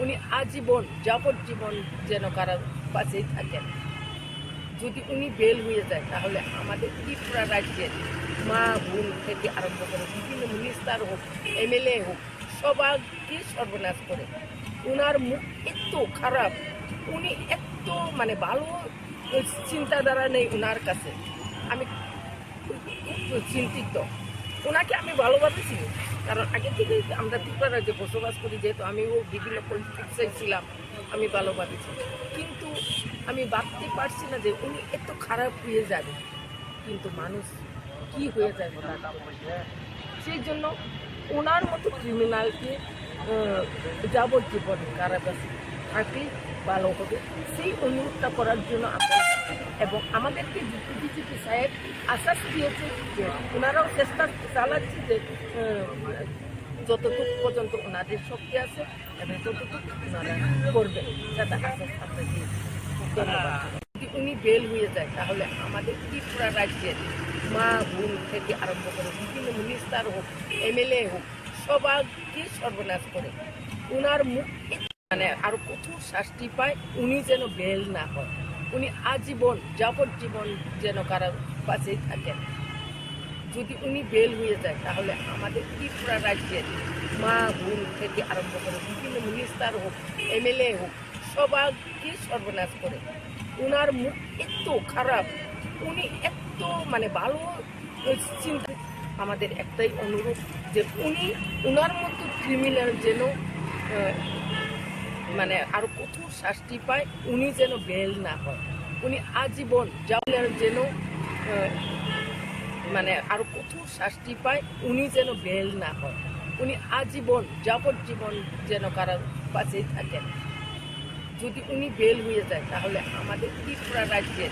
উনি আজীবন যাবজ্জীবন যেন কারাবাসেই থাকেন। যদি উনি বেল হয়ে যায় তাহলে আমাদের ত্রিপুরা রাজ্যের মা বোন থেকে আরম্ভ করে বিভিন্ন মিনিস্টার হোক, এমএলএ হোক, সবাইকে সর্বনাশ করে। উনার মুখ এত খারাপ, উনি এত ভালো চিন্তাধারা নেই উনার কাছে। আমি খুব চিন্তিত। ওনাকে আমি ভালোবাসি, কারণ আগে থেকে আমরা ত্রিপুরা রাজ্যে বসবাস করি, যেহেতু আমিও বিভিন্ন পলিটিক্সে ছিলাম, আমি ভালোবাসি। কিন্তু আমি ভাবতে পারছি না যে উনি এত খারাপ হয়ে যাবে, কিন্তু মানুষ কি হয়ে যায় সেই জন্য ওনার মতো ক্রিমিনালকে যাবজ্জীবন কারাবাসে থাকলে ভালো হবে, সেই অনুরোধটা করার জন্য আমরা এবং আমাদেরকে ডিজিপি সাহেব আশ্বাস দিয়েছে যে ওনারাও চেষ্টা চালাচ্ছে যে যতটুকু পর্যন্ত ওনাদের শক্তি আছে এবং ততটুকু ওনারা করবেন, সেটা আশ্বাস আমরা দিয়েছি। ধন্যবাদ। যদি উনি বেল হয়ে যায় তাহলে আমাদের ত্রিপুরা রাজ্যের মা বোন থেকে আরম্ভ করে বিভিন্ন মিনিস্টার হোক, এমএলএ হোক, সবাইকে সর্বনাশ করে। ওনার মুখ আরো কঠোর শাস্তি পায়, উনি যেন বেল না হয়। উনি আজীবন যাবজ্জীবন যেন কারাবাসেই থাকেন। যদি উনি বেল হয়ে যায় তাহলে আমাদের ত্রিপুরা রাজ্যের মা বোন থেকে আরম্ভ করে বিভিন্ন মিনিস্টার হোক, এমএলএ হোক, সবাইকে সর্বনাশ করে। উনার মুখ এত খারাপ, উনি এত ভালো চিন্তা। আমাদের একটাই অনুরোধ যে উনার মতো ক্রিমিনাল যেন আরো কঠোর শাস্তি পায়, উনি যেন বেল না হয়। উনি আজীবন যেন আরো কঠোর শাস্তি পায়, উনি যেন বেল না হয়। উনি আজীবন যাবজ্জীবন যেন কারাবাসেই থাকেন। যদি উনি বেল হয়ে যায় তাহলে আমাদের ত্রিপুরা রাজ্যের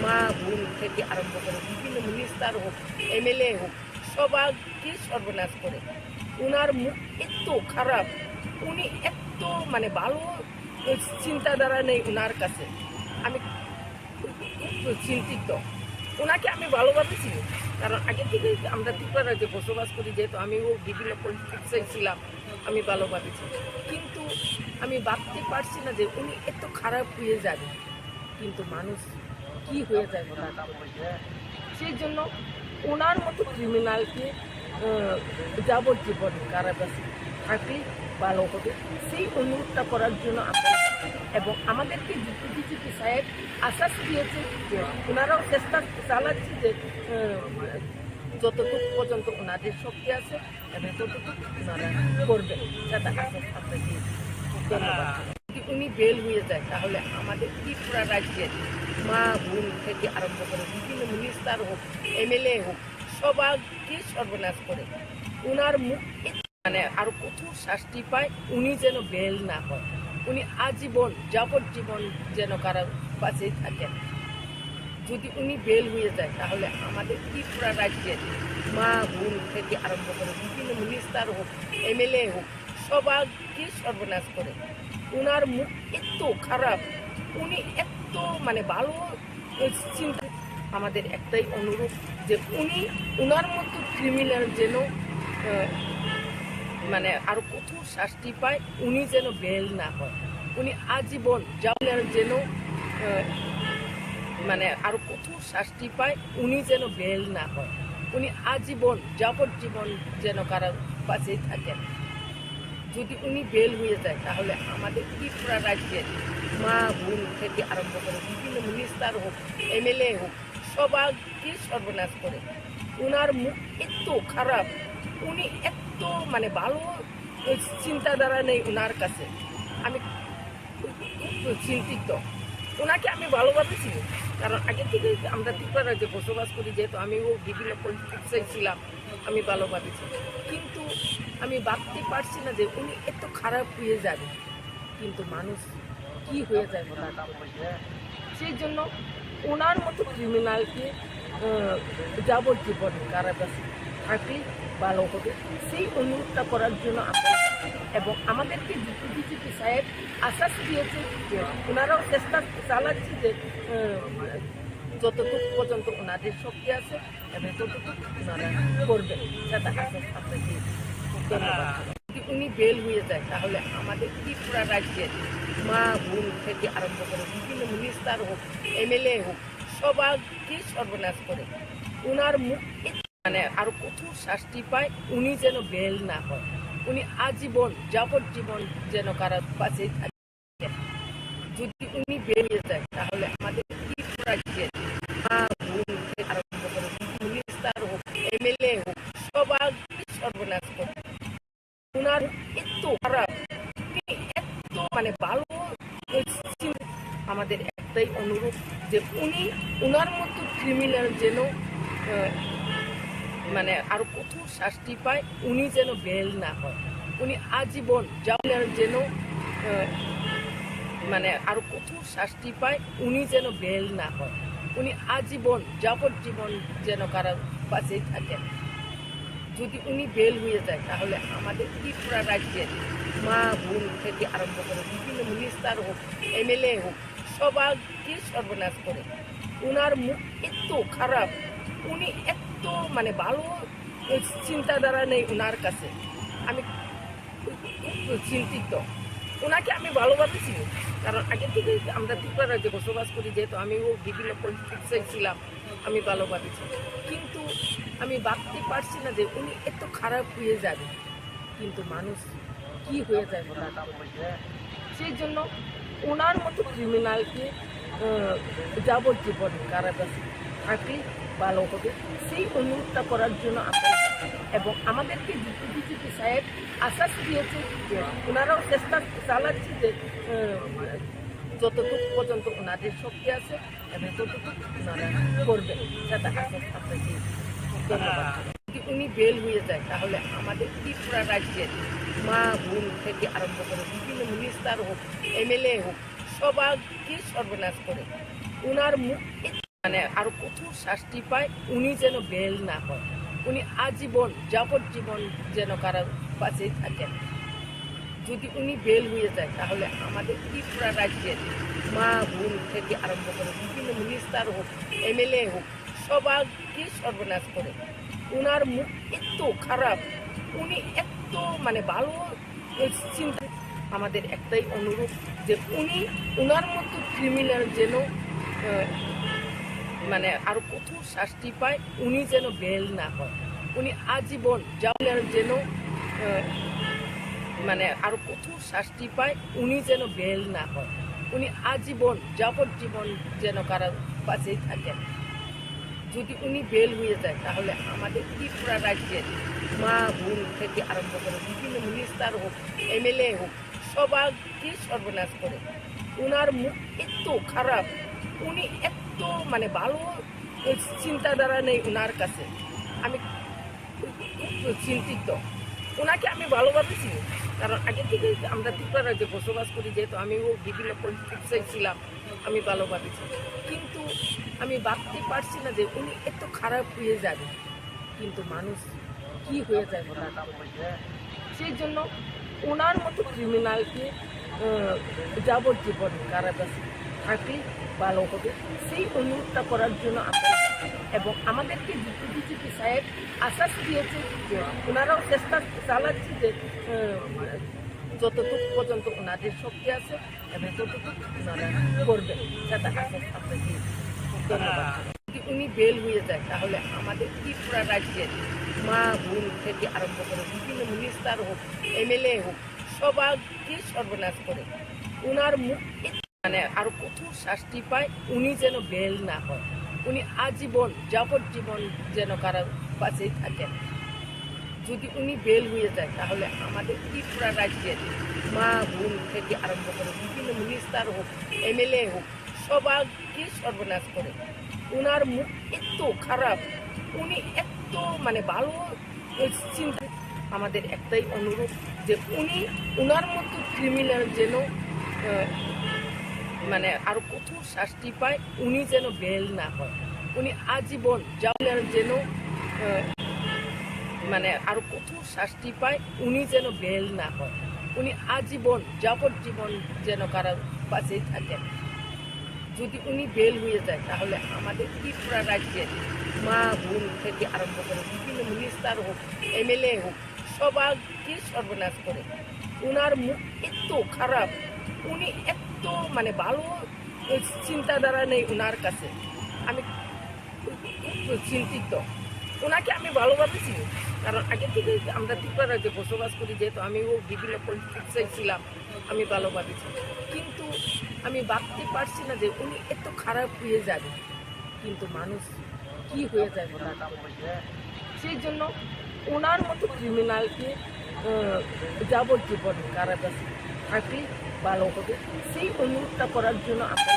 মা বোন থেকে আরম্ভ করে বিভিন্ন মিনিস্টার হোক, এমএলএ হোক, সবাইকে সর্বনাশ করে। ওনার মুখ এত খারাপ, উনি এত ভালো চিন্তাধারা নেই ওনার কাছে। আমি খুব চিন্তিত। ওনাকে আমি ভালোবাসি, কারণ আগে থেকে আমরা ত্রিপুরা রাজ্যে বসবাস করি, যেহেতু আমিও বিভিন্ন পলিটিক্সে ছিলাম, আমি ভালোবাসি। কিন্তু আমি ভাবতে পারছি না যে উনি এত খারাপ হয়ে যাবে, কিন্তু মানুষ কি হয়ে যায় সেই জন্য ওনার মতো ক্রিমিনালকে যাবজ্জীবন কারাবাসে থাকলে ভালো হবে, সেই অনুরোধটা করার জন্য আমরা এবং আমাদেরকে ডিজিপি সাহেব আশ্বাস দিয়েছে যে ওনারাও চেষ্টা চালাচ্ছে যে যতটুকু পর্যন্ত ওনাদের শক্তি আছে এবং ততটুকু ওনারা করবেন, সেটা আশ্বাস আমরা দিয়েছি। ধন্যবাদ। যদি উনি বেল হয়ে যায় তাহলে আমাদের ত্রিপুরা রাজ্যের মা বোন থেকে আরম্ভ করে বিভিন্ন মিনিস্টার হোক, এমএলএ হোক, সবাইকে সর্বনাশ করে। ওনার মুখ আরো কঠোর শাস্তি পায়, উনি যেন বেল না হয়। উনি আজীবন যাবজ্জীবন যেন কারাবাসেই থাকেন। যদি উনি বেল হয়ে যায় তাহলে আমাদের ত্রিপুরা রাজ্যের মা বোন থেকে আরম্ভ করে বিভিন্ন মিনিস্টার হোক, এমএলএ হোক, সবাইকে সর্বনাশ করে। ওনার মুখ এত খারাপ, উনি এত ভালো চিন্তা। আমাদের একটাই অনুরোধ যে উনার মতো ক্রিমিনাল যেন আরো কঠোর শাস্তি পায়, উনি যেন বেল না হয়। উনি আজীবন যেন আরো কঠোর শাস্তি পায়, উনি যেন বেল না হয়। উনি আজীবন যাবজ্জীবন যেন কারাবাসেই থাকেন। যদি উনি বেল হয়ে যায় তাহলে আমাদের ত্রিপুরা রাজ্যের মা বোন থেকে আরম্ভ করে বিভিন্ন মিনিস্টার হোক, এমএলএ হোক, সবাইকে সর্বনাশ করে। ওনার মুখ এত খারাপ, উনি এত ভালো চিন্তাধারা নেই ওনার কাছে। আমি খুব চিন্তিত। ওনাকে আমি ভালোবাসি, কারণ আগে থেকে আমরা ত্রিপুরা রাজ্যে বসবাস করি, যেহেতু আমিও বিভিন্ন পলিটিক্সে ছিলাম, আমি ভালোবাসি। কিন্তু আমি ভাবতে পারছি না যে উনি এত খারাপ হয়ে যাবে, কিন্তু মানুষ কি হয়ে যায় সেই জন্য ওনার মতো ক্রিমিনালকে যাবজ্জীবন কারাবাসে থাকলে ভালো হবে, সেই অনুরোধটা করার জন্য আমরা এবং আমাদেরকে ডিজিপি সাহেব আশ্বাস দিয়েছে যে ওনারাও চেষ্টা চালাচ্ছে যে যতটুকু পর্যন্ত ওনাদের শক্তি আছে এবং ততটুকু ওনারা করবেন, সেটা আশ্বাস আমরা দিয়েছি। ধন্যবাদ। যদি উনি বেল হয়ে যায় তাহলে আমাদের ত্রিপুরা রাজ্যের মা বোন থেকে আরম্ভ করে বিভিন্ন মিনিস্টার হোক, এমএলএ হোক, সবাইকে সর্বনাশ করে উনার মুখ মানে আরো কঠোর শাস্তি পায়, উনি যেন বেল না হয়, উনি আজীবন যাবজ্জীবন যেন কারাবাসে থাকে। যদি উনি বেল হয়ে যায় তাহলে আমাদের ত্রিপুরা রাজ্যের মা বোন থেকে আরম্ভ করে মিনিস্টার হোক, এমএলএ হোক, সবাইকে সর্বনাশ করে উনার এত খারাপ, এত মানে ভালো। আমাদের একটাই অনুরোধ যে উনি উনার মতো ক্রিমিনাল যেন মানে আরো কঠোর শাস্তি পায়, উনি যেন বেল না হয়, উনি আজীবন যেন মানে আরো কঠোর শাস্তি পায়, উনি যেন বেল না হয়, উনি আজীবন যাবজ্জীবন যেন কারাবাসে থাকেন। যদি উনি বেল হয়ে যায় তাহলে আমাদের ত্রিপুরা রাজ্যের মা বোন থেকে আরম্ভ করে বিভিন্ন মিনিস্টার হোক, এমএলএ হোক, সবাইকে সর্বনাশ করে উনার মুখ এত খারাপ, উনি এত মানে ভালো চিন্তাধারা নেই উনার কাছে। আমি খুব চিন্তিত, ওনাকে আমি ভালোবাসি, কারণ আগে থেকে আমরা ত্রিপুরা রাজ্যে বসবাস করি, যেহেতু আমিও বিভিন্ন পলিটিক্সে ছিলাম, আমি ভালোবাসি, কিন্তু আমি ভাবতে পারছি না যে উনি এত খারাপ হয়ে যাবে, কিন্তু মানুষ কি হয়ে যায় সেই জন্য ওনার মতো ক্রিমিনালকে যাবজ্জীবন কারাবাসে থাকলে ভালো হবে, সেই অনুরোধটা করার জন্য আমরা এবং আমাদেরকে ডিপি সাহেব আশ্বাস দিয়েছে যে ওনারাও চেষ্টা চালাচ্ছে যে যতটুকু পর্যন্ত ওনাদের শক্তি আছে এবং ততটুকু ওনারা করবেন, সেটা আশ্বাস আপনাকে ধন্যবাদ। যদি উনি বেল হয়ে যায় তাহলে আমাদের ত্রিপুরা রাজ্যের মা বোন থেকে আরম্ভ করে বিভিন্ন মিনিস্টার হোক, এমএলএ হোক, সবাইকে সর্বনাশ করে উনার মুখ মানে আরো কঠোর শাস্তি পায়, উনি যেন বেল না হয়, উনি আজীবন যাবজ্জীবন যেন কারাবাসে থাকেন। যদি উনি বেল হয়ে যায় তাহলে আমাদের ত্রিপুরা রাজ্যের মা বোন থেকে আরম্ভ করে বিভিন্ন মিনিস্টার হোক, এমএলএ হোক, সবাইকে সর্বনাশ করে উনার মুখ এত খারাপ, উনি এত মানে ভালো চিন্তা। আমাদের একটাই অনুরোধ যে উনি উনার মতো ক্রিমিনাল যেন মানে আরো কঠোর শাস্তি পায়, উনি যেন বেল না হয়, উনি আজীবন যেন মানে আরো কঠোর শাস্তি পায়, উনি যেন বেল না হয়, উনি আজীবন যাবজ্জীবন যেন কারাবাসে থাকেন। যদি উনি বেল হয়ে যায় তাহলে আমাদের ত্রিপুরা রাজ্যের মা বোন থেকে আরম্ভ করে বিভিন্ন মিনিস্টার হোক, এমএলএ হোক, সবাইকে সর্বনাশ করে উনার মুখ এত খারাপ, উনি এত মানে ভালো চিন্তাধারা নেই উনার কাছে। আমি খুব চিন্তিত, ওনাকে আমি ভালোবাসি, কারণ আগে থেকে আমরা ত্রিপুরা রাজ্যে বসবাস করি, যেহেতু আমিও বিভিন্ন পলিটিক্সে ছিলাম, আমি ভালোবাসি, কিন্তু আমি ভাবতে পারছি না যে উনি এত খারাপ হয়ে যাবে, কিন্তু মানুষ কি হয়ে যায় সেই জন্য ওনার মতো ক্রিমিনালকে যাবজ্জীবন কারাবাসে থাকলে ভালো হবে, সেই অনুরোধটা করার জন্য আমরা এবং আমাদেরকে ডিপি সাহেব আশ্বাস দিয়েছে যে ওনারাও চেষ্টা চালাচ্ছে যে যতটুকু পর্যন্ত ওনাদের শক্তি আছে এবং ততটুকু ওনারা করবেন, সেটা আশ্বাস আপনাকে ধন্যবাদ। যদি উনি বেল হয়ে যায় তাহলে আমাদের ত্রিপুরা রাজ্যের মা বোন থেকে আরম্ভ করে বিভিন্ন মিনিস্টার হোক, এমএলএ হোক, সবাইকে সর্বনাশ করে উনার মুখ মানে আরো কঠোর শাস্তি পায়, উনি যেন বেল না হয়, উনি আজীবন যাবজ্জীবন যেন কারাবাসে থাকেন। যদি উনি বেল হয়ে যায় তাহলে আমাদের ত্রিপুরা রাজ্যের মা বোন থেকে আরম্ভ করে বিভিন্ন মিনিস্টার হোক, এমএলএ হোক, সবাইকে সর্বনাশ করে উনার মুখ এত খারাপ, উনি এত মানে ভালো চিন্তা। আমাদের একটাই অনুরোধ যে উনি উনার মতো ক্রিমিনাল যেন মানে আরো কঠোর শাস্তি পায়, উনি যেন বেল না হয়, উনি আজীবন যেন মানে আরো কঠোর শাস্তি পায়, উনি যেন বেল না হয়, উনি আজীবন যাবজ্জীবন যেন কারাবাসে থাকেন। যদি উনি বেল হয়ে যায় তাহলে আমাদের ত্রিপুরা রাজ্যের মা বোন থেকে আরম্ভ করে বিভিন্ন মিনিস্টার হোক, এমএলএ হোক, সবাইকে সর্বনাশ করে। উনার মুখ এত খারাপ, উনি এত মানে ভালো চিন্তাধারা নেই উনার কাছে। আমি খুব চিন্তিত। ওনাকে আমি ভালোভাবে চিনি, কারণ আগে থেকে আমরা ত্রিপুরা রাজ্যে বসবাস করি, যেহেতু আমিও বিভিন্ন পলিটিক্সে ছিলাম, আমি ভালোভাবে চিনি। কিন্তু আমি ভাবতে পারছি না যে উনি এত খারাপ হয়ে যাবে, কিন্তু মানুষ কি হয়ে যায় বলা সেই জন্য ওনার মতো ক্রিমিনালকে যাবজ্জীবন কারাবাসে থাকলে ভালো হবে, সেই অনুরোধটা করার জন্য আমরা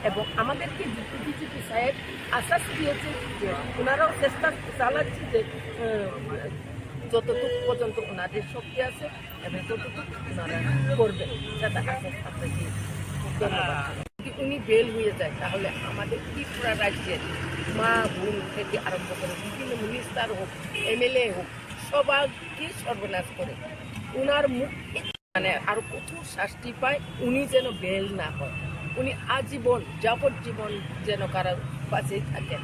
এবং আমাদেরকে ডিপুটি সাহেব আশ্বাস দিয়েছে যে ওনারাও চেষ্টা চালাচ্ছে যে যতটুকু পর্যন্ত ওনাদের শক্তি আছে এবং ততটুকু ওনারা করবেন, সেটা আশ্বাস আপনাকে ধন্যবাদ। যদি উনি বেল হয়ে যায় তাহলে আমাদের ত্রিপুরা রাজ্যের মা বোন থেকে আরম্ভ করে বিভিন্ন মিনিস্টার হোক, এমএলএ হোক, সবাইকে সর্বনাশ করে। উনার মুখ মানে আরো কঠোর শাস্তি পায়, উনি যেন বেল না হয়, উনি আজীবন যাবজ্জীবন যেন কারাবাসেই থাকেন।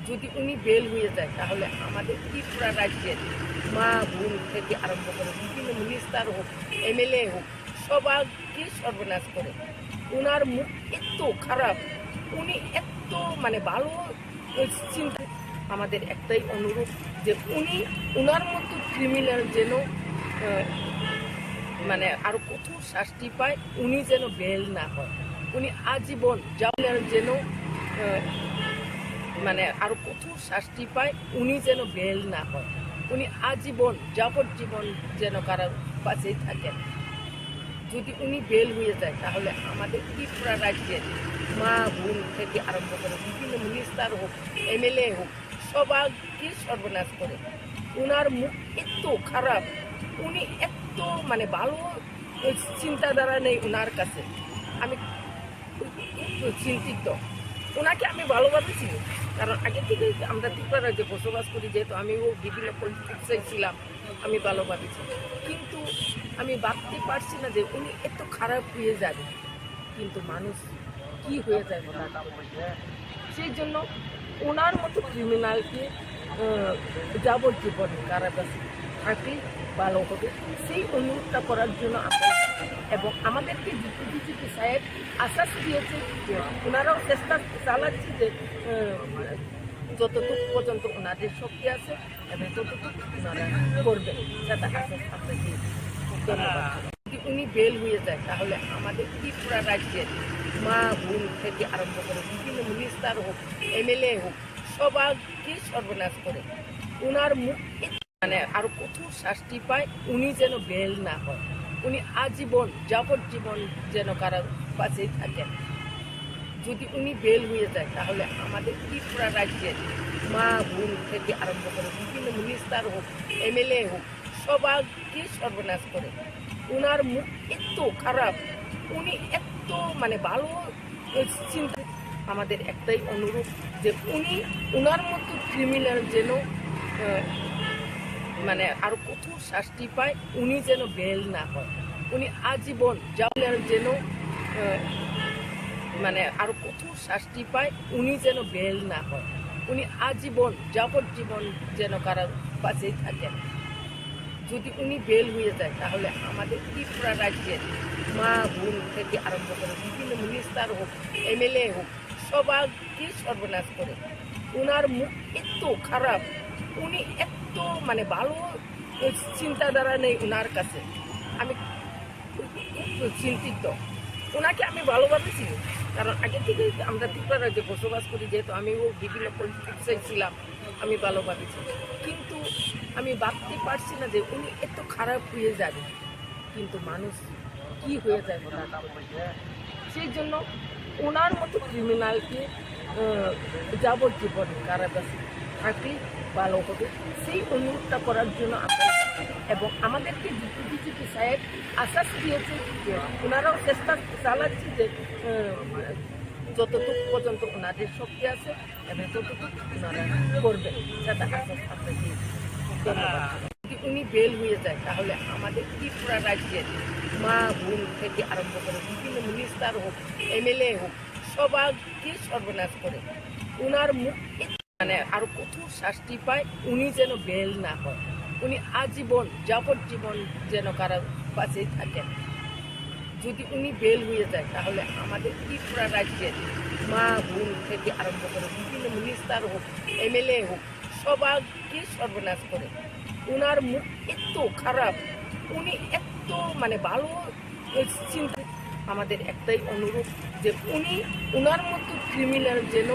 যদি উনি বেল হয়ে যায় তাহলে আমাদের ত্রিপুরা রাজ্যের মা বোন থেকে আরম্ভ করে বিভিন্ন মিনিস্টার হোক, এমএলএ হোক, সবাইকে সর্বনাশ করে। উনার মুখ এত খারাপ, উনি এত মানে ভালো চিন্তা। আমাদের একটাই অনুরোধ যে উনার মতো ক্রিমিনাল যেন মানে আরো কঠোর শাস্তি পায়, উনি যেন বেল না হয়, উনি আজীবন যেন মানে আরো কঠোর শাস্তি পায়, উনি যেন বেল না হয়, উনি আজীবন যাবজ্জীবন যেন কারাবাসেই থাকেন। যদি উনি বেল হয়ে যায় তাহলে আমাদের ত্রিপুরা রাজ্যের মা বোন থেকে আরম্ভ করে বিভিন্ন মিনিস্টার হোক, এমএলএ হোক, সবাইকে সর্বনাশ করে। উনার মুখ এত খারাপ, উনি এত মানে ভালো চিন্তাধারা নেই উনার কাছে। আমি খুব চিন্তিত। ওনাকে আমি ভালোভাবে চিনি, কারণ আগে থেকে আমরা ত্রিপুরা রাজ্যে বসবাস করি, যেহেতু আমিও বিভিন্ন পলিটিক্সে ছিলাম, আমি ভালোভাবে চিনি। কিন্তু আমি ভাবতে পারছি না যে উনি এত খারাপ হয়ে যাবে, কিন্তু মানুষ কি হয়ে যায় বলা সেই জন্য ওনার মতো ক্রিমিনালকে যাবজ্জীবন কারাবাসে থাকলে ভালো হবে, সেই অনুরোধটা করার জন্য আমরা এবং আমাদেরকে ডিপুটি সাহেব আশ্বাস দিয়েছে যে ওনারাও চেষ্টা চালাচ্ছে যে যতটুকু পর্যন্ত ওনাদের শক্তি আছে এবং ততটুকু ওনারা করবেন, সেটা আশ্বাস আপনাকে ধন্যবাদ। যদি উনি বেল হয়ে যায় তাহলে আমাদের ত্রিপুরা রাজ্যের মা বোন থেকে আরম্ভ করে বিভিন্ন মিনিস্টার হোক, এমএলএ হোক, সবাইকে সর্বনাশ করে। উনার মুখ মানে আরো কঠোর শাস্তি পায়, উনি যেন বেল না হয়, উনি আজীবন যাবজ্জীবন যেন কারাবাসেই থাকেন। যদি উনি বেল হয়ে যায় তাহলে আমাদের ত্রিপুরা রাজ্যের মা বোন থেকে আরম্ভ করে বিভিন্ন মিনিস্টার হোক, এমএলএ হোক, সবাইকে সর্বনাশ করে। উনার মুখ এত খারাপ, উনি এত মানে ভালো চিন্তা। আমাদের একটাই অনুরোধ যে উনার মতো ক্রিমিনাল যেন মানে আরো কঠোর শাস্তি পায়, উনি যেন বেল না হয়, উনি আজীবন যেন মানে আরো কঠোর শাস্তি পায়, উনি যেন বেল না হয়, উনি আজীবন যাবজ্জীবন যেন কারাবাসেই থাকেন। যদি উনি বেল হয়ে যায় তাহলে আমাদের ত্রিপুরা রাজ্যের মা বোন থেকে আরম্ভ করে বিভিন্ন মিনিস্টার হোক, এমএলএ হোক, সবাইকে সর্বনাশ করে। উনার মুখ এত খারাপ, উনি এত মানে ভালো চিন্তাধারা নেই উনার কাছে। আমি খুব চিন্তিত। ওনাকে আমি ভালোভাবে চিনি, কারণ আগে থেকে আমরা ত্রিপুরা রাজ্যে বসবাস করি, যেহেতু আমিও বিভিন্ন পলিটিক্সে ছিলাম, আমি ভালোভাবে চিনি। কিন্তু আমি ভাবতে পারছি না যে উনি এত খারাপ হয়ে যাবে, কিন্তু মানুষ কি হয়ে যায় বলা সেই জন্য ওনার মতো ক্রিমিনালকে যাবজ্জীবন কারাবাসে থাকলে ভালো হবে, সেই অনুরোধটা করার জন্য আমরা এবং আমাদেরকে ডিপুটি সাহেব আশ্বাস দিয়েছে যে ওনারাও চেষ্টা চালাচ্ছে যে যতটুকু পর্যন্ত ওনাদের শক্তি আছে এবং ততটুকু ওনারা করবেন, সেটা আশ্বাস আপনাকে ধন্যবাদ। যদি উনি বেল হয়ে যায় তাহলে আমাদের ত্রিপুরা রাজ্যের মা বোন থেকে আরম্ভ করে বিভিন্ন মিনিস্টার হোক, এমএলএ হোক, সবাইকে সর্বনাশ করে। উনার মুখ মানে আরো কঠোর শাস্তি পায়, উনি যেন বেল না হয়, উনি আজীবন যাবজ্জীবন যেন কারাবাসেই থাকেন। যদি উনি বেল হয়ে যায় তাহলে আমাদের ত্রিপুরা রাজ্যের মা বোন থেকে আরম্ভ করে বিভিন্ন মিনিস্টার হোক, এমএলএ হোক, সবাইকে সর্বনাশ করে। উনার মুখ এত খারাপ, উনি এত ভালো চিন্তা। আমাদের একটাই অনুরোধ যে উনার মতো ক্রিমিনাল যেন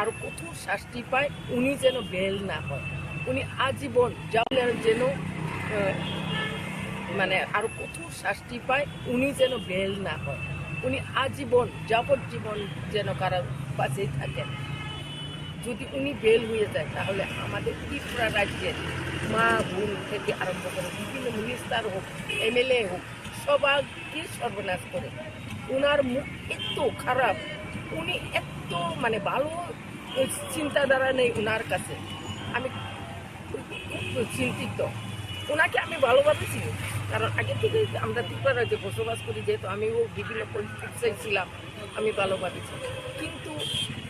আরো কঠোর শাস্তি পায়, উনি যেন বেল না হয়। উনি আজীবন যেন আরো কঠোর শাস্তি পায়, উনি যেন বেল না হয়। উনি আজীবন যাবজ্জীবন যেন কারাবাসেই থাকেন। যদি উনি বেল হয়ে যায় তাহলে আমাদের ত্রিপুরা রাজ্যের মা বোন থেকে আরম্ভ করে বিভিন্ন মিনিস্টার হোক, এমএলএ হোক, সবাইকে সর্বনাশ করে। উনার মুখ এত খারাপ, উনি এত ভালো চিন্তাধারা নেই উনার কাছে। আমি খুব চিন্তিত। ওনাকে আমি ভালোভাবে চিনি, কারণ আগে থেকে আমরা ত্রিপুরা রাজ্যে বসবাস করি, যেহেতু আমিও বিভিন্ন পলিটিক্সে ছিলাম, আমি ভালোভাবে চিনি। কিন্তু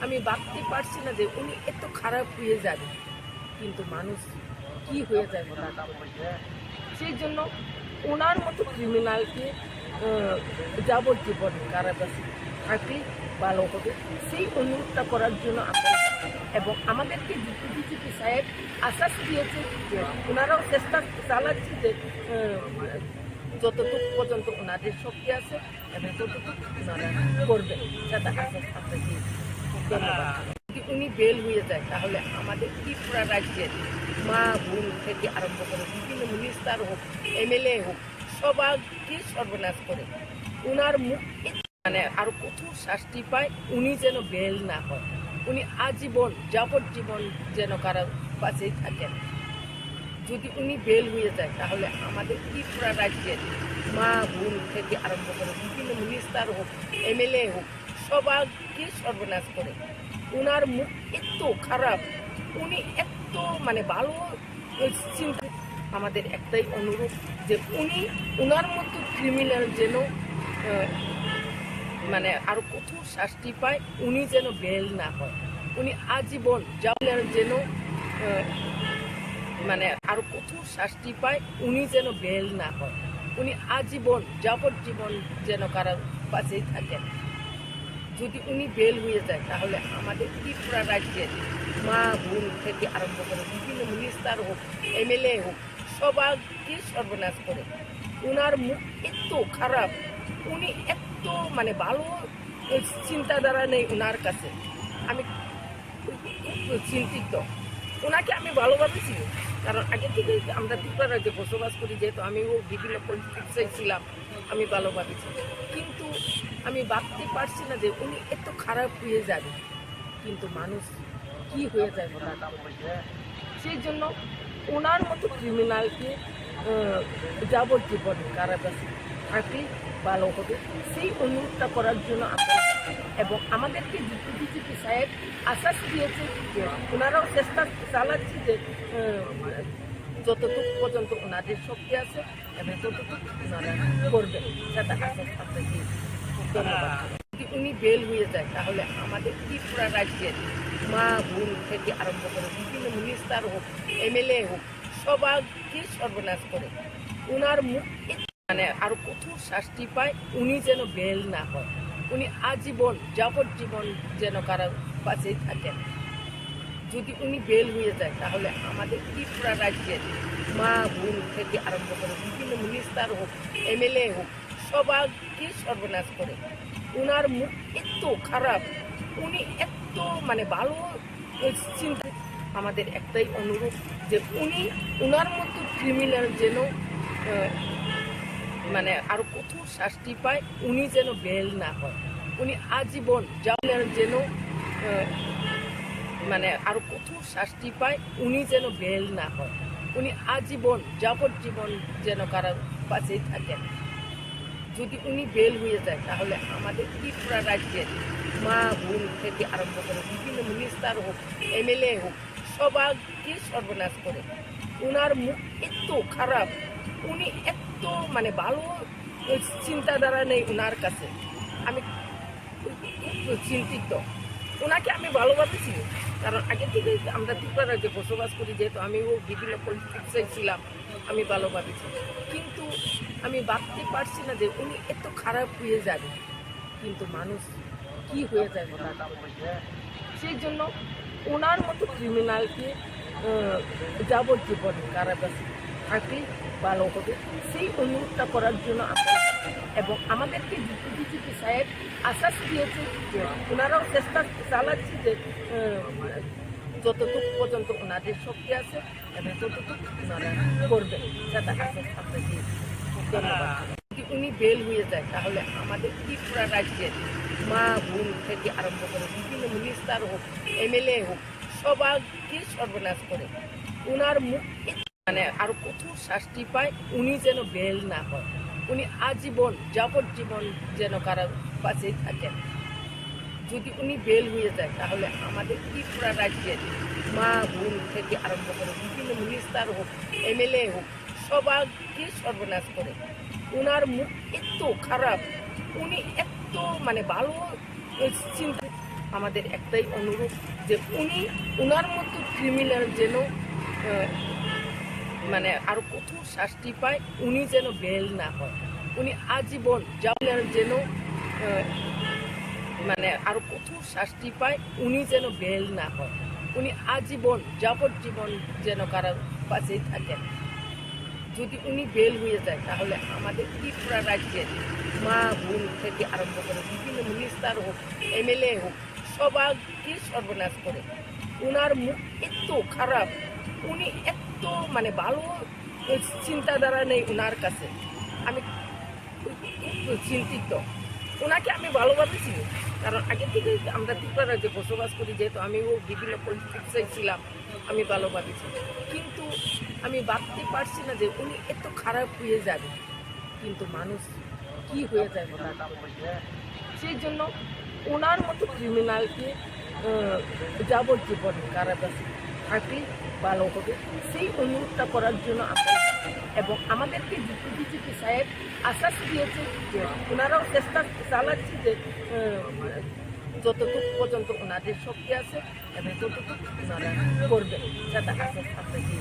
আমি ভাবতে পারছি না যে উনি এত খারাপ হয়ে যাবে, কিন্তু মানুষ কি হয়ে যায় ওনাটা। সেই জন্য ওনার মতো ক্রিমিনালকে যাবজ্জীবন কারাবাসে থাকলে ভালো হবে, সেই অনুরোধটা করার জন্য আমরা এবং আমাদেরকে ডিজিপি সাহেব আশ্বাস দিয়েছে যে ওনারাও চেষ্টা চালাচ্ছে যে যতটুকু পর্যন্ত ওনাদের শক্তি আছে এবং ততটুকু ওনারা করবেন, সেটা আশ্বাস আপনাকে ধন্যবাদ। যদি উনি বেল হয়ে যায় তাহলে আমাদের ত্রিপুরা রাজ্যের মা বোন থেকে আরম্ভ করে বিভিন্ন মিনিস্টার হোক, এমএলএ হোক, সবাইকে সর্বনাশ করে। উনার মুখ আরো কঠোর শাস্তি পায়, উনি যেন বেল না হয়। উনি আজীবন যাবজ্জীবন যেন কারাবাসেই থাকেন। যদি উনি বেল হয়ে যায় তাহলে আমাদের ত্রিপুরা রাজ্যের মা বোন থেকে আরম্ভ করে বিভিন্ন মিনিস্টার হোক, এমএলএ হোক, সবাইকে সর্বনাশ করে। উনার মুখ এত খারাপ, উনি এত ভালো চিন্তা। আমাদের একটাই অনুরোধ যে উনার মতো ক্রিমিনাল যেন আরো কঠোর শাস্তি পায়, উনি যেন বেল না হয়। উনি আজীবন যেন আরো কঠোর শাস্তি পায়, উনি যেন বেল না হয়। উনি আজীবন যাবজ্জীবন যেন কারাবাসেই থাকেন। যদি উনি বেল হয়ে যায় তাহলে আমাদের ত্রিপুরা রাজ্যের মা বোন থেকে আরম্ভ করে বিভিন্ন মিনিস্টার হোক, এমএলএ হোক, সবাইকে সর্বনাশ করে। উনার মুখ এত খারাপ, উনি এত ভালো চিন্তাধারা নেই উনার কাছে। আমি খুব চিন্তিত। ওনাকে আমি ভালোভাবে চিনি, কারণ আগে থেকে আমরা ত্রিপুরা রাজ্যে বসবাস করি, যেহেতু আমিও বিভিন্ন পলিটিক্সে ছিলাম, আমি ভালোভাবে চিনি। কিন্তু আমি ভাবতে পারছি না যে উনি এত খারাপ হয়ে যাবে, কিন্তু মানুষ কি হয়ে যায় ওনাটা। সেই জন্য ওনার মতো ক্রিমিনালকে যাবজ্জীবন কারাবাসে থাকলে ভালো হবে, সেই অনুরোধটা করার জন্য আমরা এবং আমাদেরকে ডিজিপি সাহেব আশ্বাস দিয়েছে যে ওনারাও চেষ্টা চালাচ্ছে যে যতটুকু পর্যন্ত ওনাদের শক্তি আছে এবং ততটুকু ওনারা করবেন, সেটা আশ্বাস আপনাকে ধন্যবাদ। যদি উনি বেল হয়ে যায় তাহলে আমাদের ত্রিপুরা রাজ্যের মা বোন থেকে আরম্ভ করে বিভিন্ন মিনিস্টার হোক, এমএলএ হোক, সবাইকে সর্বনাশ করে। উনার মুখ আরো কঠোর শাস্তি পায়, উনি যেন বেল না হয়। উনি আজীবন যাবজ্জীবন যেন কারাবাসেই থাকেন। যদি উনি বেল হয়ে যায় তাহলে আমাদের ত্রিপুরা রাজ্যের মা বোন থেকে আরম্ভ করে বিভিন্ন মিনিস্টার হোক, এমএলএ হোক, সবাইকে সর্বনাশ করে। উনার মুখ এত খারাপ, উনি এত ভালো চিন্তা। আমাদের একটাই অনুরোধ যে উনার মতো ক্রিমিনাল যেন আরো কঠোর শাস্তি পায়, উনি যেন বেল না হয়। উনি আজীবন যেন আরো কঠোর শাস্তি পায়, উনি যেন বেল না হয়। উনি আজীবন যাবজ্জীবন যেন কারাবাসেই থাকেন। যদি উনি বেল হয়ে যায় তাহলে আমাদের ত্রিপুরা রাজ্যের মা বোন থেকে আরম্ভ করে বিভিন্ন মিনিস্টার হোক, এমএলএ হোক, সবাইকে সর্বনাশ করে। উনার মুখ এত খারাপ, উনি এত ভালো চিন্তাধারা নেই উনার কাছে। আমি খুব চিন্তিত। ওনাকে আমি ভালোভাবে চিনি, কারণ আগে থেকে আমরা ত্রিপুরা রাজ্যে বসবাস করি, যেহেতু আমিও বিভিন্ন পলিটিক্সে ছিলাম, আমি ভালোভাবে চিনি। কিন্তু আমি ভাবতে পারছি না যে উনি এত খারাপ হয়ে যাবে, কিন্তু মানুষ কি হয়ে যায় সেই জন্য ওনার মতো ক্রিমিনালকে যাবজ্জীবন কারাবাসে থাকলে ভালো হবে, সেই অনুরোধটা করার জন্য আমরা এবং আমাদেরকে ডিজিপি সাহেব আশ্বাস দিয়েছে যে ওনারাও চেষ্টা চালাচ্ছে যে যতটুকু পর্যন্ত ওনাদের শক্তি আছে এবং ততটুকু ওনারা করবেন, সেটা আশ্বাস আপনাকে ধন্যবাদ। যদি উনি বেল হয়ে যায় তাহলে আমাদের ত্রিপুরা রাজ্যের মা বোন থেকে আরম্ভ করে বিভিন্ন মিনিস্টার হোক, এমএলএ হোক, সবাইকে সর্বনাশ করে ওনার মুখ মানে আরো কঠোর শাস্তি পায়, উনি যেন বেল না হয়, উনি আজীবন যাবজ্জীবন যেন কারাবাসেই থাকেন। যদি উনি বেল হয়ে যায় তাহলে আমাদের ত্রিপুরা রাজ্যের মা বোন থেকে আরম্ভ করে বিভিন্ন মিনিস্টার হোক, এমএলএ হোক, সবাইকে সর্বনাশ করে ওনার মুখ এত খারাপ, উনি এত মানে ভালো চিন্তা। আমাদের একটাই অনুরোধ যে উনি ওনার মতো ক্রিমিনাল যেন মানে আরো কঠোর শাস্তি পায়, উনি যেন বেল না হয়, উনি আজীবন যেন মানে আরো কঠোর শাস্তি পায়, উনি যেন বেল না হয়, উনি আজীবন যাবজ্জীবন যেন কারাবাসেই থাকেন। যদি উনি বেল হয়ে যায় তাহলে আমাদের ত্রিপুরা রাজ্যের মা বোন থেকে আরম্ভ করে বিভিন্ন মিনিস্টার হোক, এমএলএ হোক, সবাইকে সর্বনাশ করে ওনার মুখ এত খারাপ, উনি এত মানে ভালো চিন্তাধারা নেই ওনার কাছে। আমি খুব চিন্তিত, ওনাকে আমি ভালোভাবে চিনি, কারণ আগে থেকে আমরা ত্রিপুরা রাজ্যে বসবাস করি, যেহেতু আমিও বিভিন্ন পলিটিক্সে ছিলাম, আমি ভালোভাবে চিনি। কিন্তু আমি ভাবতে পারছি না যে উনি এত খারাপ হয়ে যাবে, কিন্তু মানুষ কি হয়ে যায় সেই জন্য ওনার মতো ক্রিমিনালকে যাবজ্জীবন কারাবাসে থাকলে ভালো হবে, সেই অনুরোধটা করার জন্য আমরা এবং আমাদেরকে ডিজিপি সাহেব আশ্বাস দিয়েছে যে ওনারাও চেষ্টা চালাচ্ছে যে যতটুকু পর্যন্ত ওনাদের শক্তি আছে এবং ততটুকু ওনারা করবেন, সেটা আশ্বাস আপনাকে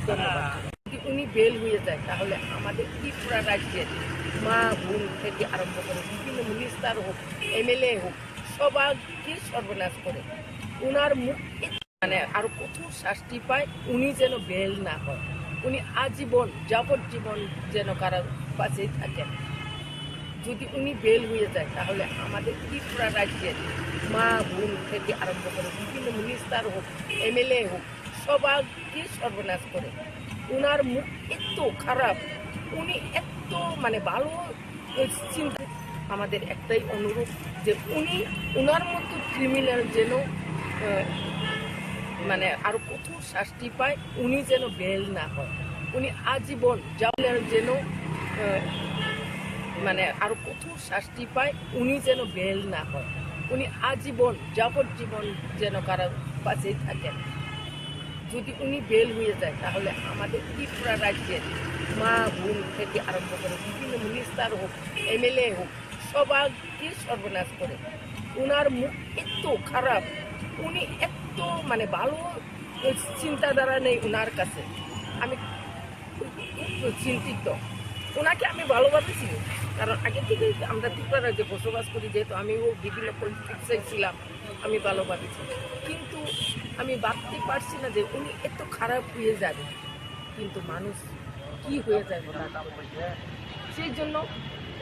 ধন্যবাদ। যদি উনি বেল হয়ে যায় তাহলে আমাদের ত্রিপুরা রাজ্যের মা বোন থেকে আরম্ভ করে বিভিন্ন মিনিস্টার হোক, এমএলএ হোক, সবাইকে সর্বনাশ করে ওনার মুখ মানে আরো কঠোর শাস্তি পায়, উনি যেন বেল না হয়, উনি আজীবন যাবজ্জীবন যেন কারাবাসেই থাকেন। যদি উনি বেল হয়ে যায় তাহলে আমাদের ত্রিপুরা রাজ্যের মা বোন থেকে আরম্ভ করে বিভিন্ন মিনিস্টার হোক, এমএলএ হোক, সবাইকে সর্বনাশ করে ওনার মুখ এত খারাপ, উনি এত মানে ভালো চিন্তা। আমাদের একটাই অনুরোধ যে উনি ওনার মতো ক্রিমিনাল যেন মানে আরো কঠোর শাস্তি পায়, উনি যেন বেল না হয়, উনি আজীবন যেন মানে আরো কঠোর শাস্তি পায়, উনি যেন বেল না হয়, উনি আজীবন যাবজ্জীবন যেন কারাবাসেই থাকেন। যদি উনি বেল হয়ে যায় তাহলে আমাদের ত্রিপুরা রাজ্যের মা বোন থেকে আরম্ভ করে বিভিন্ন মিনিস্টার হোক, এমএলএ হোক, সবাইকে সর্বনাশ করে ওনার মুখ এত খারাপ, উনি এত মানে ভালো চিন্তাধারা নেই ওনার কাছে। আমি খুব চিন্তিত, ওনাকে আমি ভালোভাবে চিনি, কারণ আগে থেকে আমরা ত্রিপুরা রাজ্যে বসবাস করি, যেহেতু আমিও বিভিন্ন পলিটিক্সে ছিলাম, আমি ভালোভাবে চিনি। কিন্তু আমি ভাবতে পারছি না যে উনি এত খারাপ হয়ে যাবে, কিন্তু মানুষ কি হয়ে যায় সেই জন্য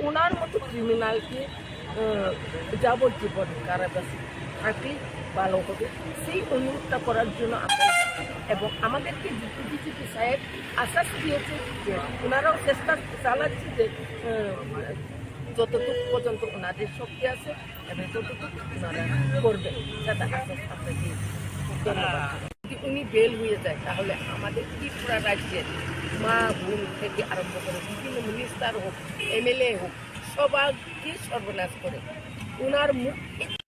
ওনার মতো ক্রিমিনালকে যাবজ্জীবন কারাবাসে থাকলে ভালো হবে, সেই অনুরোধটা করার জন্য আমরা এবং আমাদেরকে ডিজিপি সাহেব আশ্বাস দিয়েছে যে ওনারাও চেষ্টা চালাচ্ছে যে যতটুকু পর্যন্ত ওনাদের শক্তি আছে এবং ততটুকু ওনারা করবেন, সেটা আশ্বাস আপনাকে ধন্যবাদ। যদি উনি বেল হয়ে যায় তাহলে আমাদের ত্রিপুরা রাজ্যের মা বোন থেকে আরম্ভ করে বিভিন্ন মিনিস্টার হোক, এমএলএ হোক, সবাইকে সর্বনাশ করে ওনার মুখ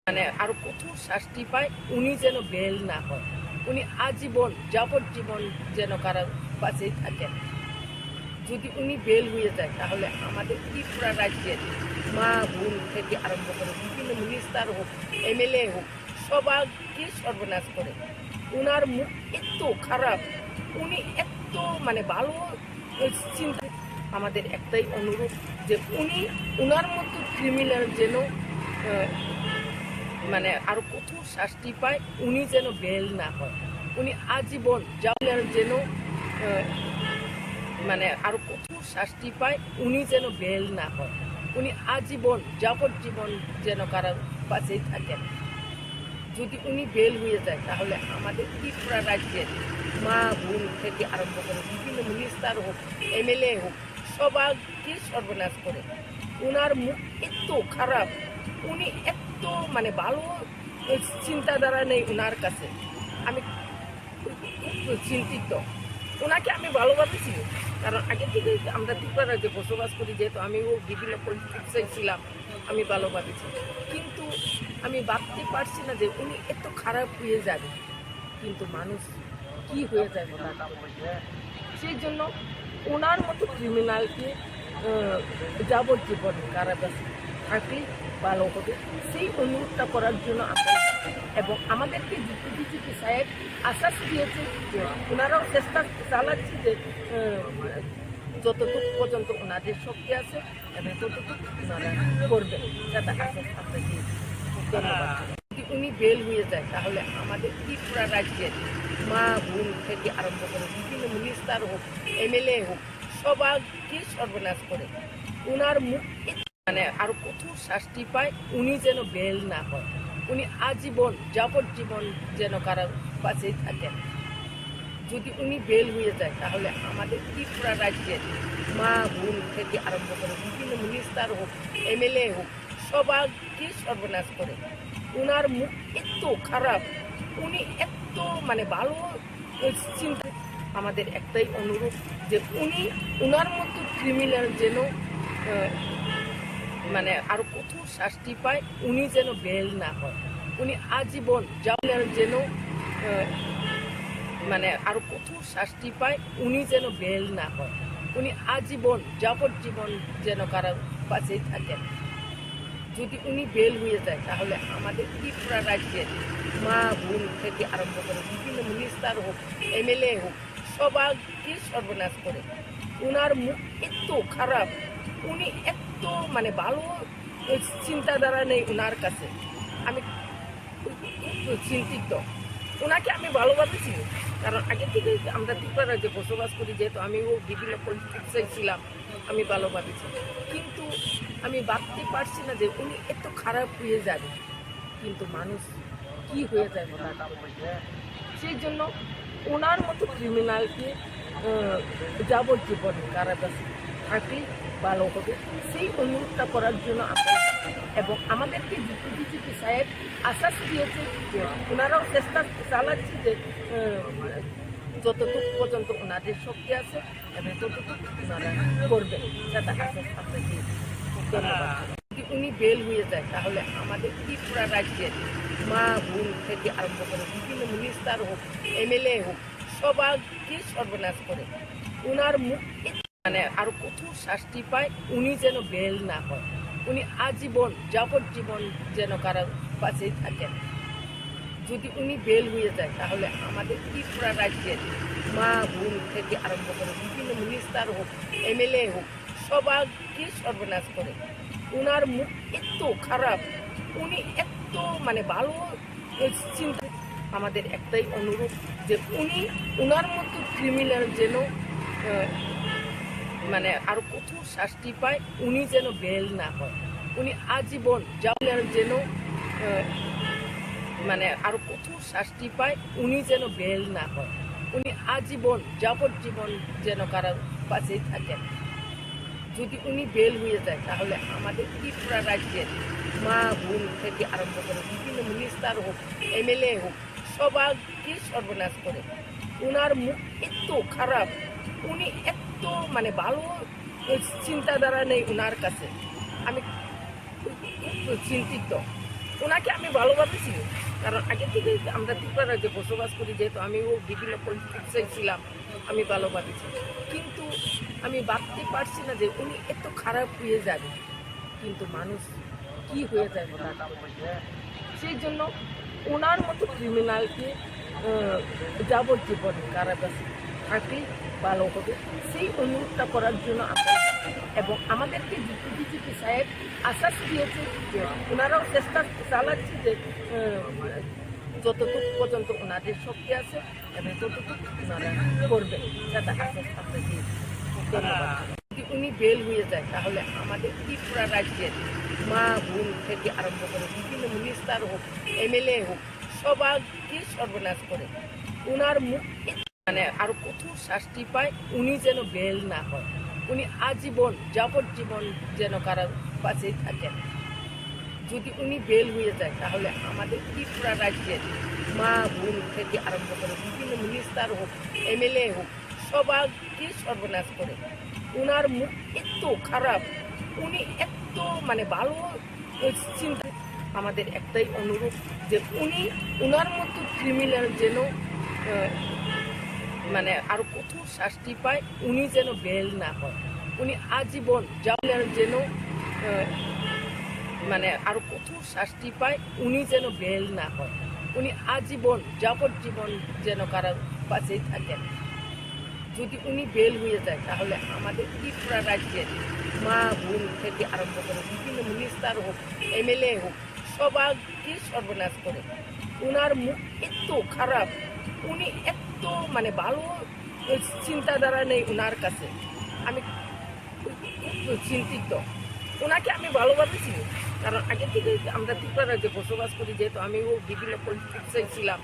মানে আরো কঠোর শাস্তি পায়, উনি যেন বেল না হয়, উনি আজীবন যাবজ্জীবন যেন কারাবাসেই থাকেন। যদি উনি বেল হয়ে যায় তাহলে আমাদের ত্রিপুরা রাজ্যের মা বোন থেকে আরম্ভ করে বিভিন্ন মিনিস্টার হোক, এমএলএ হোক, সবাইকে সর্বনাশ করে। উনার মুখ এত খারাপ, উনি এত ভালো চিন্তা। আমাদের একটাই অনুরোধ যে উনার মতো ক্রিমিনাল যেন আরো কঠোর শাস্তি পায়, উনি যেন বেল না হয়। উনি আজীবন যেন আরো কঠোর শাস্তি পায়, উনি যেন বেল না হয়। উনি আজীবন যাবজ্জীবন যেন কারাবাসেই থাকেন। যদি উনি বেল হয়ে যায় তাহলে আমাদের ত্রিপুরা রাজ্যের মা বোন থেকে আরম্ভ করে বিভিন্ন মিনিস্টার হোক, এমএলএ হোক, সবাইকে সর্বনাশ করে। উনার মুখ এত খারাপ, উনি এত ভালো চিন্তাধারা নেই উনার কাছে। আমি খুব চিন্তিত। ওনাকে আমি ভালোবাসি, কারণ আগে থেকে আমরা ত্রিপুরা রাজ্যে বসবাস করি, যেহেতু আমিও বিভিন্ন পলিটিক্সে ছিলাম, আমি ভালোবাসি। কিন্তু আমি ভাবতে পারছি না যে উনি এত খারাপ হয়ে যাবে, কিন্তু মানুষ কি হয়ে যাবে। সেই জন্য ওনার মতো ক্রিমিনালকে যাবজ্জীবন কারাবাসে থাকলে ভালো হবে, সেই অনুরোধটা করার জন্য আমরা এবং আমাদেরকে ডিপুটি সাহেব আশ্বাস দিয়েছে যে ওনারাও চেষ্টা চালাচ্ছে যে যতটুকু পর্যন্ত ওনাদের শক্তি আছে এবং ততটুকু ওনারা করবেন, সেটা আশ্বাস আপনাকে ধন্যবাদ। যদি উনি বেল হয়ে যায় তাহলে আমাদের ত্রিপুরা রাজ্যের মা বোন থেকে আরম্ভ করে বিভিন্ন মিনিস্টার হোক, এমএলএ হোক, সবাইকে সর্বনাশ করে। উনার মুখ আরো কঠোর শাস্তি পায়, উনি যেন বেল না হয়। উনি আজীবন যাবজ্জীবন যেন কারাবাসেই থাকেন। যদি উনি বেল হয়ে যায় তাহলে আমাদের ত্রিপুরা রাজ্যের মা বোন থেকে আরম্ভ করে বিভিন্ন মিনিস্টার হোক, এমএলএ হোক, সবাইকে সর্বনাশ করে। উনার মুখ এত খারাপ, উনি এত ভালো চিন্তা। আমাদের একটাই অনুরোধ যে উনার মতো ক্রিমিনাল যেন আরো কঠোর শাস্তি পায়, উনি যেন বেল না হয়। উনি আজীবন যেন আরো কঠোর শাস্তি পায়, উনি যেন বেল না হয়। উনি আজীবন যাবজ্জীবন যেন কারাবাসেই থাকেন। যদি উনি বেল হয়ে যায় তাহলে আমাদের ত্রিপুরা রাজ্যের মা বোন থেকে আরম্ভ করে বিভিন্ন মিনিস্টার হোক, এমএলএ হোক, সবাইকে সর্বনাশ করে। উনার মুখ এত খারাপ, উনি এত ভালো চিন্তাধারা নেই উনার কাছে। আমি খুব চিন্তিত। ওনাকে আমি ভালোবাসি, কারণ আগে থেকে আমরা ত্রিপুরা রাজ্যে বসবাস করি, যেহেতু আমিও বিভিন্ন পলিটিক্সে ছিলাম, আমি ভালোবাসি। কিন্তু আমি ভাবতে পারছি না যে উনি এত খারাপ হয়ে যাবে, কিন্তু মানুষ কি হয়ে যাবে। সেই জন্য ওনার মতো ক্রিমিনালকে যাবজ্জীবন কারাবাসে থাকলে ভালো হবে, সেই অনুরোধটা করার জন্য আমরা এবং আমাদেরকে ডিপুটি সাহেব আশ্বাস দিয়েছে যে ওনারাও চেষ্টা চালাচ্ছে যে যতটুকু পর্যন্ত ওনাদের শক্তি আছে এবং ততটুকু ওনারা করবেন, সেটা আশ্বাস আপনাকে ধন্যবাদ। যদি উনি বেল হয়ে যায় তাহলে আমাদের ত্রিপুরা রাজ্যের মা বোন থেকে আরম্ভ করে বিভিন্ন মিনিস্টার হোক, এমএলএ হোক, সবাইকে সর্বনাশ করে। উনার মুখ আরো কঠোর শাস্তি পায়, উনি যেন বেল না হয়। উনি আজীবন যাবজ্জীবন যেন কারাবাসেই থাকেন। যদি উনি বেল হয়ে যায় তাহলে আমাদের ত্রিপুরা রাজ্যের মা বোন থেকে আরম্ভ করে বিভিন্ন মিনিস্টার হোক, এমএলএ হোক, সবাইকে সর্বনাশ করে। উনার মুখ এত খারাপ, উনি এত ভালো চিন্তা। আমাদের একটাই অনুরোধ যে উনার মতো ক্রিমিনাল যেন আরো কঠোর শাস্তি পায়, উনি যেন বেল না হয়। উনি আজীবন যেন আরো কঠোর শাস্তি পায়, উনি যেন বেল না হয়। উনি আজীবন যাবজ্জীবন যেন কারাবাসেই থাকেন। যদি উনি বেল হয়ে যায় তাহলে আমাদের ত্রিপুরা রাজ্যের মা বোন থেকে আরম্ভ করে বিভিন্ন মিনিস্টার হোক, এমএলএ হোক, সবাইকে সর্বনাশ করে। উনার মুখ এত খারাপ, উনি এত ভালো চিন্তাধারা নেই উনার কাছে। আমি খুব চিন্তিত। ওনাকে আমি ভালোবাসি, কারণ আগে থেকে আমরা ত্রিপুরা রাজ্যে বসবাস করি, যেহেতু আমিও বিভিন্ন পলিটিক্সে ছিলাম, আমি ভালোবাসি। কিন্তু আমি ভাবতে পারছি না যে উনি এত খারাপ হয়ে যাবে, কিন্তু মানুষ কি হয়ে যাবে। সেই জন্য ওনার মতো ক্রিমিনালকে যাবজ্জীবন কারাবাসে থাকলে ভালো হবে, সেই অনুরোধটা করার জন্য আমরা এবং আমাদেরকে ডিজিপি সাহেব আশ্বাস দিয়েছে যে ওনারাও চেষ্টা চালাচ্ছে যে যতটুকু পর্যন্ত ওনাদের শক্তি আছে এবং ততটুকু ওনারা করবে, সেটা আশ্বাস আমরা দিয়েছি। ধন্যবাদ। যদি উনি বেল হয়ে যায় তাহলে আমাদের ত্রিপুরা রাজ্যের মা বোন থেকে আরম্ভ করে বিভিন্ন মিনিস্টার হোক, এমএলএ হোক, সবাইকে সর্বনাশ করে ওনার মুখ মানে আরো কঠোর শাস্তি পায়, উনি যেন বেল না হয়, উনি আজীবন যাবজ্জীবন যেন কারাবাসেই থাকেন। যদি উনি বেল হয়ে যায় তাহলে আমাদের ত্রিপুরা রাজ্যের মা বোন থেকে আরম্ভ করে বিভিন্ন মিনিস্টার হোক, এমএলএ হোক, সবাইকে সর্বনাশ করে ওনার মুখ এত খারাপ, উনি এত মানে ভালো চিন্তা। আমাদের একটাই অনুরোধ যে উনি ওনার মতো ক্রিমিনাল যেন মানে আরো কঠোর শাস্তি পায়, উনি যেন বেল না হয়, উনি আজীবন যেন মানে আরো কঠোর শাস্তি পায়, উনি যেন বেল না হয়, উনি আজীবন যাবজ্জীবন যেন কারাবাসেই থাকেন। যদি উনি বেল হয়ে যায় তাহলে আমাদের ত্রিপুরা রাজ্যের মা বোন থেকে আরম্ভ করে বিভিন্ন মিনিস্টার হোক, এমএলএ হোক, সবাইকে সর্বনাশ করে ওনার মুখ এত খারাপ, উনি এত মানে ভালো চিন্তাধারা নেই ওনার কাছে। আমি খুব চিন্তিত, ওনাকে আমি ভালোভাবে চিনি, কারণ আগে থেকে আমরা ত্রিপুরা রাজ্যে বসবাস করি, যেহেতু আমিও বিভিন্ন পলিটিক্সে ছিলাম,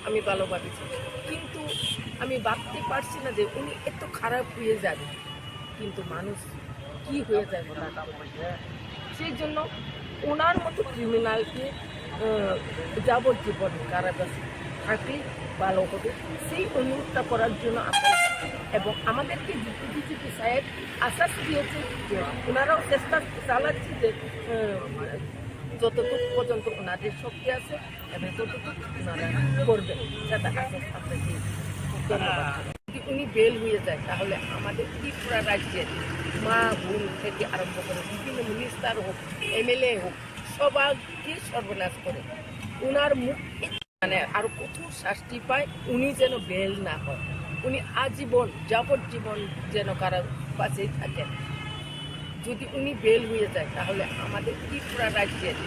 আমি ভালোভাবে চিনি। কিন্তু আমি ভাবতে পারছি না যে উনি এত খারাপ হয়ে যাবে, কিন্তু মানুষ কি হয়ে যায় সেই জন্য ওনার মতো ক্রিমিনালকে যাবজ্জীবন কারাবাসে থাকলে ভালো হবে, সেই অনুরোধটা করার জন্য আমরা এবং আমাদেরকে ডিজিপি সাহেব আশ্বাস দিয়েছে যে ওনারাও চেষ্টা চালাচ্ছে যে যতটুকু পর্যন্ত ওনাদের শক্তি আছে এবং ততটুকু ওনারা করবে, সেটা আশ্বাস আমরা দিয়েছি। ধন্যবাদ। যদি উনি বেল হয়ে যায় তাহলে আমাদের ত্রিপুরা রাজ্যের মা বোন থেকে আরম্ভ করে বিভিন্ন মিনিস্টার হোক, এমএলএ হোক, সবাইকে সর্বনাশ করে ওনার মুখ মানে আরো কঠোর শাস্তি পায়, উনি যেন বেল না হয়, উনি আজীবন যাবজ্জীবন যেন কারাবাসেই থাকেন। যদি উনি বেল হয়ে যায় তাহলে আমাদের ত্রিপুরা রাজ্যের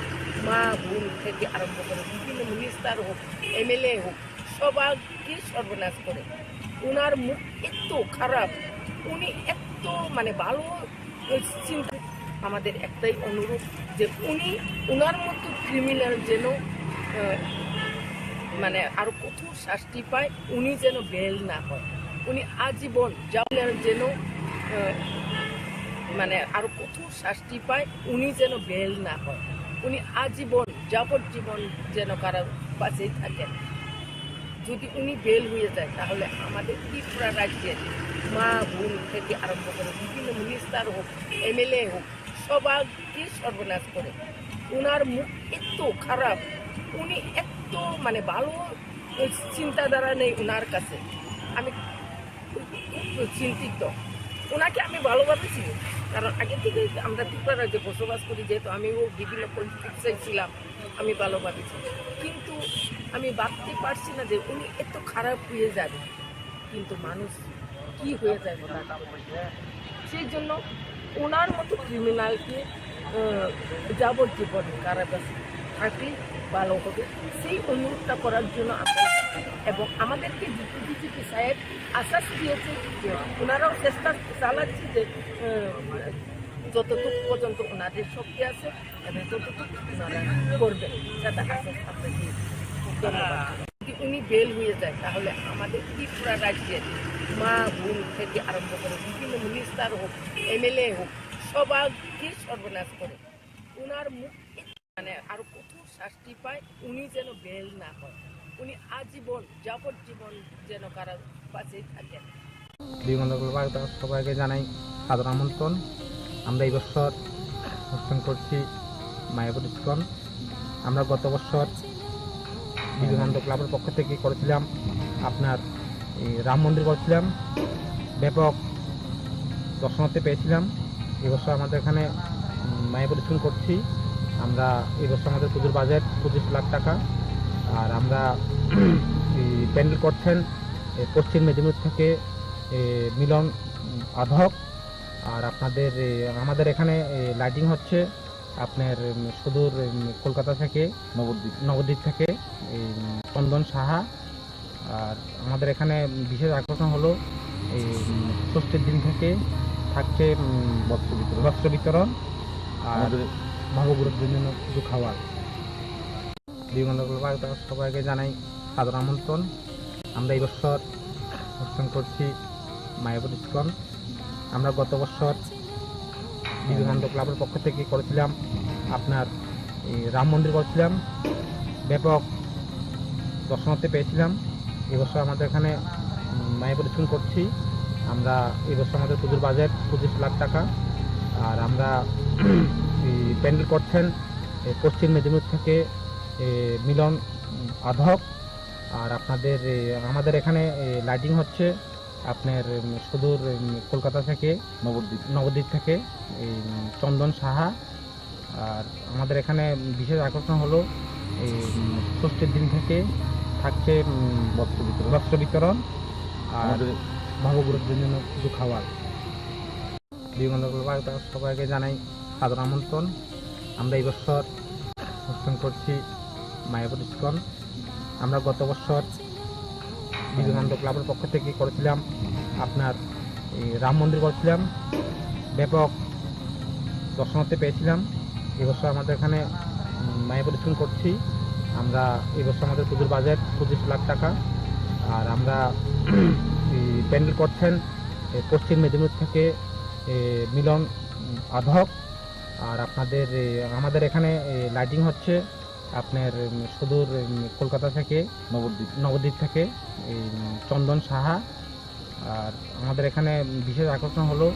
মা বোন থেকে আরম্ভ করে বিভিন্ন মিনিস্টার হোক, এমএলএ হোক, সবাইকে সর্বনাশ করে ওনার মুখ এত খারাপ, উনি এত মানে ভালো চিন্তা। আমাদের একটাই অনুরোধ যে উনি ওনার মতো ক্রিমিনাল যেন মানে আরো কঠোর শাস্তি পায়, উনি যেন বেল না হয়, উনি আজীবন যেন মানে আরো কঠোর শাস্তি পায়, উনি যেন বেল না হয়, উনি আজীবন যাবজ্জীবন যেন কারাবাসেই থাকেন। যদি উনি বেল হয়ে যায় তাহলে আমাদের ত্রিপুরা রাজ্যের মা বোন থেকে আরম্ভ করে বিভিন্ন মিনিস্টার হোক, এমএলএ হোক, সবাইকে সর্বনাশ করে ওনার মুখ এত খারাপ, উনি এত মানে ভালো চিন্তাধারা নেই ওনার কাছে। আমি খুব চিন্তিত, ওনাকে আমি ভালোভাবে চিনি, কারণ আগে থেকে আমরা ত্রিপুরা রাজ্যে বসবাস করি, যেহেতু আমিও বিভিন্ন পলিটিক্সে ছিলাম, আমি ভালোভাবে চিনি। কিন্তু আমি ভাবতে পারছি না যে উনি এত খারাপ হয়ে যাবে, কিন্তু মানুষ কি হয়ে যায় সেই জন্য ওনার মতো ক্রিমিনালকে যাবজ্জীবন কারাবাসে থাকলে ভালো হবে, সেই অনুরোধটা করার জন্য আমরা এবং আমাদেরকে ডিজিপি সাহেব আশ্বাস দিয়েছে যে ওনারাও চেষ্টা চালাচ্ছে যে যতটুকু পর্যন্ত ওনাদের শক্তি আছে এবং ততটুকু ওনারা করবে, সেটা আশ্বাস আমরা দিয়েছি। ধন্যবাদ। যদি উনি বেল হয়ে যায় তাহলে আমাদের ত্রিপুরা রাজ্যের মা বোন থেকে আরম্ভ করে বিভিন্ন মিনিস্টার হোক, এমএলএ হোক, সবাইকে সর্বনাশ করে ওনার মুখ মানে আরো কঠোর শাস্তি পায়, উনি যেন বেল না হয়, উনি আজীবন যাবজ্জীবন যেন কারাবাসেই থাকেন। সবাইকে জানাই সাদর আমন্ত্রণ। আমরা এই বছর অনুষ্ঠান করছি মায়াবতী ইস্কন। আমরা গত বছর বিবেকানন্দ ক্লাবের পক্ষ থেকে করেছিলাম আপনার রাম মন্দির করেছিলাম, ব্যাপক দর্শনার্থী পেয়েছিলাম। এবছর আমাদের এখানে মায়াবতী ইস্কন করছি। আমরা এবছর আমাদের পুজোর বাজেট 25 লাখ টাকা। আর আমরা এই প্যান্ডেল করছেন পশ্চিম মেদিনীপুর থেকে মিলন আধক। আর আপনাদের আমাদের এখানে লাইটিং হচ্ছে আপনার সুদূর কলকাতা থেকে নবদ্বীপ থেকে চন্দন সাহা। আর আমাদের এখানে বিশেষ আকর্ষণ হলো এই ষষ্ঠীর দিন থেকে থাকছে বস্ত্র বিতরণ আর নবগুরুর জন্য কিছু খাবার। সবাইকে জানাই সাদর আমন্ত্রণ। আমরা এই বছর অনুষ্ঠান করছি মায়াপুর ইস্কন। আমরা গত বছর বিবেকানন্দ ক্লাবের পক্ষ থেকে করেছিলাম আপনার রাম মন্দির করেছিলাম, ব্যাপক দর্শনার্থী পেয়েছিলাম। এবছর আমাদের এখানে মায়াপুর ইস্কন করছি। আমরা এবছর আমাদের পুজোর বাজেট 25 লাখ টাকা। আর আমরা প্যান্ডেল করছেন পশ্চিম মেদিনীপুর থেকে মিলন আধক। আর আপনাদের আমাদের এখানে লাইটিং হচ্ছে আপনার সুদূর কলকাতা থেকে নবদ্বীপ থেকে চন্দন সাহা। আর আমাদের এখানে বিশেষ আকর্ষণ হলো এই ষষ্ঠীর দিন থেকে থাকছে বস্ত্র বিতরণ আর নবগুরুর জন্য কিছু খাবার। সবাইকে জানাই সাদর আমন্ত্রণ। আমরা এই বছর অনুষ্ঠান করছি মায়াপুর ইস্কন। আমরা গত বছর বিবেকানন্দ ক্লাবের পক্ষ থেকে করেছিলাম আপনার রাম মন্দির করেছিলাম, ব্যাপক দর্শনার্থী পেয়েছিলাম। এবছর আমাদের এখানে মায়াপুর ইস্কন করছি। আমরা এবছর আমাদের পুজোর বাজেট 25 লাখ টাকা। আর আমরা প্যান্ডেল করছেন পশ্চিম মেদিনীপুর থেকে মিলন আধক। আর আপনাদের আমাদের এখানে লাইটিং হচ্ছে আপনার সুদূর কলকাতা থেকে নবদ্বীপ থেকে চন্দন সাহা। আর আমাদের এখানে বিশেষ আকর্ষণ হলো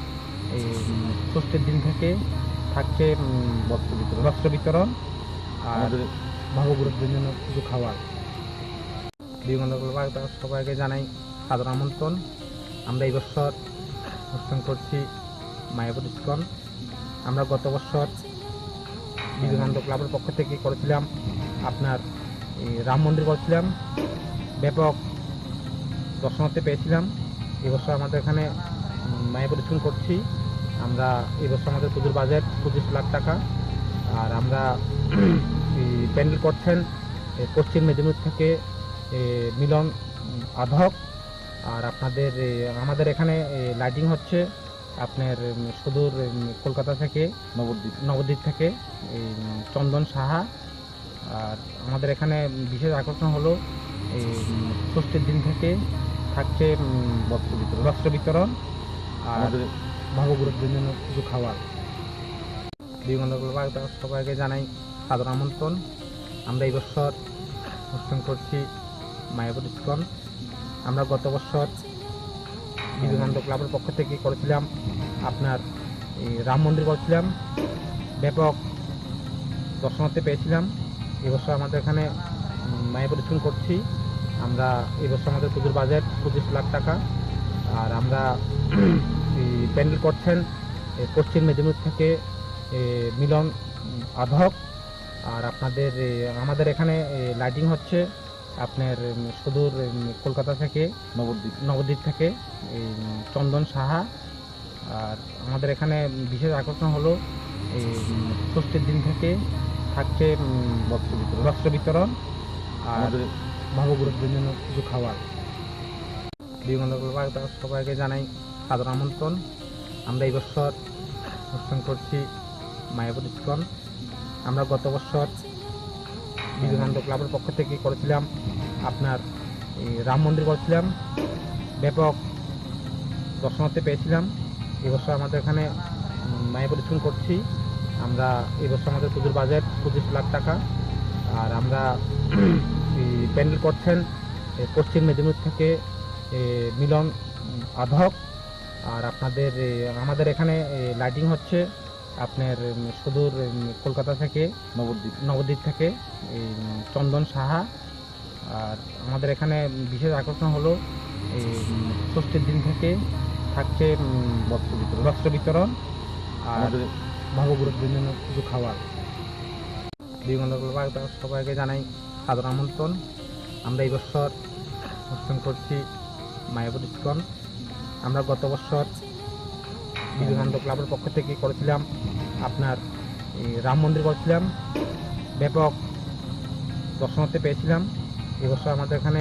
এই ষষ্ঠীর দিন থেকে থাকছে বস্ত্র বিতরণ আর নবগুরুর জন্য কিছু খাবার। সবাইকে জানাই সাদর আমন্ত্রণ। আমরা এই বছর অনুষ্ঠান করছি মায়াপুর ইস্কন। আমরা গত বছর বিবেকানন্দ ক্লাবের পক্ষ থেকে করেছিলাম আপনার রাম মন্দির করেছিলাম, ব্যাপক দর্শনার্থী পেয়েছিলাম। এবছর আমাদের এখানে মায়াপুর ইস্কন করছি। আমরা এবছর আমাদের পুজোর বাজেট 25 লাখ টাকা। আর আমরা প্যান্ডেল করছেন পশ্চিম মেদিনীপুর থেকে মিলন আধক। আর আপনাদের আমাদের এখানে লাইটিং হচ্ছে আপনার সুদূর কলকাতা থেকে নবদ্বীপ থেকে চন্দন সাহা। আর আমাদের এখানে বিশেষ আকর্ষণ হলো এই ষষ্ঠীর দিন থেকে থাকছে বস্ত্র বিতরণ আর নবগুরুর জন্য কিছু খাবার। সবাইকে জানাই সাদর আমন্ত্রণ। আমরা এই বছর অনুষ্ঠান করছি মায়াপুর ইস্কন। আমরা গত বছর বিবেকানন্দ ক্লাবের পক্ষ থেকে করেছিলাম আপনার রাম মন্দির করেছিলাম, ব্যাপক দর্শনার্থী পেয়েছিলাম। এবছর আমাদের এখানে মায়াপুর ইস্কন করছি। আমরা এবছর আমাদের পুজোর বাজেট 25 লাখ টাকা। আর আমরা প্যান্ডেল করছেন পশ্চিম মেদিনীপুর থেকে মিলন আধক। আর আপনাদের আমাদের এখানে লাইটিং হচ্ছে আপনার সুদূর কলকাতা থেকে নবদ্বীপ থেকে চন্দন সাহা। আর আমাদের এখানে বিশেষ আকর্ষণ হলো এই ষষ্ঠীর দিন থেকে থাকছে বস্ত্র বিতরণ আর নবগুরুর জন্য কিছু খাবার। সবাইকে জানাই সাদর আমন্ত্রণ। আমরা এই বছর অনুষ্ঠান করছি মায়াপুর ইস্কন। আমরা গত বছর বিবেকানন্দ ক্লাবের পক্ষ থেকে করেছিলাম আপনার রাম মন্দির করেছিলাম, ব্যাপক দর্শনার্থী পেয়েছিলাম। এবছর আমাদের এখানে মায়াপুর ইস্কন করছি। আমরা এবছর আমাদের পুজোর বাজেট 25 লাখ টাকা। আর আমরা প্যান্ডেল করছেন পশ্চিম মেদিনীপুর থেকে মিলন আধক। আর আপনাদের আমাদের এখানে লাইটিং হচ্ছে আপনার সুদূর কলকাতা থেকে নবদ্বীপ থেকে চন্দন সাহা। আর আমাদের এখানে বিশেষ আকর্ষণ হলো এই ষষ্ঠীর দিন থেকে থাকছে বস্ত্র বিতরণ আর নবগুরুর জন্য কিছু খাবার। সবাইকে জানাই সাদর আমন্ত্রণ। আমরা এই বছর অনুষ্ঠান করছি মায়াপুর ইস্কন। আমরা গত বছর বিবেকানন্দ ক্লাবের পক্ষ থেকে করেছিলাম আপনার রাম মন্দির করেছিলাম, ব্যাপক দর্শনার্থী পেয়েছিলাম। এবছর আমাদের এখানে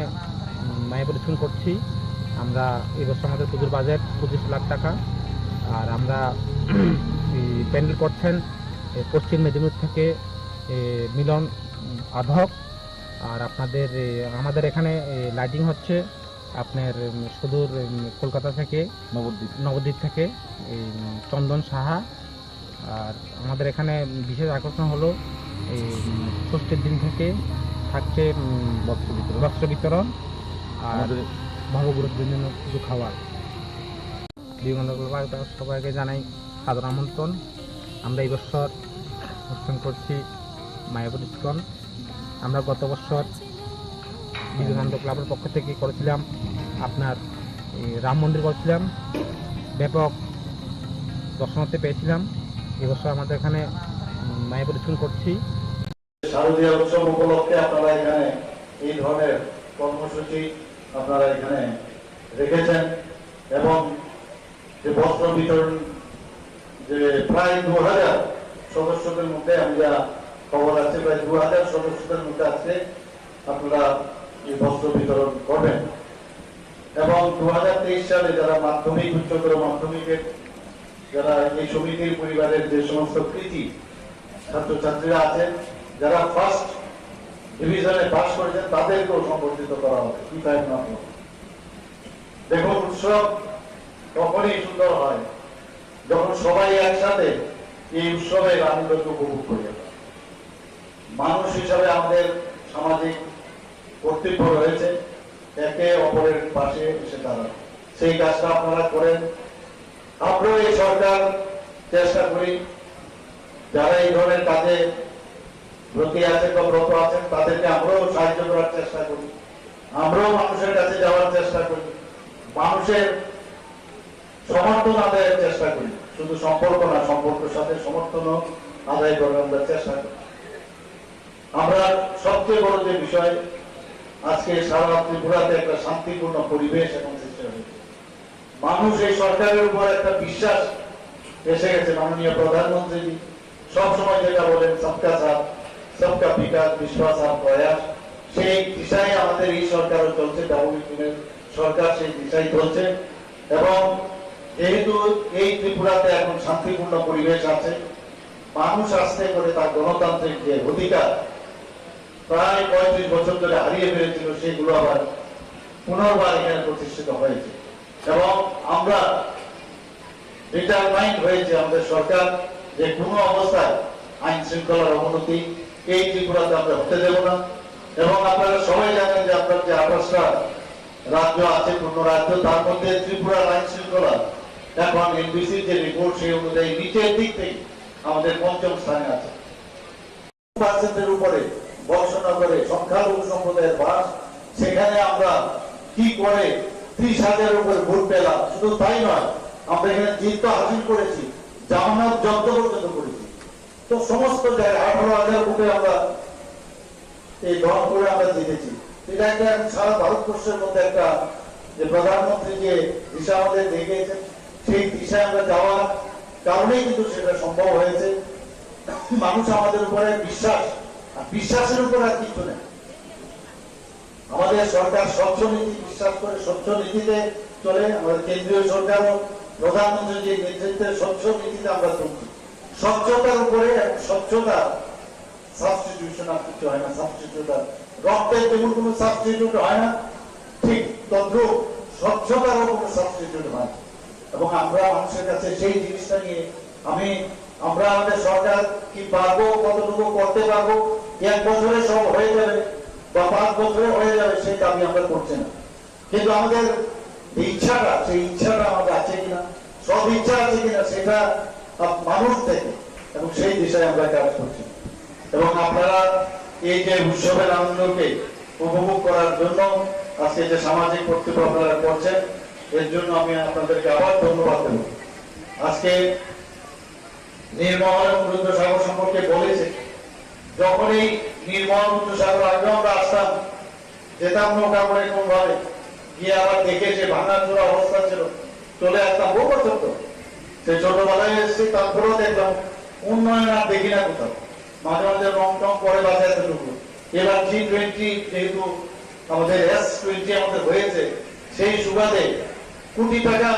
মায়াপুর ইস্কন করছি। আমরা এবছর আমাদের পুজোর বাজেট 25 লাখ টাকা। আর আমরা প্যান্ডেল করছেন পশ্চিম মেদিনীপুর থেকে মিলন আধক। আর আমাদের এখানে লাইটিং হচ্ছে আপনার সুদূর কলকাতা থেকে নবদ্বীপ থেকে চন্দন সাহা। আর আমাদের এখানে বিশেষ আকর্ষণ হলো এই ষষ্ঠীর দিন থেকে থাকছে বস্ত্র বিতরণ আর ভবগুরুর বিভিন্ন কিছু খাবার। বিবেকানন্দ সবাইকে জানাই সাদর আমন্ত্রণ। আমরা এই বছর অনুষ্ঠান করছি মায়াপুর ইস্কন। আমরা গত বছর বিবেকানন্দ ক্লাবের পক্ষ থেকে করেছিলাম আপনার রাম মন্দির করেছিলাম, ব্যাপক দর্শনার্থী পেয়েছিলাম। এবছর আমাদের এখানে মায়াপুর ইস্কন করছি। শারদীয় উৎসব উপলক্ষে আপনারা এখানে এই ধরনের কর্মসূচি আপনারা এখানে রেখেছেন এবং যে বস্ত্র বিতরণ যে প্রায় 2000 সদস্যদের মধ্যে আমি যা খবর আছে প্রায় 2000 সদস্যদের মধ্যে আজকে আপনারা এই বস্ত্র বিতরণ করবেন এবং 2023 সালে যারা মাধ্যমিক উচ্চতর মাধ্যমিকের যারা এই সমিতির পরিবারের যে সমস্ত কৃতি ছাত্রছাত্রীরা আছেন যারা ফার্স্ট ডিভিশনে পাস করেছেন তাদেরকেও সম্বর্ধিত করা হবে। দেখুন, উৎসব তখনই সুন্দর হয় যখন সবাই একসাথে এই উৎসবের আনন্দকে উপভোগ করে। মানুষ হিসাবে আমাদের সামাজিক কর্তব্য রয়েছে একে অপরের পাশে এসে দাঁড়ানো। সেই কাজটা আপনারা করেন। আমরাও এই সরকার চেষ্টা করি যারা এই ধরনের কাজে ব্রতী আছেন বা ব্রত আছেন তাদেরকে আমরাও সাহায্য করার চেষ্টা করি। আমরাও মানুষের কাছে যাওয়ার চেষ্টা করি, মানুষের সমর্থন আদায়ের চেষ্টা করি। শুধু সম্পর্ক না, সম্পর্কের সাথে সমর্থন আদায় করার আমরা চেষ্টা করি। আমরা সবচেয়ে বড় যে বিষয়, আজকে সারা ত্রিপুরাতে একটা শান্তিপূর্ণ পরিবেশ এখন সৃষ্টি হয়েছে। মানুষ এই সরকারের উপর একটা বিশ্বাস এসে গেছে। মাননীয় প্রধানমন্ত্রী সবসময় যেটা বলেন সবকা সাথ সবকা বিকাশ বিশ্বাস আর প্রয়াস, সেই দিশায় আমাদের এই সরকারও চলছে। ডাবল ইঞ্জিনের সরকার সেই দিশায় চলছে এবং যেহেতু এই ত্রিপুরাতে এখন শান্তিপূর্ণ পরিবেশ আছে, মানুষ আস্তে করে তার গণতান্ত্রিক যে অধিকার প্রায় 35 বছর ধরে হারিয়ে ফেলেছিল সেগুলো আবার পুনর্বার এখানে প্রতিষ্ঠিত হয়েছে এবং আমরা ডিটারমাইন্ড হয়েছে আমাদের সরকার যে কোনো অবস্থায় আইন শৃঙ্খলার অবনতি এই ত্রিপুরাতে আমরা হতে দেব না। এবং আপনারা সবাই জানেন যে আপনার যে 28টা রাজ্য আছে, পূর্ণ রাজ্য, তার মধ্যে ত্রিপুরার আইন শৃঙ্খলা এখন এনবিসির যে রিপোর্ট সেই অনুযায়ী নিচের দিক থেকে আমাদের 5ম স্থানে আছে। 5% উপরে বর্ষনগরে সংখ্যালঘু সম্প্রদায়ের বাস, সেখানে আমরা কি করে 30,000 উপরে ভোট পেলাম। শুধু তাই নয়, আমরা এখানে জিত তো হাসিল করেছি, জামানত জব্দ পর্যন্ত করেছি। তো সমস্ত জায়গায় 18,000 ভোটে আমরা এই দল করে আমরা জিতেছি। এটা একটা সারা ভারতবর্ষের মধ্যে একটা যে প্রধানমন্ত্রী যে দিশা আমাদের দেখিয়েছেন সেই দিশায় আমরা যাওয়ার কারণেই কিন্তু সেটা সম্ভব হয়েছে। মানুষ আমাদের উপরে বিশ্বাস, আর বিশ্বাসের উপর আর কিছু নেই। আমাদের সরকার স্বচ্ছ নীতি বিশ্বাস করে, স্বচ্ছ নীতিতে চলে। আমাদের কেন্দ্রীয় সরকারও প্রধানমন্ত্রী যে নেতৃত্বে স্বচ্ছ নীতিতে আমরা চলছি। স্বচ্ছতার উপরে, স্বচ্ছতা সাবস্টিটিউশন আর কিছু হয় না। সাবস্টিটিউটার রক্তের যেমন কোনো সাবস্টিটিউট হয় না, ঠিক তদ্রুপ স্বচ্ছতারও কোনো সাবস্টিটিউট হয়। এবং আমরা মানুষের কাছে সেই জিনিসটা নিয়ে আমরা আমাদের সরকার কি পারবো, কতটুকু করতে পারবো, 1 বছরে সব হয়ে যাবে বা 5 বছরে হয়ে যাবে সেই দাবি আমরা করছি না। কিন্তু আমাদের ইচ্ছাটা, সেই ইচ্ছাটা আমাদের আছে কিনা, সব ইচ্ছা আছে কিনা সেটা মানুষ থেকে, এবং সেই দিশায় আমরা কাজ করছি। এবং আপনারা এই যে উৎসবের আনন্দকে উপভোগ করার জন্য আজকে যে সামাজিক কর্তব্য আপনারা করছেন, এর জন্য আমি আপনাদেরকে আবার ধন্যবাদ দেব। আজকে নির্মল সমুদ্র সাগর সম্পর্কে বলেছে, যখন এই নির্মল সাগর আগে আমরা আসতাম, যেতাম নৌকা করে কোন ভাবে গিয়ে আবার দেখে যে ভাঙাচোরা অবস্থা ছিল, চলে আসতাম বহু বছর। তো সেই ছোটবেলায় এসেছি, তারপরেও দেখলাম উন্নয়ন আর দেখি না কোথাও। মাঝে মাঝে রং টং পরে বাজে এতটুকু। এবার G20 যেহেতু আমাদের S20 আমাদের হয়েছে, সেই সুবাদে কোটি টাকা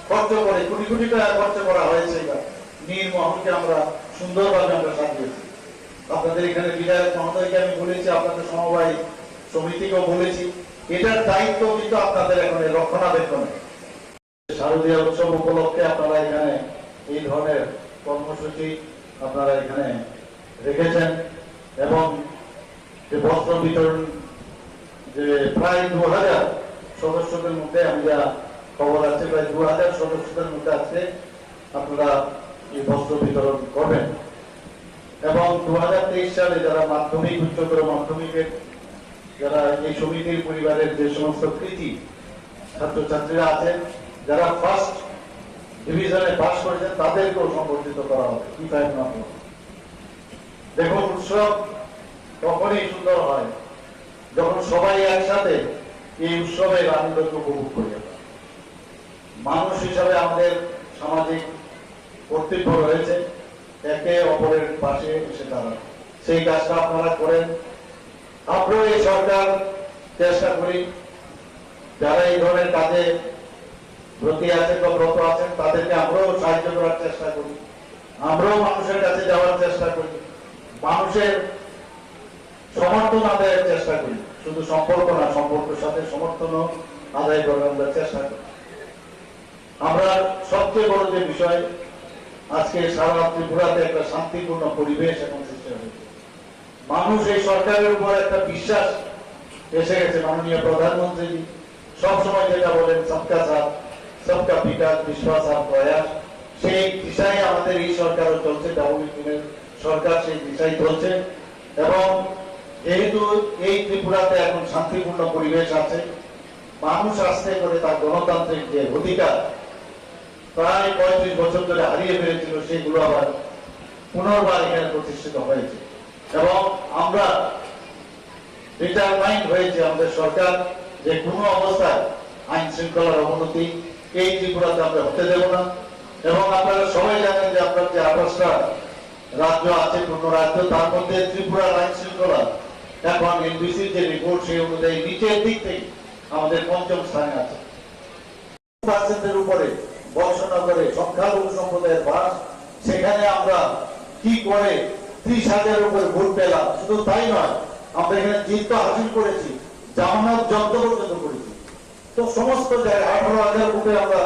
খরচ করে, কোটি কোটি টাকা খরচ করা হয়েছে। এবার নীরমহলকে আমরা সুন্দরভাবে আমরা সাজিয়েছি। আপনাদের এখানে বিধায়ক মহোদয়কে আমি বলেছি, আপনাদের সমবায় সমিতিকেও বলেছি, এটার দায়িত্ব কিন্তু আপনাদের এখন রক্ষণাবেক্ষণে। শারদীয় উৎসব উপলক্ষে আপনারা এখানে এই ধরনের কর্মসূচি আপনারা এখানে রেখেছেন এবং যে বস্ত্র বিতরণ, যে প্রায় 2000 সদস্যদের মধ্যে আমি যা খবর আছে, প্রায় 2000 সদস্যদের মধ্যে আজকে আপনারা এই বস্ত্র বিতরণ করবেন। এবং 2023 সালে যারা মাধ্যমিক, উচ্চতর মাধ্যমিকের যারা এই সমিতির পরিবারের যে সমস্ত কৃতি ছাত্রছাত্রীরা আছেন, যারা ফার্স্ট ডিভিশনে পাস করেছেন, তাদেরকেও সম্বর্ধিত করা হবে। দেখুন, উৎসব তখনই সুন্দর হয় যখন সবাই একসাথে এই উৎসবের আনন্দকে উপভোগ করি। মানুষ হিসাবে আমাদের সামাজিক কর্তব্য রয়েছে একে অপরের পাশে এসে দাঁড়ানো। সেই কাজটা আপনারা করেন। আমরাও এই সরকার চেষ্টা করি, যারা এই ধরনের কাজে ব্রতী আছেন বা ব্রত আছেন, তাদেরকে আমরাও সাহায্য করার চেষ্টা করি। আমরাও মানুষের কাছে যাওয়ার চেষ্টা করি, মানুষের সমর্থন আদায়ের চেষ্টা করি। শুধু সম্পর্ক না, সম্পর্কের সাথে সমর্থনও আদায় করার আমরা চেষ্টা করি। আমরা সবচেয়ে বড় যে বিষয়, আজকে সারা ত্রিপুরাতে একটা শান্তিপূর্ণ পরিবেশ এখন সৃষ্টি হয়েছে। মানুষ এই সরকারের উপর একটা বিশ্বাস এসে গেছে। মাননীয় প্রধানমন্ত্রী সবসময় যেটা বলেন, সবকা সাথ সবকা বিকাশ, বিশ্বাস আর প্রয়াস, সেই দিশায় আমাদের এই সরকারও চলছে। ডাবল সরকার সেই দিশায় চলছে। এবং যেহেতু এই ত্রিপুরাতে এখন শান্তিপূর্ণ পরিবেশ আছে, মানুষ আস্তে করে তার গণতান্ত্রিক যে অধিকার প্রায় 35 বছর ধরে হারিয়ে ফেলেছিল, সেগুলো আবার পুনর্বার এখানে প্রতিষ্ঠিত হয়েছে। এবং আমরা ডিটারমাইন্ড হয়েছে আমাদের সরকার যে কোনো অবস্থায় আইন শৃঙ্খলার অবনতি এই ত্রিপুরাতে আমরা হতে দেব না। এবং আপনারা সবাই জানেন যে আপনার যে 28টা রাজ্য আছে, পূর্ণ রাজ্য, তার মধ্যে ত্রিপুরার আইন শৃঙ্খলা এখন এনবিসির যে রিপোর্ট সেই অনুযায়ী নিচের দিক থেকে আমাদের 5ম স্থানে আছে। পার্সেন্টের উপরে বর্ষনগরে সংখ্যালঘু সম্প্রদায়ের বাস, সেখানে আমরা কি করে 30,000-এর উপরে ভোট পেলাম। শুধু তাই নয়, আমরা এখানে জিত হাসিল করেছি, জামানত জব্দ পর্যন্ত করেছি। তো সমস্ত জায়গায় 18,000 ভোটে আমরা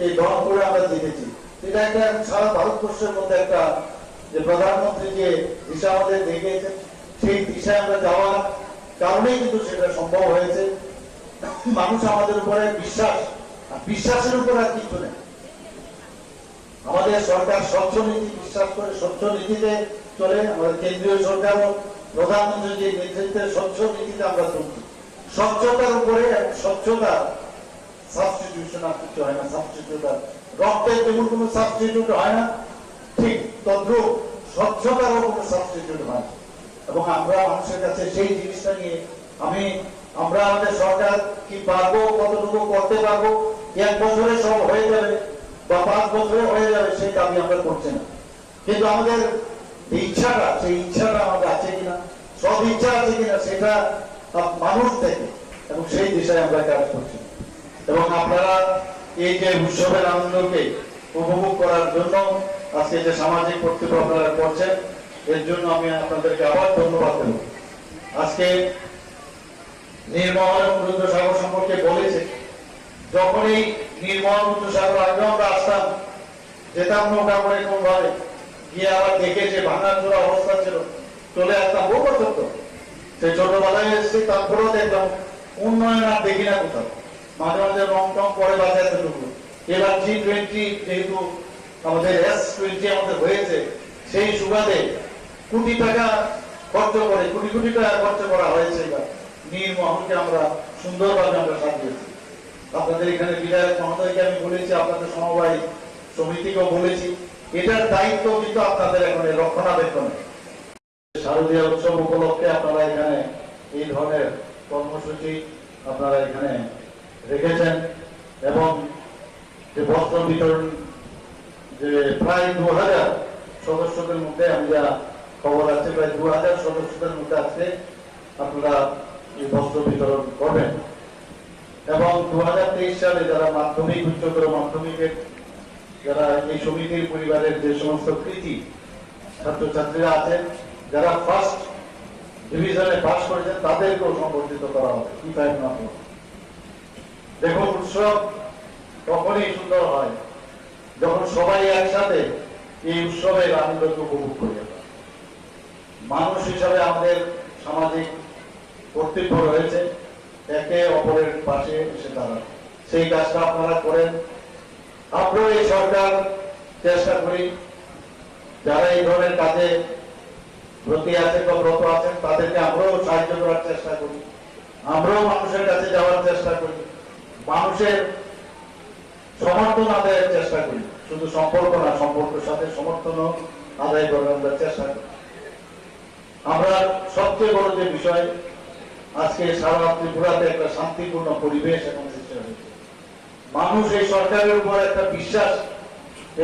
এই দল করে আমরা জিতেছি। এটা একটা সারা ভারতবর্ষের মধ্যে একটা যে প্রধানমন্ত্রী যে দিশা আমাদের দেখিয়েছেন, সেই দিশায় আমরা যাওয়ার কারণেই কিন্তু সেটা সম্ভব হয়েছে। মানুষ আমাদের উপরে বিশ্বাস, আর বিশ্বাসের উপর আর কিছু নেই। আমাদের সরকার স্বচ্ছ নীতি বিশ্বাস করে, স্বচ্ছ নীতিতে চলে। আমাদের কেন্দ্রীয় সরকারও প্রধানমন্ত্রী যে নেতৃত্বে স্বচ্ছ নীতিতে আমরা চলছি। স্বচ্ছতার উপরে, স্বচ্ছতা সাবস্টিটিউশন আর কিছু হয় না। সাবস্টিটিউটার রক্তের যেমন কোনো সাবস্টিটিউট হয় না, ঠিক তদ্রুপ স্বচ্ছতারও কোনো সাবস্টিটিউট হয়। এবং আমরা মানুষের কাছে সেই জিনিসটা নিয়ে আমরা আমাদের সরকার কি পারবো, কতটুকু করতে পারবো, 1 বছরে সব হয়ে যাবে বা 5 বছরে হয়ে যাবে, সেই দাবি আমরা করছি না। কিন্তু আমাদের ইচ্ছাটা, সেই ইচ্ছাটা আমাদের আছে কিনা, সব ইচ্ছা আছে কিনা, সেটা মানুষ থেকে, এবং সেই দিশায় আমরা কাজ করছি। এবং আপনারা এই যে উৎসবের আনন্দকে উপভোগ করার জন্য আজকে যে সামাজিক কর্তব্য আপনারা করছেন, এর জন্য আমি আপনাদেরকে আবার ধন্যবাদ দেব। আজকে নির্মল এবং রুদ্রসাগর সম্পর্কে বলেছে, যখন এই নির্মল রুদ্রসাগর আগে আমরা আসতাম, যেতাম নৌকা করে কোন ভাবে গিয়ে আবার দেখে যে ভাঙাচোরা অবস্থা ছিল, চলে আসতাম বহু বছর। তো সেই ছোটবেলায় এসেছি, তারপরেও দেখলাম উন্নয়ন আর দেখি না কোথাও। মাঝে মাঝে রং টং পরে বাজে এতটুকু। এবার G20 যেহেতু আমাদের S20 আমাদের হয়েছে, সেই সুবাদে কোটি টাকা খরচ করে, কোটি কোটি টাকা খরচ করা হয়েছে। এবার নীরমহলকে আমরা সুন্দরভাবে আমরা সাজিয়েছি। আপনাদের এখানে বিধায়ক মহোদয়কে আমি বলেছি, আপনাদের সমবায় সমিতিকেও বলেছি, এটার দায়িত্ব কিন্তু আপনাদের এখন রক্ষণাবেক্ষণে। শারদীয় উৎসব উপলক্ষে আপনারা এখানে এই ধরনের কর্মসূচি আপনারা এখানে রেখেছেন এবং যে বস্ত্র বিতরণ যে প্রায় 2000 সদস্যদের মধ্যে আমি যা খবর আছে প্রায় 2000 সদস্যদের মধ্যে আজকে আপনারা এই বস্ত্র বিতরণ করবেন এবং 2023 সালে যারা মাধ্যমিক উচ্চতর মাধ্যমিকের যারা এই সমিতির পরিবারের যে সমস্ত কৃতি ছাত্রছাত্রীরা আছেন যারা ফার্স্ট ডিভিশনে পাস করেছেন তাদেরকেও সম্বর্ধিত করা হবে কি তাই না। দেখুন উৎসব তখনই সুন্দর হয় যখন সবাই একসাথে এই উৎসবের আনন্দকে উপভোগ করি। মানুষ হিসাবে আমাদের সামাজিক কর্তব্য রয়েছে একে অপরের পাশে এসে দাঁড়ানো, সেই কাজটা আপনারা করেন। আমরাও এই সরকার চেষ্টা করি যারা এই ধরনের কাজে ব্রতী আছেন বা ব্রত আছেন তাদেরকে আমরাও সাহায্য করার চেষ্টা করি, আমরাও মানুষের কাছে যাওয়ার চেষ্টা করি, মানুষের সমর্থন আদায়ের চেষ্টা করি, শুধু সম্পর্ক না সম্পর্কের সাথে সমর্থনও আদায় করার আমরা চেষ্টা করি। আমরা সবচেয়ে বড় যে বিষয় আজকে সারা ত্রিপুরাতে একটা শান্তিপূর্ণ পরিবেশ এখন সৃষ্টি হয়েছে, মানুষ এই সরকারের উপর একটা বিশ্বাস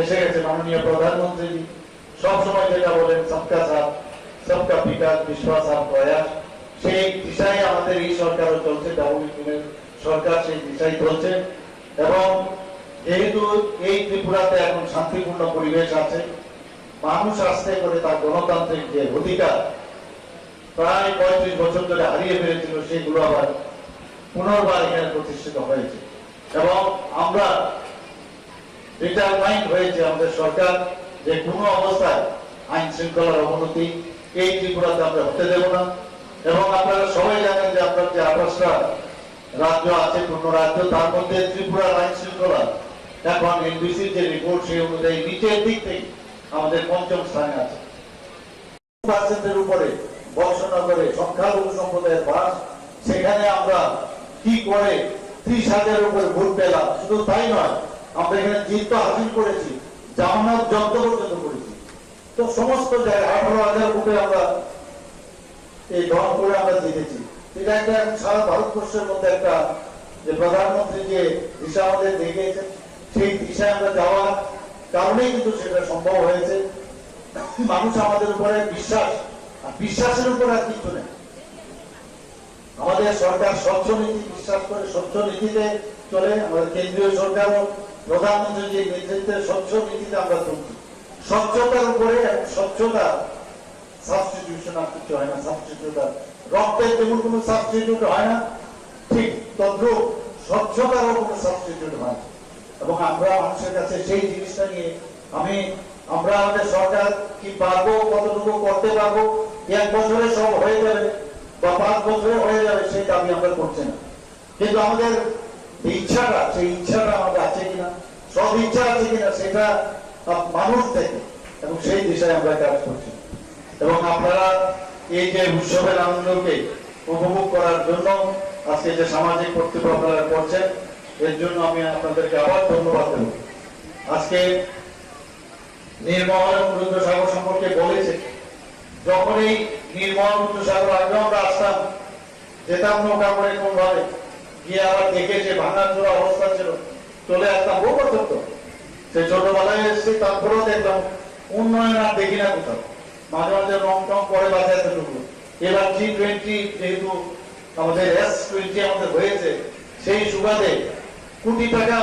এসে গেছে। মাননীয় প্রধানমন্ত্রী সবসময় যেটা বলেন সবকা সাথ সবকা বিকাশ বিশ্বাস আর প্রয়াস, সেই দিশায় আমাদের এই সরকারও চলছে, ডাবল সরকার সেই দিশায় চলছে এবং যেহেতু এই ত্রিপুরাতে এখন শান্তিপূর্ণ পরিবেশ আছে, মানুষ আস্তে করে তার গণতান্ত্রিক যে অধিকার প্রায় 35 বছর ধরে হারিয়ে ফেলেছিল সেগুলো আবার পুনর্বার এখানে প্রতিষ্ঠিত হয়েছে এবং আমরা ডিটারমাইন্ড হয়েছে আমাদের সরকার যে কোনো অবস্থায় আইন শৃঙ্খলার অবনতি এই ত্রিপুরাতে আমরা হতে দেব না। এবং আপনারা সবাই জানেন যে আপনার যে 28টা রাজ্য আছে পূর্ণ রাজ্য, তার মধ্যে ত্রিপুরার আইন শৃঙ্খলা এখন এনবিসির যে রিপোর্ট সেই অনুযায়ী নিচের দিক থেকে আমাদের 5ম স্থানে আছে। 2% উপরে বর্ষনগরে সংখ্যালঘু সম্প্রদায়ের বাস, সেখানে আমরা কি করে 30,000 উপরে ভোট পেলাম। শুধু তাই নয়, আমরা এখানে জিত হাসিল করেছি, জামানত জব্দ পর্যন্ত করেছি। তো সমস্ত জায়গায় 18,000 ভোটে আমরা এই দল করে আমরা জিতেছি। এটা একটা সারা ভারতবর্ষের মধ্যে একটা যে প্রধানমন্ত্রী যে দিশা আমাদের দেখিয়েছেন সেই দিশায় আমরা যাওয়ার কারণেই কিন্তু সেটা সম্ভব হয়েছে। মানুষ আমাদের উপরে বিশ্বাস, আর বিশ্বাসের উপর আর কিছু নেই। আমাদের সরকার স্বচ্ছ নীতি বিশ্বাস করে, স্বচ্ছ নীতিতে চলে। আমাদের কেন্দ্রীয় সরকারও প্রধানমন্ত্রী যে নেতৃত্বে স্বচ্ছ নীতিতে আমরা চলছি। স্বচ্ছতার উপরে এবং স্বচ্ছতা সাবস্টিটিউশন আর কিছু হয় না। সাবস্টিটিউট রক্তের যেমন কোনো সাবস্টিটিউট হয় না, ঠিক তদ্রুপ স্বচ্ছতারও কোনো সাবস্টিটিউট হয় না। এবং আমরা মানুষের কাছে সেই জিনিসটা নিয়ে আমরা আমাদের সরকার কি পারবো, কতটুকু করতে পারবো, 1 বছরে সব হয়ে যাবে বা 5 বছরে হয়ে যাবে সেই দাবি আমরা করছি না। কিন্তু আমাদের ইচ্ছাটা, সেই ইচ্ছাটা আমাদের আছে কিনা, সব ইচ্ছা আছে কিনা সেটা মানুষ থেকে, এবং সেই দিশায় আমরা কাজ করছি। এবং আপনারা এই যে উৎসবের আনন্দকে উপভোগ করার জন্য আজকে যে সামাজিক কর্তব্য আপনারা করছেন, এর জন্য আমি আপনাদেরকে আবার ধন্যবাদ দেব। আজকে নির্মল রুদ্র সাগর সম্পর্কে বলেছে, যখন এই নির্মল রুদ্র সাগর আগে আমরা আসতাম, যেতাম নৌকা করে কোন ভাবে গিয়ে আবার দেখে যে ভাঙাচোরা অবস্থা ছিল, চলে আসতাম বহু বছর। তো সে ছোটবেলায় এসেছি, তারপরেও দেখলাম উন্নয়ন আর দেখি না কোথাও। মাঝে মাঝে রং টং করে বাজাতে ঢুকলো। এবার G20 যেহেতু আমাদের S20 আমাদের হয়েছে, সেই সুবাদে কোটি টাকা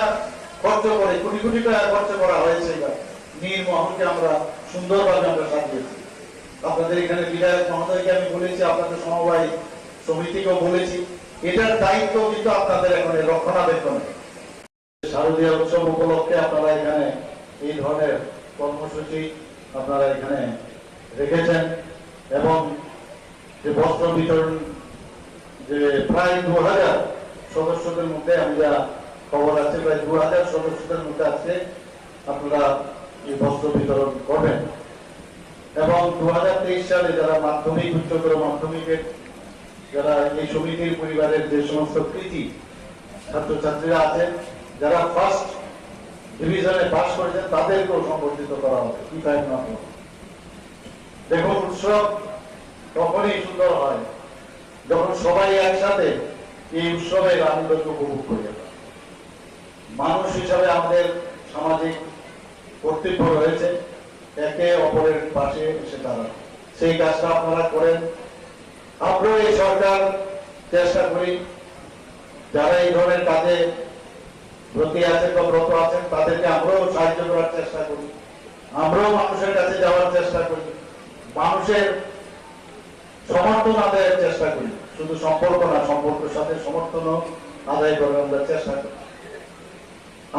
খরচ করে, কোটি কোটি টাকা খরচ করা হয়েছে। এবার নীরমহলকে আমরা সুন্দরভাবে আমরা সাজিয়েছি। আপনাদের এখানে বিধায়ক মহোদয়কে আমি বলেছি, আপনাদের সমবায় সমিতিকেও বলেছি, এটার দায়িত্ব কিন্তু আপনাদের এখন রক্ষণাবেক্ষণ। শারদীয় উৎসব উপলক্ষে আপনারা এখানে এই ধরনের কর্মসূচি আপনারা এখানে রেখেছেন এবং যে বস্ত্র বিতরণ যে প্রায় 2000 সদস্যদের মধ্যে আমি যা খবর আছে প্রায় 2000 সদস্যদের মধ্যে আজকে আপনারা এই বস্ত্র বিতরণ করবেন এবং 2023 সালে যারা মাধ্যমিক উচ্চতর মাধ্যমিকের যারা এই সমিতির পরিবারের যে সমস্ত কৃতি ছাত্রছাত্রীরা আছেন যারা ফার্স্ট ডিভিশনে পাস করেছেন তাদেরকেও সম্বর্ধিত করা হবে কি তাই না। দেখুন উৎসব তখনই সুন্দর হয় যখন সবাই একসাথে এই উৎসবের আনন্দকে উপভোগ করে। মানুষ হিসাবে আমাদের সামাজিক কর্তব্য রয়েছে একে অপরের পাশে এসে দাঁড়ানো, সেই কাজটা আপনারা করেন। আমরাও এই সরকার চেষ্টা করি যারা এই ধরনের কাজে ব্রতী আছেন বা ব্রত আছেন তাদেরকে আমরাও সাহায্য করার চেষ্টা করি, আমরাও মানুষের কাছে যাওয়ার চেষ্টা করি, মানুষের সমর্থন আদায়ের চেষ্টা করি। শুধু সম্পর্ক না, সম্পর্কের সাথে সমর্থনও আদায় করার আমরা চেষ্টা করি।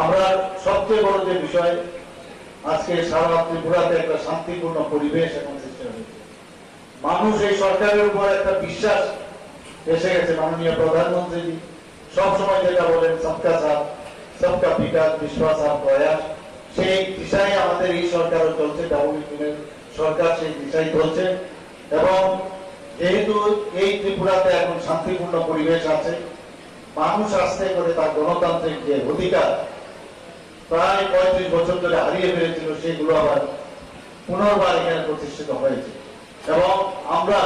আমরা সবচেয়ে বড় যে বিষয়, আজকে সারা ত্রিপুরাতে একটা শান্তিপূর্ণ পরিবেশ এখন সৃষ্টি হয়েছে। মানুষ এই সরকারের উপর একটা বিশ্বাস এসে গেছে। মাননীয় প্রধানমন্ত্রী সবসময় যেটা বলেন, সবকা সাথ সবকা বিকাশ বিশ্বাস আর প্রয়াস, সেই দিশায় আমাদের এই সরকারও চলছে। ডাবল সরকার সেই দিশায় চলছে। এবং যেহেতু এই ত্রিপুরাতে এখন শান্তিপূর্ণ পরিবেশ আছে, মানুষ আস্তে করে তার গণতান্ত্রিক যে অধিকার প্রায় 35 বছর ধরে হারিয়ে ফেলেছিল, সেগুলো আবার পুনর্বার এখানে প্রতিষ্ঠিত হয়েছে। এবং আমরা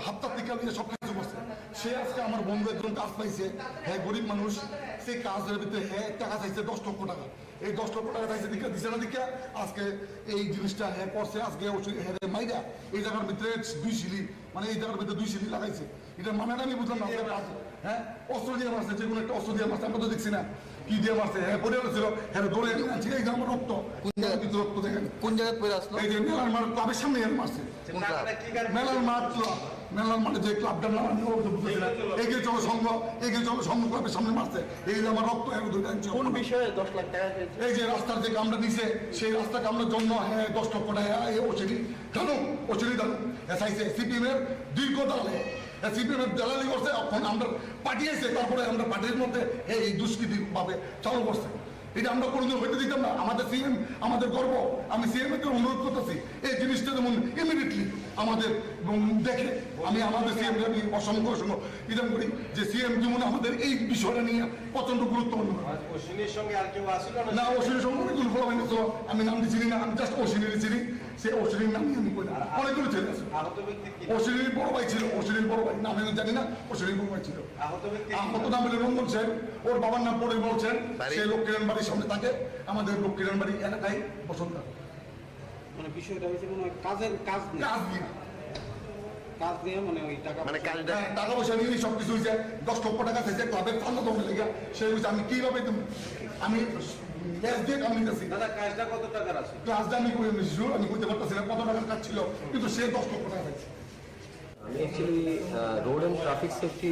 হাপ্তার থেকে সব কিছু করছে। সে আজকে আমার বন্ধু একজন কাজ পাইছে, হ্যাঁ গরিব মানুষ, সেই কাজের ভিতরে হ্যাঁ টাকা চাইছে 10 লক্ষ টাকা। এই 10 লক্ষ টাকা চাইছে দিচ্ছে না দিকে আজকে এই জিনিসটা হ্যাঁ করছে। আজকে হ্যাঁ মাইরা এই জায়গার ভিতরে 2 সিলি, মানে এই জায়গার ভিতরে 2 সিলি লাগাইছে। এটা মানে আমি বুঝলাম না। হ্যাঁ অস্ত্র দিয়ে মারছে, যে কোনো একটা অস্ত্র দিয়ে মারছে, আমরা তো দেখছি না কি দিয়ে মারছে। হ্যাঁ পড়ে ছিল, হ্যাঁ দৌড়ে আনছে। এই যে আমার রক্ত, রক্ত দেখেন কোন জায়গায় পড়ে আসলো? এই যে মেলার মাঠ ক্লাবের সামনে মারছে। মেলার মাঠ ক্লাব, মেলার মাঠে যে ক্লাবটা নাম এগিয়ে চলো সংঘ, এগিয়ে চলো সংঘ ক্লাবের সামনে মারছে। এই যে আমার রক্ত কোন বিষয়ে 10 লাখ টাকা? এই যে রাস্তার যে কামড়া দিছে, সেই রাস্তা কামড়ার জন্য হ্যাঁ 10 লক্ষ টাকা ওসিডি জানো, ওসিডি জানো চাইছে। সিপিএম এর দীর্ঘ দালালি, সিপিএম এর দালালি করছে। এখন আমরা পাঠিয়েছে, তারপরে আমরা পার্টির মধ্যে এই দুষ্কৃতি ভাবে চালু করছে। এটা আমরা কোনোদিন হইতে দিতাম না। আমাদের সিএম আমাদের গর্ব। আমি সিএম এর অনুরোধ করতেছি এই জিনিসটা যেমন ইমিডিয়েটলি আমাদের দেখে। আমি আমাদের সিএম আমি অসংখ্য ইদাম করি যে সিএম যেমন আমাদের এই বিষয়টা নিয়ে প্রচন্ড গুরুত্বপূর্ণ। অশ্বিনীর সঙ্গে আর কেউ আসলো না, অশ্বিনীর সঙ্গে অনেকগুলো ফলো হয়নি, তো আমি নাম চিনি না, আমি জাস্ট অশ্বিনীর চিনি। সে অশ্বিনীর নামই আমি বলি। অনেকগুলো ছেলে আছে। অশ্বিনীর বড় ভাই ছিল, অশ্বিনীর বড় ভাই নাম আমি জানি না, অশ্বিনীর বড় ভাই ছিল। আহত নাম হলে রঞ্জন সেন, ওর বাবার নাম পরে বলছেন। সে লক্ষ্মীরান বাড়ির সামনে থাকে, আমাদের লক্ষ্মীরান বাড়ি এলাকায় বসন্ত। মানে বিষয়টা হচ্ছে কোনো কাজের কাজ নেই, কাজ দিয়ে কাজ দিয়ে মানে ওই টাকা মানে কাজটা টাকা পয়সা নিয়ে সব কিছু হয়েছে। 10 লক্ষ টাকা চাইছে ক্লাবের চান্দা দমে লেগে। সে হয়েছে আমি কিভাবে আমি ক্যাশ দিয়ে কাম নিতেছি। দাদা কাজটা কত টাকার আছে? ক্লাসটা আমি করে নিয়েছি, আমি করতে পারতেছি না কত টাকার কাজ ছিল, কিন্তু সে 10 লক্ষ টাকা চাইছে। আমি actually road and traffic safety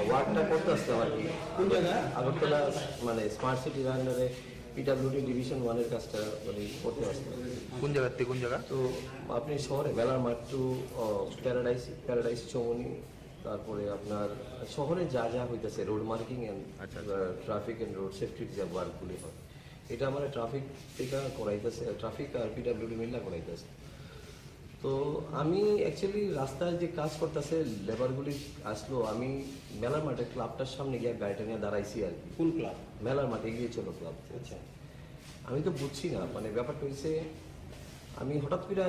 ওয়ার্কটা করতে আসতাম আর কি। কোন জায়গায়? আগরতলা মানে স্মার্ট সিটির আন্ডারে পিডাব্লিউডি ডিভিশন 1-এর কাজটা মানে করতে আসতাম। কোন জায়গা থেকে কোন জায়গা? তো আপনি শহরে মেলার মাঠ টু প্যারাডাইস চৌমনি, তারপরে আপনার শহরে যা যা হইতেছে road marking and traffic and road সেফটির যে ওয়ার্কগুলি হয়, এটা আমার ট্রাফিক থেকে করাইতেছে, ট্রাফিক আর পিডাব্লিউডি মিল্লা করাইতেছে। তো আমি অ্যাকচুয়ালি রাস্তায় যে কাজ করতেছে লেবারগুলি আসলো, আমি মেলার মাঠে ক্লাবটার সামনে গিয়ে গাড়িটা নিয়ে দাঁড়াইছি আর কি। কোন ক্লাব? মেলার মাঠে গিয়ে চলো ক্লাব। আচ্ছা, আমি তো বুঝছি না, মানে ব্যাপারটা হয়েছে আমি হঠাৎ করে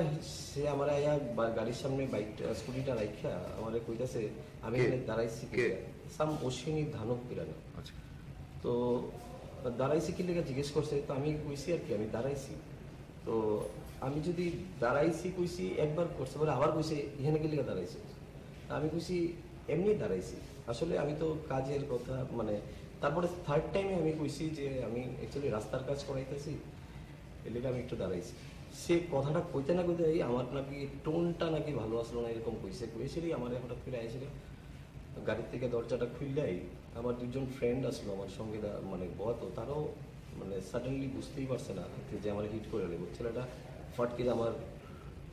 সে আমার আয়া গাড়ির সামনে বাইকটা স্কুটিটা রাখা আমার কইতাছে, আমি এখানে দাঁড়াইছি সাম অশ্বিনী ধানক পিরানো। আচ্ছা, তো দাঁড়াইছি কি লেগে জিজ্ঞেস করছে, তো আমি কইছি আর কি আমি দাঁড়াইছি। তো আমি যদি দাঁড়াইছি কইছি একবার করছে, বলে আবার কইছে এখানে কি লেগে দাঁড়াইছি। আমি কইছি এমনি দাঁড়াইছি, আসলে আমি তো কাজের কথা মানে। তারপরে থার্ড টাইমে আমি কইছি যে আমি অ্যাকচুয়ালি রাস্তার কাজ করাইতেছি, এর লেগে আমি একটু দাঁড়াইছি। সে কথাটা কইতে না কইতে আমার নাকি টোনটা নাকি ভালো আসলো না, এরকম কইছিলি আমার হঠাৎ করে আইছিল। গাড়ির থেকে দরজাটা খুললেই আমার 2জন ফ্রেন্ড আসলো আমার সঙ্গে, মানে বত, তারাও মানে সাডেনলি বুঝতেই পারছে না যে আমার হিট করে দেবো। ছেলেটা ফটকে আমার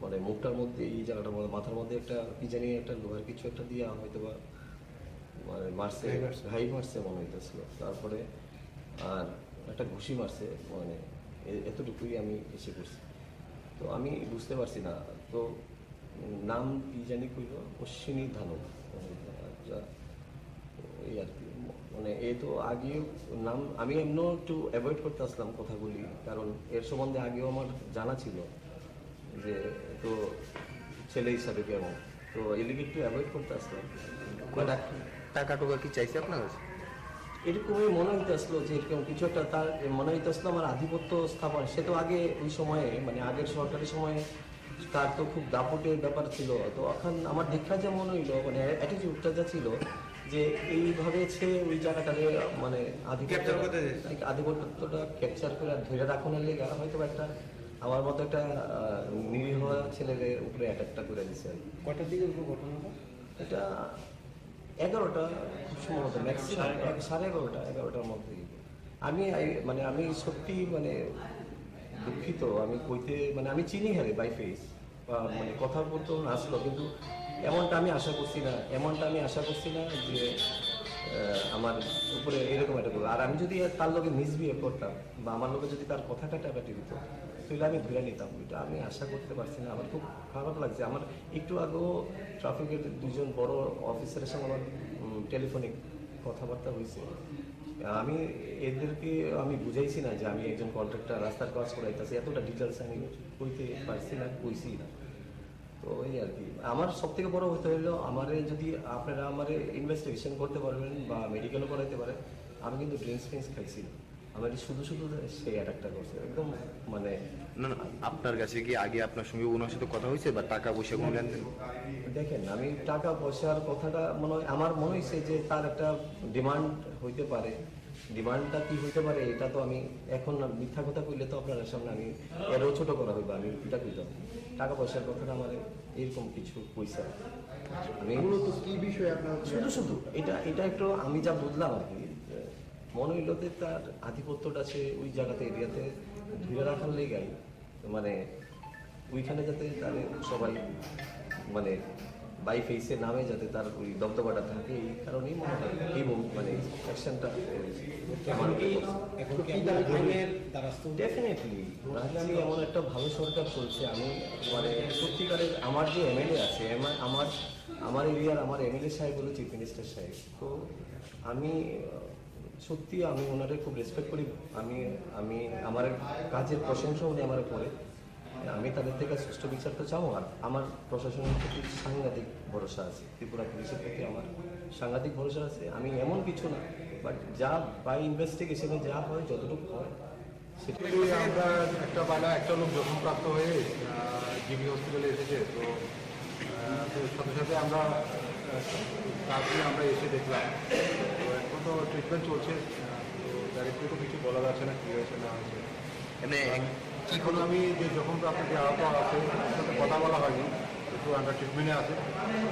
মানে মুখটার মধ্যে এই জায়গাটার মধ্যে মাথার মধ্যে একটা কি জানি একটা লোহার কিছু একটা দিয়ে হয়তো বা মানে মারছে, ঘাই মারছে মনে হইতেছিল। তারপরে আর একটা ঘুষি মারছে, মানে এতটুকুই আমি এসে করছি। তো আমি বুঝতে পারছি না, তো নাম কি জানি কইল অশ্বিনী ধানক। এটা এই আর কি। মানে এই তো আগেও নাম আমি এমনও একটু অ্যাভয়েড করতে আসলাম কথাগুলি, কারণ এর সম্বন্ধে আগেও আমার জানা ছিল যে তো ছেলে হিসাবে কেমন, তো এদিকে একটু অ্যাভয়েড করতে আসলাম। টাকা টুকা কি চাইছে আপনার কাছে? এরকমই মনে হইতে আসলো যে এরকম কিছু একটা তার মনে হইতে আসলো আমার আধিপত্য স্থাপন। সে তো আগে ওই সময়ে মানে আগের সরকারি সময়ে তার তো খুব দাপটের ব্যাপার ছিল, তো এখন আমার দেখা যা মনে হইলো মানে অ্যাটিটিউডটা যা ছিল যে এইভাবে সে ওই জায়গাটাকে মানে আধিপত্যটা ক্যাপচার করে ধরে রাখানোর লেগে হয়তো একটা আমার মতো একটা নিরীহ ছেলের উপরে অ্যাটাকটা করে দিচ্ছে। কটার দিকে ঘটনাটা? এটা 11টা খুব সম্ভবত, ম্যাক্সিমাম 11:30-11টার মধ্যে। আমি সত্যি মানে দুঃখিত, আমি কইতে মানে আমি চিনি হারে বাই ফেস বা মানে কথা বলতে আসলো, কিন্তু এমনটা আমি আশা করছি না যে আমার উপরে এরকম একটা করবো। আর আমি যদি তার লোকে মিসবিহেভ করতাম বা আমার লোকে যদি তার কথাটা টাকাটি দিত তাহলে আমি ধরে নিতাম, এটা আমি আশা করতে পারছি না। আমার খুব খারাপ লাগছে। আমার একটু আগেও ট্রাফিকের দুজন বড় অফিসারের সঙ্গে আমার টেলিফোনিক কথাবার্তা হয়েছে। আমি এদেরকে আমি বুঝাইছি না যে আমি একজন কন্ট্রাক্টর রাস্তার কাজ করাইতেছি, এতটা ডিটেলস আমি কইতে পারছি না, কইছি না। তো এই আর কি আমার সব থেকে বড় হতে হলো আমারে যদি আপনারা আমার ইনভেস্টিগেশন করতে পারবেন বা মেডিকেলও করাইতে পারেন, আমি কিন্তু ড্রিঙ্কস ফ্রিঙ্কস খাইছি না। আমার শুধু সেই অ্যাটাকটা করছে একদম মানে। না আপনার কাছে কি আগে আপনার সঙ্গে ওনার সাথে কথা হয়েছে বা টাকা পয়সা কোনো লেনদেন? দেখেন আমি টাকা পয়সার কথাটা আমার মনে হয়েছে যে তার একটা ডিমান্ড হইতে পারে। ডিমান্ডটা কি হইতে পারে এটা তো আমি এখন মিথ্যা কথা কইলে তো আপনার সামনে আমি এরও ছোট করা হইবে, আমি এটা কইতাম। টাকা পয়সার কথাটা আমার এরকম কিছু পয়সা আমি মূলত কি বিষয় আপনার? শুধু এটা একটু আমি যা বুঝলাম আর কি, মনে হইলো যে তার আধিপত্যটা সে ওই জায়গাতে এরিয়াতে ধরে রাখার লেগাই মানে ওইখানে যাতে তার সবাই মানে বাই ফেসে নামে যাতে তার ওই দবদবাটা থাকে, এই কারণেই মনে হয় এই মানে অ্যাকশনটা ডেফিনেটলি। রাজধানী এমন একটা ভালো সরকার চলছে, আমি মানে সত্যিকারের আমার যে এমএলএ আছে আমার এরিয়ার আমার এমএলএ সাহেব হলো চিফ মিনিস্টার সাহেব, তো আমি সত্যি আমি ওনারে খুব রেসপেক্ট করি। আমি আমার কাজের প্রশংসা উনি আমার করে, আমি তাদের থেকে সুষ্ঠু বিচার তো চাও। আর আমার প্রশাসনের প্রতি সাংঘাতিক ভরসা আছে, ত্রিপুরা পুলিশের প্রতি আমার সাংঘাতিক ভরসা আছে। আমি এমন কিছু না, বাট যা বাই ইনভেস্টিগেশনে যা হয় যতটুকু হয় সেটা আমরা একটা লোক জখমপ্রাপ্ত হয়ে জিবি হসপিটালে এসেছে, তো সাথে সাথে আমরা তারপরে আমরা এসে দেখলাম, তো এখন তো ট্রিটমেন্ট চলছে, তো ডাইরেক্টলি তো কিছু বলা যাচ্ছে না কী হয়েছে না হয়েছে। এমনি এখন আমি যে জখমপ্রাপ্ত যে আহত আছে তার সাথে কথা বলা হয়নি, একটু আন্ডার ট্রিটমেন্টে আছে,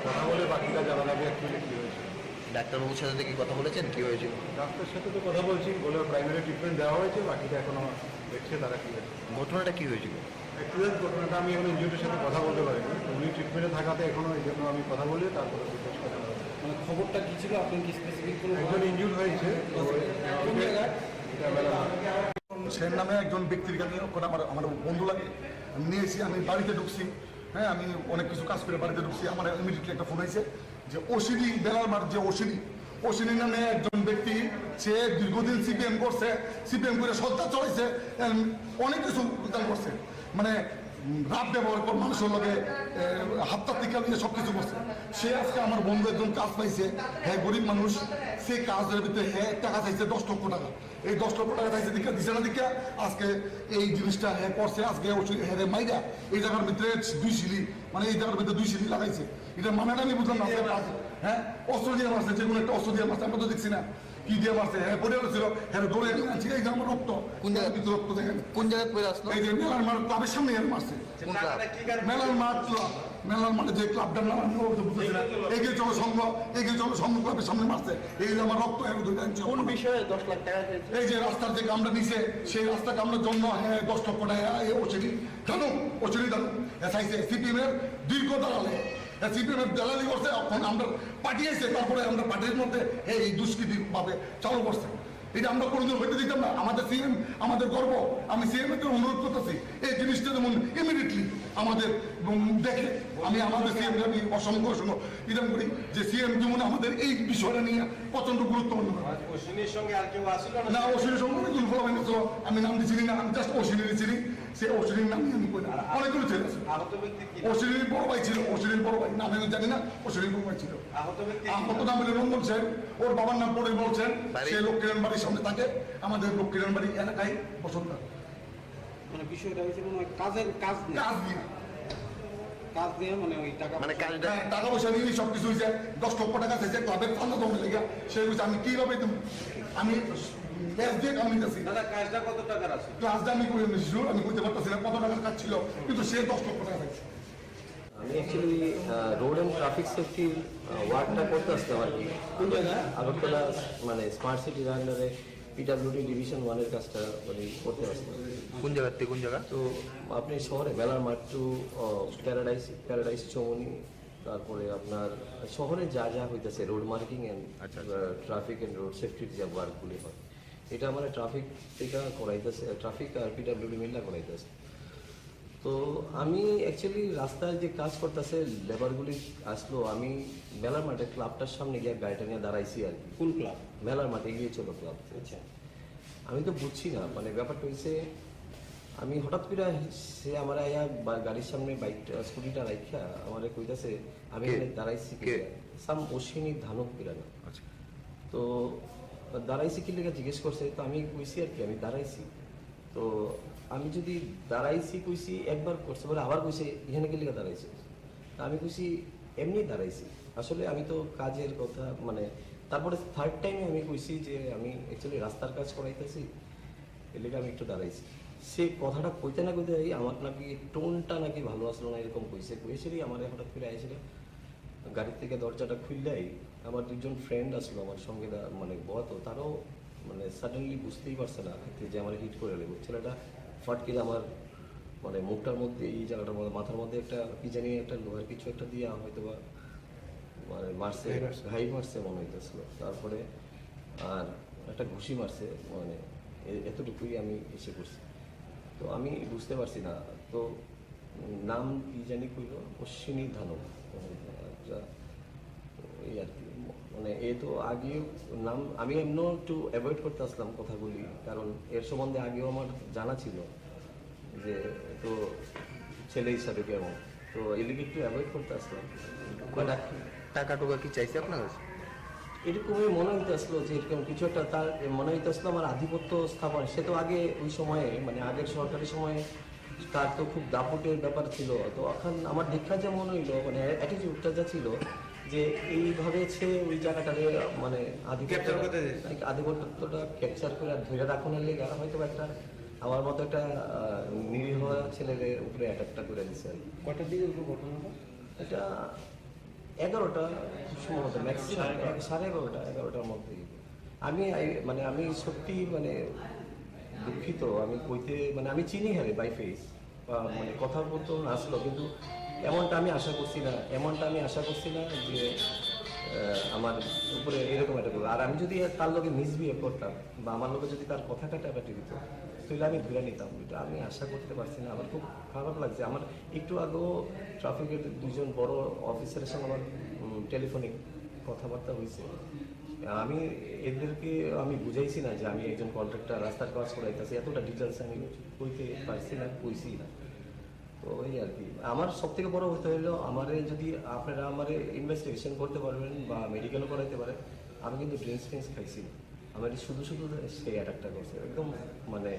কথা বলে বাকিটা জানা যাবে অ্যাকচুয়ালি কী হয়েছে। ডাক্তারবাবুর সাথে কি কথা বলেছেন কী হয়েছিল? ডাক্তারের সাথে তো কথা বলছি, বলে প্রাইমারি ট্রিটমেন্ট দেওয়া হয়েছে, বাকিটা এখনও দেখছে তারা কী হয়েছে। ঘটনাটা কী হয়েছিল? অ্যাক্সিডেন্ট ঘটনাটা আমি এখন ইনজিউরির সাথে কথা বলতে পারিনি, উনি ট্রিটমেন্টে থাকাতে এখনও এই জন্য আমি কথা বলি, তারপরে জিজ্ঞেস করা হবে। মানে খবরটা কি ছিল? আপনি কি স্পেসিফিক কোনো একজন ইনজিউর হয়েছে, কোন জায়গায়? সের নামে একজন ব্যক্তির কাছে আমার বন্ধু লাগে, আমি নিয়েছি, আমি বাড়িতে ঢুকছি, হ্যাঁ আমি অনেক কিছু কাজ করে বাড়িতে ঢুকছি, আমার ইমিডিয়েটলি একটা ফোন হয়েছে যে অশ্বিনী বেলার মাঠ যে অশ্বিনী নামে একজন ব্যক্তি, সে দীর্ঘদিন সিপিএম করছে, সিপিএম করে সত্তা চলেছে, অনেক কিছু করছে, মানে রাত ব্যবহার করে মানুষের লগে হাতটা টিকা দিয়ে সব কিছু করছে। সে আজকে আমার বন্ধু একজন কাজ পাইছে, হ্যাঁ গরিব মানুষ, সে কাজের ভিতরে হ্যাঁ টাকা চাইছে 10 লক্ষ টাকা, এই 10 লক্ষ টাকা চাইছে দীক্ষা দিছে না দীক্ষা আজকে এই জিনিসটা হ্যাঁ করছে। আজকে হ্যাঁ মাইরা এই জায়গার ভিতরে 2 সিলি, মানে এই জায়গার ভিতরে 2 সিলি লাগাইছে, এটা মানাটা আমি বুঝলাম না। হ্যাঁ অস্ত্র দিয়ে মারছে, যে কোনো একটা অস্ত্র দিয়ে মারছে, আমরা তো দেখছি না কি দিয়ে মারছে। হ্যাঁ পড়ে ছিল, হ্যাঁ দৌড়ে আনছি, এই যে আমার রক্ত, কোন জায়গায় ভিতরে রক্ত দেখেন, কোন জায়গায় পড়ে আসলো? এই যে মেলার মাঠ ক্লাবের সামনে মারছে, মেলার মাঠ ক্লাব, মেলার মাঠে যে ক্লাবটার নাম আমি বুঝতেছি না, এগিয়ে চলো সংঘ ক্লাবের সামনে মারছে। এই যে আমার রক্ত কোন বিষয়ে 10 লাখ টাকা? এই যে রাস্তার যে কামড়া নিছে, সেই রাস্তা কামড়ার জন্য হ্যাঁ 10 লক্ষ টাকা ওসিডি জানো এসআইসি সিপিএম এর দীর্ঘ দালালে সিপিএম এর দালালি করছে, এখন আমরা পাঠিয়েছে, তারপরে আমরা পার্টির মধ্যে এই দুষ্কৃতি ভাবে চালু করছে। এটা আমরা কোনোদিন হইতে দিতাম না। আমাদের সিএম আমাদের গর্ব। আমি সিএম এর অনুরোধ করতেছি এই জিনিসটা যেমন ইমিডিয়েটলি আমাদের দেখে। আমি আমাদের সিএম আমি অসংখ্য ইদাম করি যে সিএম যেমন আমাদের এই বিষয়টা নিয়ে প্রচন্ড গুরুত্বপূর্ণ। অশ্বিনীর সঙ্গে আর কেউ আসলো না, অশ্বিনীর সঙ্গে অনেকগুলো ফলাফল ছিল, আমি নাম দিচ্ছি না, আমি জাস্ট অশ্বিনীর চিনি। সে অশ্বিনীর নাম আমি কই না, অনেকগুলো ছেলে আছে। আহত ব্যক্তি কি? অশ্বিনীর বড় ভাই ছিল, অশ্বিনীর বড় ভাই নাম আমি জানি না, অশ্বিনীর বড় ভাই ছিল। আহত ব্যক্তি আহত নাম হলো রঞ্জন সেন, ওর বাবার নাম পরে বলছেন। সে লক্ষ্মীরান বাড়ির সামনে থাকে, আমাদের লক্ষ্মীরান বাড়ি এলাকায় বসন্ত। মানে বিষয়টা হয়েছে মনে হয় কাজ নেই। কাজ দিয়ে কাজ দিয়ে মানে ওই টাকা মানে কাজটা হ্যাঁ, টাকা পয়সা নিয়ে সব কিছু হয়েছে। 10 লক্ষ টাকা চাইছে ক্লাবের চান্দা জমে লেগে। সে বলছে আমি কিভাবে আমি ক্যাশ দিয়ে কাম নিতেছি। দাদা কাজটা কত টাকার আছে? ক্লাসটা আমি করে নিয়েছি, আমি করতে পারতেছি না কত টাকার কাজ ছিল, কিন্তু সে 10 লক্ষ টাকা চাইছে। আমি অ্যাকচুয়ালি রোড অ্যান্ড ট্রাফিক সেফটির ওয়ার্কটা করতে আসতাম আর কি। কোন জায়গায়? আগরতলা মানে স্মার্ট সিটির আন্ডারে পিডাব্লিউডি ডিভিশন 1-এর কাজটা মানে করতে আসতাম। কোন জায়গা থেকে কোন জায়গা? তো আপনি শহরে বেলার মাঠ টু প্যারাডাইস চৌমনি, তারপরে আপনার শহরে যা যা হইতেছে road marking and traffic and road সেফটির যে ওয়ার্কগুলি হয়, এটা আমার ট্রাফিক থেকে করাইতেছে, ট্রাফিক আর পিডাব্লিউডি মিলটা করাইতেছে। তো আমি অ্যাকচুয়ালি রাস্তায় যে কাজ করতেছে লেবারগুলি আসলো, আমি মেলার মাঠে ক্লাবটার সামনে গিয়ে গাড়িটা নিয়ে দাঁড়াইছি আর কি। কোন ক্লাব? মেলার মাঠে গিয়ে চলো ক্লাব। আচ্ছা, আমি তো বুঝছি না, মানে ব্যাপারটা হয়েছে আমি হঠাৎ করে সে আমার আয়া গাড়ির সামনে বাইকটা স্কুটিটা রাখা আমার কইতাছে আমি এখানে দাঁড়াইছি সাম অশ্বিনী ধানক পিরানা। আচ্ছা, তো দাঁড়াইছি কি লেগে জিজ্ঞেস করছে, তো আমি কইছি আর কি আমি দাঁড়াইছি। তো আমি যদি দাঁড়াইছি কইছি একবার করছে বলে আবার কইছে এখানে কি লেগে দাঁড়াইছে। আমি কইছি এমনি দাঁড়াইছি, আসলে আমি তো কাজের কথা মানে। তারপরে থার্ড টাইমে আমি কইছি যে আমি অ্যাকচুয়ালি রাস্তার কাজ করাইতেছি, এর লেগে আমি একটু দাঁড়াইছি। সে কথাটা কইতে না কইতে আমার নাকি টোনটা নাকি ভালো আসলো না এরকম কইছে। কইছেরই আমার হঠাৎ করে আইছিল গাড়ির থেকে দরজাটা খুললেই আমার দুজন ফ্রেন্ড আসলো আমার সঙ্গে মানে বত, তারও মানে সাডেনলি বুঝতেই পারছে না যে আমার হিট করে নেব। ছেলেটা ফটকে আমার মানে মুখটার মধ্যে এই জায়গাটার মধ্যে মাথার মধ্যে একটা কি জানি একটা লোহার কিছু একটা দিয়ে হয়তো বা মানে মারছে, ঘাই মারছে মনে হইতেছিল। তারপরে আর একটা ঘুষি মারছে, মানে এতটুকুই আমি এসে করছি। তো আমি বুঝতে পারছি না, তো নাম কি জানি কইল অশ্বিনী ধানক। এই আর কি মানে এ তো আগেও নাম আমি এমনও একটু অ্যাভয়েড করতে আসলাম কথাগুলি, কারণ এর সম্বন্ধে আগেও আমার জানা ছিল যে তো ছেলে হিসাবে কেমন, তো এদিকে একটু অ্যাভয়েড করতে আসলাম। টাকা টোকা কি চাইছে আপনার কাছে? এরকমই মনে হইতে আসলো যে এরকম কিছু একটা তার মনে হইতে আসলো আমার আধিপত্য স্থাপন। সে তো আগে ওই সময়ে মানে আগের সরকারি সময়ে তার তো খুব দাপটের ব্যাপার ছিল। তো এখন আমার দেখা যা মনে হইলো মানে অ্যাটিটিউডটা যা ছিল যে এইভাবে সে ওই জায়গাটারে মানে আধিপত্যটা ক্যাপচার করে ধরে রাখানোর লেগে হয়তো একটা আমার মতো একটা নিরীহ ছেলের উপরে অ্যাটাকটা করে দিচ্ছে আর কি। কটার দিকে ঘটনাটা? এটা 11টা সম্ভবত ম্যাক্সিমাম 11:30-11টার মধ্যে। আমি আমি সত্যি মানে দুঃখিত, আমি কইতে মানে আমি চিনি হারে বাই ফেস বা মানে কথা বলতো আসলো, কিন্তু এমনটা আমি আশা করছি না যে আমার উপরে এরকম একটা করবো। আর আমি যদি তার লোকে মিসবিহেভ করতাম বা আমার লোকে যদি তার কথা কাটাকাটি দিত তাহলে আমি ধরে নিতাম। এটা আমি আশা করতে পারছি না, আমার খুব খারাপ লাগছে। আমার একটু আগেও ট্রাফিকের দুজন বড় অফিসারের সঙ্গে আমার টেলিফোনিক কথাবার্তা হয়েছে। আমি এদেরকে আমি বুঝাইছি না যে আমি একজন কন্ট্রাক্টর রাস্তার কাজ করাইতেছি, এতটা ডিটেলস আমি কইতে পারছি না, কইছি না। তো এই আর কি আমার সব থেকে বড় হতে হলো আমারে যদি আপনারা আমারে ইনভেস্টিগেশন করতে পারবেন বা মেডিকেলও করাইতে পারেন, আমি কিন্তু ড্রিঙ্কস খাইছি না, আমার শুধু সেই অ্যাটাকটা করছে একদম মানে।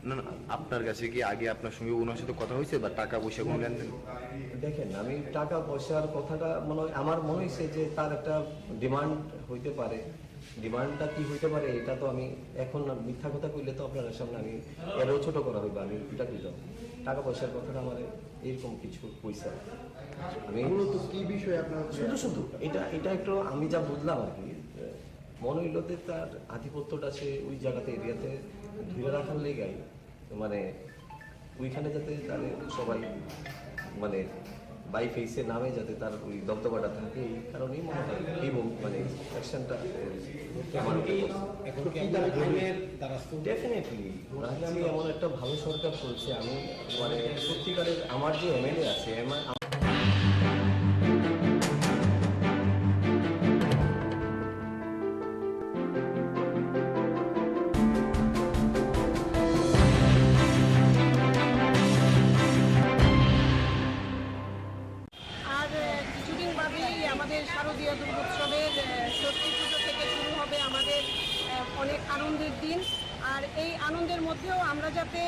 না না, আপনার কাছে কি আগে আপনার সঙ্গে ওনার সাথে কথা হয়েছে বা টাকা পয়সা কোনো লেনদেন? দেখেন আমি টাকা পয়সার কথাটা আমার মনে হয়েছে যে তার একটা ডিমান্ড হইতে পারে। ডিমান্ডটা কি হইতে পারে এটা তো আমি এখন মিথ্যা কথা কইলে তো আপনার সামনে আমি এরও ছোট করা হইবে, আমি এটা দিলাম। টাকা পয়সার কথাটা আমার এরকম কিছু পয়সা আমি কি বিষয়ে আপনার শুধু এটা একটু আমি যা বুঝলাম আর কি, মনে হইল যে তার আধিপত্যটা সে ওই জায়গাতে এরিয়াতে ধরে রাখার লেগাই মানে ওইখানে যাতে তাদের সবাই মানে বাই ফেসে নামে যাতে তার ওই দবদবাটা থাকে, এই কারণেই মনে হয় এই মানে অ্যাকশনটা আমার ডেফিনেটলি। নাহলে আমি এমন একটা ভালো সরকার করছে, আমি মানে সত্যিকারের আমার যে এমএলএ আছে আমাদের শারদীয় দুর্গোৎসবের ষষ্ঠী পুজো থেকে শুরু হবে আমাদের অনেক আনন্দের দিন। আর এই আনন্দের মধ্যেও আমরা যাতে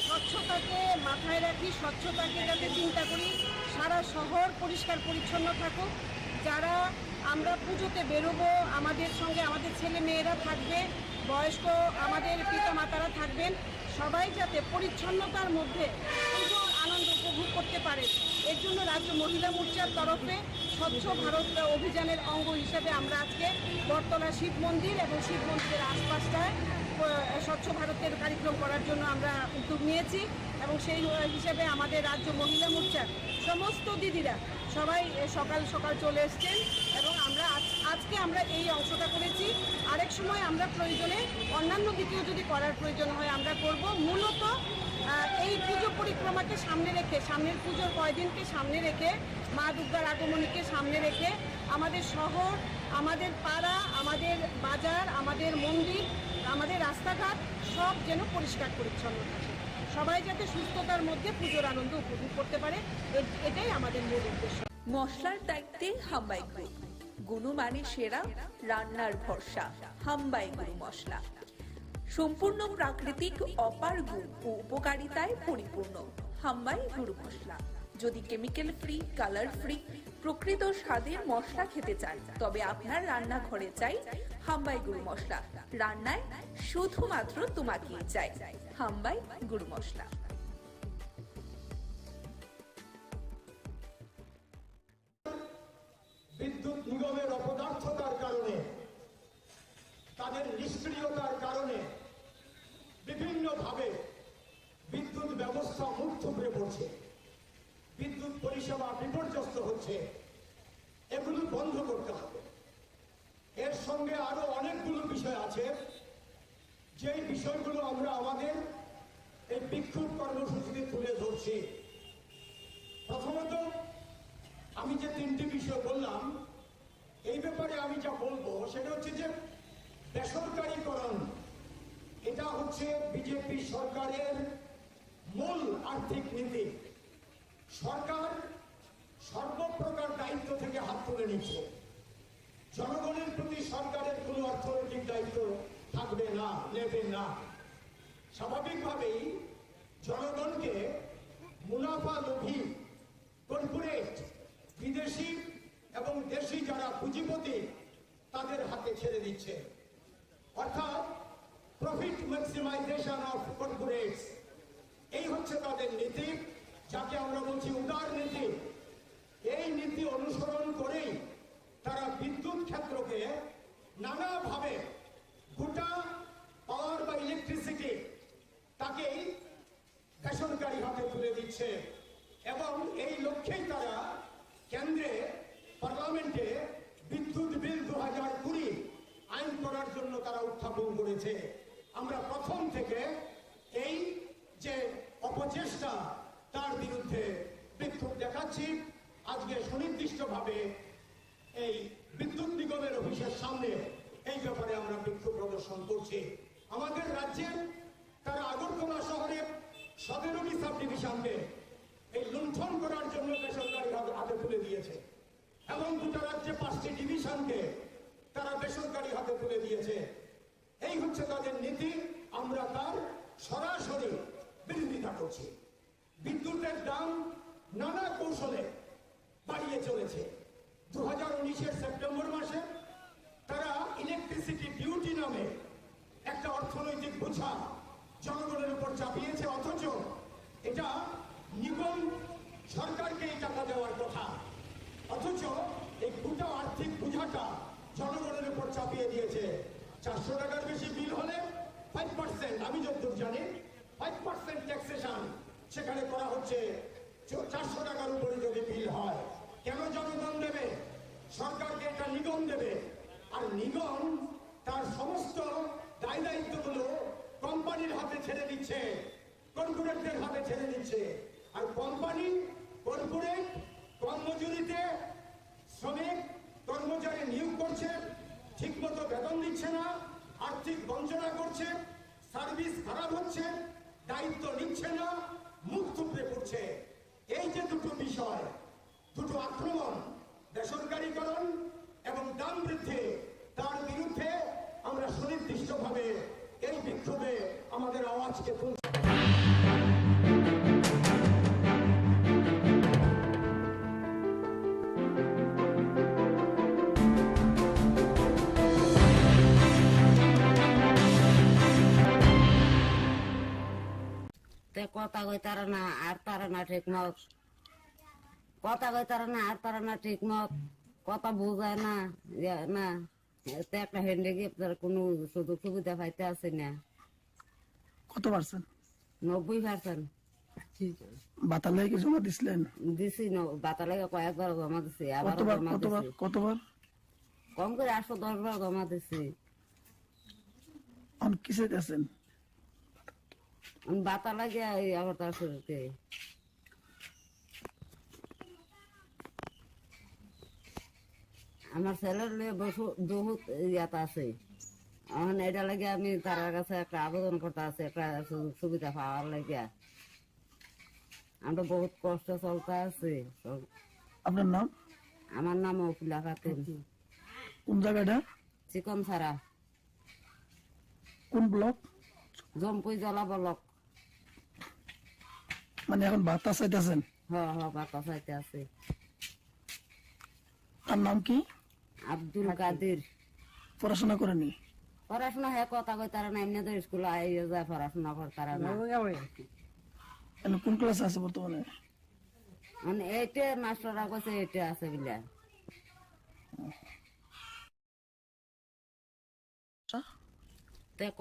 স্বচ্ছতাকে মাথায় রাখি, স্বচ্ছতাকে যাতে চিন্তা করি, সারা শহর পরিষ্কার পরিচ্ছন্ন থাকুক। যারা আমরা পুজোতে বেরোবো, আমাদের সঙ্গে আমাদের ছেলে মেয়েরা থাকবে, বয়স্ক আমাদের পিতামাতারা থাকবেন, সবাই যাতে পরিচ্ছন্নতার মধ্যে পুজোর আনন্দ উপভোগ করতে পারে। এর জন্য রাজ্য মহিলা মোর্চার তরফে স্বচ্ছ ভারত অভিযানের অঙ্গ হিসাবে আমরা আজকে বটতলা শিব মন্দির এবং শিব মন্দিরের আশপাশটায় স্বচ্ছ ভারতের কার্যক্রম করার জন্য আমরা উদ্যোগ নিয়েছি। এবং সেই হিসেবে আমাদের রাজ্য মহিলা মোর্চার সমস্ত দিদিরা সবাই সকাল সকাল চলে এসছেন এবং আজকে আমরা এই অংশটা করেছি। আরেক সময় আমরা প্রয়োজনে অন্যান্য দিকেও যদি করার প্রয়োজন হয় আমরা করব। মূলত এই পুজো পরিক্রমাকে সামনে রেখে, সামনের পুজোর কয়দিনকে সামনে রেখে, মা দুর্গার আগমনীকে সামনে রেখে আমাদের শহর, আমাদের পাড়া, আমাদের বাজার, আমাদের মন্দির, আমাদের রাস্তাঘাট সব যেন পরিষ্কার পরিচ্ছন্ন থাকে, সবাই যাতে সুস্থতার মধ্যে পুজোর আনন্দ উপভোগ করতে পারে, এটাই আমাদের মূল উদ্দেশ্য। মশলার দায়িত্বে হাম্বাই গ্রুপ, গুণমানে সেরা, রান্নার ভরসা। হাম্বাই গুরু মশলা সম্পূর্ণ প্রাকৃতিক, অপার গুণ ও উপকারিতায় পরিপূর্ণ। হাম্বাই গুরু মশলা। যদি কেমিক্যাল ফ্রি, কালার ফ্রি, প্রকৃত স্বাদের মশলা খেতে চান তবে আপনার রান্নাঘরে চাই হাম্বাই গুরু মশলা। রান্নায় শুধুমাত্র তোমাকেই চাই হাম্বাই গুরু মশলা। বিদ্যুৎ নিগমের অপদার্থতার কারণে, তাদের নিষ্ক্রিয়তার কারণে বিভিন্নভাবে বিদ্যুৎ ব্যবস্থা মুখ থুবড়ে পড়ছে, বিদ্যুৎ পরিষেবা বিপর্যস্ত হচ্ছে। এগুলো বন্ধ করতে হবে। এর সঙ্গে আরো অনেকগুলো বিষয় আছে, যেই বিষয়গুলো আমরা আমাদের এই বিক্ষোভ কর্মসূচিতে তুলে ধরছি। প্রথমত, আমি যে তিনটি বিষয় বললাম, এই ব্যাপারে আমি যা বলবো সেটা হচ্ছে যে বেসরকারীকরণ, এটা হচ্ছে বিজেপি সরকারের মূল আর্থিক নীতি। সরকার সর্বপ্রকার দায়িত্ব থেকে হাত তুলে নিচ্ছে। জনগণের প্রতি সরকারের কোনো অর্থনৈতিক দায়িত্ব থাকবে না, নেবে না। স্বাভাবিকভাবেই জনগণকে মুনাফা লোভী কর্পোরেট, বিদেশি এবং দেশি যারা পুঁজিপতি, তাদের হাতে ছেড়ে দিচ্ছে। অর্থাৎ প্রফিট ম্যাক্সিমাইজেশন অফ কর্পোরেটস, এই হচ্ছে তাদের নীতি, যাকে আমরা বলছি উদার নীতি। এই নীতি অনুসরণ করেই তারা বিদ্যুৎ ক্ষেত্রকে নানাভাবে, গোটা পাওয়ার বা ইলেকট্রিসিটি তাকেই বেসরকারি হাতে তুলে দিচ্ছে। এবং এই লক্ষ্যেই তারা কেন্দ্রে, পার্লামেন্টে বিদ্যুৎ বিল 2020 আইন করার জন্য তারা উত্থাপন করেছে। আমরা প্রথম থেকে এই যে অপচেষ্টা, তার বিরুদ্ধে বিক্ষোভ দেখাচ্ছি। আজকে সুনির্দিষ্টভাবে এই বিদ্যুৎ নিগমের অফিসের সামনে এই ব্যাপারে আমরা বিক্ষোভ প্রদর্শন করছি। আমাদের রাজ্যে তারা আগরতলা শহরে 17টি সাব ডিভিশনকে এই লুণ্ঠন করার জন্য বেসরকারি হাতে তুলে দিয়েছে এবং গোটা রাজ্যে 5টি ডিভিশনকে তারা বেসরকারি হাতে তুলে দিয়েছে। এই হচ্ছে তাদের নীতি। আমরা তার সরাসরি বিরোধিতা করছি। বিদ্যুতের দাম নানা কৌশলে বাড়িয়ে চলেছে। 2019-এর সেপ্টেম্বর মাসে তারা ইলেকট্রিসিটি ডিউটি নামে একটা অর্থনৈতিক বোঝা জনগণের উপর চাপিয়েছে, অথচ এটা নিগম সরকারকে এই টাকা দেওয়ার কথা, অথচ এই গোটা আর্থিক বোঝাটা জনগণের উপর চাপিয়ে দিয়েছে। 400 টাকার বেশি বিল হলে 5%, আমি যতদূর জানি 5% ট্যাক্সেশন সেখানে করা হচ্ছে 400 টাকার উপরে যদি বিল হয়, কেন জনগণ দেবে? সরকারকে একটা নিগম দেবে, আর নিগম তার সমস্ত দায় দায়িত্বগুলো কোম্পানির হাতে ছেড়ে দিচ্ছে, কর্পোরেটদের হাতে ছেড়ে দিচ্ছে। আর কোম্পানি কর্পোরেট কর্মজুরিতে শ্রমিক কর্মচারী নিয়োগ করছে, ঠিকমতো বেতন দিচ্ছে না, আর্থিক বঞ্চনা করছে, সার্ভিস খারাপ হচ্ছে, দায়িত্ব নিচ্ছে না, মুখ থুবড়ে পড়ছে। এই যে দুটো বিষয়, দুটো আক্রমণ, বেসরকারীকরণ এবং দাম বৃদ্ধি, তার বিরুদ্ধে আমরা সুনির্দিষ্টভাবে এই বিক্ষোভে আমাদের আওয়াজকে তুলছি। কথা কই তারা না আর তারা না ঠিক মত, কথা কই তারা না আর তারা না ঠিক মত, কথা বোঝায় না না, একটা হ্যান্ডিক্যাপ কোনো সুযোগ সুবিধা পাইতে আছে না। কত পার্সেন্ট? 90%। বাতালে কি জমা দিছিলেন? দিছি, বাতালে কয়েকবার জমা দিছি, আবার কতবার? কম করে 810 বার জমা দিছি। কিসে গেছেন? বাতা লাগে আবার তার শরীরকে। আমার ছেলের বহুত ইয়াত আছে, এখন এটা লাগে আমি তার কাছে একটা আবেদন করতে আছে, একটা সুবিধা পাওয়ার লাগে। আমরা বহুত কষ্ট চলতে আছে। আপনার নাম? আমার নাম অফিলা খাতুন। কোন জায়গাটা? চিকন ছাড়া। কোন ব্লক? জম্পুই জলা ব্লক। মানে এখন বার্তা চাইতেছেন? হ্যাঁ, বার্তা চাইতে আছে। তার নাম কি? আব্দুল কাদির। পড়াশোনা করেনি? পড়াশোনা হ্যাঁ, কথা কই তারা না, এমনি তো স্কুলে আইয়ে যায়, পড়াশোনা করতারা না। কোন ক্লাস আছে বর্তমানে? মানে এইটা মাস্টাররা কইছে এইটা আছে বিলা।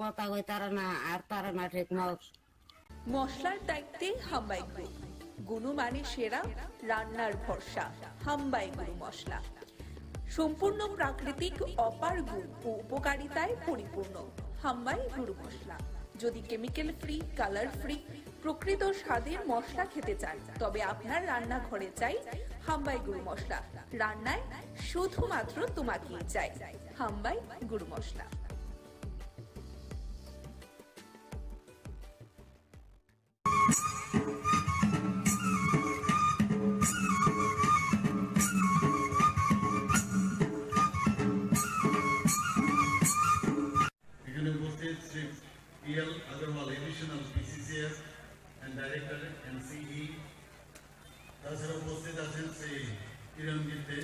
কথা কই তারা না আর তারা না ঠিক মত। মশলার দায়িত্বে হাম্বাই গ্রুপ, গুণমানে সেরা, রান্নার ভরসা। হাম্বাই গুরু মশলা সম্পূর্ণ প্রাকৃতিক, অপার গুণ ও উপকারিতায় পরিপূর্ণ। হাম্বাই গুরু মশলা। যদি কেমিক্যাল ফ্রি, কালার ফ্রি, প্রকৃত স্বাদের মশলা খেতে চান, তবে আপনার রান্নাঘরে চাই হাম্বাই গুরু মশলা। রান্নায় শুধুমাত্র তোমাকেই চাই হাম্বাই গুরু মশলা। Additional PCCS and Director NCE. তাছাড়া উপস্থিত আছেন শ্রী কিরণ গীতে।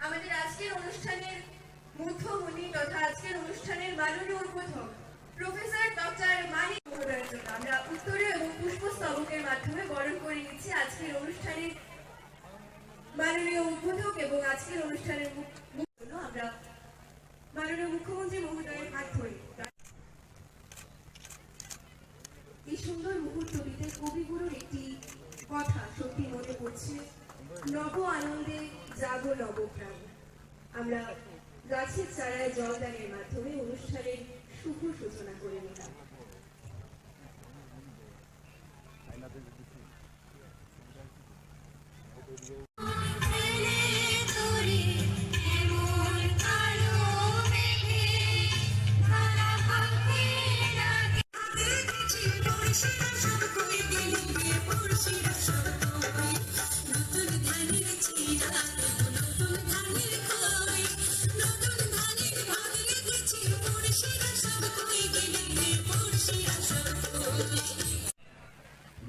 আমাদের আজকের অনুষ্ঠানের মুখ্যমণি তথা আজকের অনুষ্ঠানের মাননীয় উদ্বোধক প্রফেসর ডক্টর মানিক মহোদয়ের জন্য আমরা উত্তরে এবং পুষ্পস্তবকের মাধ্যমে বরণ করে নিচ্ছি আজকের অনুষ্ঠানের মাননীয় উদ্বোধক এবং আজকের অনুষ্ঠানের জন্য আমরা মাননীয় মুখ্যমন্ত্রী মহোদয়ের হাত ধরি। এই সুন্দর মুহূর্তটিতে কবিগুরুর একটি কথা সত্যি মনে পড়ছে, নব আনন্দে জাগো নবপ্রাণ। আমরা গাছের চারায় জলদানের মাধ্যমে অনুষ্ঠানের শুভ সূচনা করে নিলাম।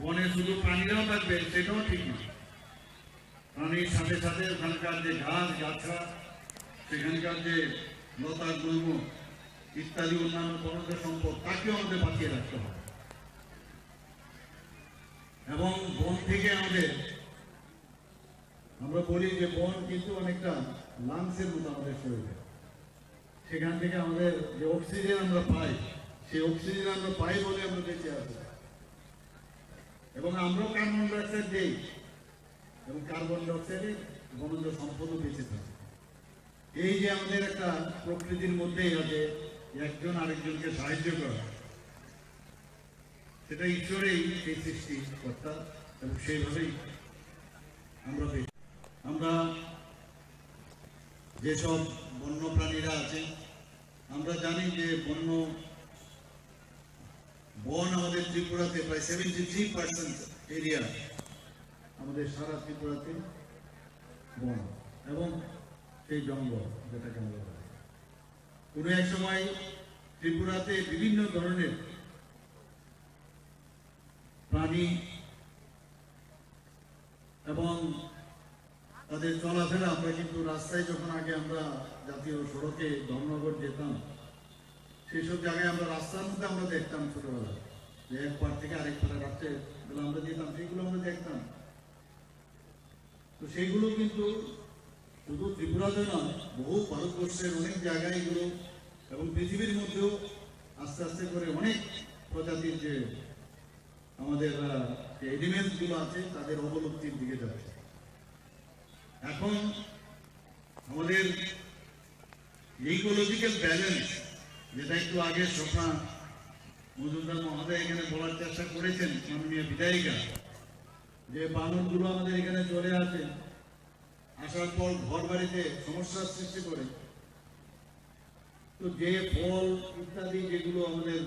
বনে শুধু প্রাণীরাও থাকবে সেটাও ঠিক না, প্রাণীর সাথে সাথে ওখানকার যে ঘাস গাছড়া, সেখানকার যে লতা গুল্ম ইত্যাদি অন্যান্য বনজ সম্পদ, তাকেও আমাদের বাঁচিয়ে রাখতে হবে। এবং বন থেকে আমরা বলি যে বন কিন্তু অনেকটা লাংসের মতো আমাদের শরীরে, সেখান থেকে আমাদের যে অক্সিজেন আমরা পাই, সেই অক্সিজেন আমরা পাই বলে আমরা বেঁচে আছি। এবং আমরাও কার্বন ডাইঅক্সাইড দিই, এবং কার্বন ডাইঅক্সাইডে বনজ সম্পদও বেঁচে থাকে। এই যে আমাদের একটা প্রকৃতির মধ্যেই আছে একজন আরেকজনকে সাহায্য করা, সেটা ঈশ্বরেই সেই সৃষ্টিকর্তা, এবং সেইভাবেই আমরা যেসব বন্য প্রাণীরা আছে, আমরা জানি যে বন আমাদের ত্রিপুরাতে প্রায় 73% এরিয়া আমাদের সারা ত্রিপুরাতে বন এবং সেই জঙ্গল, যেটাকে আমরা বলি। কোনো এক সময় ত্রিপুরাতে বিভিন্ন ধরনের প্রাণী এবং তাদের চলাফেরা, আমরা কিন্তু রাস্তায় যখন আগে আমরা জাতীয় সড়কে ধর্মনগর যেতাম, সেসব জায়গায় আমরা রাস্তার মধ্যে আমরা দেখতাম ছোটবেলা, যে এক পার থেকে আরেক পারে রাত্রে বেলা আমরা যেতাম, সেইগুলো আমরা দেখতাম। তো সেইগুলো কিন্তু শুধু ত্রিপুরাতে নয়, বহু ভারতবর্ষের অনেক জায়গায় এগুলো, এবং পৃথিবীর মধ্যেও আস্তে আস্তে করে অনেক প্রজাতির যে আমাদের এনিমেলস গুলো আছে, তাদের অবলুপ্তির দিকে যাচ্ছে। এখন আমাদের ইকোলজিক্যাল ব্যালেন্স, যেটা একটু আগে স্বপ্না মজুমদার মহোদয় এখানে বলার চেষ্টা করেছেন, মাননীয় বিধায়িকা, যে বানরগুলো আমাদের এখানে চলে আসে, আসার পর ঘর বাড়িতে সমস্যার সৃষ্টি করে। তো যে ফল ইত্যাদি যেগুলো আমাদের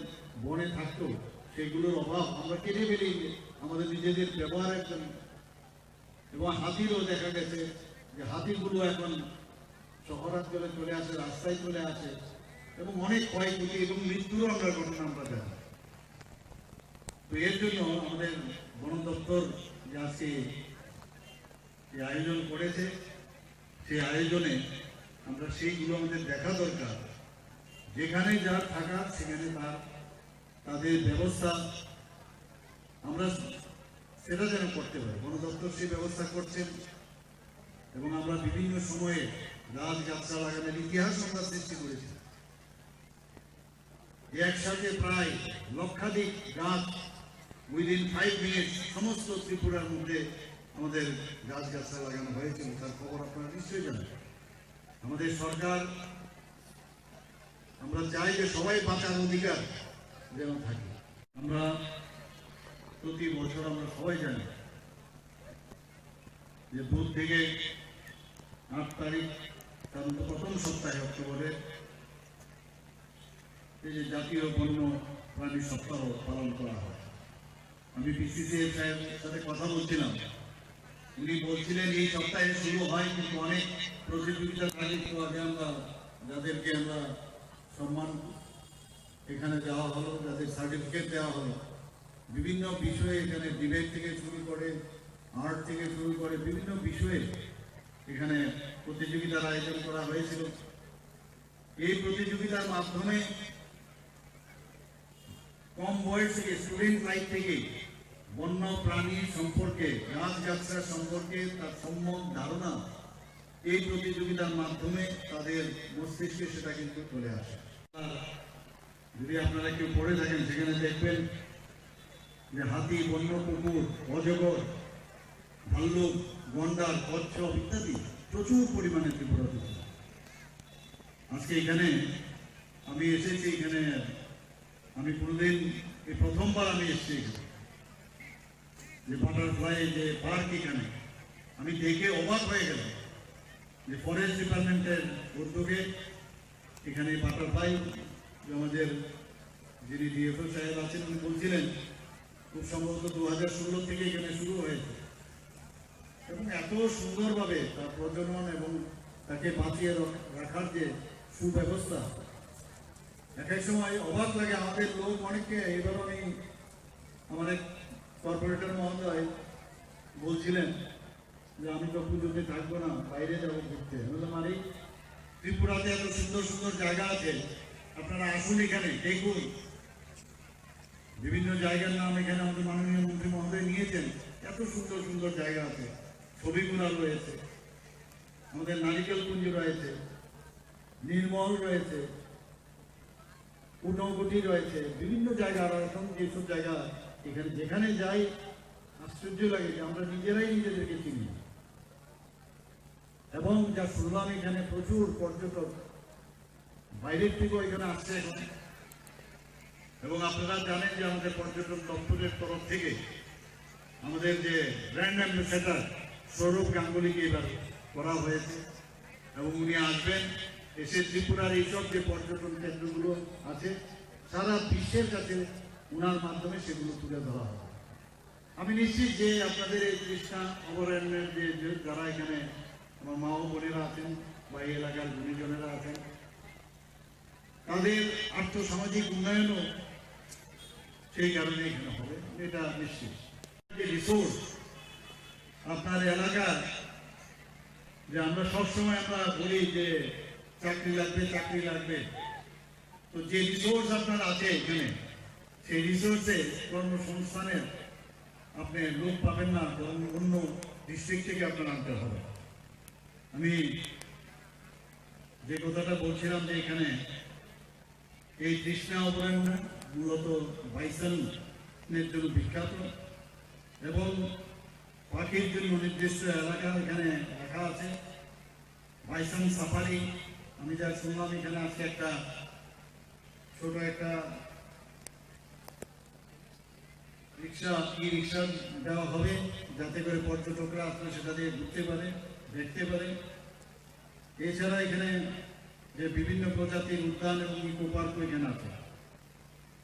বনে থাকতো, সেগুলোর অভাব আমরা কেটে ফেলি আমাদের নিজেদের ব্যবহারের জন্য। এবং হাতিরও দেখা গেছে যে হাতিগুলো এখন শহরাঞ্চলে চলে আসে, রাস্তায় চলে আসে, এবং অনেক ক্ষয়ক্ষতি এবং মৃত্যুরও আমরা ঘটনা আমরা দেখি। তো এর জন্য আমাদের বন দপ্তর যে আজকে যে আয়োজন করেছে, সেই আয়োজনে আমরা সেইগুলো আমাদের দেখা দরকার, যেখানে যার থাকা সেখানে তাদের ব্যবস্থা আমরা সেটা যেন করতে পারি। বন দপ্তর সেই ব্যবস্থা করছেন, এবং আমরা বিভিন্ন সময়ে গাছ গাছড়া লাগানোর ইতিহাস আমরা সৃষ্টি করেছি। একসাথে প্রায় লক্ষাধিক গাছ উইদিন 5 মিনিট সমস্ত ত্রিপুরার মধ্যে আমাদের গাছ গাছড়া লাগানো হয়েছিল, তার খবর আপনারা নিশ্চয়ই জানেন। আমাদের সরকার, আমরা চাই যে সবাই বাঁচার অধিকার যেন থাকে। আমরা প্রতি বছর আমরা সবাই জানি যে 2 থেকে 8 তারিখ, তার প্রথম সপ্তাহে অক্টোবরে এই যে জাতীয় বন্য প্রাণী সপ্তাহ পালন করা হয়। আমি পিসিসিএ সাহেবের সাথে কথা বলছিলাম, উনি বলছিলেন এই সপ্তাহে শুরু হয়, কিন্তু অনেক প্রতিযোগিতার আগে আমরা যাদেরকে আমরা সম্মান এখানে দেওয়া হলো, যাদের সার্টিফিকেট দেওয়া হলো, বিভিন্ন বিষয়ে এখানে ডিবেট থেকে শুরু করে আর্ট থেকে শুরু করে বিভিন্ন বিষয়ে এখানে প্রতিযোগিতার আয়োজন করা হয়েছিল। এই প্রতিযোগিতার মাধ্যমে কম বয়স থেকে, স্টুডেন্ট লাইফ থেকে বন্য প্রাণী সম্পর্কে, গাছ গাছড়া সম্পর্কে তার সম্যক ধারণা এই প্রতিযোগিতার মাধ্যমে তাদের মস্তিষ্কে সেটা কিন্তু চলে আসে। যদি আপনারা কেউ পড়ে থাকেন, সেখানে দেখবেন যে হাতি, বন্য কুকুর, অজগর, ভাল্লুক, গন্ডার, কচ্ছপ ইত্যাদি প্রচুর পরিমাণে ত্রিপুরাতে। আজকে এখানে আমি এসেছি, এখানে আমি কোনোদিন এই প্রথমবার আমি এসেছি এখানে, যে বাটারফ্লাই যে পার্ক, এখানে আমি দেখে অবাক হয়ে গেলাম যে ফরেস্ট ডিপার্টমেন্টের উদ্যোগে এখানে বাটারফ্লাই, আমাদের যিনি ডিএফও সাহেব আছেন উনি বলছিলেন খুব সম্ভবত 2016 থেকে এখানে শুরু হয়েছে, এবং এত সুন্দরভাবে তার প্রজনন এবং তাকে বাঁচিয়ে রাখার যে সুব্যবস্থা, এক এক সময় অবাক লাগে। আমাদের লোক অনেকে, এবার আমি কর্পোরেটর মহোদয় বলছিলেন যে আমি তো পুজোতে থাকবো না, বাইরে যাবো ঘুরতে। আমি বললাম আরে ত্রিপুরাতে এত সুন্দর সুন্দর জায়গা আছে, আপনারা আসুন এখানে দেখুন। বিভিন্ন জায়গার নাম এখানে আমাদের মাননীয় মন্ত্রী মহোদয় নিয়েছেন, এত সুন্দর সুন্দর জায়গা আছে, ছবিগুলা রয়েছে, আমাদের নারিকেল কুঞ্জ রয়েছে, নির্মল রয়েছে, উনগুটি রয়েছে, বিভিন্ন জায়গা। আর এখন যেসব জায়গা এখানে যেখানে যাই আশ্চর্য লাগে যে আমরা নিজেরাই নিজেদেরকে চিনি। এবং যা শুনলাম এখানে প্রচুর পর্যটক বাইরের থেকেও এখানে আসছে এখন। এবং আপনারা জানেন যে আমাদের পর্যটন দপ্তরের তরফ থেকে আমাদের যে ব্র্যান্ড অ্যাম্বাসেডর সৌরভ গাঙ্গুলিকে এবার করা হয়েছে এবং উনি আসবেন, এসে ত্রিপুরার এইসব যে পর্যটন কেন্দ্রগুলো আছে সারা বিশ্বের কাছে উনার মাধ্যমে সেগুলো তুলে ধরা হবে। আমি নিশ্চিত যে আপনাদের এই কৃষ্ণা অভয়ারণ্যের যে যারা এখানে আমার মা ও বোনেরা আছেন বা এই এলাকার গুণীজনেরা আছেন, তাদের আর্থসামাজিক উন্নয়নও সেই কারণে এখানে হবে, এটা নিশ্চিত। যে রিসোর্স আপনার এলাকার, যে আমরা সবসময় আমরা বলি যে চাকরি লাগবে চাকরি লাগবে, তো যে রিসোর্স আপনার আছে এখানে সেই রিসোর্সে কর্মসংস্থানের আপনি লোক পাবেন না, কারণ অন্য ডিস্ট্রিক্ট থেকে আপনার আনতে হবে। আমি যে কথাটা বলছিলাম যে এখানে এই কৃষ্ণা অভয়ারণ্য মূলত বাইসনের জন্য বিখ্যাত এবং পাখির জন্য নির্দিষ্ট এলাকা এখানে রাখা আছে। বাইসন সাফারি আমি যা শুনলাম এখানে আজকে একটা ছোট একটা রিক্সা দেওয়া হবে যাতে করে পর্যটকরা আপনার সেটা দিয়ে ঘুরতে পারে, দেখতে পারে। এছাড়া এখানে যে বিভিন্ন প্রজাতির উদ্যান এবং ইকো পার্ক এখানে আছে।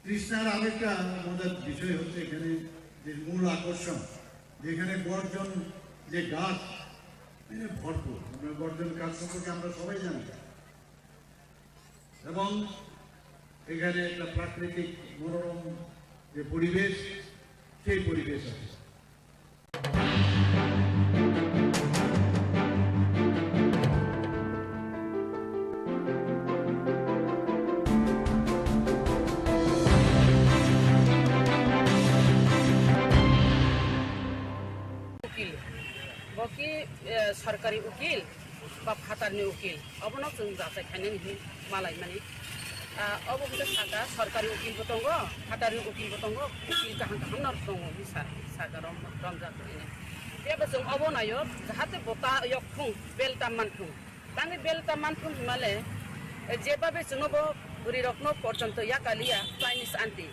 কৃষ্ণার আরেকটা মজার বিষয় হচ্ছে এখানে যে মূল আকর্ষণ, যেখানে গর্জন যে গাছ ভরপুর, গর্জন গাছ সম্পর্কে আমরা সবাই জানি, এবং এখানে একটা প্রাকৃতিক মনোরম যে পরিবেশ সেই পরিবেশ আছে। सरकारी उकिल बा फातारनि उकिल अबनो जों जाथाय खायनो नि मालाय माने अब सागा सरकारी उकिलबो दङ फातारनि उकिलबो दङ उकिल गाहां गाहां नर दङ सागाराव रमजाखैनो बेबो जों अब नायो जाहाथे बता यखुं बेलता मानथुं तानि बेलता मानथुं हिमाले जेबाबे जोंबो बुरि रखनो पर्यन्त या कालिया चाइनिज आन्टी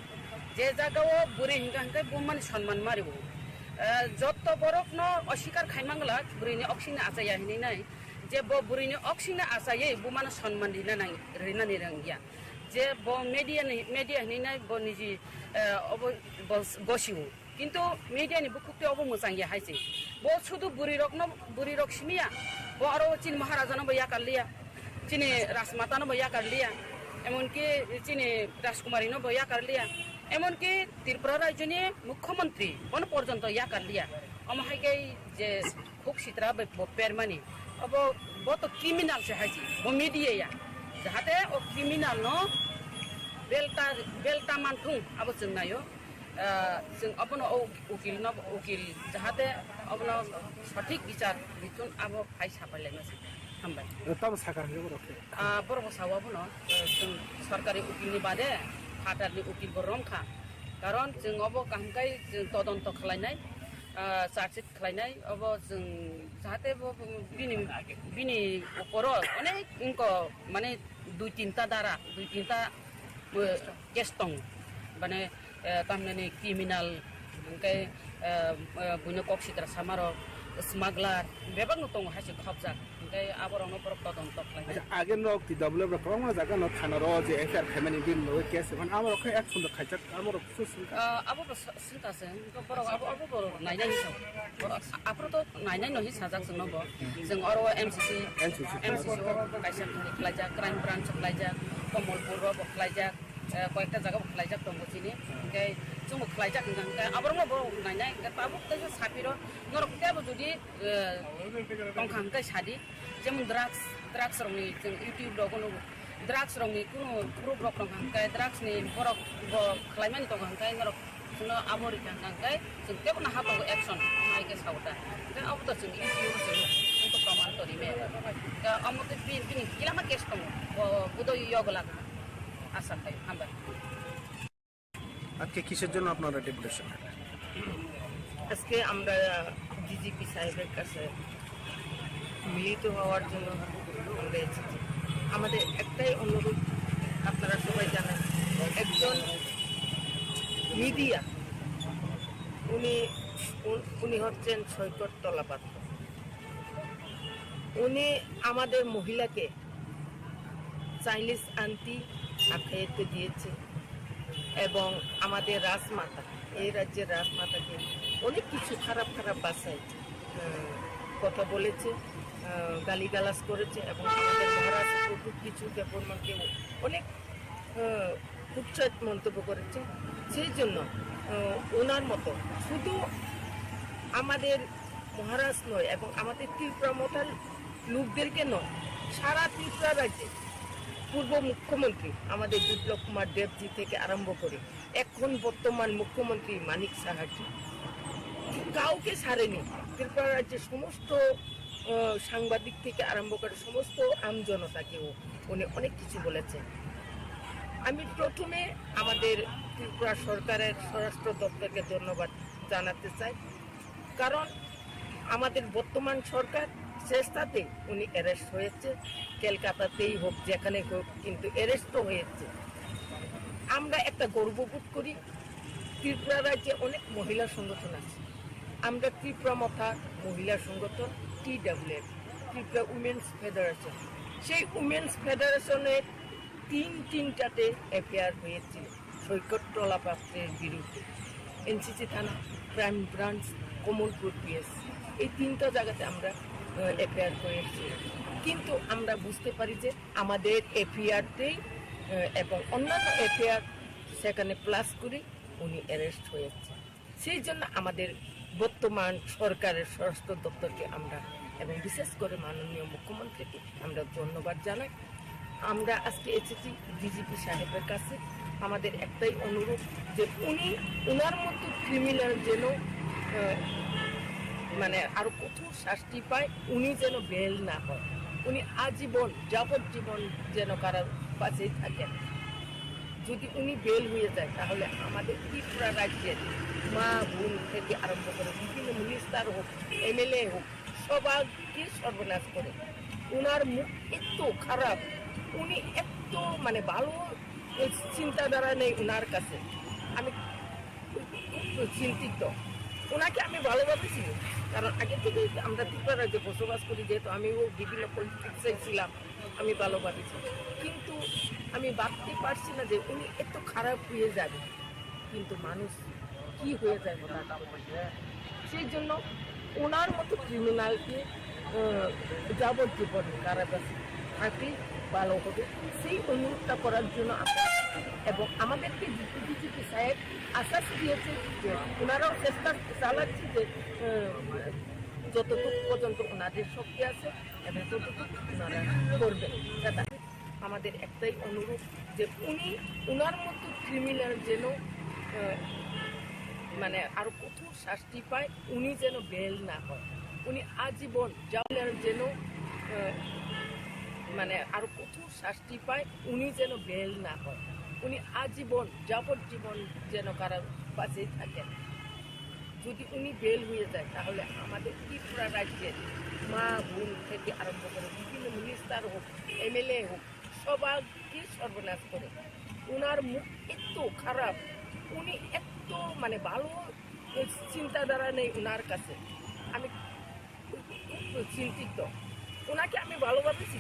जे जागाव बुरि हिंगांकै बुमान सन्मान मारिबो যত বরফ ন অস্বীকার খাইমাংলা বুড়িনি অক্সিনে আচাইয়া হিনি নাই যে বুড়িনি অক্সিনে আচাইয়ে বুমান সম্মান দিনা নাই রিনানি রঙ্গিয়া যে মিডিয়া হিনি নাই ব নিজি গসিও কিন্তু মিডিয়ানি বুকুতে অব মোজাঙ্গিয়া হাইছে ব শুধু বুড়ি রক সিমিয়া ব আরো চীন মহারাজানো বইয়া কারলিয়া চিনি রাজমাতানো বইয়া কারলিয়া এমনকি চিনি রাজকুমারীনো বইয়া কারলিয়া এমনকি ত্রিপুরা রাজ্যনি মুখ্যমন্ত্রী কোন পর্যন্ত ইয়া কারলিয়া আমাহাইগাই যে খুব সিতরা পেরমানি अब वो तो क्रिमिनल से है जी वो मीडिया जाते वो क्रिमिनल नो बेल्टा मानथुं अब जों नायो जों अपन उकिल जाते अपन सठिक विचार बिथुन अब फाइ साफायलायनोसै हामबाय तब साकार बरबो सावाबो न जों सरकारि उकिलनि बादे फाटारनि उकिलबो रमखा कारण जों अब कामकाय जों तदन्त खालायनाय चार्जशीट खालायनाय अब जों जाहाथे बिनि ऊपर अनेक इनको माने दुई तीनटा केस दं माने तामने क्रिमिनल ओमफ्राय बुनो कक्सिद्रा सामारो स्मागलार बेबांनो दं हासे खबजा ओमफ्राय आबरावनो बर तदन्त खालायनाय आगे न ति डब्ल्यू बर कमा जागा न थाना र जे एफआर खामानि बिल न केस भन आमरो खै एक्सन द खाइचा आमरो सुसु अब सिनतासे बर अब बर नायनाय हिसाब आप्रो त नायनाय नहि साजाक जों नब जों अरो एमसीसी काइसा खालायजा क्राइम ब्रान्च खालायजा कमलपुर खालायजा कयेकटा जागा खालायजा दं बसिनि ओमफ्राय जोंबो खालायजागोन गांखाय आबारनो बर' नायनाय पाबुक दा साफिरो नरक तेबो जुदि दंखांखाय सादि जेमन ड्राग्स रंनि जों इउटिउब दगनो ड्राग्स रंनि कुनु ग्रुप रक दंखांखाय ड्राग्स नि बरक खालायमानि दंखांखाय नरक जोंनो आबरि गांखाय जों तेबो ना हाबाव एक्शन माइके सावदा दा अबतो जों इउटिउब जों प्रमाण तरि मे दा अमते बिनि किलामा केस दं बुदय यगला आशा थायो हामबाय আজকে কিসের জন্য আপনারা ডেপুটেশন? আজকে আমরা ডিজিপি সাহেবের কাছে মিলিত হওয়ার জন্য আমরা এসেছি। আমাদের একটাই অনুরোধ, আপনারা সবাই জানেন একজন মিডিয়া উনি হচ্ছেন সৈকত তলাপাত্র। উনি আমাদের মহিলাকে চাইনিজ আন্টি আখ্যায়িত দিয়েছে এবং আমাদের রাজমাতা, এই রাজ্যের রাজমাতাকে অনেক কিছু খারাপ ভাষায় কথা বলেছে, গালিগালাজ করেছে এবং আমাদের মহারাজ প্রভু কিছু ব্যাপারকে অনেক কুৎসিত মন্তব্য করেছে। সেই জন্য ওনার মতো শুধু আমাদের মহারাজ নয় এবং আমাদের ত্রিপুরা মতার লোকদেরকে নয়, সারা ত্রিপুরা রাজ্যে পূর্ব মুখ্যমন্ত্রী আমাদের বিপ্লব কুমার দেবজি থেকে আরম্ভ করে এখন বর্তমান মুখ্যমন্ত্রী মানিক সাহাজি কাউকে ছাড়েনি। ত্রিপুরা রাজ্যের সমস্ত সাংবাদিক থেকে আরম্ভ করে সমস্ত আমজনতাকেও উনি অনেক কিছু বলেছেন। আমি প্রথমে আমাদের ত্রিপুরা সরকারের স্বরাষ্ট্র দপ্তরকে ধন্যবাদ জানাতে চাই, কারণ আমাদের বর্তমান সরকার চেষ্টাতে উনি অ্যারেস্ট হয়েছে, কলকাতাতেই হোক যেখানে হোক, কিন্তু অ্যারেস্টও হয়েছে। আমরা একটা গর্ববোধ করি, ত্রিপুরা রাজ্যে অনেক মহিলা সংগঠন আছে। আমরা ত্রিপুরা মথা মহিলা সংগঠন TWF, ত্রিপুরা উমেন্স ফেডারেশন, সেই উমেন্স ফেডারেশনের তিনটাতে এফআইআর হয়েছিল সৈকত তলাপাত্রের বিরুদ্ধে। NCC থানা, ক্রাইম ব্রাঞ্চ, কমলপুর PS, এই তিনটা জায়গাতে আমরা এফআইআর করেছি। কিন্তু আমরা বুঝতে পারি যে আমাদের এফআইআরতেই এবং অন্যান্য এফআইআর সেখানে প্লাস করে উনি অ্যারেস্ট হয়েছে। সেই জন্য আমাদের বর্তমান সরকারের স্বরাষ্ট্র দপ্তরকে আমরা এবং বিশেষ করে মাননীয় মুখ্যমন্ত্রীকে আমরা ধন্যবাদ জানাই। আমরা আজকে এসেছি ডিজিপি সাহেবের কাছে। আমাদের একটাই অনুরোধ যে ওনার মতো ক্রিমিনাল যেন মানে আরো কঠোর শাস্তি পায়, উনি যেন বেল না হয়, উনি আজীবন যাবজ্জীবন যেন কারার পাশেই থাকেন। যদি উনি বেল হয়ে যায় তাহলে আমাদের ত্রিপুরা রাজ্যের মা বোন থেকে আরম্ভ করে বিভিন্ন মিনিস্টার হোক, MLA হোক, সবাইকে সর্বনাশ করে। ওনার মুখ এত খারাপ, উনি এত মানে ভালো চিন্তাধারা নেই ওনার কাছে। আমি খুব চিন্তিত। ওনাকে আমি ভালোবাসি, কারণ আগে থেকে আমরা ত্রিপুরা রাজ্যে বসবাস করি, যেহেতু আমিও বিভিন্ন পলিটিক্সে ছিলাম, আমি ভালোবাসি। কিন্তু আমি ভাবতে পারছি না যে উনি এত খারাপ হয়ে যাবে, কিন্তু মানুষ কি হয়ে যায় ওনাটা। সেই জন্য ওনার মতো ক্রিমিনালকে যাবজ্জীবন কারাবাসে থাকলে ভালো হবে, সেই অনুরোধটা করার জন্য আমরা এবং আমাদেরকে ডিজিপি সাহেব আশ্বাস দিয়েছে যে ওনারাও চেষ্টা চালাচ্ছে যে যতটুকু পর্যন্ত ওনাদের শক্তি আছে এবং ততটুকু ওনারা করবেন। আমাদের একটাই অনুরোধ যে ওনার মতো ক্রিমিনাল যেন মানে আরো কঠোর শাস্তি পায়, উনি যেন বেল না হয়, উনি আজীবন যেন মানে আরো কঠোর শাস্তি পায়, উনি যেন বেল না হয়, উনি আজীবন যাবজ্জীবন যেন কারার পাশেই থাকেন। যদি উনি বেল হয়ে যায় তাহলে আমাদের ত্রিপুরা রাজ্যের মা বোন থেকে আরম্ভ করে বিভিন্ন মিনিস্টার হোক, MLA হোক, সবাইকে সর্বনাশ করে। ওনার মুখ এত খারাপ, উনি এত মানে ভালো চিন্তাধারা নেই ওনার কাছে। আমি খুব চিন্তিত। ওনাকে আমি ভালোবাসি,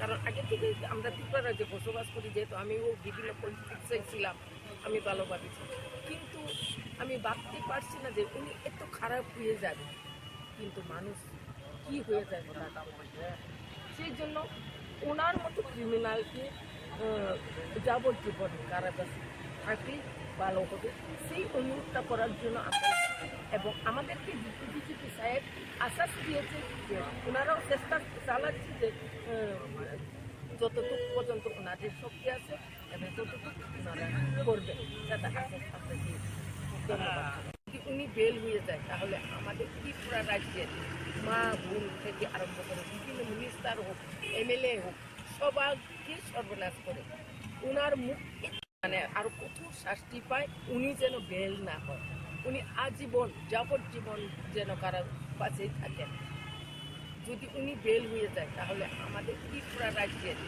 কারণ আগে থেকে আমরা ত্রিপুরা রাজ্যে বসবাস করি, যেহেতু আমিও বিভিন্ন পলিটিক্সে ছিলাম, আমি ভালোবাসি। কিন্তু আমি ভাবতে পারছি না যে উনি এত খারাপ হয়ে যাবে, কিন্তু মানুষ কি হয়ে যায় ওনাটা। সেই জন্য ওনার মতো ক্রিমিনালকে যাবজ্জীবন কারাবাসে থাকলে ভালো হবে সেই অনুরোধটা করার জন্য আমরা এবং আমাদেরকে কিছু সাহেব আশ্বাস দিয়েছে যে ওনারাও চেষ্টা চালাচ্ছে যে যতটুকু পর্যন্ত ওনাদের শক্তি আছে এবং ততটুকু ওনারা করবেন যাতে আশ্বাস আমরা দিই। যদি উনি বেল হয়ে যায় তাহলে আমাদের ত্রিপুরা রাজ্যের মা বোন থেকে আরম্ভ করে বিভিন্ন মিনিস্টার হোক MLA হোক সবাইকে সর্বনাশ করে ওনার মুখ মানে আরো কঠোর শাস্তি পায়, উনি যেন বেল না হয়, উনি আজীবন যাবজ্জীবন যেন কারাবাসেই থাকেন। যদি উনি বেল হয়ে যায় তাহলে আমাদের ত্রিপুরা রাজ্যের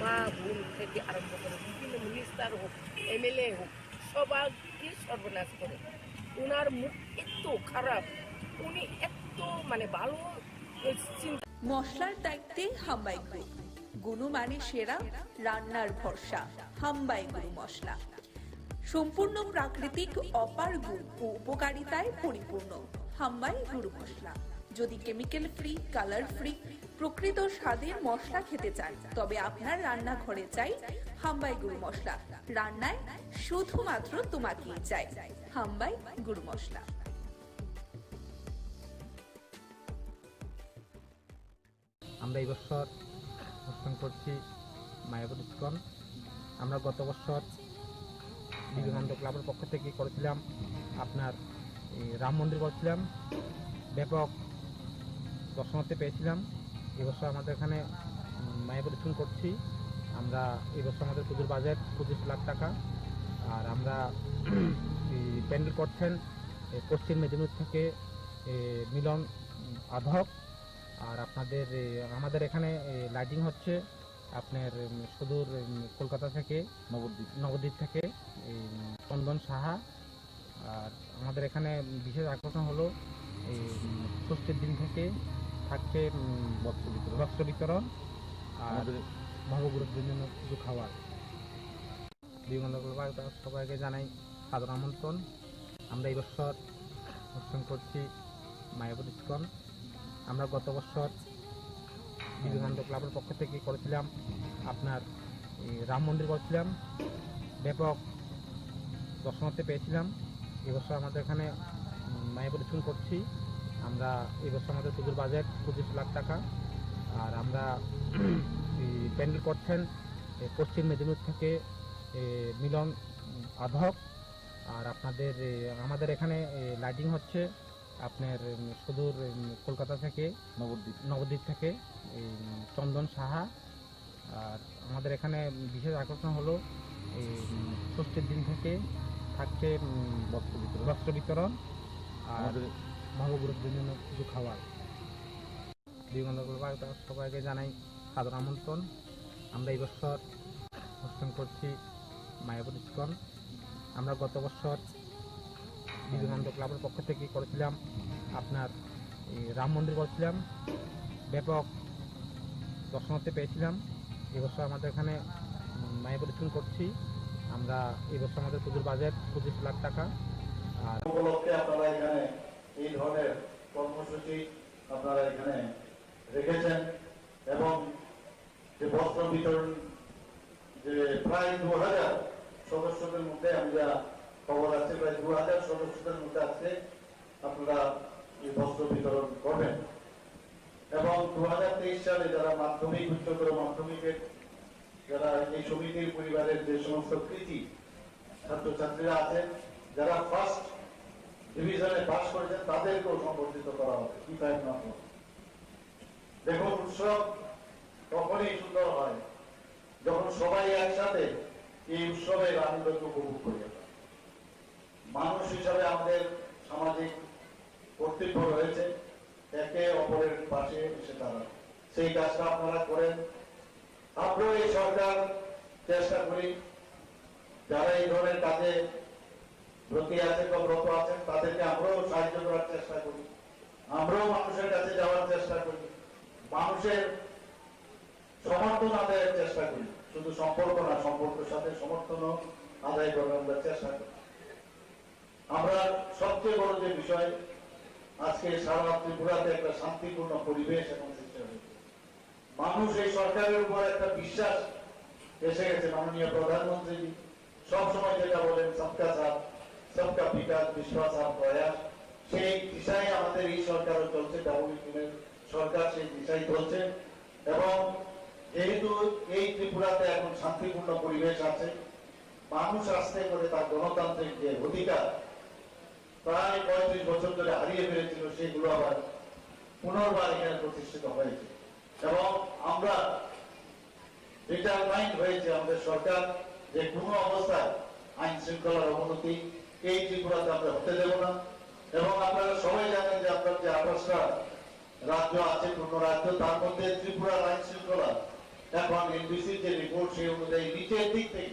মা বোন থেকে আরম্ভ করে বিভিন্ন মিনিস্টার হোক MLA হোক সবাইকে সর্বনাশ করে ওনার মুখ এত খারাপ, উনি এত মানে ভালো চিন্তা। মশলার দায়িত্বে হাম্বাই গ্রুপ, গুণমানে সেরা, রান্নার ভরসা। হাম্বাই গুরু মশলা সম্পূর্ণ প্রাকৃতিক, অপার গুণ ও উপকারিতায় পরিপূর্ণ। হাম্বাই গুরু মশলা। যদি কেমিক্যাল ফ্রি, কালার ফ্রি, প্রকৃত স্বাদের মশলা খেতে চান তবে আপনার রান্নাঘরে চাই হাম্বাই গুরু মশলা। রান্নায় শুধুমাত্র তোমাকেই চাই হাম্বাই গুরু মশলা। আমরা এই বছর অনুষ্ঠান করছি মায়াপুর ইস্কন। আমরা গত বছর বিবেকানন্দ ক্লাবের পক্ষ থেকে করেছিলাম আপনার রাম মন্দির করেছিলাম, ব্যাপক দর্শনার্থী পেয়েছিলাম। এবছর আমাদের এখানে মায়াপুর ইস্কন করছি। আমরা এবছর আমাদের পুজোর বাজেট 25 লাখ টাকা। আর আমরা প্যান্ডেল করছেন পশ্চিম মেদিনীপুর থেকে মিলন আধক। আর আপনাদের আমাদের এখানে লাইটিং হচ্ছে আপনার সুদূর কলকাতা থেকে নবদ্বীপ থেকে চন্দন সাহা। আর আমাদের এখানে বিশেষ আকর্ষণ হলো ষষ্ঠীর দিন থেকে থাকছে বস্ত্র বিতরণ আর নবগ্রহদের জন্য কিছু খাবার। বিবেকানন্দ সবাইকে জানাই সাদর আমন্ত্রণ। আমরা এই বছর অনুষ্ঠান করছি মায়াপুর ইস্কন। আমরা গত বছর বিবেকানন্দ ক্লাবের পক্ষ থেকে করেছিলাম আপনার রাম মন্দির করেছিলাম, ব্যাপক দর্শনার্থী পেয়েছিলাম। এবছর আমাদের এখানে মায়াপুর ইস্কন করছি। আমরা এবছর আমাদের পুজোর বাজেট 25 লাখ টাকা। আর আমরা প্যান্ডেল করছেন পশ্চিম মেদিনীপুর থেকে মিলন আধক। আর আপনাদের আমাদের এখানে লাইটিং হচ্ছে আপনার সুদূর কলকাতা থেকে নবদ্বীপ থেকে চন্দন সাহা। আর আমাদের এখানে বিশেষ আকর্ষণ হলো ষষ্ঠীর দিন থেকে থাকছে বস্ত্র বিতরণ আর নবগ্রহদের জন্য কিছু খাবার। বিবেকানন্দ সবাইকে জানাই সাদর আমন্ত্রণ। আমরা এই বছর অনুষ্ঠান করছি মায়াপুর ইস্কন। আমরা গত বছর বিবেকানন্দ ক্লাবের পক্ষ থেকে করেছিলাম আপনার রাম মন্দির করেছিলাম, ব্যাপক দর্শনার্থী পেয়েছিলাম। এবছর আমাদের এখানে মায়াপুর ইস্কন করছি। আমরা এবছর আমাদের পুজোর বাজেট 25 লাখ টাকা। আর উপলক্ষে আপনারা এখানে এই ধরনের কর্মসূচি আপনারা এখানে রেখেছেন এবং যে বস্ত্র বিতরণ যে প্রায় 2000 সদস্যদের মধ্যে আমরা খবর আছে প্রায় 2000 সদস্যদের মধ্যে আজকে আপনারা এই বস্ত্র বিতরণ করবেন। এবং 2023 সালে যারা মাধ্যমিক উচ্চতর মাধ্যমিকের যারা এই সমিতির পরিবারের যে সমস্ত কৃতি ছাত্রছাত্রীরা আছেন যারা ফার্স্ট ডিভিশনে পাস করেছেন তাদেরকেও সম্বর্ধিত করা হবে। কি তাই না? দেখুন, উৎসব তখনই সুন্দর হয় যখন সবাই একসাথে এই উৎসবের আনন্দকে উপভোগ করি। মানুষ হিসাবে আমাদের সামাজিক কর্তব্য রয়েছে একে অপরের পাশে এসে দাঁড়ানো। সেই কাজটা আপনারা করেন। আমরাও এই সরকার চেষ্টা করি যারা এই ধরনের কাজে ব্রতী আছেন বা ব্রত আছেন তাদেরকে আমরাও সাহায্য করার চেষ্টা করি। আমরাও মানুষের কাছে যাওয়ার চেষ্টা করি, মানুষের সমর্থন আদায়ের চেষ্টা করি। শুধু সম্পর্ক না, সম্পর্কের সাথে সমর্থনও আদায় করার আমরা চেষ্টা করি। আমরা সবচেয়ে বড় যে বিষয়, আজকে সারা ত্রিপুরাতে একটা শান্তিপূর্ণ পরিবেশ এখন সৃষ্টি হয়েছে। মানুষ এই সরকারের উপর একটা বিশ্বাস এসে গেছে। মাননীয় প্রধানমন্ত্রী সবসময় যেটা বলেন সবকা সাথ সবকা বিকাশ বিশ্বাস আর প্রয়াস, সেই দিশায় আমাদের এই সরকারও চলছে, ডাব্লিউটির সরকার সেই দিশায় চলছে। এবং যেহেতু এই ত্রিপুরাতে এখন শান্তিপূর্ণ পরিবেশ আছে, মানুষ আস্তে করে তার গণতান্ত্রিক যে অধিকার প্রায় 35 বছর ধরে হারিয়ে ফেলেছিল, সেগুলো আবার পুনর্বার এখানে প্রতিষ্ঠিত হয়েছে। এবং আমরা ডিটারমাইন্ড হয়েছে আমাদের সরকার যে কোনো অবস্থায় আইন শৃঙ্খলার অবনতি এই ত্রিপুরাতে আমরা হতে দেব না। এবং আপনারা সবাই জানেন যে আপনার যে 28টা রাজ্য আছে, পূর্ণ রাজ্য, তার মধ্যে ত্রিপুরার আইন শৃঙ্খলা এখন এনবিসির যে রিপোর্ট সেই অনুযায়ী নিচের দিক থেকে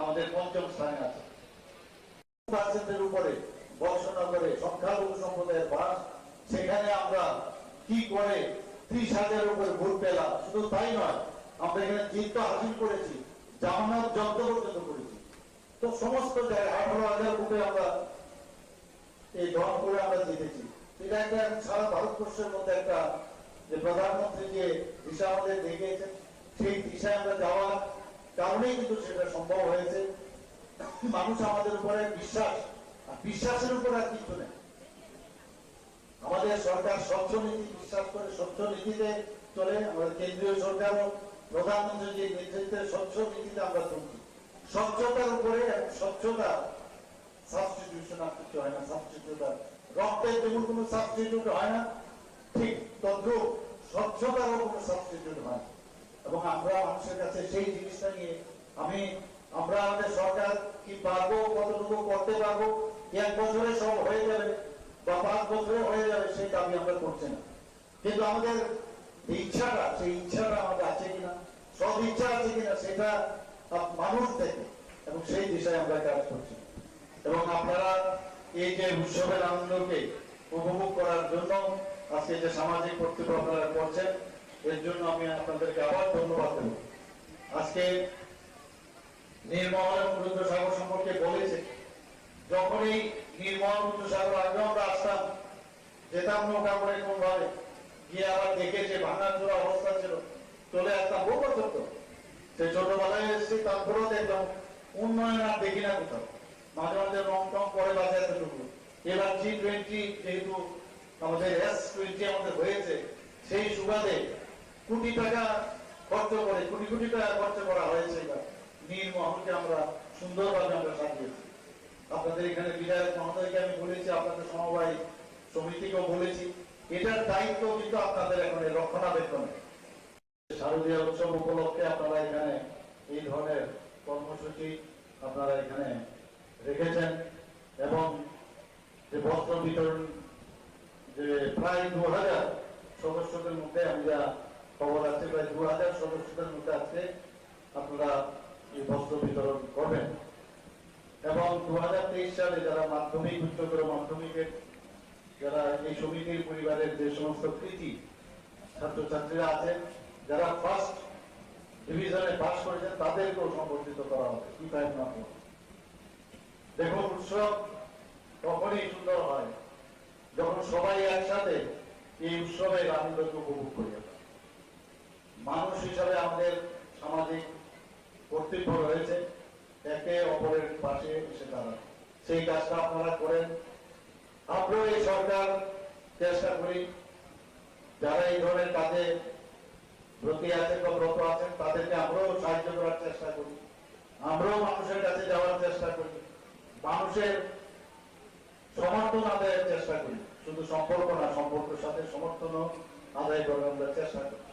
আমাদের 5ম স্থানে আছে। পার্সেন্টের উপরে বর্ষনগরে সংখ্যালঘু সম্প্রদায়ের বাস, সেখানে আমরা কি করে 30,000-এর উপরে ভোট পেলাম। শুধু তাই নয়, আমরা এখানে জিত তো হাসিল করেছি, জামানত জব্দ পর্যন্ত করেছি। তো সমস্ত জায়গায় 18,000 ভোটে আমরা এই দল করে আমরা জিতেছি। এটা একটা সারা ভারতবর্ষের মধ্যে একটা যে প্রধানমন্ত্রী যে দিশা আমাদের দেখিয়েছেন, সেই দিশায় আমরা যাওয়ার কারণেই কিন্তু সেটা সম্ভব হয়েছে। মানুষ আমাদের উপরে বিশ্বাস, আর বিশ্বাসের উপর আর কিছু নেই। আমাদের সরকার স্বচ্ছ নীতি বিশ্বাস করে, স্বচ্ছ নীতিতে চলে। আমাদের কেন্দ্রীয় সরকারও প্রধানমন্ত্রী যে নেতৃত্বে স্বচ্ছ নীতিতে আমরা চলছি। স্বচ্ছতার উপরে, স্বচ্ছতা সাবস্টিটিউশন আর কিছু হয় না। সাবস্টিটিউটার রক্তের যেমন কোনো সাবস্টিটিউট হয় না, ঠিক তদ্রুপ স্বচ্ছতারও কোনো সাবস্টিটিউট হয় না। এবং আমরা মানুষের কাছে সেই জিনিসটা নিয়ে আমরা আমাদের সরকার কি পারবো, কতটুকু করতে পারবো, 1 বছরে সব হয়ে যাবে বা 5 বছরে হয়ে যাবে, সেই দাবি আমরা করছি না। কিন্তু আমাদের ইচ্ছাটা, সেই ইচ্ছাটা আমাদের আছে কিনা, সব ইচ্ছা আছে কিনা, সেটা মানুষ থেকে, এবং সেই দিশায় আমরা কাজ করছি। এবং আপনারা এই যে উৎসবের আনন্দকে উপভোগ করার জন্য আজকে যে সামাজিক কর্তব্য আপনারা করছেন, এর জন্য আমি আপনাদেরকে আবার ধন্যবাদ দেব। আজকে নির্মল এবং রুদ্রসাগর সম্পর্কে বলেছে, যখন এই নির্মল রুদ্রসাগর আগে আমরা আসতাম, যেতাম নৌকা করে কোন ভাবে গিয়ে আবার দেখে যে ভাঙাচোরা অবস্থা ছিল, চলে আসতাম। বহু বছর তো সেই ছোটবেলায় এসেছি, তারপরেও দেখলাম উন্নয়ন আর দেখি না কোথাও। মাঝে মাঝে রং টং করে বাজে এতটুকু। এবার G20 যেহেতু আমাদের S20 আমাদের হয়েছে, সেই সুবাদে কোটি টাকা খরচ করে, কোটি টাকা খরচ করা হয়েছে। এবার নীলমহলকে আমরা সুন্দরভাবে আমরা সাজিয়েছি। আপনাদের এখানে বিধায়ক মহোদয়কে আমি বলেছি, আপনাদের সমবায় সমিতিকেও বলেছি, এটার দায়িত্ব কিন্তু আপনাদের এখন রক্ষণাবেক্ষণে। শারদীয় উৎসব উপলক্ষে আপনারা এখানে এই ধরনের কর্মসূচি আপনারা এখানে রেখেছেন। এবং যে বস্ত্র বিতরণ, যে প্রায় 2000 সদস্যদের মধ্যে আমি যা খবর আছে, প্রায় 2000 সদস্যদের মধ্যে আজকে আপনারা এই বস্ত্র বিতরণ করবেন। এবং 2023 সালে যারা মাধ্যমিক, উচ্চতর মাধ্যমিকের যারা এই সমিতির পরিবারের যে সমস্ত কৃতি ছাত্রছাত্রীরা আছেন, যারা ফার্স্ট ডিভিশনে পাস করেছেন, তাদেরকেও সম্বর্ধিত করা হবে। কি পাই না, দেখুন উৎসব তখনই সুন্দর হয় যখন সবাই একসাথে এই উৎসবের আনন্দকে উপভোগ করি। মানুষ হিসাবে আমাদের সামাজিক কর্তব্য রয়েছে একে অপরের পাশে এসে দাঁড়ানো। সেই কাজটা আপনারা করেন। আমরাও এই সরকার চেষ্টা করি, যারা এই ধরনের কাজে ব্রতী আছেন বা ব্রত আছেন, তাদেরকে আমরাও সাহায্য করার চেষ্টা করি। আমরাও মানুষের কাছে যাওয়ার চেষ্টা করি, মানুষের সমর্থন আদায়ের চেষ্টা করি। শুধু সম্পর্ক না, সম্পর্কের সাথে সমর্থনও আদায় করার আমরা চেষ্টা করি।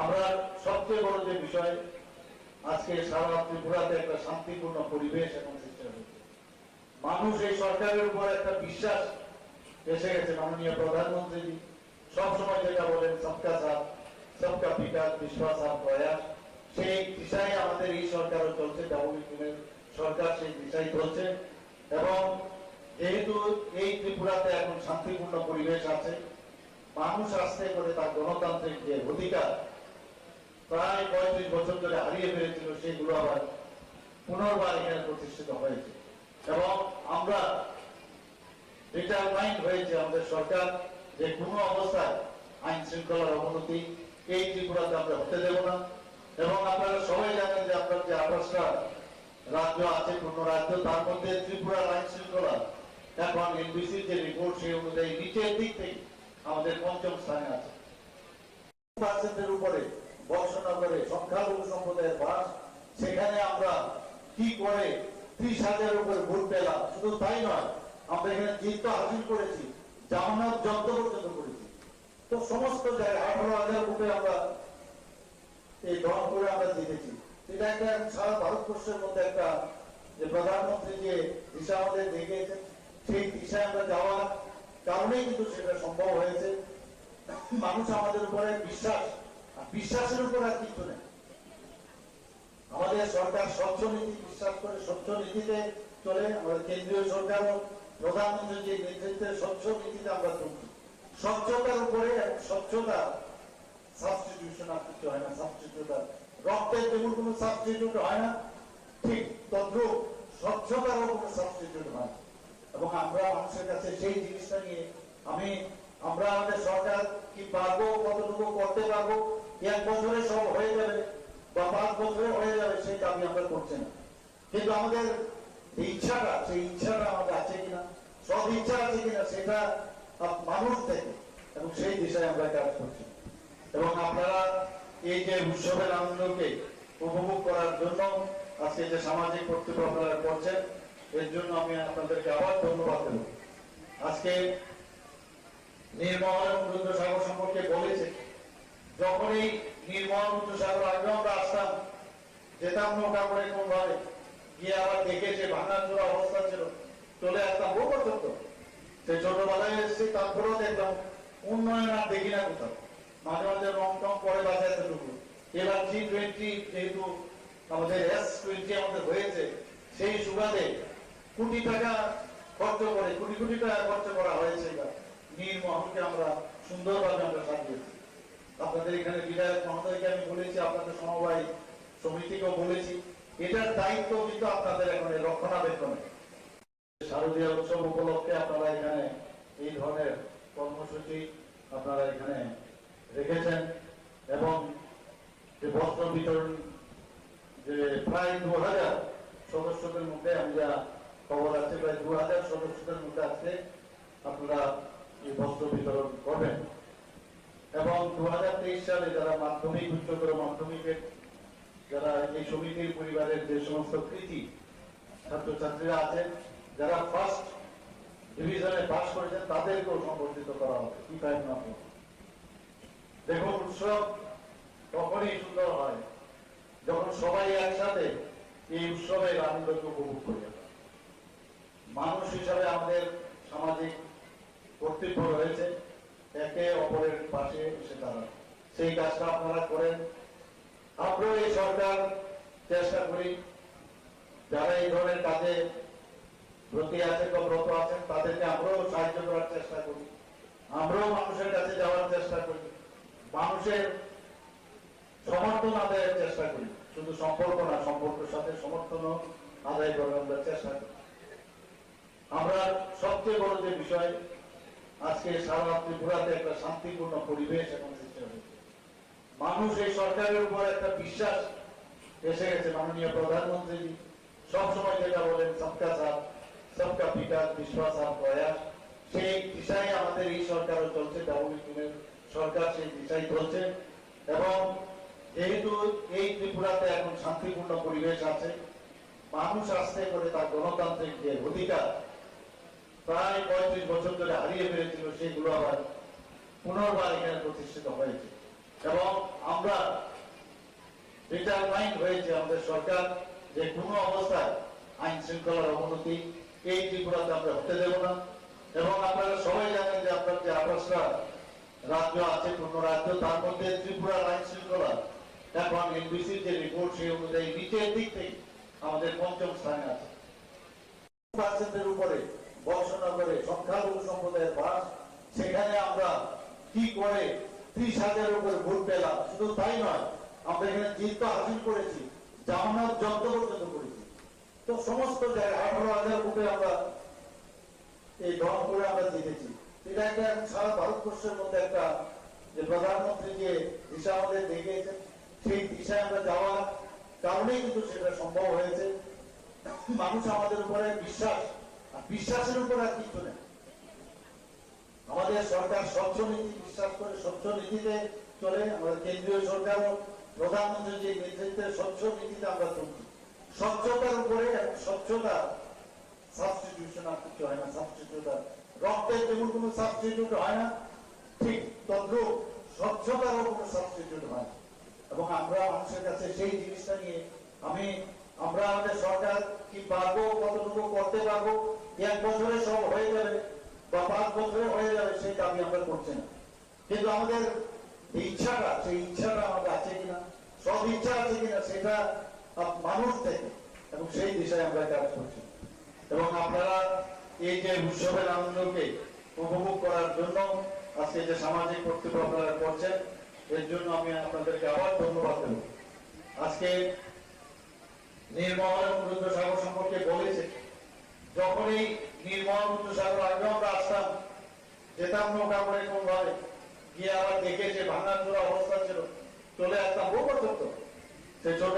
আমরা সবচেয়ে বড় যে বিষয়, আজকে সারা ত্রিপুরাতে একটা শান্তিপূর্ণ পরিবেশ এখন সৃষ্টি হয়েছে। মানুষ এই সরকারের উপর একটা বিশ্বাস এসে গেছে। মাননীয় প্রধানমন্ত্রী সবসময় যেটা বলেন সবকা সাথ সবকা বিকাশ বিশ্বাস আর প্রয়াস, সেই দিশায় আমাদের এই সরকারও চলছে, ডাব্লিউটির সরকার সেই দিশায় চলছে। এবং যেহেতু এই ত্রিপুরাতে এখন শান্তিপূর্ণ পরিবেশ আছে, মানুষ আস্তে করে তার গণতান্ত্রিক যে অধিকার প্রায় 35 বছর ধরে হারিয়ে ফেলেছিল, সেগুলো আবার পুনর্বার এখানে প্রতিষ্ঠিত হয়েছে। এবং আমরা ডিটারমাইন্ড হয়েছে আমাদের সরকার যে কোনো অবস্থায় আইন শৃঙ্খলার অবনতি এই ত্রিপুরাতে আমরা হতে দেব না। এবং আপনারা সবাই জানেন যে আপনার যে 28টা রাজ্য আছে, 15 রাজ্য, তার মধ্যে ত্রিপুরা আইন শৃঙ্খলা এখন এনবিসির যে রিপোর্ট সেই অনুযায়ী নিচের দিক থেকে আমাদের 5ম স্থানে আছে। পার্সেন্টের উপরে বর্ষনগরে সংখ্যালঘু সম্প্রদায়ের বাস, সেখানে আমরা কি করে 30,000-এর উপরে ভোট পেলাম। শুধু তাই নয়, আমরা এখানে জিত হাসিল করেছি, জামানত জব্দ পর্যন্ত করেছি। তো সমস্ত জায়গায় 18,000 ভোটে আমরা এই দল করে আমরা জিতেছি। এটা একটা সারা ভারতবর্ষের মধ্যে একটা যে প্রধানমন্ত্রী যে দিশা আমাদের দেখিয়েছেন, সেই দিশায় আমরা যাওয়ার কারণেই কিন্তু সেটা সম্ভব হয়েছে। মানুষ আমাদের উপরে বিশ্বাসের উপর আর কিছু নেই। আমাদের সরকার স্বচ্ছ নীতি বিশ্বাস করে, স্বচ্ছ নীতিতে চলে। আমাদের কেন্দ্রীয় সরকারও প্রধানমন্ত্রীর যে নেতৃত্বে স্বচ্ছ নীতিতে আমরা চলছি। স্বচ্ছতার উপরে, স্বচ্ছতা সাবস্টিটিউশন আর কিছু হয় না। সাবস্টিটিউট রক্তের যেমন কোনো সাবস্টিটিউট হয় না, ঠিক তদ্রুপ স্বচ্ছতারও কোনো সাবস্টিটিউট হয়। এবং আমরা মানুষের কাছে সেই জিনিসটা নিয়ে আমরা আমাদের সরকার কি পারবো, কতটুকু করতে পারবো, 1 বছরে সব হয়ে যাবে বা 5 বছরে হয়ে যাবে, সেই দাবি আমরা করছি না। কিন্তু আমাদের ইচ্ছাটা, সেই ইচ্ছাটা আমাদের আছে কিনা, সব ইচ্ছা আছে কিনা, সেটা মানুষ থেকে, এবং সেই দিশায় আমরা কাজ করছি। এবং আপনারা এই যে উৎসবের আনন্দকে উপভোগ করার জন্য আজকে যে সামাজিক কর্তব্য আপনারা করছেন, এর জন্য আমি আপনাদেরকে আবার ধন্যবাদ দেব। আজকে নির্মল এবং রুদ্রসাগর সম্পর্কে বলেছে, যখন এই নির্মল রুদ্রসাগর আগে আমরা আসতাম, যেতাম নৌকা করে কোন ভাবে গিয়ে আবার দেখেছে ভাঙাচোরা অবস্থা ছিল, চলে আসতাম বহু বছর। সেই ছোটবেলায় এসেছি, তারপরেও দেখলাম উন্নয়ন আর দেখি না কোথাও। মাঝে মাঝে রং টং করে বাজে এতটুকু। এবার G20 যেহেতু আমাদের S20 আমাদের হয়েছে, সেই সুবাদে কোটি টাকা খরচ করে, কোটি টাকা খরচ করা হয়েছে। এবার নীলমহলকে আমরা সুন্দরভাবে আমরা সাজিয়েছি। আপনাদের এখানে বিধায়ক মহোদয়কে আমি বলেছি, আপনাদের সমবায় সমিতিকেও বলেছি, এটার দায়িত্ব কিন্তু আপনাদের এখন রক্ষণাবেক্ষণে। শারদীয় উৎসব উপলক্ষে আপনারা এখানে এই ধরনের কর্মসূচি আপনারা এখানে রেখেছেন। এবং যে বস্ত্র বিতরণ, যে প্রায় 2000 সদস্যদের মধ্যে, আমি যা খবর আছে, প্রায় 2000 সদস্যদের মধ্যে আজকে আপনারা এই বস্ত্র বিতরণ করবেন। এবং 2023 সালে যারা মাধ্যমিক, উচ্চতর মাধ্যমিকের যারা এই সমিতির পরিবারের যে সমস্ত কৃতি ছাত্রছাত্রীরা আছেন, যারা ফার্স্ট ডিভিশনে পাস করেছেন, তাদেরকেও সম্বর্ধিত করা হবে। কি পাই না, দেখুন উৎসব তখনই সুন্দর হয় যখন সবাই একসাথে এই উৎসবের আনন্দকে উপভোগ করি। মানুষ হিসাবে আমাদের সামাজিক কর্তব্য রয়েছে একে অপরের পাশে এসে দাঁড়ানো। সেই কাজটা আপনারা করেন। আমরাও এই সরকার চেষ্টা করি, যারা এই ধরনের কাজে ব্রতী আছেন বা ব্রত আছেন, তাদেরকে আমরাও সাহায্য করার চেষ্টা করি। আমরাও মানুষের কাছে যাওয়ার চেষ্টা করি, মানুষের সমর্থন আদায়ের চেষ্টা করি। শুধু সম্পর্ক না, সম্পর্কের সাথে সমর্থনও আদায় করার আমরা চেষ্টা করি। আমরা সবচেয়ে বড় যে বিষয়, আজকে সারা ত্রিপুরাতে একটা শান্তিপূর্ণ পরিবেশ এখন সৃষ্টি হয়েছে। মানুষ এই সরকারের উপর একটা বিশ্বাস এসে গেছে। মাননীয় প্রধানমন্ত্রী সবসময় যেটা বলেন, সবকা সাথ সবকা বিকাশ, বিশ্বাস আর প্রয়াস, সেই দিশায় আমাদের এই সরকারও চলছে। ডাবল সরকার সেই দিশায় চলছে। এবং যেহেতু এই ত্রিপুরাতে এখন শান্তিপূর্ণ পরিবেশ আছে, মানুষ আস্তে করে তার গণতান্ত্রিক যে অধিকার প্রায় 35 বছর ধরে হারিয়ে ফেলেছিল, সেগুলো আবার পুনর্বার এখানে প্রতিষ্ঠিত হয়েছে। এবং আমরা ডিটারমাইন্ড হয়েছে আমাদের সরকার যে কোনো অবস্থায় আইন শৃঙ্খলার অবনতি এই ত্রিপুরাতে আমরা হতে দেব না। এবং আপনারা সবাই জানেন যে আপনার যে 28টা রাজ্য আছে, 15 রাজ্য, তার মধ্যে ত্রিপুরার আইন শৃঙ্খলা এখন এনবিসির যে রিপোর্ট সেই অনুযায়ী নিচের দিক থেকে আমাদের 5ম স্থানে আছে। পার্সেন্টের উপরে বর্ষনগরে সংখ্যালঘু সম্প্রদায়ের বাস, সেখানে আমরা কি করে 30,000-এর উপরে ভোট পেলাম। শুধু তাই নয়, আমরা এখানে জিত হাসিল করেছি, জামানত জব্দ পর্যন্ত করেছি। তো সমস্ত জায়গায় 18,000 ভোটে আমরা এই দল করে আমরা জিতেছি। এটা একটা সারা ভারতবর্ষের মধ্যে একটা যে প্রধানমন্ত্রী যে দিশা আমাদের দেখিয়েছেন, সেই দিশায় আমরা যাওয়ার কারণেই কিন্তু সেটা সম্ভব হয়েছে। মানুষ আমাদের উপরে বিশ্বাস, আর বিশ্বাসের উপর আর কিছু নেই। আমাদের সরকার স্বচ্ছ নীতি বিশ্বাস করে, স্বচ্ছ নীতিতে চলে। আমাদের কেন্দ্রীয় সরকারও প্রধানমন্ত্রী যে নেতৃত্বে স্বচ্ছ নীতিতে আমরা চলছি। স্বচ্ছতার উপরে, এবং স্বচ্ছতা সাবস্টিটিউশন আর কিছু হয় না। সাবস্টিটিউট রক্তের যেমন কোনো সাবস্টিটিউট হয় না, ঠিক তদ্রুপ স্বচ্ছতারও কোনো সাবস্টিটিউট হয় না। এবং আমরা মানুষের কাছে সেই জিনিসটা নিয়ে আমরা আমাদের সরকার কি পারবো, কতটুকু করতে পারবো, 1 বছরে সব হয়ে যাবে বা 5 বছরে হয়ে যাবে, সেই দাবি আমরা করছি না। কিন্তু আমাদের ইচ্ছাটা, সেই ইচ্ছাটা আমাদের আছে কিনা, সব ইচ্ছা আছে কিনা, সেটা মানুষ থেকে, এবং সেই দিশায় আমরা কাজ করছি। এবং আপনারা এই যে উৎসবের আনন্দকে উপভোগ করার জন্য আজকে যে সামাজিক কর্তব্য আপনারা করছেন, এর জন্য আমি আপনাদেরকে আবার ধন্যবাদ দেব। আজকে নির্মল এবং রুদ্রসাগর সম্পর্কে বলেছে, যখনই নির্মল রুদ্রসাগর আগে আমরা আসতাম, যেতাম নৌকা করে কোন ভাবে গিয়ে আবার দেখে যে ভাঙাচোরা অবস্থা ছিল, চলে আসতাম বহু বছর তো সে ছোট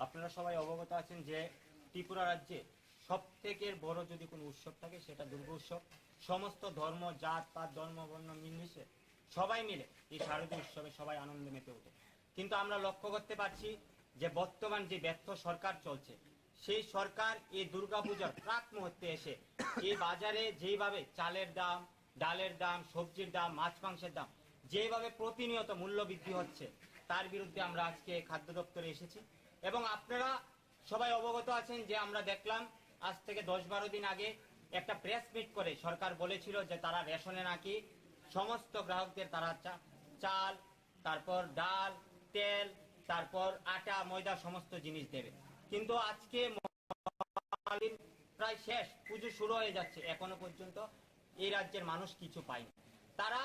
আপনারা সবাই অবগত আছেন যে ত্রিপুরা রাজ্যে সবথেকে বড় যদি কোনো উৎসব থাকে সেটা দুর্গা উৎসব। সমস্ত ধর্ম, জাত পাত, ধর্ম, বর্ণ নির্বিশেষে সবাই মিলে এই শারদীয় উৎসবে সবাই আনন্দে মেতে ওঠে। কিন্তু আমরা লক্ষ্য করতে পারছি যে বর্তমান যে ব্যর্থ সরকার চলছে, সেই সরকার এই দুর্গাপূজার প্রাক মুহূর্তে এসে এই বাজারে যেইভাবে চালের দাম, ডালের দাম, সবজির দাম, মাছ মাংসের দাম যেভাবে প্রতিনিয়ত মূল্য বৃদ্ধি হচ্ছে, তার বিরুদ্ধে আমরা আজকে খাদ্য দপ্তরে এসেছি। এবং আপনারা সবাই অবগত আছেন যে আমরা দেখলাম আজ থেকে 10-12 দিন আগে একটা প্রেস মিট করে সরকার বলেছিল যে তারা রেশনে নাকি সমস্ত গ্রাহকদের তারা চাল, তারপর ডাল, তেল, তারপর আটা, ময়দা সমস্ত জিনিস দেবে। কিন্তু আজকে প্রায় শেষ, পুজো শুরু হয়ে যাচ্ছে, এখনো পর্যন্ত এই রাজ্যের মানুষ কিছু পায়নি। তারা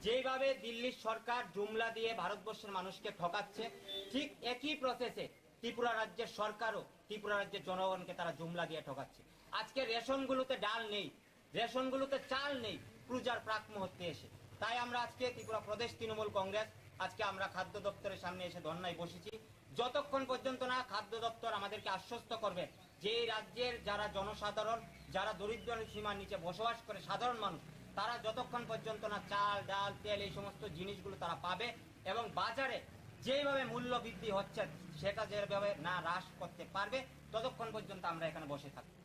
যেভাবে দিল্লির সরকার জুমলা দিয়ে ভারতবর্ষের মানুষকে ঠকাচ্ছে, ঠিক একই প্রসেসে ত্রিপুরা রাজ্যের সরকারও ত্রিপুরা রাজ্যের জনগণকে তারা জুমলা দিয়ে ঠকাচ্ছে। আজকে রেশনগুলোতে ডাল নেই, রেশনগুলোতে চাল নেই পূজার প্রাক মুহূর্তে এসে। তাই আমরা আজকে ত্রিপুরা প্রদেশ তৃণমূল কংগ্রেস আজকে আমরা খাদ্য দপ্তরের সামনে এসে ধর্নায় বসেছি। যতক্ষণ পর্যন্ত না খাদ্য দপ্তর আমাদেরকে আশ্বস্ত করবে যে এই রাজ্যের যারা জনসাধারণ, যারা দরিদ্র সীমার নিচে বসবাস করে সাধারণ মানুষ, তারা যতক্ষণ পর্যন্ত না চাল, ডাল, তেল এই সমস্ত জিনিসগুলো তারা পাবে, এবং বাজারে যেভাবে মূল্য বৃদ্ধি হচ্ছে সেটা যেভাবে না হ্রাস করতে পারবে, ততক্ষণ পর্যন্ত আমরা এখানে বসে থাকবো।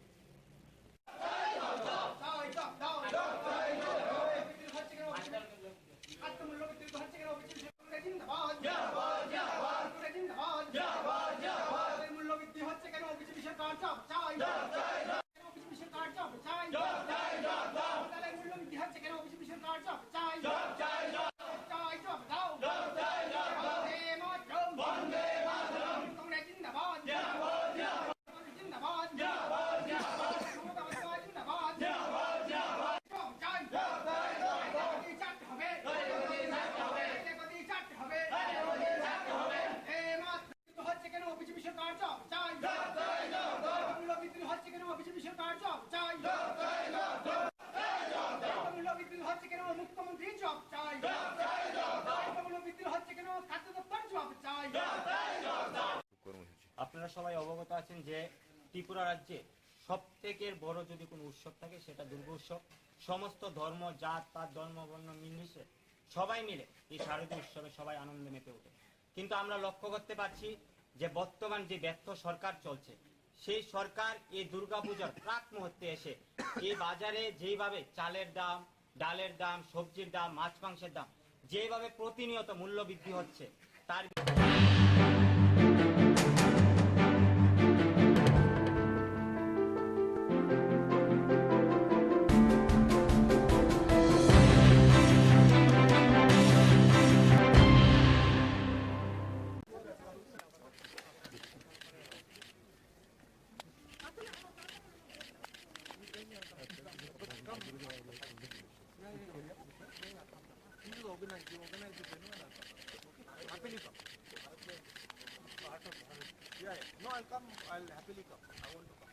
আপনারা সবাই অবগত আছেন যে ত্রিপুরা রাজ্যে সবথেকে বড় যদি কোনো উৎসব থাকে সেটা দুর্গা উৎসব। সমস্ত ধর্ম, জাত পাত, ধর্ম, বর্ণ নির্বিশেষে সবাই মিলে এই শারদীয় উৎসবে সবাই আনন্দে মেতে ওঠে। কিন্তু আমরা লক্ষ্য করতে পারছি যে বর্তমান যে ব্যর্থ সরকার চলছে, সেই সরকার এই দুর্গাপূজার প্রাক মুহূর্তে এসে এই বাজারে যেইভাবে চালের দাম, ডালের দাম, সবজির দাম, মাছ মাংসের দাম যেভাবে প্রতিনিয়ত মূল্য বৃদ্ধি হচ্ছে, তার No, I'll come. I'll happily come. I want to come.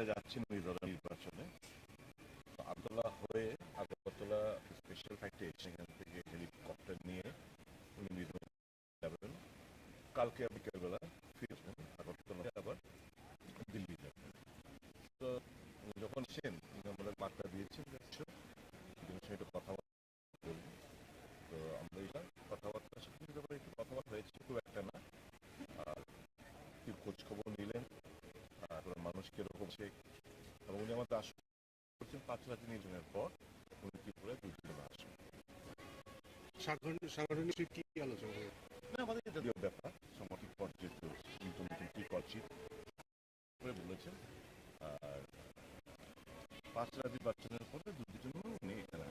যাচ্ছি নির্বাচনে আব্দুল্লাহ হয়ে আগরতলা স্পেশাল ফ্লাইটে সেখান থেকে হেলিকপ্টার নিয়ে উনি যাবেন। কালকে বিকেলবেলা ফিরে আসবেন আগরতলা, আবার দিল্লি যাবেন। তো যখন এসেন আমাদের বার্তা দিয়েছেন একটু কথাবার্তা বলব। তো আমরা এটা কথাবার্তা সেখানে ব্যাপারে একটু কথাবার্তা হয়েছে, খুব একটা না। আর কি খোঁজ খবর নিলেন, আর মানুষ কিরকম সে, এবং উনি আমাদের আসবেন 5 রাত নির্বাচনের পর উনি ত্রিপুরায় 2 দিন আসবেন। সাংগঠনিক কি আলোচনা হবে? আমাদের জাতীয় ব্যাপার সামাজিক পর্যায়ে নতুন কি করছি বলেছেন। আর 5 রাত নির্বাচনের পরে 2 দিনের জন্য উনি এখানে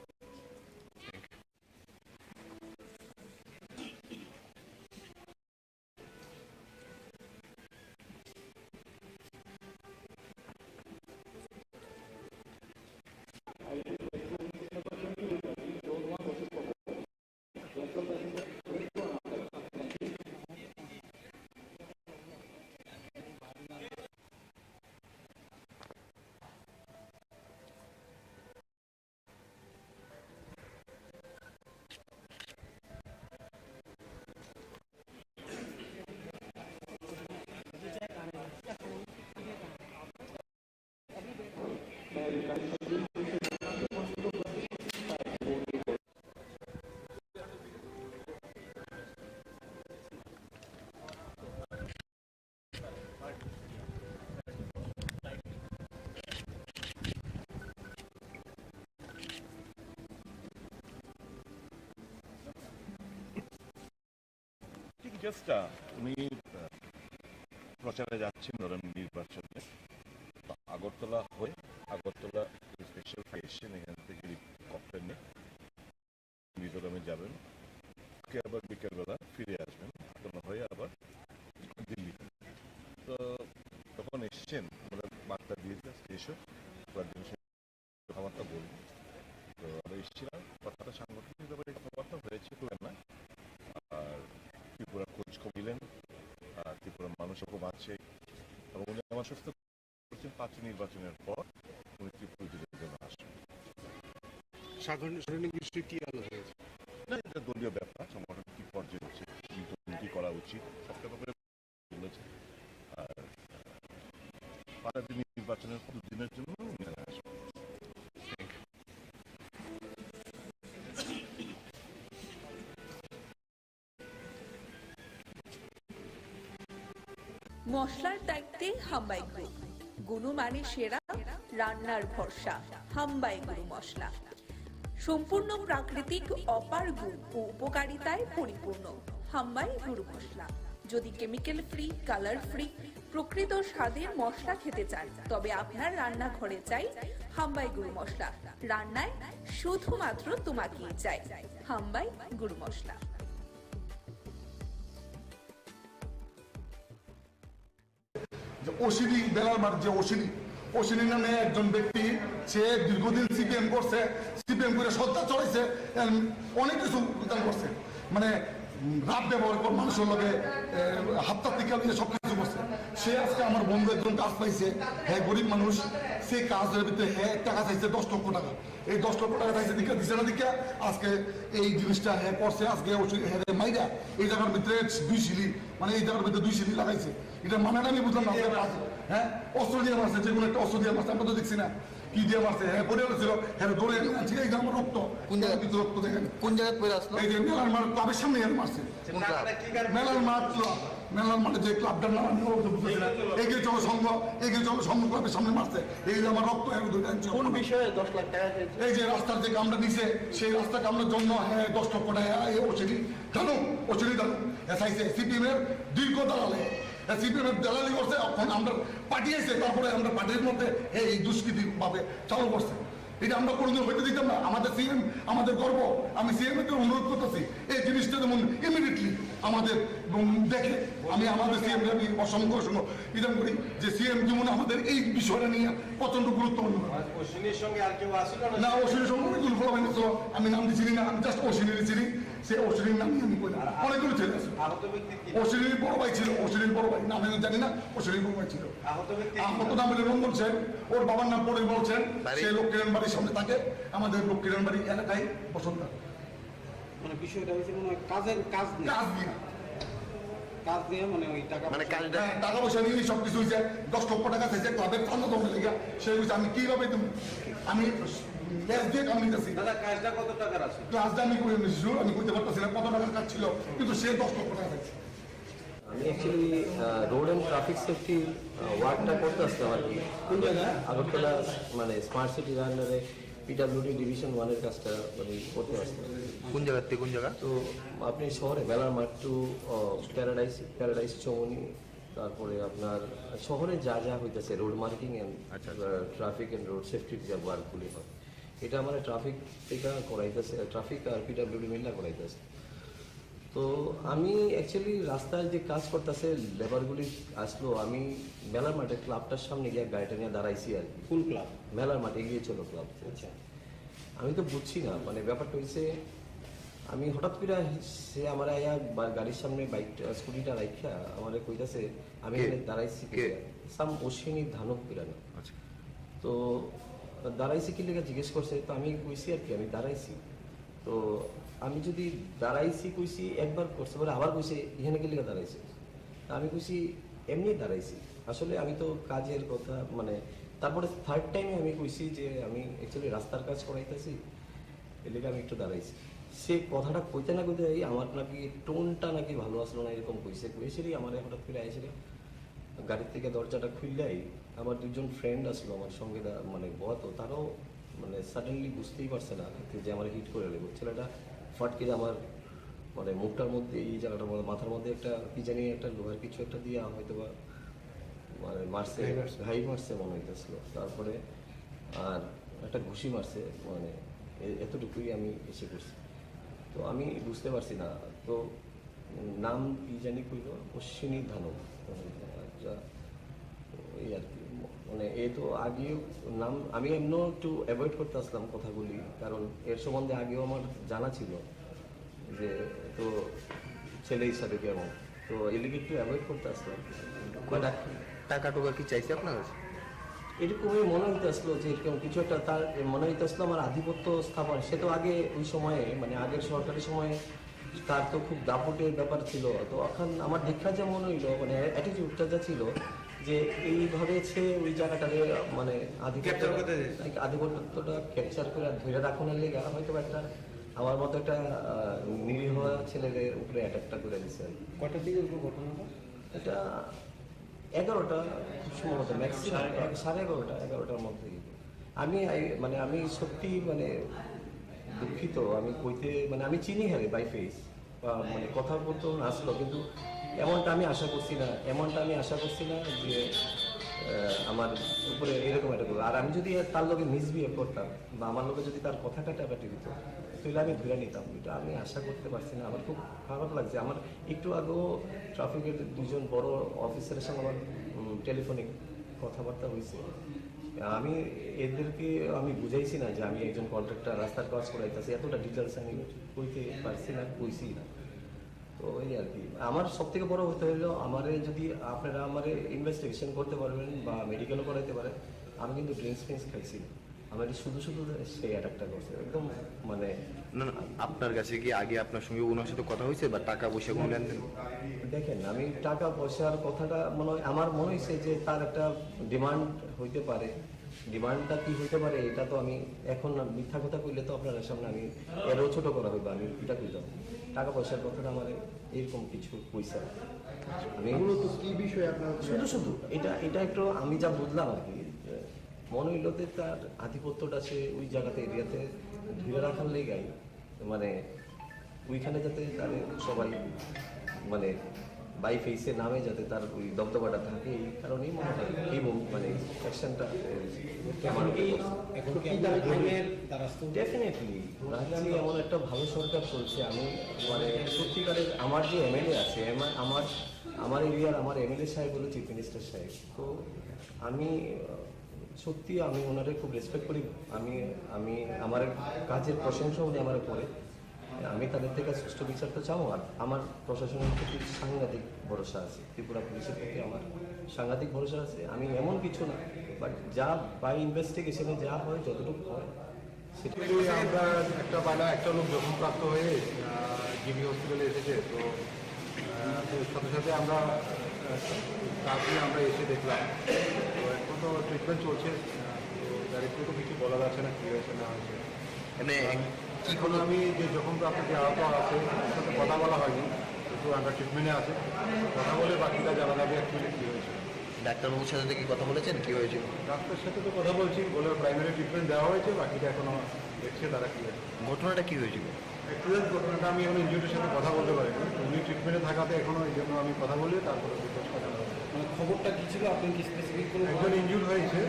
উনি প্রচারে যাচ্ছেন নির্বাচনে। আগরতলা হয়ে আগরতলা স্পেশাল এসেছেন, এখান থেকে হেলিকপ্টার নিয়ে মিজোরামে যাবেন। আবার বিকেলবেলা ফিরে আসবেন আগরতলা হয়ে আবার দিল্লি। তো তখন এসছেন আমরা বার্তা দিয়েছি এসব কথাবার্তা বলবো। তো আমরা এসেছিলাম, কথাটা সাংগঠনিক ব্যাপারে কথাবার্তা হয়েছে, খুব না। আর ত্রিপুরা খোঁজ খবর দিলেন, আর ত্রিপুরার মানুষ খুব আছে, এবং উনি আমার সুস্থ করছেন 5 নির্বাচনের পর উনি ত্রিপুরা জেলার জন্য আসবেন। সাংগঠনিক বিষয়ে কি আলোচনা হয়েছে? না, এটা দলীয় ব্যাপার, সংগঠন কি পর্যায়ে হচ্ছে, কি করা উচিত সবটা ব্যাপারে বলেছে। আর 5 নির্বাচনের পর 2 দিনের জন্য উনি আসবেন। মশলার দায়িত্বে হাম্বাই গ্রুপ, গুণমানে সেরা, রান্নার ভরসা। হাম্বাই গুরু মশলা সম্পূর্ণ প্রাকৃতিক, অপার গুণ ও উপকারিতায় পরিপূর্ণ। হাম্বাই গুরু মশলা। যদি কেমিক্যাল ফ্রি, কালার ফ্রি, প্রকৃত স্বাদের মশলা খেতে চান, তবে আপনার রান্নাঘরে চাই হাম্বাই গুরু মশলা। রান্নায় শুধুমাত্র তোমাকেই চাই। হাম্বাই গুরু মশলা। অশ্বিনী বেলার মাঠ যে অশ্বিনী নামে একজন ব্যক্তি, সে দীর্ঘদিন সিপিএম করছে, সিপিএম করে সত্তা চড়াইছে, অনেক কিছু করছে, মানে রাত ব্যবহার করে মানুষের লগে হাতটা টিকা দিয়ে সব কিছু করছে। সে আজকে আমার বন্ধু একজন কাজ পাইছে, হ্যাঁ গরিব মানুষ, সে কাজের ভিতরে হ্যাঁ টাকা চাইছে 10 লক্ষ টাকা। এই 10 লক্ষ টাকা চাইছে দিচ্ছে না দিকে আজকে এই জিনিসটা হ্যাঁ করছে। আজকে হ্যাঁ মাইরা এই জায়গার ভিতরে 2 সিলি, মানে এই জায়গার ভিতরে 2 সিলি লাগাইছে। এটা মানে আমি বুঝলাম না, হ্যাঁ অস্ত্র দিয়ে মারছে, যে কোনো একটা অস্ত্র দিয়ে মারছে, আমরা তো দেখছি না কি দিয়ে মারছে। হ্যাঁ পড়ে ছিল, হ্যাঁ দৌড়ে আনছে, এই যে আমার রক্ত, কোন জায়গায় রক্ত দেখেন, কোন জায়গায় পড়ে আসলো, এই যে মেলার মাঠ ক্লাবের সামনে মারছে। মেলার মাঠ, মেলার মাঠে যে ক্লাবটার নাম আমি এগিয়ে চলো সংঘ, এগিয়ে চলো সংঘ ক্লাবের সামনে মারছে। এই যে আমার রক্ত, কোন বিষয়ে 10 লাখ টাকা, এই যে রাস্তার যে কামটা নিছে, সেই রাস্তা কামড়ার জন্য হ্যাঁ 10 লক্ষ টাকা। ওসিডি জানো, ওসিডি জানো, এসআইসি সিপিএম এর দীর্ঘ দালালে, সিপিএম এর দালালি করছে, এখন আমরা পাঠিয়েছে, তারপরে আমরা পার্টির মধ্যে এই দুষ্কৃতি ভাবে চালু করছে। এটা আমরা কোনোদিন হইতে দিতাম না। আমাদের সিএম, আমাদের গর্ব। আমি সিএম এর অনুরোধ করতেছি এই জিনিসটা যেমন ইমিডিয়েটলি আমাদের দেখে। আমি আমাদের সিএম আমি অসংখ্য ইদাম করি যে সিএম যেমন আমাদের এই বিষয়টা নিয়ে প্রচন্ড গুরুত্বপূর্ণ। অশ্বিনীর সঙ্গে আর কেউ আসলো না, অশ্বিনীর সঙ্গে অনেকগুলো ফলাফল ছিল, আমি নাম চিনি না, আমি জাস্ট অশ্বিনীর চিনি। সে অশ্বিনীর নাম আমি করি, অনেকগুলো ছেলে আছে। অশ্বিনীর বড় ভাই ছিল, অশ্বিনীর বড় ভাই নাম আমি জানি না, অশ্বিনীর বড় ভাই ছিল। আহত নাম হলো রঞ্জন সেন, ওর বাবার নাম পরিমল সেন। সে লক্ষ্মীনারায়ণ বাড়ির সামনে থাকে, আমাদের লক্ষ্মীনারায়ণ বাড়ি এলাকায় বসন্ত। মানে বিষয়টা হয়েছে কোনো কাজের কাজ দিয়ে মানে ওই টাকা পয়সা নিয়ে সবকিছু হয়েছে। 10 লক্ষ টাকা চাইছে ক্লাবের চান্দা দমে লেগে। সে হয়েছে আমি কিভাবে আমি কাজটা কত টাকার আছে, ক্লাসটা আমি করে নিয়েছি, আমি করতে পারতেছি না কত টাকার কাজ ছিল, কিন্তু সে 10 লক্ষ টাকা চাইছে। আমি actually road and traffic safety ওয়ার্কটা করতে আসতাম আর কি। কোন জায়গায়? আগরতলা, মানে স্মার্ট সিটির আন্ডারে পিডাব্লিউডি ডিভিশন 1-এর কাজটা মানে করতে আসতাম। কোন জায়গা থেকে কোন জায়গা? তো আপনি শহরে বেলার মাঠ টু প্যারাডাইস চৌমনি, তারপরে আপনার শহরে যা যা হইতেছে road marking and traffic and road সেফটির যা ওয়ার্কগুলি হয়, এটা আমার ট্রাফিক থেকে করাইতেছে, ট্রাফিক আর পিডাব্লিউডি মিলটা করাইতেছে। তো আমি অ্যাকচুয়ালি রাস্তায় যে কাজ করতেছে লেবারগুলি আসলো, আমি মেলার মাঠে ক্লাবটার সামনে গিয়ে গাড়িটা নিয়ে দাঁড়াইছি আর কি। কোন ক্লাব? মেলার মাঠে গিয়ে চলো ক্লাব। আচ্ছা, আমি তো বুঝছি না, মানে ব্যাপারটা হয়েছে আমি হঠাৎ করে সে আমার আয়া গাড়ির সামনে বাইকটা স্কুটিটা রাখা আমার কইতাছে, আমি এখানে দাঁড়াইছি সাম অশ্বিনী ধানক পিরানো। আচ্ছা, তো দাঁড়াইছি কি লেগে জিজ্ঞেস করছে, তো আমি কইছি আর কি আমি দাঁড়াইছি। তো আমি যদি দাঁড়াইছি কইছি একবার করছে, বলে আবার কইছে এখানে কি লেগে দাঁড়াইছে। আমি কইছি এমনি দাঁড়াইছি, আসলে আমি তো কাজের কথা মানে। তারপরে থার্ড টাইমে আমি কইছি যে আমি অ্যাকচুয়ালি রাস্তার কাজ করাইতেছি, এর লেগে আমি একটু দাঁড়াইছি। সে কথাটা কইতে না কইতে আমার নাকি টোনটা নাকি ভালো আসলো না, এরকম কইছে। কইসেরই আমার হঠাৎ করে আইসে গাড়ির থেকে দরজাটা খুললেই আমার 2জন ফ্রেন্ড আসলো আমার সঙ্গে, মানে বহত, তারাও মানে সাডেনলি বুঝতেই পারছে না যে আমার হিট করে নেবো। ছেলেটা ফটকে আমার মানে মুখটার মধ্যে, এই জায়গাটার মধ্যে, মাথার মধ্যে একটা কি জানি একটা লোহার কিছু একটা দিয়ে হয়তো বা মানে মারছে, ঘাই মারছে মনে হইতেছিল। তারপরে আর একটা ঘুষি মারছে, মানে এতটুকুই আমি এসে করছি। তো আমি বুঝতে পারছি না, তো নাম কি জানি কইল, অশ্বিনী ধানক। এই আর কি, মানে এ তো আগেও নাম আমি এমন একটু অ্যাভয়েড করতে আসলাম কথাগুলি, কারণ এর সম্বন্ধে আগেও আমার জানা ছিল যে তো ছেলে হিসাবে কেমন, তো এদিকে একটু অ্যাভয়েড করতে আসলাম। টাকা টোকা কি চাইছে আপনার কাছে? এরকমই মনে হইতে আসলো যে এরকম কিছু একটা তার মনে হইতে আসলো আমার আধিপত্য স্থাপন। সে তো আগে ওই সময়ে মানে আগের সরকারি সময়ে তার তো খুব দাপটের ব্যাপার ছিল। তো এখন আমার দেখা যা মনে হইলো, মানে অ্যাটিটিউডটা যা ছিল যে এইভাবে সে ওই জায়গাটাকে মানে আধিপত্যটা ক্যাপচার করে ধরে রাখানোর লেগে হয়তো একটা আমার মতো একটা নিরীহ ছেলেদের উপরে অ্যাটাকটা করে দিচ্ছে। কয়টার দিকে ঘটনাটা? এটা 11টা সম্ভবত ম্যাক্সিমাম 11:30 মধ্যে। আমি সত্যি দুঃখিত, আমি কইতে আমি চিনি হ্যাঁ বাই ফেস বা কথা বলতে আসলো, কিন্তু এমনটা আমি আশা করছি না যে আমার উপরে এরকম একটা করবো। আর আমি যদি তার লোকে মিসবিহেভ করতাম বা আমার লোকে যদি তার কথা কাটাকাটি দিত তাহলে আমি ধরে নিতাম। এটা আমি আশা করতে পারছি না। আমার খুব খারাপ লাগছে। আমার একটু আগেও ট্রাফিকের দুজন বড় অফিসারের সঙ্গে আমার টেলিফোনিক কথাবার্তা হয়েছে। আমি এদেরকে বুঝাইছি না যে আমি একজন কন্ট্রাক্টর রাস্তার কাজ করাইতেছি, এতটা ডিটেলস আমি কইতে পারছি না, কইছি না। তো এই আর কি আমার সব থেকে বড় হতে হলো যদি আপনারা ইনভেস্টিগেশন করতে পারবেন বা মেডিকেলও করাইতে পারেন। আমি কিন্তু ড্রিঙ্কস খাইছি না, শুধু সেই অ্যাটাকটা করছে একদম না। আপনার কাছে কি আগে আপনার সঙ্গে ওনার সাথে কথা হয়েছে বা টাকা পয়সা কোনো লেনদেন? দেখেন, আমি টাকা পয়সার কথাটা আমার মনে হয়েছে যে তার একটা ডিমান্ড হইতে পারে। ডিমান্ডটা কি হইতে পারে এটা তো আমি এখন মিথ্যা কথা কইলে তো আপনার সামনে আমি এরও ছোট করা হইব, আমি এটা কইতাম। টাকা পয়সার কথাটা আমার এরকম কিছু পয়সা আমি কি বিষয় আপনার শুধু এটা একটু আমি যা বুঝলাম আর কি, মনে হইল যে তার আধিপত্যটা সে ওই জায়গাতে এরিয়াতে ধরে রাখার লেগাই ওইখানে যাতে তার সবাই বাই ফেসে নামে যাতে তার ওই দবদবাটা থাকে, এই কারণেই মনে হয় এই অ্যাকশনটা ডেফিনেটলি রাজধানী এমন একটা ভালো সরকার চলছে। আমি সত্যিকারের আমার যে এমএলএ আছে, আমার এরিয়ার আমার এমএলএ সাহেব হলো চিফ মিনিস্টার সাহেব। তো আমি সত্যি ওনারে খুব রেসপেক্ট করি। আমি আমার কাজের প্রশংসা উনি আমার করে, আমি তাদের থেকে সুষ্ঠু বিচার তো চাও। আর আমার প্রশাসনের প্রতি সাংঘাতিক ভরসা আছে, ত্রিপুরা পুলিশের প্রতি আমার সাংঘাতিক ভরসা আছে। আমি এমন কিছু না, বাট যা বাই ইনভেস্টিগেশনে যা হয় যতটুকু হয় সেটা আমরা একটা লোক জখমপ্রাপ্ত হয়ে জিবি হসপিটালে এসেছে। তো সাথে সাথে আমরা এসে দেখলাম। তো এখন তো ট্রিটমেন্ট চলছে, তো ডাইরেক্টলি তো কিছু বলা যাচ্ছে না কি হয়েছে না হয়েছে। এখন আমি যে জখমপ্রাপ্ত যে আহত আছে তার সাথে কথা বলা হয়নি, কিন্তু আমরা ট্রিটমেন্টে আছে, কথা বলে বাকিটা জানা যাবে অ্যাকচুয়ালি কী হয়েছে। ডাক্তারবাবুর সাথে কি কথা বলেছেন কি হয়েছিল? ডাক্তার সাথে তো কথা বলছি, বলে প্রাইমারি ট্রিটমেন্ট দেওয়া হয়েছে, বাকিটা এখনো দেখছে তারা কী হয়েছে। ঘটনাটা কি হয়েছিল? অ্যাক্সিডেন্ট ঘটনাটা আমি এখন ইনজিউরির সাথে কথা বলতে পারিনি, উনি ট্রিটমেন্টে থাকাতে এখনো এই জন্য আমি কথা বলি, তারপরে কথা বলবো। খবরটা কি ছিল, আপনি কি স্পেসিফিক একজন ইনজিউর হয়েছে,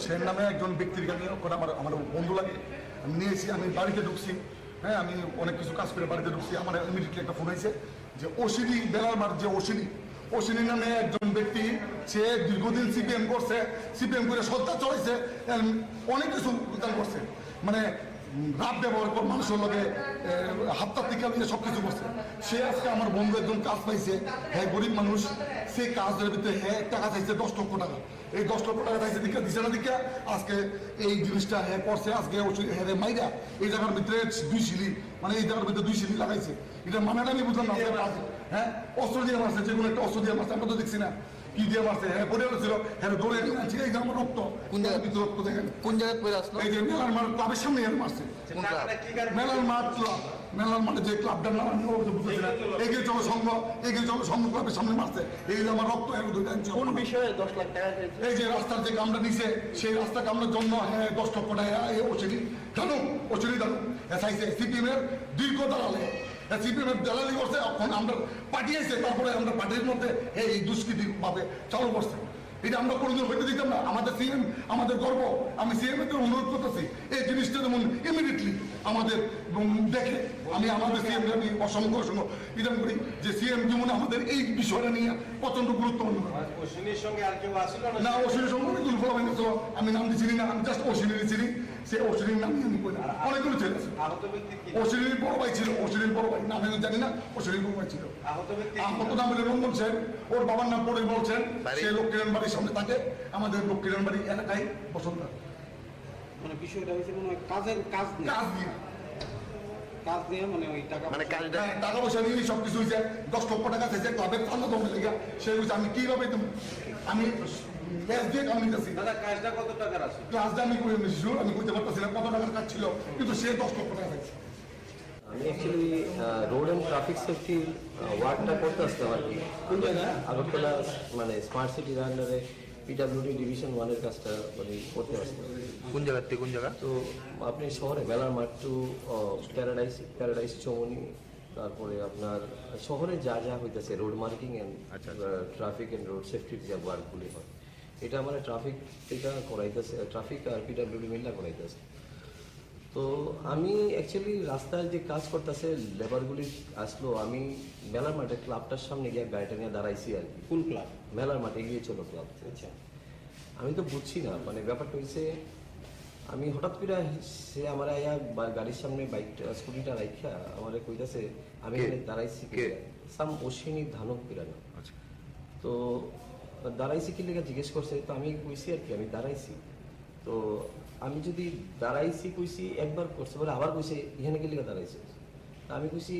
সের নামে একজন ব্যক্তির গাড়ি করে আমার বন্ধু লাগে, আমি নিয়েছি, আমি বাড়িতে ঢুকছি। হ্যাঁ, আমি অনেক কিছু কাজ করে বাড়িতে ঢুকছি। আমার ইমিডিয়েটলি একটা ফোন হয়েছে যে অশ্বিনী বেলার মার যে অশ্বিনী নামে একজন ব্যক্তি, সে দীর্ঘদিন সিপিএম করছে, সিপিএম করে সত্তা চড়াইছে, অনেক কিছু করছে, রাত ব্যবহার করে মানুষের লগে হাতটা টিকা দিয়ে সব কিছু করছে। সে আজকে আমার বন্ধু একজন কাজ পাইছে, হ্যাঁ গরিব মানুষ, সে কাজের ভিতরে হ্যাঁ টাকা চাইছে 10 লক্ষ টাকা। এই 10 লক্ষ টাকা চাইছে দিকে দিছে না দিকে আজকে এই জিনিসটা হ্যাঁ করছে। আজকে হ্যাঁ মাইরা এই জায়গার ভিতরে 2 সিলি, এই জায়গার ভিতরে 2 সিলি লাগাইছে। এটা আমি বুঝলাম না। হ্যাঁ, অস্ত্র দিয়ে মারছে, যে কোনো একটা অস্ত্র দিয়ে মারছে, আমরা তো দেখছি না কি দিয়ে মারছে। হ্যাঁ পড়ে গেছিল, হ্যাঁ দৌড়ে নিয়ে আনছে। এই যে আমার রক্ত, কোন জায়গায় ভিতরে রক্ত দেখেন, কোন জায়গায় পড়ে আসলো, এই যে মেলার মাঠ ক্লাবের সামনে মারছে। মেলার মাঠ ক্লাব, মেলার মাঠে যে ক্লাবটার নাম আমি বুঝতেছি না, এগিয়ে চলো সংঘ ক্লাবের সামনে মারছে। এই যে আমার রক্ত কোন বিষয়ে 10 লাখ টাকা, এই যে রাস্তার যে কামটা নিছে, সেই রাস্তা কামড়ার জন্য হ্যাঁ 10 লক্ষ টাকা অশ্বিনী জানো এসআইসি সিপিএম এর দীর্ঘ দালালে সিপিএম এর দালালি করছে। এখন আমরা পাঠিয়েছে, তারপরে আমরা পার্টির মধ্যে এই দুষ্কৃতি ভাবে চালু করছে। এটা আমরা কোনোদিন হইতে দিতাম না। আমাদের সিএম আমাদের গর্ব। আমি সিএম এর অনুরোধ করতেছি এই জিনিসটা যেমন ইমিডিয়েটলি আমাদের দেখে। আমি আমাদের সিএম আমি অসংখ্য ইদাম করি যে সিএম যেমন আমাদের এই বিষয়টা নিয়ে প্রচন্ড গুরুত্বপূর্ণ। অশ্বিনীর সঙ্গে আর কেউ আসলো না, অশ্বিনীর সঙ্গে অনেকগুলো ফলাফল গেছিল, আমি নাম দিচ্ছি না, আমি জাস্ট অশ্বিনীর চিনি। সে অশ্বিনীর নামই আমি বলি, অনেকগুলো ছেলে আছে। অশ্বিনীর বড় ভাই ছিল, অশ্বিনীর বড় ভাই নাম আমি জানি না, অশ্বিনীর বড় ভাই ছিল। আহত নাম হলো রঞ্জন সেন, ওর বাবার নাম পরিমল সেন। সে লক্ষ্মীরান বাড়ির সামনে থাকে, আমাদের লক্ষ্মীরান বাড়ি এলাকায় বসন্ত। বিষয়টা হয়েছে কাজ দিয়ে ওই টাকা পয়সা নিয়ে সবকিছু হয়েছে। 10 লক্ষ টাকা চাইছে ক্লাবের চান্দা দমে লেগে। সে হয়েছে আমি কিভাবে আমি কাজটা কত টাকার আছে, ক্লাসটা আমি কইতে পারতেছি না কত টাকার কাজ ছিল, কিন্তু সে 10 লক্ষ টাকা চাইছে। আমি অ্যাকচুয়ালি রোড অ্যান্ড ট্রাফিক সেফটির ওয়ার্কটা করতে আসতাম আর কি। কোন জায়গায়? আগরতলা মানে স্মার্ট সিটির আন্ডারে পিডাব্লিউডি ডিভিশন 1-এর কাজটা মানে করতে আসতাম। কোন জায়গা থেকে কোন জায়গা? তো আপনি শহরে মেলার মাঠ টু প্যারাডাইস চৌমনি, তারপরে আপনার শহরে যা যা হইতেছে road marking and traffic and road সেফটির যে ওয়ার্কগুলি হয়, এটা আমার ট্রাফিক থেকে করাইতেছে, ট্রাফিক আর পিডাব্লিউডি মিলটা করাইতেছে। তো আমি অ্যাকচুয়ালি রাস্তায় যে কাজ করতেছে লেবারগুলি আসলো, আমি মেলার মাঠে ক্লাবটার সামনে গিয়ে গাড়িটা নিয়ে দাঁড়াইছি আর কি। কোন ক্লাব? মেলার মাঠে গিয়ে চলো ক্লাব। আচ্ছা, আমি তো বুঝছি না, মানে ব্যাপারটা হয়েছে আমি হঠাৎ করে সে আমার আয়া গাড়ির সামনে বাইকটা স্কুটিটা রাখা আমার কইতাছে, আমি এখানে দাঁড়াইছি সাম অশ্বিনী ধানক পিরানো। তো দাঁড়াইছি কি লেগে জিজ্ঞেস করছে, তো আমি কইছি আর কি আমি দাঁড়াইছি। তো আমি যদি দাঁড়াইছি কইছি একবার করছে, বলে আবার কইছে এখানে কি লেগে দাঁড়াইছে। আমি কইছি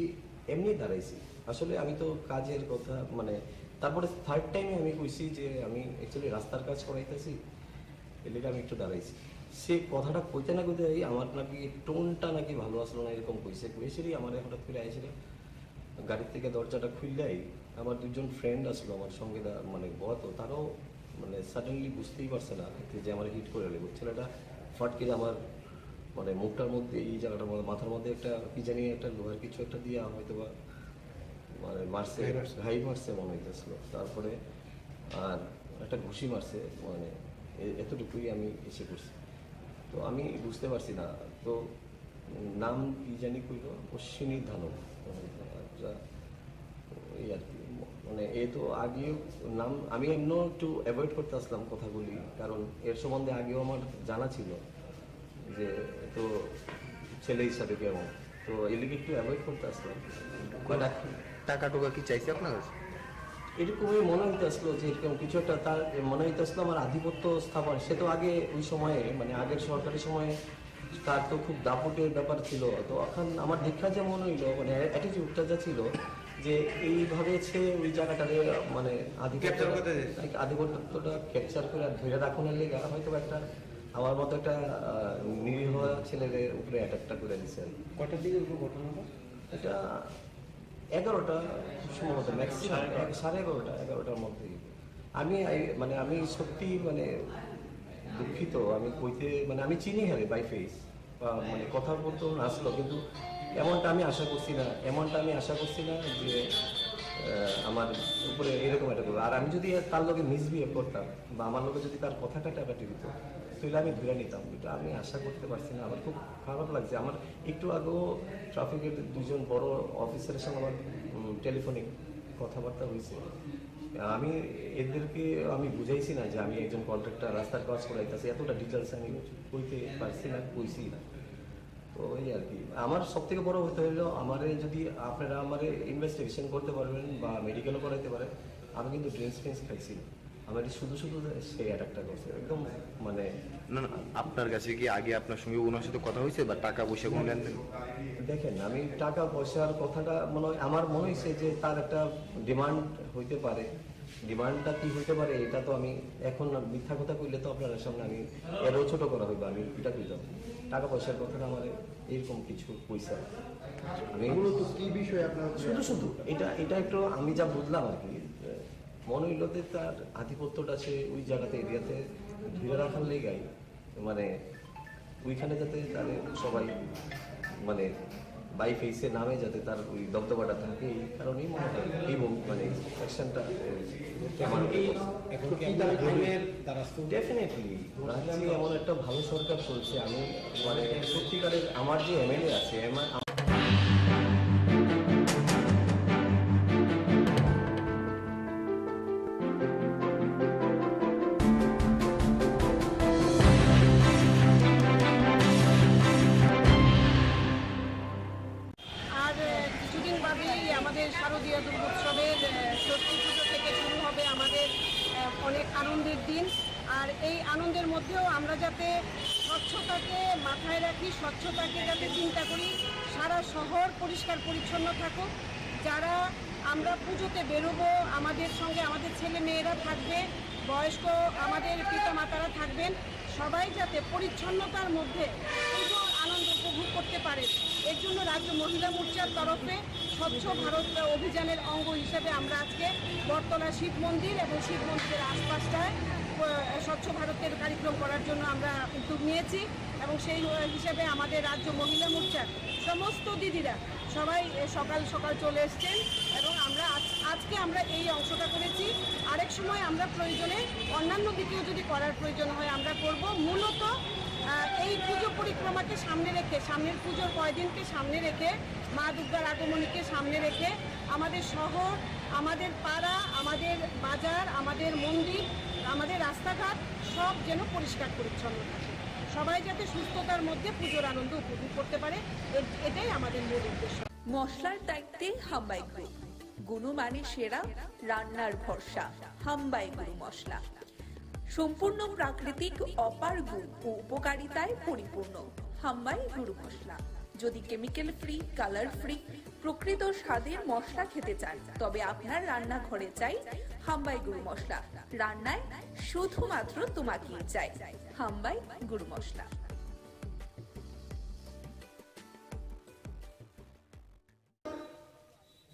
এমনি দাঁড়াইছি, আসলে আমি তো কাজের কথা মানে। তারপরে থার্ড টাইমে আমি কইছি যে আমি অ্যাকচুয়ালি রাস্তার কাজ করাইতেছি, এর লেগে আমি একটু দাঁড়াইছি। সে কথাটা কইতে না কইতে আমার নাকি টোনটা নাকি ভালো আসলো না এরকম কইছে। কইছেরই আমার হঠাৎ করে আইছিল, গাড়ির থেকে দরজাটা খুললেই আমার দুজন ফ্রেন্ড আসলো আমার সঙ্গে, মানে গত তারাও মানে সাডেনলি বুঝতেই পারছে না যে আমার হিট করে নেব। ছেলেটা ফটকে আমার মানে মুখটার মধ্যে এই জায়গাটার মধ্যে মাথার মধ্যে একটা কি জানি একটা লোহার কিছু একটা দিয়ে হয়তো বা মানে মারছে, ঘাই মারছে মনে হইতেছিল। তারপরে আর একটা ঘুষি মারছে, মানে এতটুকুই আমি এসে করছি। তো আমি বুঝতে পারছি না, তো নাম কি জানি কইল অশ্বিনী ধানক। এই আর কি মানে এ তো আগেও নাম আমি এমন একটু অ্যাভয়েড করতে আসলাম কথাগুলি, কারণ এর সম্বন্ধে আগেও আমার জানা ছিল যে তো ছেলে হিসাবে কেমন, তো এদিকে একটু অ্যাভয়েড করতে আসলাম। টাকা টোকা কি চাইছে আপনার কাছে? এরকমই মনে হইতে আসলো যে এরকম কিছু একটা তার মনে হইতে আসলো আমার আধিপত্য স্থাপন। সে তো আগে ওই সময়ে মানে আগের সরকারি সময়ে তার তো খুব দাপটের ব্যাপার ছিল। তো এখন আমার দেখা যে মনে হইলো মানে অ্যাটিটিউডটা যা ছিল যে এইভাবে সে ওই জায়গাটাকে মানে আধিপত্যটা ক্যাপচার করে ধরে রাখনের লেগে হয়তো একটা আমার মতো একটা নিরীহ ছেলের উপরে অ্যাটাকটা করে দিচ্ছে। কটার দিকে ঘটনাটা? এটা 11টা সম্ভবত, ম্যাক্সিমাম 11:30-11টার মধ্যে। আমি সত্যি মানে দুঃখিত, আমি কইতে মানে আমি চিনি হারে বাই ফেস বা মানে কথা বলতে আসলো, কিন্তু এমনটা আমি আশা করছি না যে আমার উপরে এরকম একটা করবো। আর আমি যদি তার লোকে মিসবিহেভ করতাম বা আমার লোকে যদি তার কথাটা টাকাটি দিত তাহলে আমি ধরে নিতাম, এটা আমি আশা করতে পারছি না। আমার খুব খারাপ লাগছে। আমার একটু আগেও ট্রাফিকের দুজন বড় অফিসারের সঙ্গে আমার টেলিফোনিক কথাবার্তা হয়েছে। আমি এদেরকে আমি বুঝাইছি না যে আমি একজন কন্ট্রাক্টর রাস্তার কাজ করাইতেছি, এতটা ডিটেলস আমি কইতে পারছি না, কইছি না। তো এই আর কি আমার সব থেকে বড় হতে হলো আমার যদি আপনারা আমার ইনভেস্টিগেশন করতে পারবেন বা মেডিকেলও করাইতে পারেন, আমি কিন্তু ড্রিঙ্কস ফ্রিঙ্কস খাইছি না। আমার শুধু সে অ্যাটাকটা করছে একদম মানে। না আপনার কাছে কি আগে আপনার সঙ্গে ওনার সাথে কথা হয়েছে বা টাকা পয়সা কোনো লেনদেন? দেখেন আমি টাকা পয়সার কথাটা আমার মনে হয়েছে যে তার একটা ডিমান্ড হইতে পারে। ডিমান্ডটা কি হইতে পারে এটা তো আমি এখন মিথ্যা কথা কইলে তো আপনার সামনে আমি এরও ছোট করা হইবে, আমি এটা কইতাম। টাকা পয়সার কথাটা আমার এরকম কিছু পয়সা আমি কি বিষয় আপনার শুধু এটা একটু আমি যা বুঝলাম আর কি, মনে হইল যে তার আধিপত্যটা সে ওই জায়গাতে এরিয়াতে ধরে রাখার লেগাই মানে ওইখানে যাতে তাহলে সবাই মানে বাই ফেসে নামে যাতে তার ওই দবদবাটা থাকে, এই কারণেই মনে হয় এই মানে অ্যাকশনটা ডেফিনেটলি রাজ্যে এমন একটা ভালো সরকার চলছে। আমি মানে সত্যিকারের আমার যে এমএলএ আছে শারদীয় দুর্গোৎসবের ষষ্ঠী পুজো থেকে শুরু হবে আমাদের অনেক আনন্দের দিন। আর এই আনন্দের মধ্যেও আমরা যাতে স্বচ্ছতাকে মাথায় রাখি, স্বচ্ছতাকে যাতে চিন্তা করি, সারা শহর পরিষ্কার পরিচ্ছন্ন থাকুক। যারা আমরা পুজোতে বেরোবো আমাদের সঙ্গে আমাদের ছেলে মেয়েরা থাকবে, বয়স্ক আমাদের পিতা মাতারা থাকবেন, সবাই যাতে পরিচ্ছন্নতার মধ্যে পুজোর আনন্দ উপভোগ করতে পারে। এর জন্য রাজ্য মহিলা মোর্চার তরফে স্বচ্ছ ভারত অভিযানের অঙ্গ হিসেবে আমরা আজকে বটতলা শিব মন্দির এবং শিব মন্দিরের আশপাশটায় স্বচ্ছ ভারতের কার্যক্রম করার জন্য আমরা উদ্যোগ নিয়েছি এবং সেই হিসেবে আমাদের রাজ্য মহিলা মোর্চার সমস্ত দিদিরা সবাই সকাল সকাল চলে এসছেন এবং আজকে আমরা এই অংশটা করেছি। আরেক সময় আমরা প্রয়োজনে অন্যান্য দিকেও যদি করার প্রয়োজন হয় আমরা করব। মূলত এই পুজো পরিক্রমাকে সামনে রেখে, সামনের পুজোর কয়দিনকে সামনে রেখে, মা দুর্গার আগমনীকে সামনে রেখে আমাদের শহর, আমাদের পাড়া, আমাদের বাজার, আমাদের মন্দির, আমাদের রাস্তাঘাট সব যেন পরিষ্কার পরিচ্ছন্ন থাকে, সবাই যাতে সুস্থতার মধ্যে পুজোর আনন্দ উপভোগ করতে পারে, এটাই আমাদের মূল উদ্দেশ্য। মশলার দায়িত্বে হাম্বাই গ্রুপ, গুণমানে সেরা, রান্নার ভরসা, হাম্বাই গুরু মশলা। সম্পূর্ণ প্রাকৃতিক, অপার গুণ ও উপকারিতায় পরিপূর্ণ হাম্বাই গুরু মশলা। যদি কেমিক্যাল ফ্রি, কালার ফ্রি, প্রকৃত স্বাদের মশলা খেতে চান তবে আপনার রান্নাঘরে চাই হাম্বাই গুরু মশলা। রান্নায় শুধুমাত্র তোমাকেই চাই হাম্বাই গুরু মশলা।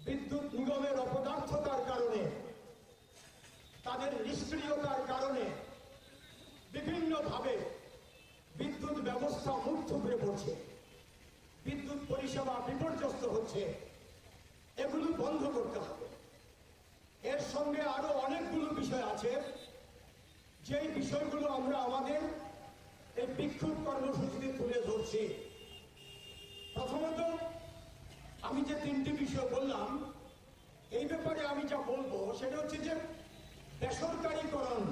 বিদ্যুৎ নিগমের অপদার্থতার কারণে, তাদের নিষ্ক্রিয়তার কারণে বিভিন্নভাবে বিদ্যুৎ ব্যবস্থা মুখ থুবড়ে পড়ছে, বিদ্যুৎ পরিষেবা বিপর্যস্ত হচ্ছে। এগুলো বন্ধ করতে হবে। এর সঙ্গে আরো অনেকগুলো বিষয় আছে, যেই বিষয়গুলো আমরা আমাদের এই বিক্ষোভ কর্মসূচিতে তুলে ধরছি। প্রথমত, আমি যে তিনটি বিষয় বললাম, এই ব্যাপারে আমি যা বলবো সেটা হচ্ছে যে বেসরকারীকরণ,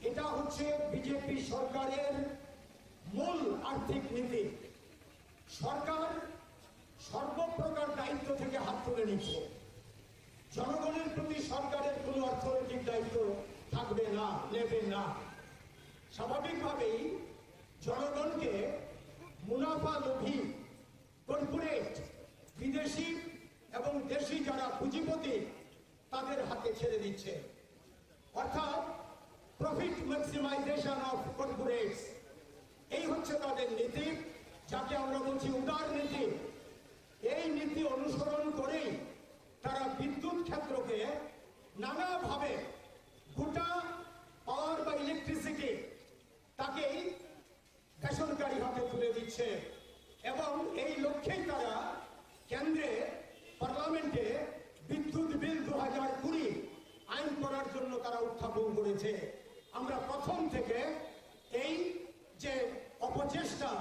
এটা হচ্ছে বিজেপি সরকারের মূল আর্থিক নীতি। সরকার সর্বপ্রকার দায়িত্ব থেকে হাত তুলে নিচ্ছে। জনগণের প্রতি সরকারের কোনো অর্থনৈতিক দায়িত্ব থাকবে না, নেবে না। স্বাভাবিকভাবেই জনগণকে মুনাফা লোভী কর্পোরেট, বিদেশি এবং দেশি যারা পুঁজিপতি তাদের হাতে ছেড়ে দিচ্ছে। অর্থাৎ প্রফিট ম্যাক্সিমাইজেশন অফ কর্পোরেটস, এই হচ্ছে তাদের নীতি, যাকে আমরা বলছি উদার নীতি। এই নীতি অনুসরণ করেই তারা বিদ্যুৎ ক্ষেত্রকে নানাভাবে, গোটা পাওয়ার বা ইলেকট্রিসিটি তাকেই বেসরকারি হাতে তুলে দিচ্ছে এবং এই লক্ষ্যেই তারা কেন্দ্রে পার্লামেন্টে বিদ্যুৎ বিল 2020 আইন করার জন্য তারা উত্থাপন করেছে। আমরা প্রথম থেকে এই যে অপচেষ্টা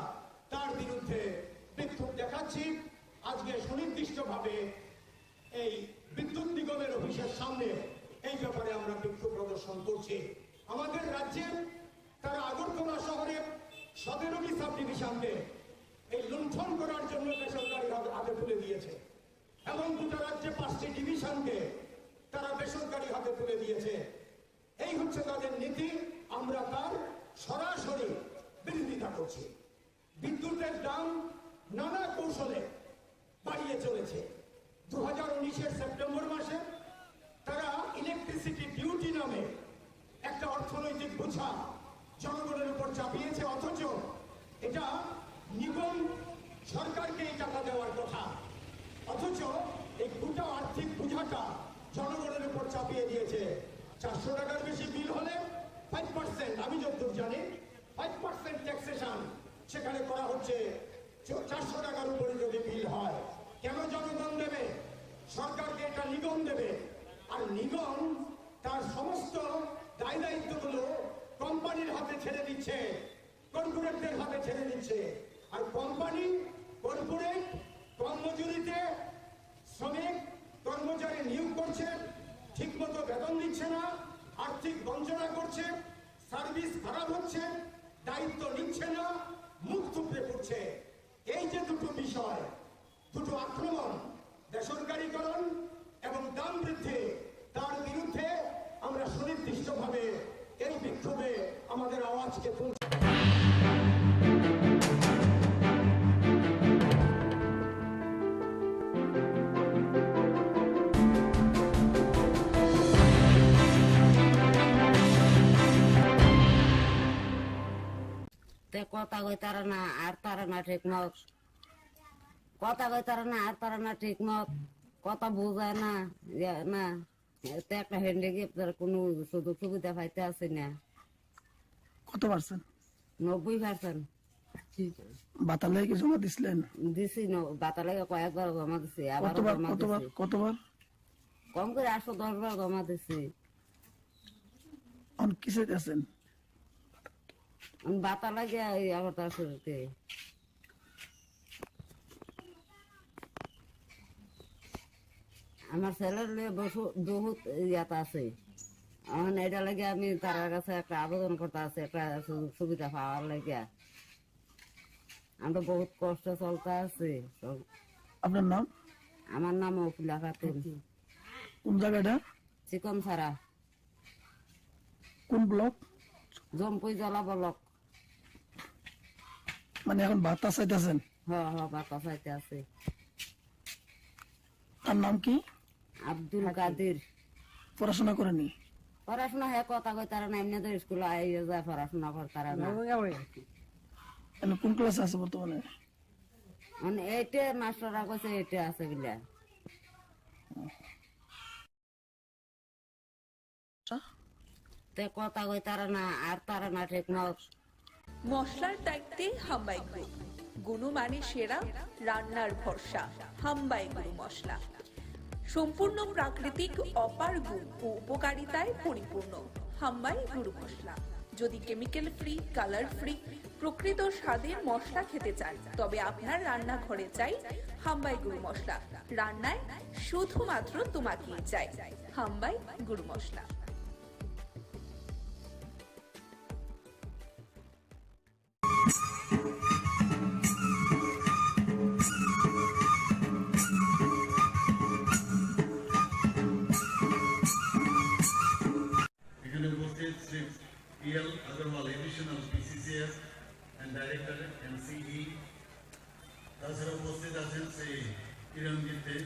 তার বিরুদ্ধে বিক্ষোভ দেখাচ্ছি। আজকে সুনির্দিষ্টভাবে এই বিদ্যুৎ নিগমের অফিসের সামনে এই ব্যাপারে আমরা বিক্ষোভ প্রদর্শন করছি। আমাদের রাজ্যে তারা আগরতলা শহরে 17টি সাব ডিভিশনকে এই লুণ্ঠন করার জন্য বেসরকারি হাতে তুলে দিয়েছে এবং গোটা রাজ্যে 5টি ডিভিশনকে তারা বেসরকারি হাতে তুলে দিয়েছে। এই হচ্ছে তাদের নীতি। আমরা তার সরাসরি বিরোধিতা করছি। বিদ্যুতের দাম নানা কৌশলে বাড়িয়ে চলেছে। 2019-এর সেপ্টেম্বর মাসে তারা ইলেকট্রিসিটি ডিউটি নামে একটা অর্থনৈতিক বোঝা জনগণের উপর চাপিয়েছে, অথচ এটা নিগম সরকারকে এই টাকা দেওয়ার কথা, অথচ এই গোটা আর্থিক বোঝাটা জনগণের উপর চাপিয়ে দিয়েছে। 400 টাকার বেশি বিল হলে 5%, আমি যতদূর জানি 5% ট্যাক্সেশন সেখানে করা হচ্ছে। 400 টাকার উপরে যদি বিল হয়, কেন জনগণ দেবে? সরকারকে এটা নিগম দেবে, আর নিগম তার সমস্ত দায় দায়িত্বগুলো কোম্পানির হাতে ছেড়ে দিচ্ছে, কর্পোরেটদের হাতে ছেড়ে দিচ্ছে। আর কোম্পানি, কর্পোরেট কম মজুরিতে শ্রমিক কর্মচারী নিয়োগ করছে, ঠিক মতো বেতন দিচ্ছে না, আর্থিক বঞ্চনা করছে, সার্ভিস খারাপ হচ্ছে, দায়িত্ব নিচ্ছে না, মুখ থুবড়ে পড়ছে। এই যে দুটো বিষয়, দুটো আক্রমণ, বেসরকারীকরণ এবং দাম বৃদ্ধি, তার বিরুদ্ধে আমরা সুনির্দিষ্টভাবে এই বিক্ষোভে আমাদের আওয়াজকে তুলছি। তে কথা কই তারা না আর তারা না ঠিক মত কথা কই তারা না আর তারা না ঠিক মত কথা বোঝায় না না তে একটা হ্যান্ডিক্যাপ কোনো সুযোগ সুবিধা পাইতে আছে না। কত পার্সেন্ট? 90%। বাতালে কি জমা দিছিলেন? দিছি বাতালে কয়েকবার জমা দিছি, আবার কতবার? কম করে 810 বার জমা দিছি। অন কিসে আছেন? বাতা লাগে আবার তার শুরুতে আমার ছেলের বহুত ইয়াত আছে। এখন এটা লাগে আমি তার কাছে একটা আবেদন করতে আছে, একটা সুবিধা পাওয়ার লাগে। আমরা বহুত কষ্ট চলতে আছে। আপনার নাম? আমার নাম অকুলা খাতুন। কোন জায়গাটা? চিকন ছাড়া। কোন ব্লক? জম্পুই জলা ব্লক। মানে এখন বাতা চাইতেছেন? হ্যাঁ বাতা চাইতে আছে। তার নাম কি? আব্দুল কাদির। পড়াশোনা করেনি? পড়াশোনা হ্যাঁ কথা কই তারা না, এমনি তো স্কুলে আইয়ে যায়, পড়াশোনা কর তারা না। কোন ক্লাসে আছে বর্তমানে? মানে এইটা মাস্টাররা কইছে এইটা আছে বলে। তে কথা কই তারা না আর তারা না ঠিক মত। মশলার দায়িত্বে হাম্বাই গ্রুপ, গুণমানে সেরা, রান্নার ভরসা। হাম্বাই গুরু মশলা সম্পূর্ণ প্রাকৃতিক, অপার গুণ ও উপকারিতায় পরিপূর্ণ। হাম্বাই গুরু মশলা। যদি কেমিক্যাল ফ্রি, কালার ফ্রি, প্রকৃত স্বাদের মশলা খেতে চান, তবে আপনার রান্নাঘরে চাই হাম্বাই গুরু মশলা। রান্নায় শুধুমাত্র তোমাকেই চাই হাম্বাই গুরু মশলা। এখানে উপস্থিত Shri PL Agarwal, Additional PCCS and Director MCE, তাছাড়া উপস্থিত আছেন শ্রী কিরণজিৎ দে।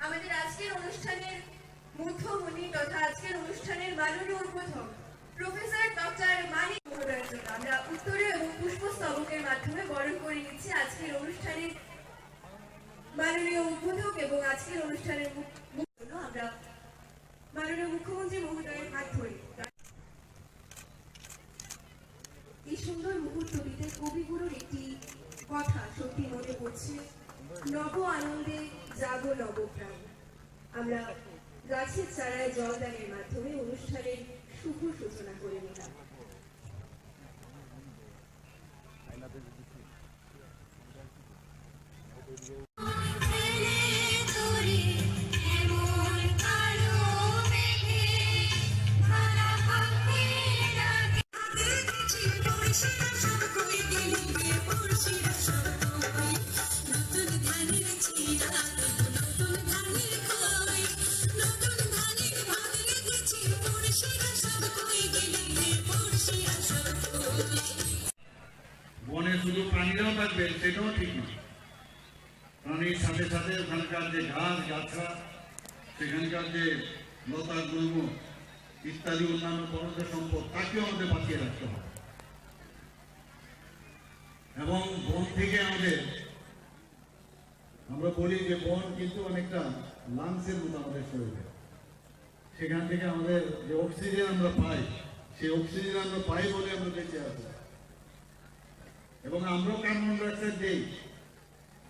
আমাদের আজকের অনুষ্ঠানের মুখ্যমণি তথা আজকের অনুষ্ঠানের মাননীয় উদ্বোধক প্রফেসর ডক্টর মানিক মহোদয়ের জন্য আমরা উত্তরে এবং পুষ্পস্তবকের মাধ্যমে বরণ করে নিচ্ছি আজকের অনুষ্ঠানের মাননীয় উদ্বোধক এবং আজকের অনুষ্ঠানের আমরা মাননীয় মুখ্যমন্ত্রী মহোদয়ের হাত ধরি। এই সুন্দর মুহূর্তটিতে কবিগুরুর একটি কথা সত্যি মনে পড়ছে, নব আনন্দে জাগো নবপ্রাণ। আমরা গাছের চারায় জলদানের মাধ্যমে অনুষ্ঠানের শুভ সূচনা করে নিলাম। বনে শুধু প্রাণীরাও থাকবে সেটাও ঠিক না, প্রাণীর সাথে সাথে ওখানকার যে ঘাস গাছরা, সেখানকার যে লতা গুল্ম ইত্যাদি অন্যান্য বনজ সম্পদ, তাকেও আমাদের বাঁচিয়ে রাখতে হবে। এবং বন থেকে আমরা বলি যে বন কিন্তু অনেকটা লাংসের মতো আমাদের শরীরে, সেখান থেকে আমাদের যে অক্সিজেন আমরা পাই, সেই অক্সিজেন আমরা পাই বলে আমরা বেঁচে আছি। এবং আমরাও কার্বন ডাইঅক্সাইড দেই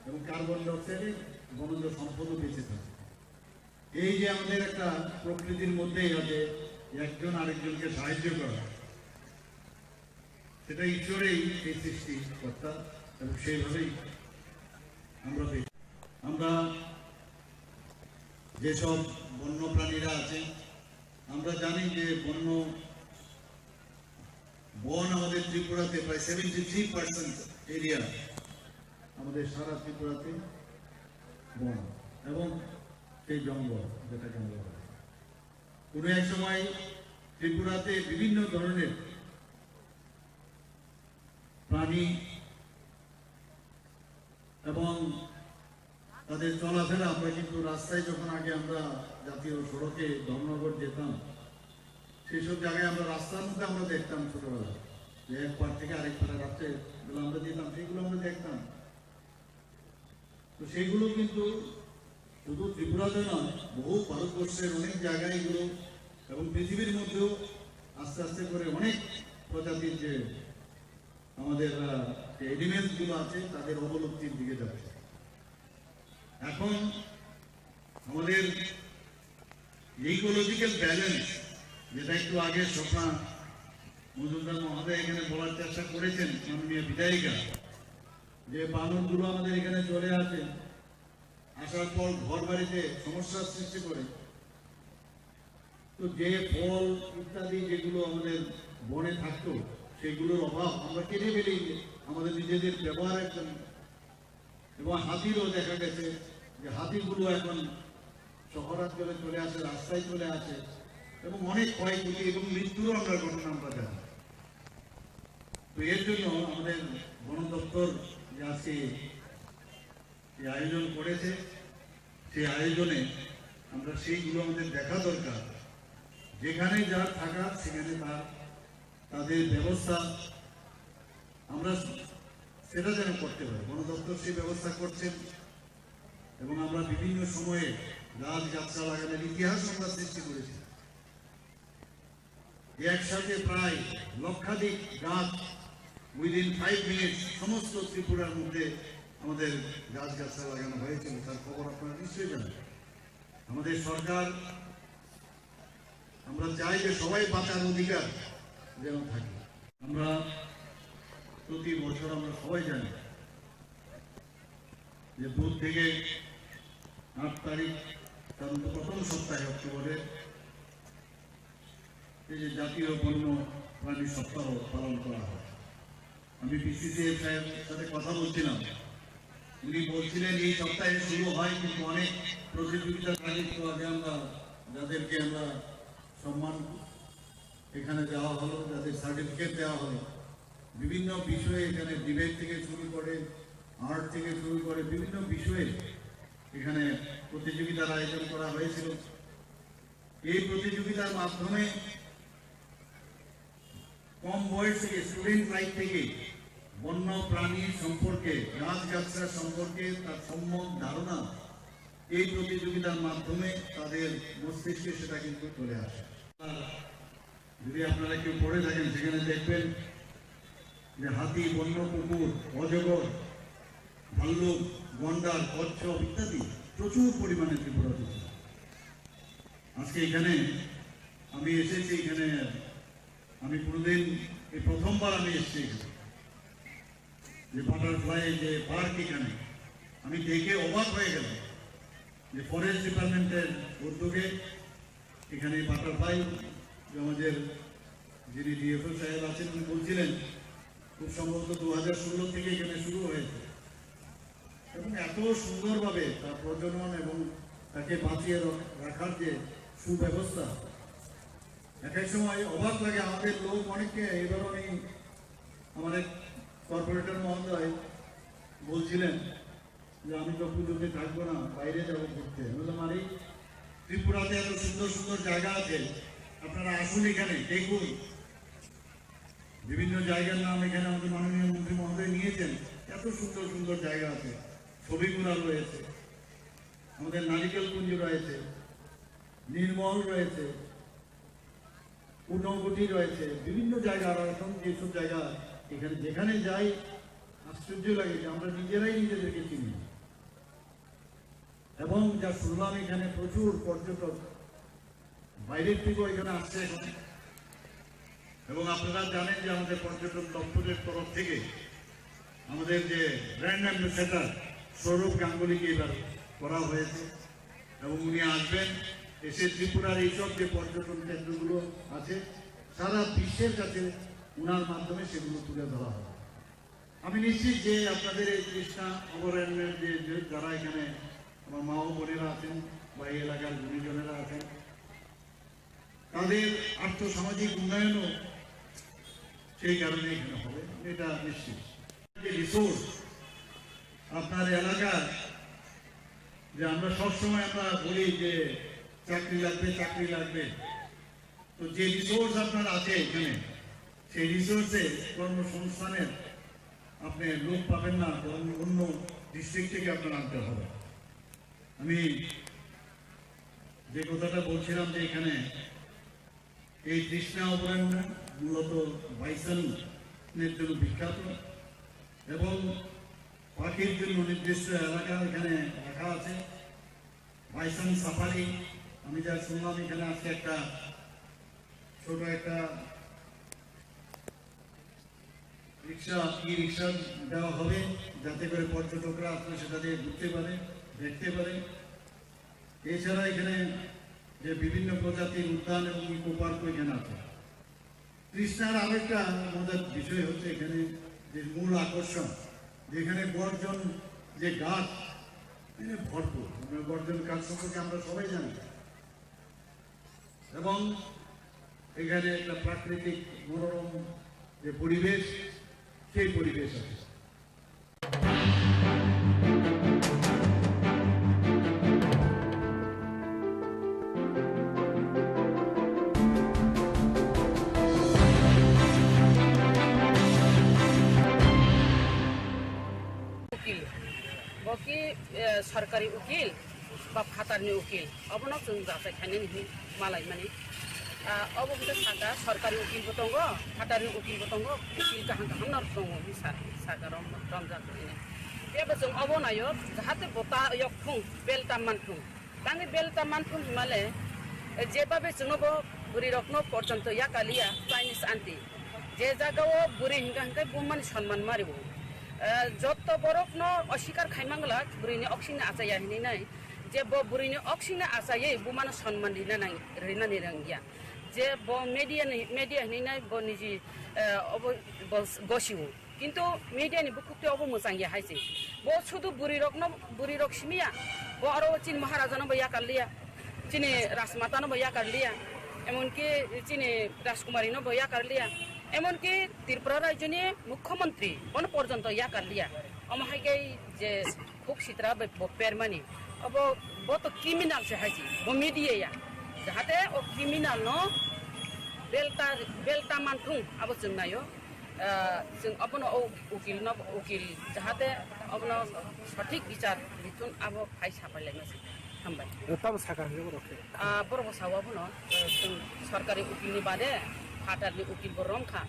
এবং কার্বন ডাইঅক্সাইডের বনজ সম্পদও বেঁচে থাকে। এই যে আমাদের একটা প্রকৃতির মধ্যেই আছে একজন আরেকজনকে সাহায্য করা, সেটা ঈশ্বরেই এই সৃষ্টিকর্তা এবং সেইভাবেই আমরা যেসব বন্য প্রাণীরা আছে, আমরা জানি যে বন আমাদের ত্রিপুরাতে প্রায় 73% এরিয়া আমাদের সারা ত্রিপুরাতে বন এবং সেই জঙ্গল, যেটাকে আমরা বলি। কোনো এক সময় ত্রিপুরাতে বিভিন্ন ধরনের প্রাণী এবং তাদের চলাফেরা, আমরা কিন্তু রাস্তায় যখন আগে আমরা জাতীয় সড়কে ধর্মনগর যেতাম, সেসব জায়গায় আমরা রাস্তার মধ্যে আমরা দেখতাম ছোটবেলা যে এক পার থেকে আরেক পারে রাত্রে আমরা যেতাম, সেগুলো আমরা দেখতাম। তো সেইগুলো কিন্তু শুধু ত্রিপুরাতে নয়, বহু ভারতবর্ষের অনেক জায়গায় এগুলো এবং পৃথিবীর মধ্যেও আস্তে আস্তে করে অনেক প্রজাতির যে আমাদের এনিমেলস গুলো আছে তাদের অবলুপ্তির দিকে যাচ্ছে। এখন আমাদের ইকোলজিক্যাল ব্যালেন্স, যেটা একটু আগে স্বপ্না মজুমদার মহোদয় এখানে বলার চেষ্টা করেছেন, মাননীয় বিধায়িকা, যে বানরগুলো আমাদের এখানে চলে আসে, আসার পর ঘর বাড়িতে সমস্যার সৃষ্টি করে। তো যে ফল ইত্যাদি যেগুলো আমাদের বনে থাকতো সেগুলোর অভাব আমরা কেটে ফেলি আমাদের নিজেদের ব্যবহারের জন্য। এবং হাতিরও দেখা গেছে যে হাতিগুলো এখন শহরাঞ্চলে চলে আসে, রাস্তায় চলে আসে এবং অনেক ক্ষয়ক্ষতি এবং মৃত্যুরও আমরা ঘটনা আমরা জানি। তো এর জন্য আমাদের বন দপ্তর যে আজকে এই আয়োজন করেছে, সেই আয়োজনে আমরা সেইগুলো আমাদের দেখা দরকার, যেখানে যার থাকা সেখানে তাদের ব্যবস্থা আমরা সেটা যেন করতে পারি। বন দপ্তর সেই ব্যবস্থা করছেন এবং আমরা বিভিন্ন সময়ে গাছ গাছরা লাগানোর ইতিহাস আমরা সৃষ্টি করেছি। একসাথে প্রায় লক্ষাধিক গাছ উইদিন 5 মিনিট সমস্ত ত্রিপুরার মধ্যে আমাদের গাছ গাছরা লাগানো হয়েছিল, তার খবর আপনারা নিশ্চয়ই জানেন। আমাদের সরকার, আমরা চাই যে সবাই বাঁচার অধিকার যেন থাকে। আমরা প্রতি বছর আমরা সবাই জানি যে 2 থেকে 8 তারিখ তার প্রথম সপ্তাহে অক্টোবরে এই যে জাতীয় বন্য প্রাণী সপ্তাহ পালন করা হয়। আমি পিসিসিএফ সাহেবের সাথে কথা বলছিলাম, উনি বলছিলেন এই সপ্তাহে শুরু হয়, কিন্তু অনেক প্রতিযোগিতার আগে আমরা যাদেরকে আমরা সম্মান এখানে দেওয়া হলো, যাদের সার্টিফিকেট দেওয়া হলো, বিভিন্ন বিষয়ে এখানে ডিবেট থেকে শুরু করে আর্ট থেকে শুরু করে বিভিন্ন বিষয়ে এখানে প্রতিযোগিতার আয়োজন করা হয়েছিল। এই প্রতিযোগিতার মাধ্যমে কম বয়স থেকে স্টুডেন্ট লাইফ থেকে বন্য প্রাণী সম্পর্কে, গাছ গাছরা সম্পর্কে তার সম্যক ধারণা এই প্রতিযোগিতার মাধ্যমে তাদের মস্তিষ্কে সেটা কিন্তু চলে আসে। যদি আপনারা কেউ পড়ে থাকেন সেখানে দেখবেন যে হাতি, বন্য কুকুর, অজগর, ভাল্লুক, গন্ডার, কচ্ছপ ইত্যাদি প্রচুর পরিমাণে ত্রিপুরাতে। আজকে এখানে আমি এসেছি, এখানে আমি কোনোদিন এই প্রথমবার আমি এসেছি যে বাটারফ্লাই যে পার্ক, এখানে আমি দেখে অবাক হয়ে গেলাম যে ফরেস্ট ডিপার্টমেন্টের উদ্যোগে এখানে বাটারফ্লাই, আমাদের যিনি ডিএফও সাহেব আছেন উনি বলছিলেন খুব সম্ভবত 2016 থেকে এখানে শুরু হয়েছে এবং এত সুন্দরভাবে তার প্রজনন এবং তাকে বাঁচিয়ে রাখার যে সুব্যবস্থা, এক এক সময় অবাক লাগে। আমাদের লোক অনেককে, এবার উনি আমাদের কর্পোরেটর মহোদয় বলছিলেন যে আমি তো পুজোতে থাকবো না, বাইরে যাবো ঘুরতে। বললাম আরে ত্রিপুরাতে এত সুন্দর সুন্দর জায়গা আছে, আপনারা আসুন এখানে দেখুন। বিভিন্ন জায়গার নাম এখানে আমাদের মাননীয় মন্ত্রী মহোদয় নিয়েছেন, এত সুন্দর সুন্দর জায়গা আছে, ছবিগুলা রয়েছে, আমাদের নারিকেল কুঞ্জ রয়েছে, নির্মল রয়েছে, উনগুটি রয়েছে, বিভিন্ন জায়গা। আর এখন যেসব জায়গা এখানে যেখানে যাই আশ্চর্য লাগে যে আমরা নিজেরাই নিজেদেরকে চিনি না। এবং যা শুনলাম এখানে প্রচুর পর্যটক বাইরের থেকেও এখানে আসছে এখন। এবং আপনারা জানেন যে আমাদের পর্যটন দপ্তরের তরফ থেকে আমাদের যে ব্র্যান্ড অ্যাম্বাসেডর সৌরভ গাঙ্গুলিকে এবার করা হয়েছে এবং উনি আসবেন, এসে ত্রিপুরার এইসব যে পর্যটন কেন্দ্রগুলো আছে সারা বিশ্বের কাছে উনার মাধ্যমে সেগুলো তুলে ধরা হবে। আমি নিশ্চিত যে আপনাদের এই তৃষ্ণা অভয়ারণ্যের যে যারা এখানে আমার মা ও বোনেরা আছেন বা এই এলাকার গুণীজনেরা আছেন, তাদের আর্থসামাজিক উন্নয়নও সেই কারণে এখানে হবে, এটা নিশ্চিত। যে রিসোর্স আপনার এলাকার, যে আমরা সবসময় আমরা বলি যে চাকরি লাগবে চাকরি লাগবে, তো যে রিসোর্স আপনার আছে এখানে, সেই রিসোর্সে কর্মসংস্থানের আপনি লোক পাবেন না, বরং অন্য ডিস্ট্রিক্ট থেকে আপনার আনতে হবে। আমি যে কথাটা বলছিলাম যে এখানে এই তৃষ্ণা অভয়ারণ্য মূলত বাইসনের জন্য বিখ্যাত এবং পাখির জন্য নির্দিষ্ট এলাকা এখানে রাখা আছে। বাইসন সাফারি আমি যা শুনলাম এখানে আজকে একটা ছোট একটা রিক্সা দেওয়া হবে, যাতে করে পর্যটকরা আসলে সেটা দিয়ে ঘুরতে পারে, দেখতে পারে। এছাড়া এখানে যে বিভিন্ন প্রজাতির উদ্যান এবং ইকো পার্কও এখানে আছে। তৃষ্ণার আরেকটা মজার বিষয় হচ্ছে এখানে যে মূল আকর্ষণ, যেখানে গর্জন যে গাছ ভরপুর, গর্জন গাছ সম্পর্কে আমরা সবাই জানি, এবং এখানে একটা প্রাকৃতিক মনোরম যে পরিবেশ, সেই পরিবেশ আছে। सरकारी उकिल बा फातारनि उकिल अबनो जों जाथाय खायनायनि मालाय माने अब सागा सरकारी उकिलबो दङ, फातारनि उकिलबो दङ, उकिल गाहाम गाहाम दङ सागाराव रंजाखैनो बेबो जों अब नायो जाहाथे बता यखुं बेलता मानफुं दानि बेलता मानफुं हिमाले जेबाबे जोंबो बुरि रखनो पर्यन्त या कालिया चाइनिज आन्टी जे जागाव बुरि हिंगा हिंगा बुमानि सम्मान मारिबो যত বরফ অস্বীকার খাইমাংলা বুড়িনি অক্সিনে আচাইয়া হিনি নাই যে বুড়িনি অক্সিনে আচাইয়ে বুমানো সম্মান রিনানি রঙ্গিয়া যে মিডিয়া হিনি নাই ব নিজি গসিও কিন্তু মিডিয়ানি বুকুতে অব মোজাঙ্গিয়া হাইছে ব শুধু বুড়ি রক সিমিয়া ব আরো চীন মহারাজানো বইয়া কারলিয়া চিনি রাজমাতানো বইয়া কারলিয়া এমনকি চিনি রাজকুমারীনো বইয়া কারলিয়া এমনকি ত্রিপুরা রাজ্যনি মুখ্যমন্ত্রী কোন পর্যন্ত ইয়া কারলিয়া অমাহাইকে যে খুব সিতরা পেরমানি अब वो तो क्रिमिनल से है जी वो मीडिया या जाते वो क्रिमिनल नो बेल्टा मानथुं अब जों नायो जों अपन उकिल जाते अपन सठिक विचार बिथुन अब फाइ साफायलायनोसै हामबाय तब साखाखौ रखे बरबो सावाबनो जों सरकारि उकिलनि बादे फाटारनि उकिलबो रंखा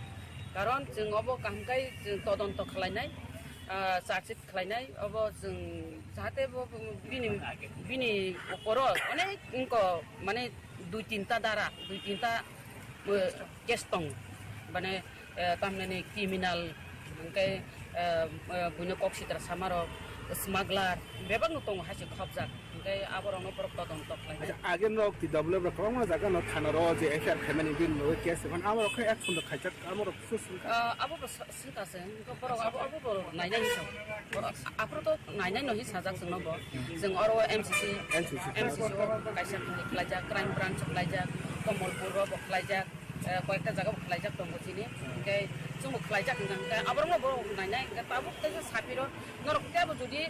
कारण जों अब कामकाय जों तदन्त खालायनाय चार्जशिट खालायनाय अब जों जाहाथे बिनि ऊपर अनेक इनको माने दुई तीनटा दारा दुई तीनटा केस दं माने तामने क्रिमिनल ओमफ्राय बुनो कक्सिद्रा सामार स्मागलार बेबांनो दं हासे खबजाक ओमफ्राय आबरावनो बर तदन्त खालायनाय आगे न कि डब्ल्यू प्रॉब्लम जागा न थाना रो जे एफआर खामानि बिन नो केस पण आमर खै एक फुन्द खाइचक आमर सुसुन अब सिनतासे बर अब नायनाय हिसाब आफर तो नायनाय नहि साजाक जों नबो जों अरो एमसीसी काइसा खालायजा क्राइम ब्रांच खालायजा कमलपुर रो खालायजा कयेकटा जागा खालायजाक दं बुजिनि ओमफ्राय जों खालायजाक ओमफ्राय आबरनो बर नायनाय ताबो तेज साफिरो नरकताबो जुदि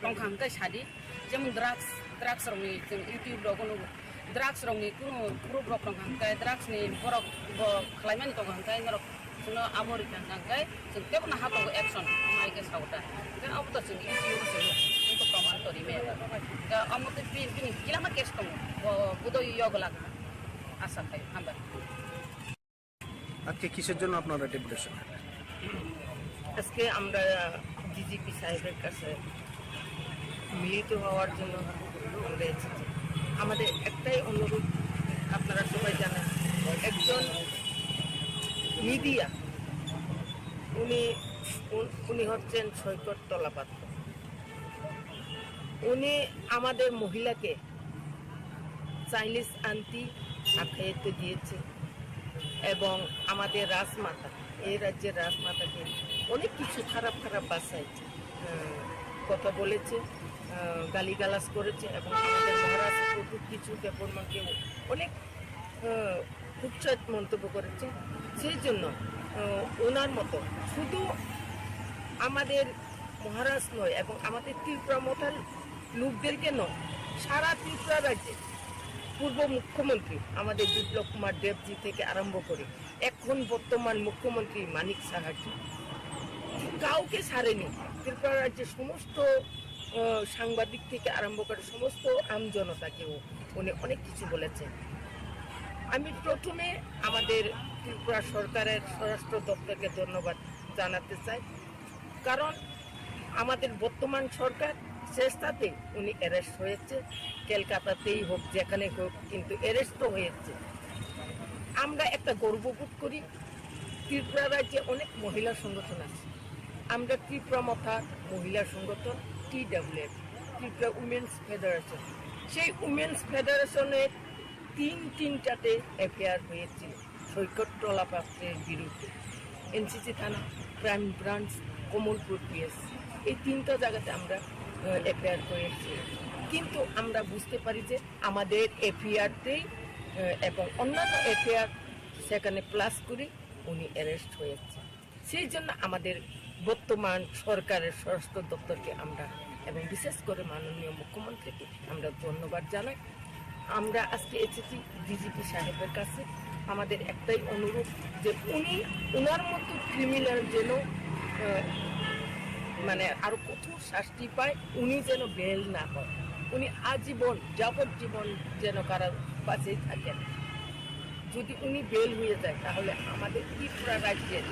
दंखांकाय सादि जेमन ड्राग्स रंनि जों इउटिउब रो कोनो ड्राग्स रंनि कोनो प्रुफ रक दंखांकाय ड्राग्स नि बरक खालायमानि दंखांकाय नरक जों आमरिका दंखांकाय जों तेबो ना हातो एक्शन माइके सावटा ओमफ्राय अब त जों इउटिउब जों इनको प्रमाण तरिमे दा अमते बिनि किलामा केस दं बुदो यगला आशा खाय हामबाय আজকে কিসের জন্য আপনারা ডেপুটেশন আজকে আমরা ডিজিপি সাহেবের কাছে মিলিত হওয়ার জন্য আমরা এসেছি। আমাদের একটাই অনুরোধ, আপনারা সবাই জানেন, একজন মিডিয়া উনি হচ্ছেন সৈকত তলাপাত্র। উনি আমাদের মহিলাকে চাইনিজ আন্টি আখ্যায়িত দিয়েছে এবং আমাদের রাজমাতা, এই রাজ্যের রাজমাতাকে অনেক কিছু খারাপ ভাষায় কথা বলেছে, গালিগালাজ করেছে এবং আমাদের মহারাজ প্রচুর কিছু দেববর্মাকে অনেক কুৎসিত মন্তব্য করেছে। সেই জন্য ওনার মতো শুধু আমাদের মহারাজ নয় এবং আমাদের ত্রিপুরা মতার লোকদেরকে নয়, সারা ত্রিপুরা রাজ্যে পূর্ব মুখ্যমন্ত্রী আমাদের বিপ্লব কুমার দেবজি থেকে আরম্ভ করে এখন বর্তমান মুখ্যমন্ত্রী মানিক সাহাজি কাউকে ছাড়েনি। ত্রিপুরা রাজ্যের সমস্ত সাংবাদিক থেকে আরম্ভ করে সমস্ত আমজনতাকেও উনি অনেক কিছু বলেছেন। আমি প্রথমে আমাদের ত্রিপুরা সরকারের স্বরাষ্ট্র দপ্তরকে ধন্যবাদ জানাতে চাই, কারণ আমাদের বর্তমান সরকার চেষ্টাতে উনি অ্যারেস্ট হয়েছে, কলকাতাতেই হোক যেখানে হোক, কিন্তু অ্যারেস্ট তো হয়েছে। আমরা একটা গর্ববোধ করি, ত্রিপুরা রাজ্যে অনেক মহিলা সংগঠন আছে। আমরা ত্রিপুরা মথা মহিলা সংগঠন TWF, ত্রিপুরা উমেন্স ফেডারেশন, সেই উমেন্স ফেডারেশনের তিনটাতে এফআইআর হয়েছিল সৈকত তলাপাত্রের বিরুদ্ধে। NCC থানা, ক্রাইম ব্রাঞ্চ, কমলপুর PS, এই তিনটা জায়গাতে আমরা এফআইআর করেছি। কিন্তু আমরা বুঝতে পারি যে আমাদের এফআইআরতেই এবং অন্যান্য এফআইআর সেখানে প্লাস করে উনি অ্যারেস্ট হয়েছে। সেই জন্য আমাদের বর্তমান সরকারের স্বরাষ্ট্র দপ্তরকে আমরা এবং বিশেষ করে মাননীয় মুখ্যমন্ত্রীকে আমরা ধন্যবাদ জানাই। আমরা আজকে এসেছি ডিজিপি সাহেবের কাছে। আমাদের একটাই অনুরোধ যে উনার মতো ক্রিমিনাল যেন মানে আরো কঠোর শাস্তি পায়, উনি যেন বেল না হয়, উনি আজীবন যাবজ্জীবন যেন কারাবাসেই থাকেন। যদি উনি বেল হয়ে যায় তাহলে আমাদের ত্রিপুরা রাজ্যের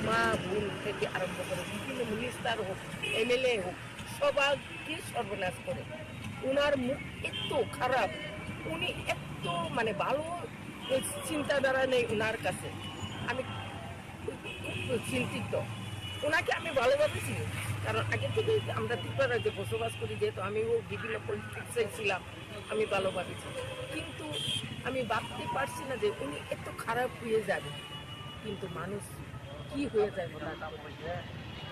মা বোন থেকে আরম্ভ করে বিভিন্ন মিনিস্টার হোক, MLA হোক, সবাইকে সর্বনাশ করে। উনার মুখ এত খারাপ, উনি এত মানে ভালো চিন্তাধারা নেই উনার কাছে। আমি খুব চিন্তিত। ওনাকে আমি ভালোবাসি, কারণ আগে থেকে আমরা ত্রিপুরা রাজ্যে বসবাস করি, যেহেতু আমিও বিভিন্ন পলিটিক্সে ছিলাম, আমি ভালোবাসি। কিন্তু আমি ভাবতে পারছি না যে উনি এত খারাপ হয়ে যাবে, কিন্তু মানুষ কি হয়ে যায় ওনার।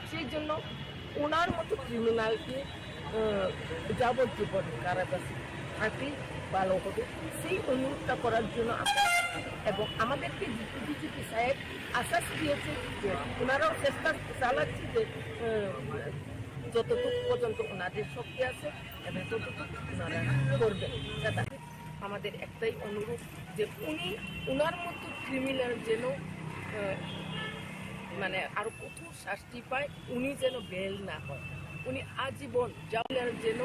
সেই জন্য ওনার মতো ক্রিমিনালকে যাবজ্জীবন কারাবাসে থাকলে ভালো হবে, সেই অনুরোধটা করার জন্য আমরা এবং আমাদেরকে ডিজিপি সাহেব আশ্বাস দিয়েছে যে ওনারাও চেষ্টা চালাচ্ছে যে যতটুকু পর্যন্ত ওনাদের শক্তি আছে এবং ততটুকু ওনারা করবেন। আমাদের একটাই অনুরোধ যে ওনার মতো ক্রিমিনাল যেন মানে আরো কঠোর শাস্তি পায়, উনি যেন বেল না হয়, উনি আজীবন যেন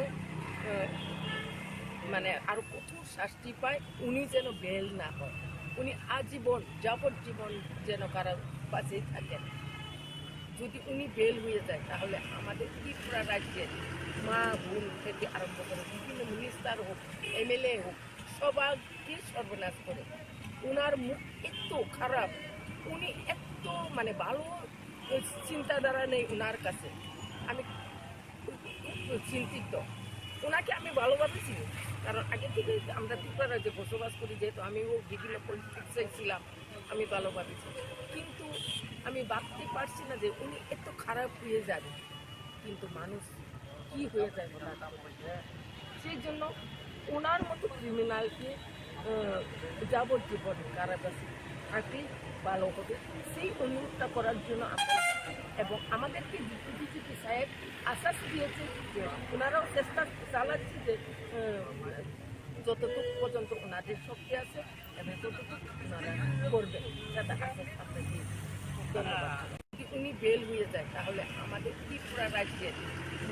মানে আরো কঠোর শাস্তি পায়, উনি যেন বেল না হয়, উনি আজীবন যাবজ্জীবন যেন কারাবাসেই থাকেন। যদি উনি বেল হয়ে যায় তাহলে আমাদের ত্রিপুরা রাজ্যের মা বোন থেকে আরম্ভ করে বিভিন্ন মিনিস্টার হোক, MLA হোক, সবাইকে সর্বনাশ করে। উনার মুখ এত খারাপ, উনি এত মানে ভালো চিন্তাধারা নেই উনার কাছে। আমি খুব চিন্তিত। ওনাকে আমি ভালোবাসি, কারণ আগে থেকে আমরা ত্রিপুরা রাজ্যে বসবাস করি, যেহেতু আমিও বিভিন্ন পলিটিক্সে ছিলাম, আমি ভালোবাসি। কিন্তু আমি ভাবতে পারছি না যে উনি এত খারাপ হয়ে যাবে, কিন্তু মানুষ কি হয়ে যায় ওনার। সেই জন্য ওনার মতো ক্রিমিনালকে যাবজ্জীবন কারাবাসে থাকলে ভালো হবে, সেই অনুরোধটা করার জন্য আমরা এবং আমাদেরকে ডিজিপি সাহেব আশ্বাস দিয়েছে যে ওনারাও চেষ্টা চালাচ্ছে যে যতটুকু পর্যন্ত ওনাদের শক্তি আছে এবং ততটুকু ওনারা করবেন। যাতে আশ্বাস আমরা দিয়েছি। ধন্যবাদ। যদি উনি বেল হয়ে যায় তাহলে আমাদের ত্রিপুরা রাজ্যের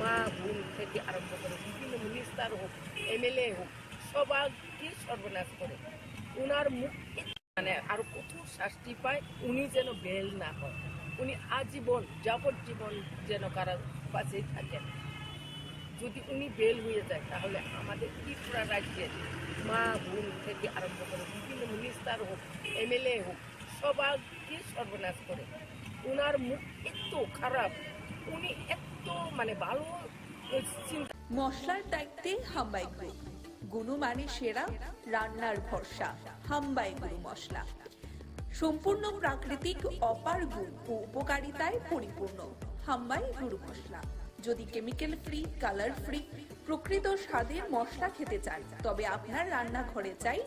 মা বোন থেকে আরম্ভ করে বিভিন্ন মিনিস্টার হোক, MLA হোক, সবাইকে সর্বনাশ করে। উনার মুখ মানে আরো কঠোর শাস্তি পায়, উনি যেন বেল না হয়, উনি আজীবন যাবজ্জীবন যেন কারাবাসেই থাকেন। যদি উনি বেল হয়ে যায় তাহলে আমাদের ত্রিপুরা রাজ্যের মা বোন থেকে আরম্ভ করে বিভিন্ন মিনিস্টার হোক, MLA হোক, সবাইকে সর্বনাশ করে। উনার মুখ এত খারাপ, উনি এত ভালো চিন্তা। মশলার দায়িত্বে হাম্বাই গ্রুপ, গুণমানে সেরা, রান্নার ভরসা। হাম্বাই গুরু মশলা সম্পূর্ণ প্রাকৃতিক, অপার গুণ ও উপকারিতায় পরিপূর্ণ। হাম্বাই গুরু মশলা। যদি কেমিক্যাল ফ্রি, কালার ফ্রি, প্রকৃত স্বাদের মশলা খেতে চান তবে আপনার রান্নাঘরে চাই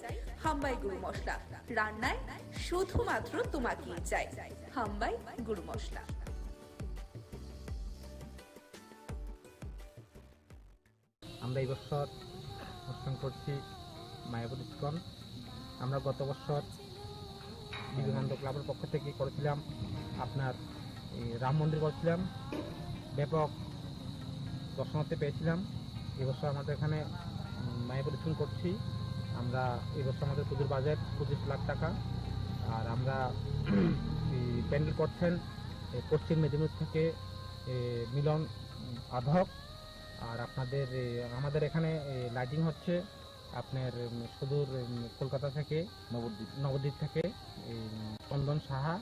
হাম্বাই গুরু মশলা। রান্নায় শুধুমাত্র তোমাকেই চাই হাম্বাই গুরু মশলা। আমরা এই বছর অনুষ্ঠান করছি মায়াপুর ইস্কন। আমরা গত বছর বিবেকানন্দ ক্লাবের পক্ষ থেকে করেছিলাম আপনার রাম মন্দির করেছিলাম, ব্যাপক দর্শনার্থী পেয়েছিলাম। এবছর আমাদের এখানে মায়াপুর ইস্কন করছি। আমরা এবছর আমাদের পুজোর বাজেট 25 লাখ টাকা। আর আমরা প্যান্ডেল করছেন পশ্চিম মেদিনীপুর থেকে মিলন আধক। আর আমাদের এখানে লাইটিং হচ্ছে আপনার সুদূর কলকাতা থেকে, নবদ্বীপ থেকে চন্দন সাহা।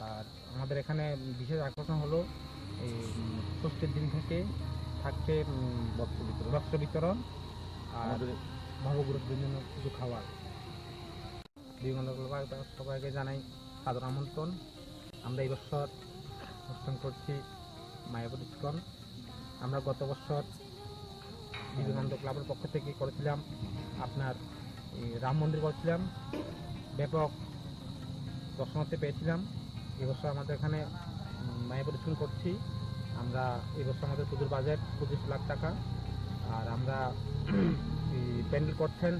আর আমাদের এখানে বিশেষ আকর্ষণ হলো এই ষষ্ঠীর দিন থেকে থাকছে বস্ত্র বিতরণ আর মহাগুরুর জন্য কিছু খাবার। বিভিন্ন সবাইকে জানাই সাদর আমন্ত্রণ। আমরা এই বছর অনুষ্ঠান করছি মায়াপুর ইস্কন। আমরা গত বছর বিবেকানন্দ ক্লাবের পক্ষ থেকে করেছিলাম আপনার রাম মন্দির করেছিলাম, ব্যাপক দর্শনার্থী পেয়েছিলাম। এবছর আমাদের এখানে মায়াপুর ইস্কন করছি। আমরা এবছর আমাদের পুজোর বাজেট 25 লাখ টাকা। আর আমরা প্যান্ডেল করছেন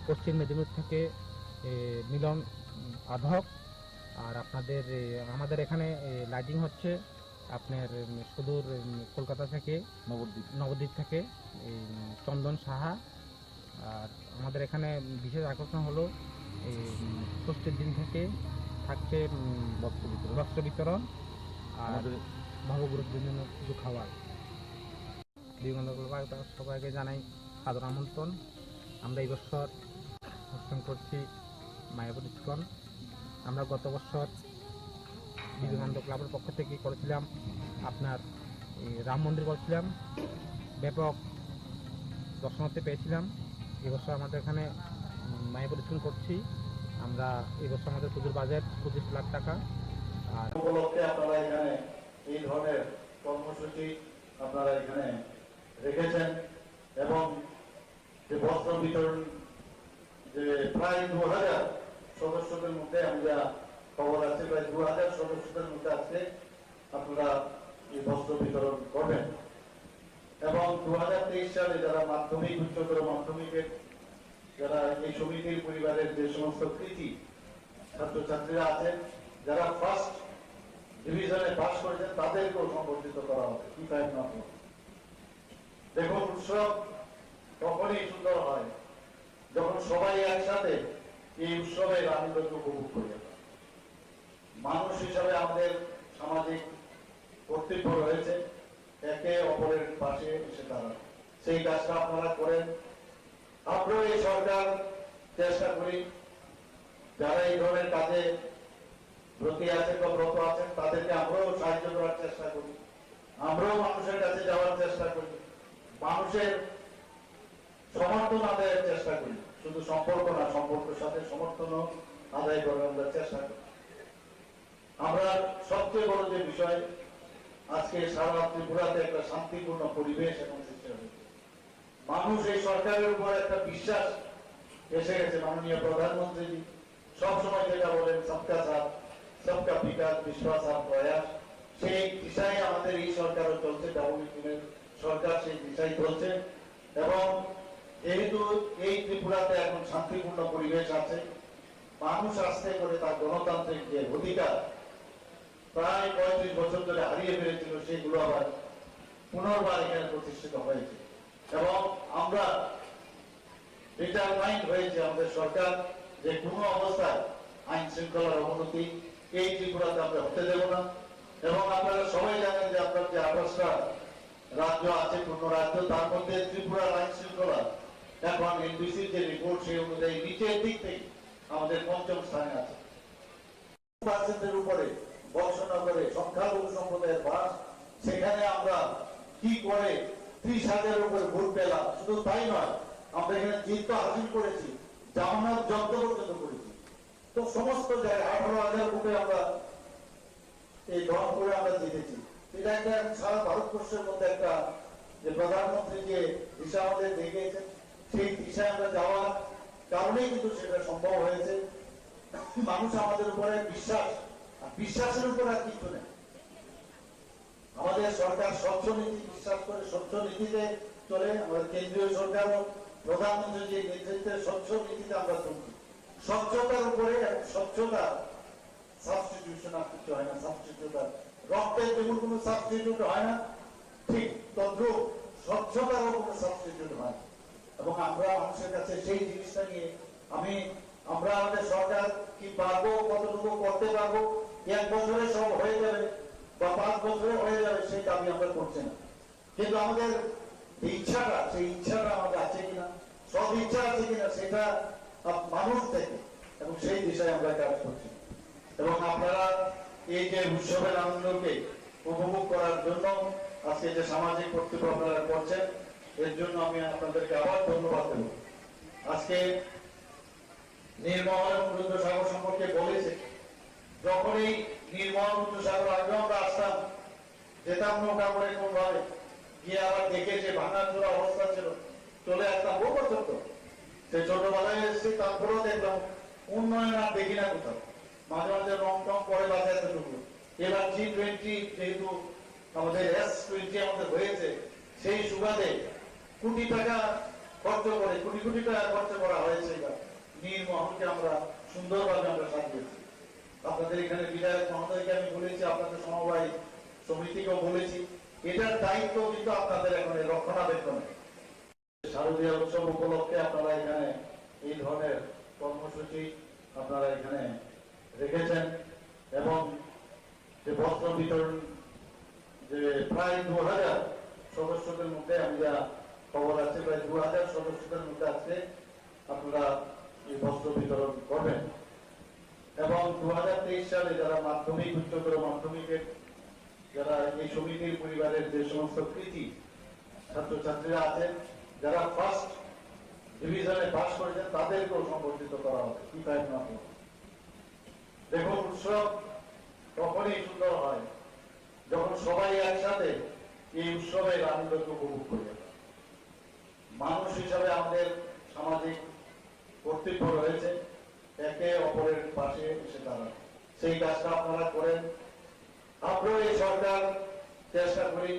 পশ্চিম মেদিনীপুর থেকে মিলন আধক। আর আমাদের এখানে লাইটিং হচ্ছে আপনার সুদূর কলকাতা থেকে, নবদ্বীপ থেকে চন্দন সাহা। আর আমাদের এখানে বিশেষ আকর্ষণ হলো এই ষষ্ঠীর দিন থেকে থাকছে বস্ত্র বিতরণ আর মহাগুরুর জন্য কিছু খাবার। বিভিন্ন সবাইকে জানাই সাদর আমন্ত্রণ। আমরা এই বছর অনুষ্ঠান করছি মায়াপুর ইস্কন। আমরা গত বছর বিবেকানন্দ ক্লাবের পক্ষ থেকে করেছিলাম আপনার রাম মন্দির করেছিলাম, ব্যাপক দর্শনার্থী পেয়েছিলাম। এবছর আমাদের এখানে মায়াপুর ইস্কন করছি। আমরা এবছর আমাদের পুজোর বাজেট 25 লাখ টাকা। আর উপলক্ষে আপনারা এখানে এই ধরনের কর্মসূচি আপনারা এখানে রেখেছেন এবং যে বস্ত্র বিতরণ যে প্রায় 2000 সদস্যদের মধ্যে আমরা খবর আছে, প্রায় 2000 সদস্যদের মধ্যে আজকে আপনারা এই বস্ত্র বিতরণ করবেন। এবং 2023 সালে যারা মাধ্যমিক, উচ্চতর মাধ্যমিকের যারা এই সমিতির পরিবারের যে সমস্ত কৃতি ছাত্রছাত্রীরা আছেন, যারা ফার্স্ট ডিভিশনে পাস করেছেন তাদেরকেও সম্বর্ধিত করা হবে। কি তাই না? দেখুন, উৎসব তখনই সুন্দর হয় যখন সবাই একসাথে এই উৎসবের আনন্দকে উপভোগ করি। মানুষ হিসাবে আমাদের সামাজিক কর্তব্য রয়েছে একে অপরের পাশে এসে দাঁড়ানো। সেই কাজটা আপনারা করেন। আমরাও এই সরকার চেষ্টা করি যারা এই ধরনের কাজে ব্রতী আছেন বা ব্রত আছেন তাদেরকে আমরাও সাহায্য করার চেষ্টা করি। আমরাও মানুষের কাছে যাওয়ার চেষ্টা করি, মানুষের সমর্থন আদায়ের চেষ্টা করি। শুধু সম্পর্ক না, সম্পর্কের সাথে সমর্থনও আদায় করার আমরা চেষ্টা করি। আমরা সবচেয়ে বড় যে বিষয়, আজকে সারা ত্রিপুরাতে একটা শান্তিপূর্ণ পরিবেশ এখন সৃষ্টি হয়েছে। মানুষ এই সরকারের উপর একটা বিশ্বাস এসে গেছে। মাননীয় প্রধানমন্ত্রী সবসময় যেটা বলেন, সবকা সাথ সবকা বিকাশ, বিশ্বাস আর প্রয়াস, সেই দিশায় আমাদের এই সরকারও চলছে। ডাবল সরকার সেই দিশায় চলছে। এবং যেহেতু এই ত্রিপুরাতে এখন শান্তিপূর্ণ পরিবেশ আছে, মানুষ আস্তে করে তার গণতান্ত্রিক যে অধিকার প্রায় 35 বছর ধরে হারিয়ে ফেলেছিল সেগুলো আবার পুনর্বার এখানে প্রতিষ্ঠিত হয়েছে। এবং আমরা ডিটারমাইন্ড হয়েছে আমাদের সরকার যে কোনো অবস্থায় আইন শৃঙ্খলার অবনতি এই ত্রিপুরাতে আমরা হতে দেব না। এবং আপনারা সবাই জানেন যে আপনার যে 28টা রাজ্য আছে, পূর্ণ রাজ্য, তার মধ্যে ত্রিপুরার আইন শৃঙ্খলা এখন এনবিসির যে রিপোর্ট সেই অনুযায়ী নিচের দিক থেকে আমাদের 5ম স্থানে আছে। পার্সেন্টের উপরে বর্ষনগরে সংখ্যালঘু সম্প্রদায়ের বাস, সেখানে আমরা কি করে 30,000-এর উপরে ভোট পেলাম। শুধু তাই নয়, আমরা এখানে জিত হাসিল করেছি, জামানত জব্দ পর্যন্ত করেছি। তো সমস্ত জায়গায় 18,000 ভোটে আমরা এই রংপুরে আমরা জিতেছি। এটা একটা সারা ভারতবর্ষের মধ্যে একটা যে প্রধানমন্ত্রী যে দিশা আমাদের দেখিয়েছেন, সেই দিশায় আমরা যাওয়ার কারণেই কিন্তু সেটা সম্ভব হয়েছে। মানুষ আমাদের উপরে বিশ্বাস, আর বিশ্বাসের উপর আর কিছু নেই। আমাদের সরকার স্বচ্ছ নীতি বিশ্বাস করে, স্বচ্ছ নীতিতে চলে। আমাদের কেন্দ্রীয় সরকারও প্রধানমন্ত্রী যে নেতৃত্বে স্বচ্ছ নীতিতে আমরা চলছি। স্বচ্ছতার উপরে, স্বচ্ছতা সাবস্টিটিউশন আর কিছু হয় না। সাবস্টিটিউট রক্তের যেমন কোনো সাবস্টিটিউট হয় না, ঠিক তদ্রুপ স্বচ্ছতারও কোনো সাবস্টিটিউট হয়। এবং আমরা মানুষের কাছে সেই জিনিসটা নিয়ে আমরা আমাদের সরকার কি পারবো, কতটুকু করতে পারবো, 1 বছরে সব হয়ে যাবে বা 5 বছরে হয়ে যাবে, সেই দাবি আমরা করছি না। কিন্তু আমাদের ইচ্ছাটা, সেই ইচ্ছাটা আমাদের আছে কিনা, সব ইচ্ছা আছে কিনা, সেটা মানুষ থেকে, এবং সেই দিশায় আমরা কাজ করছি। এবং আপনারা এই যে উৎসবের আনন্দকে উপভোগ করার জন্য আজকে যে সামাজিক কর্তব্য আপনারা করছেন, এর জন্য আমি আপনাদেরকে আবার ধন্যবাদ দেব। আজকে নির্মল এবং রুদ্রসাগর সম্পর্কে বলেছে, যখন এই নির্মল রুদ্রসাগর আগে আমরা আসতাম, যেতাম নৌকা করে কোন ভাবে গিয়ে আবার দেখেছে ভাঙাচোরা অবস্থা ছিল, চলে আসতাম বহু বছর। তো সেই ছোটবেলায় এসেছি, তারপরেও দেখলাম উন্নয়ন আর দেখি না কোথাও। মাঝে মাঝে রং টং করে বাজে এতটুকু। এবার G20 যেহেতু আমাদের S20 আমাদের হয়েছে, সেই সুবাদে কোটি টাকা খরচ করে, কোটি কোটি টাকা খরচ করা হয়েছে। এবার নীলমহলকে আমরা সুন্দরভাবে আমরা সাজিয়েছি। আপনাদের এখানে বিধায়ক মহোদয়কে আমি বলেছি, আপনাদের সমবায় সমিতিকেও বলেছি, এটার দায়িত্ব কিন্তু আপনাদের এখন রক্ষণাবেক্ষণে। শারদীয় উৎসব উপলক্ষে আপনারা এখানে এই ধরনের কর্মসূচি আপনারা এখানে রেখেছেন। এবং যে বস্ত্র বিতরণ, যে প্রায় 2000 সদস্যদের মধ্যে, আমি যা খবর আছে, প্রায় 2000 সদস্যদের মধ্যে আজকে আপনারা এই বস্ত্র বিতরণ করবেন। এবং 2023 সালে যারা মাধ্যমিক, উচ্চতর মাধ্যমিকের যারা এই সমিতির পরিবারের যে সমস্ত কৃতি ছাত্রছাত্রীরা আছেন, যারা ফার্স্ট ডিভিশনে পাস করেছেন, তাদেরকেও সম্বর্ধিত করা হবে। দেখুন, উৎসব তখনই সুন্দর হয় যখন সবাই একসাথে এই উৎসবের আনন্দকে উপভোগ করে। মানুষ হিসাবে আমাদের সামাজিক কর্তব্য রয়েছে একে অপরের পাশে এসে দাঁড়ানো। সেই কাজটা আপনারা করেন। আমরাও এই সরকার চেষ্টা করি,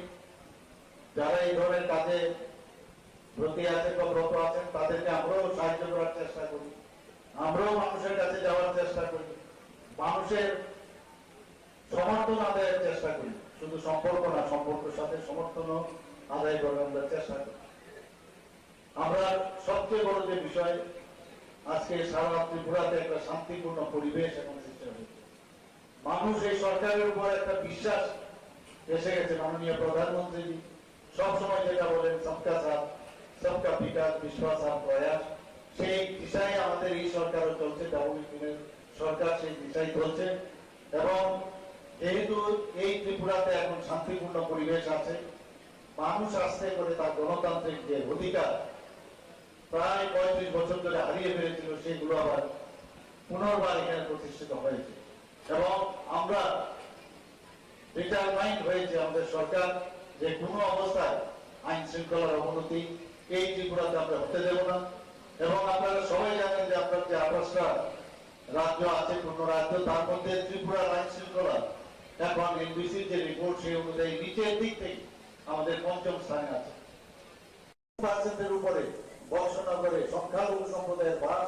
যারা এই ধরনের কাজে ব্রতী আছেন বা ব্রত আছেন, তাদেরকে আমরাও সাহায্য করার চেষ্টা করি। আমরাও মানুষের কাছে যাওয়ার চেষ্টা করি, মানুষের সমর্থন আদায়ের চেষ্টা করি। শুধু সম্পর্ক না, সম্পর্কের সাথে সমর্থনও আদায় করার আমরা চেষ্টা করি। আমরা সবচেয়ে বড় যে বিষয়, আজকে সারা ত্রিপুরাতে একটা শান্তিপূর্ণ পরিবেশ এখন সৃষ্টি হয়েছে। মানুষ এই সরকারের উপর একটা বিশ্বাস এসে গেছে। মাননীয় প্রধানমন্ত্রী সবসময় যেটা বলেন, সবকা সাথ সবকা বিকাশ, বিশ্বাস আর প্রয়াস, সেই দিশায় আমাদের এই সরকারও চলছে। ডাবল-ইঞ্জিনের সরকার সেই দিশায় চলছে। এবং যেহেতু এই ত্রিপুরাতে এখন শান্তিপূর্ণ পরিবেশ আছে, মানুষ আস্তে করে তার গণতান্ত্রিক যে অধিকার প্রায় 35 বছর ধরে হারিয়ে ফেলেছিল, সেগুলো আবার পুনর্বার এখানে প্রতিষ্ঠিত হয়েছে। এবং আমরা ডিটারমাইন্ড হয়েছে আমাদের সরকার যে কোনো অবস্থায় আইন শৃঙ্খলার অবনতি এই ত্রিপুরাতে আমরা হতে দেব না। এবং আপনারা সবাই জানেন যে আপনার যে 28টা রাজ্য আছে, পূর্ণ রাজ্য, তার মধ্যে ত্রিপুরার আইন শৃঙ্খলা এখন এনবিসির যে রিপোর্ট সেই অনুযায়ী নিচের দিক থেকে আমাদের 5ম স্থানে আছে। পার্সেন্টের উপরে বর্ষনগরে সংখ্যালঘু সম্প্রদায়ের বাস,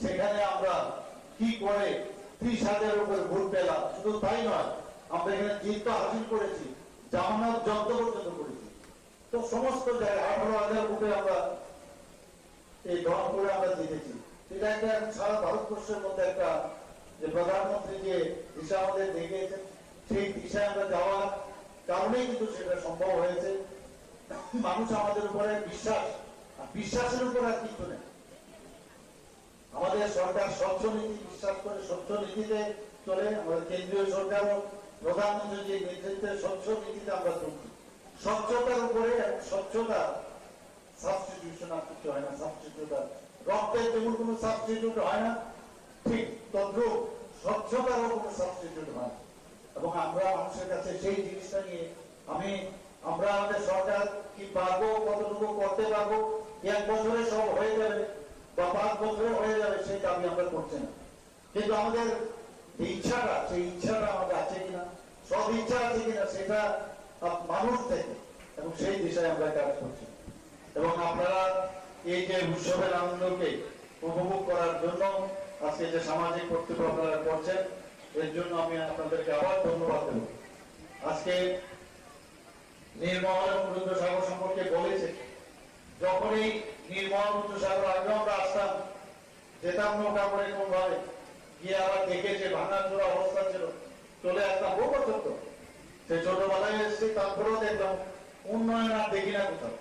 সেখানে আমরা কি করে 30,000-এর উপরে ভোট পেলাম। শুধু তাই নয়, আমরা এখানে জিত হাসিল করেছি, জামানত জব্দ পর্যন্ত করেছি। তো সমস্ত জায়গায় 18,000 ভোটে আমরা এই রংপুরে আমরা জিতেছি। এটা একটা সারা ভারতবর্ষের মধ্যে একটা যে প্রধানমন্ত্রী যে দিশা আমাদের দেখিয়েছেন সেই দিশায় আমরা যাওয়ার কারণেই কিন্তু সেটা সম্ভব হয়েছে। মানুষ আমাদের উপরে বিশ্বাস, আর বিশ্বাসের উপর আর কিছু নেই। আমাদের সরকার স্বচ্ছ নীতি বিশ্বাস করে, স্বচ্ছ নীতিতে চলে। আমাদের কেন্দ্রীয় সরকারও প্রধানমন্ত্রী যে নেতৃত্বে স্বচ্ছ নীতিতে আমরা চলছি। স্বচ্ছতার উপরে, স্বচ্ছতা সাবস্টিটিউশন আর কিছু হয় না। সাবস্টিটিউট রক্তের যেমন কোনো সাবস্টিটিউট হয় না, ঠিক তদ্রুপ স্বচ্ছতারও কোনো সাবস্টিটিউট হয় না। এবং আমরা মানুষের কাছে সেই জিনিসটা নিয়ে আমরা আমাদের সরকার কি পারবো, কতটুকু করতে পারবো, 1 বছরে সব হয়ে যাবে বা 5 বছরে হয়ে যাবে, সেই দাবি আমরা করছি না। কিন্তু আমাদের ইচ্ছাটা, সেই ইচ্ছাটা আমাদের আছে কিনা, সব ইচ্ছা আছে কিনা, সেটা মানুষ থেকে, এবং সেই দিশায় আমরা কাজ করছি। এবং আপনারা এই যে উৎসবের আনন্দকে উপভোগ করার জন্য আজকে যে সামাজিক কর্তব্য আপনারা করছেন, এর জন্য আমি আপনাদেরকে আবার ধন্যবাদ দেব। আজকে নির্মল এবং রুদ্রসাগর সম্পর্কে বলেছে, যখন এই নির্মল রুদ্রসাগর আগে আমরা আসতাম, যেতাম নৌকা করে কোন ভাবে গিয়ে আবার দেখে যে ভাঙাচোরা অবস্থা ছিল, চলে আসতাম। বহু বছর তো সে ছোটবেলায় এসেছি, তারপরেও দেখলাম উন্নয়ন আর দেখি না কোথাও।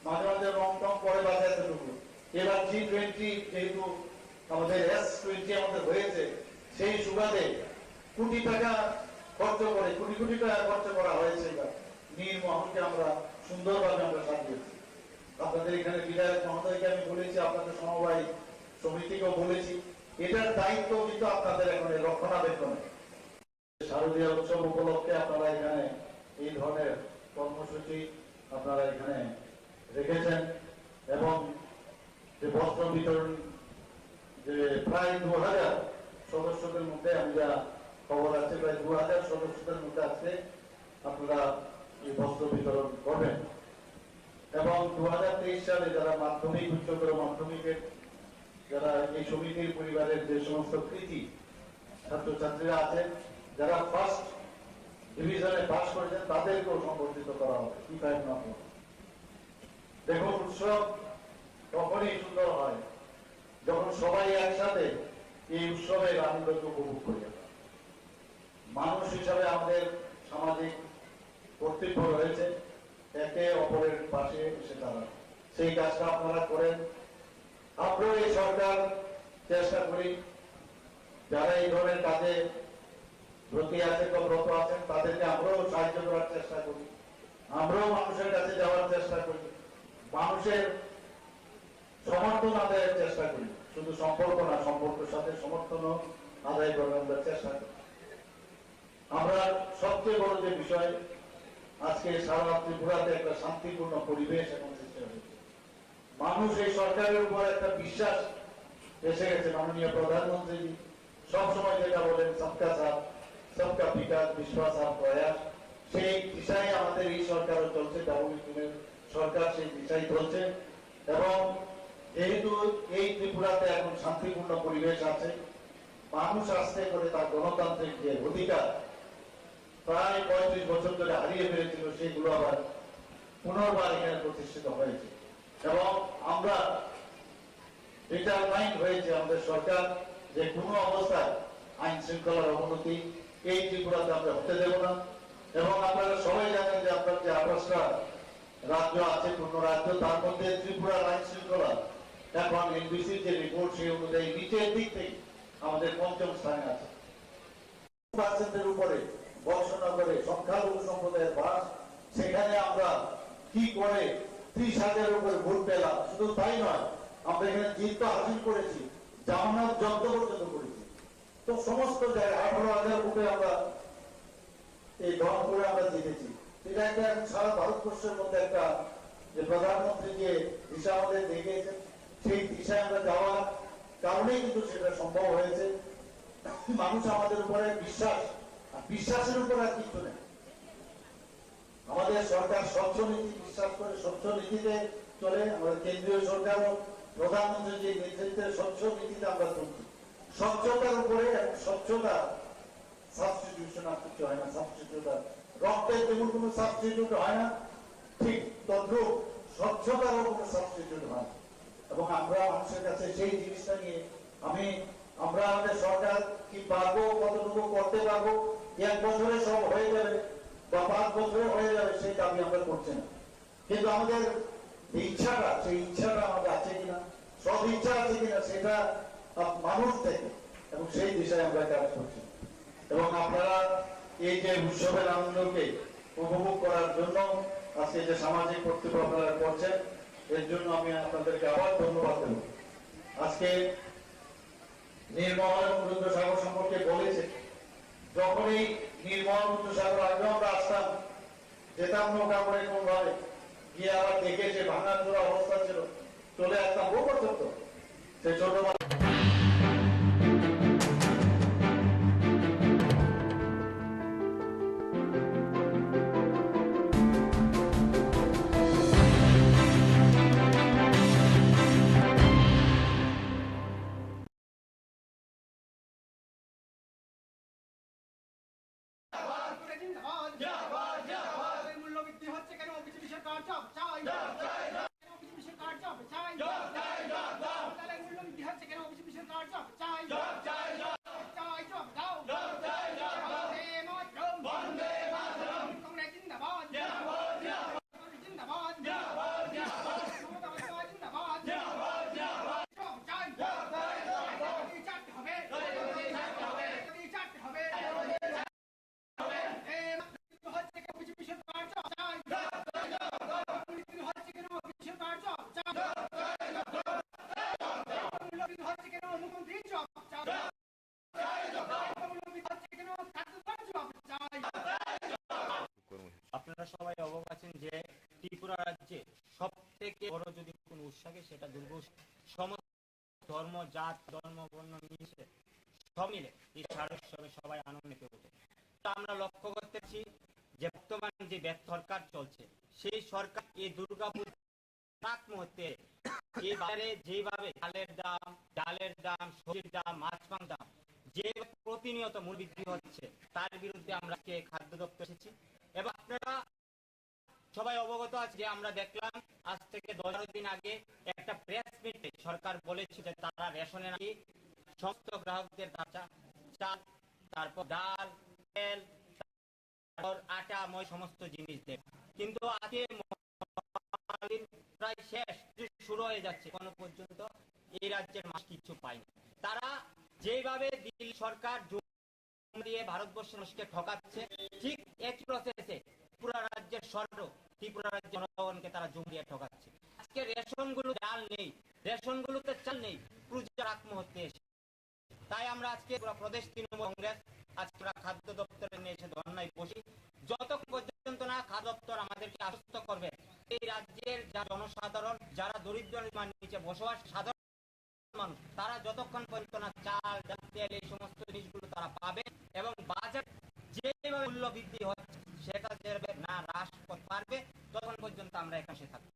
মাঝে মাঝে রং টং পরে বাজাতে ঢুকলো। এবার G20 যেহেতু আমাদের S20 আমাদের হয়েছে, সেই সুবাদে কোটি টাকা খরচ করে, কোটি কোটি টাকা খরচ করা হয়েছে। এবার নীলমহলকে আমরা সুন্দরভাবে আমরা সাজিয়েছি। আপনাদের এখানে বিধায়ক মহোদয়কে আমি বলেছি, আপনাদের সমবায় সমিতিকেও বলেছি, এটার দায়িত্ব কিন্তু আপনাদের এখন রক্ষণাবেক্ষণে। শারদীয় উৎসব উপলক্ষে আপনারা এখানে এই ধরনের কর্মসূচি আপনারা এখানে রেখেছেন। এবং যে বস্ত্র বিতরণ, যে প্রায় 2000 সদস্যদের মধ্যে, আমি যা খবর আছে প্রায় 2000 সদস্যদের মধ্যে আজকে আপনারা এই বস্ত্র বিতরণ করবেন। এবং 2023 সালে যারা মাধ্যমিক, উচ্চতর মাধ্যমিকের যারা এই সমিতির পরিবারের যে সমস্ত কৃতি ছাত্রছাত্রীরা আছেন, যারা ফার্স্ট ডিভিশনে পাস করেছেন, তাদেরকেও সংবর্ধিত করা হবে। কি পাই না, দেখুন উৎসব তখনই সুন্দর হয় যখন সবাই একসাথে এই উৎসবের আনন্দকে উপভোগ করি। মানুষ হিসাবে আমাদের সামাজিক কর্তব্য রয়েছে একে অপরের পাশে এসে দাঁড়ানো। সেই কাজটা আপনারা করেন। আমরাও এই সরকার চেষ্টা করি, যারা এই ধরনের কাজে ব্রতী আছেন বা ব্রত আছেন, তাদেরকে আমরাও সাহায্য করার চেষ্টা করি। আমরাও মানুষের কাছে যাওয়ার চেষ্টা করি, মানুষের সমর্থন আদায়ের চেষ্টা করি। শুধু সম্পর্ক না, সম্পর্কের সাথে সমর্থন আদায় করার আমরা চেষ্টা করি। আমরা সবচেয়ে বড় যে বিষয়, আজকে সারা ত্রিপুরাতে একটা শান্তিপূর্ণ পরিবেশ এখন সৃষ্টি হয়েছে। মানুষ এই সরকারের উপর একটা বিশ্বাস এসে গেছে। মাননীয় প্রধানমন্ত্রী সবসময় যেটা বলেন, সবকা সাথ সবকা বিকাশ, বিশ্বাস আর প্রয়াস, সেই দিশায় আমাদের এই সরকারও চলছে। ডাবল সরকার সেই দিশায় চলছে। এবং যেহেতু এই ত্রিপুরাতে এখন শান্তিপূর্ণ পরিবেশ আছে, মানুষ আস্তে করে তার গণতান্ত্রিক যে অধিকার প্রায় 35 বছর ধরে হারিয়ে ফেলেছিল, সেগুলো আবার পুনর্বার এখানে প্রতিষ্ঠিত হয়েছে। এবং আমরা ডিটারমাইন্ড হয়েছে আমাদের সরকার যে কোনো অবস্থায় আইন শৃঙ্খলার অবনতি এই ত্রিপুরাতে আমরা হতে দেব না। এবং আপনারা সবাই জানেন যে আপনার যে 28টা রাজ্য আছে, পূর্ণ রাজ্য, তার মধ্যে ত্রিপুরার আইন শৃঙ্খলা এখন এনবিসির যে রিপোর্ট সেই অনুযায়ী নিচের দিক থেকে আমাদের 5ম স্থানে আছে। 2% উপরে বর্ষনগরে সংখ্যালঘু সম্প্রদায়ের বাস, সেখানে আমরা কি করে 30,000 উপরে ভোট পেলাম। শুধু তাই নয়, আমরা এখানে জিত তো হাসিল করেছি, জামানত জব্দ পর্যন্ত করেছি। তো সমস্ত জায়গায় 18,000 ভোটে আমরা এই রংপুরে আমরা জিতেছি। এটা একটা সারা ভারতবর্ষের মধ্যে একটা যে প্রধানমন্ত্রী যে দিশা আমাদের দেখিয়েছেন, সেই দিশায় আমরা যাওয়ার কারণেই কিন্তু সেটা সম্ভব হয়েছে। মানুষ আমাদের উপরে বিশ্বাস, আর বিশ্বাসের উপর আর কিছু নেই। আমাদের সরকার স্বচ্ছ নীতি বিশ্বাস করে, স্বচ্ছ নীতিতে চলে। আমাদের কেন্দ্রীয় সরকারও প্রধানমন্ত্রী যে নেতৃত্বে স্বচ্ছ নীতিতে আমরা চলছি। স্বচ্ছতার উপরে, স্বচ্ছতা সাবস্টিটিউশন আর কিছু হয় না। সাবস্টিটিউট রক্তের যেমন কোনো সাবস্টিটিউট হয় না, ঠিক তদ্রুপ স্বচ্ছতারও কোনো সাবস্টিটিউট হয় না। এবং আমরা মানুষের কাছে সেই জিনিসটা নিয়ে আমরা আমাদের সরকার কি পারবো, কতটুকু করতে পারবো, 1 বছরে সব হয়ে যাবে বা 5 বছরে হয়ে যাবে সেই দাবি আমরা করছি না। কিন্তু আমাদের ইচ্ছাটা, সেই ইচ্ছাটা আমাদের আছে কিনা, সব ইচ্ছা আছে কিনা সেটা মানুষ থেকে, এবং সেই দিশায় আমরা কাজ করছি। এবং আপনারা এই যে উৎসবের আনন্দকে উপভোগ করার জন্য আজকে যে সামাজিক কর্তব্য আপনারা করছেন, এর জন্য আমি আপনাদেরকে আবার ধন্যবাদ দেব। আজকে নির্মল এবং রুদ্রসাগর সম্পর্কে বলেছে, যখন এই নির্মল রুদ্রসাগর আগে আমরা আসতাম, যেতাম নৌকা করে কোন ভাবে গিয়ে আবার দেখে যে ভাঙা চোরা অবস্থা ছিল, চলে আসতাম বহু বছর তো সেই ছোট মূল্যবৃদ্ধি হচ্ছে কেন? বিজেপি সরকার জব চাই, বিজেপি সরকার জব চাই, মূল্যবৃদ্ধি হচ্ছে কেন? বিজেপি সরকার জব চাই, জব দাও, বন্দে মাতরম, কংগ্রেস জিন্দাবাদ, জিন্দাবাদ, জিন্দাবাদ, জব চাই, চাটতে হবে, চাটতে হবে, বিজেপি সরকার জব চাই, হচ্ছে কেন? বিজেপি সরকার জব চাই, হচ্ছে কেন? মুখ্যমন্ত্রী জব চাই, হচ্ছে কেন? জব চাই। আপনারা সবাই অবগত আছেন যে ত্রিপুরা রাজ্যে সব থেকে বড় যদি কোন উৎসবে সেটা দুর্গোৎসব। সমস্ত ধর্ম, জাত, ধর্ম, বর্ণ মিশে সব মিলে এই শারদ উৎসবে সবাই আনন্দিত ওঠে। আমরা লক্ষ্য করতেছি যে বর্তমান যে সরকার চলছে, সেই সরকার এই দুর্গাপুর প্রাক মুহূর্তে এই বাজারে যেভাবে ডালের দাম, সবজির দাম, মাছ মাংস দাম যে প্রতিনিয়ত মূল্য বৃদ্ধি হচ্ছে, তার বিরুদ্ধে আমরা খাদ্য দপ্তর এসেছি। এবং আপনারা সবাই অবগত আছে যে আমরা দেখলাম আজ থেকে 10 দিন আগে একটা প্রেস মিটে সরকার বলেছে যে তারা রেশনে নাকি সমস্ত গ্রাহকদের চাল, তারপর ডাল, তেল, তারপর আটা, মই সমস্ত জিনিস দেয়। কিন্তু আজকে প্রায় শেষ শুরু হয়ে যাচ্ছে, কোনো পর্যন্ত এই রাজ্যের মানুষ কিছু পায়নি। তারা যেভাবে দিল্লি সরকার দিয়ে ভারতবর্ষের মানুষকে ঠকাচ্ছে, ঠিক একই প্রসেসে ত্রিপুরা রাজ্যের ত্রিপুরা রাজ্যের জনগণকে তারা জমি দিয়ে ঠকাচ্ছে। আজকে রেশনগুলো ডাল নেই, রেশনগুলোতে চাল নেই, পূজার আগ মুহূর্তে এসে। তাই আমরা আজকে প্রদেশ তৃণমূল কংগ্রেস আজকে খাদ্য দপ্তরে নিয়ে এসে ধর্নায় বসি। যতক্ষণ পর্যন্ত না খাদ্য দপ্তর আমাদেরকে আশ্বস্ত করবে এই রাজ্যের যারা জনসাধারণ, যারা দরিদ্র নিচে বসবাস সাধারণ মানুষ, তারা যতক্ষণ পর্যন্ত না চাল, ডাল, তেল এই সমস্ত জিনিসগুলো তারা পাবে এবং বাজার যেভাবে মূল্য বৃদ্ধি হচ্ছে সেটা না হ্রাস করতে পারবে, তখন পর্যন্ত আমরা এখানে থাকবো।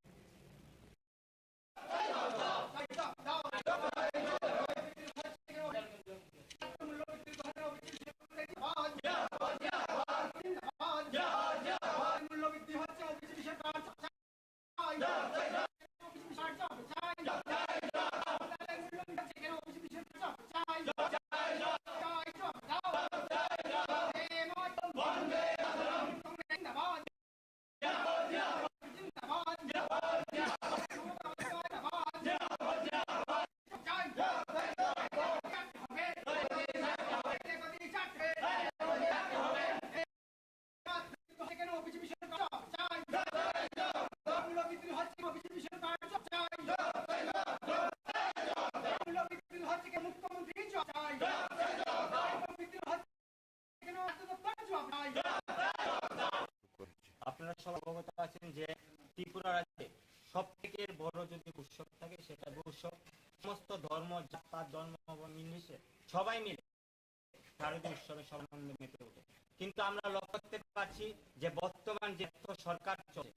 মূল্যবৃদ্ধি হচ্ছে বিজেপি সরকার আপনারা সবাই অবগত আছেন যে ত্রিপুরা রাজ্যে সব থেকে বড় যদি উৎসব থাকে সেটা উৎসব। সমস্ত ধর্ম, জাত, ধর্ম মিশে সবাই মিলে শারদীয় উৎসবে সর্বানন্দে মেতে ওঠে। কিন্তু আমরা লক্ষ্য করতে পারছি যে বর্তমান যে সরকার চলে,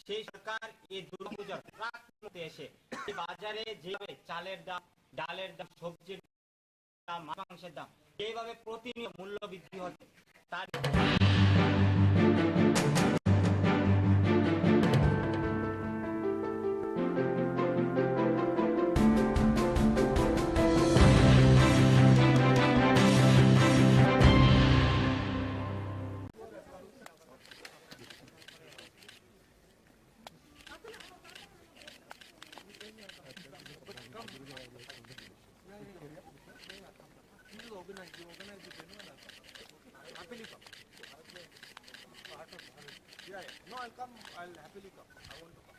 সেই সরকার এই দুর্গাপূজার প্রাক মুহূর্তে এসে এই বাজারে যেভাবে চালের দাম, ডালের দাম, সবজির দাম, মাংসের দাম এইভাবে প্রতিনিয়ত মূল্য বৃদ্ধি হচ্ছে, তার Yeah, no, I'll come. I'll happily come. I want to come.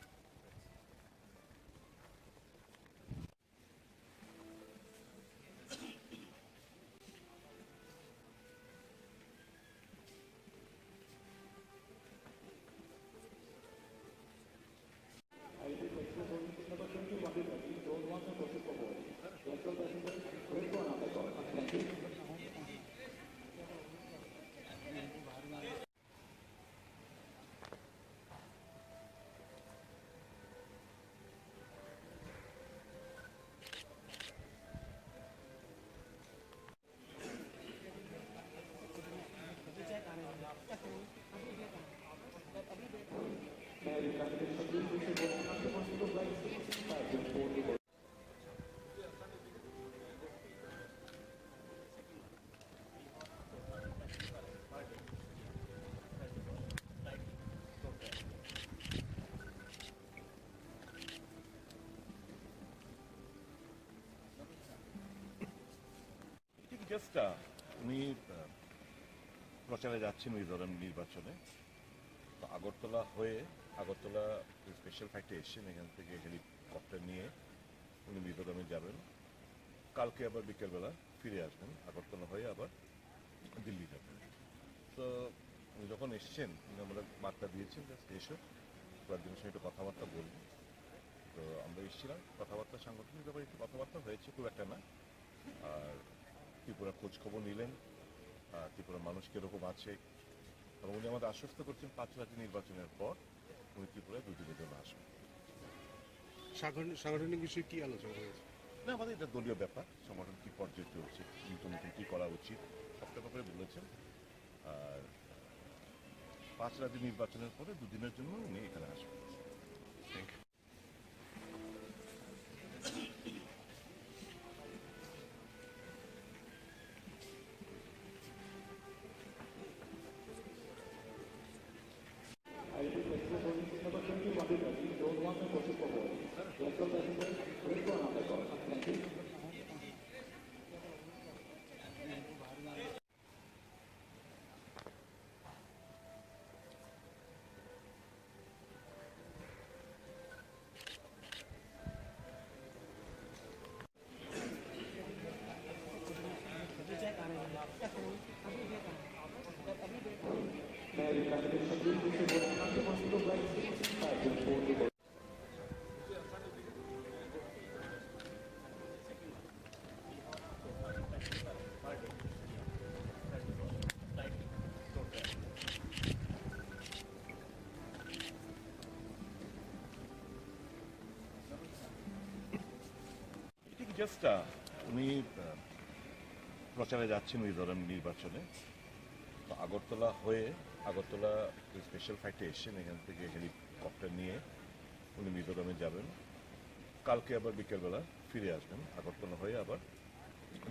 Just উনি প্রচারে যাচ্ছেন মিজোরাম নির্বাচনে, তো আগরতলা হয়ে আগরতলা স্পেশাল ফ্লাইটে এসেছেন, এখান থেকে হেলিকপ্টার নিয়ে উনি মিজোরামে যাবেন। কালকে আবার বিকেলবেলা ফিরে আসবেন, আগরতলা হয়ে আবার দিল্লি যাবেন। তো উনি যখন এসছেন উনি আমরা বার্তা দিয়েছেন জাস্ট এসো কয়েকজনের সঙ্গে একটু কথাবার্তা বলবো। তো আমরা এসেছিলাম, কথাবার্তা সাংগঠনিক ব্যাপারে একটু কথাবার্তা হয়েছে, খুব একটা না। আর ত্রিপুরা খোঁজ খবর নিলেন, ত্রিপুরার মানুষ কীরকম আছে, এবং উনি আমাদের আশ্বস্ত করছেন 5 রাজ্য নির্বাচনের পর উনি ত্রিপুরায় 2 দিনের জন্য আসবেন। সাংগঠনিক বিষয়ে কি আলোচনা হয়েছে? না, আমাদের এটা দলীয় ব্যাপার, সংগঠন কী পর্যায়ে চলছে, নতুন নতুন কী করা উচিত সবটা ব্যাপারে বলেছেন। আর 5 রাজ্য নির্বাচনের পরে 2 দিনের জন্য উনি এখানে আসবেন। Thank you. জাস্ট উনি প্রচারে যাচ্ছেন মিজোরাম নির্বাচনে, তো আগরতলা হয়ে আগরতলা স্পেশাল ফ্লাইটে এসেছেন, এখান থেকে হেলিকপ্টার নিয়ে উনি মিজোরামে যাবেন। কালকে আবার বিকেলবেলা ফিরে আসবেন, আগরতলা হয়ে আবার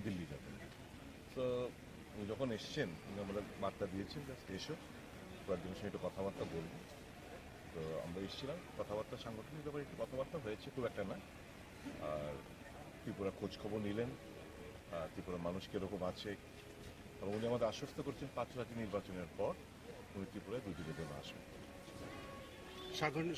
দিল্লি যাবেন। তো উনি যখন এসছেন উনি আমরা বার্তা দিয়েছেন জাস্ট এসো কয়েকজনের সঙ্গে একটু কথাবার্তা বলবো। তো আমরা এসেছিলাম, কথাবার্তা সাংগঠনিক ব্যাপারে একটু কথাবার্তা হয়েছে, খুব একটা না। আর ত্রিপুরা খোঁজ খবর নিলেন, ত্রিপুরার মানুষ কীরকম আছে, এবং উনি আমাদের আশ্বস্ত করছেন 5 রাজ্য নির্বাচনের পর উনি ত্রিপুরায় 2 দিনের জন্য আসবেন।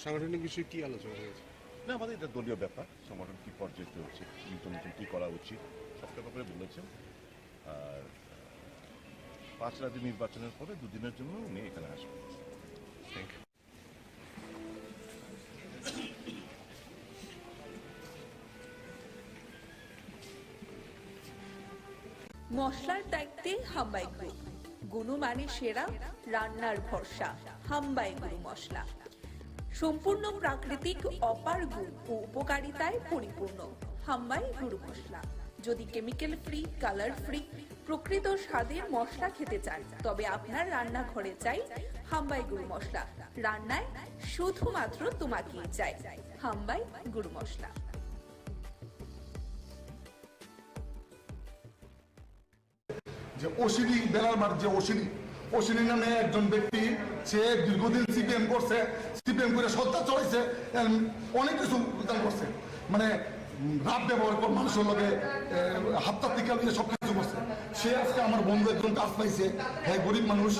সাংগঠনিক বিষয়ে কি আলোচনা হয়েছে? না, আমাদের এটা দলীয় ব্যাপার, সংগঠন কী পর্যায়ে চলছে, নতুন নতুন কী করা উচিত সবটা ব্যাপারে বলেছেন। আর 5 রাজ্য নির্বাচনের পরে 2 দিনের জন্য উনি এখানে আসবেন। Thank you. মশলার দায়িত্বে হাম্বাই গ্রুপ, গুণমানে সেরা, রান্নার ভরসা। হাম্বাই গুরু মশলা সম্পূর্ণ প্রাকৃতিক, অপার গুণ ও উপকারিতায় পরিপূর্ণ। হাম্বাই গুরু মশলা। যদি কেমিক্যাল ফ্রি, কালার ফ্রি, প্রকৃত স্বাদের মশলা খেতে চান তবে আপনার রান্নাঘরে চাই হাম্বাই গুরু মশলা। রান্নায় শুধুমাত্র তোমাকেই চাই হাম্বাই গুরু মশলা। যে অশ্বিনী বেলারমার যে অশ্বিনী নামে একজন ব্যক্তি, সে দীর্ঘদিন সিপিএম করছে, সিপিএম করে সত্তা চড়াইছে, অনেক কিছু করছে, মানে রাত ব্যবহার করে মানুষের লগে হাতটা টিকা দিয়ে সব কিছু করছে। সে আজকে আমার বন্ধু একজন কাজ পাইছে, হ্যাঁ গরিব মানুষ,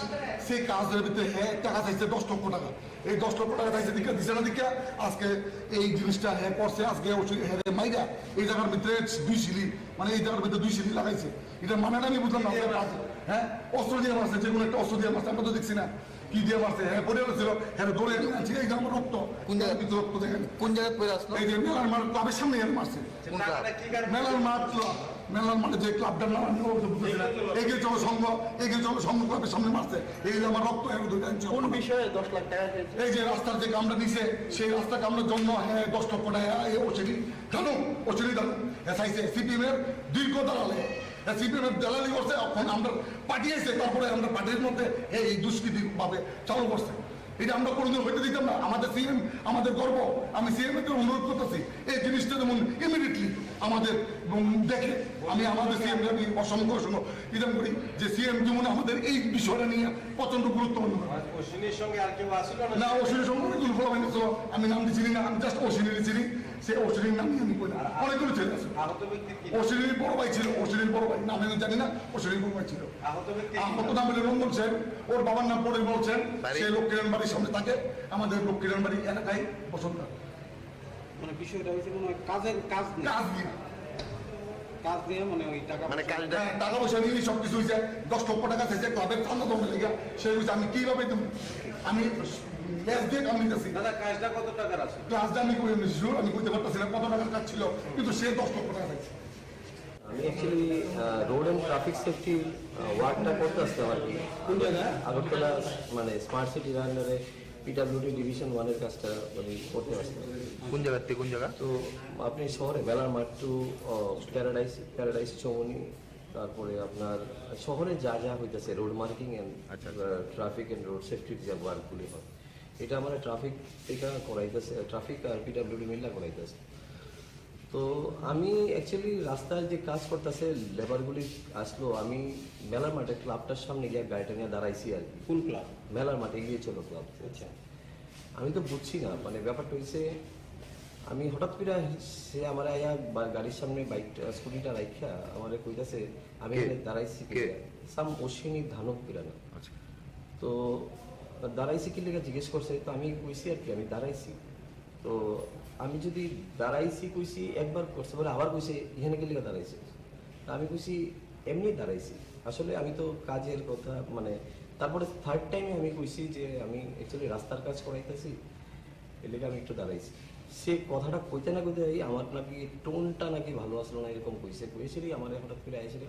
সেই কাজের ভিতরে হ্যাঁ টাকা চাইছে 10 লক্ষ টাকা। এই 10 লক্ষ টাকা চাইছে দিকে দিছে না দিকে আজকে এই জিনিসটা হ্যাঁ করছে। আজকে হ্যাঁ মাইরা এই জায়গার ভিতরে 2 সিলি, মানে এই জায়গার ভিতরে 2 সিলি লাগাইছে। এটা মানে আমি বুঝলাম না, হ্যাঁ অস্ত্র দিয়ে মারছে, যে কোনো একটা অস্ত্র দিয়ে মারছে, আমরা তো দেখছি না কি দিয়ে মারছে। হ্যাঁ পড়ে গেছিল, হ্যাঁ দৌড়ে নিয়ে আনছি। এই যে আমার রক্ত, কোন জায়গায় ভিতরে রক্ত দেখেন, কোন জায়গায় পড়ে আসলো, এই যে মেলার মাঠ ক্লাবের সামনে মারছে। মেলার মাঠ, মেলার মাঠে যে ক্লাবটার নাম আমি এগিয়ে চলো সংঘ, এগিয়ে চলো সংঘ ক্লাবের সামনে মারছে। এই যে আমার রক্ত কোন বিষয়ে 10 লাখ টাকা, এই যে রাস্তার যে কামড়া দিছে, সেই রাস্তা কামড়ার জন্য হ্যাঁ 10 লক্ষ টাকা ওসিডি জানো, ওসিডি জানো এসআইছে সিপিএম এর দীর্ঘ দালালে, সিপিএম এর দালালি করছে। এখন আমরা পাঠিয়েছে, তারপরে আমরা পার্টির মধ্যে এই দুষ্কৃতি ভাবে চালু করছে। এটা আমরা কোনোদিন হইতে দিতাম না। আমাদের সিএম আমাদের গর্ব। আমি সিএম এর অনুরোধ করতেছি এই জিনিসটা যেমন ইমিডিয়েটলি আমাদের দেখে, আমি আমাদের সিএম আমি অসংখ্য ইদাম করি যে সিএম যেমন আমাদের এই বিষয়টা নিয়ে প্রচন্ড গুরুত্বপূর্ণ। অশ্বিনীর সঙ্গে আর কেউ আসলো না, অশ্বিনীর সঙ্গে অনেকগুলো ফলাফল ছিল, আমি নাম চিনি না, আমি জাস্ট অশ্বিনীর চিনি। সে অশ্বিনীর নাম আমি বলি, অনেকগুলো ছেলে আছে। অশ্বিনীর বড় ভাই ছিল, অশ্বিনীর বড় ভাই নাম আমি জানি না, অশ্বিনীর বড় ভাই ছিল। আহত নাম হলো রঞ্জন সেন, ওর বাবার নাম পরিমল সেন। সে লক্ষ্মীরান বাড়ির সামনে থাকে, আমাদের লক্ষ্মীরান বাড়ি এলাকায় বসন্ত। মানে বিষয়টা হচ্ছে কোনো কাজের কাজ দিয়ে কাজ দিয়ে মানে ওই টাকা, মানে টাকা পয়সা নিয়ে সবকিছু হয়েছে। 10 লক্ষ টাকা চাইছে ক্লাবের চান্দা দমে লেগে, সে হয়েছে আমি কিভাবে দেবো, আমি কাজটা কত টাকার আছে, কাজটা আমি আমি কইতে পারতেছি না কত টাকার কাজ ছিল, কিন্তু সে 10 লক্ষ টাকা চাইছে। আমি actually road and traffic safety ওয়ার্কটা করতে আসতাম আর কি। কোন জায়গায়? আগরতলা, মানে স্মার্ট সিটির আন্ডারে পিডাব্লিউডি ডিভিশন 1-এর কাজটা মানে করতে আসতাম। কোন জায়গা থেকে কোন জায়গা? তো আপনি শহরে বেলার মাঠ টু প্যারাডাইস চৌমনি, তারপরে আপনার শহরে যা যা হইতেছে road marking and traffic and road সেফটির যে ওয়ার্কগুলি হয়, এটা আমরা ট্রাফিক থেকে করাইতেছে, ট্রাফিক আর পিডাব্লিউডি মিল্লা করাইতেছে। তো আমি অ্যাকচুয়ালি রাস্তায় যে কাজ করতেছে লেবারগুলি আসলো, আমি মেলার মাঠে ক্লাবটার সামনে গিয়ে গাড়িটা নিয়ে দাঁড়াইছি আর কি। কোন ক্লাব? মেলার মাঠে গিয়ে চলো ক্লাব। আচ্ছা, আমি তো বুঝছি না, মানে ব্যাপারটা হয়েছে আমি হঠাৎ করে সে আমার গাড়ির সামনে বাইকটা স্কুটিটা রাখা আমার কইতাছে, আমি দাঁড়াইছি সাম অশ্বিনী ধানক পিরানা। তো দাঁড়াইছি কি লেগে জিজ্ঞেস করছে, তো আমি কইছি আর কি আমি দাঁড়াইছি। তো আমি যদি দাঁড়াইছি কইছি একবার করছে, বলে আবার কইছে এখানে কি লেগে দাঁড়াইছে। আমি কইছি এমনি দাঁড়াইছি, আসলে আমি তো কাজের কথা মানে। তারপরে থার্ড টাইমে আমি কইছি যে আমি অ্যাকচুয়ালি রাস্তার কাজ করাইতেছি, এর লেগে আমি একটু দাঁড়াইছি। সে কথাটা কইতে না কইতে আমার নাকি টোনটা নাকি ভালো আসলো না, এরকম কইছিলি আমার হঠাৎ করে আইছিল।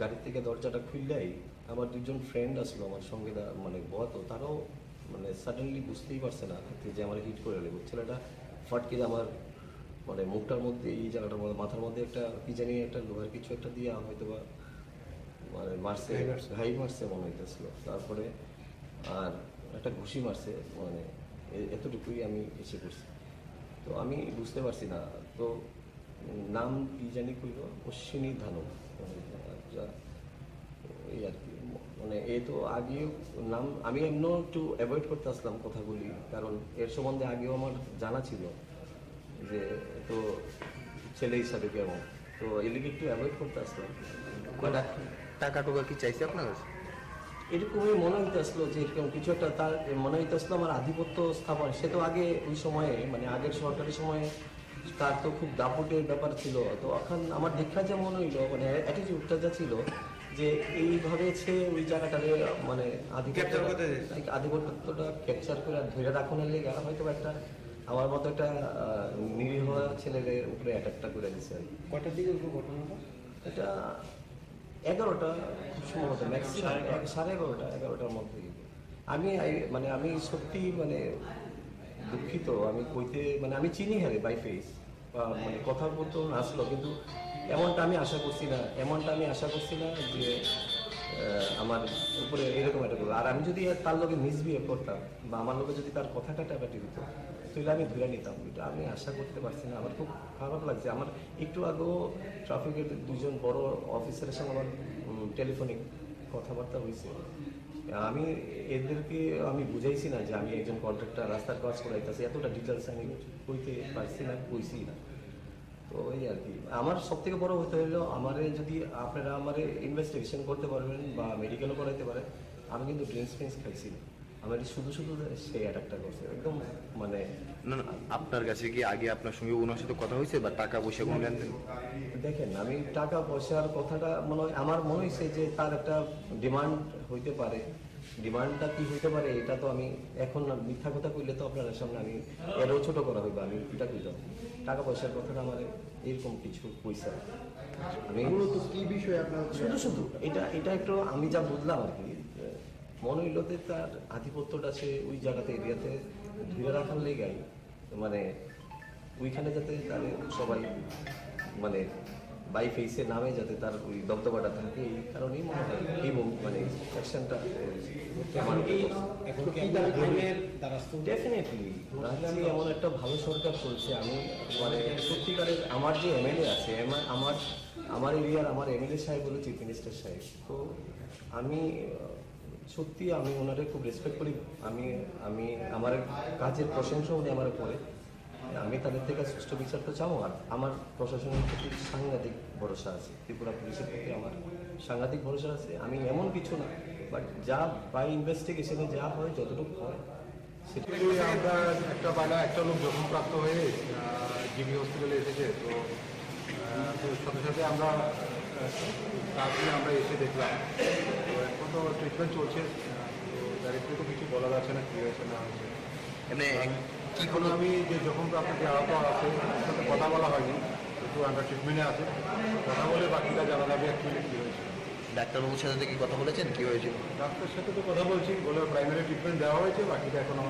গাড়ির থেকে দরজাটা খুললেই আমার 2জন ফ্রেন্ড আসলো আমার সঙ্গে, মানে বতো তারাও মানে সাডেনলি বুঝতেই পারছে না যে আমার হিট করে নেব। ছেলেটা ফটকে আমার মানে মুখটার মধ্যে এই জায়গাটার মধ্যে মাথার মধ্যে একটা কি জানি একটা লোহার কিছু একটা দিয়ে হয়তো বা মানে মারছে, ঘাই মারছে মনে হইতেছিল। তারপরে আর একটা ঘুষি মারছে, মানে এতটুকুই আমি এসে করছি। তো আমি বুঝতে পারছি না, তো নাম কি জানি কইল অশ্বিনী ধানক, এই আর কি। মানে এ তো আগেও নাম আমি এমনও একটু অ্যাভয়েড করতে আসলাম কথাগুলি, কারণ এর সম্বন্ধে আগেও আমার জানা ছিল যে তো ছেলে হিসাবে কেমন, তো এদিকে একটু অ্যাভয়েড করতে আসলাম। টাকা টুকা কি চাইছে আপনার কাছে? এরকমই মনে হইতে আসলো যে এরকম কিছু একটা তার মনে হইতে আসলো আমার আধিপত্য স্থাপন। সে তো আগে ওই সময়ে মানে আগের সরকারি সময়ে তার তো খুব দাপটের ব্যাপার ছিল। তো এখন আমার দেখা যা মনে হইলো মানে অ্যাটিটিউডটা যা ছিল যে এইভাবে সে ওই জায়গাটারে মানে আধিপত্যটা ক্যাপচার করে ধরে রাখনের লেগে হয়তো একটা আমার মতো একটা নিরীহ ছেলেদের উপরে অ্যাটাকটা করে দিচ্ছে আর কি। কটার দিকে ঘটনাটা? এটা 11টা খুব সম্ভবত, ম্যাক্সিমাম 11:30 11টার মধ্যে। আমি আমি সত্যি মানে দুঃখিত, আমি কইতে মানে আমি চিনি হ্যাঁ বাই ফেস মানে কথা বলতে আসলো, কিন্তু এমনটা আমি আশা করছি না যে আমার উপরে এরকম একটা করবো। আর আমি যদি তার লোকে মিসবিহেভ করতাম বা আমার লোকে যদি তার কথা কাটাকাটি দিত তাহলে আমি ধরে নিতাম। এটা আমি আশা করতে পারছি না, আমার খুব খারাপ লাগছে। আমার একটু আগেও ট্রাফিকের 2জন বড় অফিসারের সঙ্গে আমার টেলিফোনিক কথাবার্তা হয়েছে। আমি এদেরকে আমি বুঝাইছি না যে আমি একজন কন্ট্রাক্টর রাস্তার কাজ করাইতেছি, এতটা ডিটেলস আমি কইতে পারছি না, কইছি না। তো এই আর কি আমার সব থেকে বড় হতে হলো আমারে যদি আপনারা আমারে ইনভেস্টিগেশন করতে পারবেন বা মেডিকেলও করাইতে পারেন, আমি কিন্তু ড্রিঙ্কস ফ্রিঙ্কস খাইছি না, আমার শুধু শুধু সেই অ্যাটাকটা করছে একদম মানে। না না, আপনার কাছে কি আগে আপনার সঙ্গে ওনার সাথে কথা হয়েছে বা টাকা পয়সা কোনো লেনদেন? দেখেন আমি টাকা পয়সার কথাটা আমার মনে হয়েছে যে তার একটা ডিমান্ড হইতে পারে, ডিমান্ডটা কি হইতে পারে এটা তো আমি এখন মিথ্যা কথা কইলে তো আপনার সামনে আমি এরও ছোট করা হইবে, আমি এটা কইতাম টাকা পয়সার কথাটা আমার এরকম কিছু পয়সা আমি কি বিষয় আপনার শুধু শুধু এটা একটু আমি যা বুঝলাম আর কি, মনে হইল যে তার আধিপত্যটা সে ওই জায়গাতে এরিয়াতে ধরে রাখার লেগাই মানে ওইখানে যাতে তার সবাই মানে বাই ফেসে নামে যাতে তার ওই দবদবাটা থাকে, এই কারণেই মনে হয় এই মানে অ্যাকশনটা ডেফিনেটলি রাজ্যে এমন একটা ভালো সরকার চলছে। আমি মানে সত্যিকারের আমার যে এমএলএ আছে আমার এরিয়ার আমার এমএলএ সাহেব হলো চিফ মিনিস্টার সাহেব, তো আমি সত্যি আমি ওনারে খুব রেসপেক্ট করি, আমি আমার কাজের প্রশংসা উনি আমার করে, আমি তাদের থেকে সুষ্ঠু বিচার তো চাবো। আর আমার প্রশাসনের প্রতি সাংঘাতিক ভরসা আছে, ত্রিপুরা পুলিশের প্রতি আমার সাংঘাতিক ভরসা আছে। আমি এমন কিছু না, বাট যা বাই ইনভেস্টিগেশনে যা হয় যতটুকু হয় সেটা আমরা একটা লোক জখমপ্রাপ্ত হয়ে জিবি হসপিটালে এসেছে, তো সাথে সাথে আমরা তারপরে আমরা এসে দেখলাম, তো এখন তো ট্রিটমেন্ট চলছে, তো ডাইরেক্টলি তো কিছু বলার আছে না কী হয়েছে না হয়েছে। এমনি কি কোনো আমি যে জখমপ্রাপ্ত যে আহত আছে তার সাথে কথা বলা হয়নি, একটু আন্ডার ট্রিটমেন্টে আছে, কথা বলে বাকিটা জানা যাবে অ্যাকচুয়ালি কী হয়েছে। ডাক্তারবাবুর সাথে কি কথা বলেছেন কী হয়েছিল? ডাক্তারের সাথে তো কথা বলছি, বলে প্রাইমারি ট্রিটমেন্ট দেওয়া হয়েছে, বাকিটা এখনো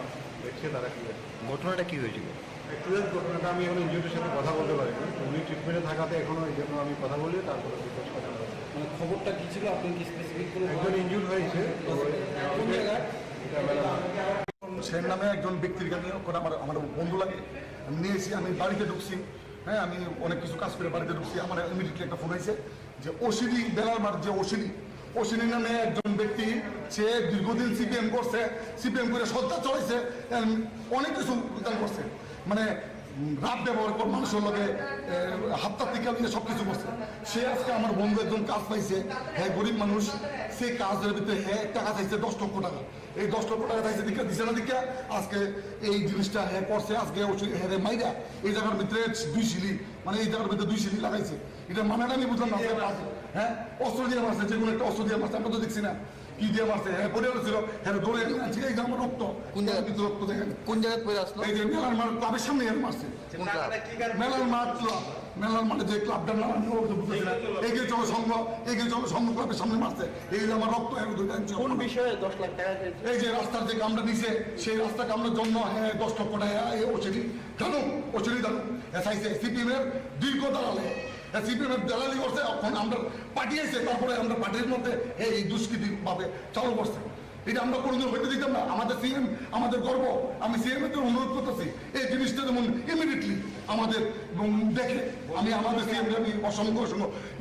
দেখছে তারা কী হয়েছে। ঘটনাটা কী হয়েছিল? অ্যাক্সিডেন্ট ঘটনাটা আমি এখন ইনজিউরির সাথে কথা বলতে পারিনি, উনি ট্রিটমেন্টে থাকাতে এখনো এই জন্য আমি কথা বলি, তারপরে ডিটেলস কথা বলবো। মানে খবরটা কি ছিল আপনি কি স্পেসিফিক করে একজন ইনজিউর হয়েছে, সেন নামে একজন ব্যক্তির কাছে আমার বন্ধু লাগে, আমি নিয়েছি, আমি বাড়িতে ঢুকছি, হ্যাঁ আমি অনেক কিছু কাজ করে বাড়িতে ঢুকছি, আমার ইমিডিয়েটলি একটা ফোন হয়েছে যে অশ্বিনী বেলার মাঠ যে অশ্বিনী নামে একজন ব্যক্তি, সে দীর্ঘদিন সিপিএম করছে, সিপিএম করে সজ্জা চড়াইছে, অনেক কিছু করছে, মানে রাত ব্যবহার করে মানুষের লগে হাতটা টিকা দিয়ে সব কিছু করছে। সে আজকে আমার বন্ধু একজন কাজ পাইছে, হ্যাঁ গরিব মানুষ, সেই কাজের ভিতরে হ্যাঁ টাকা চাইছে 10 লক্ষ টাকা, এই 10 লক্ষ টাকা চাইছে দিচ্ছে না দিকে আজকে এই জিনিসটা হ্যাঁ করছে, আজকে হ্যাঁ মাইরা এই জায়গার ভিতরে 2 সিলি, মানে এই জায়গার ভিতরে 2 সিলি লাগাইছে, এটা মানাটা আমি বুঝলাম না। হ্যাঁ অস্ত্র দিয়ে মারছে, যে কোনো একটা অস্ত্র দিয়ে মারছে, আমরা তো দেখছি না কি দিয়ে মারছে, হ্যাঁ পড়ে ছিল, হ্যাঁ দৌড়ে আনছি, এই যে আমার রক্ত, কোন জায়গায় রক্ত দেখেন, কোন জায়গায় পড়ে আসলো, এই যে মেলার মাঠ ক্লাবের সামনে মারছে, মেলার মাঠে যে ক্লাবটা নাম এগিয়ে চলো সংঘ ক্লাবের সামনে মারছে, এই যে আমার রক্ত কোন বিষয়ে 10 লাখ টাকা, এই যে রাস্তার যে কামটা নিছে, সেই রাস্তা কামড়ার জন্য হ্যাঁ 10 লক্ষ টাকা ওচেরি জানো এসআইসি সিপিএম এর দীর্ঘ দালালে সিপিএম দালালি করছে, এখন আমরা পাঠিয়েছে, তারপরে আমরা পার্টির মধ্যে এই দুষ্কৃতি ভাবে চালু করছে, এটা আমরা কোনোদিন হইতে দিতাম না। আমাদের সিএম আমাদের গর্ব, আমি সিএম এর অনুরোধ করতেছি এই জিনিসটা যেমন ইমিডিয়েটলি আমাদের দেখে, আমি আমাদের সিএম আমি অসংখ্য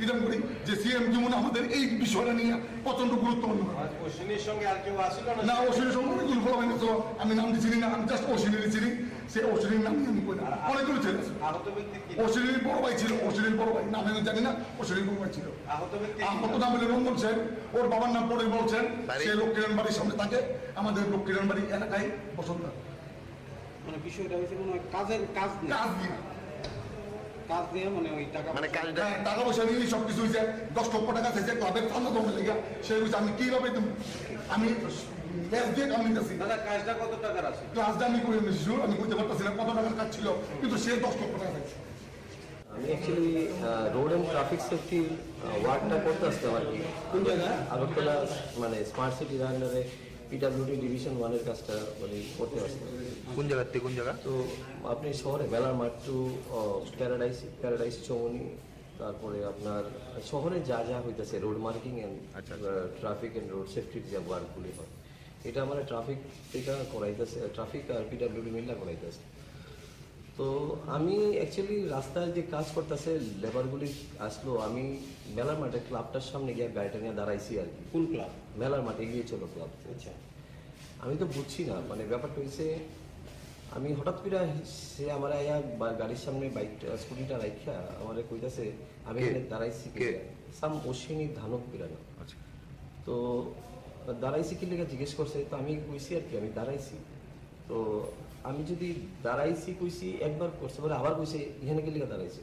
ইদাম করি যে সিএম যেমন আমাদের এই বিষয়টা নিয়ে প্রচন্ড গুরুত্বপূর্ণ। অশ্বিনীর সঙ্গে আর কেউ আসছিল না, অশ্বিনীর সঙ্গে অনেকগুলো ফলো হয়ে গেছিল, আমি নাম চিনি না, আমি জাস্ট অশ্বিনীর চিনি, সে অশ্বিনীর নাম আমি করি না, অনেকগুলো ছেলে অশ্বিনীর বড় ভাই ছিল, অশ্বিনীর বড় ভাই নাম আমি জানি না, অশ্বিনীর বড় ভাই ছিল, আহত নাম হলে রঞ্জন সেন, ওর বাবার নাম পরে বলছেন, সে লক্ষ্মীরান বাড়ির সামনে থাকে, আমাদের লক্ষ্মীরান বাড়ি এলাকায় বসন্ত। মানে বিষয়টা হয়েছে মনে হয় কাজ দিয়ে মানে ওই টাকা পয়সা নিয়ে সবকিছু হয়েছে, 10 লক্ষ টাকা চাইছে ক্লাবের চান্দা দমে লেগে, সে হয়েছে আমি কিভাবে আমি কাজটা কত টাকার আছে, ক্লাসটা আমি করে নিয়েছি, আমি করতে পারতেছি না কত টাকার কাজ ছিল, কিন্তু সে 10 লক্ষ টাকা চাইছে। আমি অ্যাকচুয়ালি রোড অ্যান্ড ট্রাফিক সেফটির ওয়ার্কটা করতে আসতাম আর কি, কোন জায়গায় আগরতলা মানে স্মার্ট সিটির আন্ডারে পিডাব্লিউডি ডিভিশন 1-এর কাজটা মানে করতে আসতাম। কোন জায়গা থেকে কোন জায়গা? তো আপনি শহরে বেলার মাঠ টু প্যারাডাইস চৌমনি, তারপরে আপনার শহরে যা যা হইতেছে road marking and traffic and road সেফটির যে ওয়ার্কগুলি হয়, এটা আমার ট্রাফিক থেকে করাইতেছে, ট্রাফিক আর পিডাব্লিউডি মিল্লা করাইতেছে। তো আমি অ্যাকচুয়ালি রাস্তায় যে কাজ করতেছে লেবারগুলি আসলো, আমি মেলার মাঠে ক্লাবটার সামনে গিয়ে গাড়িটা নিয়ে দাঁড়াইছি আর কি। কোন ক্লাব? মেলার মাঠে গিয়ে চলো ক্লাব। আচ্ছা, আমি তো বুঝছি না, মানে ব্যাপারটা হয়েছে আমি হঠাৎ করে সে আমার গাড়ির সামনে বাইকটা স্কুটিটা রাখা আমার কইতাছে আমি এখানে দাঁড়াইছি সাম অশ্বিনী ধানক পিরানো। তো দাঁড়াইছি কি লেগে জিজ্ঞেস করছে, তো আমি কইছি আর কি আমি দাঁড়াইছি। তো আমি যদি দাঁড়াইছি কইছি একবার করছে বলে আবার কইছে এখানে কি লেগে দাঁড়াইছি,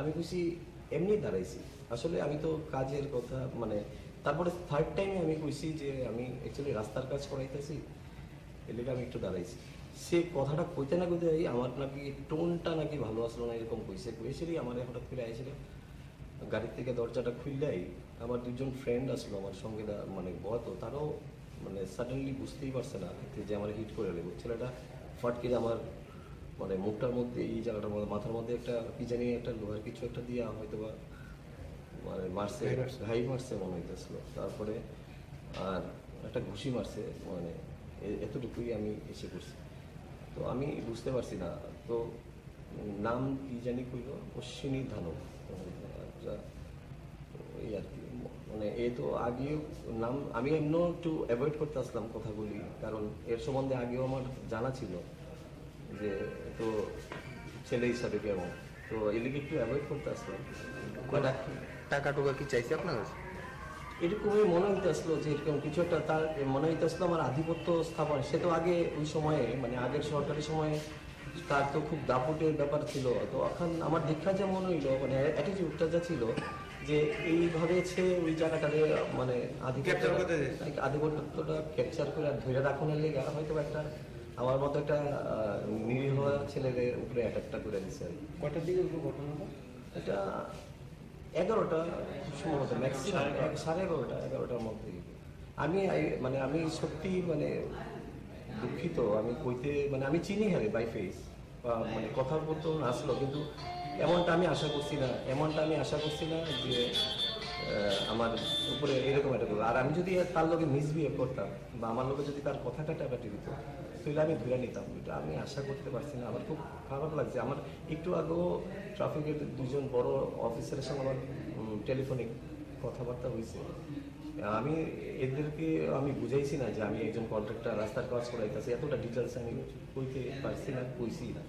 আমি কইছি এমনি দাঁড়াইছি। আসলে আমি তো কাজের কথা মানে তারপরে থার্ড টাইমে আমি কইছি যে আমি অ্যাকচুয়ালি রাস্তার কাজ করাইতেছি এর লেগে আমি একটু দাঁড়াইছি। সে কথাটা কইতে না কইতে আমার নাকি টোনটা নাকি ভালো আসলো না এরকম কইছে। কইছেই আমার হঠাৎ করে আইছিল গাড়ির থেকে দরজাটা খুললেই আমার দুজন ফ্রেন্ড আসলো আমার সঙ্গে মানে বতো, তারাও মানে সাডেনলি বুঝতেই পারছে না যে আমার হিট করে দেবো। ছেলেটা ফটকে আমার মানে মুখটার মধ্যে এই জায়গাটার মধ্যে মাথার মধ্যে একটা কি জানি একটা লোহার কিছু একটা দিয়ে হয়তো বা মানে মারছে, ঘাই মারছে মনে হইতেছিল। তারপরে আর একটা ঘুষি মারছে, মানে এতটুকুই আমি এসে করছি। তো আমি বুঝতে পারছি না, তো নাম কি জানি কইল অশ্বিনী ধানক। এই আর কি মানে এ তো আগেও নাম আমি এমনও একটু অ্যাভয়েড করতে আসলাম কথাগুলি, কারণ এর সম্বন্ধে আগেও আমার জানা ছিল যে তো ছেলে হিসাবে কেমন, তো এদিকে একটু অ্যাভয়েড করতে আসলাম। টাকা টুকা কি চাইছে আপনার কাছে? এরকমই মনে হইতে আসলো যে এরকম কিছু একটা তার মনে হইতে আসলো আমার আধিপত্য স্থাপন। সে তো আগে ওই সময়ে মানে আগের সরকারি সময়ে তার তো খুব দাপটের ব্যাপার ছিল। তো এখন আমার দীক্ষা যা মনে হইলো মানে অ্যাটিটিউডটা যা ছিল যে এইভাবে সে ওই জায়গাটারে মানে আধিপত্যটা ক্যাপচার করে ধরে রাখনের লেগে হয়তো একটা আমার মতো একটা নিরীহ ছেলের উপরে অ্যাটাকটা করে দিচ্ছে। কটার দিকে ঘটনাটা? এটা 11টা সম্ভবত ম্যাক্সিমাম 11:30 11টার মধ্যে। আমি আমি সত্যি মানে দুঃখিত, আমি কইতে মানে আমি চিনি হারে বাই ফেস বা মানে কথার মতো আসলো, কিন্তু এমনটা আমি আশা করছি না যে আমার উপরে এরকম একটা করবো। আর আমি যদি তার লোকে মিসবিহেভ করতাম বা আমার লোকে যদি তার কথা কাটাকাটি দিত তাহলে আমি ধরে নিতাম। এটা আমি আশা করতে পারছি না, আমার খুব খারাপ লাগছে। আমার একটু আগেও ট্রাফিকের দুজন বড় অফিসারের সঙ্গে আমার টেলিফোনিক কথাবার্তা হয়েছে। আমি এদেরকে আমি বুঝাইছি না যে আমি একজন কন্ট্রাক্টর রাস্তার কাজ করাইতেছি, এতটা ডিটেলস আমি কইতে পারছি না, কইছি না।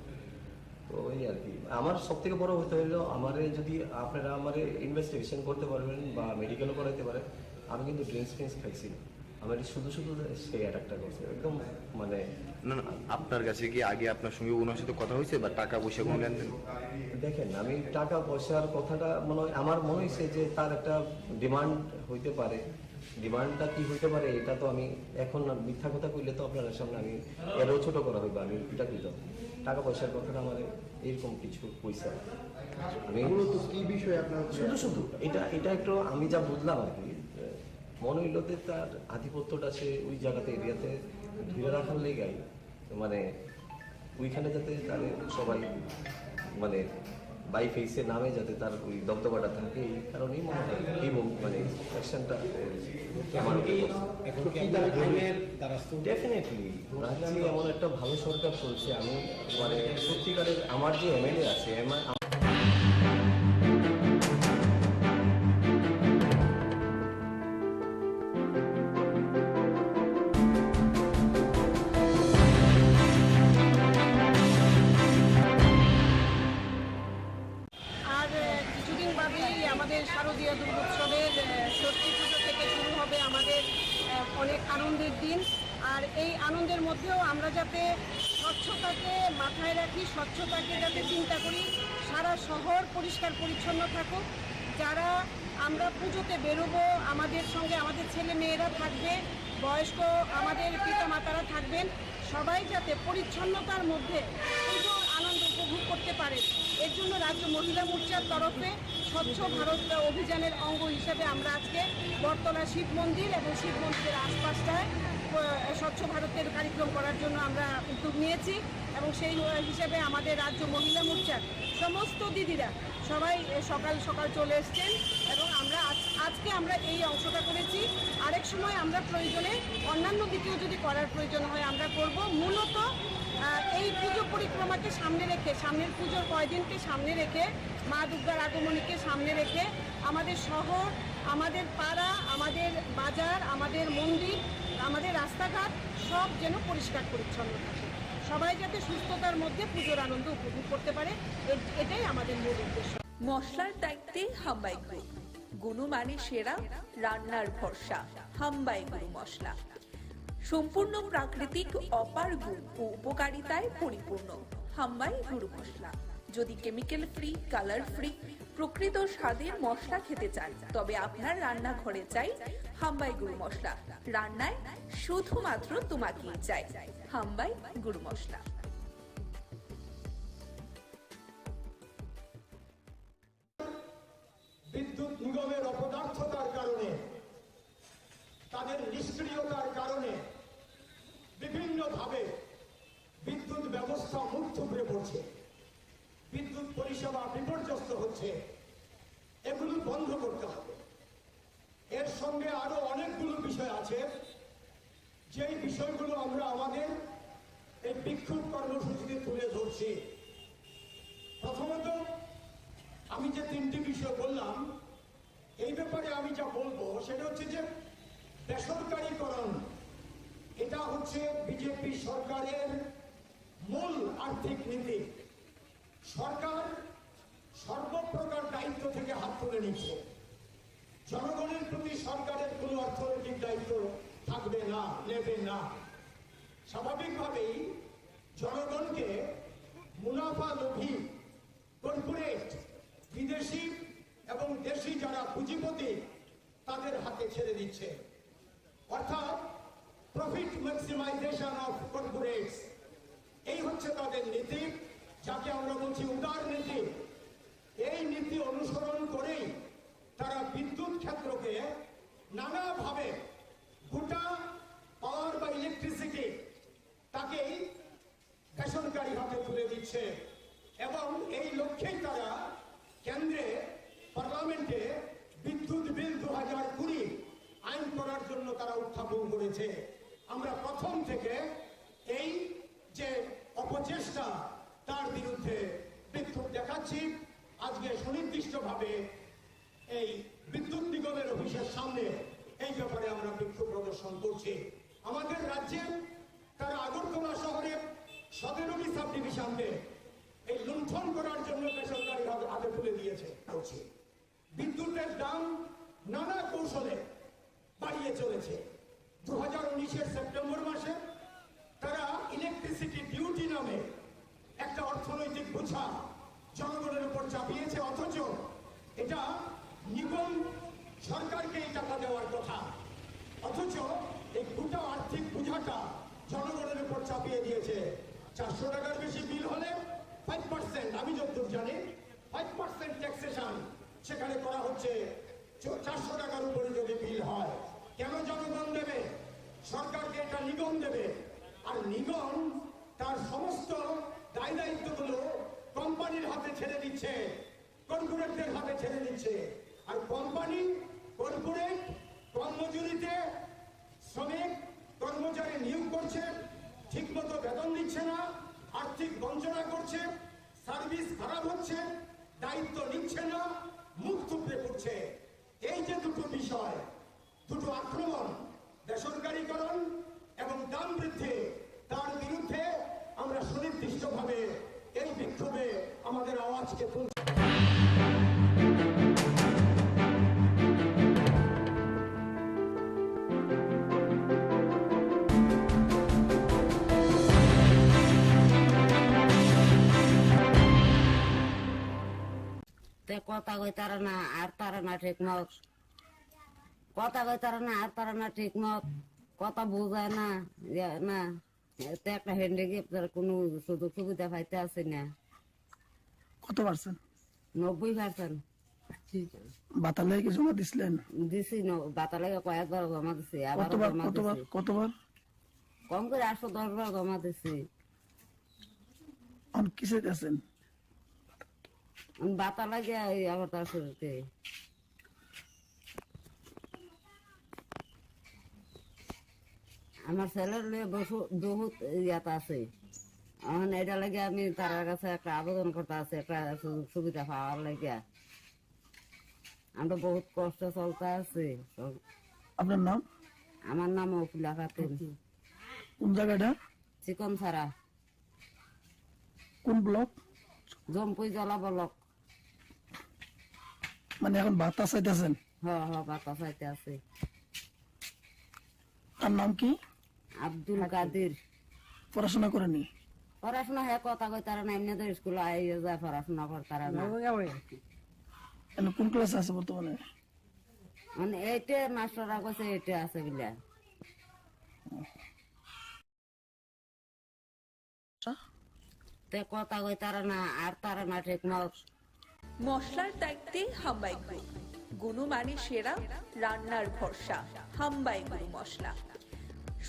তো এই আর কি আমার সব থেকে বড় হতে হলো আমারে যদি আপনারা আমারে ইনভেস্টিগেশন করতে পারবেন বা মেডিকেলও করাইতে পারেন, আমি কিন্তু ড্রিঙ্কস খাইছি না, আমার শুধু সেই অ্যাটাকটা করছে একদম মানে। না না, আপনার কাছে কি আগে আপনার সঙ্গে ওনার সাথে কথা হয়েছে বা টাকা পয়সা কোনো লেনদেন? দেখেন আমি টাকা পয়সার কথাটা আমার মনে হয়েছে যে তার একটা ডিমান্ড হইতে পারে। ডিমান্ডটা কি হইতে পারে এটা তো আমি এখন মিথ্যা কথা কইলে তো আপনার সামনে আমি এরও ছোট করা হইবে, আমি এটা কইতাম। টাকা পয়সার কথাটা আমার এরকম কিছু পয়সা আমি কি বিষয় আপনার শুধু এটা একটু আমি যা বুঝলাম আর কি মনে হইল যে তার আধিপত্যটা সে ওই জায়গাতে এরিয়াতে ধরে রাখার লেগাই মানে ওইখানে যাতে তাদের সবাই মানে বাই ফেসে নামে যাতে তার ওই দবদবাটা থাকে, এই কারণেই মনে হয় এই মানে অ্যাকশনটা ডেফিনেটলি রাজ্যে এমন একটা ভালো সরকার চলছে। আমি মানে সত্যিকারের আমার যে এমএলএ আছে শারদীয় দুর্গোৎসবের ষষ্ঠী পুজো থেকে শুরু হবে আমাদের অনেক আনন্দের দিন। আর এই আনন্দের মধ্যেও আমরা যাতে স্বচ্ছতাকে মাথায় রাখি, স্বচ্ছতাকে যাতে চিন্তা করি, সারা শহর পরিষ্কার পরিচ্ছন্ন থাকুক। যারা আমরা পুজোতে বেরোবো আমাদের সঙ্গে আমাদের ছেলে মেয়েরা থাকবে, বয়স্ক আমাদের পিতামাতারা থাকবেন, সবাই যাতে পরিচ্ছন্নতার মধ্যে পুজোর আনন্দ উপভোগ করতে পারে। এর জন্য রাজ্য মহিলা মোর্চার তরফে স্বচ্ছ ভারত অভিযানের অঙ্গ হিসেবে আমরা আজকে বটতলা শিব মন্দির এবং শিব মন্দিরের আশপাশটায় স্বচ্ছ ভারতের কার্যক্রম করার জন্য আমরা উদ্যোগ নিয়েছি এবং সেই হিসেবে আমাদের রাজ্য মহিলা মোর্চার সমস্ত দিদিরা সবাই সকাল সকাল চলে এসছেন এবং আজকে আমরা এই অংশটা করেছি। আরেক সময় আমরা প্রয়োজনে অন্যান্য দিকেও যদি করার প্রয়োজন হয় আমরা করব। মূলত এই পুজো পরিক্রমাকে সামনে রেখে, সামনের পুজোর কয়দিনকে সামনে রেখে, মা দুর্গার আগমনীকে সামনে রেখে আমাদের শহর, আমাদের পাড়া, আমাদের বাজার, আমাদের মন্দির, আমাদের রাস্তাঘাট সব যেন পরিষ্কার পরিচ্ছন্ন থাকে। সবাই যাতে সুস্থতার মধ্যে পুজোর আনন্দ উপভোগ করতে পারে, এটাই আমাদের মূল উদ্দেশ্য। মশলার দায়িত্বে হাম্বাই গ্রুপ। গুণমানে সেরা, রান্নার ভরসা। হাম্বাই গুরু মশলা সম্পূর্ণ প্রাকৃতিক, অপার গুণ ও উপকারিতায় পরিপূর্ণ। হাম্বাই গুরু মশলা। যদি কেমিক্যাল ফ্রি, কালার ফ্রি, প্রকৃত স্বাদের মশলা খেতে চান, তবে আপনার রান্নাঘরে চাই হাম্বাই গুরু মশলা। রান্নায় শুধুমাত্র তোমাকেই চাই। হাম্বাই গুরু মশলা। বিদ্যুৎ নিগমের অপদার্থতার কারণে, তাদের নিষ্ক্রিয়তার কারণে বিভিন্নভাবে বিদ্যুৎ ব্যবস্থা মুখ থুবড়ে পড়ছে, বিদ্যুৎ পরিষেবা বিপর্যস্ত হচ্ছে। এগুলো বন্ধ করতে হবে। এর সঙ্গে আরো অনেকগুলো বিষয় আছে, যেই বিষয়গুলো আমরা আমাদের এই বিক্ষোভ কর্মসূচিতে তুলে ধরছি। প্রথমত, আমি যে তিনটি বিষয় বললাম, এই ব্যাপারে আমি যা বলবো সেটা হচ্ছে যে বেসরকারীকরণ, এটা হচ্ছে বিজেপি সরকারের মূল আর্থিক নীতি। সরকার সর্বপ্রকার দায়িত্ব থেকে হাত তুলে নিচ্ছে। জনগণের প্রতি সরকারের কোনো অর্থনৈতিক দায়িত্ব থাকবে না, নেবে না। স্বাভাবিকভাবেই জনগণকে মুনাফা লোভী কর্পোরেট, বিদেশি এবং দেশি যারা পুঁজিপতি, তাদের হাতে ছেড়ে দিচ্ছে। অর্থাৎ প্রফিট ম্যাক্সিমাইজেশন অফ কর্পোরেটস, এই হচ্ছে তাদের নীতি, যাকে আমরা বলছি উদার নীতি। এই নীতি অনুসরণ করেই তারা বিদ্যুৎ ক্ষেত্রকে নানাভাবে, গোটা পাওয়ার বা ইলেকট্রিসিটি তাকেই বেসরকারি হাতে তুলে দিচ্ছে। এবং এই লক্ষ্যেই তারা কেন্দ্রে, পার্লামেন্টে বিদ্যুৎ বিল 2020 আইন করার জন্য তারা উত্থাপন করেছে। আমরা প্রথম থেকে এই যে অপচেষ্টা, তার বিরুদ্ধে বিক্ষোভ দেখাচ্ছি। আজকে সুনির্দিষ্টভাবে এই বিদ্যুৎ নিগমের অফিসের সামনে এই ব্যাপারে আমরা বিক্ষোভ প্রদর্শন করছি। আমাদের রাজ্যে তারা আগরতলা শহরে 17টি সাব ডিভিশনকে এই লুণ্ঠন করার জন্য বেসরকারি হাতে তুলে দিয়েছে। বিদ্যুতের দাম নানা কৌশলে বাড়িয়ে চলেছে। 2019-এর সেপ্টেম্বর মাসে তারা ইলেকট্রিসিটি ডিউটি নামে একটা অর্থনৈতিক বোঝা জনগণের উপর চাপিয়েছে, অথচ এটা নিগম সরকারকে এই টাকা দেওয়ার কথা, অথচ এই গোটা আর্থিক বোঝাটা জনগণের উপর চাপিয়ে দিয়েছে। 400 টাকার বেশি বিল হলে 5%, আমি যতদূর জানি 5% ট্যাক্সেশন সেখানে করা হচ্ছে। 400 টাকার উপরে যদি বিল হয়, কেন জনগণ দেবে? সরকারকে এটা নিগম দেবে। আর নিগম তার সমস্ত দায় দায়িত্বগুলো কোম্পানির হাতে ছেড়ে দিচ্ছে, কর্পোরেটদের হাতে ছেড়ে দিচ্ছে। আর কোম্পানি, কর্পোরেট কর্মজীবীতে শ্রমিক কর্মচারী নিয়োগ করছে, ঠিকমতো বেতন দিচ্ছে না, আর্থিক বঞ্চনা করছে, সার্ভিস খারাপ হচ্ছে, দায়িত্ব নিচ্ছে না, মুখ থুবড়ে পড়ছে। এই যে দুটো বিষয়, দুটো আক্রমণ, বেসরকারীকরণ এবং দাম বৃদ্ধি, তার বিরুদ্ধে আমরা সুনির্দিষ্টভাবে এই বিক্ষোভে আমাদের আওয়াজকে তুলছি। কথা কই তারা না, আর তারা না ঠিক মত কথা কই তারা না, আর তারা না ঠিক মত কথা বোঝায় না, না একটা হ্যান্ডিক্যাপ, তারা কোনো সুযোগ সুবিধা পাইতে আছে না। কত পার্সেন্ট? 90%। বাতালে কি জমা দিছিলেন? দিছি, বাতালে কয়েকবার জমা দিছি, আবার কতবার? কম করে 810 বার জমা দিছি। কিসে আছেন? বাতা লাগে আবার তার শরীরতে। আমার ছেলের বহুত ইয়াত আছে, এখন এটা লাগে আমি তার কাছে একটা আবেদন করতে আছে, একটা সুযোগ সুবিধা পাওয়ার লাগে। আমরা বহুত কষ্ট চলতে আছে। আপনার নাম? আমার নাম অফিলা খাতুন। কোন জায়গাটা? চিকন ছাড়া। কোন ব্লক? জম্পুই জলা ব্লক। মানে এখন ভাতা চাইতেছেন? হ্যাঁ হ্যাঁ, ভাতা চাইতে আছে। তার নাম কি? আব্দুল কাদের। পড়াশোনা করেনি? পড়াশোনা হ্যাঁ কথা কই তারা না, এমনি তো স্কুলে আইয়ে যায়, পড়াশোনা করতারা না। কোন ক্লাসে আছে বর্তমানে? মানে এইটা মাস্টাররা কইছে এইটা আছে গিলা। তে কথা কই তারা না, আর তারা না ঠিক মত। মশলার দায়িত্বে হাম্বাই গ্রুপ, গুণমানে সেরা, রান্নার ভরসা। হাম্বাই গুরু মশলা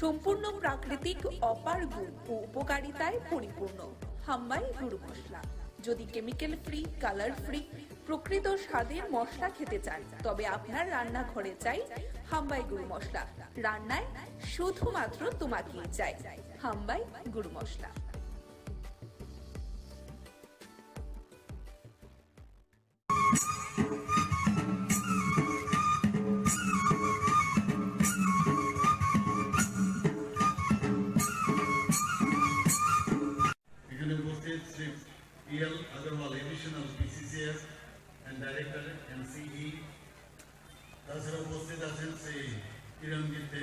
সম্পূর্ণ প্রাকৃতিক, অপার গুণ ও উপকারিতায় পরিপূর্ণ। হাম্বাই গুরু মশলা। যদি কেমিক্যাল ফ্রি, কালার ফ্রি, প্রকৃত স্বাদের মশলা খেতে চান, তবে আপনার রান্নাঘরে চাই হাম্বাই গুরু মশলা। রান্নায় শুধুমাত্র তোমাকেই চাই হাম্বাই গুরু মশলা। এখানে উপস্থিত Shri EL Agarwal, Additional PCCS and Director NCE, তাছাড়া উপস্থিত আছেন শ্রী কিরণ গিতে।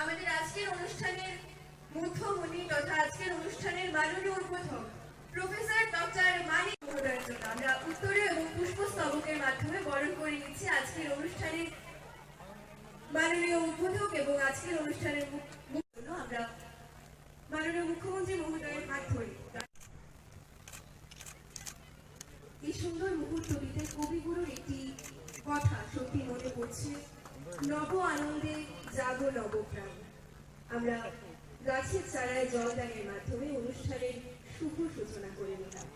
আমাদের আজকের অনুষ্ঠানের মুখ্যমণি তথা আজকের অনুষ্ঠানের মাননীয় উদ্বোধক প্রফেসর ডক্টর মানিক মহোদয়ের জন্য আমরা উত্তরীয় এবং পুষ্পস্তবকের মাধ্যমে বরণ করে নিচ্ছি আজকের অনুষ্ঠানের মাননীয় উদ্বোধক এবং আজকের অনুষ্ঠানের জন্য আমরা মাননীয় মুখ্যমন্ত্রী মহোদয়ের হাত ধরি। এই সুন্দর মুহূর্তটিতে কবিগুরুর একটি কথা সত্যি মনে পড়ছে, নব আনন্দে জাগো নবপ্রাণ। আমরা গাছের চারায় জলদানের মাধ্যমে অনুষ্ঠানের শুভ সূচনা করে নিলাম।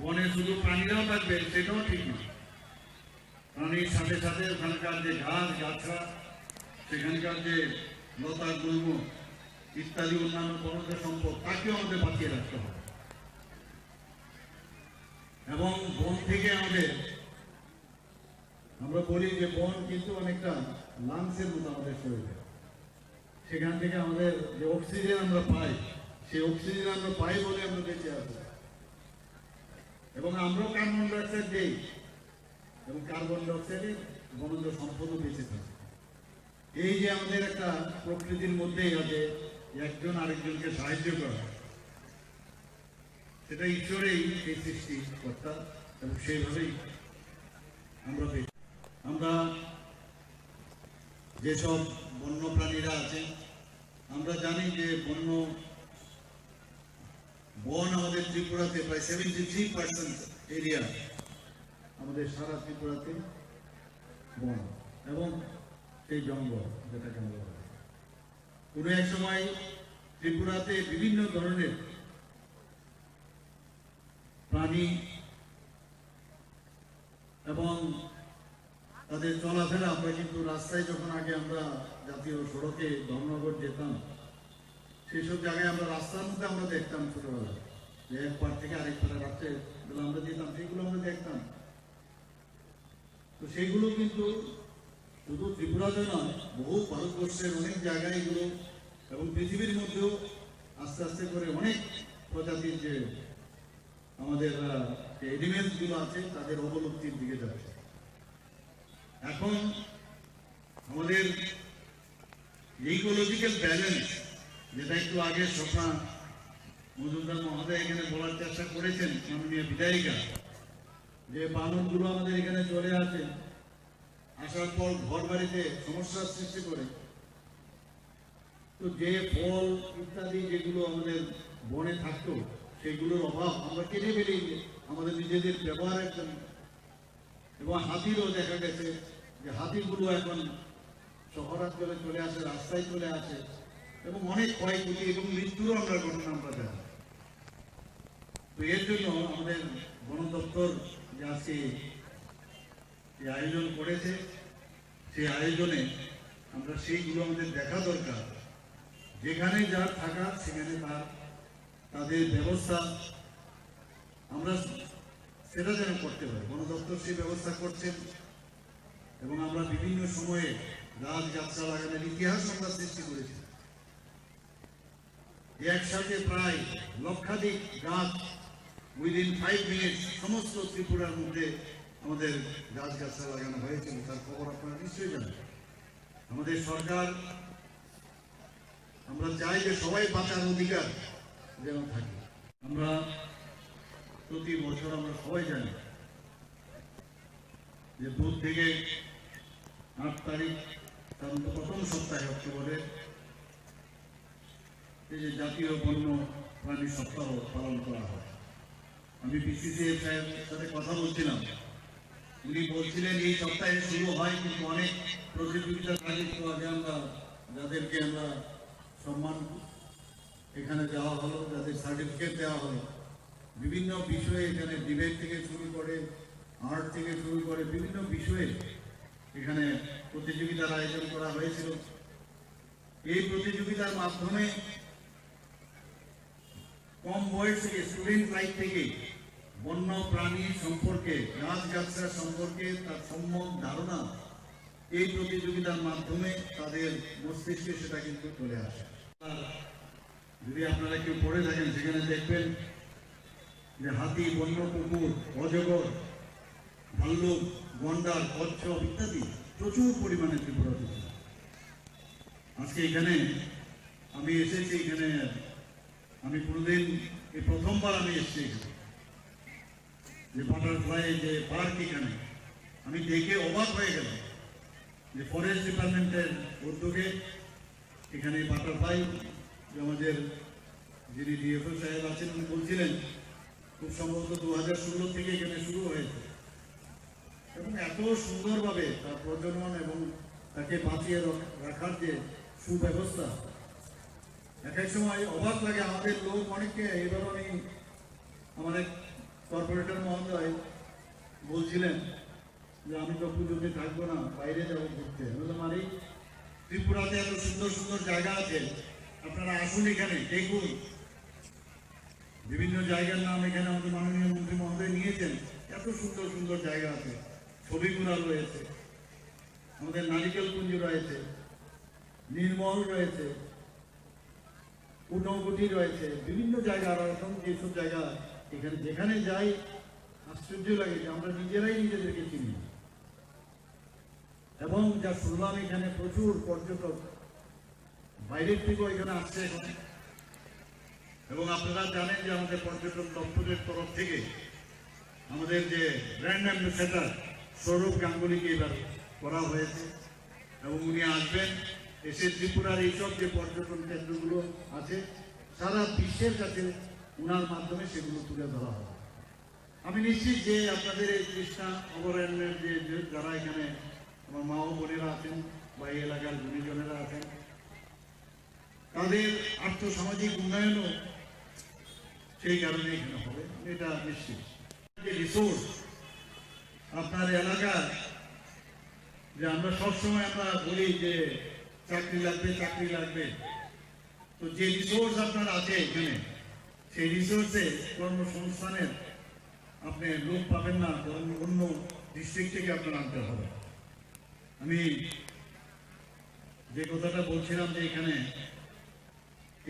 বনে শুধু প্রাণীরাও থাকবেন সেটাও ঠিক না, প্রাণীর সাথে সাথে ওখানকার যে ঘাস গাছরা, সেখানকার যে লতা গুল্ম ইত্যাদি অন্যান্য বনজ সম্পদ, তাকেও আমাদের বাঁচিয়ে রাখতে হবে। এবং বন থেকে আমরা বলি যে বন কিন্তু অনেকটা লাংসের মতো আমাদের শরীরে, সেখান থেকে আমাদের যে অক্সিজেন আমরা পাই, সেই অক্সিজেন আমরা পাই বলে আমরা বেঁচে আছি। এবং আমরাও কার্বন ডাইঅক্সাইড দিই, এবং কার্বন ডাইঅক্সাইডে বনজ সম্পদও বেঁচে থাকে। এই যে আমাদের একটা প্রকৃতির মধ্যেই আছে একজন আরেকজনকে সাহায্য করা, সেটা ঈশ্বরেই এই সৃষ্টিকর্তা, এবং সেইভাবেই আমরা যেসব বন্য প্রাণীরা আছে, আমরা জানি যে বন আমাদের ত্রিপুরাতে প্রায় 73% এরিয়া আমাদের সারা ত্রিপুরাতে বন এবং সেই জঙ্গল, যেটাকে আমরা বলি। কোনো এক সময় ত্রিপুরাতে বিভিন্ন ধরনের প্রাণী এবং তাদের চলাফেরা, আমরা কিন্তু রাস্তায় যখন আগে আমরা জাতীয় সড়কে ধর্মনগর যেতাম, সেই সব জায়গায় আমরা রাস্তার মধ্যে আমরা দেখতাম ছোটবেলা, যে এক পার থেকে আরেক পারে রাত্রে আমরা যেতাম, সেইগুলো আমরা দেখতাম। তো সেইগুলো কিন্তু শুধু ত্রিপুরাতে নয়, বহু ভারতবর্ষের অনেক জায়গায় এগুলো এবং পৃথিবীর মধ্যেও আস্তে আস্তে করে অনেক প্রজাতির যে আমাদের এনিমেলস গুলো আছে তাদের অবলুপ্তির দিকে যাচ্ছে। এখন আমাদের ইকোলজিক্যাল ব্যালেন্স, যেটা একটু আগে স্বপ্না মজুমদার মহোদয় এখানে বলার চেষ্টা করেছেন, মাননীয় বিধায়িকা, যে বানরগুলো আমাদের এখানে চলে আসে, আসার পর ঘর বাড়িতে সমস্যার সৃষ্টি করে। তো যে ফল ইত্যাদি যেগুলো আমাদের বনে থাকতো সেগুলোর অভাব আমরা কেটে ফেলি আমাদের নিজেদের ব্যবহারের জন্য। এবং হাতিরও দেখা গেছে যে হাতিগুলো এখন শহরাঞ্চলে চলে আসে, রাস্তায় চলে আসে এবং অনেক ক্ষয়ক্ষতি এবং মৃত্যুরও আমরা ঘটনা আমরা দেখি। তো এর জন্য আমাদের বন দপ্তর যে আজকে যে আয়োজন করেছে, সেই আয়োজনে আমরা সেইগুলো আমাদের দেখা দরকার, যেখানে যার থাকা সেখানে তাদের ব্যবস্থা আমরা সেটা যেন করতে পারি। বন দপ্তর সেই ব্যবস্থা করছেন এবং আমরা বিভিন্ন সময়ে গাছ গাছড়া লাগানোর ইতিহাস আমরা সৃষ্টি করেছি। একসাথে প্রায় লক্ষাধিক গাছ উইদিন 5 মিনিটস সমস্ত ত্রিপুরার মধ্যে আমাদের গাছ গাছড়া লাগানো হয়েছিল, তার খবর আপনারা নিশ্চয়ই জানেন। আমাদের সরকার, আমরা চাই যে সবাই বাঁচার অধিকার যেন থাকে। আমরা প্রতি বছর আমরা সবাই জানি যে 2 থেকে 8 তারিখ তার প্রথম সপ্তাহে অক্টোবরের এই যে জাতীয় বন্য প্রাণী সপ্তাহ পালন করা হয়। আমি পিসিসিএ সাহেবের সাথে কথা বলছিলাম, উনি বলছিলেন এই সপ্তাহে শুরু হয়, কিন্তু অনেক প্রতিযোগিতার আগে আমরা যাদেরকে আমরা সম্মান এখানে দেওয়া হলো, যাদের সার্টিফিকেট দেওয়া হলো, বিভিন্ন বিষয়ে এখানে ডিবেট থেকে শুরু করে আর্ট থেকে শুরু করে বিভিন্ন বিষয়ে এখানে প্রতিযোগিতার আয়োজন করা হয়েছিল। এই প্রতিযোগিতার মাধ্যমে কম বয়স থেকে স্টুডেন্ট লাইফ থেকে বন্য প্রাণী সম্পর্কে, গাছ গাছড়া সম্পর্কে তার সম্যক ধারণা এই প্রতিযোগিতার মাধ্যমে তাদের মস্তিষ্কে সেটা কিন্তু চলে আসে। যদি আপনারা কেউ পড়ে থাকেন সেখানে দেখবেন যে হাতি, বন্য কুকুর, অজগর, ভাল্লুক, গন্ডার, কচ্ছপ ইত্যাদি প্রচুর পরিমাণে ত্রিপুরাতে। আজকে এখানে আমি এসেছি, এখানে আমি কোনোদিন এই প্রথমবার আমি এসেছি এখানে, যে বাটারফ্লাই যে পার্ক এখানে আমি দেখে অবাক হয়ে গেলাম যে ফরেস্ট ডিপার্টমেন্টের উদ্যোগে এখানে বাটারফ্লাই, আমাদের যিনি ডিএফও সাহেব আছেন উনি বলছিলেন খুব সম্ভবত 2016 থেকে এখানে শুরু হয়েছে এবং এত সুন্দরভাবে তার প্রজনন এবং তাকে বাঁচিয়ে রাখার যে সুব্যবস্থা, এক এক সময় অবাক লাগে। আমাদের লোক অনেকে, এবার আমি আমাদের কর্পোরেটর মহোদয় বলছিলেন যে আমি তো পুজোতে থাকবো না, বাইরে যাবো ঘুরতে। বললাম আরে ত্রিপুরাতে এত সুন্দর সুন্দর জায়গা আছে, আপনারা আসুন এখানে দেখুন। বিভিন্ন জায়গার নাম এখানে আমাদের মাননীয় মন্ত্রী মহোদয় নিয়েছেন, এত সুন্দর সুন্দর জায়গা আছে। ছবিগুড়া রয়েছে, আমাদের নারিকেল কুঞ্জ রয়েছে, নির্মল রয়েছে, উনগুটি রয়েছে, বিভিন্ন জায়গা। আর এখন যেসব জায়গা এখানে যেখানে যাই আশ্চর্য লাগে যে আমরা নিজেরাই নিজেদেরকে চিনি। এবং যা শুনলাম এখানে প্রচুর পর্যটক বাইরের থেকেও এখানে আসছে এখন। এবং আপনারা জানেন যে আমাদের পর্যটন দপ্তরের তরফ থেকে আমাদের যে ব্র্যান্ড অ্যাম্বাসেডর সৌরভ গাঙ্গুলিকে এবার করা হয়েছে এবং উনি আসবেন, এসে ত্রিপুরার এইসব যে পর্যটন কেন্দ্রগুলো আছে সারা বিশ্বের কাছে উনার মাধ্যমে সেগুলো তুলে ধরা হবে। আমি নিশ্চিত যে আপনাদের এই কৃষ্ণা অভয়ারণ্যের যে যারা এখানে আমার মা ও বোনেরা আছেন বা এই এলাকার গুণীজনেরা আছেন, তাদের আর্থসামাজিক উন্নয়নও সেই কারণে এখানে হবে, এটা নিশ্চিত। রিসোর্স আপনার এলাকার, যে আমরা সবসময় আমরা বলি যে চাকরি লাগবে চাকরি লাগবে, তো যে রিসোর্স আপনার আছে এখানে, সেই রিসোর্সে কর্মসংস্থানের আপনি লোক পাবেন না, বরং অন্য ডিস্ট্রিক্ট থেকে আপনার আনতে হবে। আমি যে কথাটা বলছিলাম যে এখানে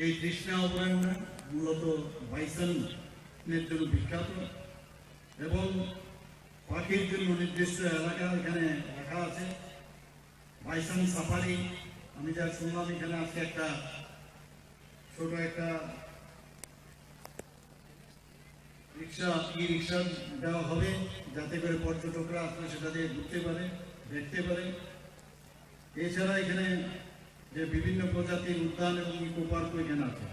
এই তৃষ্ণা অভয়ারণ্য মূলত বাইসনের জন্য বিখ্যাত এবং পাখির জন্য নির্দিষ্ট এলাকা এখানে রাখা আছে। বাইসন সাফারি আমি যা শুনলাম, এখানে আজকে একটা ছোট একটা রিক্সা দেওয়া হবে, যাতে করে পর্যটকরা আসলে সেটা দিয়ে ঘুরতে পারে, দেখতে পারে। এছাড়া এখানে যে বিভিন্ন প্রজাতির উদ্যান এবং ইকো পার্ক এখানে আছে।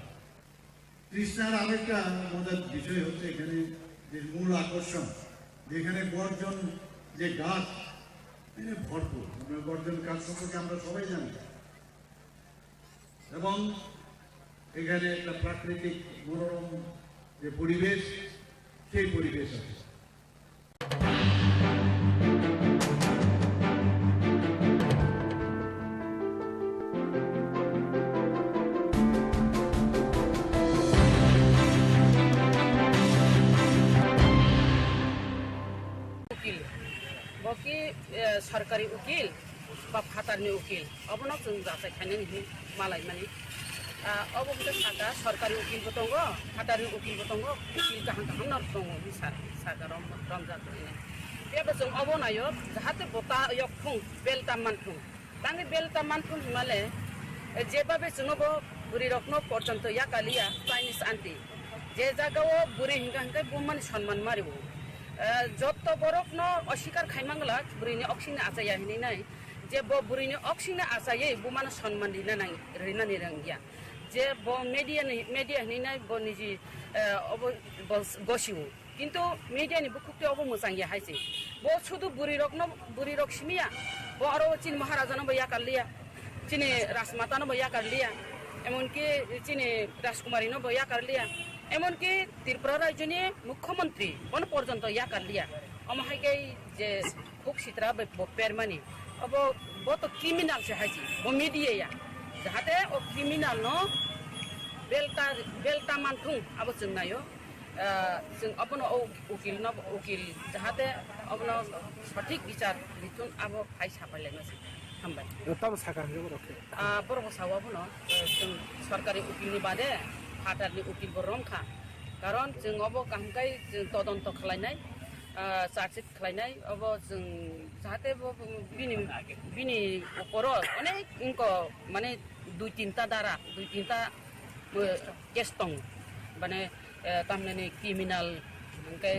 তৃষ্ণার আরেকটা মজার বিষয় হচ্ছে এখানে যে মূল আকর্ষণ, যেখানে গর্জন যে গাছ ভরপুর। গর্জন গাছ সম্পর্কে আমরা সবাই জানি এবং এখানে একটা প্রাকৃতিক মনোরম যে পরিবেশ, সেই পরিবেশ আছে। उकिल बकी सरकारी उकिल बा फाटारनि उकिल अबनो जों जाथाय खायनो नि मालाय माने अब सागा सरकारी उकिलबो दङ, फाटारनि उकिलबो दङ, उकिल गाहां गाहां नर दङ सागा रमजादनि बेबो जों अब नायो जाहाथे बता यखुं बेलता मानफुं तांनि बेलता मानफुं हिमाले जेबाबे जोंबो बुरि रखनो पर्यन्त या कालिया चाइनिज आन्टी जे जागाव बुरि हिंगा हिंगा बुमान सम्मान मारिबो যত বরফ ন অস্বীকার খাইমাংলা বুড়িনি অক্সিনে আচাইয়া হিনি নাই যে বুড়িনি অক্সিনে আচাইয়ে বুমান সম্মান দিনা নাই রিনানি রঙ্গিয়া যে মিডিয়া হিনি নাই ব নিজি গসিও কিন্তু মিডিয়ানি বুকুতে অব মোজাঙ্গিয়া হাইছে ব শুধু বুড়ি রক সিমিয়া ব আরো চীন মহারাজানো বইয়া কালিয়া চিনি রাজমাতানো বইয়া কালিয়া এমনকি চিনি রাজকুমারীনো বইয়া কালিয়া এমনকি ত্রিপুরা রাজ্যনি মুখ্যমন্ত্রী কোন পর্যন্ত ইয়া কালিয়া অমহাইগাই যে খুব সিত্রা পেরমানি अब वो तो क्रिमिनल से है जी वो मीडिया जाते वो क्रिमिनल नो बेल्टा मानथुं अब जों नायो जों अपन उकिल जाते अपन सठिक विचार बिथुन अब फाइ साफायलायनोसै हामबाय तब साखाखौ रखे बरबो सावाबो न जों सरकारि उकिलनि बादे फाटारनि उकिलबो रंखा कारण जों अब कामकाय जों तदन्त खालायनाय चार्जशिट खालायनाय अब जों जाहाथे बिनि ऊपर अनेक इनको माने दुई तीनटा केस दं माने तामने क्रिमिनल ओमफ्राय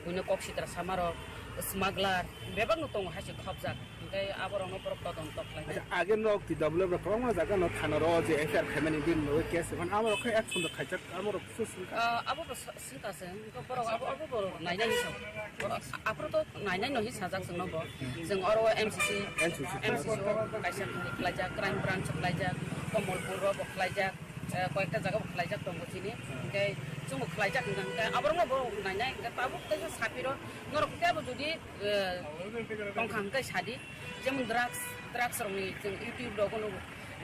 बुनो कक्सिद्रा सामारो स्मागलार बेबानो दं हासे खबजाक ओमफ्राय आबरावनो तदन्त खालायनाय आगे नक डब्ल्यू प्रब्लेम जागा न थाना र जे एफआर फेमिनि बिल नो केस पण आमर खै एक्सन द खाइजक आमर सुसु अब सिकासे बर अब बर नायनाय हिसाब आप्रो तो नायनाय नहि साजाक जों नब जों अर एमसीसी काइसा खालायजा क्राइम ब्रांच खालायजा कमलपुर खालायजा कयेकटा जागा खालायजा दं बसिनि ओमफ्राय जों खालायजा ओमफ्राय आबरनो बर नायनाय ताबो तेजा सापिरो नरकटाबो जुदि दंखांखाय सादि जेमन ड्राग्स रंनि जों इउट्यूब दगनो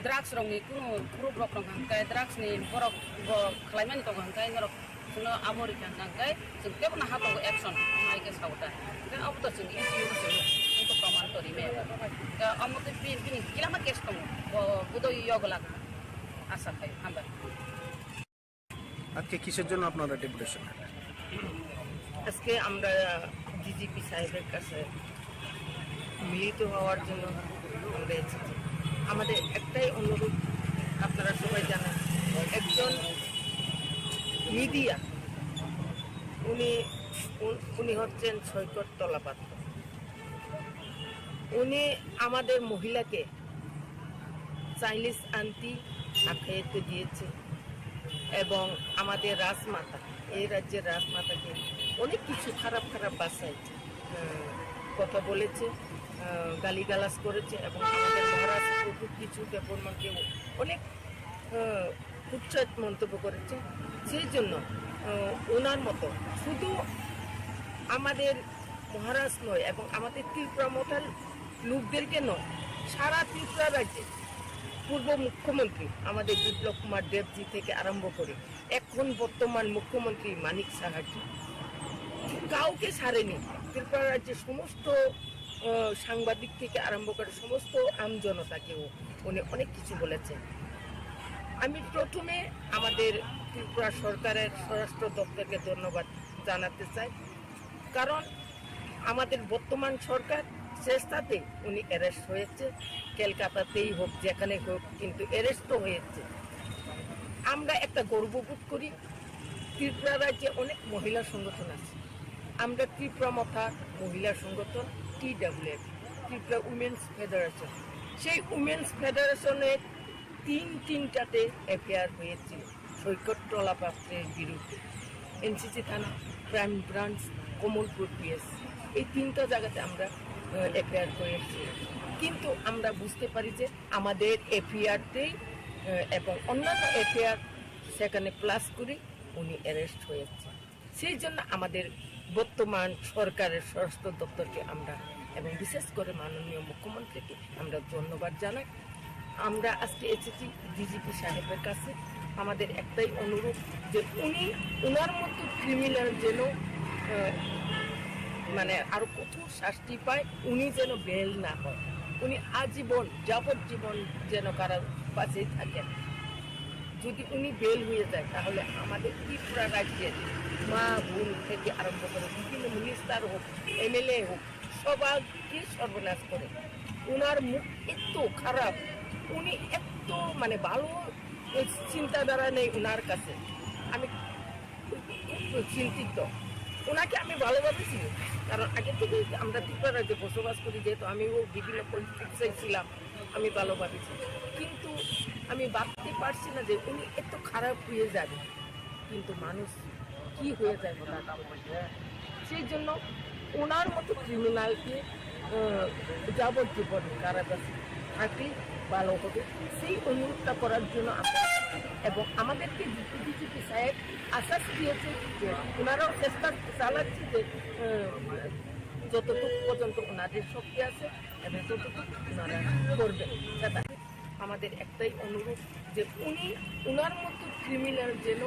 ड्राग्स रंनि कुनु ग्रुप रंखांखाय ड्राग्स नि बरक खालायमानि दंखांखाय नरक जों आबरि खांखांखाय जों केबो ना हातो एक्शन माइके सावता ओमफ्राय अब तो जों इउट्यूब जों प्रमाण तरि मे दा अमते बिनि किलामा केस दं बुदो यगला আশা খাই আমরা আজকে কিসের জন্য আপনারা ডেপুটেশন আজকে আমরা ডিজিপি সাহেবের কাছে মিলিত হওয়ার জন্য আমরা এসেছি আমাদের একটাই অনুরোধ আপনারা সবাই জানেন একজন মিডিয়া উনি হচ্ছেন সৈকত তলাপাত্র উনি আমাদের মহিলাকে চাইনিজ আন্টি আখ্যায়িত দিয়েছে এবং আমাদের রাজমাতা এই রাজ্যের রাজমাতাকে অনেক কিছু খারাপ ভাষায় কথা বলেছে গালিগালাজ করেছে এবং আমাদের মহারাষ্ট্র খুব কিছু ব্যাপারকে অনেক উচ্ছেদ মন্তব্য করেছে সেই জন্য ওনার মতো শুধু আমাদের মহারাষ্ট্র নয় এবং আমাদের ত্রিপুরা মতাল লোকদেরকে নয় সারা ত্রিপুরা রাজ্যে পূর্ব মুখ্যমন্ত্রী আমাদের বিপ্লব কুমার দেবজি থেকে আরম্ভ করে এখন বর্তমান মুখ্যমন্ত্রী মানিক সাহাজি কাউকে ছাড়েনি। ত্রিপুরা রাজ্যের সমস্ত সাংবাদিক থেকে আরম্ভ করে সমস্ত আমজনতাকেও উনি অনেক কিছু বলেছেন। আমি প্রথমে আমাদের ত্রিপুরা সরকারের স্বরাষ্ট্র দপ্তরকে ধন্যবাদ জানাতে চাই, কারণ আমাদের বর্তমান সরকার চেষ্টাতে উনি অ্যারেস্ট হয়েছে, কলকাতাতেই হোক যেখানে হোক, কিন্তু অ্যারেস্টও হয়েছে। আমরা একটা গর্ববোধ করি। ত্রিপুরা রাজ্যে অনেক মহিলা সংগঠন আছে। আমরা ত্রিপুরা মথা মহিলা সংগঠন TWF, ত্রিপুরা উমেন্স ফেডারেশন, সেই উমেন্স ফেডারেশনের তিনটাতে এফআইআর হয়েছিল সৈকতলা পাত্রের বিরুদ্ধে। NCC থানা, ক্রাইম ব্রাঞ্চ, কমলপুর PS, এই 3টা জায়গাতে আমরা এফআইআর করেছি। কিন্তু আমরা বুঝতে পারি যে আমাদের এফআইআরতেই এবং অন্যান্য এফআইআর সেখানে প্লাস করে উনি অ্যারেস্ট হয়েছে। সেই জন্য আমাদের বর্তমান সরকারের স্বরাষ্ট্র দপ্তরকে আমরা এবং বিশেষ করে মাননীয় মুখ্যমন্ত্রীকে আমরা ধন্যবাদ জানাই। আমরা আজকে এসেছি ডিজিপি সাহেবের কাছে। আমাদের একটাই অনুরোধ যে উনি ওনার মতো ক্রিমিনাল যেন মানে আরো কঠোর শাস্তি পায়, উনি যেন বেল না হয়, উনি আজীবন যাবজ্জীবন যেন কারাবাসেই থাকেন। যদি উনি বেল হয়ে যায় তাহলে আমাদের ত্রিপুরা রাজ্যের মা বোন থেকে আরম্ভ করে বিভিন্ন মিনিস্টার হোক, MLA হোক, সবাইকে সর্বনাশ করে। ওনার মুখ এত খারাপ, উনি এত মানে ভালো চিন্তাধারা নেই ওনার কাছে। আমি খুব চিন্তিত। ওনাকে আমি ভালোভাবে চিনি, কারণ আগে থেকে আমরা ত্রিপুরা রাজ্যে বসবাস করি, যেহেতু আমিও বিভিন্ন পলিটিক্সে ছিলাম, আমি ভালোভাবে চিনি। কিন্তু আমি ভাবতে পারছি না যে উনি এত খারাপ হয়ে যাবে, কিন্তু মানুষ কি হয়ে যায় ওনার। সেই জন্য ওনার মতো ক্রিমিনালকে যাবজ্জীবন কারাবাসে থাকলে ভালো হবে, সেই অনুরোধটা করার জন্য আমরা এবং আমাদেরকে ডিজিপি সাহেব আশ্বাস দিয়েছে যে ওনারাও চেষ্টা চালাচ্ছে যে যতটুকু পর্যন্ত ওনাদের শক্তি আছে এবং ততটুকু ওনারা করবেন। সেটা আমাদের একটাই অনুরোধ যে উনি ওনার মতো ক্রিমিনাল যেন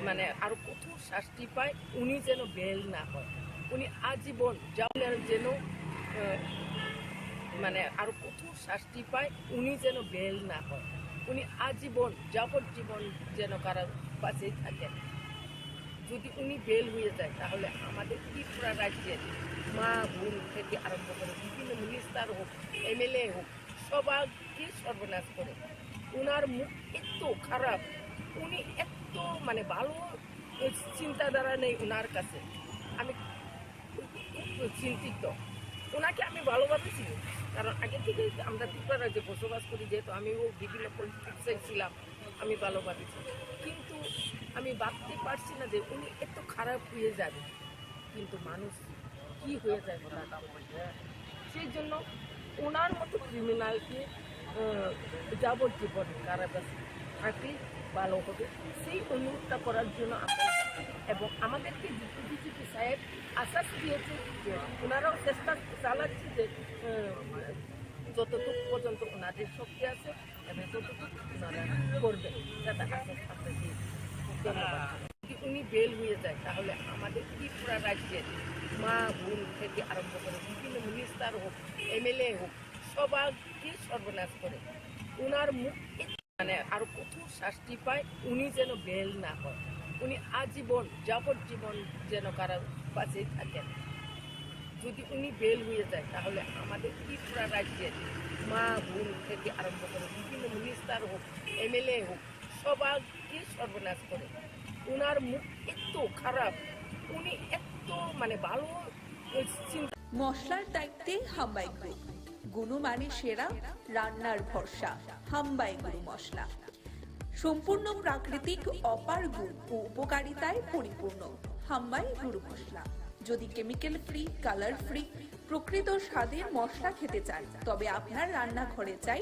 মানে আরো কঠোর শাস্তি পায়, উনি যেন বেল না হয়, উনি আজীবন যেন মানে আরো কঠোর শাস্তি পায়, উনি যেন বেল না হয়, উনি আজীবন যাবজ্জীবন যেন কারাবাসেই থাকেন। যদি উনি বেল হয়ে যায় তাহলে আমাদের ত্রিপুরা রাজ্যের মা বোন থেকে আরম্ভ করে বিভিন্ন মিনিস্টার হোক, MLA হোক, সবাইকে সর্বনাশ করে। ওনার মুখ এত খারাপ, উনি এত মানে ভালো চিন্তাধারা নেই ওনার কাছে। আমি খুব চিন্তিত। ওনাকে আমি ভালোভাবে চিনি, কারণ আগে থেকে আমরা ত্রিপুরা রাজ্যে বসবাস করি, যেহেতু আমিও বিভিন্ন পলিটিক্সে ছিলাম, আমি ভালোভাবে চিনি। কিন্তু আমি ভাবতে পারছি না যে উনি এত খারাপ হয়ে যাবে, কিন্তু মানুষ কি হয়ে যায় ওনার। সেই জন্য ওনার মতো ক্রিমিনালকে যাবজ্জীবন কারাবাসে থাকলে ভালো হবে, সেই অনুরোধটা করার জন্য আমরা এবং আমাদেরকে ডিজিপি সাহেব আশ্বাস দিয়েছে যে ওনারাও চেষ্টা চালাচ্ছে যে যতটুকু পর্যন্ত ওনাদের শক্তি আছে এবং ততটুকু ওনারা করবেন। সেটা আশ্বাস আমরা দিয়েছি। ধন্যবাদ। যদি উনি বেল হয়ে যায় তাহলে আমাদের ত্রিপুরা রাজ্যের মা বোন থেকে আরম্ভ করে বিভিন্ন মিনিস্টার হোক, MLA হোক, সবাইকে সর্বনাশ করে। ওনার মুখ মানে আরো কঠোর শাস্তি পায়, উনি যেন বেল না হয়, উনি আজীবন যাবজ্জীবন যেন কারাবাসেই থাকেন। যদি উনি বেল হয়ে যায় তাহলে আমাদের ত্রিপুরা রাজ্যের মা বোন থেকে আরম্ভ করে বিভিন্ন মিনিস্টার হোক, MLA হোক, সবাইকে সর্বনাশ করে। ওনার মুখ এত খারাপ, উনি এত মানে ভালো চিন্তা। মশলার দায়িত্বে হাম্বাই গ্রুপ, গুণমানে সেরা, রান্নার ভরসা। হাম্বাই গুরু মশলা সম্পূর্ণ প্রাকৃতিক, অপার গুণ ও উপকারিতায় পরিপূর্ণ। হাম্বাই গুরু মশলা। যদি কেমিক্যাল ফ্রি, কালার ফ্রি, প্রকৃত স্বাদের মশলা খেতে চান তবে আপনার রান্নাঘরে চাই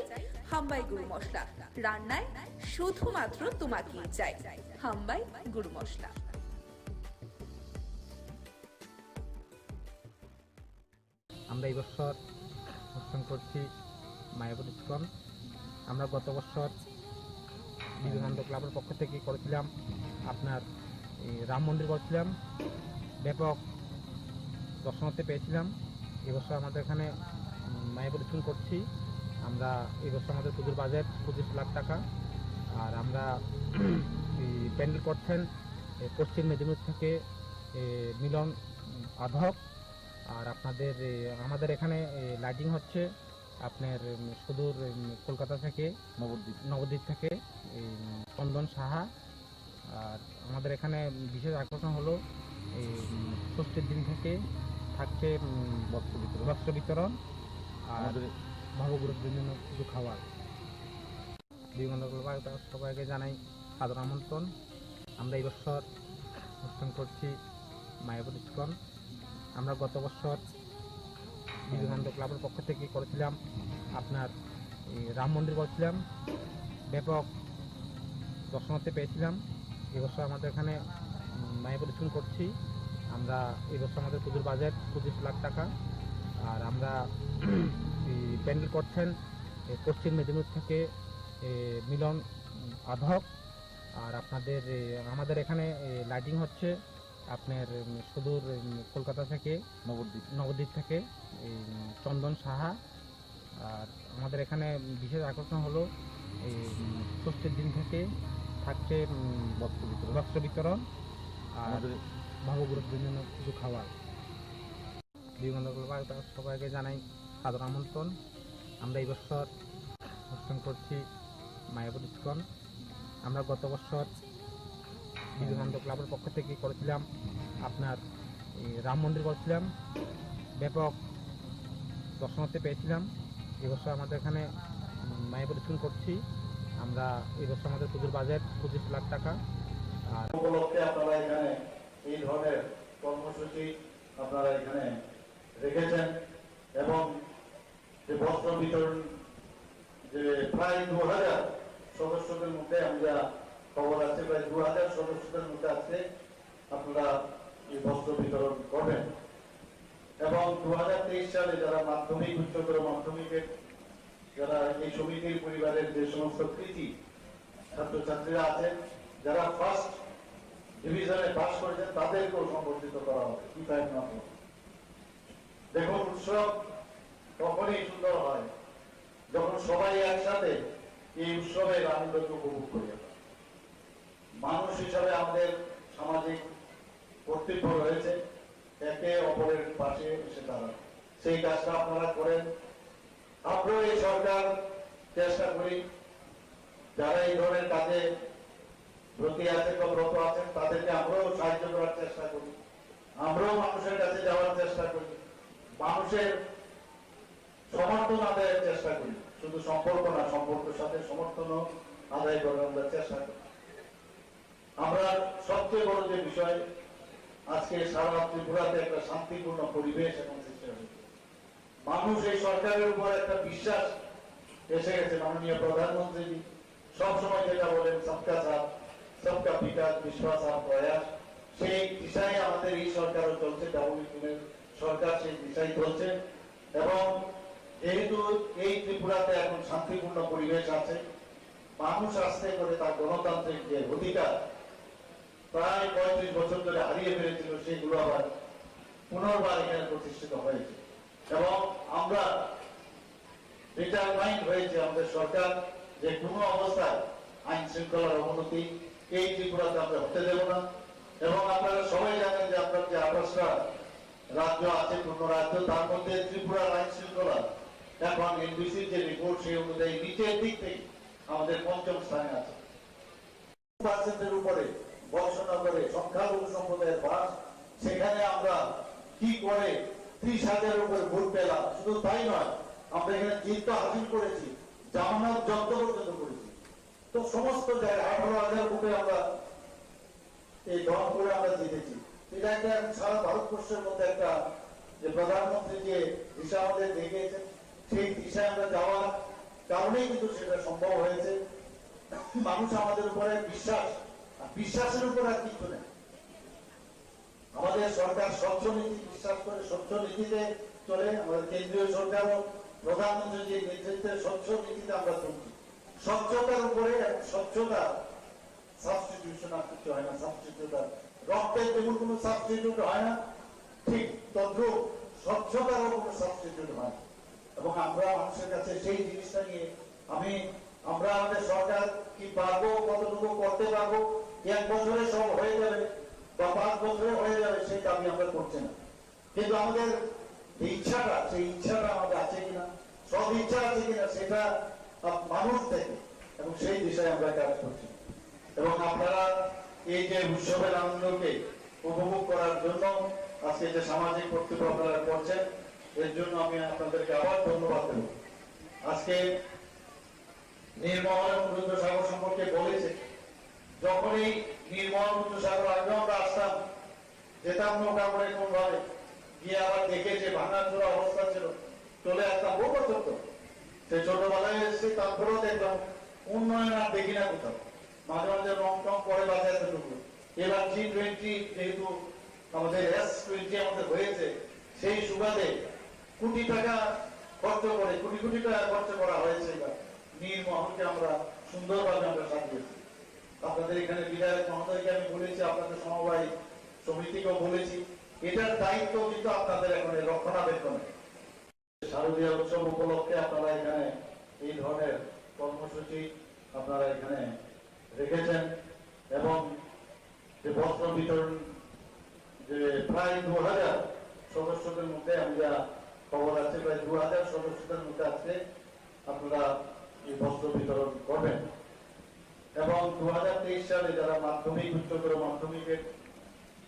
হাম্বাই গুরু মশলা। রান্নায় শুধুমাত্র তোমাকেই চাই হাম্বাই গুরু মশলা। আমরা এই বছর অনুষ্ঠান করছি মায়াবতী ইস্কন। আমরা গত বছর বিবেকানন্দ ক্লাবের পক্ষ থেকে করেছিলাম আপনার রাম মন্দির করেছিলাম, ব্যাপক দর্শনার্থী পেয়েছিলাম। এবছর আমাদের এখানে মায়াবতী ইস্কন করছি। আমরা এবছর আমাদের পুজোর বাজেট 25 লাখ টাকা। আর আমরা প্যান্ডেল করছেন পশ্চিম মেদিনীপুর থেকে মিলন আধক। আর আপনাদের আমাদের এখানে লাইটিং হচ্ছে আপনার সুদূর কলকাতা থেকে নবদ্বীপ থেকে চন্দন সাহা। আর আমাদের এখানে বিশেষ আকর্ষণ হলো ষষ্ঠীর দিন থেকে থাকছে বস্ত্র বিতরণ আর নবগুরুদের জন্য কিছু খাবার। বিবেকানন্দ সবাইকে জানাই সাদর আমন্ত্রণ। আমরা এই বছর অনুষ্ঠান করছি মায়াবতী ইস্কন। আমরা গত বছর বিবেকানন্দ ক্লাবের পক্ষ থেকে করেছিলাম আপনার রাম মন্দির করেছিলাম, ব্যাপক দর্শনার্থী পেয়েছিলাম। এবছর আমাদের এখানে মায়াবতী ইস্কন করছি। আমরা এবছর আমাদের পুজোর বাজেট 25 লাখ টাকা। আর আমরা প্যান্ডেল করছেন পশ্চিম মেদিনীপুর থেকে মিলন আধক। আর আপনাদের আমাদের এখানে লাইটিং হচ্ছে আপনার সুদূর কলকাতা থেকে নবদ্বীপ থেকে চন্দন সাহা। আর আমাদের এখানে বিশেষ আকর্ষণ হলো ষষ্ঠীর দিন থেকে থাকছে বস্ত্র বিতরণ আর নবগুরুদের জন্য কিছু খাবার। বিবেকানন্দ সবাইকে জানাই সাদর আমন্ত্রণ। আমরা এই বছর অনুষ্ঠান করছি মায়াবতী ইস্কন। আমরা গত বছর বিবেকানন্দ ক্লাবের পক্ষ থেকে করেছিলাম আপনার রাম মন্দির করেছিলাম, ব্যাপক দর্শনার্থী পেয়েছিলাম। এবছর আমাদের এখানে মায়াবতী ইস্কন করছি। আমরা এবছর আমাদের পুজোর বাজেট 25 লাখ টাকা। আর উপলক্ষে আপনারা এখানে এই ধরনের কর্মসূচি আপনারা এখানে রেখেছেন এবং যে বস্ত্র বিতরণ যে প্রায় 2000 সদস্যদের মধ্যে আমরা খবর আছে, প্রায় 2000 সদস্যদের মধ্যে আজকে আপনারা এই বস্ত্র বিতরণ করবেন। এবং 2023 সালে যারা মাধ্যমিক উচ্চতর মাধ্যমিকের যারা এই সমিতির পরিবারের যে সমস্ত কৃতি ছাত্রছাত্রীরা আছেন, যারা ফার্স্ট ডিভিশনে পাস করেছেন, তাদেরকেও সম্বর্ধিত করা হবে। দেখুন, উৎসব তখনই সুন্দর হয় যখন সবাই একসাথে এই উৎসবের আনন্দকে উপভোগ করি। মানুষ হিসাবে আমাদের সামাজিক কর্তব্য রয়েছে একে অপরের পাশে এসে দাঁড়ানো। সেই কাজটা আপনারা করেন। আমরাও এই সরকার চেষ্টা করি যারা এই ধরনের কাজে ব্রতী আছেন বা ব্রত আছেন তাদেরকে আমরাও সাহায্য করার চেষ্টা করি। আমরাও মানুষের কাছে যাওয়ার চেষ্টা করি, মানুষের সমর্থন আদায়ের চেষ্টা করি। শুধু সম্পর্ক না, সম্পর্কের সাথে সমর্থনও আদায় করার আমরা চেষ্টা করি। আমরা সবচেয়ে বড় যে বিষয়, আজকে সারা ত্রিপুরাতে একটা শান্তিপূর্ণ পরিবেশ এখন সৃষ্টি হয়েছে। মানুষ এই সরকারের উপর একটা বিশ্বাস এসে গেছে। মাননীয় প্রধানমন্ত্রী সবসময় যেটা বলেন, সবকা সাথ সবকা বিকাশ, বিশ্বাস আর প্রয়াস, সেই দিশায় আমাদের এই সরকারও চলছে। ডাবল সরকার সেই দিশায় চলছে। এবং যেহেতু এই ত্রিপুরাতে এখন শান্তিপূর্ণ পরিবেশ আছে, মানুষ আস্তে করে তার গণতান্ত্রিক যে অধিকার প্রায় 35 বছর ধরে হারিয়ে ফেলেছিল, সেগুলো আবার পুনর্বার এখানে প্রতিষ্ঠিত হয়েছে। এবং আমরা ডিটারমাইন্ড হয়েছে আমাদের সরকার যে কোনো অবস্থায় আইন শৃঙ্খলার অবনতি এই ত্রিপুরাতে আমরা হতে দেব না। এবং আপনারা সবাই জানেন যে আপনার যে 28টা রাজ্য আছে, পূর্ণ রাজ্য, তার মধ্যে ত্রিপুরার আইন শৃঙ্খলা এখন এনবিসির যে রিপোর্ট সেই অনুযায়ী নিচের দিক থেকে আমাদের 5ম স্থানে আছে। 2% উপরে বর্ষনগরে সংখ্যালঘু সম্প্রদায়ের বাস, সেখানে আমরা কি করে 30,000 উপরে ভোট পেলাম। শুধু তাই নয়, আমরা এখানে জিত হাসিল করেছি, জামানত জব্দ পর্যন্ত করেছি। তো সমস্ত জায়গায় 18,000 ভোটে আমরা এই দল করে আমরা জিতেছি। এটা একটা সারা ভারতবর্ষের মধ্যে একটা যে প্রধানমন্ত্রী যে দিশা আমাদের দেখিয়েছেন, সেই দিশায় আমরা যাওয়ার কারণেই কিন্তু সেটা সম্ভব হয়েছে। মানুষ আমাদের উপরে বিশ্বাস, আর বিশ্বাসের উপর আর কিছু নেই। আমাদের সরকার স্বচ্ছ নীতি বিশ্বাস করে, স্বচ্ছ নীতিতে চলে। আমাদের কেন্দ্রীয় সরকারও প্রধানমন্ত্রীর নেতৃত্বে স্বচ্ছ নীতিতে আমরা চলছি। স্বচ্ছতার উপরে স্বচ্ছতা সাবস্টিটিউশন আর কিছু হয় না। সাবস্টিটিউট রক্তের যেমন কোনো সাবস্টিটিউট হয় না, ঠিক তদ্রুপ স্বচ্ছতারও কোনো সাবস্টিটিউট হয় না। এবং আমরা মানুষের কাছে সেই জিনিসটা নিয়ে আমরা আমাদের সরকার কি পারবো, কতটুকু করতে পারবো, 1 বছরে সব হয়ে যাবে বা 5 বছরে হয়ে যাবে, সেই দাবি আমরা করছি না। কিন্তু আমাদের ইচ্ছাটা, সেই ইচ্ছাটা আমাদের আছে কিনা, সব ইচ্ছা আছে কিনা, সেটা মানুষ থেকে, এবং সেই দিশায় আমরা কাজ করছি। এবং আপনারা এই যে উৎসবের আনন্দকে উপভোগ করার জন্য আজকে যে সামাজিক কর্তব্য আপনারা করছেন, এর জন্য আমি আপনাদেরকে আবার ধন্যবাদ দেব। আজকে নির্মল সমুদ্র সাগর সম্পর্কে বলেছে, যখন এই নির্মল সমুদ্র সাগর আগে আমরা আসতাম, যেতাম নৌকা করে কোন ভাবে গিয়ে আবার দেখে যে ভাঙাচোরা অবস্থা ছিল, চলে আসতাম বহু বছর তো। সে ছোটবেলায় এসেছি, তারপরেও দেখলাম উন্নয়ন আর দেখি না কোথাও। মাঝে মাঝে রং টং করে বাজাতে ঢুকলো। এবার G20 যেহেতু আমাদের S20 আমাদের হয়েছে, সেই সুবাদে কোটি টাকা খরচ করে, কোটি টাকা খরচ করা হয়েছে। এবার নীলমহলকে আমরা সুন্দরভাবে আমরা সাজিয়েছি। আপনাদের এখানে বিধায়ক মহোদয়কে আমি বলেছি, আপনাদের সমবায় সমিতিকেও বলেছি, এটার দায়িত্ব কিন্তু আপনাদের এখন রক্ষণাবেক্ষণে। শারদীয় উৎসব উপলক্ষে আপনারা এখানে এই ধরনের কর্মসূচি আপনারা এখানে রেখেছেন, এবং যে বস্ত্র বিতরণ, যে প্রায় 2000 সদস্যদের মধ্যে আমি যা খবর আছে, প্রায় 2000 সদস্যদের মধ্যে আজকে আপনারা এই বস্ত্র বিতরণ করবেন। এবং 2023 সালে যারা মাধ্যমিক, উচ্চতর মাধ্যমিকের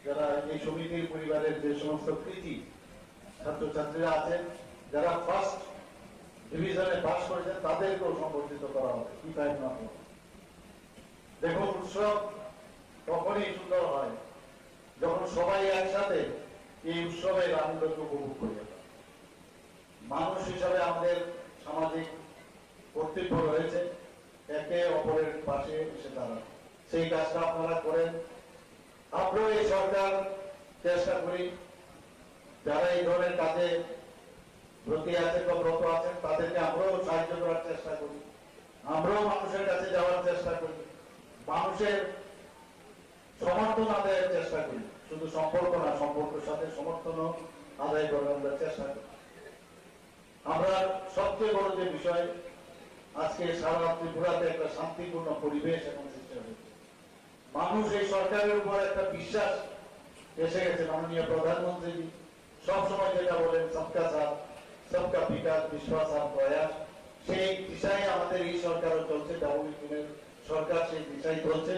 যারা এই সমিতির পরিবারের যে সমস্ত কৃতি ছাত্রছাত্রীরা আছেন, যারা ফার্স্ট ডিভিশনে পাস করেছেন, তাদেরকেও সম্বর্ধিত করা হবে। কি তাই না? দেখুন, উৎসব তখনই সুন্দর হয় যখন সবাই একসাথে এই উৎসবের আনন্দকে উপভোগ করে। মানুষ হিসাবে আমাদের সামাজিক কর্তব্য রয়েছে একে অপরের পাশে এসে দাঁড়ানো। সেই কাজটা আপনারা করেন। আমরাও এই সরকার চেষ্টা করি, যারা এই ধরনের কাজে ব্রতী আছেন বা ব্রত আছেন, তাদেরকে আমরাও সাহায্য করার চেষ্টা করি। আমরাও মানুষের কাছে যাওয়ার চেষ্টা করি, মানুষের সমর্থন আদায়ের চেষ্টা করি। শুধু সম্পর্ক না, সম্পর্কের সাথে সমর্থনও আদায় করার আমরা চেষ্টা করি। আমরা সবচেয়ে বড় যে বিষয়, আজকে সারা ত্রিপুরাতে একটা শান্তিপূর্ণ পরিবেশ এখন সৃষ্টি হয়েছে। মানুষ এই সরকারের উপর একটা বিশ্বাস এসে গেছে। মাননীয় প্রধানমন্ত্রী সবসময় যেটা বলেন, সবকা সাথ সবকা বিকাশ, বিশ্বাস আর প্রয়াস, সেই দিশায় আমাদের এই সরকারও চলছে। ডাবল সরকার সেই দিশায় চলছে।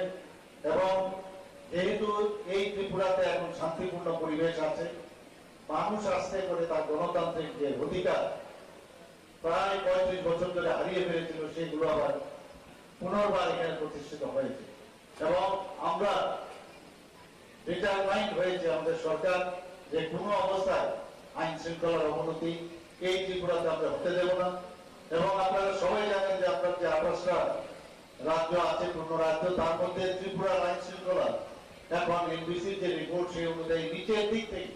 এবং যেহেতু এই ত্রিপুরাতে এখন শান্তিপূর্ণ পরিবেশ আছে, মানুষ আস্তে করে তার গণতান্ত্রিক যে অধিকার প্রায় 35 বছর ধরে হারিয়ে ফেলেছিল, সেগুলো আবার পুনর্বার এখানে প্রতিষ্ঠিত হয়েছে। এবং আমরা ডিটারমাইন্ড হয়েছে আমাদের সরকার যে কোনো অবস্থায় আইন শৃঙ্খলার অবনতি এই ত্রিপুরাতে আমরা হতে দেব না। এবং আপনারা সবাই জানেন যে আপনার যে 28টা রাজ্য আছে, পূর্ণ রাজ্য, তার মধ্যে ত্রিপুরার আইন শৃঙ্খলা এখন এনবিসির যে রিপোর্ট, সেই অনুযায়ী নিচের দিক থেকে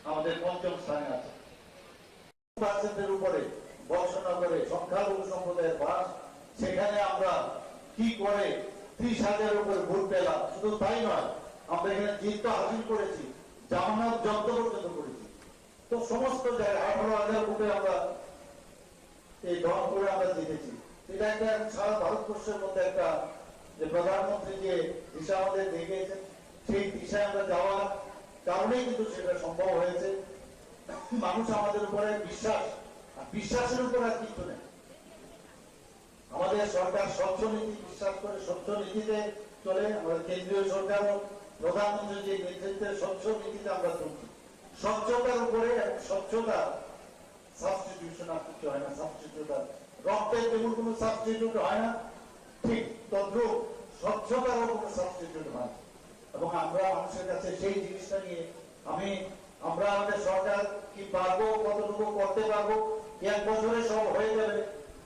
আমাদের 5ম স্থানে আছে। পার্সেন্টের উপরে বর্ষনগরে সংখ্যালঘু সম্প্রদায়ের বাস, সেখানে আমরা কি করে 30,000 উপরে ভোট পেলাম। শুধু তাই নয়, আমরা এখানে জিত হাসিল করেছি, জামানত জব্দ পর্যন্ত করেছি। তো সমস্ত জায়গায় 18,000 ভোটে আমরা এই দল করে আমরা জিতেছি। এটা একটা সারা ভারতবর্ষের মধ্যে একটা যে প্রধানমন্ত্রী যে দিশা আমাদের দেখিয়েছেন, সেই দিশায় আমরা যাওয়ার কারণেই কিন্তু সেটা সম্ভব হয়েছে। মানুষ আমাদের উপরে বিশ্বাস, বিশ্বাসের উপর আর কিছু নেই। আমাদের সরকার স্বচ্ছ নীতি বিশ্বাস করে, স্বচ্ছ নীতিতে চলে। আমাদের কেন্দ্রীয় সরকারও প্রধানমন্ত্রীর যে নেতৃত্বে স্বচ্ছ নীতিতে আমরা চলছি। স্বচ্ছতার উপরে, স্বচ্ছতা সাবস্টিটিউশন আর কিছু হয় না। সাবস্টিটিউট রক্তের যেমন কোনো সাবস্টিটিউট হয় না, ঠিক তদ্রুপ স্বচ্ছতারও কোনো সাবস্টিটিউট হয়। এবং আমরা মানুষের কাছে সেই জিনিসটা নিয়ে আমরা আমাদের সরকার কি পারবো, কতটুকু করতে পারবো, 1 বছরে সব হয়ে যাবে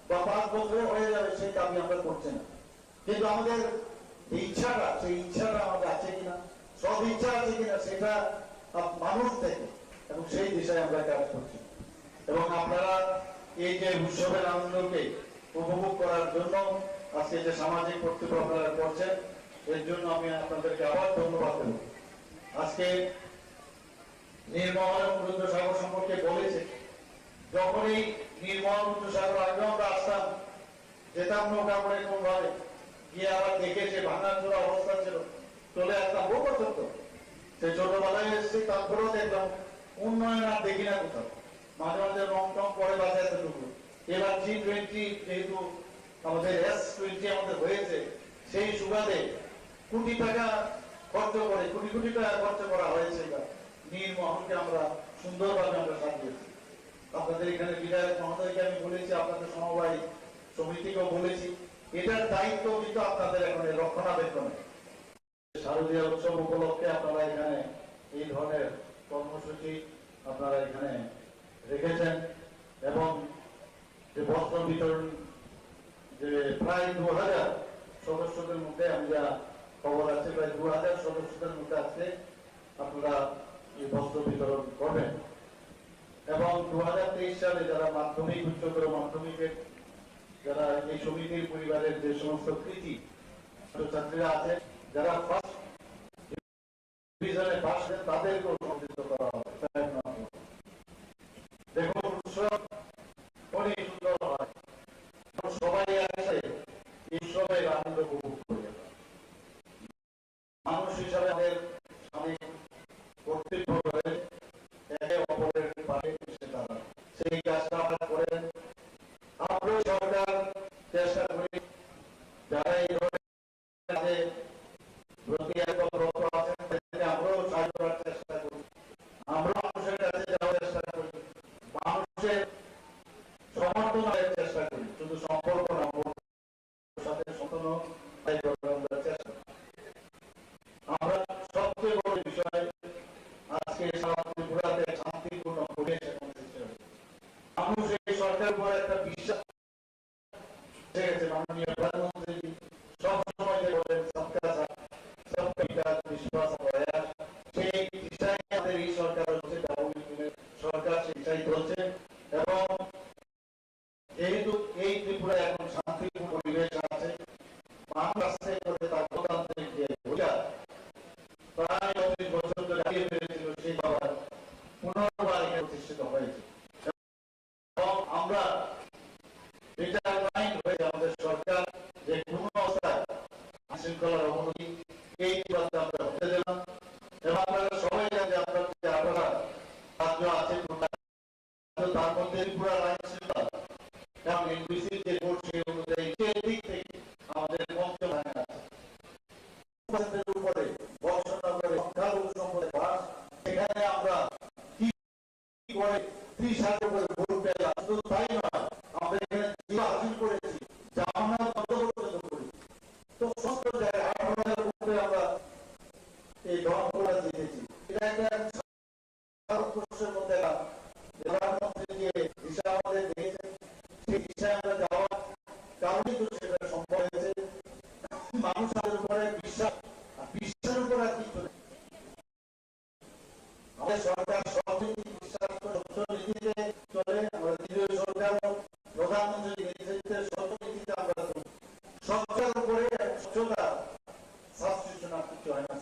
বা 5 বছরে হয়ে যাবে, সেই দাবি আমরা করছি না। কিন্তু আমাদের ইচ্ছাটা, সেই ইচ্ছাটা আমাদের আছে কিনা, সব ইচ্ছা আছে কিনা, সেটা মানুষ থেকে, এবং সেই দিশায় আমরা কাজ করছি। এবং আপনারা এই যে উৎসবের আনন্দকে উপভোগ করার জন্য আজকে যে সামাজিক কর্তব্য আপনারা করছেন, এর জন্য আমি আপনাদেরকে আবার ধন্যবাদ দেব। আজকে নির্মল এবং রুদ্রসাগর সম্পর্কে বলেছে, যখন এই নির্মল রুদ্রসাগর আগে আমরা আসতাম, যেতাম নৌকা করে কোন ভাবে গিয়ে আবার দেখেছে ভাঙাচোরা অবস্থা ছিল, চলে আসতাম বহু বছর তো। সেই ছোটবেলায় এসেছি, তারপরেও দেখলাম উন্নয়ন আর দেখি না কোথাও, মাঝে মাঝে রং টং পরে বাজে এতটুকু। এবার G20 যেহেতু আমাদের S20 আমাদের হয়েছে, সেই সুবাদে কোটি টাকা খরচ করে, কোটি কোটি টাকা খরচ করা হয়েছে। এবার নীলমহলকে আমরা সুন্দরভাবে আমরা সাজিয়েছি। আপনাদের এখানে বিধায়ক মহোদয়কে আমি বলেছি, আপনাদের সমবায় সমিতিকেও বলেছি, এটার দায়িত্ব কিন্তু আপনাদের এখন রক্ষণাবেক্ষণে। শারদীয় উৎসব উপলক্ষে আপনারা এখানে এই ধরনের কর্মসূচি আপনারা এখানে রেখেছেন এবং যে বস্ত্র বিতরণ, যে প্রায় 2000 সদস্যদের মধ্যে আমি যা খবর আছে, প্রায় 2000 সদস্যদের মধ্যে আজকে আপনারা এই বস্ত্র বিতরণ করবেন। এবং 2023 সালে যারা মাধ্যমিক, উচ্চতর মাধ্যমিকের যারা এই সমিতির পরিবারের যে সমস্ত কৃতি ছাত্রীরা আছে, যারা ফার্স্ট ডিভিশনে পাস করেন, তাদেরকেও সম্মানিত করা হবে। দেখুন, উৎসব অনেক সুন্দর হয়, সবাই আসে এই উৎসবের আনন্দ উপভোগ করে। মানুষ হিসাবে আমাদের স্বামী কর্তব্য রয়েছে একে অপরের পাশে এসে দাঁড়ানো, সেই কাজটা আপনারা করেন। আমরাও সরকার চেষ্টা করি যারা এই ধরনের কাজে প্রতি একরত আছেন, আমরাও সাহায্য করার চেষ্টা করি, আমরা মানুষের কাছে যাওয়ার চেষ্টা করি, মানুষের সমর্থনের চেষ্টা করি, শুধু সম্পর্ক না, সাথে সম্পন্ন চেষ্টা করি। আমরা সবচেয়ে বড় বিষয় আজকে সারা ত্রিপুরাতে শান্তিপূর্ণ পরিবেশ এখন সৃষ্টি হয়েছে। মানুষ এই সরকারের উপর একটা বিশ্বাস গেছে। মাননীয় প্রধানমন্ত্রী সবসময় যে বলেন সবকা সাথ সবকা বিকাশ বিশ্বাস প্রয়াস, সেই দিশায় আমাদের এই সরকার হচ্ছে, সরকার সেই দিশায় চলছে। এবং যেহেতু এই ত্রিপুরা এখন শান্তিপূর্ণ পরিবেশ আছে, মানুষ আস্তে করে তার গণতান্ত্রিক যে ভূমিকা প্রায় 30 বছর ধরে হারিয়ে ফেলেছিল, সেই আবার পুনর্বার এখানে প্রতিষ্ঠিত হয়েছে। এবং আমরা ডিটারমাইন্ড হয়ে আমাদের সরকার যে কোনো অবস্থায় আইনশৃঙ্খলার অবনতি এই বার্তা আমরা হতে দিলাম। এবং আপনারা সবাই জানেন আপনার যে আপনারা রাজ্য আছে, তার মধ্যে ত্রিপুরা আইনশৃঙ্খলা এবং এনবিসির যে বোর্ড, সেই অনুযায়ী দিক থেকে আমাদের পঞ্চম আইন আছে। উপরে বর্ষনগরে সংখ্যালঘু সম্প্রদায় বাস, এখানে আমরা কি করে 30,000 করে ভোট পেলাম। শুধু তাই নয়, আমরা এখানে জিয়া হাসিল করেছি, জামানত বন্দোবস্ত করি, তো সমস্ত জায়গায় 18,000 ভোটে আমরা এই ধর্মপুরা জিতেছি। এটা একটা ভারতবর্ষের মধ্যে প্রধানমন্ত্রী যে দিশা আমাদের দিয়েছেন, সেই দিশায় আমরা যাওয়ার কারণেই তো সেটা সম্ভব হয়েছে। মানুষের উপরে বিশ্বাস, বিশ্বের উপর আর কিছু নেই। আমাদের সরকার সবনীতি বিশ্বাস করে, স্বচ্ছনীতিতে চলে। আমরা দ্বিতীয় সরকার প্রধানমন্ত্রীর নেতৃত্বে স্বচ্ছনীতিতে আমরা চলি। স্বচ্ছতার উপরে স্বচ্ছতা সাবস্টিটিউশন আর কিছু হয় না,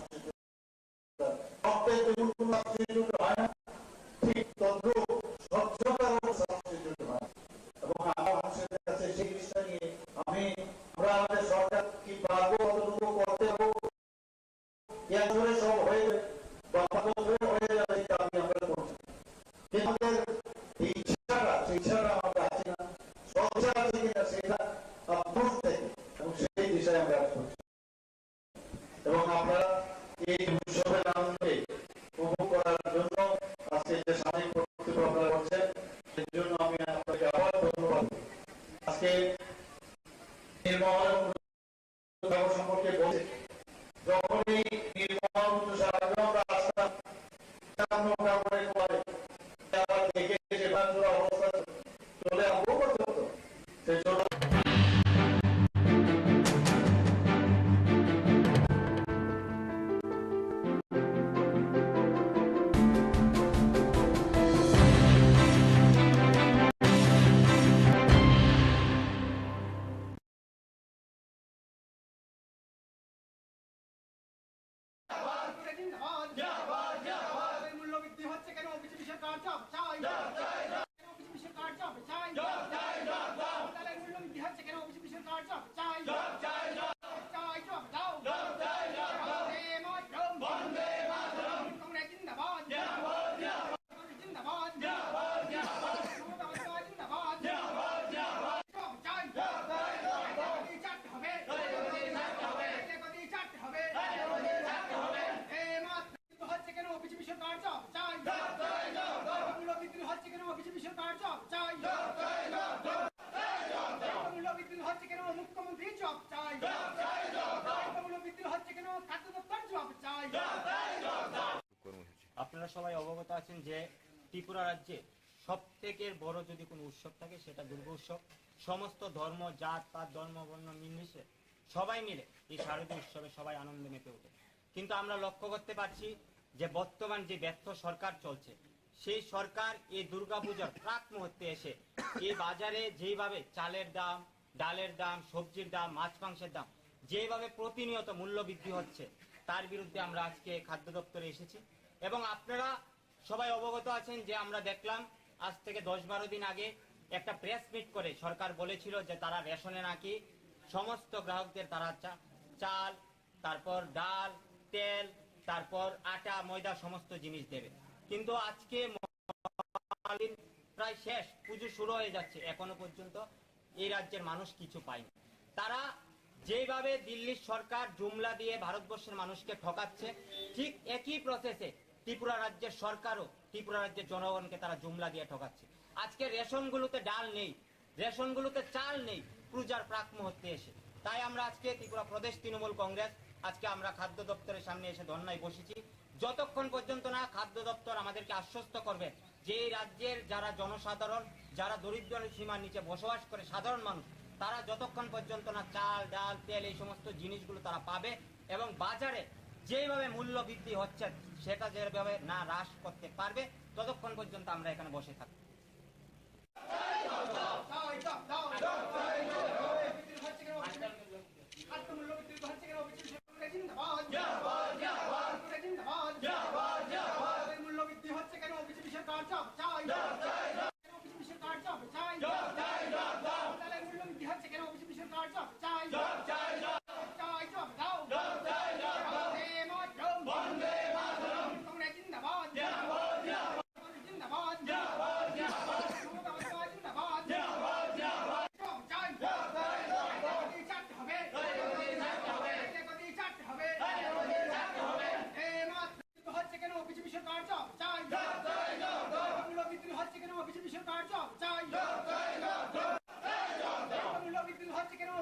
রক্তের যেমন কোনো সাবস্টিটিউট হয় না, ঠিক তদ্রুপ স্বচ্ছতারও সাবস্টিটিউট হয়। এবং আমার মানুষের কাছে সেই জিনিসটা নিয়ে আমরা আমাদের সরকার কি পারবো, কতটুকু করতে পারবো, এক ধরে সব হয়ে যাবে বা হয়ে যাবে, এই দাবি আমরা করছি। কিন্তু আমাদের এই ইচ্ছাটা, সেই ইচ্ছাটা আমাদের আছে না, সচ্ছা আছে কিনা সেটা দূর থেকে, এবং সেই দিশায় আমরা করছি। এবং আপনারা এই উৎসবের আনন্দে উপভোগ করার জন্য আজকে যে সামাজিক কর্তব্য আপনারা করছেন, এর জন্য আমি আপনাকে আবার ধন্যবাদ। আজকে নির্মল সম্পর্কে বলছে, যখন এই নির্মল আমরা আসতাম, নৌকা করে আবার দেখে অবস্থা চলে আসবো পর্যন্ত সেই ছোট মূল্যবৃদ্ধি হচ্ছে কেন বিজেপি সরকার জব চাই বিজেপি সরকার জব চাই মূল্যবৃদ্ধি হচ্ছে কেন বিজেপি সরকার জব চাই জব দাও কংগ্রেস জিন্দাবাদ জিন্দাবাদ মুখ্যমন্ত্রী জব চাই মূল্যবৃদ্ধি হচ্ছে কেন খাদ্য দপ্তর জব চাই। আপনারা সবাই অবগত আছেন যে ত্রিপুরা রাজ্যে সব থেকে বড় যদি কোনো উৎসব থাকে সেটা দুর্গা উৎসব। সমস্ত ধর্ম জাত পাত ধর্ম বর্ণ নির্বিশেষে সবাই মিলে এই শারদীয় উৎসবে সবাই আনন্দে মেতে ওঠে। কিন্তু আমরা লক্ষ্য করতে পারছি যে বর্তমান যে ব্যর্থ সরকার চলছে সেই সরকার এই দুর্গাপূজার প্রাক মুহূর্তে এসে এই বাজারে যেভাবে চালের দাম ডালের দাম সবজির দাম মাছ মাংসের দাম যেভাবে প্রতিনিয়ত মূল্য বৃদ্ধি হচ্ছে তার বিরুদ্ধে আমরা আজকে খাদ্য দপ্তরে এসেছি। এবং আপনারা সবাই অবগত আছেন যে আমরা দেখলাম আজ থেকে 10-12 দিন আগে একটা প্রেস মিট করে সরকার বলেছিল যে তারা রেশনে নাকি সমস্ত গ্রাহকদের তারা চাল তারপর ডাল তেল তারপর আটা ময়দা সমস্ত জিনিস দেবে। কিন্তু আজকে প্রায় শেষ, পুজো শুরু হয়ে যাচ্ছে, এখনো পর্যন্ত এই রাজ্যের মানুষ কিছু পায়নি। তারা যেভাবে দিল্লির সরকার জুমলা দিয়ে ভারতবর্ষের মানুষকে ঠকাচ্ছে ঠিক একই প্রসেসে ত্রিপুরা রাজ্যের সরকারও ত্রিপুরা রাজ্যের জনগণকে তারা জুমলা দিয়ে ঠকাচ্ছে। আজকে রেশনগুলোতে ডাল নেই, রেশনগুলোতে চাল নেই পূজার প্রাক মুহূর্তে এসে। তাই আমরা আজকে ত্রিপুরা প্রদেশ তৃণমূল কংগ্রেস আজকে আমরা খাদ্য দপ্তরের সামনে এসে ধর্নায় বসেছি। যতক্ষণ পর্যন্ত না খাদ্য দপ্তর আমাদেরকে আশ্বস্ত করবে যে এই রাজ্যের যারা জনসাধারণ যারা দরিদ্র সীমার নিচে বসবাস করে সাধারণ মানুষ তারা যতক্ষণ পর্যন্ত না চাল ডাল তেল এই সমস্ত জিনিসগুলো তারা পাবে এবং বাজারে যেভাবে মূল্য বৃদ্ধি হচ্ছে সেটা যেভাবে না হ্রাস করতে পারবে ততক্ষণ পর্যন্ত আমরা এখানে বসে থাকবো। মূল্যবৃদ্ধি হচ্ছে কেন বিজেপি সরকার জব চাই বিজেপি সরকার জব চাই মূল্যবৃদ্ধি হচ্ছে কেন বিজেপি সরকার জব চাই জব দাও কংগ্রেস জিন্দাবাদ জিন্দাবাদ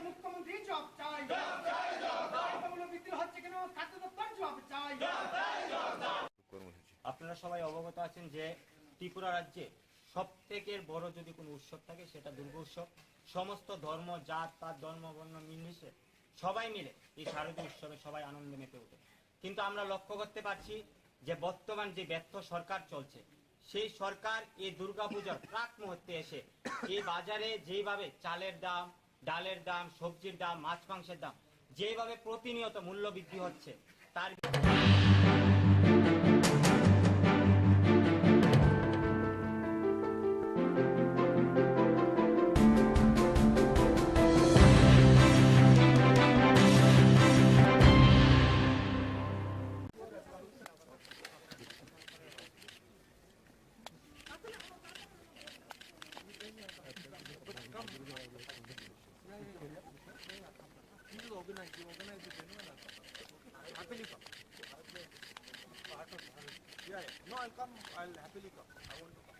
মুখ্যমন্ত্রী জব চাই মূল্যবৃদ্ধি হচ্ছে কেন খাদ্য দপ্তর জব চাই। আপনারা সবাই অবগত আছেন যে ত্রিপুরা রাজ্যে সব থেকে বড় যদি কোনো উৎসব থাকে সেটা দুর্গা উৎসব। সমস্ত ধর্ম জাত পাত ধর্ম বর্ণ নির্বিশেষে সবাই মিলে এই শারদীয় উৎসবে সবাই আনন্দে মেতে ওঠে। কিন্তু আমরা লক্ষ্য করতে পারছি যে বর্তমান যে ব্যর্থ সরকার চলছে সেই সরকার এই দুর্গাপূজার প্রাক মুহূর্তে এসে এই বাজারে যেভাবে চালের দাম ডালের দাম সবজির দাম মাছ মাংসের দাম যেভাবে প্রতিনিয়ত মূল্য বৃদ্ধি হচ্ছে তার No, I'll come. I'll happily come. I want to come.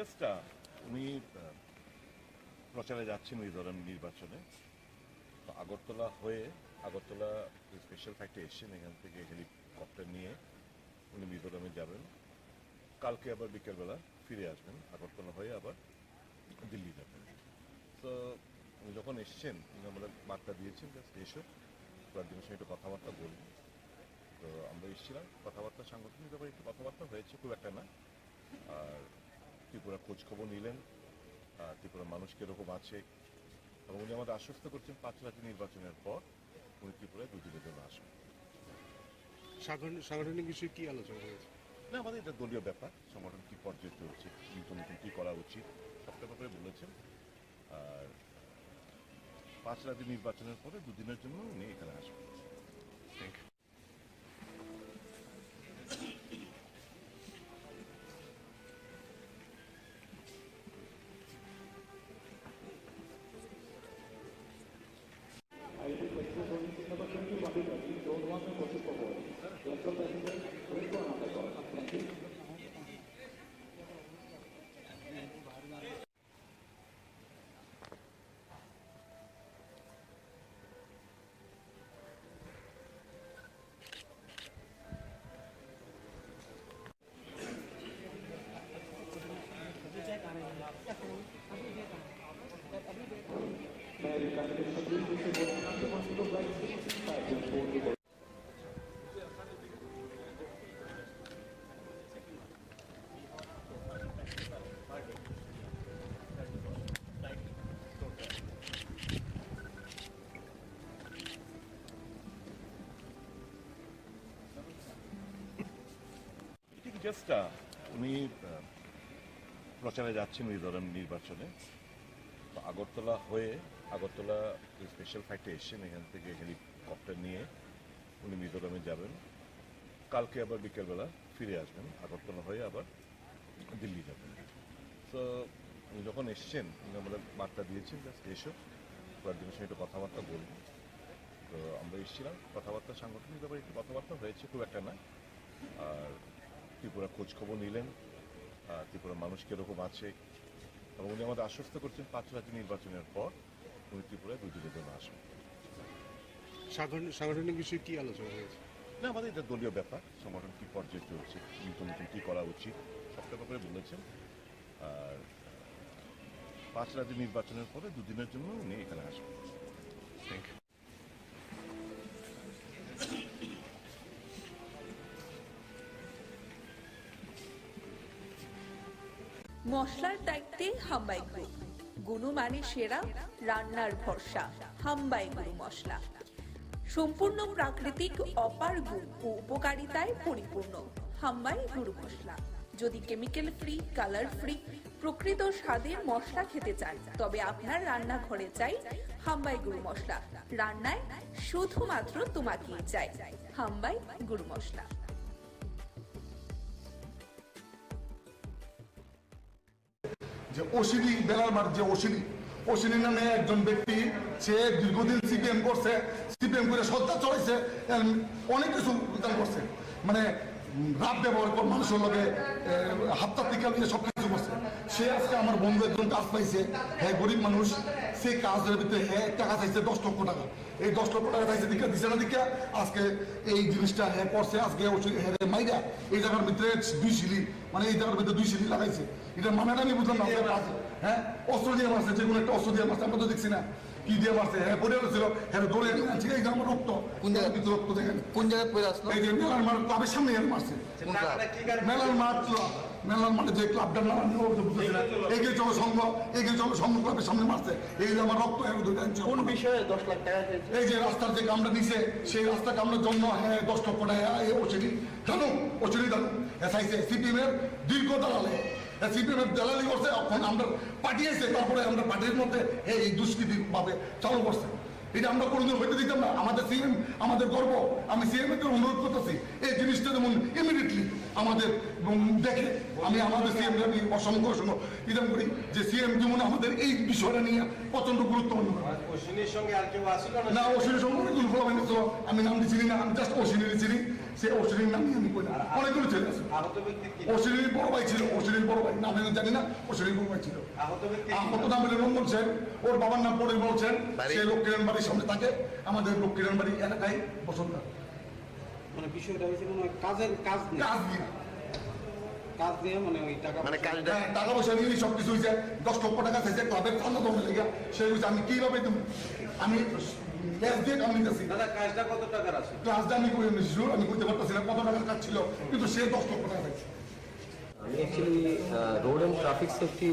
Just উনি প্রচারে যাচ্ছেন ওই ধরনের নির্বাচনে, তো আগরতলা হয়ে আগরতলা স্পেশাল ফ্লাইটে এসেছেন, এখান থেকে হেলিকপ্টার নিয়ে উনি মিজোরামে যাবেন, কালকে আবার বিকেলবেলা ফিরে আসবেন, আগরতলা হয়ে আবার দিল্লি যাবেন। তো উনি যখন এসছেন উনি আমাদের বার্তা দিয়েছেন জাস্ট এসো কয়েকদিনের সঙ্গে একটু কথাবার্তা বলবো। তো আমরা এসেছিলাম, কথাবার্তা সাংগঠনিক ব্যাপারে একটু কথাবার্তা হয়েছে, খুব একটা না। আর ত্রিপুরা খোঁজখবর নিলেন, ত্রিপুরার মানুষ কীরকম আছে, এবং উনি আমাদের আশ্বস্ত করছেন 5 রাজ্য নির্বাচনের পর উনি ত্রিপুরায় 2 দিনের জন্য আসবেন। সাংগঠনিক বিষয়ে কি আলোচনা হয়েছে? না, আমাদের এটা দলীয় ব্যাপার, সংগঠন কী পর্যায়ে চলছে, নতুন নতুন কী করা উচিত সবটা ব্যাপারে বলেছেন। আর 5 রাজ্য নির্বাচনের পরে 2 দিনের জন্য উনি এখানে আসবেন। Thank you. জাস্ট উনি প্রচারে যাচ্ছেন ওই ধরনের নির্বাচনে, তো আগরতলা হয়ে আগরতলা স্পেশাল ফ্লাইটে এসেছেন, এখান থেকে হেলিকপ্টার নিয়ে উনি মিজোরামে যাবেন, কালকে আবার বিকেলবেলা ফিরে আসবেন, আগরতলা হয়ে আবার দিল্লি যাবেন। তো উনি যখন এসছেন উনি আমাদের বার্তা দিয়েছেন জাস্ট এসো কয়েকদিনের সঙ্গে একটু কথাবার্তা বলবো। তো আমরা এসেছিলাম, কথাবার্তা সাংগঠনিক ব্যাপারে একটু কথাবার্তা হয়েছে, খুব একটা না। আর ত্রিপুরা খোঁজখবর নিলেন, ত্রিপুরার মানুষ কীরকম আছে, এবং উনি আমাদের আশ্বস্ত করছেন 5 রাজ্য নির্বাচনের পর উনি ত্রিপুরায় 2 দিনের জন্য আসবেন। সাংগঠনিক বিষয়ে কি আলোচনা হয়েছে? না, আমাদের এটা দলীয় ব্যাপার, সংগঠন কী পর্যায়ে চলছে, নতুন নতুন কী করা উচিত সবটা ব্যাপারে বলেছেন। আর 5 রাজ্য নির্বাচনের পরে 2 দিনের জন্য উনি এখানে আসবেন। Thank you. মশলার দায়িত্বে হাম্বাই গ্রুপ, গুণমানে সেরা, রান্নার ভরসা। হাম্বাই গুরু মশলা সম্পূর্ণ প্রাকৃতিক, অপার গুণ ও উপকারিতায় পরিপূর্ণ। হাম্বাই গুরু মশলা। যদি কেমিক্যাল ফ্রি, কালার ফ্রি, প্রকৃত স্বাদের মশলা খেতে চান তবে আপনার রান্নাঘরে চাই হাম্বাই গুরু মশলা। রান্নায় শুধুমাত্র তোমাকেই চাই হাম্বাই গুরু মশলা। যে অশ্বিনী বেলার মাঠ, যে অশ্বিনী নামে একজন ব্যক্তি, সে দীর্ঘদিন সিপিএম করছে, সিপিএম করে সত্তা চড়াইছে, অনেক কিছু করছে, মানে রাত ব্যবহার করে মানুষের লগে হাতটা টিকা দিয়ে সব কিছু করছে। সে আজকে আমার বন্ধু একজন কাজ পাইছে, হ্যাঁ গরিব মানুষ, সেই কাজের ভিতরে হ্যাঁ টাকা চাইছে 10 লক্ষ টাকা। এই 10 লক্ষ টাকা চাইছে দিচ্ছে না দিকা আজকে এই জিনিসটা হ্যাঁ করছে। আজকে হ্যাঁ মাইরা এই জায়গার ভিতরে 2 সিলি, মানে এই জায়গার ভিতরে 2 সিলি লাগাইছে। এটা মানাটা আমি বুঝলাম না। হ্যাঁ অস্ত্র দিয়ে মারছে, যে কোনো একটা অস্ত্র দিয়ে মারছে, আমরা তো দেখছি না কি দিয়ে মারছে। হ্যাঁ পড়ে গেছিল, হ্যাঁ দৌড়ে আনছে, এই যে আমার রক্ত, কোন জায়গায় ভিতরে রক্ত দেখেন, কোন জায়গায় পড়ে আসলো, এই যে মেলার মাঠ ক্লাবের সামনে মারছে। মেলার মাঠে যে ক্লাবটার নাম এগিয়ে চলো সংঘ, এগিয়ে চলো সংঘ ক্লাবের সামনে মারছে। এই যে আমার রক্ত, কোন বিষয়ে 10 লাখ টাকা, এই যে রাস্তার যে কামটা দিছে সেই রাস্তা কামড়ার জন্য হ্যাঁ 10 লক্ষ টাকা ওসিডি জানো, ওসিডি জানো এসআইসি সিপিএম এর দীর্ঘ দালালে, সিপিএম এর দালালি করছে, এখন আমরা পাঠিয়েছে, তারপরে আমরা পার্টির মধ্যে এই দুষ্কৃতি ভাবে চালু করছে। এটা আমরা কোনোদিন হইতে দিতাম না। আমাদের সিএম, আমাদের গর্ব। আমি সিএম এর অনুরোধ করতেছি এই জিনিসটা যেমন ইমিডিয়েটলি আমাদের এবং দেখে আমি আমাদের সিএম আমি অসংখ্য ইদাম করি যে সিএম যেমন আমাদের এই বিষয়টা নিয়ে প্রচন্ড গুরুত্বপূর্ণ। অশ্বিনীর সঙ্গে আর কেউ আসিল না, অশ্বিনীর সঙ্গে অনেকগুলো ফলাফল ছিল, আমি নাম দিচ্ছি না, আমি জাস্ট অশ্বিনীর চিনি, সে অশ্বিনীর নাম আমি কই না, অনেকগুলো ছেলে আছে। অশ্বিনীর বড় ভাই ছিল, অশ্বিনীর বড় ভাই নাম আমি জানি না, অশ্বিনীর বড় ভাই ছিল। আহত নাম হলো রঞ্জন সেন, ওর বাবার নাম পরিমল সেন, সে লক্ষ্মীরান বাড়ির সামনে থাকে, আমাদের লক্ষ্মীরান বাড়ি এলাকায় বসন্ত। মানে বিষয়টা হয়েছে কোনো কাজের কাজ দিয়ে মানে ওই টাকা টাকা পয়সা নিয়ে সবকিছু হয়েছে, 10 লক্ষ টাকা চাইছে ক্লাবের চাঁদা দমের লেগে, সেই হয়েছে আমি কিভাবে আমি দাদা কাজটা কত টাকার আছে? কাজটা আমি করতে পারতেছি না, কত টাকার কাজ ছিল, কিন্তু সে 10 লক্ষ টাকা চাইছে। আমি actually road and traffic safety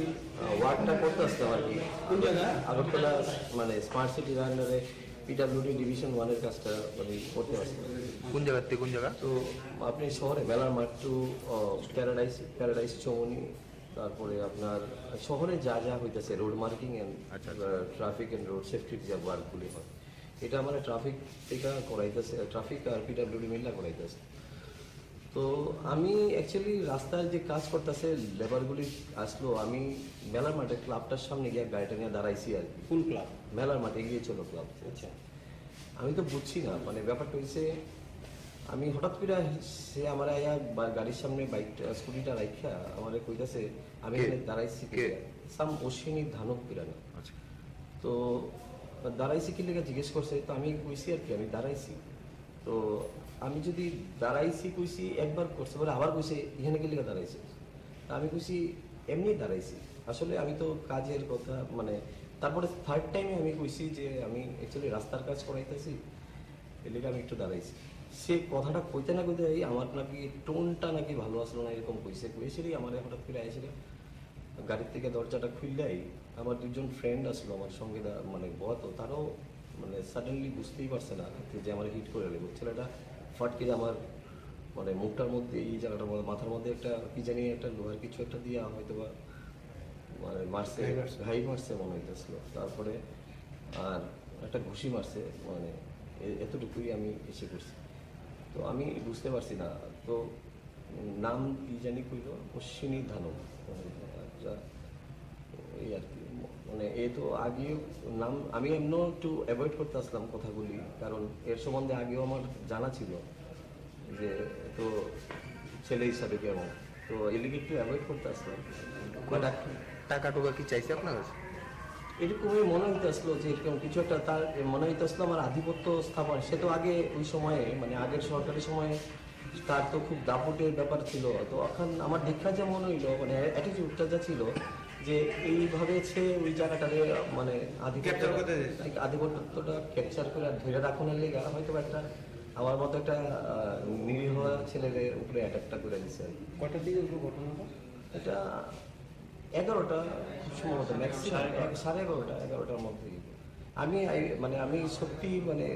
ওয়ার্কটা করতে আসতাম আর কি। কোন জায়গায়? আগরতলা মানে স্মার্ট সিটির আন্ডারে পিডাব্লিউডি ডিভিশন 1-এর কাজটা মানে করতে আসতাম। কোন জায়গা থেকে কোন জায়গা? তো আপনি শহরে মেলার মাঠ টু প্যারাডাইস চৌমনি, তারপরে আপনার শহরে যা যা হইতেছে road marking and traffic and road সেফটির যে ওয়ার্কগুলি হয়, এটা আমার ট্রাফিক থেকে করাইতেছে, ট্রাফিক আর পিডাব্লিউডি মিল্লা করাইতেছে। তো আমি অ্যাকচুয়ালি রাস্তায় যে কাজ করতেছে লেবারগুলি আসলো, আমি মেলার মাঠে ক্লাবটার সামনে গিয়ে গাড়িটা নিয়ে দাঁড়াইছি আর কি। কোন ক্লাব? মেলার মাঠে গিয়ে চলো ক্লাব। আচ্ছা, আমি তো বুঝছি না, মানে ব্যাপারটা হয়েছে আমি হঠাৎ করে সে আমার আয়া গাড়ির সামনে বাইকটা স্কুটিটা রাখা আমার কইতাছে, আমি এখানে দাঁড়াইছি সাম অশ্বিনীর ধানক পিরানা। তো দাঁড়াইছি কি লেগে জিজ্ঞেস করছে, তো আমি কইছি আর কি আমি দাঁড়াইছি। তো আমি যদি দাঁড়াইছি কইছি একবার করছে, বলে আবার কইছে এখানে কি লেগে দাঁড়াইছে, আমি কইছি এমনি দাঁড়াইছি। আসলে আমি তো কাজের কথা মানে তারপরে থার্ড টাইমে আমি কইছি যে আমি অ্যাকচুয়ালি রাস্তার কাজ করাইতেছি, এর লেগে আমি একটু দাঁড়াইছি। সে কথাটা কইতে না কইতে আমার নাকি টোনটা নাকি ভালো আসলো না এরকম কইছিলি আমার হঠাৎ করে আইছিল গাড়ির থেকে দরজাটা খুললেই আমার দুজন ফ্রেন্ড আসলো আমার সঙ্গে, মানে বত তারাও মানে সাডেনলি বুঝতেই পারছে না যে আমার হিট করে দেবো। ছেলেটা ফটকে আমার মানে মুখটার মধ্যে এই জায়গাটার মধ্যে মাথার মধ্যে একটা কি জানি একটা লোহার কিছু একটা দিয়ে হয়তো বা মানে মারছে, ঘাই মারছে মনে হইতেছিল। তারপরে আর একটা ঘুষি মারছে, মানে এতটুকুই আমি এসে করছি। তো আমি বুঝতে পারছি না, তো নাম কি জানি কইল অশ্বিনী ধানক, এই আর কি। মানে এ তো আগেও নাম আমি এমনও একটু অ্যাভয়েড করতে আসলাম কথাগুলি, কারণ এর সম্বন্ধে আগেও আমার জানা ছিল যে তো ছেলে হিসাবে কেমন, তো এলিগে একটু অ্যাভয়েড করতে আসলাম। টাকা টুকা কি চাইছে আপনার কাছে? এরকমই মনে হইতে আসলো যে এরকম কিছু একটা তার মনে হইতে আসলো আমার আধিপত্য স্থাপন। সে তো আগে ওই সময়ে মানে আগের সরকারি সময়ে তার তো খুব দাপটের ব্যাপার ছিল। তো এখন আমার দেখা যা মনে হইলো মানে অ্যাটিটিউডটা যা ছিল যে এইভাবে সে ওই জায়গাটারে মানে আধিপত্যটা ক্যাপচার করে ধরে রাখানোর লেগে হয়তো একটা আমার মতো একটা নিরীহ ছেলেদের উপরে অ্যাটাকটা করে দিচ্ছে। কটার দিকে ঘটনাটা? এটা 11টা খুব সম্ভবত, ম্যাক্সিমাম 11:30 11টার মধ্যে। আমি সত্যি মানে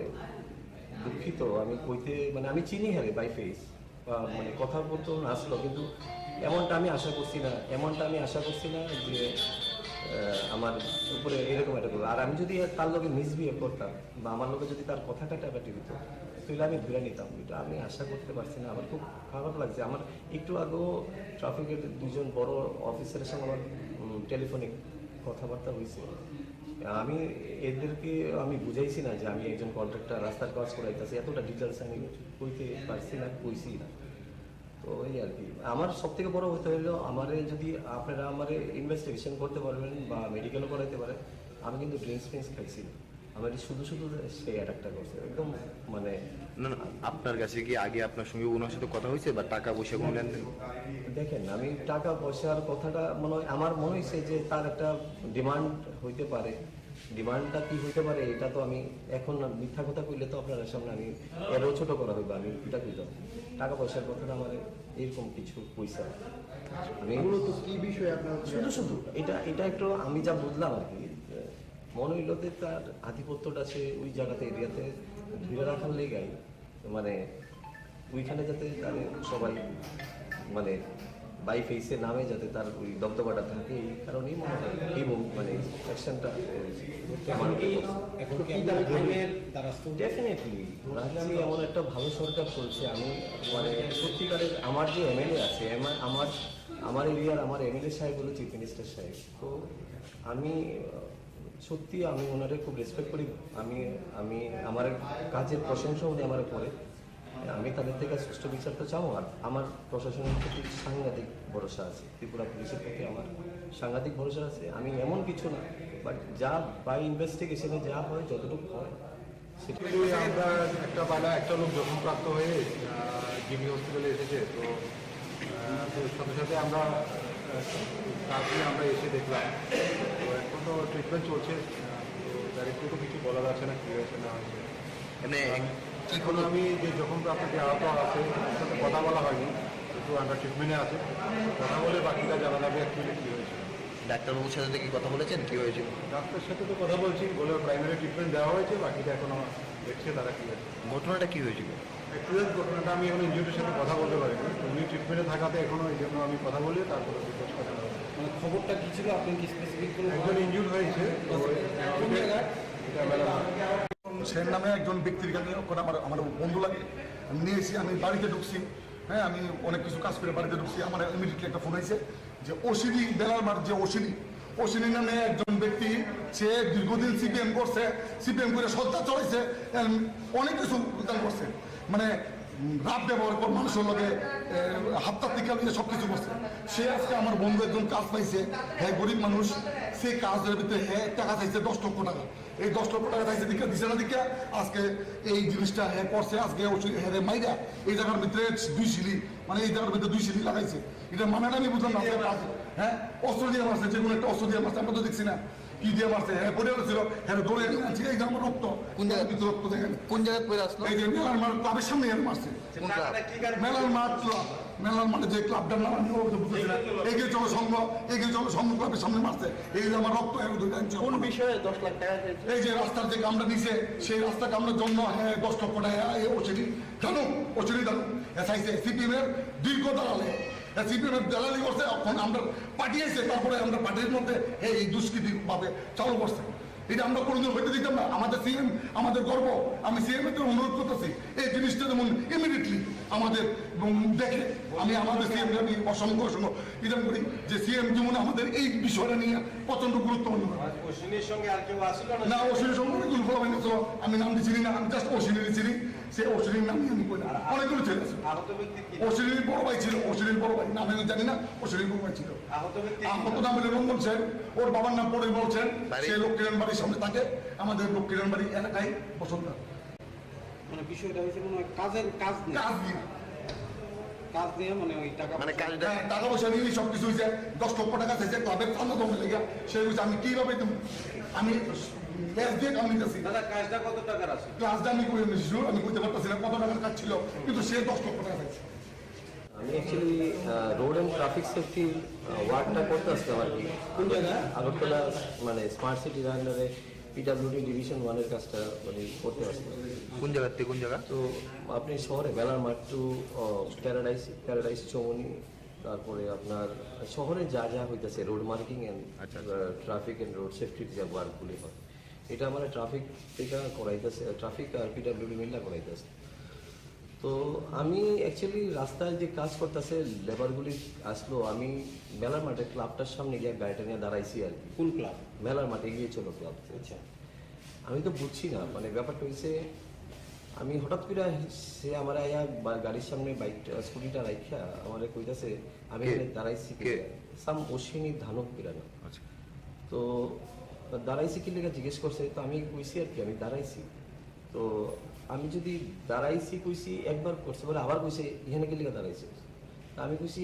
দুঃখিত, আমি কইতে মানে আমি চিনি হারে বাই ফেস মানে কথা বলতে আসলো, কিন্তু এমনটা আমি আশা করছি না যে আমার উপরে এরকম একটা করবো। আর আমি যদি তার লোকে মিসবিহেভ করতাম বা আমার লোকে যদি তার কথা কাটাকাটি দিত তাহলে আমি ধরে নিতাম, এটা আমি আশা করতে পারছি না। আমার খুব খারাপ লাগছে। আমার একটু আগেও ট্রাফিকের দুজন বড় অফিসারের সঙ্গে আমার টেলিফোনিক কথাবার্তা হয়েছে। আমি এদেরকে আমি বুঝাইছি না যে আমি একজন কন্ট্রাক্টর রাস্তার কাজ করাইতেছি, এতটা ডিটেলস আমি কইতে পারছি না, কইছি না। তো এই আর কি আমার সব থেকে বড় হতে হলো আমারে যদি আপনারা আমারে ইনভেস্টিগেশন করতে পারবেন বা মেডিকেলও করাইতে পারেন, আমি কিন্তু ড্রিঙ্কস খাইছি না, আমার শুধু সেই অ্যাটাকটা করছে একদম মানে। না আপনার কাছে কি আগে আপনার সঙ্গে ওনার সাথে কথা হয়েছে বা টাকা পয়সা কোনো লেনদেন? দেখেন আমি টাকা পয়সার কথাটা আমার মনে হয়েছে যে তার একটা ডিমান্ড হইতে পারে। ডিমান্ডটা কি হইতে পারে এটা তো আমি এখন মিথ্যা কথা কইলে তো আপনার সামনে আমি এরও ছোট করা হইবে, আমি এটা কইতাম। টাকা পয়সার কথাটা আমার এরকম কিছু পয়সা আমি মূলত কি বিষয় আপনার শুধু এটা একটু আমি যা বুঝলাম আর কি, মনে হইল যে তার আধিপত্যটা সে ওই জায়গাতে এরিয়াতে ধরে রাখার লেগাই মানে ওইখানে যাতে তাদের সবাই মানে বাই ফেসে নামে যাতে তার ওই দবদবাটা থাকে, এই কারণেই মনে হয় এই মানে অ্যাকশনটা ডেফিনেটলি রাজ্যে এমন একটা ভালো সরকার চলছে। আমি মানে সত্যিকারের আমার যে এমএলএ আছে, আমার এরিয়ার আমার এমএলএ সাহেব হলো চিফ মিনিস্টার সাহেব। তো আমি সত্যি আমি ওনারে খুব রেসপেক্ট করি। আমি আমার কাজের প্রশংসা উনি আমার করে, আমি তাদের থেকে সুষ্ঠু বিচার তো চাও। আর আমার প্রশাসনের প্রতি সাংঘাতিক ভরসা আছে, ত্রিপুরা পুলিশের প্রতি আমার সাংঘাতিক ভরসা আছে। আমি এমন কিছু না, বাট যা বাই ইনভেস্টিগেশনে যা হয়, যতটুকু হয় সেটা আমরা একটা লোক জখমপ্রাপ্ত হয়ে জিবি হসপিটালে এসেছে। তো সাথে সাথে আমরা তারপরে আমরা এসে দেখলাম। তো এখন তো ট্রিটমেন্ট চলছে, তো তার একটু তো কিছু বলা যাচ্ছে না কী হয়েছে না হয়েছে। মানে এখন আমি যে জখমপ্রাপ্ত যে আহত আছে তার সাথে কথা বলা হয়নি, একটু আন্ডার ট্রিটমেন্টে আছে। কথা বলে বাকিটা জানা যাবে অ্যাকচুয়ালি কী হয়েছে। ডাক্তারবাবুর সাথে কি কথা বলেছেন, কী হয়েছিল? ডাক্তারের সাথে তো কথা বলছি, বলে প্রাইমারি ট্রিটমেন্ট দেওয়া হয়েছে, বাকিটা এখনো দেখছে তারা কী হয়েছে। ঘটনাটা কী হয়েছিল? অ্যাকচুয়াল ঘটনাটা আমি এখন ইনজিউরির সাথে কথা বলতে পারিনি, উনি ট্রিটমেন্টে থাকাতে এখনো এই জন্য আমি কথা বলি, তারপরে রিকোয়েস্ট কথা বলবো। মানে খবরটা কি ছিল, আপনি কি স্পেসিফিক একজন ইনজিউর হয়েছে, সের নামে একজন ব্যক্তির কাছে আমার বন্ধু লাগে, আমি নিয়েছি, আমি বাড়িতে ঢুকছি। হ্যাঁ, আমি অনেক কিছু কাজ করে বাড়িতে ঢুকছি। আমার ইমিডিয়েটলি একটা ফোন হয়েছে যে অশিনী বেলার মার যে অশিনী নামে একজন ব্যক্তি, সে দীর্ঘদিন সিপিএম করছে, সিপিএম করে সত্তা চলেছে, অনেক কিছু করছে, মানে রাত ব্যবহার করে মানুষের লগে হাপ্তার টিকা নিয়ে সব কিছু করছে। সে আজকে আমার বন্ধু একজন কাজ পাইছে, হ্যাঁ গরিব মানুষ, সে কাজের ভিতরে হ্যাঁ টাকা চাইছে 10 লক্ষ টাকা। এই 10 লক্ষ টাকা চাইছে দিকে দিছে না দিকে আজকে এই জিনিসটা হ্যাঁ করছে। আজকে হ্যাঁ মাইরা এই জায়গার ভিতরে 2 সিলি, মানে এই জায়গার ভিতরে 2 সিলি লাগাইছে। এটা মানে আমি বুঝলাম না, হ্যাঁ অস্ত্র দিয়ে মারছে, যে কোনো একটা অস্ত্র দিয়ে মারছে, আমরা তো দেখছি না কি দিয়ে মারছে। হ্যাঁ পড়ে ছিল, হ্যাঁ দৌড়ে আনছি, এই যে আমার রক্ত, কোন জায়গায় ভিতরে রক্ত দেখেন, কোন জায়গায় পড়ে আসলো? এই যে মেলার মাঠ ক্লাবের সামনে মারছে। মেলার মাঠ ক্লাব, মেলার মাঠে যে ক্লাবটার নাম আমি বুঝতেছি না, এগিয়ে চলো সংঘ ক্লাবের সামনে মারছে। এই যে আমার রক্ত, কোন বিষয়ে 10 লাখ টাকা? এই যে রাস্তার যে কামড়া নিছে, সেই রাস্তা কামড়ার জন্য হ্যাঁ 10 লক্ষ টাকা ওসিডি জানো এসআইসি সিপিএম এর দীর্ঘ দালালে সিপিএম এর দালালি করছে। এখন আমরা পাঠিয়েছে, তারপরে আমরা পার্টির মধ্যে এই দুষ্কৃতি ভাবে চালু করছে। এটা আমরা কোনোদিন হইতে দিতাম না। আমাদের সিএম আমাদের গর্ব। আমি সিএম এর অনুরোধ করতেছি এই জিনিসটা যেমন ইমিডিয়েটলি আমাদের দেখে। আমি আমাদের সিএমকে আমি অসংখ্য ইদান করি যে সিএম যেমন আমাদের এই বিষয়টা নিয়ে প্রচন্ড গুরুত্বপূর্ণ। অশ্বিনীর সঙ্গে আর কেউ আসছিল না? অশ্বিনীর সঙ্গে অনেকগুলো ফলাফল ছিল, আমি নাম দিচ্ছি না, আমি জাস্ট অশ্বিনীর চিনি। সে অশ্বিনীর নাম আমি কই না, অনেকগুলো ছেলে আছে। অশ্বিনীর বড় ভাই ছিল, অশ্বিনীর বড় ভাই নাম আমি জানি না, অশ্বিনীর বড় ভাই ছিল। আহত নাম হলে রঞ্জন সেন, ওর বাবার নাম পরিমল সেন, সে লক্ষ্মীরণ বাড়ির সামনে থাকে, আমাদের লক্ষ্মীরণ বাড়ি এলাকায় বসন্ত। মানে বিষয়টা হয়েছে মনে হয় কাজ দিয়ে মানে ওই টাকা পয়সা নিয়ে সবকিছু হয়েছে। 10 লক্ষ টাকা চাইছে ক্লাবের চান্দা জমে লেগে। সে হয়েছে আমি কিভাবে আমি কাজটা কত টাকার আছে? ক্লাসটা আমি করে নিয়েছি, আমি করতে পারতেছি না কত টাকার কাজ ছিল, কিন্তু সে 10 লক্ষ টাকা চাইছে। আমি actually road and traffic safety ওয়ার্কটা করতে আসতাম আর কি। কোন জায়গা? আগরতলা মানে স্মার্ট সিটির আন্ডারে পিডাব্লিউডি ডিভিশন 1-এর কাজটা মানে করতে আসতাম। কোন জায়গা থেকে কোন জায়গা? তো আপনি শহরে বেলার মাঠ টু প্যারাডাইস চৌমনি, তারপরে আপনার শহরে যা যা হইতেছে road marking and traffic and road সেফটির যে ওয়ার্কগুলি হয়, এটা আমার ট্রাফিক থেকে করাইতেছে, ট্রাফিক আর পিডাব্লিউডি মিলটা করাইতেছে। তো আমি অ্যাকচুয়ালি রাস্তায় যে কাজ করতেছে লেবারগুলি আসলো, আমি মেলার মাঠে ক্লাবটার সামনে গিয়ে গাড়িটা নিয়ে দাঁড়াইছি আর কি। কোন ক্লাব? মেলার মাঠে গিয়ে চলো ক্লাব। আচ্ছা, আমি তো বুঝছি না, মানে ব্যাপারটা হয়েছে আমি হঠাৎ করে সে আমার আয়া গাড়ির সামনে বাইকটা স্কুটিটা রাখা আমার কইতাছে আমি দাঁড়াইছি সাম অশ্বিনী ধানক কিরানো। তো দাঁড়াইছি কি লেগে জিজ্ঞেস করছে, তো আমি কইছি আর কি আমি দাঁড়াইছি। তো আমি যদি দাঁড়াইছি কইছি একবার করছে, বলে আবার কইছে এখানে কি লেগে দাঁড়াইছি। আমি কইছি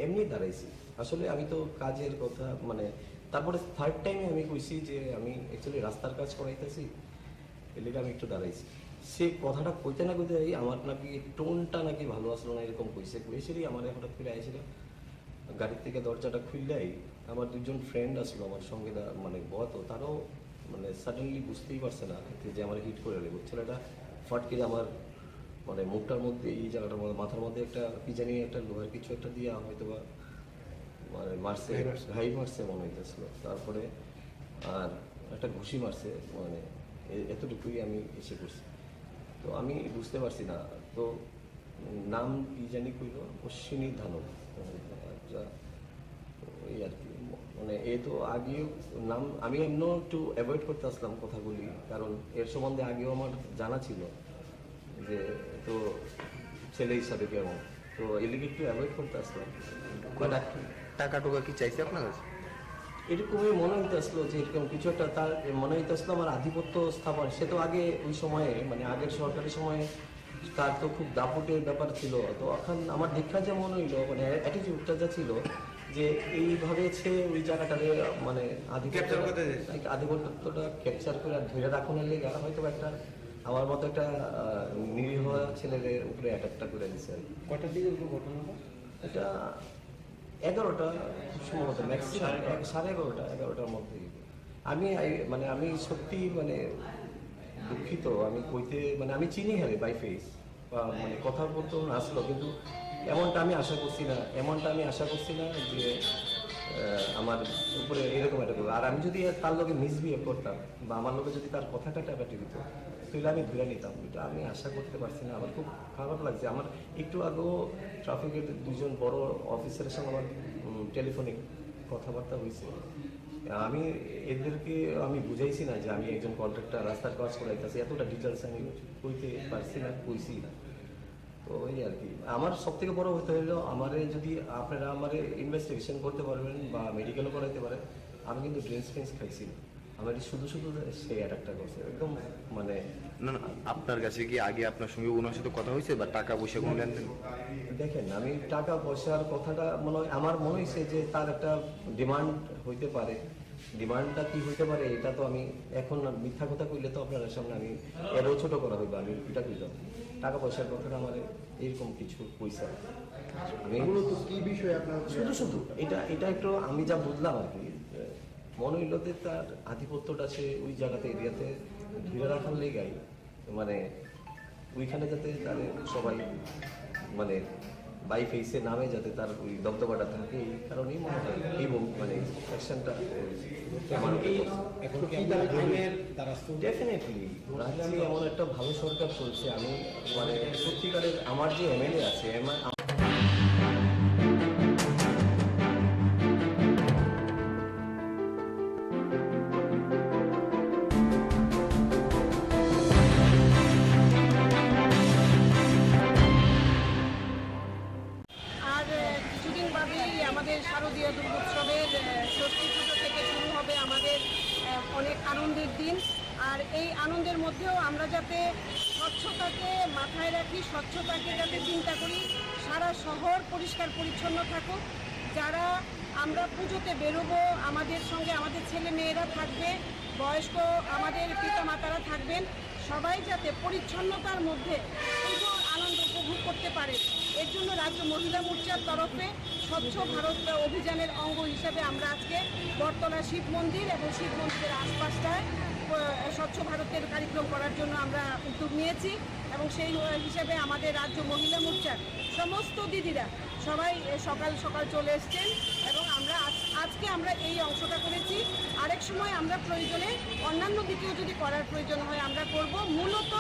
এমনি দাঁড়াইছি, আসলে আমি তো কাজের কথা মানে। তারপরে থার্ড টাইমে আমি কইছি যে আমি অ্যাকচুয়ালি রাস্তার কাজ করাইতেছি, এর লেগে আমি একটু দাঁড়াইছি। সে কথাটা কইতে না কইতে আমার নাকি টোনটা নাকি ভালো আসলো না, এরকম কইছে। কইসেরই আমার হঠাৎ করে আইছিল, গাড়ির থেকে দরজাটা খুললেই আমার 2জন ফ্রেন্ড আসলো আমার সঙ্গে, মানে বত, তারাও মানে সাডেনলি বুঝতেই পারছে না যে আমার হিট করে দেবো। ছেলেটা ফটকে আমার মানে মুখটার মধ্যে এই জায়গাটার মধ্যে মাথার মধ্যে একটা কি জানি একটা লোহার কিছু একটা দিয়ে হয়তো বা মানে মারছে, ঘাই মারছে মনে হইতেছিল, তারপরে আর একটা ঘুষি মারছে, মানে এতটুকুই আমি এসে করছি। তো আমি বুঝতে পারছি না, তো নাম কি জানি কইল, অশ্বিনী ধানব, এই আর কি। মানে এ তো আগেও নাম আমি এমনও একটু অ্যাভয়েড করতে আসলাম কথাগুলি, কারণ এর সম্বন্ধে আগেও আমার জানা ছিল যে তো ছেলে হিসাবে কেমন, তো এদিকে একটু অ্যাভয়েড করতে আসলাম। টাকা টুকা কি চাইছে আপনার কাছে? এরকমই মনে হইতে আসলো যে এরকম কিছু একটা তার মনে হইতে আসলো আমার আধিপত্য স্থাপন। সে তো আগে ওই সময়ে মানে আগের সরকারি সময়ে তার তো খুব দাপটের ব্যাপার ছিল। তো এখন আমার দেখা যা মনে হইলো, মানে অ্যাটিটিউডটা যা ছিল যে এইভাবে সে ওই জায়গাটারে মানে আধিপত্যটা ক্যাপচার করে ধরে রাখনের লেগে হয়তো একটা আমার মতো একটা নিরীহ ছেলেদের উপরে অ্যাটাকটা করে দিচ্ছে। কটার দিকে ঘটনাটা? এটা 11টা সম্ভবত, ম্যাক্সিমাম 11:30, 11টার মধ্যে। আমি সত্যি মানে দুঃখিত, আমি কইতে মানে আমি চিনি হারে বাই ফেস বা মানে কথা বলতে আসলো, কিন্তু এমনটা আমি আশা করছি না যে আমার উপরে এরকম একটা করবো। আর আমি যদি তার লোকে মিসবিহেভ করতাম বা আমার লোকে যদি তার কথাটা টাকাটি দিত, তাহলে আমি ধরে নিতাম। এটা আমি আশা করতে পারছি না। আমার খুব খারাপ লাগছে। আমার একটু আগেও ট্রাফিকের দুজন বড় অফিসারের সঙ্গে আমার টেলিফোনিক কথাবার্তা হয়েছে। আমি এদেরকে আমি বুঝাইছি না যে আমি একজন কন্ট্রাক্টর, রাস্তার কাজ করাইতেছি, এতটা ডিটেলস আমি কইতে পারছি না, কইছি না। তো এই আর কি। আমার সব থেকে বড় হতে হলো আমারে যদি আপনারা আমারে ইনভেস্টিগেশন করতে পারবেন বা মেডিকেলও করাইতে পারেন, আমি কিন্তু ড্রিঙ্কস ফ্রিঙ্কস খাইছি না। আমার শুধু সেই অ্যাটাকটা করছে একদম মানে। না আপনার কাছে কি আগে আপনার সঙ্গে ওনার সাথে কথা হয়েছে বা টাকা পয়সা কোনো লেনদেন? দেখেন, আমি টাকা পয়সার কথাটা আমার মনে হয়েছে যে তার একটা ডিমান্ড হইতে পারে। ডিমান্ডটা কি হইতে পারে এটা তো আমি এখন মিথ্যা কথা কইলে তো আপনার সামনে আমি এরও ছোট করা হইবে, আমি এটা কইলাম। টাকা পয়সার কথাটা আমার এরকম কিছু পয়সা আমি কি বিষয় আপনার শুধু এটা একটু আমি যা বুঝলাম আর কি, মনে হইল যে তার আধিপত্যটা সে ওই জায়গাতে এরিয়াতে ধরে রাখার লেগাই, মানে ওইখানে যাতে তাদের সবাই মানে বাই ফেসে নামে যাতে তার ওই দবদবাটা থাকে, এই কারণেই মনে হয় এই মানে অ্যাকশনটা ডেফিনেটলি রাজ্যে এমন একটা ভালো সরকার চলছে। আমি মানে সত্যিকারের আমার যে এমএলএ আছে শারদীয় দুর্গোৎসবের ষষ্ঠী পুজো থেকে শুরু হবে আমাদের অনেক আনন্দের দিন। আর এই আনন্দের মধ্যেও আমরা যাতে স্বচ্ছতাকে মাথায় রাখি, স্বচ্ছতাকে যাতে চিন্তা করি, সারা শহর পরিষ্কার পরিচ্ছন্ন থাকুক। যারা আমরা পুজোতে বেরোবো, আমাদের সঙ্গে আমাদের ছেলে মেয়েরা থাকবে, বয়স্ক আমাদের পিতামাতারা থাকবেন, সবাই যাতে পরিচ্ছন্নতার মধ্যে পুজোর আনন্দ উপভোগ করতে পারে। এর জন্য রাজ্য মহিলা মোর্চার তরফে স্বচ্ছ ভারত অভিযানের অঙ্গ হিসাবে আমরা আজকে বটতলা শিব মন্দির এবং শিব মন্দিরের আশপাশটায় স্বচ্ছ ভারতের কার্যক্রম করার জন্য আমরা উদ্যোগ নিয়েছি। এবং সেই হিসেবে আমাদের রাজ্য মহিলা মোর্চার সমস্ত দিদিরা সবাই সকাল সকাল চলে এসছেন এবং আজকে আমরা এই অংশটা করেছি। আরেক সময় আমরা প্রয়োজনে অন্যান্য দিকেও যদি করার প্রয়োজন হয় আমরা করব। মূলত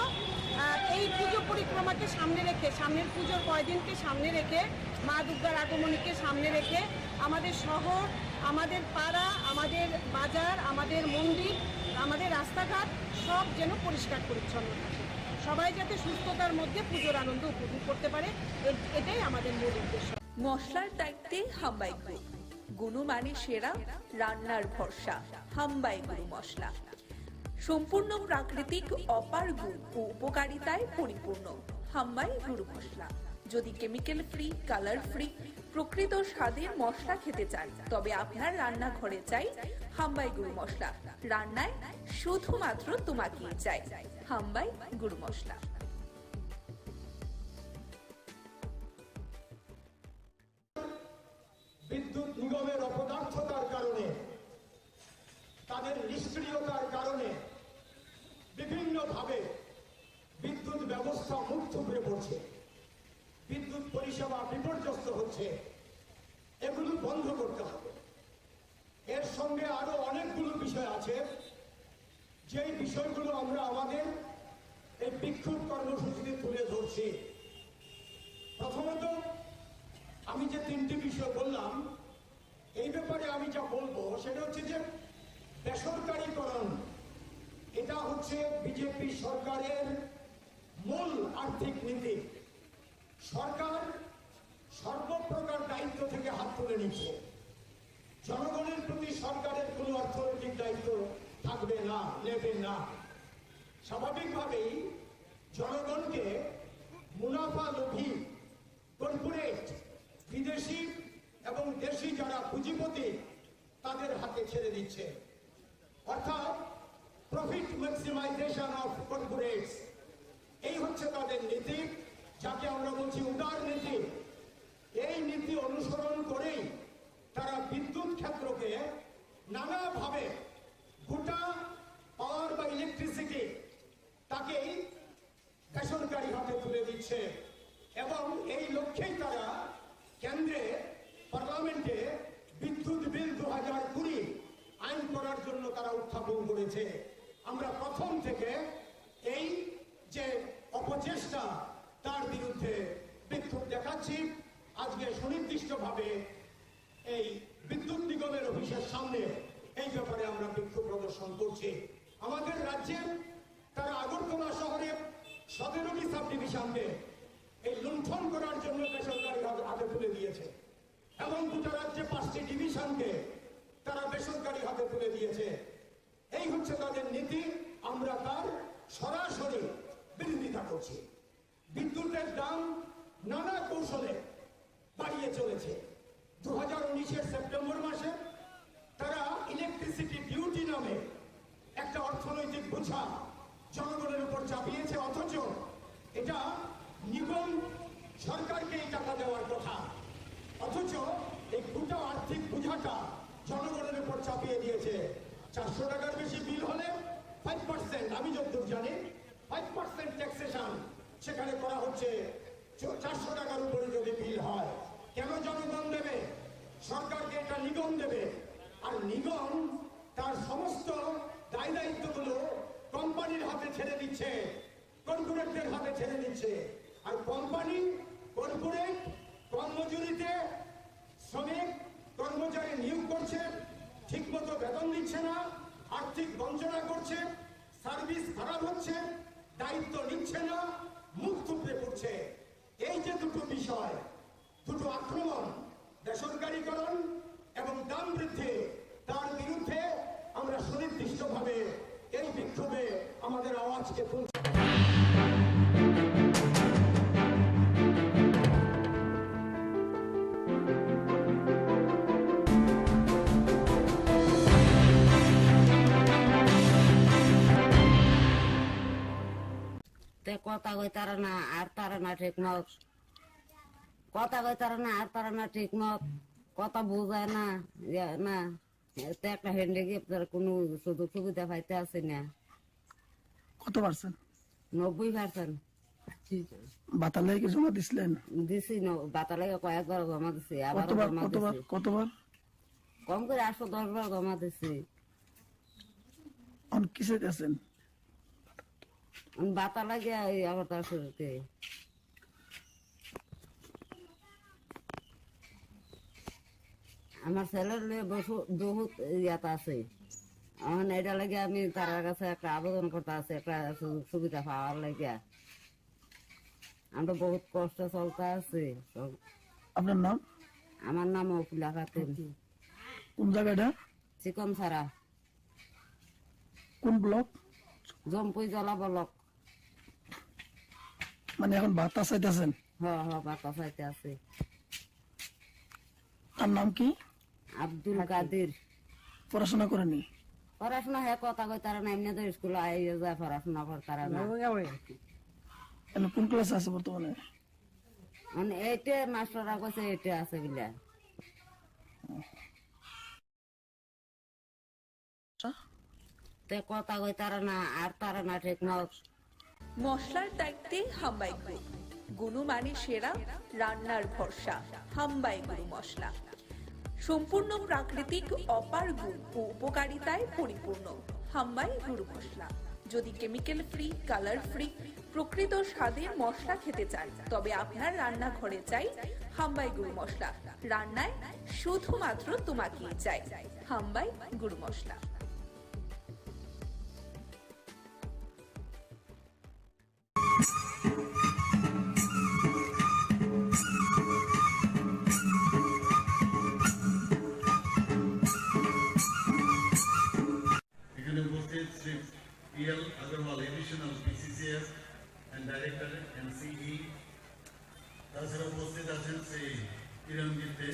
এই পুজো পরিক্রমাকে সামনে রেখে, সামনের পুজোর কয়দিনকে সামনে রেখে, মা দুর্গার আগমনীকে সামনে রেখে আমাদের শহর, আমাদের পাড়া, আমাদের বাজার, আমাদের মন্দির, আমাদের রাস্তাঘাট সব যেন পরিষ্কার পরিচ্ছন্ন থাকে। সবাই যাতে সুস্থতার মধ্যে পুজোর আনন্দ উপভোগ করতে পারে, এটাই আমাদের মূল উদ্দেশ্য। মশলার দায়িত্বে হাম্বাই গ্রুপ, গুণমানে সেরা, রান্নার ভরসা। হাম্বাই গুরু মশলা সম্পূর্ণ প্রাকৃতিক, অপার গুণ ও উপকারিতায় পরিপূর্ণ। হাম্বাই গুরু মশলা। যদি কেমিক্যাল ফ্রি, কালার ফ্রি, প্রকৃত স্বাদের মশলা খেতে চান, তবে আপনার রান্নাঘরে চাই হাম্বাই গুরু মশলা। রান্নায় শুধুমাত্র তোমাকেই চাই। হাম্বাই গুরু মশলা। বিদ্যুৎ নিগমের অপদার্থতার কারণে, তাদের নিষ্ক্রিয়তার কারণে বিভিন্নভাবে বিদ্যুৎ ব্যবস্থা মুখ থুবড়ে পড়ছে, বিদ্যুৎ পরিষেবা বিপর্যস্ত হচ্ছে। এগুলো বন্ধ করতে হবে। এর সঙ্গে আরো অনেকগুলো বিষয় আছে, যেই বিষয়গুলো আমরা আমাদের এই বিক্ষোভ কর্মসূচিতে তুলে ধরছি। প্রথমত, আমি যে তিনটি বিষয় বললাম, এই ব্যাপারে আমি যা বলবো সেটা হচ্ছে যে বেসরকারীকরণ, এটা হচ্ছে বিজেপি সরকারের মূল আর্থিক নীতি। সরকার সর্বপ্রকার দায়িত্ব থেকে হাত তুলে নিচ্ছে। জনগণের প্রতি সরকারের কোনো অর্থনৈতিক দায়িত্ব থাকবে না, নেবে না। স্বাভাবিকভাবেই জনগণকে মুনাফা লোভী কর্পোরেট, বিদেশি এবং দেশি যারা পুঁজিপতি, তাদের হাতে ছেড়ে দিচ্ছে। অর্থাৎ প্রফিট ম্যাক্সিমাইজেশন অফ কর্পোরেটস, এই হচ্ছে তাদের নীতি, যাকে আমরা বলছি উদার নীতি। এই নীতি অনুসরণ করেই তারা বিদ্যুৎ ক্ষেত্রকে নানাভাবে, গোটা পাওয়ার বা ইলেকট্রিসিটি তাকেই বেসরকারি হাতে তুলে দিচ্ছে। এবং এই লক্ষ্যেই তারা কেন্দ্রে পার্লামেন্টে বিদ্যুৎ বিল 2020 আইন করার জন্য তারা উত্থাপন করেছে। আমরা প্রথম থেকে এই যে অপচেষ্টা, তার বিরুদ্ধে বিক্ষোভ দেখাচ্ছি। আজকে সুনির্দিষ্টভাবে এই বিদ্যুৎ নিগমের অফিসের সামনে এই ব্যাপারে আমরা বিক্ষোভ প্রদর্শন করছি। আমাদের রাজ্যে তারা আগরতলা শহরে 17টি সাব ডিভিশনকে এই লুণ্ঠন করার জন্য বেসরকারি হাতে তুলে দিয়েছে, এবং গোটা রাজ্যে 5টি ডিভিশনকে তারা বেসরকারি হাতে তুলে দিয়েছে। এই হচ্ছে তাদের নীতি। আমরা তার সরাসরি বিরোধিতা করছি। বিদ্যুতের দাম নানা কৌশলে বাড়িয়ে চলেছে। 2019-এর সেপ্টেম্বর মাসে তারা ইলেকট্রিসিটি ডিউটি নামে একটা অর্থনৈতিক বোঝা জনগণের উপর চাপিয়েছে, অথচ এটা নিগম সরকারকে এই টাকা দেওয়ার কথা, অথচ এই গোটা আর্থিক বোঝাটা জনগণের উপর চাপিয়ে দিয়েছে। 400 টাকার বেশি বিল হলে 5%, আমি যতদূর জানি 5% ট্যাক্সেশন সেখানে করা হচ্ছে। 400 টাকার উপরে যদি বিল হয়, কেন জনগণ দেবে? সরকারকে এটা নিগম দেবে। আর নিগম তার সমস্ত দায় দায়িত্বগুলো কোম্পানির হাতে ছেড়ে দিচ্ছে, কর্পোরেটদের হাতে ছেড়ে দিচ্ছে। আর কোম্পানি, কর্পোরেট কর্মজুরিতে শ্রমিক কর্মচারী নিয়োগ করছে, ঠিকমতো বেতন দিচ্ছে না, আর্থিক বঞ্চনা করছে, সার্ভিস খারাপ হচ্ছে, দায়িত্ব নিচ্ছে না, মুখ থুবড়ে পড়ছে। এই যে দুটো বিষয়, দুটো আক্রমণ, বেসরকারীকরণ এবং দাম বৃদ্ধি, তার বিরুদ্ধে আমরা সুনির্দিষ্টভাবে এই বিক্ষোভে আমাদের আওয়াজকে তুলছি। কথা কই তারা না, আর তারা না ঠিক মত কথা কই তারা না, আর তারা না ঠিক মত কথা বোঝায় না, না একটা হ্যান্ডিক্যাপ, তার কোনো সুযোগ সুবিধা পাইতে আছে না। কত পার্সেন্ট? 90%। বাতালে কি জমা দিছিলেন? দিছি না, বাতালে কয়েকবার জমা দিছি, আবার কতবার? কম করে 810 বার জমা দিছি। অন কিসে আছেন? বাতা লাগে আবার তার শুরুতে আমার ছেলের বহুত ইয়াত আছে। এখন এটা লাগে আমি তার কাছে একটা আবেদন করতে আছে, একটা সুবিধা পাওয়ার লাগে। আমরা বহুত কষ্ট চলতে আছে। আপনার নাম? আমার নাম অপুলা খাতুন। কোন জায়গাটা? চিকন ছাড়া। কোন ব্লক? জম্পুই জলা ব্লক। মানে এখন বার্তা চাইতেছেন? হ্যাঁ, বার্তা চাইতে আছে। তার নাম কি? আব্দুল কাদির। পড়াশোনা করেনি? পড়াশোনা হ্যাঁ, কথা কই তারা না, এমনি তো স্কুলে আইয়ে যায়, পড়াশোনা করতারা না। কোন ক্লাসে আছে বর্তমানে? মানে এইটা মাস্টাররা কইছে এইটা আছে বিলা। তে কথা কই তারা না, আর তারা না ঠিক মত। মশলার দায়িত্বে হাম্বাই গ্রুপ, গুণমানে সেরা, রান্নার ভরসা, হাম্বাই গুরু মশলা। সম্পূর্ণ প্রাকৃতিক অপার গুণ ও উপকারিতায় পরিপূর্ণ হাম্বাই গুঁড়ো মশলা। যদি কেমিক্যাল ফ্রি, কালার ফ্রি, প্রকৃত স্বাদের মশলা খেতে চান তবে আপনার রান্নাঘরে চাই হাম্বাই গুঁড়ো মশলা। রান্নায় শুধুমাত্র তোমাকেই চাই হাম্বাই গুঁড়ো মশলা। এখানে উপস্থিত Shri PL Agarwal, additional PCCS and Director and CE, তাছাড়া উপস্থিত আছেন শ্রী কিরণজিৎ দে।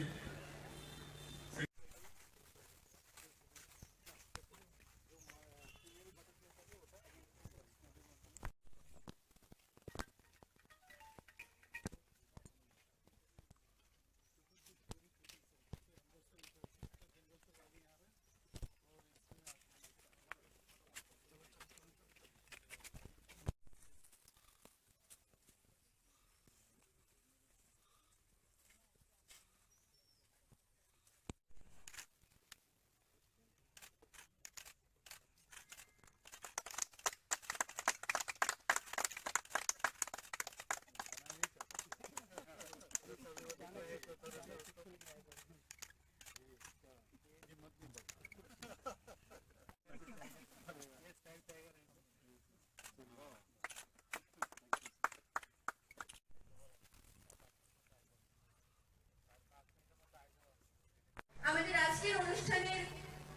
আমাদের আজকের অনুষ্ঠানের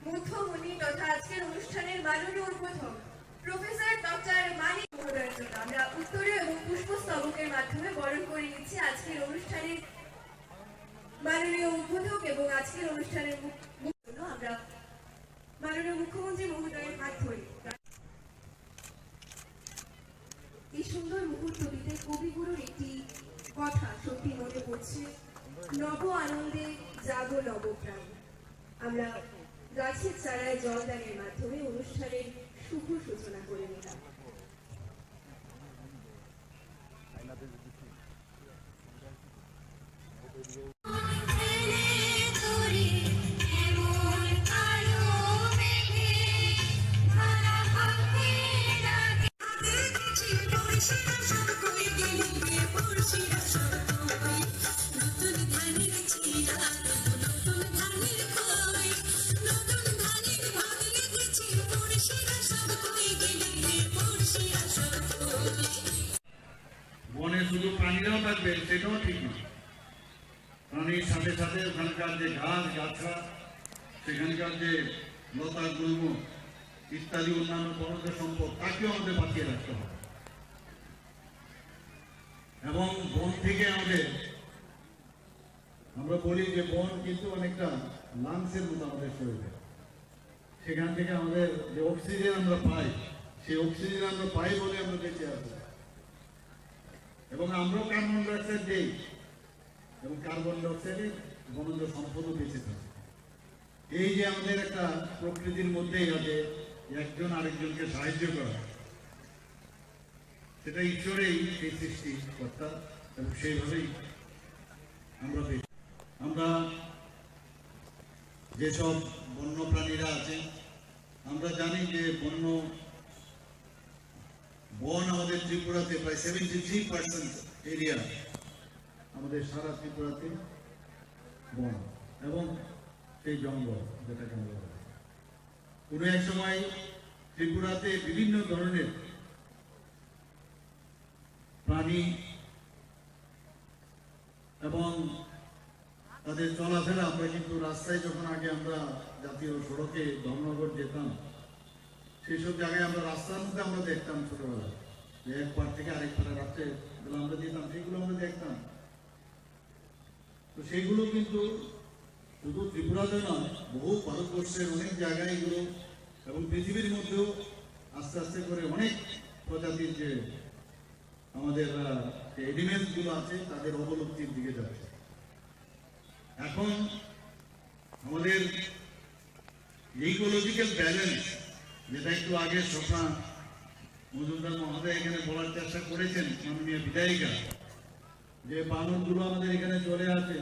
মুখ্যমণি তথা আজকের অনুষ্ঠানের মাননীয় উদ্বোধক প্রফেসর ডক্টর মানিক মহোদয়ের জন্য আমরা উত্তরীয় এবং পুষ্পস্তবকের মাধ্যমে বরণ করে নিচ্ছি আজকের অনুষ্ঠানের মাননীয় উদ্বোধক এবং আজকের অনুষ্ঠানের জন্য আমরা মাননীয় মুখ্যমন্ত্রী মহোদয়ের হাত ধরি। এই সুন্দর মুহূর্তটিতে কবিগুরুর একটি কথা সত্যি মনে পড়ছে, নব আনন্দে জাগো নবপ্রাণ। আমরা গাছের চারায় জলদানের মাধ্যমে অনুষ্ঠানের শুভ সূচনা করে নিলাম। বনে শুধু প্রাণীরাও থাকবে সেটাও ঠিক না, প্রাণীর সাথে সাথে ওখানকার যে ঘাস গাছরা, সেখানকার যে লতা গুল্ম ইত্যাদি অন্যান্য বনজ সম্পদ তাকেও আমাদের বাঁচিয়ে রাখতে হবে। এবং বন থেকে আমরা বলি যে বন কিন্তু অনেকটা লাংসের মতো আমাদের শরীরে, সেখান থেকে আমাদের যে অক্সিজেন আমরা পাই সেই অক্সিজেন আমরা পাই বলে আমরা বেঁচে আছি, এবং আমরাও কার্বন ডাইঅক্সাইড দিই এবং কার্বন ডাইঅক্সাইডে বনজ সম্পদও বেঁচে থাকে। এই যে আমাদের একটা প্রকৃতির মধ্যেই আছে একজন আরেকজনকে সাহায্য করা, সেটা ঈশ্বরেই এই সৃষ্টিকর্তা এবং সেইভাবেই আমরা যেসব বন্য প্রাণীরা আছে, আমরা জানি যে বন আমাদের ত্রিপুরাতে প্রায় 73% এরিয়া আমাদের সারা ত্রিপুরাতে বন এবং সেই জঙ্গল যেটাকে আমরা বলি। কোনো এক সময় ত্রিপুরাতে বিভিন্ন ধরনের প্রাণী এবং তাদের চলাফেরা, আমরা কিন্তু রাস্তায় যখন আগে আমরা জাতীয় সড়কে ধর্মনগর যেতাম, সেসব জায়গায় আমরা রাস্তার মধ্যে আমরা দেখতাম ছোটবেলায় যে এক পার থেকে আরেক পারে রাত্রে আমরা যেতাম, সেগুলো আমরা দেখতাম। তো সেইগুলো কিন্তু শুধু ত্রিপুরাতে নয়, বহু ভারতবর্ষের অনেক জায়গায় এগুলো এবং পৃথিবীর মধ্যেও আস্তে আস্তে করে অনেক প্রজাতির যে আমাদের এনিমেলস গুলো আছে তাদের অবলুপ্তির দিকে যাচ্ছে। এখন আমাদের ইকোলজিক্যাল ব্যালেন্স, যেটা একটু আগে স্বপ্না মজুমদার মহোদয় এখানে বলার চেষ্টা করেছেন, মাননীয় বিধায়িকা, যে বানরগুলো আমাদের এখানে চলে আসে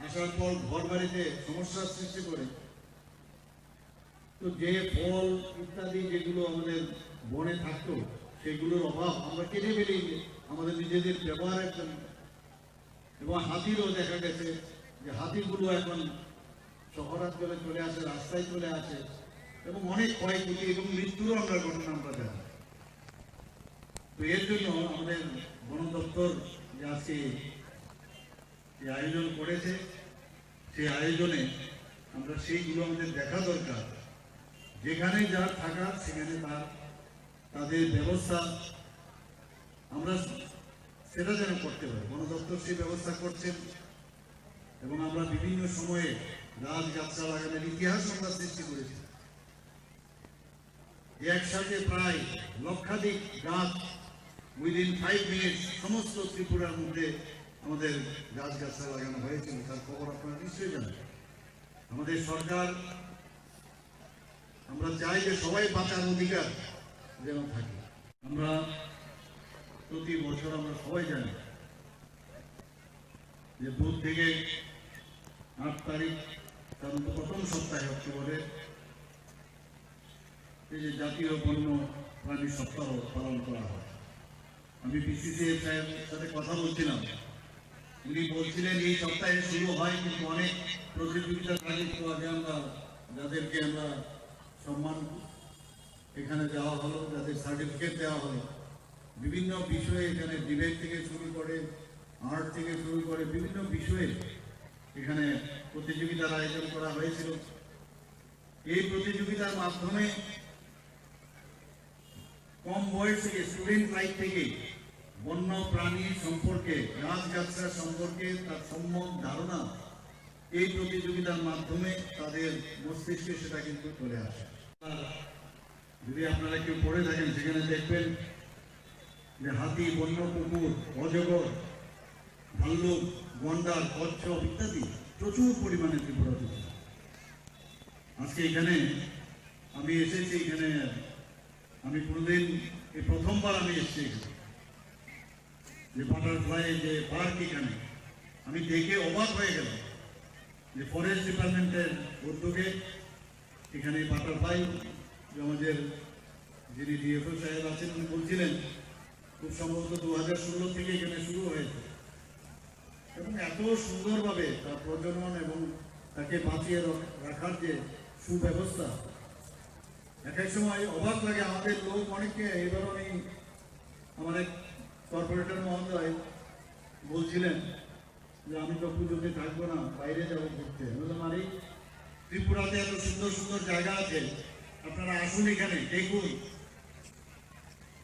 আসার পর ঘর বাড়িতে সমস্যার সৃষ্টি করে। তো যে ফল ইত্যাদি যেগুলো আমাদের বনে থাকতো সেগুলোর অভাব আমরা কেটে ফেলি আমাদের নিজেদের ব্যবহারের জন্য। এবং হাতিরও দেখা গেছে যে হাতিগুলো এখন শহরাঞ্চলে চলে আসে, রাস্তায় চলে আসে এবং অনেক ক্ষয়ক্ষতি এবং মৃত্যুরও আমরা ঘটনা আমরা দেখি। তো এর জন্য আমাদের বন দপ্তর যে আজকে যে আয়োজন করেছে সেই আয়োজনে আমরা সেইগুলো আমাদের দেখা দরকার। যেখানে যার থাকা সেখানে তাদের ব্যবস্থা আমরা সেটা যেন করতে পারি। বন দপ্তর সেই ব্যবস্থা করছেন এবং আমরা বিভিন্ন সময়ে গাছগাছরা লাগানোর ইতিহাস আমরা সৃষ্টি করেছি। একসাথে প্রায় লক্ষাধিক গাছ উইদিন 5 মিনিট সমস্ত ত্রিপুরার মধ্যে আমাদের গাছগাছরা লাগানো হয়েছিল, তার খবর আপনারা নিশ্চয়ই জানেন। আমাদের সরকার, আমরা চাই যে সবাই বাঁচার অধিকার যেন থাকে। আমরা প্রতি বছর আমরা সবাই জানি যে 2 থেকে 8 তারিখ তার প্রথম সপ্তাহে অক্টোবরে এই যে জাতীয় বন্য প্রাণী সপ্তাহ পালন করা হয়। আমি বিসিসিআই সাহেবের সাথে কথা বলছিলাম, উনি বলছিলেন এই সপ্তাহে শুরু হয় কিন্তু অনেক প্রতিযোগিতার আয়োজিত আগে আমরা যাদেরকে আমরা সম্মান এখানে দেওয়া হলো, যাদের সার্টিফিকেট দেওয়া হলো, বিভিন্ন বিষয়ে এখানে ডিবেট থেকে শুরু করে আর্ট থেকে শুরু করে বিভিন্ন বিষয়ে এখানে প্রতিযোগিতার আয়োজন করা হয়েছিল। এই প্রতিযোগিতার মাধ্যমে কম বয়স থেকে স্টুডেন্ট লাইফ থেকে বন্য প্রাণী সম্পর্কে, গাছগাছরা সম্পর্কে তার সম্যক ধারণা এই প্রতিযোগিতার মাধ্যমে তাদের মস্তিষ্কে সেটা কিন্তু চলে আসে। যদি আপনারা কেউ পড়ে থাকেন সেখানে দেখবেন যে হাতি, বন্য কুকুর, অজগর, ভাল্লুক, গন্ডার, কচ্ছপ ইত্যাদি প্রচুর পরিমাণে ত্রিপুরাতে। আজকে এখানে আমি এসেছি, এখানে আমি কোনোদিন এই প্রথমবার আমি এসেছি এখানে যে বাটারফ্লাই যে পার্ক, এখানে আমি দেখে অবাক হয়ে গেলাম যে ফরেস্ট ডিপার্টমেন্টের উদ্যোগে এখানে বাটারফ্লাই আমাদের যিনি ডিএফও সাহেব আছেন উনি বলছিলেন খুব সম্ভবত 2016 থেকে এখানে শুরু হয়েছে এবং এত সুন্দরভাবে তার প্রজনন এবং তাকে বাঁচিয়ে রাখার যে সুব্যবস্থা, এক সময় অবাক লাগে। আমাদের লোক অনেকে, এবার আমি আমার এক কর্পোরেটর মহোদয় বলছিলেন যে আমি তো পুজোতে থাকবো না, বাইরে যাবো ঘুরতে। বললাম আরে ত্রিপুরাতে এত সুন্দর সুন্দর জায়গা আছে, আপনারা আসুন এখানে দেখুন।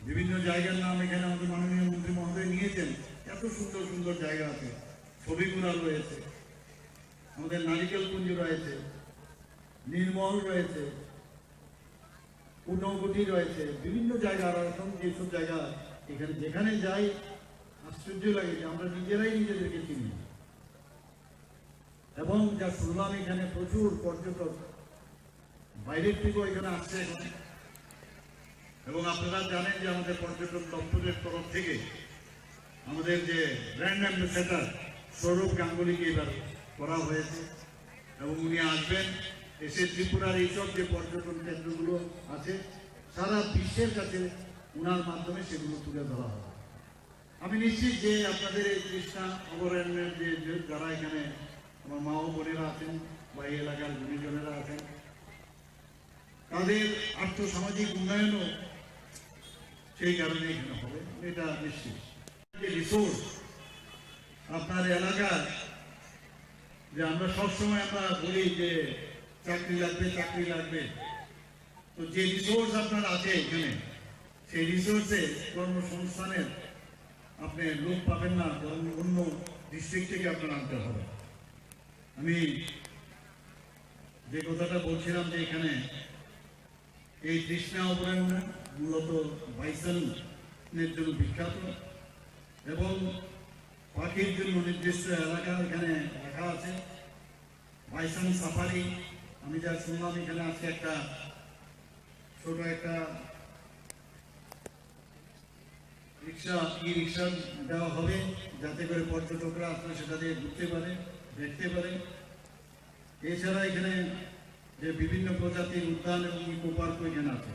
বিভিন্ন জায়গার নাম এখানে আমাদের মাননীয় মন্ত্রী মহোদয় নিয়েছেন, এত সুন্দর সুন্দর জায়গা আছে। ছবিগুড়া রয়েছে, আমাদের নারিকেল কুঞ্জ রয়েছে, নির্মল রয়েছে, পূর্ণগুটি রয়েছে, বিভিন্ন জায়গা। আর এখন যেসব জায়গা এখানে যেখানে যাই আশ্চর্য লাগে যে আমরা নিজেরাই নিজেদেরকে চিনি। এবং যা শুনলাম এখানে প্রচুর পর্যটক বাইরের থেকেও এখানে আসছে এখন। এবং আপনারা জানেন যে আমাদের পর্যটন দপ্তরের তরফ থেকে আমাদের যে ব্র্যান্ড অ্যাম্বাসেডর সৌরভ গাঙ্গুলিকে এবার করা হয়েছে এবং উনি আসবেন, এসে ত্রিপুরার এইসব যে পর্যটন কেন্দ্রগুলো আছে সারা বিশ্বের কাছে উনার মাধ্যমে সেগুলো তুলে ধরা হবে। আমি নিশ্চিত যে আপনাদের এই কৃষ্ণা অভয়ারণ্যের যে যারা এখানে আমার মা ও বোনেরা আছেন বা এই এলাকার গুণীজনেরা আছেন, তাদের আর্থসামাজিক উন্নয়নও সেই কারণে এখানে হবে, এটা নিশ্চিত। রিসোর্স আপনার এলাকার যে আমরা সবসময় আমরা বলি যে চাকরি লাগবে চাকরি লাগবে, তো যে রিসোর্স আপনার আছে এখানে সেই রিসোর্সে কর্মসংস্থানের আপনি লোক পাবেন না, বরং অন্য ডিস্ট্রিক্ট থেকে আপনার আনতে হবে। আমি যে কথাটা বলছিলাম যে এখানে এই কৃষ্ণা অভয়ারণ্য মূলত বাইসনের জন্য বিখ্যাত এবং পাখির জন্য নির্দিষ্ট এলাকা এখানে রাখা আছে। বাইসন সাফারি আমি যা শুনলাম এখানে আজকে একটা ছোট একটা রিক্সা দেওয়া হবে যাতে করে পর্যটকরা আপনার সেটা দিয়ে ঘুরতে পারে। দেখতে পারেন। এছাড়া এখানে যে বিভিন্ন প্রজাতির উদ্যান এবং ইকো পার্ক এখানে আছে।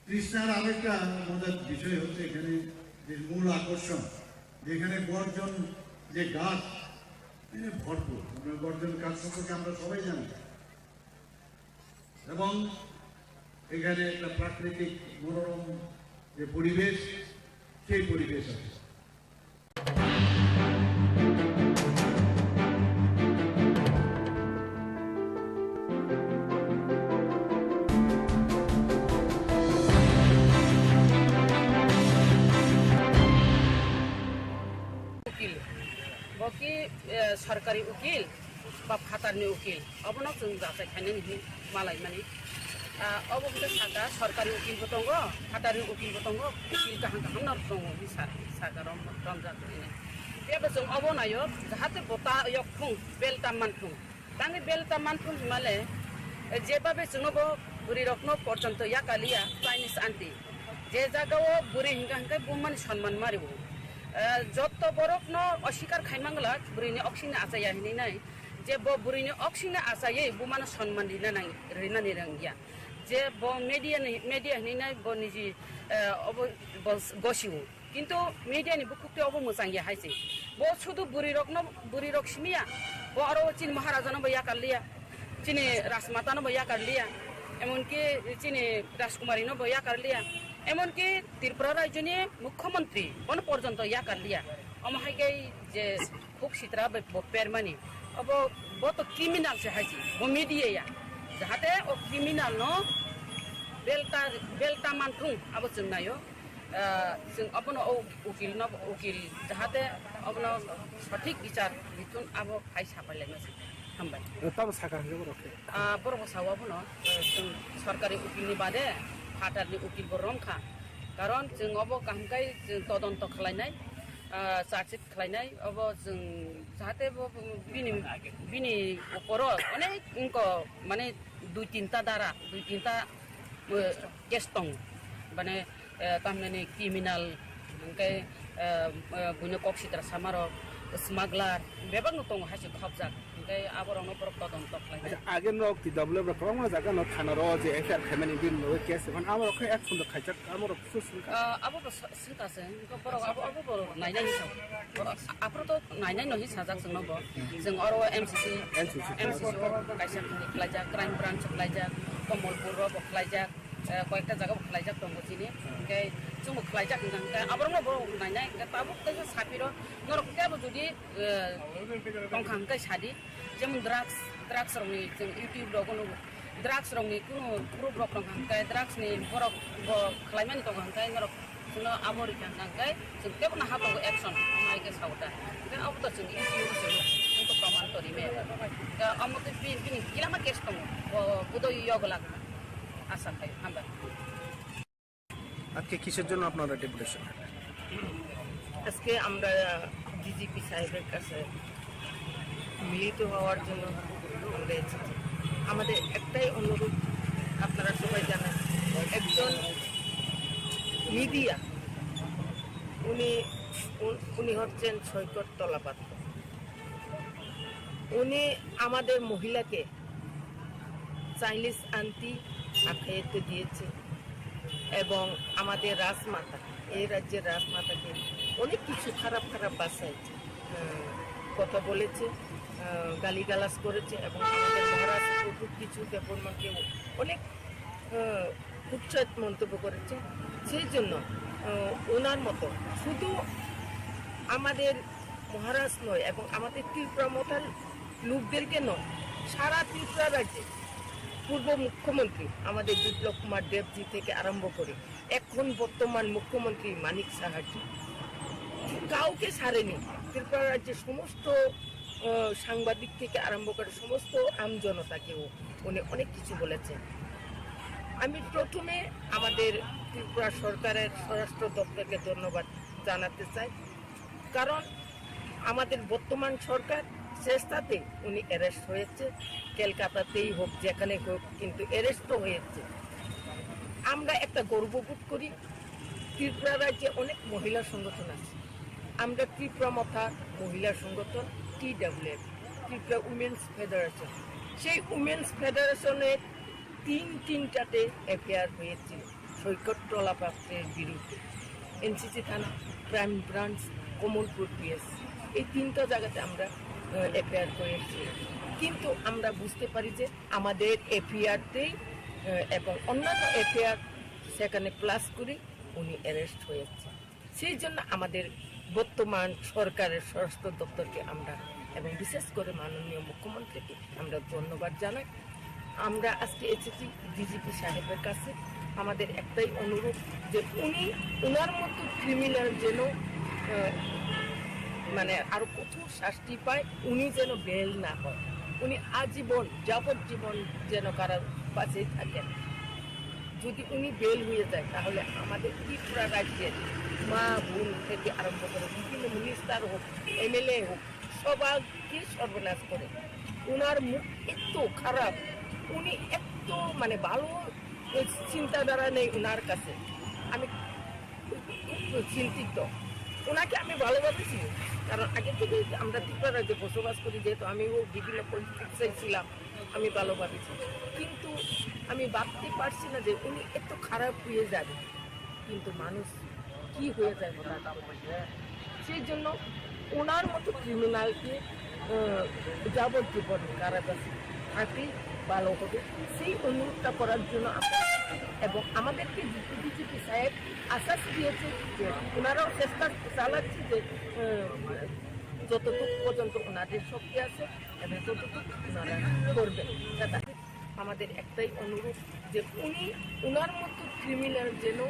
তৃষ্ণার আরেকটা মজার বিষয় হচ্ছে এখানে যে মূল আকর্ষণ, যেখানে গর্জন যে গাছ ভরপুর। গর্জন গাছ সম্পর্কে আমরা সবাই জানি, এবং এখানে একটা প্রাকৃতিক মনোরম যে পরিবেশ, সেই পরিবেশ আছে। उकिल बकी सरकारी उकिल बा फातारनि उकिल अबनो जों जाथाय खायनो नि मालाय माने अब सागा सरकारी उकिलबो दङ फातारनि उकिलबो दङ उकिल गाहां गाहां नार दङ सागा रमजादनि बेबो जों अब नायो जाहाथे बता यखुं बेलता मानफुं तानि बेलता मानफुं हिमाले जेबाबे जोंबो बुरि रखनो पर्यन्त या कालिया चाइनिज आन्टी जे जागाव बुरि हिंगा हिंगा बुमान सम्मान मारिबो যত বরফ ন অস্বীকার খাইমাংলা বুড়িনি অক্সিনে আচাইয়া হিনি নাই যে বুড়িনি অক্সিনে আচাইয়ে বুমানো সম্মান দিনা নাই রিনানি রঙ্গিয়া যে মিডিয়া হিনি নাই ব নিজি গসিও কিন্তু মিডিয়ানি বুকুতে অব মোজাঙ্গিয়া হাইছে ব শুধু বুড়ি রক সিমিয়া ব আরো চিন মহারাজানো বইয়া কালিয়া চিনি রাজমাতানো বইয়া কালিয়া এমনকি চিনি রাজকুমারীনো বইয়া কালিয়া এমনকি ত্রিপুরা রাজ্যনি মুখ্যমন্ত্রী কোন পর্যন্ত ইয়া কালিয়া অমহাইগাই যে খুব সিতরা পেরমানি अब वो तो क्रिमिनल से है जी वो मीडिया जाते वो क्रिमिनल नो बेल्टा मानथुं अब जों नायो जों अपनो उकिल न उकिल जाते अपनो सठिक विचार बिथुन अब फाइ साफायलायनोसै हामबाय तब साखा हेबो रखे बरबो सावाबो जों सरकारि उकिलनि बादे फाटारनि उकिल बरमखा कारण जों अब कामकाय जों तदन्त खालायनाय चार्जशिट खालायनाय अब जों जाहाथे बिनि ऊपर अनेक माने दुई तीनटा दारा दुई तीनटा केस दं माने तामने क्रिमिनल ओमफ्राय बुनो कक्सिद्रा सामारो स्मागलार बेबांनो दं हासि खबजाक ओमफ्राय आबरावनो बर तदन्त खालायनाय आगे न ति डब्ल्यू प्रॉब्लम जागा न थाना रो जे एफआर खामानि बिल नो केस बन आमरो ख एक फुंद खाइजक आमरो सुसुन अब सितासे बर अब बर नायनाय हिसाब आप्रो तो नायनाय नहि साजाक जोंनो ब जों अरो एमसीसी काइसा खालायजा क्राइम ब्रांच खालायजा कमलपुर रो खालायजा कयेकटा जागा खालायजा दं जिनि ओमफ्राय जों खालायजा ओमफ्राय आबरनो बर नायनाय ताबो तो साफिरो नरकाबो जुदि दंखांकाय सादि जेमन ड्राग्स रंनि जों इउटिउब रगनो ड्राग्स रंनि कुनु ग्रुप रक दंखांकाय ड्राग्स नि बरक खालायमानि दंखांकाय नरक जोंनो आबरि खांकाय जों केबो हातो एक्शन माइके सावटा ओमफ्राय अब तो जों इउटिउब जों प्रमाण तरि मे अमते बिनि किलामा केस दं बुदो यगला आशा खाय हामबा আজকে কিসের জন্য আপনারা ডেপুটেশন আজকে আমরা ডিজিপি সাহেবের কাছে মিলিত হওয়ার জন্য আমরা এসেছি আমাদের একটাই অনুরোধ আপনারা সবাই জানেন একজন মিডিয়া উনি হচ্ছেন সৈকত তলাপাত্র উনি আমাদের মহিলাকে চাইনিজ আন্টি আখ্যায়িত দিয়েছে এবং আমাদের রাজমাতা এই রাজ্যের রাজমাতাকে অনেক কিছু খারাপ ভাষায় কথা বলেছে গালিগালাজ করেছে এবং আমাদের মহারাজ খুব কিছু ব্যাপারকে অনেক উচ্ছেদ মন্তব্য করেছে সেই জন্য ওনার মতো শুধু আমাদের মহারাজ নয় এবং আমাদের ত্রিপুরা মতার লোকদেরকে নয় সারা ত্রিপুরা রাজ্যে পূর্ব মুখ্যমন্ত্রী আমাদের বিপ্লব কুমার দেবজি থেকে আরম্ভ করে এখন বর্তমান মুখ্যমন্ত্রী মানিক সাহাজি কাউকে ছাড়েনি ত্রিপুরা রাজ্যের সমস্ত সাংবাদিক থেকে আরম্ভ করে সমস্ত আমজনতাকেও উনি অনেক কিছু বলেছেন আমি প্রথমে আমাদের ত্রিপুরা সরকারের স্বরাষ্ট্র দপ্তরকে ধন্যবাদ জানাতে চাই কারণ আমাদের বর্তমান সরকার চেষ্টাতে উনি অ্যারেস্ট হয়েছে কলকাতাতেই হোক যেখানে হোক কিন্তু অ্যারেস্টও হয়েছে আমরা একটা গর্ববোধ করি ত্রিপুরা রাজ্যে অনেক মহিলা সংগঠন আছে আমরা ত্রিপুরা মথা মহিলা সংগঠন TWF ত্রিপুরা উমেন্স ফেডারেশন। সেই উমেন্স ফেডারেশনের তিনটাতে এফআইআর হয়েছিল সৈকতলা পাত্রের বিরুদ্ধে। এনসিসি থানা, ক্রাইম ব্রাঞ্চ, কমলপুর পিএস, এই 3টা জায়গাতে আমরা এফআইআর করেছি। কিন্তু আমরা বুঝতে পারি যে আমাদের এফআইআরতেই এবং অন্যান্য এফআইআর সেখানে প্লাস করে উনি অ্যারেস্ট হয়েছে। সেই জন্য আমাদের বর্তমান সরকারের স্বরাষ্ট্র দপ্তরকে আমরা এবং বিশেষ করে মাননীয় মুখ্যমন্ত্রীকে আমরা ধন্যবাদ জানাই। আমরা আজকে এসেছি ডিজিপি সাহেবের কাছে। আমাদের একটাই অনুরোধ যে উনার মতো ক্রিমিনাল যেন মানে আরো কঠোর শাস্তি পায়, উনি যেন বেল না হয়, উনি আজীবন যাবজ্জীবন যেন কারাবাসেই থাকেন। যদি উনি বেল হয়ে যায় তাহলে আমাদের ত্রিপুরা রাজ্যের মা বোন থেকে আরম্ভ করে বিভিন্ন মিনিস্টার হোক, এমএলএ হোক, সবাইকে সর্বনাশ করে। উনার মুখ এত খারাপ, উনি এত মানে ভালো চিন্তাধারা নেই উনার কাছে। আমি খুব চিন্তিত। ওনাকে আমি ভালোবাসি, কারণ আগে থেকে আমরা ত্রিপুরা রাজ্যে বসবাস করি, যেহেতু আমিও বিভিন্ন পলিটিক্সে ছিলাম, আমি ভালোবাসি। কিন্তু আমি ভাবতে পারছি না যে উনি এত খারাপ হয়ে যাবে, কিন্তু মানুষ কি হয়ে যায় সেই জন্য ওনার মতো ক্রিমিনালকে যাবজ্জীবন কারাবাসে থাকলেই ভালো হবে, সেই অনুরোধটা করার জন্য এবং আমাদেরকে ডিজিপি সাহেব আশ্বাস দিয়েছে যে ওনারাও চেষ্টা চালাচ্ছে যে যতটুকু পর্যন্ত ওনাদের শক্তি আছে এবং ততটুকু ওনারা করবেন। আমাদের একটাই অনুরোধ যে ওনার মতো ক্রিমিনাল যেন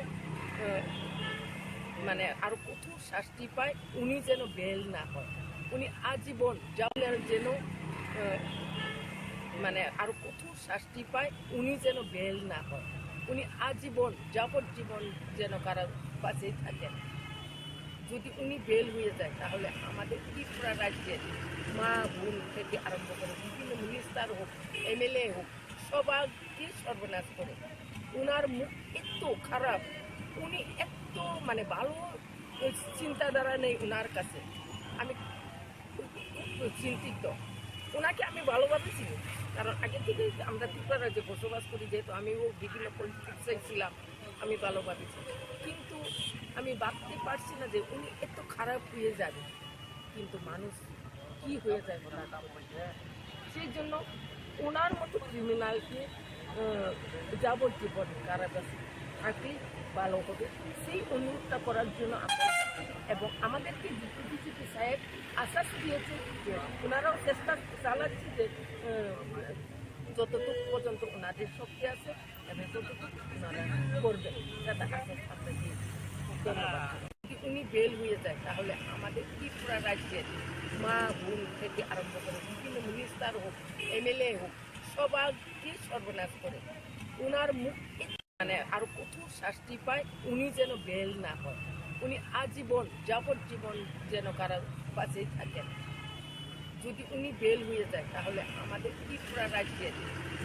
মানে আরো কঠোর শাস্তি পায়, উনি যেন বেল না হয়, উনি আজীবন যেন মানে আরো কঠোর শাস্তি পায়, উনি যেন বেল না হয়, উনি আজীবন যাবজ্জীবন যেন কারাবাসেই থাকেন। যদি উনি বেল হয়ে যায় তাহলে আমাদের ত্রিপুরা রাজ্যের মা বোন থেকে আরম্ভ করে বিভিন্ন মিনিস্টার হোক, এমএলএ হোক, সবাইকে সর্বনাশ করে। উনার মুখ এত খারাপ, উনি এত মানে ভালো চিন্তাধারা নেই উনার কাছে। আমি খুব চিন্তিত। ওনাকে আমি ভালোবাসি, কারণ আগে থেকে আমরা ত্রিপুরা রাজ্যে বসবাস করি, যেহেতু আমিও বিভিন্ন পলিটিক্সে ছিলাম, আমি ভালোবাসি। কিন্তু আমি ভাবতে পারছি না যে উনি এত খারাপ হয়ে যাবে, কিন্তু মানুষ কি হয়ে যায় সেই জন্য ওনার মতো ক্রিমিনালকে যাবজ্জীবন কারাবাসে থাকলেই ভালো হবে, সেই অনুরোধটা করার জন্য এবং আমাদেরকে ডিজিপি সাহেব আশ্বাস দিয়েছে যে ওনারাও চেষ্টা চালাচ্ছে যে যতটুকু পর্যন্ত ওনাদের শক্তি আছে এবং ততটুকু ওনারা করবেন। সেটা আশ্বাস আমরা দিয়েছি। ধন্যবাদ। যদি উনি বেল হয়ে যায় তাহলে আমাদের ত্রিপুরা রাজ্যের মা বোন থেকে আরম্ভ করে বিভিন্ন মিনিস্টার হোক, এমএলএ হোক, সবাইকে সর্বনাশ করে। ওনার মুখ মানে আরো কঠোর শাস্তি পায়, উনি যেন বেল না হয়, উনি আজীবন যাবজ্জীবন যেন কারাবাসেই থাকেন। যদি উনি বেল হয়ে যায় তাহলে আমাদের ত্রিপুরা রাজ্যের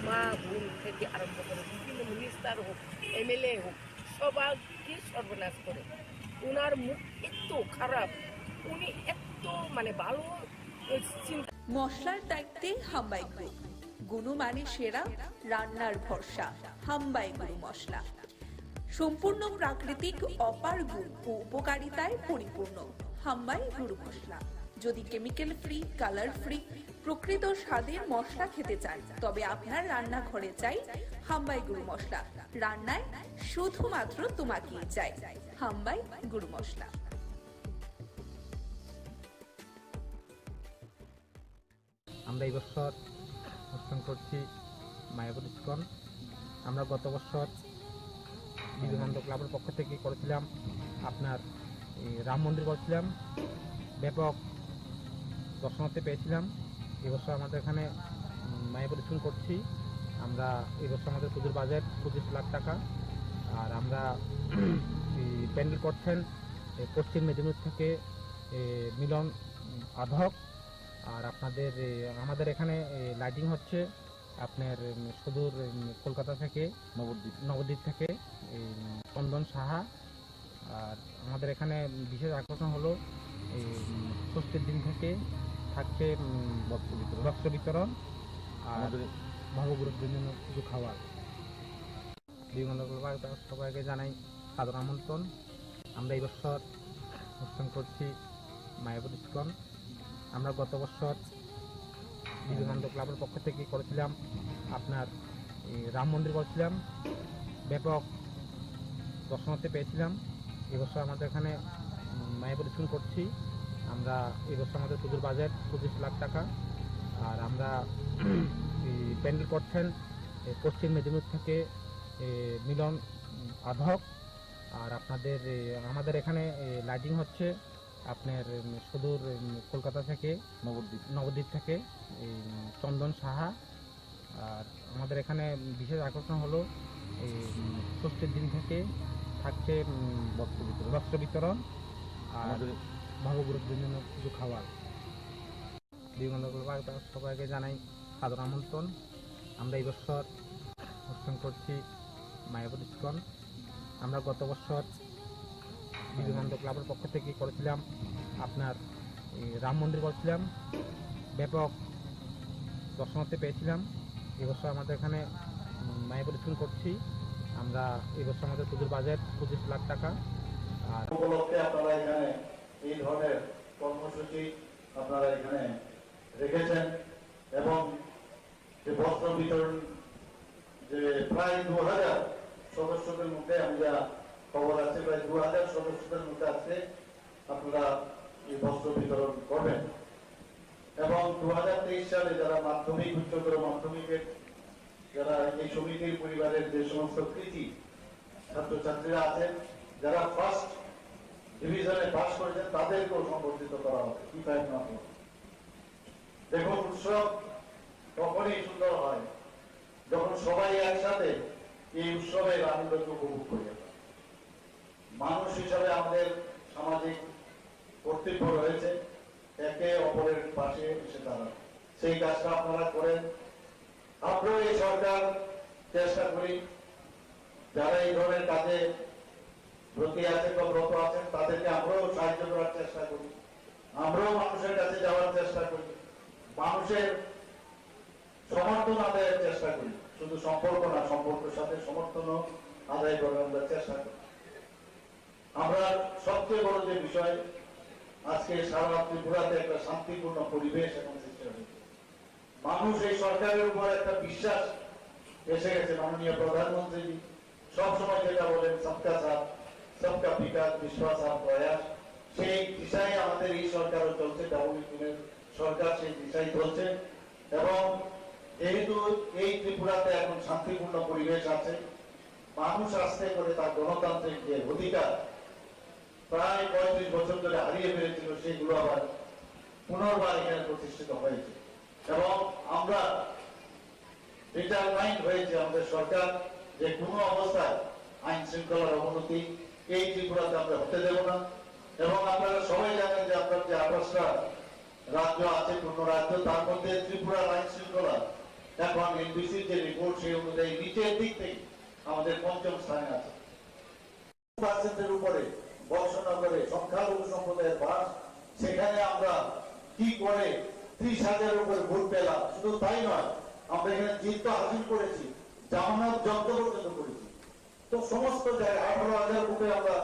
মা বোন থেকে আরম্ভ করে বিভিন্ন মিনিস্টার হোক, এমএলএ হোক, সবাইকে সর্বনাশ করে। ওনার মুখ এত খারাপ, উনি এত মানে ভালো চিন্তা। মশলার দায়িত্বে হাম্বাই গ্রুপ, গুণমানে সেরা, রান্নার ভরসা। হাম্বাই গুরু মশলা সম্পূর্ণ প্রাকৃতিক, অপার গুণ ও উপকারিতায় পরিপূর্ণ। হাম্বাই গুরু মশলা। যদি কেমিক্যাল ফ্রি, কালার ফ্রি, প্রকৃত স্বাদের মশলা খেতে চান তবে আপনার রান্নাঘরে চাই হাম্বাই গুরু মশলা। রান্নায় শুধুমাত্র তোমাকেই চাই হাম্বাই গুরু মশলা। আমরা এই বছর অনুষ্ঠান করছি মায়াপুর ইস্কন। আমরা গত বছর বিবেকানন্দ ক্লাবের পক্ষ থেকে করেছিলাম আপনার রাম মন্দির করেছিলাম, ব্যাপক দর্শনার্থী পেয়েছিলাম। এবছর আমাদের এখানে মায়াপুর ইস্কন করছি। আমরা এবছর আমাদের পুজোর বাজেট 25 লাখ টাকা। আর আমরা প্যান্ডেল করছেন পশ্চিম মেদিনীপুর থেকে মিলন আধক। আর আপনাদের আমাদের এখানে লাইটিং হচ্ছে আপনার সুদূর কলকাতা থেকে, নবদ্বীপ থেকে চন্দন সাহা। আর আমাদের এখানে বিশেষ আকর্ষণ হলো ষষ্ঠীর দিন থেকে থাকছে বস্ত্র বিতরণ আর নবগ্রহদের জন্য কিছু খাবার। বিভিন্ন সবাইকে জানাই সাদর আমন্ত্রণ। আমরা এই বছর অনুষ্ঠান করছি মায়াপুর ইস্কন। আমরা গত বছর বিবেকানন্দ ক্লাবের পক্ষ থেকে করেছিলাম আপনার রাম মন্দির করেছিলাম, ব্যাপক দর্শনার্থী পেয়েছিলাম। এবছর আমাদের এখানে মায়াপুর ইস্কন করছি। আমরা এবছর আমাদের পুজোর বাজেট 25 লাখ টাকা। আর আমরা প্যান্ডেল করছেন পশ্চিম মেদিনীপুর থেকে মিলন আধক। আর আপনাদের আমাদের এখানে লাইটিং হচ্ছে আপনার সুদূর কলকাতা থেকে নবদ্বীপ থেকে চন্দন সাহা। আর আমাদের এখানে বিশেষ আকর্ষণ হলো ষষ্ঠীর দিন থেকে থাকছে বস্ত্র বিতরণ আর নবগ্রহদের জন্য কিছু খাবার। বিভিন্ন সবাইকে জানাই সাদর আমন্ত্রণ। আমরা এই বছর অনুষ্ঠান করছি মায়াপুর ইস্কন। আমরা গত বছর বিবেকানন্দ ক্লাবের পক্ষ থেকে করেছিলাম আপনার রাম মন্দির করেছিলাম, ব্যাপক দর্শনার্থী পেয়েছিলাম। এবছর আমাদের এখানে মায়াপুর ইস্কন করছি। আমরা এবছর আমাদের পুজোর বাজেট 25 লাখ টাকা। আর উপলক্ষে আপনারা এখানে এই ধরনের কর্মসূচি আপনারা এখানে রেখেছেন এবং যে বস্ত্র বিতরণ যে প্রায় 2000 সদস্যদের মধ্যে আমি যা খবর আছে প্রায় 2000 সদস্যদের মধ্যে আজকে আপনারা এই বস্ত্র বিতরণ করবেন এবং 2023 সালে যারা মাধ্যমিক উচ্চতর মাধ্যমিকের যারা এই সমিতির পরিবারের যে সমস্ত কৃতি ছাত্রছাত্রীরা আছেন যারা ফার্স্ট ডিভিশনে পাস করেছেন তাদেরকেও সম্বর্ধিত করা হবে। দেখুন, উৎসব তখনই সুন্দর হয় যখন সবাই একসাথে এই উৎসবের আনন্দকে উপভোগ করি। মানুষ হিসাবে আমাদের সামাজিক কর্তব্য রয়েছে একে অপরের পাশে এসে দাঁড়ানো। সেই কাজটা আপনারা করেন। আমরাও এই সরকার চেষ্টা করি যারা এই ধরনের কাজে ব্রতী আছেন বা ব্রত আছেন তাদেরকে আমরাও সাহায্য করার চেষ্টা করি। আমরাও মানুষের কাছে যাওয়ার চেষ্টা করি, মানুষের সমর্থন আদায়ের চেষ্টা করি। শুধু সম্পর্ক না, সম্পর্কের সাথে সমর্থনও আদায় করার আমরা চেষ্টা করি। আমরা সবচেয়ে বড় যে বিষয় আজকে সারা ত্রিপুরাতে একটা শান্তিপূর্ণ পরিবেশ এখন সৃষ্টি হয়েছে। মানুষ এই সরকারের উপর একটা বিশ্বাস এসে গেছে। মাননীয় প্রধানমন্ত্রী সবসময় যেটা বলেন সবকা সাথ সবকা বিকাশ বিশ্বাস আর প্রয়াস, সেই দিশায় আমাদের এই সরকারও চলছে। ডাবল সরকার সেই দিশায় চলছে এবং যেহেতু এই ত্রিপুরাতে এখন শান্তিপূর্ণ পরিবেশ আছে, মানুষ আস্তে করে তার গণতান্ত্রিক যে অধিকার প্রায় 35 বছর ধরে হারিয়ে ফেলেছিল সেগুলো আবার পুনর্বার এখানে প্রতিষ্ঠিত হয়েছে এবং আমরা ডিটারমাইন্ড হয়েছে আমাদের সরকার যে কোনো অবস্থায় আইন শৃঙ্খলার অবনতি এই ত্রিপুরাতে আমরা হতে দেব না। এবং আপনারা সবাই জানেন যে আপনার যে 28টা রাজ্য আছে, পূর্ণ রাজ্য, তার মধ্যে ত্রিপুরার আইন শৃঙ্খলা এখন এনবিসির যে রিপোর্ট সেই অনুযায়ী নিচের দিক থেকে আমাদের 5ম স্থানে আছে। 2% উপরে বর্ষনগরে সংখ্যালঘু সম্প্রদায়ের বাস, সেখানে আমরা কি করে 30,000 উপরে ভোট পেলাম। শুধু তাই নয়, আমরা এখানে জিত হাসিল করেছি, জামানত জব্দ পর্যন্ত করেছি। তো সমস্ত জায়গায় 18,000 ভোটে আমরা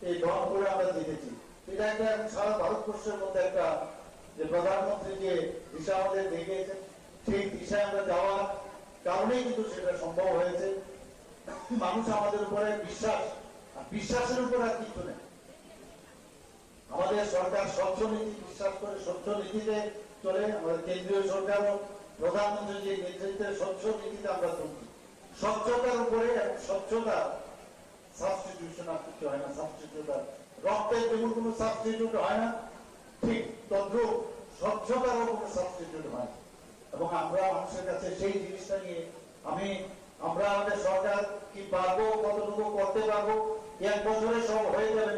এই দল করে আমরা জিতেছি। এটা একটা সারা ভারতবর্ষের মধ্যে একটা যে প্রধানমন্ত্রী যে দিশা আমাদের দেখিয়েছেন সেই দিশায় আমরা যাওয়ার কারণেই কিন্তু সেটা সম্ভব হয়েছে। মানুষ আমাদের উপরে বিশ্বাসের উপর আর কিছু নেই। আমাদের সরকার স্বচ্ছ নীতি বিশ্বাস করে, স্বচ্ছ নীতিতে চলে। আমাদের কেন্দ্রীয় সরকারও প্রধানমন্ত্রী যে নেতৃত্বে স্বচ্ছ নীতিতে আমরা চলছি। স্বচ্ছতার উপরে এবং স্বচ্ছতা সাবস্টিটিউশন আর কিছু হয় না। সাবস্টিটিউটার রক্তের যেমন কোনো সাবস্টিটিউট হয় না, ঠিক তদ্রুপ স্বচ্ছতারও কোনো সাবস্টিটিউট হয় না। এবং আমরা মানুষের কাছে সেই জিনিসটা নিয়ে আমরা আমাদের সরকার কি পারবো, কতটুকু করতে পারবো, 1 বছরে সব হয়ে যাবে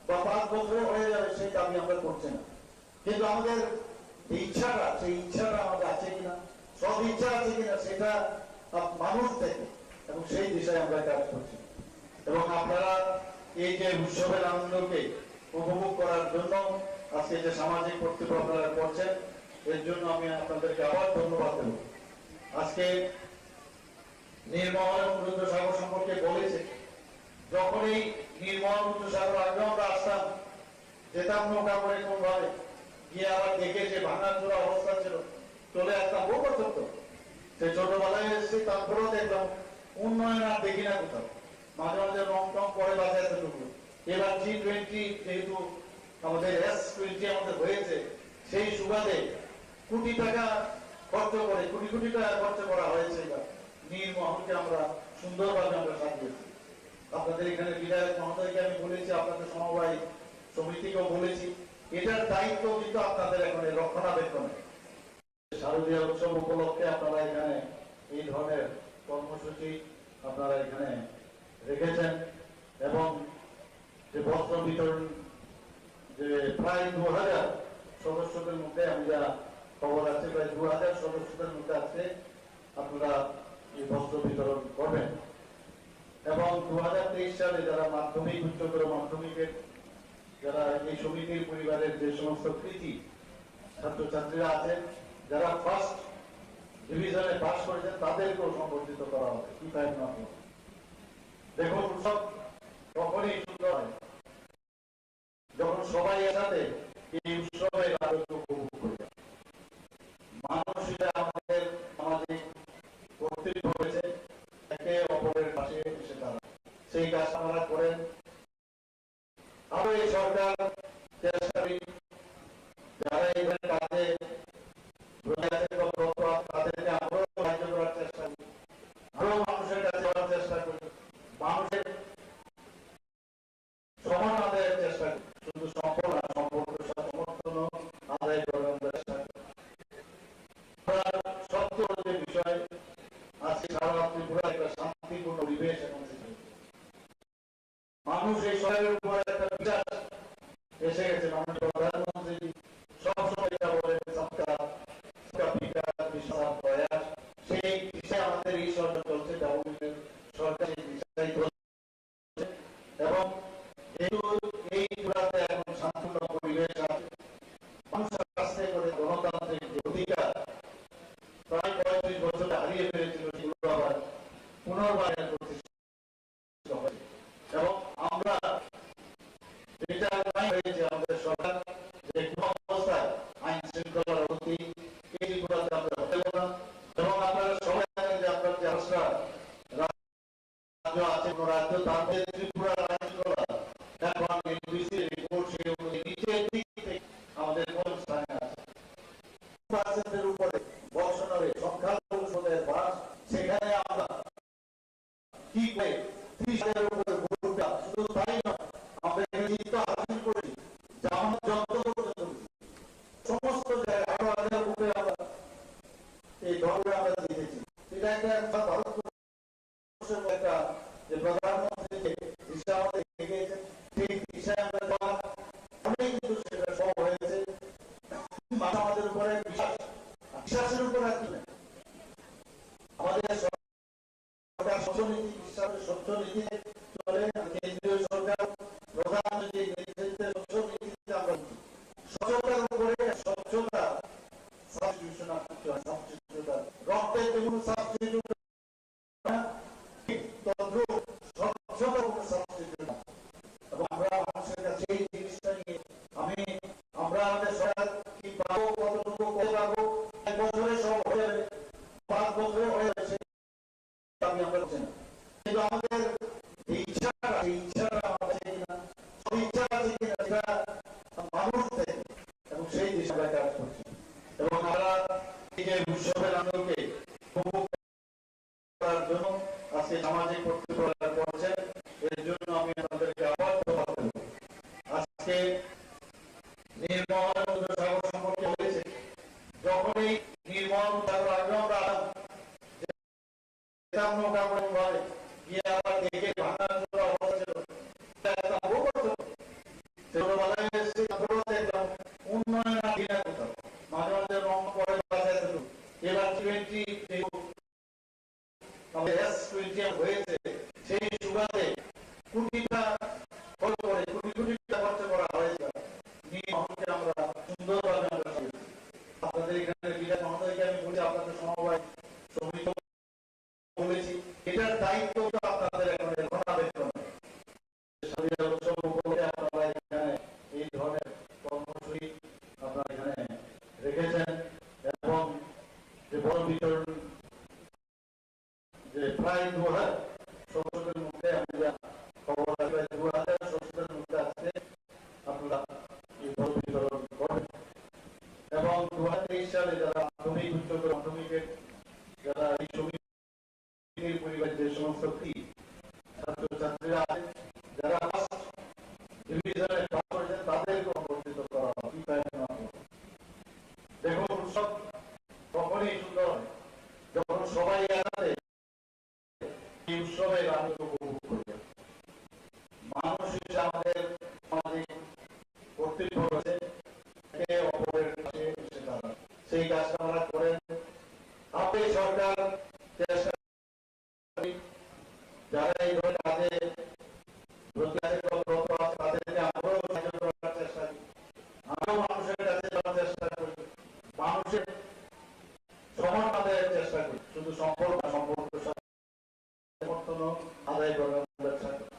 বা 5 বছরে হয়ে যাবে সেই দাবি আমরা করছি না। কিন্তু আমাদের ইচ্ছাটা, সেই ইচ্ছাটা আমাদের আছে কিনা, সব ইচ্ছা আছে কিনা সেটা মানুষ থেকে, এবং সেই দিশায় আমরা কাজ করছি। এবং আপনারা এই যে উৎসবের আনন্দকে উপভোগ করার জন্য আজকে যে সামাজিক কর্তব্য আপনারা করছেন এর জন্য আমি আপনাদেরকে আবার ধন্যবাদ দেব। আজকে নির্মল এবং রুদ্রসাগর সম্পর্কে বলেছে, যখন এই নির্মল রুদ্রসাগর আগে আমরা আসতাম, যেতাম নৌকা করে কোন ভাবে গিয়ে আবার দেখে যে ভাঙাচোরা অবস্থা ছিল চলে আসতাম বহু বছর। তো সেই ছোটবেলায় এসেছি, তারপরেও দেখলাম উন্নয়ন আর দেখি না কোথাও, মাঝে মাঝে রং টং করে বাজায় এতটুকু। এবার G20 যেহেতু আমাদের S20 আমাদের হয়েছে, সেই সুবাদে কোটি টাকা খরচ করে, কোটি কোটি টাকা খরচ করা হয়েছে। এবার নীলমহলকে আমরা সুন্দরভাবে আমরা সাজিয়েছি। আপনাদের এখানে বিধায়ক মহোদয়কে আমি বলেছি, আপনাদের সমবায় সমিতিকেও বলেছি, এটার দায়িত্ব কিন্তু আপনাদের এখন রক্ষণাবেক্ষণে। শারদীয় উৎসব উপলক্ষে আপনারা এখানে এই ধরনের কর্মসূচি আপনারা এখানে রেখেছেন এবং যে বস্ত্র বিতরণ যে প্রায় 2000 সদস্যদের মধ্যে আমি যা খবর আছে, প্রায় 2000 সদস্যদের মধ্যে আজকে আপনারা এই বস্ত্র বিতরণ করবেন। এবং 2023 সালে যারা মাধ্যমিক উচ্চতর মাধ্যমিকের যারা এই সমিতির পরিবারের যে সমস্ত কৃতি ছাত্রছাত্রীরা আছেন, যারা ফার্স্ট ডিভিশনে পাস করেছেন, তাদেরকেও সম্বর্ধিত করা হবে। দেখুন, উৎসব তখনই সুন্দর হয় যখন সবাই একসাথে এই উৎসবের আনন্দ উপভোগ করে। মানুষ হিসেবে আমাদের সামাজিক কর্তৃত্ব হয়েছে একে অপরের পাশে এসে দাঁড়ায়, সেই কাজ আপনারা করেন। আরো এই সরকার চেষ্টা করি যারা এই কাজে তাদেরকে আরো সাহায্য করার চেষ্টা করি, আরো মানুষের কাছে যাওয়ার চেষ্টা করি, মানুষের সমান আদায়ের চেষ্টা করি, শুধু সম্পদ না, সম্পর্ক সমর্থন আদায় করার চেষ্টা করি। সবচেয়ে যে বিষয়, আজকে সারা ত্রিপুরা একটা শান্তিপূর্ণ পরিবেশ এখন মানুষ এই সরকারের উপরে একটা বিশ্বাস এসে গেছে। মাননীয় প্রধানমন্ত্রী সবসময় এটা বলেন, সবকা বিকাশ বিশ্বাস প্রয়াস, সেই দিশায় আমাদের এই সরকার চলছে, গভর্নমেন্টের সরকার এই দিশায় চলছে। এবং যেহেতু এই ত্রিপুরাতে এখন শান্তিপূর্ণ পরিবেশ আছে, মানুষের কাছে করে গণতান্ত্রিক যে অধিকার প্রায় 35 বছরে হারিয়ে ফেলেছিল, সেগুলো আবার পুনর্বার প্রতিষ্ঠিত হয়েছে। এবং আমরা যেটা হয়েছে আমাদের সরকার যে কোনো অবস্থায় আইন শৃঙ্খলার অবনতি এই ত্রিপুরাতে আমরা হতে দেব না। এবং আপনারা সবাই জানেন যে আপনার যে রাজ্য আছে, কোন রাজ্য, তার মধ্যে ত্রিপুরা আইন শৃঙ্খলা এখন NBC রিপোর্ট সেই অনুযায়ী নিচের দিক থেকে আমাদের কোন স্থানে আছে। 2% উপরে বর্ষণের সংখ্যালঘু সম্প্রদায়ের বাস, সেখানে আমরা কি করে 30,000 উপরে ভোটটা, শুধু তাই নয়, আমরা এখানে জিত হাসিল করেছি, জামানত জব্দ পর্যন্ত সমস্ত জায়গায় আরো আগের উপরে আমরা এই দলে আমরা জিতেছি। এটা একটা ভারতবর্ষের একটা যে প্রধানমন্ত্রী যে দিশা আমাদের দেখিয়েছেন, সেই দিশায় আমরা যাওয়া অনেক কিন্তু সেটা সম্ভব হয়েছে। আমাদের উপরে বিশ্বাসের উপর রাখি না, আমাদের সরকার স্বচ্ছনীতি, বিশ্বাসের স্বচ্ছনীতি চলে। কেন্দ্রীয় সরকার প্রধানমন্ত্রী নেতৃত্বে স্বচ্ছনীতিতে আমরা স্বচ্ছতার উপরে, স্বচ্ছতা সাবস্টিটিউশন, সাবস্টিটিউশন রক্তের যে কোনো সাবস্টিটিউট তন্ত্র, স্বচ্ছতা কোনো সাবস্টিটিউট। এবং আমরা মানুষের কাছে এই জিনিসটা নিয়ে আমরা আমাদের সরকার কি পাবো, কতটুকু করে পাবো, 1 বছরে সব হয়ে যাবে, 5 বছরে হয়ে যাবে, আমি আমরা বলছি না। কিন্তু আমাদের এই ইচ্ছাটা আমাদের কিনা, সব ইচ্ছা আছে কিনা, সেটা মানুষ থেকে, এবং সেই দিশা আমরা কাজ করছি। এবং আমরা এই যে উৎসবের আনন্দকে উপভোগ করার জন্য আজকে সামাজিক কর্তৃত্ব করছেন, এর জন্য আমি আপনাদেরকে আবার ধন্যবাদ দেব। আজকে নির্মল সাগর সম্পর্কে বলেছে, যখন এই নির্মল সাগর আগে আমরা নৌকা করে ভাবে গিয়ে আবার দেখে ভাঙাচোরা অবস্থা ছিল, বহু বছর ছোটবেলায় এসেছি, তারপরেও দেখলাম উন্নয়ন আর দিনা কোথাও, মাঝে মাঝে রং করে বাজায় ছিল। এবার G20 আমাদের S20 হয়েছে, সেই সুবাদে কোটি টাকা খরচ করে, কোটি কোটি টাকা খরচ করা হয়েছে। নিয়ে আমরা এটার দায়িত্বটা আপনাদের এখন রক্ষণাবেক্ষণ। স্বাধীনতা উৎসব উপলক্ষে আপনারা এখানে এই ধরনের কর্মসূচি আপনারা এখানে রেখেছেন এবং যে বল বিতরণ যে প্রায় 2000 সংসদের মধ্যে আমি যা খবর আছে 2000 সংসদের মধ্যে আজকে আপনারা এই বল বিতরণ করেন এবং 2023 সালে যারা মাধ্যমিক উচ্চতর মাধ্যমিকের যারা এই সমিতির পরিবার যে সমস্ত ছাত্রছাত্রীরা আছে যারা ফার্স্ট ডিভিশনে পাস করেছেন তাদেরকে অবস্থিত করা হবে। দেখুন উৎসব তখনই সুন্দর হয় যখন সবাই একসাথে এই উৎসবের আনন্দ উপভোগ করবে। মানুষ হিসেবে আমাদের সামাজিক কর্তব্য রয়েছে একে অপরের কাছে এসে দাঁড়ানো, সেই কাজটা আমরা করেন। আপনি সরকার চেষ্টা যারা এই ধরনের কাজে ব্রত আছে তাদেরকে আমরাও সাহায্য করার চেষ্টা করি, আমরাও মানুষের কাছে যাওয়ার চেষ্টা করি, মানুষের সমান আদায়ের চেষ্টা করি, শুধু সম্পর্ক সমর্থন আদায় করার চেষ্টা করি।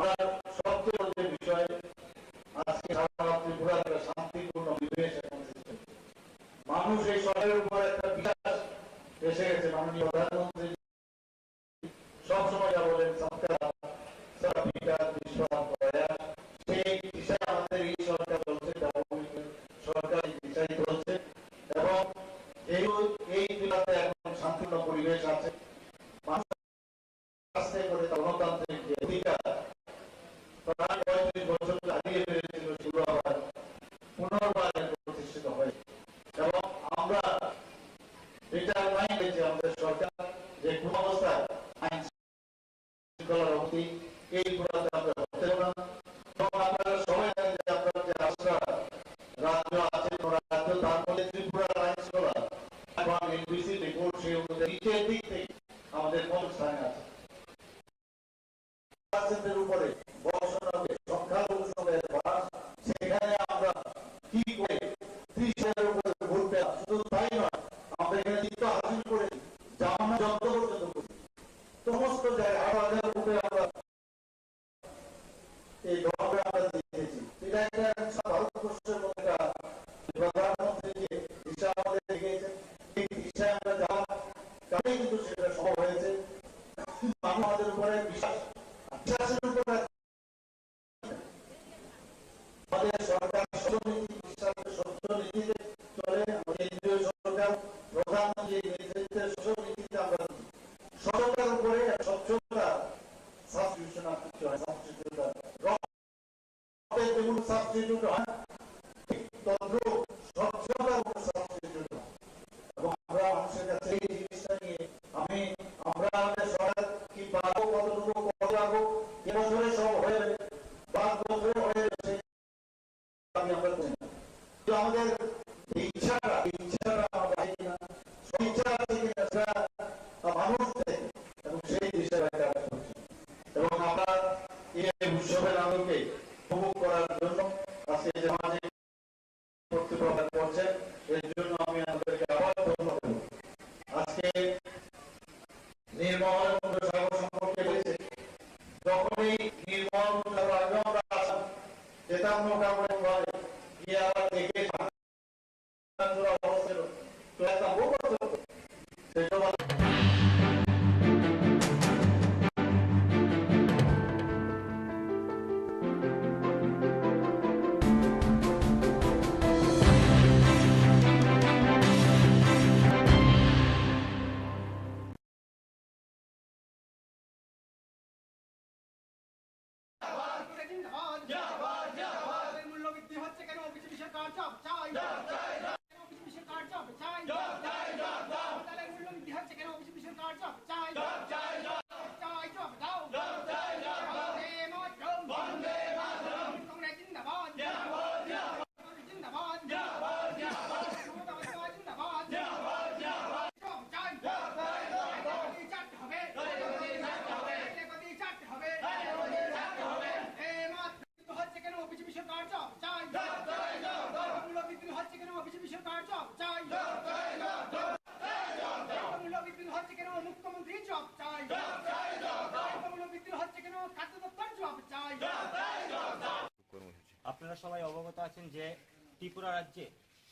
আর সবচেয়ে যে বিষয় আজকে সারা ত্রিপুরা একটা শান্তিপূর্ণ পরিবেশ এখন সৃষ্টি হচ্ছে। মানুষ এই সরকারের উপর একটা বিশ্বাস এসে গেছে। মাননীয় প্রধানমন্ত্রী সবসময় যা বলেন সরকার বিকাশ বিশ্বাস প্রয়াস, সেই দিশায় আমাদের এই সরকার চলছে, সরকার এই দিশায় চলছে এবং এই জেলাতে এখন শান্তিপূর্ণ পরিবেশ আছে। মানুষ আস্তে করে গণতান্ত্রিক যে অধিকার প্রায় 35 বছর হারিয়ে ফেলেছিল সেগুলো আবার পুনর্বার প্রতিষ্ঠিত হয়েছে এবং আমরা এটা নাই যে আমাদের সরকার যে কোন অবস্থায় আইন শৃঙ্খলার অবধি এই পুরাতে আমরা হতে দেব না। এবং আপনারা সবাই জানেন যে আপনার যে রাজ্য আছে রাজ্য তার মধ্যে ত্রিপুরার আইন শৃঙ্খলা এবং এনবিসি রিপোর্ট সেই অনুযায়ী নিচের দিক থেকে আমাদের কোন স্থানে আছে উপরে সংখ্যালঘু সময়ের বাস, সেখানে আমরা কি করে 30,000 উপরে ভোট পেলাম। শুধু তাই নয়, আমরা এখানে জিত হাসিল করেছি, জামানত জব্দ পর্যন্ত করি, সমস্ত জায়গায় 8,000 উপরে আমরা এই গভর্নমেন্ট আমরা জিতেছি। এটা একটা ভারতবর্ষের মধ্যে প্রধানমন্ত্রী যে দিশা আমাদের দেখিয়েছেন, এই দিশায় আমরা যাওয়ার কারণেই কিন্তু সেটা সম্ভব হয়েছে। আমাদের উপরে বিশ্বাসের উপরে আমাদের সরকার নীতিতে চলে, আমাদের কেন্দ্রীয় সরকার প্রধানমন্ত্রী নেতৃত্বের নীতিতে আমরা সরকার উপরে স্বচ্ছতা সাবস্টিটিউশন আসতে হয়, যেমন সাবস্টিটিউট হয় তন্ত্র স্বচ্ছতার উপর সাবস্টিটিউট হয় এবং আমরা মানুষের কাছে এই জিনিসটা নিয়ে আমরা আমাদের সরকার কি পারবো, কতটুকু কত পারবো, এবছরে সব হয়ে যাবে, 5 বছরে হয়ে যাবে, আমরা করি না। তো আমাদের ইচ্ছাটা আমরা কিনা ইচ্ছা আছে কিনা সেটা মানুষ থেকে এবং সেই হিসেবে কাজ করছি এবং আমরা এই উৎসবের আলোকে উপভোগ করার জন্য আজকে যে সামাজিক কর্তৃপক্ষ করছেন এর জন্য আমি আপনাদেরকে আবার ধন্যবাদ দেব। আজকে নির্মল সাগর সম্পর্কে বলেছে, যখন এই নির্মল সাগর আগে আমরা আসলাম যেতাম নৌকা করে ভাবে গিয়ে আবার দেখে অবস্থা তো একটা বহু সেটা মুখ্যমন্ত্রী জবাব চাই, দ্রব্যমূল্য বৃদ্ধি হচ্ছে কেন খাদ্য দপ্তর জবাব চাই। আপনারা সবাই অবগত আছেন যে ত্রিপুরা রাজ্যে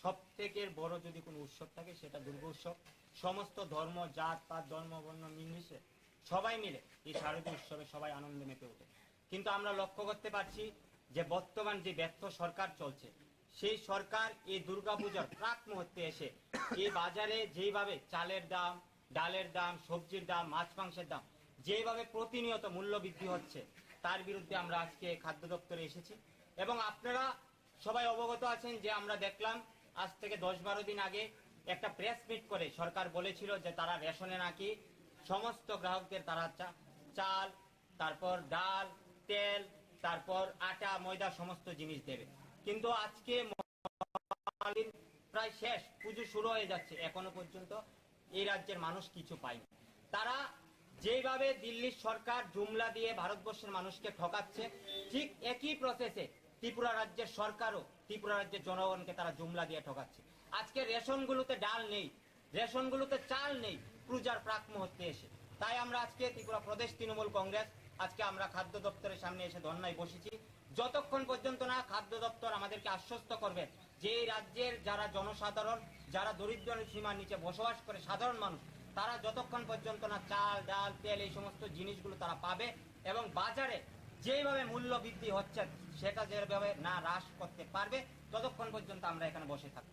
সব থেকে বড় যদি কোনো উৎসব থাকে সেটা দুর্গোৎসব। সমস্ত ধর্ম, জাত পাত, ধর্ম, বর্ণ নির্বিশেষে সবাই মিলে এই শারদীয় উৎসবে সবাই আনন্দে মেতে ওঠে। কিন্তু আমরা লক্ষ্য করতে পারছি যে বর্তমান যে ব্যর্থ সরকার চলছে, সেই সরকার এই দুর্গাপূজার প্রাক মুহূর্তে এসে এই বাজারে যেইভাবে চালের দাম, ডালের দাম, সবজির দাম, মাছ মাংসের দাম যেভাবে প্রতিনিয়ত মূল্য বৃদ্ধি হচ্ছে, তার বিরুদ্ধে আমরা আজকে খাদ্য দপ্তরে এসেছি। এবং আপনারা সবাই অবগত আছেন যে আমরা দেখলাম আজ থেকে 10-12 দিন আগে একটা প্রেস মিট করে সরকার বলেছিল যে তারা রেশনে নাকি সমস্ত গ্রাহকদের তারা চাল, তারপর ডাল, তেল, তারপর আটা, ময়দা সমস্ত জিনিস দেবে। কিন্তু আজকে প্রায় শেষ, পুজো শুরু হয়ে যাচ্ছে, এখনো পর্যন্ত এই রাজ্যের মানুষ কিছু পায়নি। তারা যেভাবে দিল্লির সরকার জুমলা দিয়ে ভারতবর্ষের মানুষকে ঠকাচ্ছে, ঠিক একই প্রসেসে ত্রিপুরা রাজ্যের সরকারও ত্রিপুরা রাজ্যের জনগণকে তারা জুমলা দিয়ে ঠকাচ্ছে। আজকে রেশনগুলোতে ডাল নেই, রেশনগুলোতে চাল নেই পূজার প্রাক মুহূর্তে এসে। তাই আমরা আজকে ত্রিপুরা প্রদেশ তৃণমূল কংগ্রেস আজকে আমরা খাদ্য দপ্তরের সামনে এসে ধর্নায় বসেছি। যতক্ষণ পর্যন্ত না খাদ্য দপ্তর আমাদেরকে আশ্বস্ত করবে যে এই রাজ্যের যারা জনসাধারণ, যারা দরিদ্র সীমার নিচে বসবাস করে সাধারণ মানুষ, তারা যতক্ষণ পর্যন্ত না চাল, ডাল, তেল এই সমস্ত জিনিসগুলো তারা পাবে এবং বাজারে যেভাবে মূল্য বৃদ্ধি হচ্ছে সেটা যেভাবে না হ্রাস করতে পারবে, ততক্ষণ পর্যন্ত আমরা এখানে বসে থাকবো।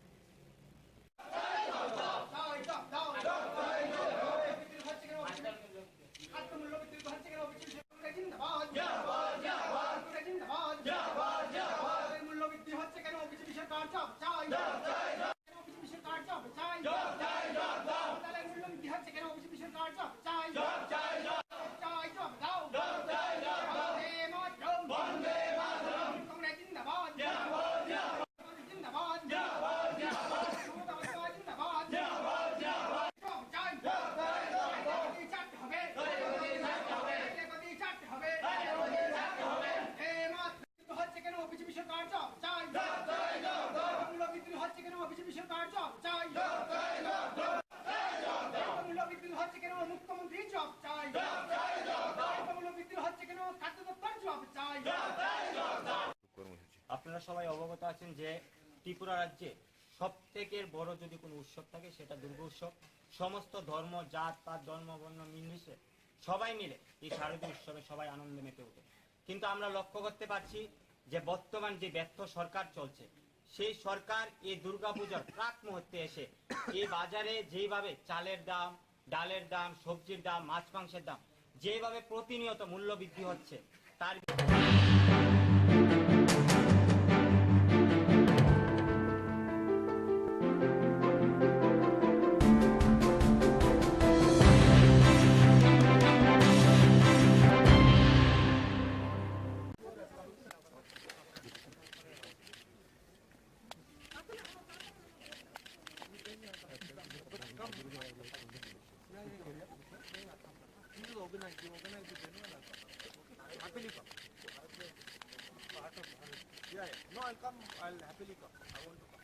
আপনারা সবাই অবগত আছেন যে ত্রিপুরা রাজ্যে সব থেকে বড় যদি কোনো উৎসব থাকে সেটা দুর্গোৎসব। সমস্ত ধর্ম, জাত পাত, ধর্ম, বর্ণ নির্বিশেষে সবাই মিলে এই শারদীয় উৎসবে সবাই আনন্দে মেতে ওঠে। কিন্তু আমরা লক্ষ্য করতে পারছি যে বর্তমান যে ব্যর্থ সরকার চলছে, সেই সরকার এই দুর্গাপূজার প্রাক মুহূর্তে এসে এই বাজারে যেইভাবে চালের দাম, ডালের দাম, সবজির দাম, মাছ মাংসের দাম যেভাবে প্রতিনিয়ত মূল্য বৃদ্ধি হচ্ছে, তার No, I'll come. I'll happily come. I want to come.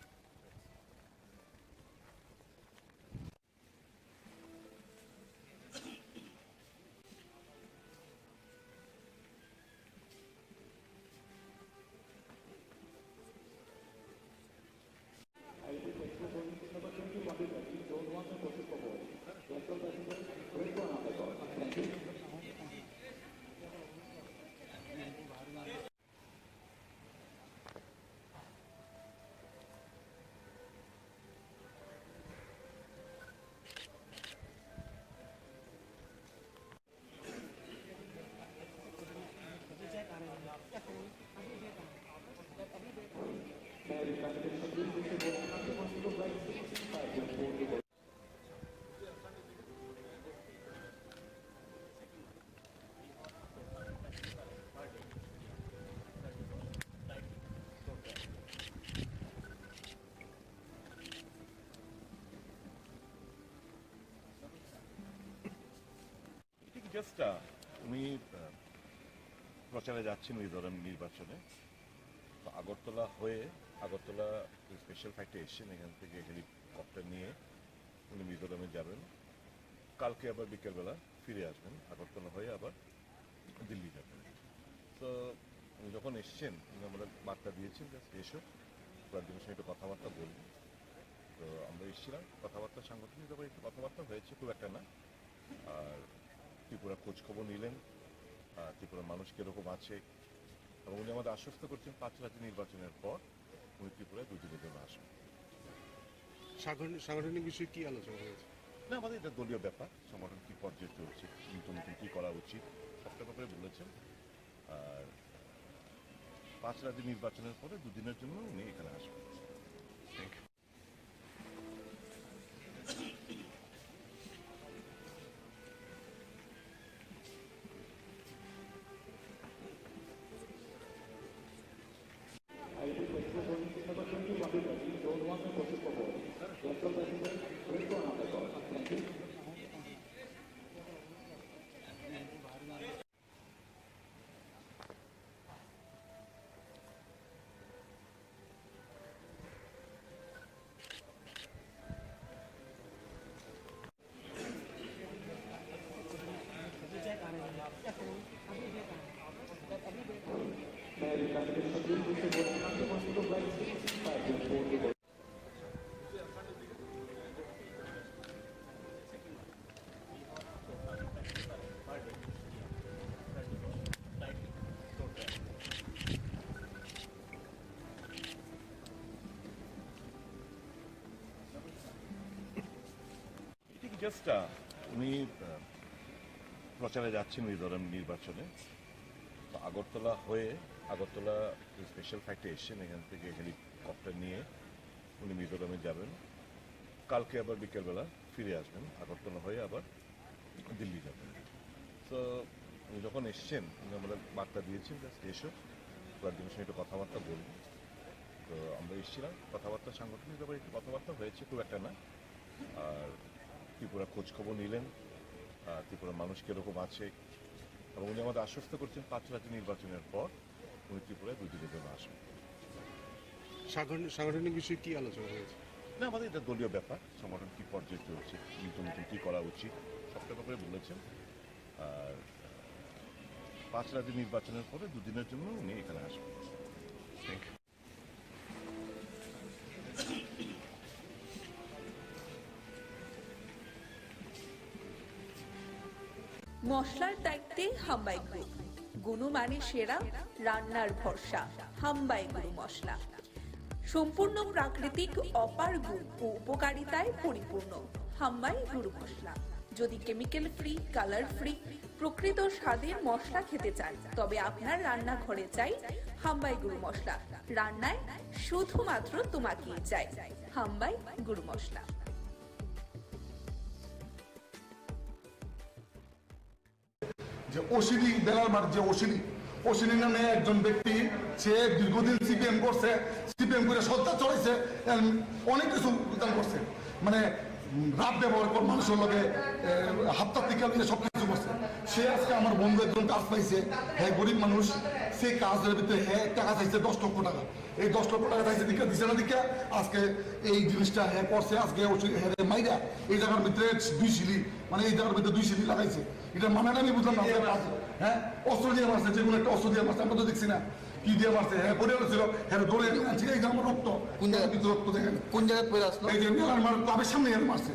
Just উনি প্রচারে যাচ্ছেন মিজোরাম নির্বাচনে, তো আগরতলা স্পেশাল ফ্লাইটে এসেছেন, এখান থেকে হেলিকপ্টার নিয়ে উনি মিজোরামে যাবেন। কালকে আবার বিকেলবেলা ফিরে আসবেন, আগরতলা হয়ে আবার দিল্লি যাবেন। তো যখন এসছেন আমাদের বার্তা দিয়েছেন যে এসো কয়েকজনের সঙ্গে একটু কথাবার্তা বলবো। তো আমরা এসেছিলাম, কথাবার্তা সাংগঠনিক ব্যাপারে একটু কথাবার্তা হয়েছে, খুব একটা না। আর ত্রিপুরা খোঁজখবর নিলেন, ত্রিপুরার মানুষ কীরকম আছে, এবং উনি আমাদের আশ্বস্ত করছেন 5 রাজ্য নির্বাচনের পর উনি ত্রিপুরায় 2 দিনের জন্য আসবেন। সাংগঠনিক বিষয়ে কি আলোচনা হয়েছে? না, আমাদের এটা দলীয় ব্যাপার, সংগঠন কী পর্যায়ে চলছে, নতুন নতুন কী করা উচিত সবটা ব্যাপারে বলেছেন। আর 5 রাজ্য নির্বাচনের পরে 2 দিনের জন্য উনি এখানে আসবেন। Thank you. জাস্ট উনি প্রচারে যাচ্ছেন মিজোরাম নির্বাচনে, তো আগরতলা হয়ে আগরতলা স্পেশাল ফ্লাইটে এসছেন, এখান থেকে হেলিকপ্টার নিয়ে উনি মিজোরামে যাবেন। কালকে আবার বিকেলবেলা ফিরে আসবেন, আগরতলা হয়ে আবার দিল্লি যাবেন। তো উনি যখন এসছেন আমাদের বার্তা দিয়েছেন জাস্ট এসো কয়েকজনের সঙ্গে একটু কথাবার্তা বলবো। তো আমরা এসেছিলাম, কথাবার্তা সাংগঠনিক ব্যাপারে একটু কথাবার্তা হয়েছে, খুব একটা না। আর ত্রিপুরা খোঁজখবর নিলেন, ত্রিপুরার মানুষ কীরকম আছে, এবং উনি আমাদের আশ্বস্ত করছেন 5 রাজ্য নির্বাচনের পর উনি ত্রিপুরায় 2 দিনের জন্য আসবেন। সাংগঠনিক বিষয়ে কি আলোচনা হয়েছে? না, আমাদের এটা দলীয় ব্যাপার, সংগঠন কী পর্যায়ে চলছে, নতুন নতুন কী করা উচিত সবটা ব্যাপারে বলেছেন। আর 5 রাজ্য নির্বাচনের পরে 2 দিনের জন্য উনি এখানে আসবেন। Thank you. মশলার দায়িত্বে হাম্বাই গ্রুপ, গুণমানে সেরা, রান্নার ভরসা। হাম্বাই গুরু মশলা সম্পূর্ণ প্রাকৃতিক, অপার গুণ ও উপকারিতায় পরিপূর্ণ। হাম্বাই গুরু মশলা। যদি কেমিক্যাল ফ্রি, কালার ফ্রি, প্রকৃত স্বাদের মশলা খেতে চান, তবে আপনার রান্নাঘরে চাই হাম্বাই গুরু মশলা। রান্নায় শুধুমাত্র তোমাকেই চাই হাম্বাই গুরু মশলা। যে অশ্বিনী বেলার মাঠ, যে অশ্বিনী নামে একজন ব্যক্তি, সে দীর্ঘদিন সিপিএম করছে, সিপিএম করে সত্তা চড়াইছে, অনেক কিছু করছে, মানে রাত ব্যবহার করে মানুষের লগে হাপ্তার টিকা নিয়ে সব কিছু করছে। সে আজকে আমার বন্ধু একজন কাজ পাইছে, হ্যাঁ গরিব মানুষ, সেই কাজের ভিতরে হ্যাঁ টাকা চাইছে 10 লক্ষ টাকা। এই 10 লক্ষ টাকা চাইছে দিকে দিছে না দিকে আজকে এই জিনিসটা হ্যাঁ করছে। আজকে হ্যাঁ মাইরা এই জায়গার ভিতরে 2 সিলি, মানে এই জায়গার ভিতরে 2 সিলি লাগাইছে। এটা মানে আমি বুঝলাম না, হ্যাঁ অস্ত্র দিয়ে মারছে, যেগুলো একটা অস্ত্র দিয়ে মারছে, আমরা তো দেখছি না কি দিয়ে মারছে। হ্যাঁ পড়ে ছিল, হ্যাঁ দৌড়ে আনছে, এই যে আমার রক্ত, কোন জায়গায় ভিতরে রক্ত দেখেন, কোন জায়গায় পড়ে আসলো, এই যে মেলার মাঠ ক্লাবের সামনে মারছে।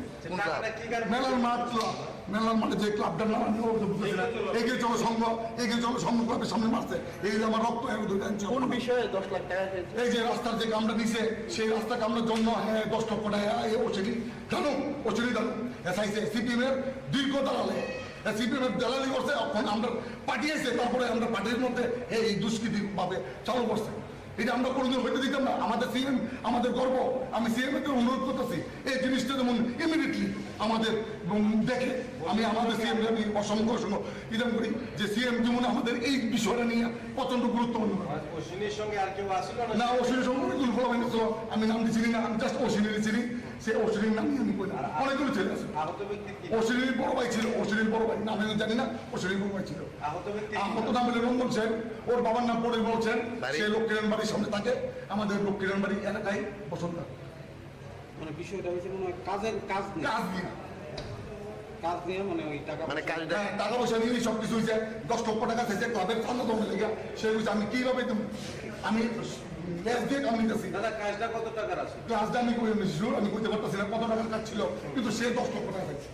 মেলার মাঠ ক্লাব, মেলার মাঠে যে ক্লাবটার নাম আমি এগিয়ে চলো সংঘ ক্লাবের সামনে মারছে। এই যে আমার রক্ত কোন বিষয়ে 10 লাখ টাকা, এই যে রাস্তার যে কামটা নিছে, সেই রাস্তা কামড়ার জন্য হ্যাঁ 10 লক্ষ টাকা ওসিডি জানো, এসআইসি সিপিএম এর দীর্ঘ দালালে, সিপিএম এর দালালি করছে, এখন আমরা পাঠিয়েছে, তারপরে আমরা পার্টির মধ্যে এই দুষ্কৃতি ভাবে চালু করছে। এটা আমরা কোনোদিন হইতে দিতাম না। আমাদের সিএম আমাদের গর্ব। আমি সিএম এর অনুরোধ করতেছি এই জিনিসটা যেমন ইমিডিয়েটলি আমাদের দেখে, আমি আমাদের সিএম আমি অসংখ্য ইদাম করি যে সিএম যেমন আমাদের এই বিষয়টা নিয়ে প্রচন্ড গুরুত্বপূর্ণ। অশ্বিনীর সঙ্গে আর কেউ আসলো না, অশ্বিনীর সঙ্গে অনেকগুলো ফলো হয়েছিল, আমি নাম চিনি না, আমি জাস্ট অশ্বিনীর চিনি। সে অশ্বিনীর নাম আমি বলি, অনেকগুলো ছেলে আছে। অশ্বিনীর বড় ভাই ছিল, অশ্বিনীর বড় ভাই নাম আমি জানি না, অশ্বিনীর বড় ভাই ছিল। আহত নাম হলে রঞ্জন সেন, ওর বাবার নাম পরে বলছেন, সে লক্ষ্মীরান বাড়ির সামনে থাকে, আমাদের লক্ষ্মীরান বাড়ি এলাকায় বসন্ত। মানে বিষয়টা হয়েছে কোনো কাজের কাজ নিয়ে কাজ নিয়ে মানে ওই টাকা মানে কাজটা টাকা পয়সা নিয়ে সব কিছু হয়েছে 10 লক্ষ টাকা চাইছে ক্লাবের চান্দা দমে লেগে সে হয়েছে আমি কিভাবে আমি লেস দিয়ে কাম নিতেছি দাদা কাজটা কত টাকার আছে ক্লাসটা আমি কই শিওর আমি কইতে পারতেছি না কত টাকার কাজ ছিল কিন্তু সে 10 লক্ষ টাকা চাইছে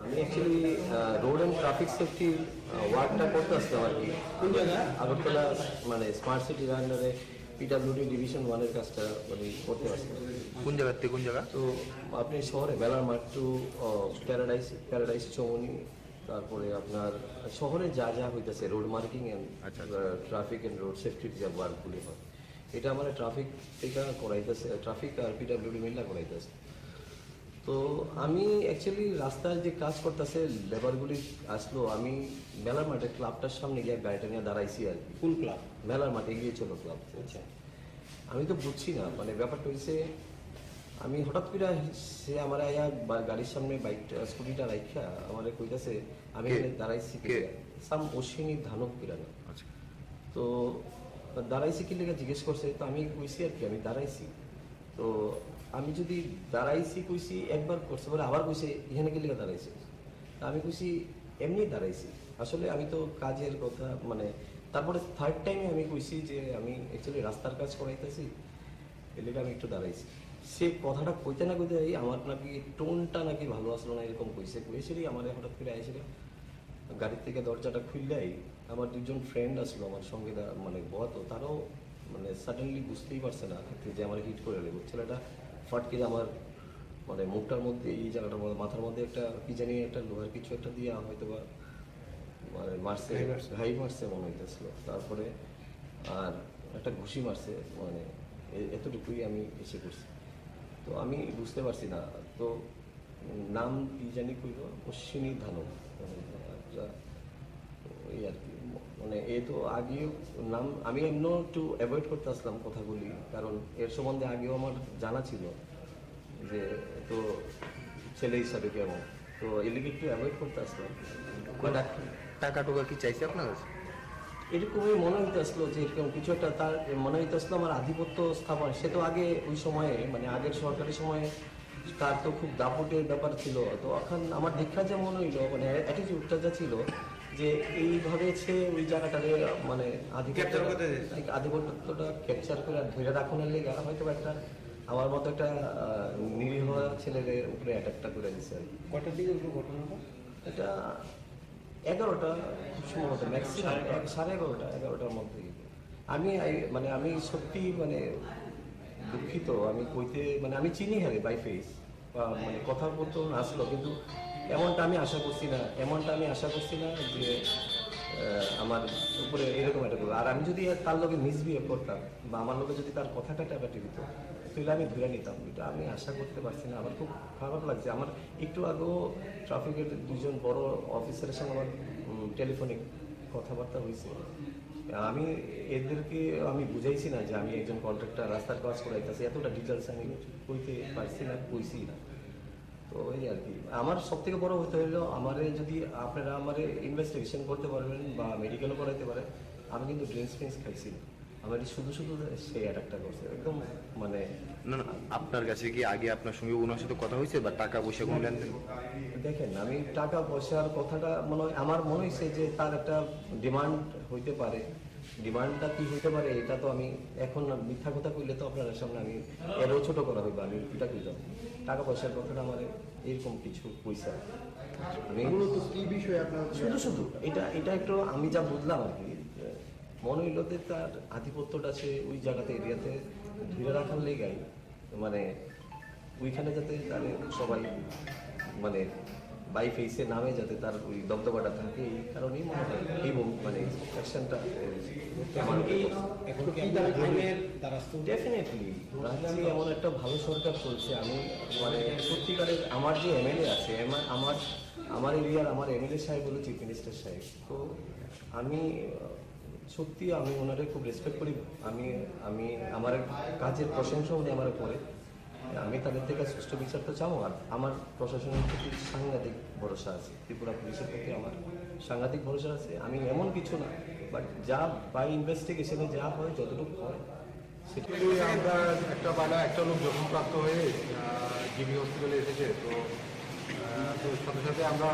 আমি actually road and traffic safety ওয়ার্কটা করতে আসতাম আর কি কোন জায়গায় আগরতলা মানে স্মার্ট সিটির আন্ডারে পিডাব্লিউডি ডিভিশন 1-এর কাজটা মানে করতে আসতাম কোন জায়গা থেকে কোন জায়গা তো আপনি শহরে বেলার মাঠ টু প্যারাডাইস চৌমনি তারপরে আপনার শহরে যা যা হইতেছে road marking and traffic and road সেফটির যে ওয়ার্কগুলি হয় এটা আমার ট্রাফিক থেকে করাইতেছে ট্রাফিক আর পিডাব্লিউডি মিল্লা করাইতেছে তো আমি অ্যাকচুয়ালি রাস্তায় যে কাজ করতেছে লেবারগুলি আসলো আমি মেলার মাঠে ক্লাবটার সামনে গিয়ে গাড়িটা নিয়ে দাঁড়াইছি আর কি কোন ক্লাব মেলার মাঠে গিয়ে চলো ক্লাব আচ্ছা আমি তো বুঝছি না মানে ব্যাপারটা হয়েছে আমি হঠাৎ করে সে আমার আয়া গাড়ির সামনে বাইকটা স্কুটিটা রাখা আমার কইতাছে আমি এখানে দাঁড়াইছি সাম অশ্বিনী ধানক কিরানা তো দাঁড়াইছি কি লেগে জিজ্ঞেস করছে তো আমি কইছি আর কি আমি দাঁড়াইছি তো আমি যদি দাঁড়াইছি কইছি একবার করছে বলে আবার কইছে এখানে কি লেগে দাঁড়াইছি আমি কইছি এমনি দাঁড়াইছি আসলে আমি তো কাজের কথা মানে তারপরে থার্ড টাইমে আমি কইছি যে আমি অ্যাকচুয়ালি রাস্তার কাজ করাইতেছি এর লেগে আমি একটু দাঁড়াইছি সে কথাটা কইতে না কইতে আমার নাকি টোনটা নাকি ভালো আসলো না এরকম কইছে কইছিলি আমার হঠাৎ করে আইছিল গাড়ির থেকে দরজাটা খুললেই আমার দুজন ফ্রেন্ড আসলো আমার সঙ্গে মানে বতো তারাও মানে সাডেনলি বুঝতেই পারছে না যে আমার হিট করে নেব ছেলেটা ফটকে আমার মানে মুখটার মধ্যে এই জায়গাটার মধ্যে মাথার মধ্যে একটা কি জানি একটা লোহার কিছু একটা দিয়ে হয়তো বা মানে মারছে ঘাই মারছে মনে হইতেছিল তারপরে আর একটা ঘুষি মারছে মানে এতটুকুই আমি এসে করছি তো আমি বুঝতে পারছি না তো নাম কি জানি কইল অশ্বিনী ধানক এই আর কি মানে এ তো আগেও নাম আমি এমন একটু অ্যাভয়েড করতে আসলাম কথাগুলি কারণ এর সম্বন্ধে আগেও আমার জানা ছিল যে তো ছেলে হিসাবে কেমন তো এলিগে একটু অ্যাভয়েড করতে আসলাম টাকা টুকা কি চাইছে আপনার কাছে এরকমই মনে হইতে আসলো যে এরকম কিছু একটা তার মনে হইতে আসলো আমার আধিপত্য স্থাপন সে তো আগে ওই সময়ে মানে আগের সরকারি সময়ে তার তো খুব দাপটের ব্যাপার ছিল তো এখন আমার দেখা যা মনে হইলো মানে অ্যাটিটিউডটা যা ছিল যে এইভাবে সে ওই জায়গাটারে মানে আধিপত্যটা ক্যাপচার করে ধরে রাখনের লেগে হয়তো একটা আমার মতো একটা নিরীহ ছেলের উপরে অ্যাটাকটা করে দিচ্ছে আর কি কটার দিকে ঘটনাটা এটা 11টা খুব সম্ভবত ম্যাক্সিমাম 11:30-11টার মধ্যে আমি আমি সত্যি মানে দুঃখিত আমি কইতে মানে আমি চিনি হারে বাই ফেস মানে কথা বলতে আসলো কিন্তু এমনটা আমি আশা করছি না যে আমার উপরে এরকম একটা করবো আর আমি যদি তার লোকে মিসবিহেভ করতাম বা আমার লোকে যদি তার কথাটা টাকাটি দিত তাহলে আমি ধরে নিতাম এটা আমি আশা করতে পারছি না আমার খুব খারাপ লাগছে আমার একটু আগেও ট্রাফিকের দুজন বড় অফিসারের সঙ্গে আমার টেলিফোনিক কথাবার্তা হয়েছে আমি এদেরকে আমি বুঝাইছি না যে আমি একজন কন্ট্রাক্টর রাস্তার কাজ করাইতেছি এতটা ডিটেলস আমি কইতে পারছি না কইছি না তো এই আর কি আমার সব থেকে বড় হতে হলো আমারে যদি আপনারা আমারে ইনভেস্টিগেশন করতে পারবেন বা মেডিকেলও করাইতে পারে আমি কিন্তু ড্রিঙ্কস ফ্রিঙ্কস খাইছি না আমার শুধু সেই অ্যাটাকটা করছে একদম মানে না আপনার কাছে কি আগে আপনার সঙ্গে ওনার সাথে কথা হয়েছে বা টাকা পয়সা কোনো লেনদেন দেখেন আমি টাকা পয়সার কথাটা আমার মনে হয়েছে যে তার একটা ডিমান্ড হইতে পারে ডিমান্ডটা কি হইতে পারে এটা তো আমি এখন মিথ্যা কথা কইলে তো আপনার সামনে আমি এরও ছোট করা হইবে আমি এটা কইতাম টাকা পয়সার কথাটা আমার এরকম কিছু পয়সা তো কি বিষয় আপনার শুধু এটা একটু আমি যা বুঝলাম আর কি মনে হইল যে তার আধিপত্যটা সে ওই জায়গাতে এরিয়াতে ধরে রাখার লেগাই মানে ওইখানে যাতে তার সবাই মানে বাই ফেসে নামে যাতে তার ওই দবদবাটা থাকে এই কারণেই মনে হয় এই মানে অ্যাকশনটা ডেফিনেটলি রাজ্যে এমন একটা ভালো সরকার চলছে আমি মানে সত্যিকারের আমার যে এমএলএ আছে আমার এরিয়ার আমার এমএলএ সাহেব হলো চিফ মিনিস্টার সাহেব তো আমি সত্যি আমি ওনারে খুব রেসপেক্ট করি আমি আমার কাজের প্রশংসা উনি আমার করে আমি তাদের থেকে সুষ্ঠু বিচার তো চাও আর আমার প্রশাসনের প্রতি সাংঘাতিক ভরসা আছে ত্রিপুরা পুলিশের প্রতি আমার সাংঘাতিক ভরসা আছে আমি এমন কিছু না বাট যা বাই ইনভেস্টিগেশনে যা হয় যতটুকু হয় সেটা আমরা একটা লোক জখমপ্রাপ্ত হয়ে জিবি হসপিটালে এসেছে তো তো সাথে সাথে আমরা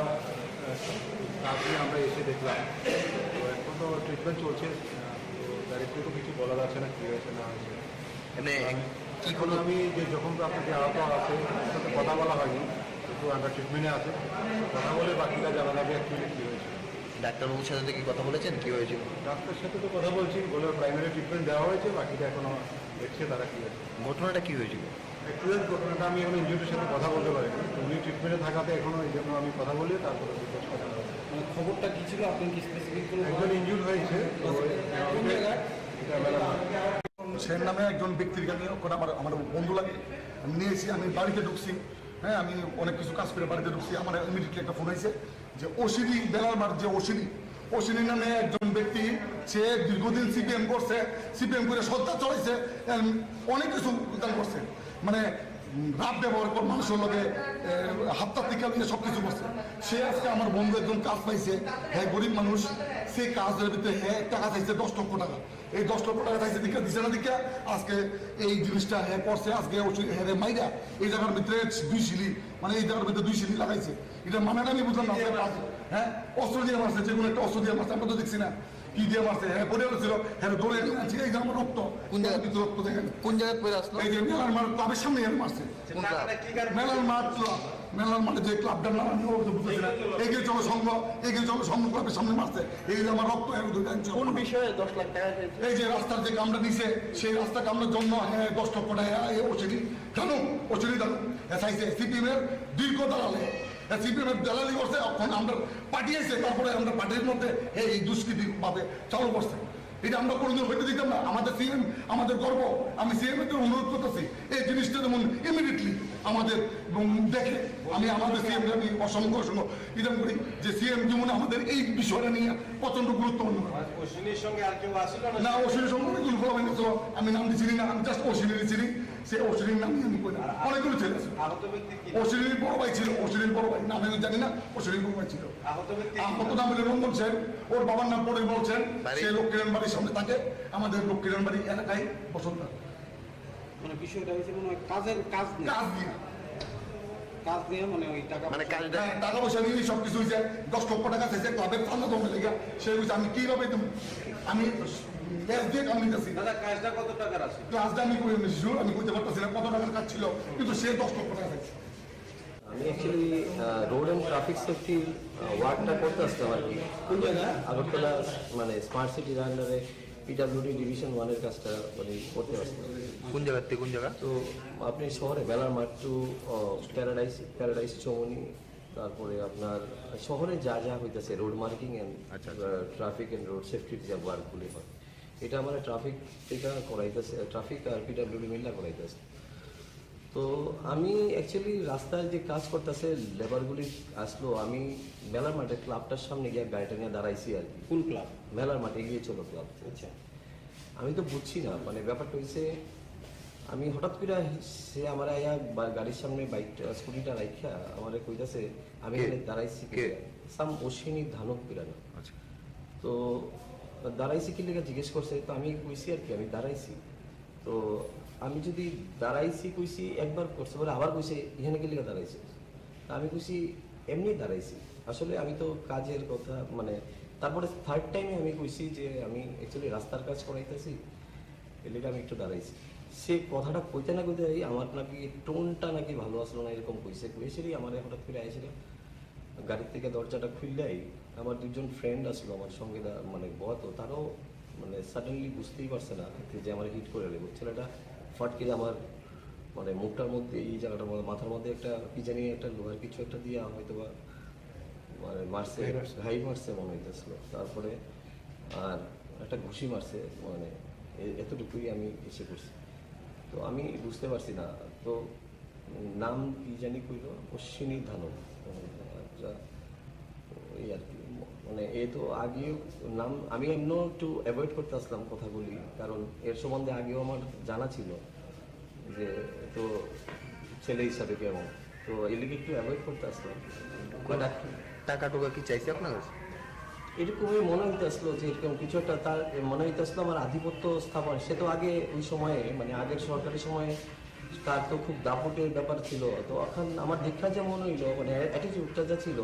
কাজ নিয়ে আমরা এসে দেখলাম। তো এখন তো ট্রিটমেন্ট চলছে, তো ডাইরেক্টলি তো কিছু বলা যাচ্ছে না কী হয়েছে না হয়েছে। মানে কি কোনো আমি যে যখন আপনার যে আহত আছে তার সাথে কথা বলা হয়নি, কিন্তু আমরা ট্রিটমেন্টে আছে, কথা বলে বাকিটা জানা যাবে অ্যাকচুয়ালি কী হয়েছে। ডাক্তারবাবুর সাথে কি কথা বলেছেন কী হয়েছিল? ডাক্তারের সাথে তো কথা বলছি, বলে প্রাইমারি ট্রিটমেন্ট দেওয়া হয়েছে, বাকিটা এখনো দেখছে তারা কী হয়েছে। ঘটনাটা কী হয়েছিল? অ্যাকচুয়ালি ঘটনাটা আমি এখন ইনজিউরির সাথে কথা বলতে পারিনি, উনি ট্রিটমেন্টে থাকাতে এখনো এই জন্য আমি কথা বলি, তারপরে রিপোর্ট কথা বলি। মানে খবরটা কি ছিল, আপনি কি স্পেসিফিক একজন ইনজিউর হয়েছে, কোন জায়গায়? সের নামে একজন ব্যক্তির কাছে আমার বন্ধু লাগে, আমি নিয়েছি, আমি বাড়িতে ঢুকছি, হ্যাঁ আমি অনেক কিছু কাজ করে বাড়িতে ঢুকছি, আমার ইমিডিয়েটলি একটা ফোন হয়েছে যে অশিরি বেলার মাঠ যে অশিরি নামে একজন ব্যক্তি, সে দীর্ঘদিন সিপিএম করছে, সিপিএম করে সত্তা চড়াইছে, অনেক কিছু করছে, মানে রাত ব্যবহার করে মানুষের লোকে হাতটা টিকা দিয়ে সব কিছু করছে। সে আজকে আমার বন্ধু একজন কাজ পাইছে, হ্যাঁ গরিব মানুষ, সে কাজের ভিতরে হ্যাঁ টাকা চাইছে 10 লক্ষ টাকা, এই 10 লক্ষ টাকা চাইছে দিকে দিছে না দিকে আজকে এই জিনিসটা হ্যাঁ করছে। আজকে হ্যাঁ মাইরা এই জায়গার ভিতরে 2 সিলি, মানে এই জায়গার ভিতরে 2 সিলি লাগাইছে, এটা মানাটা আমি বুঝলাম না। হ্যাঁ অস্ত্র দিয়ে মারছে, যে কোনো একটা অস্ত্র দিয়ে মারছে, আমরা তো দেখছি না কি দিয়ে মারছে, হ্যাঁ পড়ে ছিল, হ্যাঁ দৌড়ে আনছি, এই যে আমার রক্ত, কোন জায়গায় রক্ত দেখেন, কোন জায়গায় পড়ে আসলো? এই যে মেলার মাঠ ক্লাবের সামনে মারছে, মেলার মাঠ ক্লাব, মেলার মাঠে যে ক্লাবটার নাম আমি বুঝতেছি না, এগিয়ে চলো সংঘ ক্লাবের সামনে মারছে, এই যে আমার রক্ত। কোন বিষয়ে 10 লাখ টাকা? এই যে রাস্তার যে কামড়া দিছে, সেই রাস্তা কামড়ার জন্য 10 লক্ষ টাকা ওসিডি জানো, এসআইসি সিপিএম এর দীর্ঘ দালালে, সিপিএম এর দালালি করছে, এখন আমরা পাঠিয়েছে, তারপরে আমরা পার্টির মধ্যে এই দুষ্কৃতি ভাবে চালু করছে। এটা আমরা কোনোদিন হইতে দিতাম না, আমাদের সিএম আমাদের গর্ব। আমি সিএম এর অনুরোধ করতেছি এই জিনিসটা যেমন ইমিডিয়েটলি আমাদের দেখে, আমি আমাদের সিএম আমি অসংখ্য ইদাম করি যে সিএম যেমন আমাদের এই বিষয়টা নিয়ে প্রচন্ড গুরুত্বপূর্ণ। অশ্বিনীর সঙ্গে আর কেউ আসলো না, অশ্বিনীর সঙ্গে অনেকগুলো ফলো হয়ে গেছিল, আমি নাম দিচ্ছি না, আমি জাস্ট অশ্বিনীর চিনি, সে অশ্বিনীর নাম আমি করি না, অনেকগুলো ছেলে আছে। অশ্বিনীর বড় ভাই ছিল, অশ্বিনীর বড় ভাই নাম আমি জানি না, অশ্বিনীর বড় ভাই ছিল। আহত নাম হলো রঞ্জন সেন, ওর বাবার নাম পরে বলছেন, সে লক্ষ্মীরান বাড়ির সামনে থাকে, আমাদের লক্ষ্মীরান বাড়ি এলাকায় বসন্ত। মানে বিষয়টা হয়েছে মনে হয় কাজ দিয়ে মানে ওই টাকা পয়সা নিয়ে সব কিছু হয়েছে। 10 লক্ষ টাকা চাইছে ক্লাবের চান্দা জমে লেগে, সে হয়েছে আমি কিভাবে আমি ক্যাশ দিয়ে কাম নিতেছি। দাদা কাজটা কত টাকার আছে? ক্লাসটা আমি করে নিয়েছি, আমি কইতে পারতেছি না কত টাকার কাজ ছিল, কিন্তু সে 10 লক্ষ টাকা চাইছে। আমি অ্যাকচুয়ালি রোড অ্যান্ড ট্রাফিক সেফটির ওয়ার্কটা করতে আসতাম আর কি। কোন জায়গা? আগরতলা মানে স্মার্ট সিটির আন্ডারে পিডাব্লিউডি ডিভিশন 1-এর কাজটা মানে করতে আসতাম। কোন জায়গার থেকে কোন জায়গা? তো আপনি শহরে বেলার মাঠ টু প্যারাডাইস চৌমনি, তারপরে আপনার শহরে যা যা হইতেছে road marking and traffic and road সেফটির যা ওয়ার্কগুলি হয়, এটা আমার ট্রাফিক থেকে করাইতেছে, ট্রাফিক আর পিডাব্লিউডি মিল্লা করাইতেছে। তো আমি অ্যাকচুয়ালি রাস্তায় যে কাজ করতেছে লেবারগুলি আসলো, আমি মেলার মাঠে ক্লাবটার সামনে গিয়ে গাড়িটা নিয়ে দাঁড়াইছি আর কি। কোন ক্লাব? মেলার মাঠে গিয়ে চলো ক্লাব। আচ্ছা, আমি তো বুঝছি না, মানে ব্যাপারটা হয়েছে আমি হঠাৎ করে সে আমার আয়া গাড়ির সামনে বাইকটা স্কুটিটা রাখা আমার কইতাছে, আমি দাঁড়াইছি সাম অশ্বিনী ধানক পিরানো। তো দাঁড়াইছি কি লেগে জিজ্ঞেস করছে, তো আমি কইছি আর কি আমি দাঁড়াইছি। তো আমি যদি দাঁড়াইছি কইছি একবার করছে, বলে আবার কইছে এখানে কি লেগে দাঁড়াইছে, আমি কইছি এমনি দাঁড়াইছি। আসলে আমি তো কাজের কথা মানে তারপরে থার্ড টাইমে আমি কইছি যে আমি অ্যাকচুয়ালি রাস্তার কাজ করাইতেছি, এলিটা আমি একটু দাঁড়াইছি। সে কথাটা কইতে না কইতে আমার নাকি টোনটা নাকি ভালো আসলো না, এরকম কইছেই আমার হঠাৎ করে আইছিল। গাড়ির থেকে দরজাটা খুললেই আমার 2জন ফ্রেন্ড আসলো আমার সঙ্গে, মানে বত, তারাও মানে সাডেনলি বুঝতেই পারছে না যে আমার হিট করে নেব। ছেলেটা ফটকে আমার মানে মুখটার মধ্যে এই জায়গাটার মধ্যে মাথার মধ্যে একটা কি জানি একটা লোহার কিছু একটা দিয়ে হয়তো বা মানে মারছে, ঘাই মারছে মনে হইতেছিল। তারপরে আর একটা ঘুষি মারছে, মানে এতটুকুই আমি এসে করছি। তো আমি বুঝতে পারছি না, তো নাম কি জানি কইল অশ্বিনী ধানক, এই আর কি। মানে এ তো আগেও নাম আমি এমনও একটু অ্যাভয়েড করতে আসলাম কথাগুলি, কারণ এর সম্বন্ধে আগেও আমার জানা ছিল যে তো ছেলে হিসাবে কেমন, তো এলিকে একটু অ্যাভয়েড করতে আসলাম। টাকা টোকা কি চাইছে আপনার কাছে? এরকমই মনে হইতে আসলো যে এরকম কিছু একটা তার মনে হইতে আসলো আমার আধিপত্য স্থাপন। সে তো আগে ওই সময়ে মানে আগের সরকারি সময়ে তার তো খুব দাপটের ব্যাপার ছিল। তো এখন আমার দেখা যে মনে হইলো মানে অ্যাটিটিউডটা যা ছিল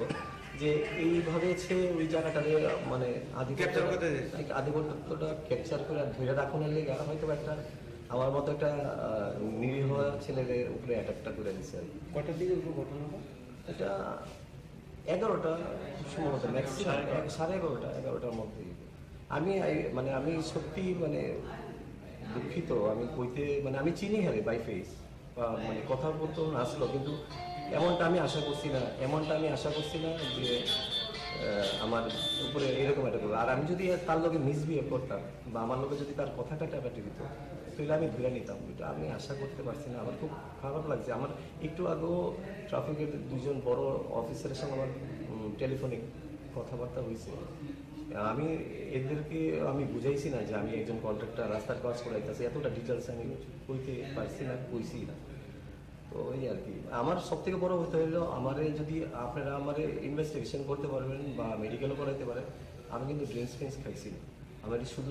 যে এইভাবে সে ওই জায়গাটারে মানে আধিপত্যটা ক্যাপচার করে ধরে রাখনের লেগে হয়তো একটা আমার মতো একটা নিরীহ ছেলেদের উপরে অ্যাটাকটা করে দিচ্ছে আর কি। কটার দিকে ঘটনাটা? এটা 11টা সম্ভবত, ম্যাক্সিমাম 11:30-11টার মধ্যে। আমি সত্যি মানে দুঃখিত, আমি কইতে মানে আমি চিনি হারে বাই ফেস মানে কথা বলতে আসলো, কিন্তু এমনটা আমি আশা করছি না যে আমার উপরে এরকম একটা করবো। আর আমি যদি তার লোকে মিসবিহেভ করতাম বা আমার লোকে যদি তার কথাটা টাকাটি দিত তাহলে আমি ধরে নিতাম। এটা আমি আশা করতে পারছি না। আমার খুব খারাপ লাগছে। আমার একটু আগেও ট্রাফিকের দুজন বড় অফিসারের সঙ্গে আমার টেলিফোনিক কথাবার্তা হয়েছে। আমি এদেরকে আমি বুঝাইছি না যে আমি একজন কন্ট্রাক্টর রাস্তার কাজ করাইতেছি, এতটা ডিটেলস আমি কইতে পারছি না, কইছি না। তো এই আর কি আমার সব থেকে বড় কথা হলো আমারে যদি আপনারা আমারে ইনভেস্টিগেশন করতে পারবেন বা মেডিকেলও করাইতে পারেন, আমি কিন্তু ড্রিঙ্কস ফ্রিঙ্কস খাইছি না। আমার শুধু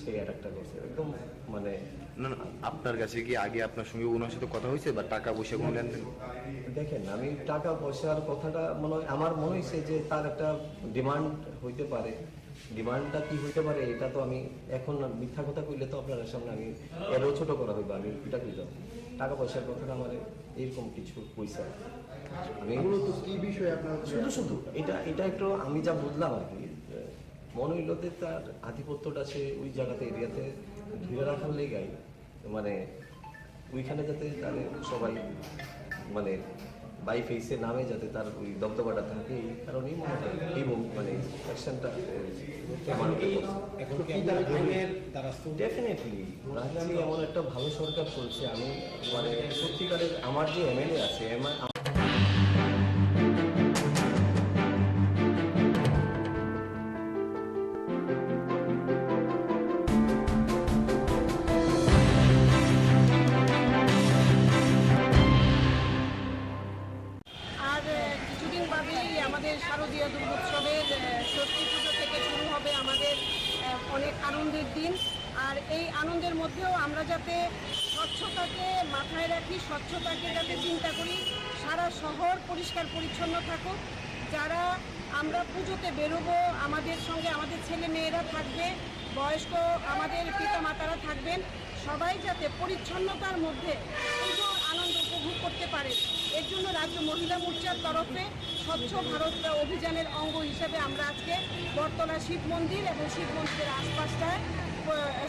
সেই অ্যাটাকটা করছে একদম মানে। না আপনার কাছে কি আগে আপনার সঙ্গে ওনার সাথে কথা হয়েছে বা টাকা পয়সা কোনো লেনদেন? দেখেন আমি টাকা পয়সার কথাটা আমার মনে হয়েছে যে তার একটা ডিমান্ড হইতে পারে। ডিমান্ডটা কি হইতে পারে এটা তো আমি এখন মিথ্যা কথা কইলে তো আপনার সামনে আমি এরও ছোট করা হইবে, আমি এটা কইলাম। টাকা পয়সার কথাটা আমার এরকম কিছু পয়সা আমি কি বিষয় আপনার শুধু এটা একটু আমি যা বুঝলাম আর কি, মনে হইল যে তার আধিপত্যটা সে ওই জায়গাতে এরিয়াতে ধরে রাখার লেগাই মানে ওইখানে যাতে তার সবাই মানে বাই ফেসে নামে যাতে তার ওই দবদবাটা থাকে, এই কারণেই মনে হয় এই মানে অ্যাকশনটা ডেফিনেটলি রাজধানী এমন একটা ভালো সরকার চলছে। আমি মানে সত্যিকারের আমার যে এমএলএ আছে শারদীয় দুর্গোৎসবের ষষ্ঠী পুজো থেকে শুরু হবে আমাদের অনেক আনন্দের দিন। আর এই আনন্দের মধ্যেও আমরা যাতে স্বচ্ছতাকে মাথায় রাখি, স্বচ্ছতাকে যাতে চিন্তা করি, সারা শহর পরিষ্কার পরিচ্ছন্ন থাকুক। যারা আমরা পুজোতে বেরোবো আমাদের সঙ্গে আমাদের ছেলে মেয়েরা থাকবে, বয়স্ক আমাদের পিতামাতারা থাকবেন, সবাই যাতে পরিচ্ছন্নতার মধ্যে পুজোর আনন্দ উপভোগ করতে পারে। এর জন্য রাজ্য মহিলা মোর্চার তরফে স্বচ্ছ ভারত অভিযানের অঙ্গ হিসেবে আমরা আজকে বটতলা শিব মন্দির এবং শিব মন্দিরের আশপাশটায়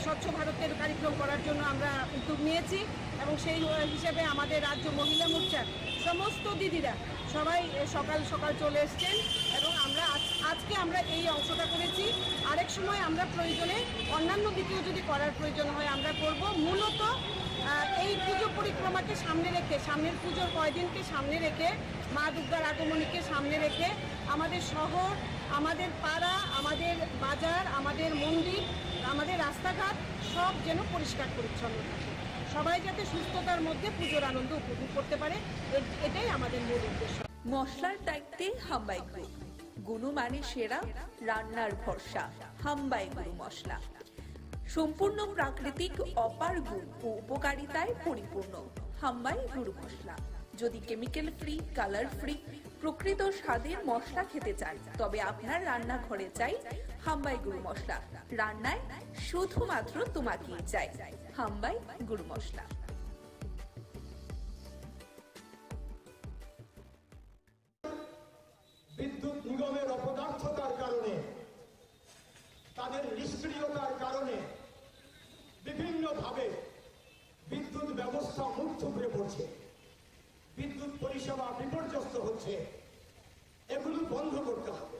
স্বচ্ছ ভারতের কার্যক্রম করার জন্য আমরা উদ্যোগ নিয়েছি। এবং সেই হিসেবে আমাদের রাজ্য মহিলা মোর্চার সমস্ত দিদিরা সবাই সকাল সকাল চলে এসছেন এবং আজকে আমরা এই অংশটা করেছি। আরেক সময় আমরা প্রয়োজনে অন্যান্য দিকেও যদি করার প্রয়োজন হয় আমরা করব। মূলত এই পুজো পরিক্রমাকে সামনে রেখে, সামনের পুজোর কয়দিনকে সামনে রেখে, মা দুর্গার আগমনীকে সামনে রেখে আমাদের শহর, আমাদের পাড়া, আমাদের বাজার, আমাদের মন্দির, আমাদের রাস্তাঘাট সব যেন পরিষ্কার পরিচ্ছন্ন থাকে। সবাই যাতে সুস্থতার মধ্যে পুজোর আনন্দ উপভোগ করতে পারে, এটাই আমাদের মূল উদ্দেশ্য। মশলার দায়িত্বে হাম্বাই গ্রুপ, গুণমানে সেরা, রান্নার ভরসা। হাম্বাই গুরু মশলা সম্পূর্ণ প্রাকৃতিক, অপার গুণ ও উপকারিতায় পরিপূর্ণ। হাম্বাই গুরু মশলা। যদি কেমিক্যাল ফ্রি, কালার ফ্রি, প্রকৃত স্বাদের মশলা খেতে চান তবে আপনার রান্নাঘরে চাই হাম্বাই গুরু মশলা। রান্নায় শুধুমাত্র তোমাকেই চাই হাম্বাই গুরু মশলা। বিদ্যুৎ নিগমের অপদার্থতার কারণে, তাদের নিষ্ক্রিয়তার কারণে বিভিন্নভাবে বিদ্যুৎ ব্যবস্থা মুখ থুবড়ে পড়ছে, বিদ্যুৎ পরিষেবা বিপর্যস্ত হচ্ছে। এগুলো বন্ধ করতে হবে।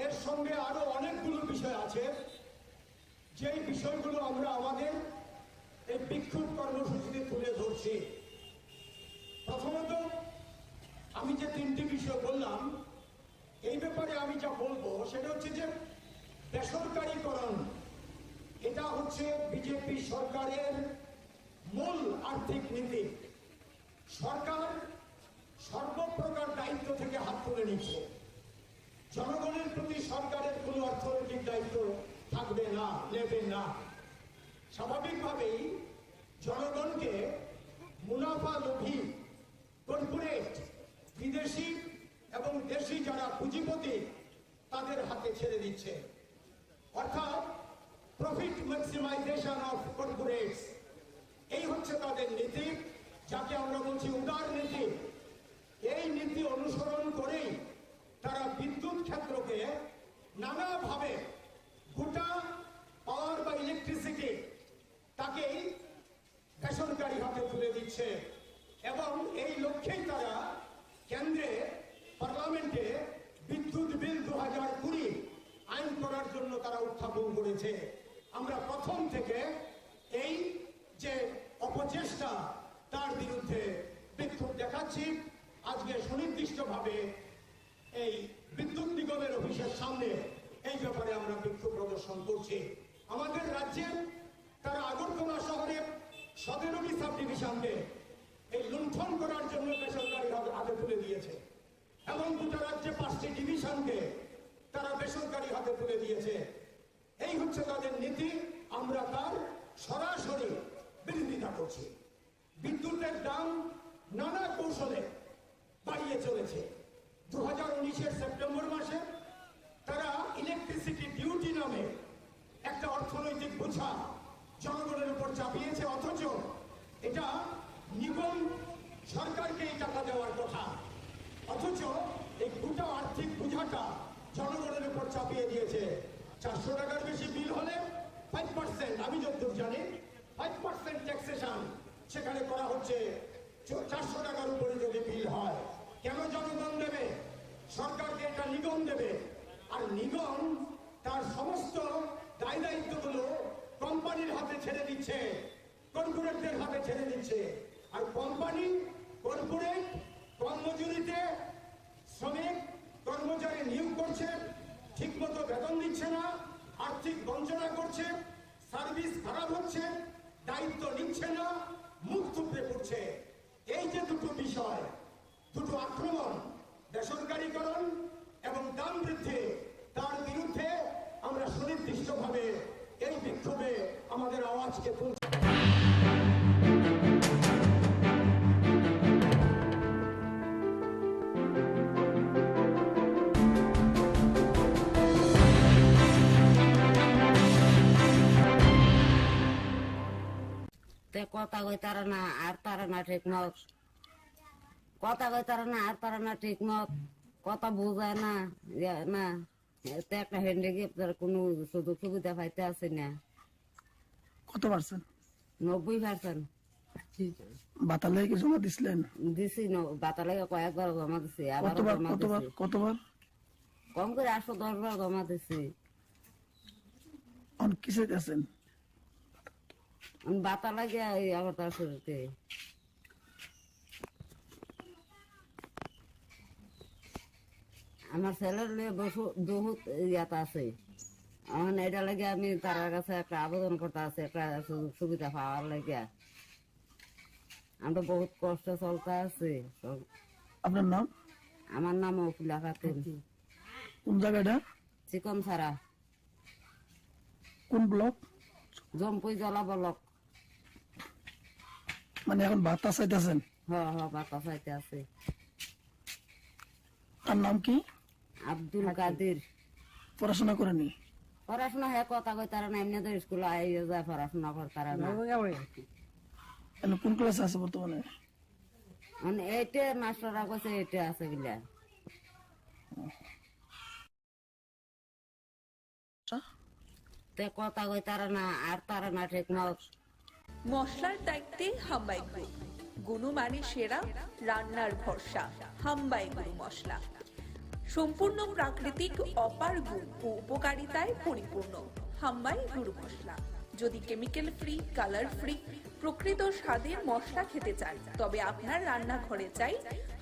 এর সঙ্গে আরো অনেকগুলো বিষয় আছে, যেই বিষয়গুলো আমরা আমাদের এই বিক্ষোভ কর্মসূচিতে তুলে ধরছি। প্রথমত আমি যে তিনটি বিষয় বললাম, এই ব্যাপারে আমি যা বলবো সেটা হচ্ছে যে বেসরকারীকরণ, এটা হচ্ছে বিজেপি সরকারের মূল আর্থিক নীতি। সরকার সর্বপ্রকার দায়িত্ব থেকে হাত তুলে নিচ্ছে। জনগণের প্রতি সরকারের কোনো অর্থনৈতিক দায়িত্ব থাকবে না, নেবে না। স্বাভাবিকভাবেই জনগণকে মুনাফা লোভী কর্পোরেট বিদেশি এবং দেশি যারা পুঁজিপতি তাদের হাতে ছেড়ে দিচ্ছে, অর্থাৎ প্রফিট ম্যাক্সিমাইজেশন অফ কর্পোরেটস। এই হচ্ছে তাদের নীতি, যাকে আমরা বলছি উদার নীতি। এই নীতি অনুসরণ করেই তারা বিদ্যুৎ ক্ষেত্রকে নানাভাবে গোটা পাওয়ার বা ইলেকট্রিসিটি তাকেই বেসরকারি হাতে তুলে দিচ্ছে এবং এই লক্ষ্যেই তারা কেন্দ্রে পার্লামেন্টে বিদ্যুৎ বিল 2020 আইন করার জন্য তারা উত্থাপন করেছে। আমরা প্রথম থেকে এই যে অপচেষ্টা তার বিরুদ্ধে বিক্ষোভ দেখাচ্ছি। আজকে সুনির্দিষ্টভাবে এই বিদ্যুৎ নিগমের অফিসের সামনে এই ব্যাপারে আমরা বিক্ষোভ প্রদর্শন করছি। আমাদের রাজ্যে তারা আগরতলা শহরে 17টি সাব ডিভিশনকে এই লুণ্ঠন করার জন্য বেসরকারি হাতে তুলে দিয়েছে এবং গোটা রাজ্যে 5টি ডিভিশনকে তারা বেসরকারি হাতে তুলে দিয়েছে। এই হচ্ছে তাদের নীতি। আমরা তার সরাসরি বিরোধিতা করছি। বিদ্যুতের দাম নানা কৌশলে বাড়িয়ে চলেছে। 2019-এর সেপ্টেম্বর মাসে তারা ইলেকট্রিসিটি ডিউটি নামে একটা অর্থনৈতিক বোঝা জনগণের উপর চাপিয়েছে, অথচ এটা নিগম সরকারকে এই টাকা দেওয়ার কথা, অথচ এই গোটা আর্থিক বোঝাটা জনগণের উপর চাপিয়ে দিয়েছে। 400 টাকার বেশি বিল হলে 5%, আমি যতদূর জানি 5% ট্যাক্সেশন সেখানে করা হচ্ছে। 400 টাকার উপরে যদি বিল হয়, কেন জনগণ দেবে? সরকারকে এটা নিগম দেবে, আর নিগম তার সমস্ত দায় দায়িত্বগুলো কোম্পানির হাতে ছেড়ে দিচ্ছে, কর্পোরেটদের হাতে ছেড়ে দিচ্ছে। আর কোম্পানি কর্পোরেট কর্মজীবীতে শ্রমিক কর্মচারী নিয়োগ করছে, ঠিক মতো বেতন দিচ্ছে না, আর্থিক বঞ্চনা করছে, সার্ভিস খারাপ হচ্ছে, দায়িত্ব নিচ্ছে না, মুখ থুবড়ে পড়ছে। এই যে দুটো বিষয়, দুটো আক্রমণ, বেসরকারীকরণ এবং দাম বৃদ্ধি, তার বিরুদ্ধে আমরা সুনির্দিষ্টভাবে এই বিক্ষোভে আমাদের আওয়াজকে তুলছি। কথা কই তারা না আর তারা না ঠিক মত, কথা কই তারা না আর তারা না ঠিক মত, কথা বোঝায় না না একটা হ্যান্ডিক্যাপ তার কোনো সুযোগ সুবিধা পাইতে আছে না। কত পার্সেন্ট? 90%। বাতালে কি জমা দিছিলেন? দিছি, বাতালে কয়েকবার জমা দিছি, আবার কতবার? কম করে 810 বার জমা দিছি। অন কিসে আছেন? বাতা লাগে আবার তার শুরুতে আমার ছেলের বহুত ইয়াত আছে। এখন এটা লাগে আমি তার কাছে একটা আবেদন করতে আছে, একটা সুযোগ সুবিধা পাওয়ার লাগে। আমরা বহুত কষ্ট চলতে আছে। আপনার নাম? আমার নাম অফিলা খাতুন। কোন জায়গাটা? চিকন ছাড়া। কোন ব্লক? জম্পুই জলা ব্লক। মানে এখন বার্তা চাইতেছেন? হ্যাঁ হ্যাঁ, বার্তা চাইতে আছে। তার নাম কি? আব্দুল কাদির। পড়াশোনা করেনি? পড়াশোনা হ্যাঁ, কথা কই তারা না, এমনি তো স্কুলে আইয়ে যায়, পড়াশোনা করতারা না। কোন ক্লাসে আছে বর্তমানে? মানে এইটা মাস্টাররা কইছে এইটা আছে গিলা। তে কথা কই তারা না আর তারা না ঠিক মত। মশলার দায়িত্বে হাম্বাই গ্রুপ, গুণমানে সেরা, রান্নার ভরসা। হাম্বাই গুরু মশলা সম্পূর্ণ প্রাকৃতিক, অপার গুণ ও উপকারিতায় পরিপূর্ণ। হাম্বাই গুরু মশলা। যদি কেমিক্যাল ফ্রি, কালার ফ্রি, প্রকৃত স্বাদের মশলা খেতে চান, তবে আপনার রান্নাঘরে চাই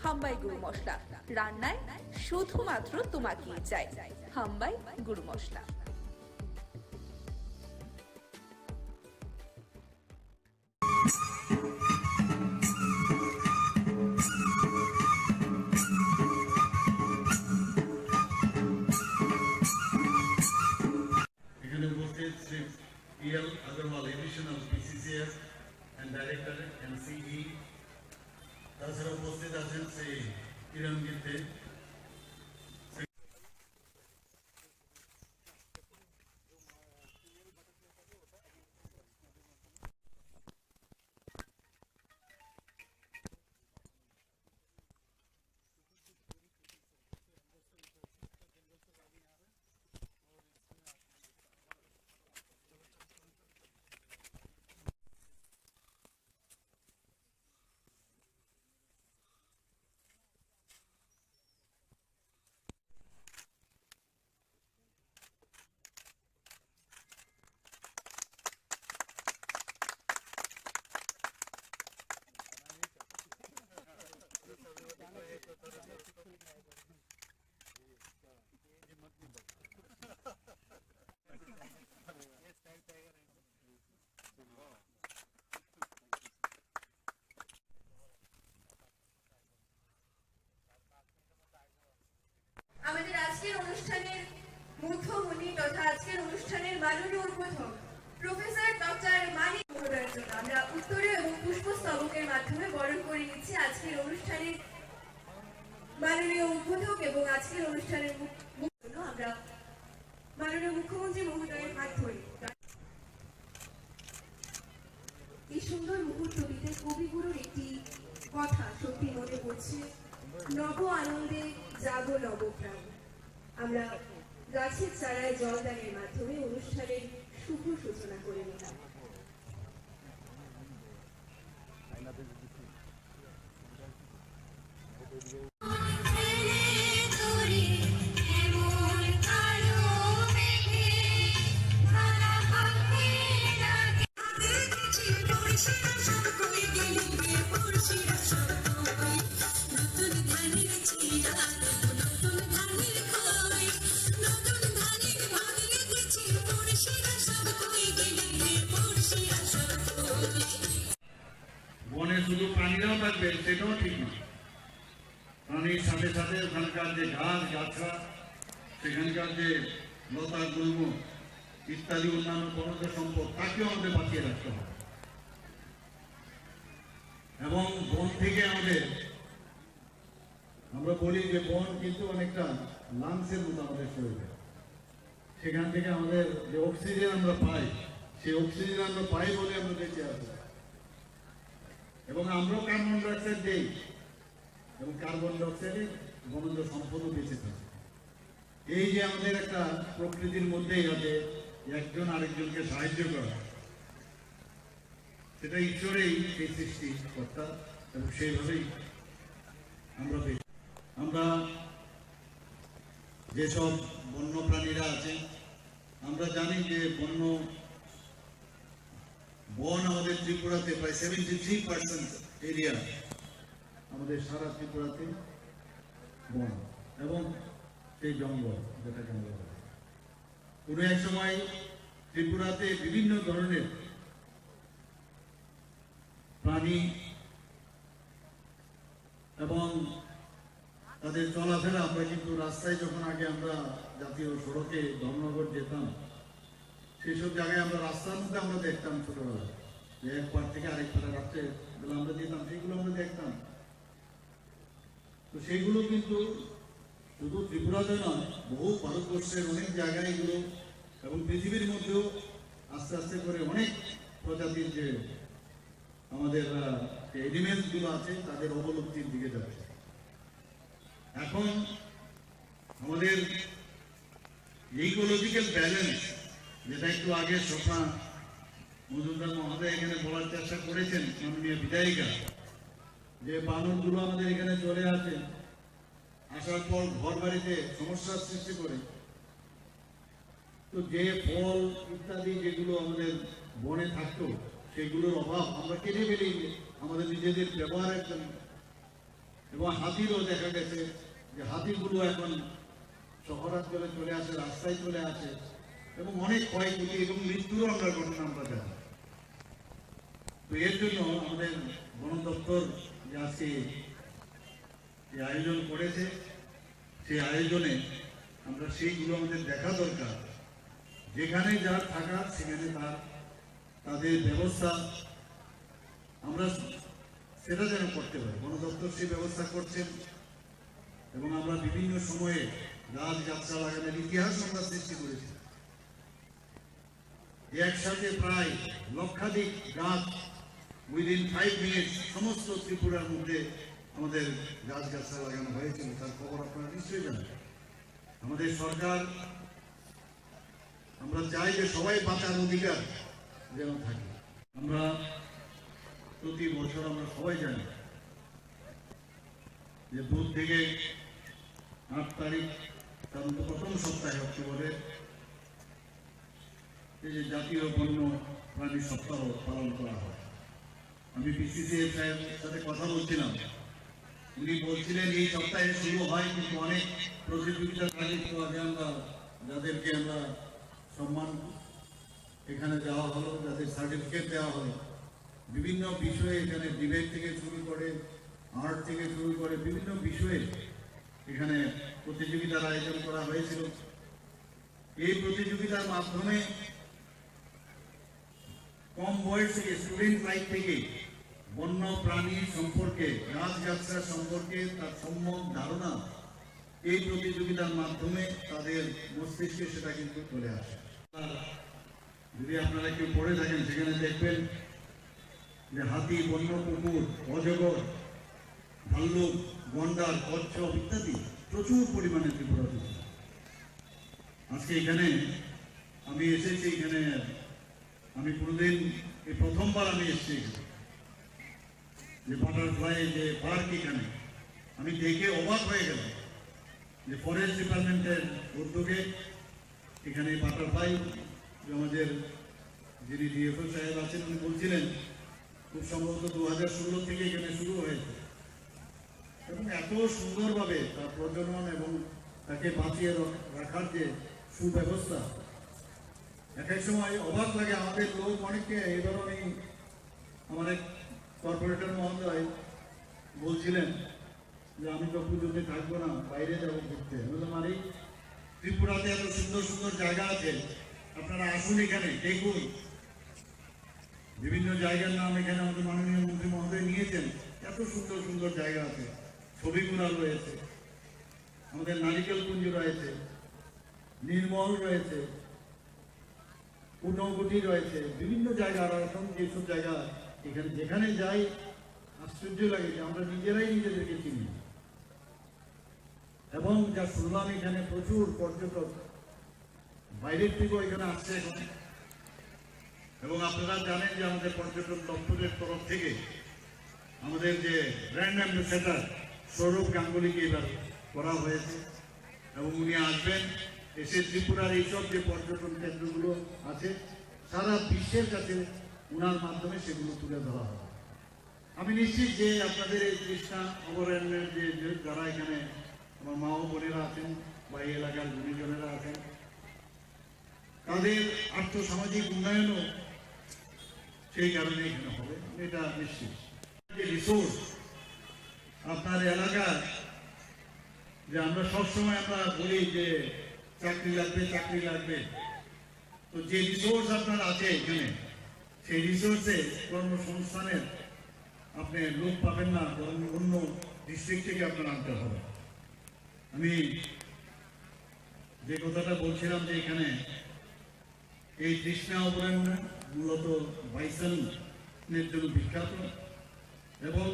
হাম্বাই গুরু মশলা। রান্নায় শুধুমাত্র তোমাকেই চাই। হাম্বাই গুরু মশলা। Agarwal, additional BCCS and Director NCE তাছাড়া উপস্থিত আছেন সেই কিরণ গীতে। আমাদের আজকের অনুষ্ঠানের মুখ্যমণি তথা আজকের অনুষ্ঠানের মাননীয় উদ্বোধক প্রফেসর ডক্টর মানিক মহোদয়ের জন্য আমরা উত্তরীয় এবং পুষ্পস্তবকের মাধ্যমে বরণ করে নিচ্ছি আজকের অনুষ্ঠানের মাননীয় উদ্বোধক এবং আজকের অনুষ্ঠানের জন্য আমরা মাননীয় মুখ্যমন্ত্রী মহোদয়ের হাত ধরি। এই সুন্দর মুহূর্তটিতে কবিগুরুর একটি কথা সত্যি মনে পড়ছে, নব আনন্দে জাগো নবপ্রাণ। আমরা গাছের চারায় জলদানের মাধ্যমে অনুষ্ঠানের শুভ সূচনা করে নিলাম। বনে শুধু প্রাণীরাও থাকবেন সেটাও ঠিক না, প্রাণীর সাথে সাথে ওখানকার যে ঘাস গাছরা, সেখানকার যে লতা গুল্ম ইত্যাদি অন্যান্য বনজ সম্পদ, তাকেও আমাদের বাঁচিয়ে রাখতে হবে। এবং বন থেকে আমরা বলি যে বন কিন্তু অনেকটা লাংসের মতো আমাদের শরীরে, সেখান থেকে আমাদের যে অক্সিজেন আমরা পাই, সেই অক্সিজেন আমরা পাই বলে আমরা বেঁচে আছি। এবং আমরাও কার্বন ডাইঅক্সাইড দিই, এবং কার্বন ডাইঅক্সাইডে বনজ সম্পদও বেঁচে থাকে। এই যে আমাদের একটা প্রকৃতির মধ্যেই আছে একজন আরেকজনকে সাহায্য করা, সেটা ঈশ্বরেই সেই সৃষ্টিকর্তা, এবং সেইভাবেই আমরা যেসব বন্য প্রাণীরা আছে, আমরা জানি যে বন আমাদের ত্রিপুরাতে প্রায় 73% এরিয়া আমাদের সারা ত্রিপুরাতে বন এবং সেই জঙ্গল, যেটাকে আমরা বলি। কোনো এক সময় ত্রিপুরাতে বিভিন্ন ধরনের প্রাণী এবং তাদের চলাফেরা, আমরা কিন্তু রাস্তায় যখন আগে আমরা জাতীয় সড়কে ধর্মনগর যেতাম, সেসব জায়গায় আমরা রাস্তার মধ্যে আমরা দেখতাম ছোটবেলা, যে এক পার থেকে আরেক পারে রাত্রে বেলা আমরা যেতাম, সেইগুলো আমরা দেখতাম। তো সেইগুলো কিন্তু শুধু ত্রিপুরাতে নয়, বহু ভারতবর্ষের অনেক জায়গায় এগুলো, এবং পৃথিবীর মধ্যেও আস্তে আস্তে করে অনেক প্রজাতির যে আমাদের এনিমেলস গুলো আছে, তাদের অবলুপ্তির দিকে যাচ্ছে। এখন আমাদের ইকোলজিক্যাল ব্যালেন্স, যেটা একটু আগে স্বপ্না মজুমদার মহোদয় এখানে বলার চেষ্টা করেছেন, মাননীয় বিধায়িকা, যে বানরগুলো আমাদের এখানে চলে আসে, আসার পর ঘর বাড়িতে সমস্যার সৃষ্টি করে। তো যে ফল ইত্যাদি যেগুলো আমাদের বনে থাকতো, সেগুলোর অভাব আমরা কেটে ফেলি আমাদের নিজেদের ব্যবহারের জন্য। এবং হাতিরও দেখা গেছে যে হাতিগুলো এখন শহরাঞ্চলে চলে আসে, রাস্তায় চলে আসে, এবং অনেক ক্ষয়ক্ষতি এবং মৃত্যুরও আমরা ঘটনা আমরা জানি। তো এর জন্য আমাদের বন দপ্তর যে আজকে যে আয়োজন করেছে, সেই আয়োজনে আমরা সেইগুলো আমাদের দেখা দরকার, যেখানে যার থাকার সেখানে তাদের ব্যবস্থা। আমরা সেটা যেন করতে পারে। বন দপ্তর সেই ব্যবস্থা করছেন এবং আমরা বিভিন্ন সময়ে গাছগাছরা লাগানোর ইতিহাস আমরা সৃষ্টি করেছি। একসাথে প্রায় লক্ষাধিক গাছ উইদিন 5 মিনিটস সমস্ত ত্রিপুরার মধ্যে আমাদের গাছগাছরা লাগানো হয়েছিল, তার খবর আপনারা নিশ্চয়ই জানেন। আমাদের সরকার, আমরা চাই যে সবাই বাঁচার অধিকার যেন থাকে। আমরা প্রতি বছর আমরা সবাই জানি যে 2 থেকে 8 তারিখ সাধারণত প্রথম সপ্তাহে অক্টোবরে এই যে জাতীয় বন্য প্রাণী সপ্তাহ পালন করা হয়। আমি বিসিসিআই সাহেবের সাথে কথা বলছিলাম, উনি বলছিলেন এই সপ্তাহে শুরু হয়, কিন্তু অনেক প্রতিযোগিতার আগে আমরা যাদেরকে আমরা সম্মান এখানে দেওয়া হলো, যাদের সার্টিফিকেট দেওয়া হলো, বিভিন্ন বিষয়ে এখানে ডিবেট থেকে শুরু করে আর্ট থেকে শুরু করে বিভিন্ন বিষয়ে এখানে প্রতিযোগিতার আয়োজন করা হয়েছিল। এই প্রতিযোগিতার মাধ্যমে কম বয়স থেকে স্টুডেন্ট লাইফ থেকে বন্য প্রাণী সম্পর্কে, গাছগাছরা সম্পর্কে তার সম্যক ধারণা এই প্রতিযোগিতার মাধ্যমে তাদের মস্তিষ্কে সেটা কিন্তু চলে আসে। যদি আপনারা কেউ পড়ে থাকেন সেখানে দেখবেন যে হাতি, বন্য কুকুর, অজগর, ভাল্লুক, গন্ডার, কচ্ছপ ইত্যাদি প্রচুর পরিমাণে ত্রিপুরাতে। আজকে এখানে আমি এসেছি, এখানে আমি কোনোদিন এই প্রথমবার আমি এসেছি এখানে, যে বাটারফ্লাই যে পার্ক এখানে আমি দেখে অবাক হয়ে গেলাম যে ফরেস্ট ডিপার্টমেন্টের উদ্যোগে এখানে বাটারফ্লাই, আমাদের যিনি ডিএফও সাহেব আছেন উনি বলছিলেন খুব সম্ভবত 2016 থেকে এখানে শুরু হয়েছে এবং এত সুন্দরভাবে তার প্রজনন এবং তাকে বাঁচিয়ে রাখার যে সুব্যবস্থা, এক এক সময় অবাক লাগে। আমাদের লোক অনেকে, এবার আমি আমার এক কর্পোরেটর মহোদয় বলছিলেন যে আমি তো পুজোতে থাকবো না, বাইরে যাবো ঘুরতে। বললাম আরে ত্রিপুরাতে এত সুন্দর সুন্দর জায়গা আছে, আপনারা আসুন এখানে দেখুন। বিভিন্ন জায়গার নাম এখানে আমাদের মাননীয় মন্ত্রী মহোদয় নিয়েছেন, এত সুন্দর সুন্দর জায়গা আছে। ছবিগুড়া রয়েছে, আমাদের নারিকেল কুঞ্জ রয়েছে, নির্মল রয়েছে, উনগুটি রয়েছে, বিভিন্ন জায়গা। আর এখন যেসব জায়গা এখানে যেখানে যাই আশ্চর্য লাগে যে আমরা নিজেরাই নিজেদেরকে চিনি। এবং যা শুনলাম এখানে প্রচুর পর্যটক বাইরের থেকেও এখানে আসছে এখন। এবং আপনারা জানেন যে আমাদের পর্যটন দপ্তরের তরফ থেকে আমাদের যে ব্র্যান্ড অ্যাম্বাসেডর সৌরভ গাঙ্গুলিকে এবার করা হয়েছে এবং উনি আসবেন, এসে ত্রিপুরার এইসব যে পর্যটন কেন্দ্রগুলো আছে সারা বিশ্বের কাছে উনার মাধ্যমে সেগুলো তুলে ধরা হবে। আমি নিশ্চিত যে আপনাদের এই কৃষ্ণা অভয়ারণ্যের যে যারা এখানে আমার মা ও বোনেরা আছেন বা এই এলাকার গুণীজনেরা আছেন, তাদের আর্থসামাজিক উন্নয়নও সেই কারণে এখানে হবে, এটা নিশ্চিত। যে রিসোর্স আপনার এলাকার, যে আমরা সবসময় আমরা বলি যে চাকরি লাগবে চাকরি লাগবে, তো যে রিসোর্স আপনার আছে এখানে, সেই রিসোর্সে কর্মসংস্থানের আপনি লোক পাবেন না, বরং অন্য ডিস্ট্রিক্ট থেকে আপনার আনতে হবে। আমি যে কথাটা বলছিলাম যে এখানে এই কৃষ্ণা অভয়ারণ্য মূলত বাইসনের জন্য বিখ্যাত এবং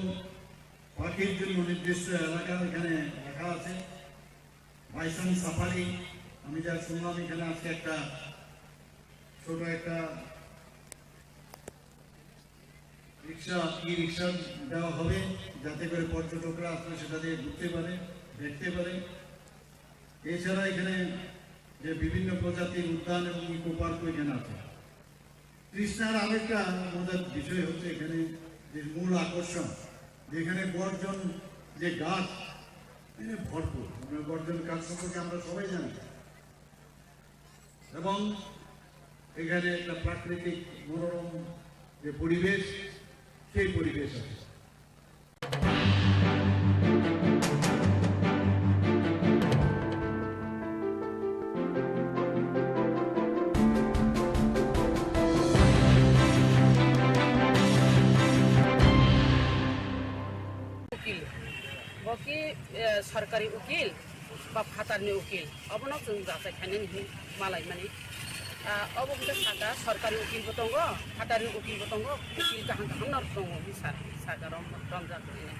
পাখির জন্য নির্দিষ্ট এলাকা এখানে রাখা আছে। বাইসন সাফারি, আমি যা শুনলাম এখানে আজকে একটা ছোট একটা রিক্সা, ই রিক্সা দেওয়া হবে যাতে করে পর্যটকরা আসলে সেটা দিয়ে ঘুরতে পারে, দেখতে পারে। এছাড়া এখানে যে বিভিন্ন প্রজাতির উদ্যান এবং ইকো পার্ক এখানে আছে। কৃষ্ণার আরেকটা মজার বিষয় হচ্ছে এখানে যে মূল আকর্ষণ, যেখানে গর্জন যে গাছ ভরপুর, গর্জন গাছ সম্পর্কে আমরা সবাই জানি এবং এখানে একটা প্রাকৃতিক মনোরম যে পরিবেশ, সেই পরিবেশ আছে। सरकारी उकिल बा फातारनि उकिल अबनो जों जासाय खायनायनि मालाय माने अब सादा सरकारी उकिलबो दङ फातारनि उकिलबो दङ उकिल गाहां गाहां दङ सागाराव रंजाखैनो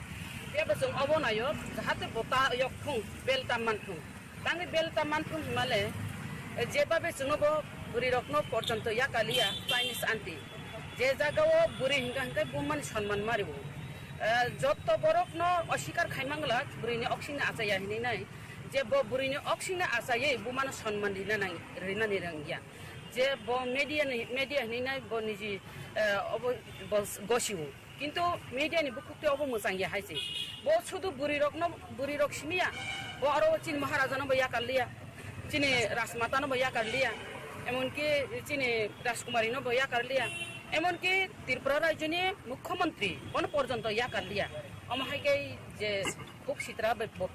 बेबो जों अब नायो जाहाथे बता यखुं बेलता मानथुं तांनि बेलता मानथुं हिमाले जेबाबे जोंबो बुरि रखनो पर्यन्त या कालिया चाइनिज आंटी जे जागाव बुरि हिंगा हिंगा बुमान सम्मान मारिबो যত বরফ ন অস্বীকার খাইমাংলা বুড়িনি অক্সিনে আচাইয়া হিনি নাই যে বুড়িনি অক্সিনে আচাইয়ে বুমান সম্মান দিনা নাই রিনানি রঙ্গিয়া যে মিডিয়া হিনি নাই ব নিজি গসিও কিন্তু মিডিয়ানি বুকুতে অব মোজাঙ্গিয়া হাইছে ব শুধু বুড়ি রক সিমিয়া ব আরো চীন মহারাজানো বইয়া কালিয়া চিনি রাজমাতানো বইয়া কালিয়া এমনকি চিনি রাজকুমারীনো বইয়া কালিয়া এমনকি ত্রিপুরা রাজ্যনি মুখ্যমন্ত্রী কোন পর্যন্ত ইয়া কালিয়া অমাহাইকে যে খুব সিত্রা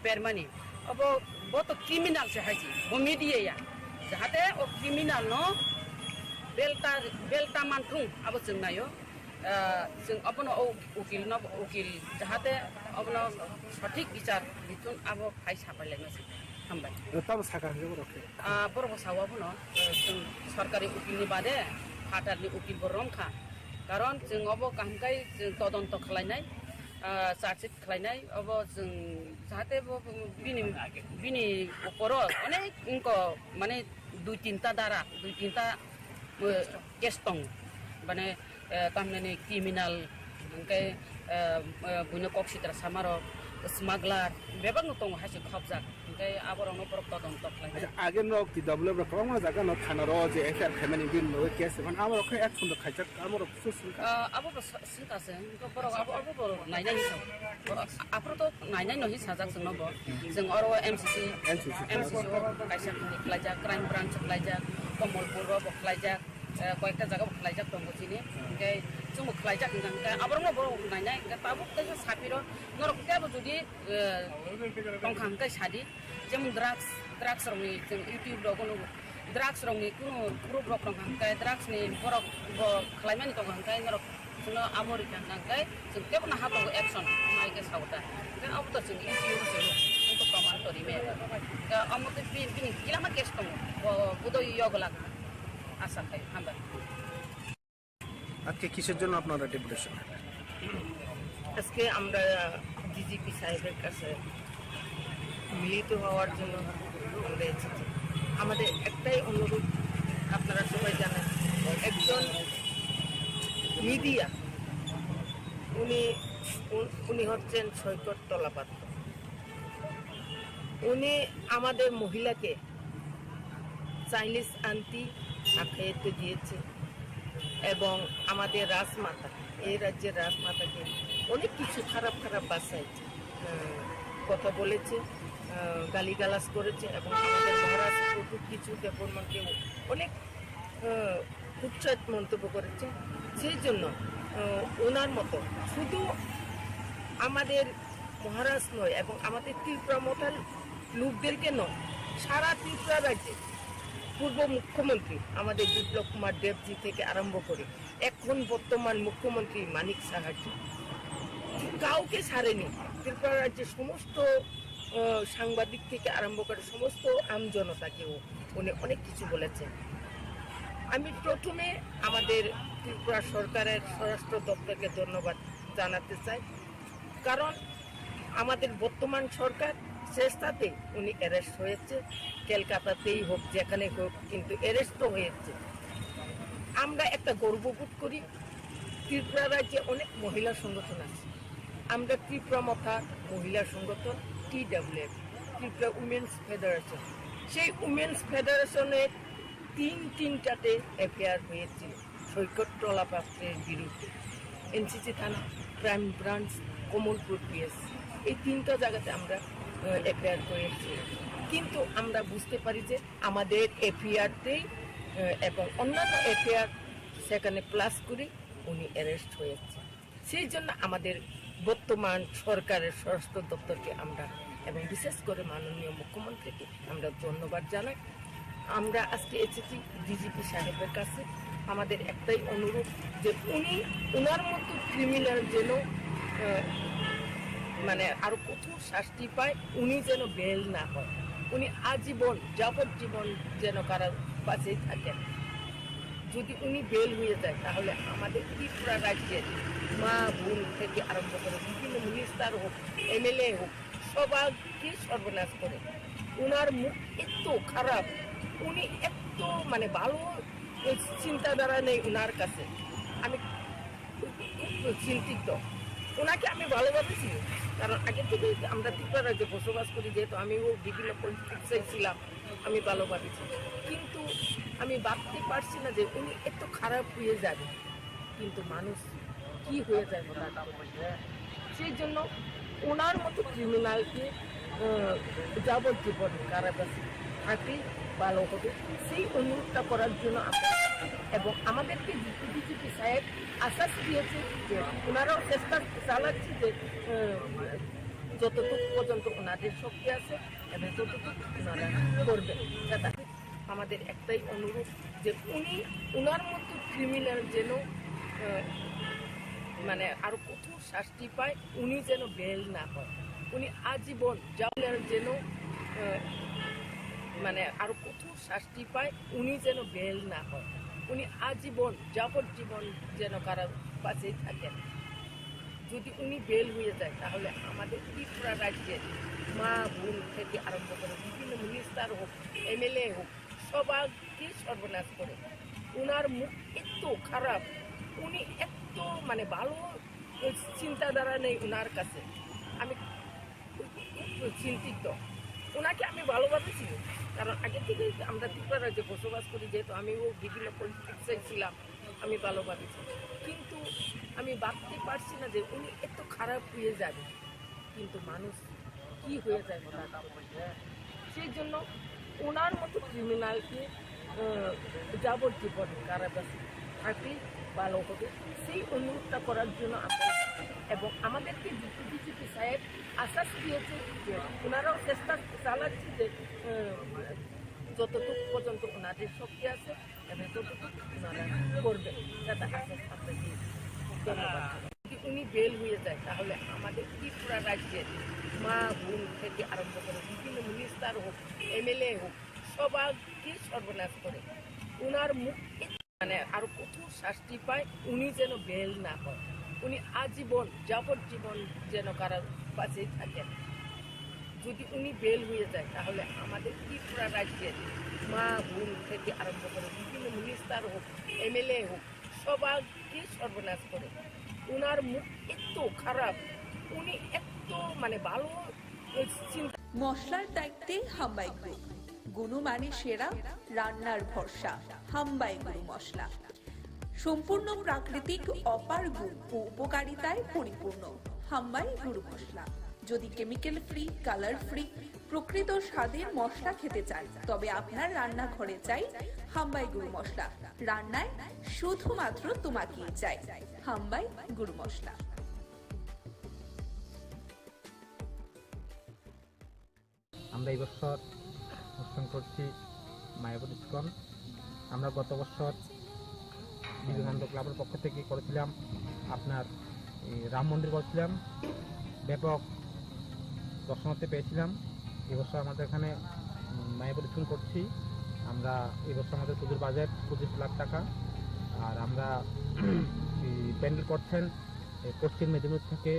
পেরমানি अब वो तो क्रिमिनल से है जी वो मीडिया जाते वो क्रिमिनल नो बेल्टा मानथुं अब जों नायो जों अपनो उकिल जाते अपनो सठिक विचार बिथुन अब फाइ साफायलायनोसै हामबाय तब साखाखौ रखे बरबो सावाबनो जों सरकारि उकिलनि बादे फाटारनि उकिलबो रंखा कारण जों अब कामकाय जों तदन्त खालायनाय चार्जशिट खालायनाय अब जों जाहाथे बिनि ऊपर अनेक इनको माने दुई तीनटा दारा दुई तीनटा केस दं माने तामने क्रिमिनल ओमफ्राय बुनो कक्सिद्रा सामारो स्मागलार बेबांनो दं हासे खबजाक ओमफ्राय आबरावनो बरफ तदन्त खालायनाय आगे न कि डब्ल्यू प्रॉब्लम जागा न थाना रो जे एफआर खामानि बिल नो केस बन आमरो ख एक फुंद खाइजक आमरो सुसुन अब सिनतासे बरफ अब बरफ नायनाय हिसाब आप्रो तो नायनाय नहि साजाक जों ब जों अरो एमसीसी काइसा खालायजा क्राइम ब्रांच खालायजा कमलपुर खालायजा कयेकटा जागा खालायजा दं बसिनि ओमफ्राय जों खालायजा ओमफ्राय आबरनो बर नायनाय ताबो कैसा साफिरो नरकाबो जुदि दंखांकाय सादि जेमन ड्राग्स रंनि जों इउट्यूब दगनो ड्राग्स रंनि कुनु ग्रुप रक दंखांकाय ड्राग्स नि बरक खालायमानि दंखांकाय नरक जों आबरि खांकाय जों केबो हातो एक्शन माइके सावता जों अब त जों इउट्यूब जों उनको प्रमाण तरि मे अमते बिनि किलामा केस दं बुदो यगला आशा खाय हामबा আজকে কিসের জন্য আপনারা ডেপুটেশন আজকে আমরা ডিজিপি সাহেবের কাছে মিলিত হওয়ার জন্য আমরা এসেছি আমাদের একটাই অনুরোধ আপনারা সবাই জানেন একজন মিডিয়া উনি হচ্ছেন সৈকত তলাপাত্র উনি আমাদের মহিলাকে চাইনিজ আন্টি আখ্যায়িত দিয়েছে এবং আমাদের রাজমাতা এই রাজ্যের রাজমাতাকে অনেক কিছু খারাপ ভাষায় কথা বলেছে গালিগালাজ করেছে এবং আমাদের মহারাজ খুব কিছু দেবর্মানকে অনেক উচ্ছেদ মন্তব্য করেছে সেই জন্য ওনার মতো শুধু আমাদের মহারাজ নয় এবং আমাদের ত্রিপুরা মতার লোকদেরকে নয় সারা ত্রিপুরা রাজ্যে পূর্ব মুখ্যমন্ত্রী আমাদের বিপ্লব কুমার দেবজি থেকে আরম্ভ করে এখন বর্তমান মুখ্যমন্ত্রী মানিক সাহাজি কাউকে ছাড়েনি ত্রিপুরা রাজ্যের সমস্ত সাংবাদিক থেকে আরম্ভ করে সমস্ত আমজনতাকেও উনি অনেক কিছু বলেছেন আমি প্রথমে আমাদের ত্রিপুরা সরকারের স্বরাষ্ট্র দপ্তরকে ধন্যবাদ জানাতে চাই কারণ আমাদের বর্তমান সরকার চেষ্টাতে উনি অ্যারেস্ট হয়েছে কলকাতাতেই হোক যেখানে হোক কিন্তু অ্যারেস্টও হয়েছে আমরা একটা গর্ববোধ করি ত্রিপুরা রাজ্যে অনেক মহিলা সংগঠন আছে আমরা ত্রিপুরা মথা মহিলা সংগঠন TWF ত্রিপুরা উমেন্স ফেডারেশন সেই উমেন্স ফেডারেশনের তিনটাতে এফআইআর হয়েছিল সৈকত তলাপাত্রের বিরুদ্ধে এনসিসি থানা ক্রাইম ব্রাঞ্চ কমলপুর পিএস এই তিনটা জায়গাতে আমরা এফআইআর করেছি কিন্তু আমরা বুঝতে পারি যে আমাদের এফআইআরতেই এবং অন্যান্য এফআইআর সেখানে প্লাস করে উনি অ্যারেস্ট হয়েছে সেই জন্য আমাদের বর্তমান সরকারের স্বরাষ্ট্র দপ্তরকে আমরা এবং বিশেষ করে মাননীয় মুখ্যমন্ত্রীকে আমরা ধন্যবাদ জানাই আমরা আজকে এসেছি ডিজিপি সাহেবের কাছে আমাদের একটাই অনুরোধ যে উনি ওনার মতো ক্রিমিনাল যেন মানে আরো কঠোর শাস্তি পায়, উনি যেন বেল না হয়, উনি আজীবন যাবজ্জীবন যেন কারাবাসেই থাকেন। যদি উনি বেল হয়ে যায় তাহলে আমাদের ত্রিপুরা রাজ্যের মা বোন থেকে আরম্ভ করে বিভিন্ন মিনিস্টার হোক, এমএলএ হোক, সবাইকে সর্বনাশ করে। উনার মুখ এত খারাপ, উনি এত মানে ভালো চিন্তাধারা নেই উনার কাছে। আমি খুব চিন্তিত। ওনাকে আমি ভালোবাসি, কারণ আগে থেকে আমরা ত্রিপুরা রাজ্যে বসবাস করি, যেহেতু আমিও বিভিন্ন পলিটিক্সে ছিলাম, আমি ভালোবাসি। কিন্তু আমি ভাবতে পারছি না যে উনি এত খারাপ হয়ে যাবে, কিন্তু মানুষ কি হয়ে যায় সেই জন্য ওনার মতো ক্রিমিনালকে যাবজ্জীবন কারাবাসে থাকলেই ভালো হবে, সেই অনুরোধটা করার জন্য আমরা এবং আমাদেরকে ডিজিপি সাহেব আশ্বাস দিয়েছে যে ওনারাও চেষ্টা চালাচ্ছে যে যতটুকু পর্যন্ত ওনাদের শক্তি আছে এবং ততটুকু ওনারা করবেন। আমাদের একটাই অনুরোধ যে উনি ওনার মতো ক্রিমিনাল যেন মানে আরো কঠোর শাস্তি পায়, উনি যেন বেল না হয়, উনি আজীবন যেন মানে আরো কঠোর শাস্তি পায়, উনি যেন বেল না হয়, উনি আজীবন যাবজ্জীবন যেন কারাবাসেই থাকেন। যদি উনি বেল হয়ে যায় তাহলে আমাদের ত্রিপুরা রাজ্যের মা বোন থেকে আরম্ভ করে বিভিন্ন মিনিস্টার হোক, এমএলএ হোক, সবাইকে সর্বনাশ করে। উনার মুখ এত খারাপ, উনি এত মানে ভালো চিন্তাধারা নেই উনার কাছে। আমি খুব চিন্তিত। ওনাকে আমি ভালোবাসি, কারণ আগে থেকে আমরা ত্রিপুরা রাজ্যে বসবাস করি, যেহেতু আমিও বিভিন্ন পলিটিক্সে ছিলাম, আমি ভালোবাসি। কিন্তু আমি ভাবতে পারছি না যে উনি এত খারাপ হয়ে যাবে, কিন্তু মানুষ কি হয়ে যায় সেই জন্য ওনার মতো ক্রিমিনালকে যাবজ্জীবন কারাবাসে থাকলেই ভালো হবে, সেই অনুরোধটা করার জন্য আমরা এবং আমাদেরকে ডিজিপি সাহেব আশ্বাস দিয়েছে যে ওনারাও চেষ্টা চালাচ্ছে যে যতটুকু পর্যন্ত ওনাদের শক্তি আছে এবং ততটুকু ওনারা করবেন। যাতে আশ্বাস আমরা দিয়েছি। ধন্যবাদ। যদি উনি বেল হয়ে যায় তাহলে আমাদের ত্রিপুরা রাজ্যের মা বোন থেকে আরম্ভ করে বিভিন্ন মিনিস্টার হোক, এমএলএ হোক, সবাইকে সর্বনাশ করে। ওনার মুখ মানে আরো কঠোর শাস্তি পায়, উনি যেন বেল না হয়, উনি আজীবন যাবজ্জীবন যেন কারাবাসেই থাকেন। যদি উনি বেল হয়ে যায় তাহলে আমাদের ত্রিপুরা রাজ্যের মা বোন থেকে আরম্ভ করে বিভিন্ন মিনিস্টার হোক, এমএলএ হোক, সবাইকে সর্বনাশ করে। ওনার মুখ এত খারাপ, উনি এত মানে ভালো চিন্তা। মশলার দায়িত্বে হাম্বাই গ্রুপ, গুণমানে সেরা, রান্নার ভরসা। হাম্বাই গুরু মশলা সম্পূর্ণ প্রাকৃতিক, অপার গুণ ও উপকারিতায় পরিপূর্ণ। হাম্বাই গুরু মশলা। যদি কেমিক্যাল ফ্রি, কালার ফ্রি, প্রকৃত স্বাদের মশলা খেতে চান তবে আপনার রান্নাঘরে চাই হাম্বাই গুরু মশলা। রান্নায় শুধুমাত্র তোমাকেই চাই হাম্বাই গুরু মশলা। আমরা এই বছর অনুষ্ঠান করছি মায়াবতী ইস্কন। আমরা গত বছর বিবেকানন্দ ক্লাবের পক্ষ থেকে করেছিলাম আপনার রাম মন্দির করেছিলাম, ব্যাপক দর্শনার্থী পেয়েছিলাম। এবছর আমাদের এখানে মায়াবতী ইস্কন করছি। আমরা এবছর আমাদের পুজোর বাজেট 25 লাখ টাকা। আর আমরা প্যান্ডেল করছেন পশ্চিম মেদিনীপুর থেকে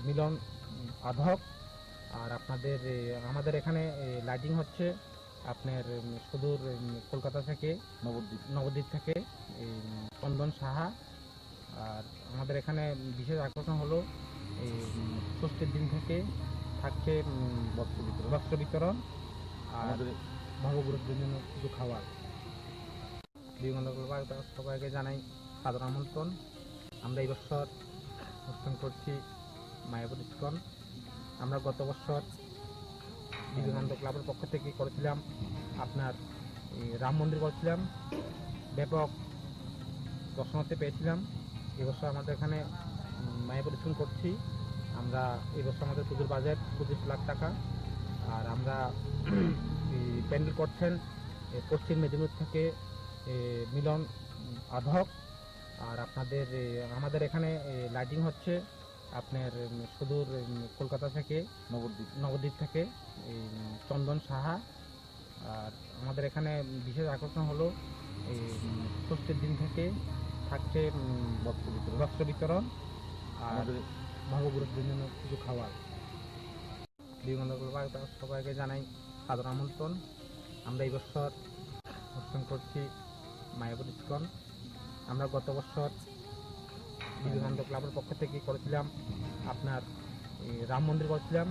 মিলন আধক। আর আপনাদের আমাদের এখানে লাইটিং হচ্ছে আপনার সুদূর কলকাতা থেকে, নবদ্বীপ থেকে চন্দন সাহা। আর আমাদের এখানে বিশেষ আকর্ষণ হলো ষষ্ঠীর দিন থেকে থাকছে বস্ত্র বিতরণ আর নবগুরুদের জন্য কিছু খাবার। বিবেকানন্দ সবাইকে জানাই সাধারণ আমন্ত্রণ। আমরা এই বছর অনুষ্ঠান করছি মায়াবতী ইস্কন। আমরা গত বছর বিবেকানন্দ ক্লাবের পক্ষ থেকে করেছিলাম আপনার রাম মন্দির করেছিলাম, ব্যাপক দর্শনার্থী পেয়েছিলাম। এবছর আমাদের এখানে মায়াবতী ইস্কন করছি। আমরা এবছর আমাদের পুজোর বাজেট 25 লাখ টাকা। আর আমরা প্যান্ডেল করছেন পশ্চিম মেদিনীপুর থেকে মিলন আধক। আর আপনাদের আমাদের এখানে লাইটিং হচ্ছে আপনার সুদূর কলকাতা থেকে নবদ্বীপ থেকে এই চন্দন সাহা। আর আমাদের এখানে বিশেষ আকর্ষণ হলো এই ষষ্ঠীর দিন থেকে থাকছে বস্ত্র বিতরণ আর নবগুরুদের জন্য কিছু খাবার। সবাইকে জানাই সাদর আমন্ত্রণ। আমরা এই বছর অনুষ্ঠান করছি মায়াপুর ইস্কন। আমরা গত বছর বিবেকানন্দ ক্লাবের পক্ষ থেকে করেছিলাম আপনার রাম মন্দির করেছিলাম,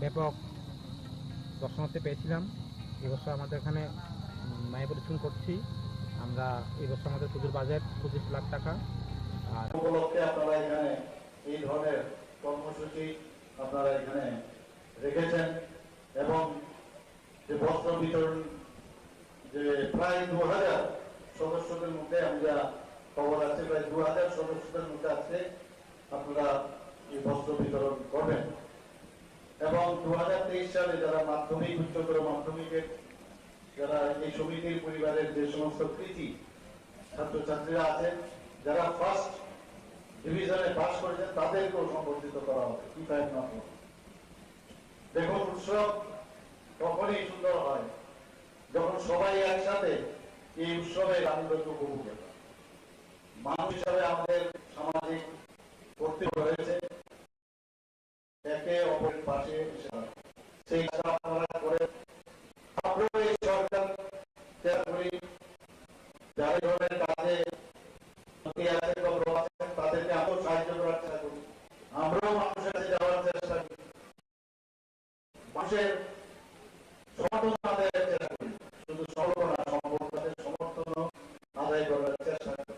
ব্যাপক দর্শনার্থী পেয়েছিলাম। এবছর আমাদের এখানে মায়াপুর ইস্কন করছি আমরা। এবছর আমাদের পুজোর বাজেট 25 লাখ টাকা। আর উপলক্ষে আপনারা এখানে এই ধরনের কর্মসূচি আপনারা এখানে রেখেছেন এবং যে বস্ত্র বিতরণ যে প্রায় 2000 সদস্যদের মধ্যে আমি যা খবর আছে প্রায় 2000 সদস্যদের মধ্যে আজকে আপনারা এই বস্ত্র বিতরণ করবেন এবং 2023 সালে যারা মাধ্যমিক উচ্চতর মাধ্যমিকের যারা এই সমিতির পরিবারের যে সমস্ত কৃতি ছাত্রছাত্রীরা আছেন যারা ফার্স্ট ডিভিশনে পাস করেছেন তাদেরকেও সম্বর্ধিত করা হবে। কি তাই না? দেখুন, উৎসব তখনই সুন্দর হয় যখন সবাই একসাথে এই উৎসবের আনন্দকে উপভোগ করে। মানুষ হিসাবে আমাদের সামাজিক কর্তব্য রয়েছে একে অপরের পাশে সেই কাজ আপনারা করে। আমরাও এই সরকার করি যারা ধরনের কাজে আছেন বা আছেন তাদেরকে আমরাও সাহায্য করার চেষ্টা করি। আমরাও মানুষের কাছে যাওয়ার চেষ্টা করি, মানুষের সমর্থন আদায়ের চেষ্টা করি। শুধু সর্ব না, সম্পর্কের সমর্থন আদায় করার চেষ্টা করি।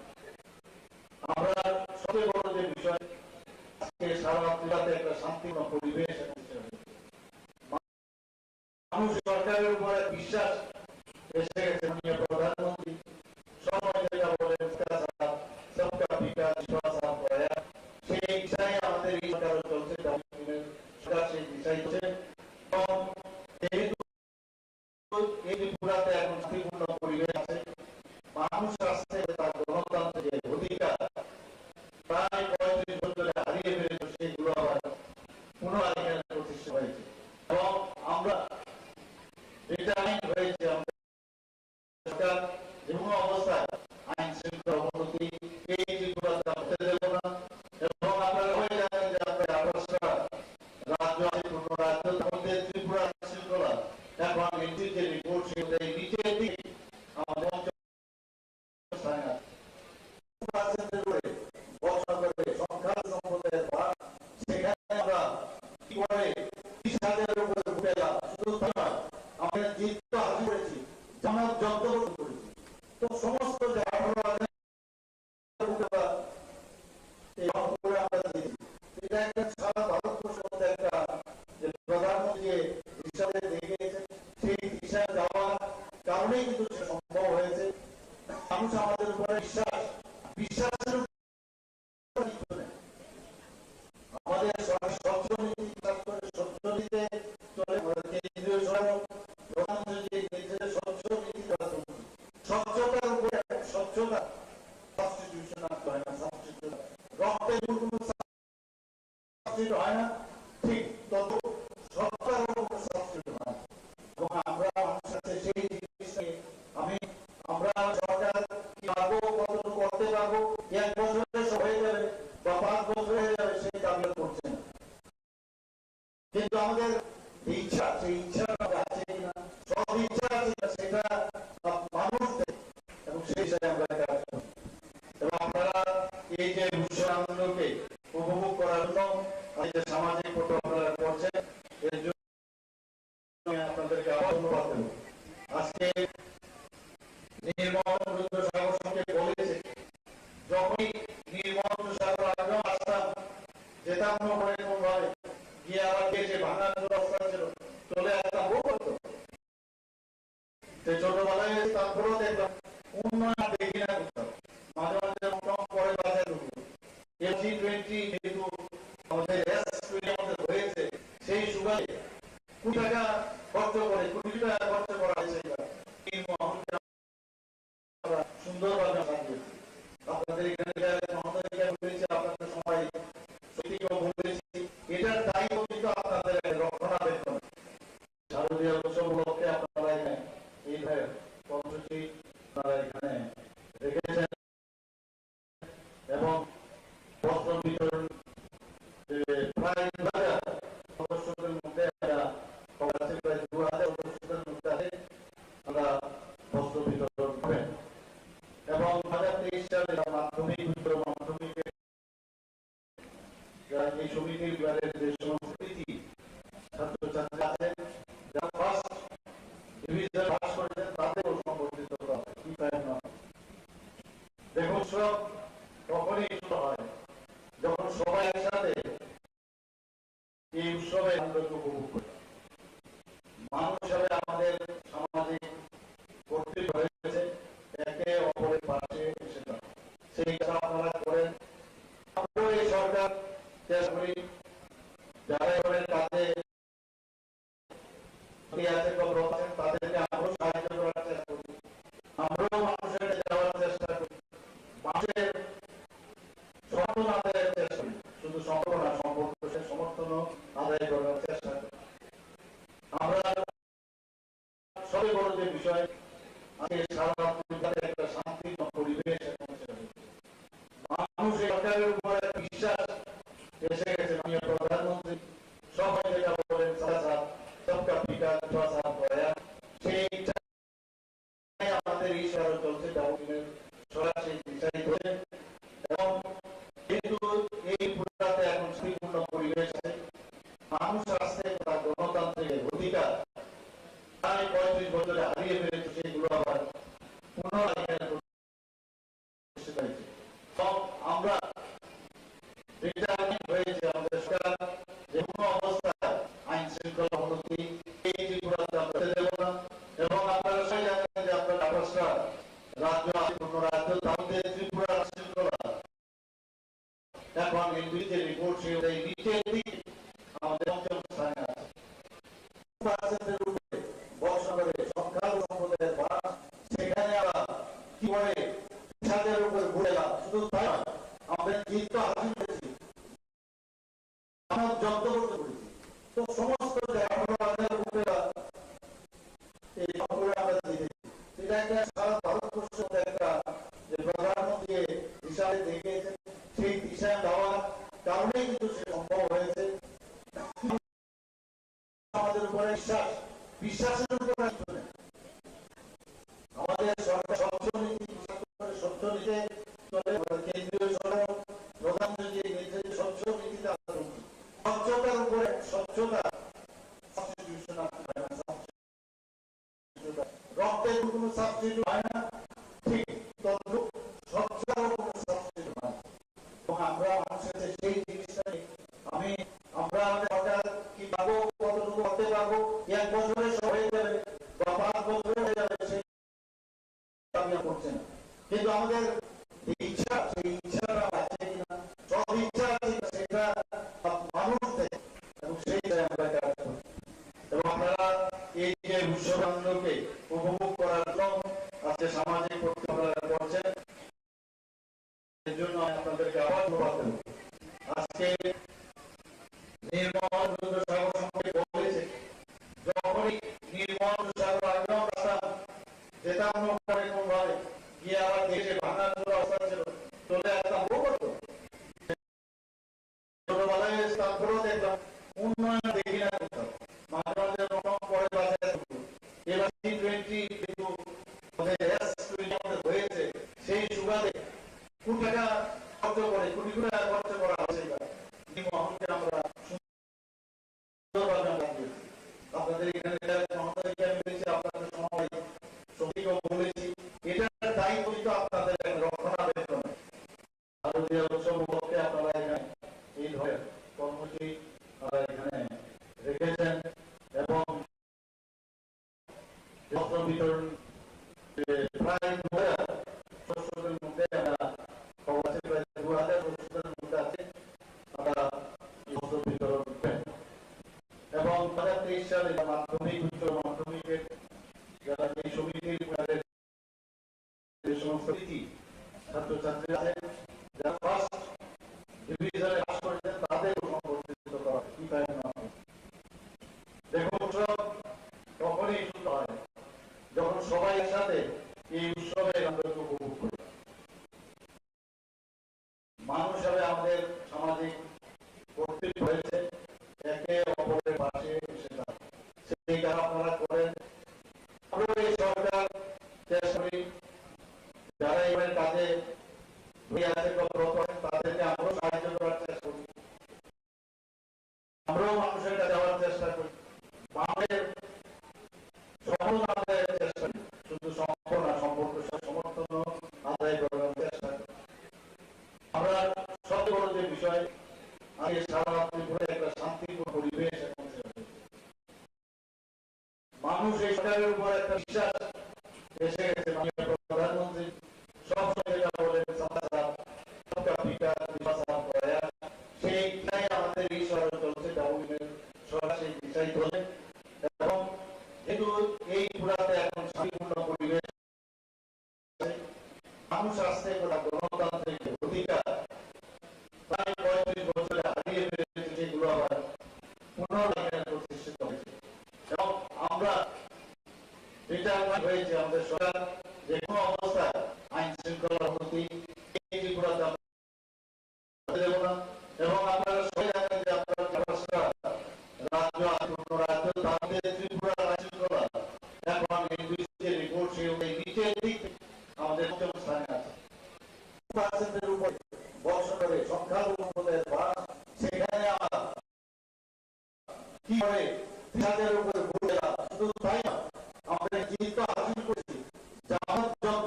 আমরা সবচেয়ে বড় যে বিষয় আজকে সারা রাত্রিতে একটা শান্তিপূর্ণ পরিবেশ মানুষ সরকারের উপর বিশ্বাস এসে গেছে। মাননীয় প্রধানমন্ত্রী সময় যেটা বলেন সবকা বিকাশ সেই বিষয়ে আমাদের এই সরকার চলছে, সরকার সেই বিষয় চলছে এবং যেহেতু এই ত্রিপুরাতে এখন শান্তিপূর্ণ পরিবেশ আছে, মানুষ আসছে তার গণতান্ত্রিক অধিকার প্রায় 35 বছরে হারিয়ে ফেলেছে, সেগুলো আবার পুনরায় এখানে প্রতিষ্ঠা হয়েছে এবং আমরা এটা আইন হয়েছে। আমরা সরকার যে কোনো অবস্থায় আইন শৃঙ্খলা অবনতি এই ত্রিপুরাতে হতে দেব না এবং আপনারা হয়ে জানেন যে আমরা 28টা রাজ্য আছে, পূর্ণ রাজ্যের মধ্যে ত্রিপুরা শৃঙ্খলা এখন এনটির যে রিপোর্ট সেটা নিচের দিকে আমাদের স্থানে আছে। সেখানে আমরা কি করে 30,000-এর উপরে উঠে গেলাম। শুধু তাই নয়, আমরা জিত হাসিল করেছি, জামাত যত করেছি, তো সমস্ত যে 18,000 আমরা দিয়েছি। এটা একটা সারা ভারতবর্ষের মধ্যে একটা যে প্রধানমন্ত্রী হিসাবে দেখিয়েছেন, সেই দিশায় যাওয়ার কারণেই কিন্তু সে সম্ভব হয়েছে। মানুষ আমাদের উপরে বিশ্বাসের আমাদের স্বচ্ছ নীতি স্বচ্ছ নীতিতে চলে। কেন্দ্রীয় সরকার প্রধানমন্ত্রী নির্দেশে স্বচ্ছ নীতি স্বচ্ছতার উপরে স্বচ্ছতা সাবস্টিটিউশন হয় না, সাবস্টিটিউশন রক্তের কোনো সাবস্টিটিউট হয় না, ঠিক তত সরকার সাবস্টিটিউট হয়। এবং আমরা মানুষের সাথে সেই জিনিসটাকে আমরা সরকার কি পারবো, কতটুকু করতে পারবো, 1 বছরে হয়ে যাবে বা 5 বছর হয়ে যাবে সেই দাবি করছে না। কিন্তু আমাদের ইচ্ছা, সেই ইচ্ছাটা আছে কিনা, সব ইচ্ছা আছে সেটা মানুষদের এবং সেই হিসাবে আমরা কাজ করি। এবং আপনারা এই যে উৎসব আনন্দকে উপভোগ করার জন্য এই যে সামাজিক ফটো আপনারা করছেন, এর জন্য আপনাদেরকে আবার ধন্যবাদ দেব। আজকে নির্মল সাগর সঙ্গে বলেছে, যখনই নির্মল সাগর আগেও আসতাম, যেতাম না করে কোন ভাবে গিয়ে আবার গিয়েছে ভাঙা রাস্তা ছিল, চলে আসতাম ও করতো। ছোটবেলায় তারপরেও দেখলাম উন্নয়ন দেখি না কোথাও, মাঝে মাঝে পরে বাজারে ঢুকবো। G20 যেহেতু আমাদের আমাদের হয়েছে, সেই সুবাদে 20 টাকা খরচ করে 20 টাকা খরচ করা হয়েছে সুন্দরভাবে সাজিয়েছে। আপনাদের এখানে আপনাদের সবাই সত্যি তারা এখানে রেখেছেন এবং বস্ত্র বিতরণ প্রায় 2000 সদস্যদের মধ্যে প্রায় 2000 সদস্যদের মধ্যে আমরা বস্ত্র বিতরণ করেন এবং 2023 সালে মাধ্যমিক উচ্চ মাধ্যমিকে এই সমিতির যে সমস্ত ছাত্রছাত্রী আছেন যারা ফার্স্ট ডিভিশন পাস করেছেন তাদেরও সম্বর্ধিত করা হয়। দেখুন সব তখনই শুরু হয় যখন সবাই একসাথে এই উৎসবে আনন্দ উপভোগ করে। মানুষ হিসাবে আমাদের সামাজিক কর্তৃত্ব হয়েছে একে অপরের পাশে এসে সেই কাজ আপনারা করেন। আমরাও এই সরকার চেষ্টা করি যারা করেন কাজে তাদেরকে আমরাও সাহায্য করার চেষ্টা করি, আমরাও মানুষের যাওয়ার চেষ্টা করি, মানুষের সমর্থন আদায়ের চেষ্টা করি, শুধু সম্পর্ক না সমর্থন আদায় করার চেষ্টা করি। আমরা সবই বড় যে বিষয় আজকে সারা পরিবারে একটা শান্তিপূর্ণ পরিবেশ মানুষ সরকারের উপর বিশ্বাস এসে গেছে। মাননীয় প্রধানমন্ত্রী সবাই যেটা বলেন সবকা বিকাশ সেই আমাদের ইশারা চলছে ডাউনের সরাসরি দিশাই করে এবং যেহেতু এই পুরাতে এখন শান্তিপূর্ণ পরিবেশ আছে মানুষ আসতে তার গণতান্ত্রিক অধিকার প্রায় 35 বছরে হারিয়ে ফেলেছে সেগুলো আবার পুনরায় আমরা হয়েছে আমাদের সরকার যে কোনো অবস্থায় আইন শৃঙ্খলা অবনতি এই ত্রিপুরাতে আমরা দেব না এবং আপনারা সবাই জানেন যে আপনার 28টা রাজ্য আছে, কোনো রাজ্য তাদের ত্রিপুরা শৃঙ্খলা এখন এই যে রিপোর্ট সেই নিচের দিকে আমাদের পঞ্চম স্থানে আছে। বর্ষাকালে সংখ্যালঘু সম্প্রদায়ের ভাড়া সেখানে আবার কি করে ছাদের উপর ঘুরে গেলাম। শুধু তাই আমরা জিত হাসিল করেছি, আমার যত করতে করেছি তো সমস্ত এই খবরে আমরা দেখেছি। এটা একটা সারা ভারতবর্ষের একটা যে প্রধানমন্ত্রী হিসাবে দেখিয়েছেন সেই দিশা দেওয়ার কারণেই কিন্তু সে সম্ভব হয়েছে। আমাদের উপরে বিশ্বাসের উপরে আমাদের সরকার স্বচ্ছ নীতি চলে কেন্দ্রীয় সরকার প্রধানমন্ত্রী স্বচ্ছ নীতিতে স্বচ্ছতার উপরে স্বচ্ছতা রক্তের কোনো সাবস্টিটিউট হয় না, ঠিক তদ্রূপ স্বচ্ছতার কোনো সাবস্টিটিউট হয় না। এবং আমরা মানুষের সেই জিনিসটাই আমরা আমাদের সরকার কি পাবো কতটুকু করতে পারবো 1 বছরে সব হয়ে যাবে বা 5 বছরে হয়ে যাবে সেই করছে না, কিন্তু আমাদের ইচ্ছা সেই ইচ্ছাটা আছে কিনা সব ইচ্ছা আছে সেটা মানুষ থেকে এবং সেইটাই আমরা কাজ করি এবং আপনারা এই যে উৎসব আনন্দকে উপভোগ করার জন্য আজকে সামাজিক কর্তৃত্ব করছেন এর জন্য আপনাদেরকে আবার ধন্যবাদ দেব। আজকে নির্মল সাগর সম্পর্কে বলেছে যখনই নির্মল সাগর আগেও যেতাম নৌকায় কোনভাবে গিয়ে আবার দেশে ভাঙা চোরা অবস্থা ছিল চলে আসতাম বহু করতো ছোটবেলায় তারপরেও দেখলাম উন্নয়ন দেখি না কোথাও মাঝে মাঝে রকম পরে বাজারে এবার T20 কিন্তু হয়েছে সেই সুবাদে কোটি টাকা খরচ করে কোটি কোটি টাকা খরচ করা হয়েছে মহলকে আমরা সুন্দরভাবে আপনাদের এখানে আপনাদের সময় সঙ্গীকেও বলেছি এটার দায়িত্ব কিন্তু আপনাদের রক্ষণাবেক্ষণ ভারতীয় উৎসব উপলক্ষে আপনারা এখানে এই ধরনের কর্মসূচি এখানে রেখেছেন এবং বস্ত্র বিতরণ প্রায় 2000 সদস্যদের মধ্যে আমরা খবর আছে প্রায় 2000 সদস্যদের মধ্যে আছে আমরা বস্ত্র বিতরণ করেন এবং 2023 সালে মাধ্যমিক উচ্চ মাধ্যমিকের যারা এই সমিতির যে সমস্ত ছাত্রছাত্রী আছেন যারা ফার্স্ট ডিভিশনে পাস করেছেন তাদেরও সম্বর্ধিত করা কি তাই না। দেখুন উৎসব তখনই শুরু হয় যখন সবাই একসাথে এই উৎসবে এবারে কাজে তাদেরকে আমরাও সাহায্য করার চেষ্টা করি, আমরাও মানুষের কাছে যাওয়ার চেষ্টা করি, আমাদের সফল আদায়ের চেষ্টা করি, শুধু সম্পর্ক না সম্পর্ক সমর্থন আদায় করার চেষ্টা করি। আমরা সবচেয়ে বড় যে বিষয় আগে সারা ত্রিপুরায় একটা শান্তিপূর্ণ পরিবেশ এখন মানুষ এই সরকারের উপর একটা বিশ্বাস এসে গেছে। মাননীয় প্রধানমন্ত্রী সবসময় যেটা বলেন সেইটাই আমাদের এই শহরে চলছে, সরকার সেই দিশাই চলে এবং যেহেতু এই পুরাতে এখন শান্তিপূর্ণ পরিবেশ মানুষ আসতে গণতান্ত্রিক অধিকার প্রায় 35 বছরে হারিয়ে ফেলেছে, সেগুলো আবার পুনর্লাইনে প্রতিষ্ঠিত হয়েছে এবং আমরা এটা হয়েছে আমাদের সরকার যে কোনো অবস্থায় আইন শৃঙ্খলার অবনতি এই ত্রিপুরাতে দেব না। এবং আপনারা সবাই জানেন যে আপনার রাজ্য পূর্ণ রাজ্য তাদের ত্রিপুরা আইন শৃঙ্খলা এখন এই যে রিপোর্ট সেই নিচের দিক আমাদের পঞ্চম স্থানে আছে। পার্সেন্টের উপরে বর্ষণে সংখ্যালঘু সম্প্রদায়ের বাস সেখানে আমার কি করে 3000-এর উপরে ভুলে শুধু তাই না, আমরা জিত হাসিল করেছি জামাত যত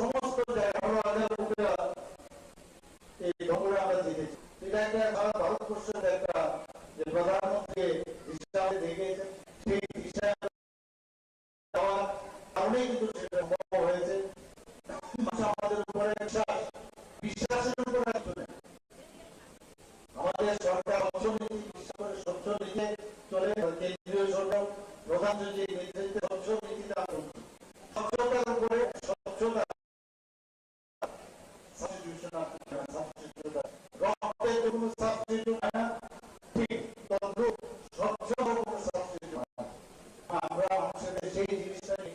সমস্ত জায়গায় উপরে এই দখলে আমরা জিতেছি। এটা একটা সারা ভারতবর্ষের একটা যে প্রধানমন্ত্রী হিসাবে দেখেছেন সেই দিশায় যাওয়ার কারণেই কিন্তু সেটা সম্ভব হয়েছে। আমাদের উপরে বিশ্বাসের উপরে আমাদের সরকার অর্থনীতি স্বচ্ছ নীতি চলে, কেন্দ্রীয় সরকার প্রধান সচিব নেতৃত্বে স্বচ্ছ নীতিতে স্বচ্ছতার উপরে স্বচ্ছতা রক্তের কোনো সাবস্টিটিউট হয় না, ঠিক তদ্রুপ স্বচ্ছ কোনো সাবস্টিটিউট হয় না। আমরা মানুষের সেই জিনিসটাই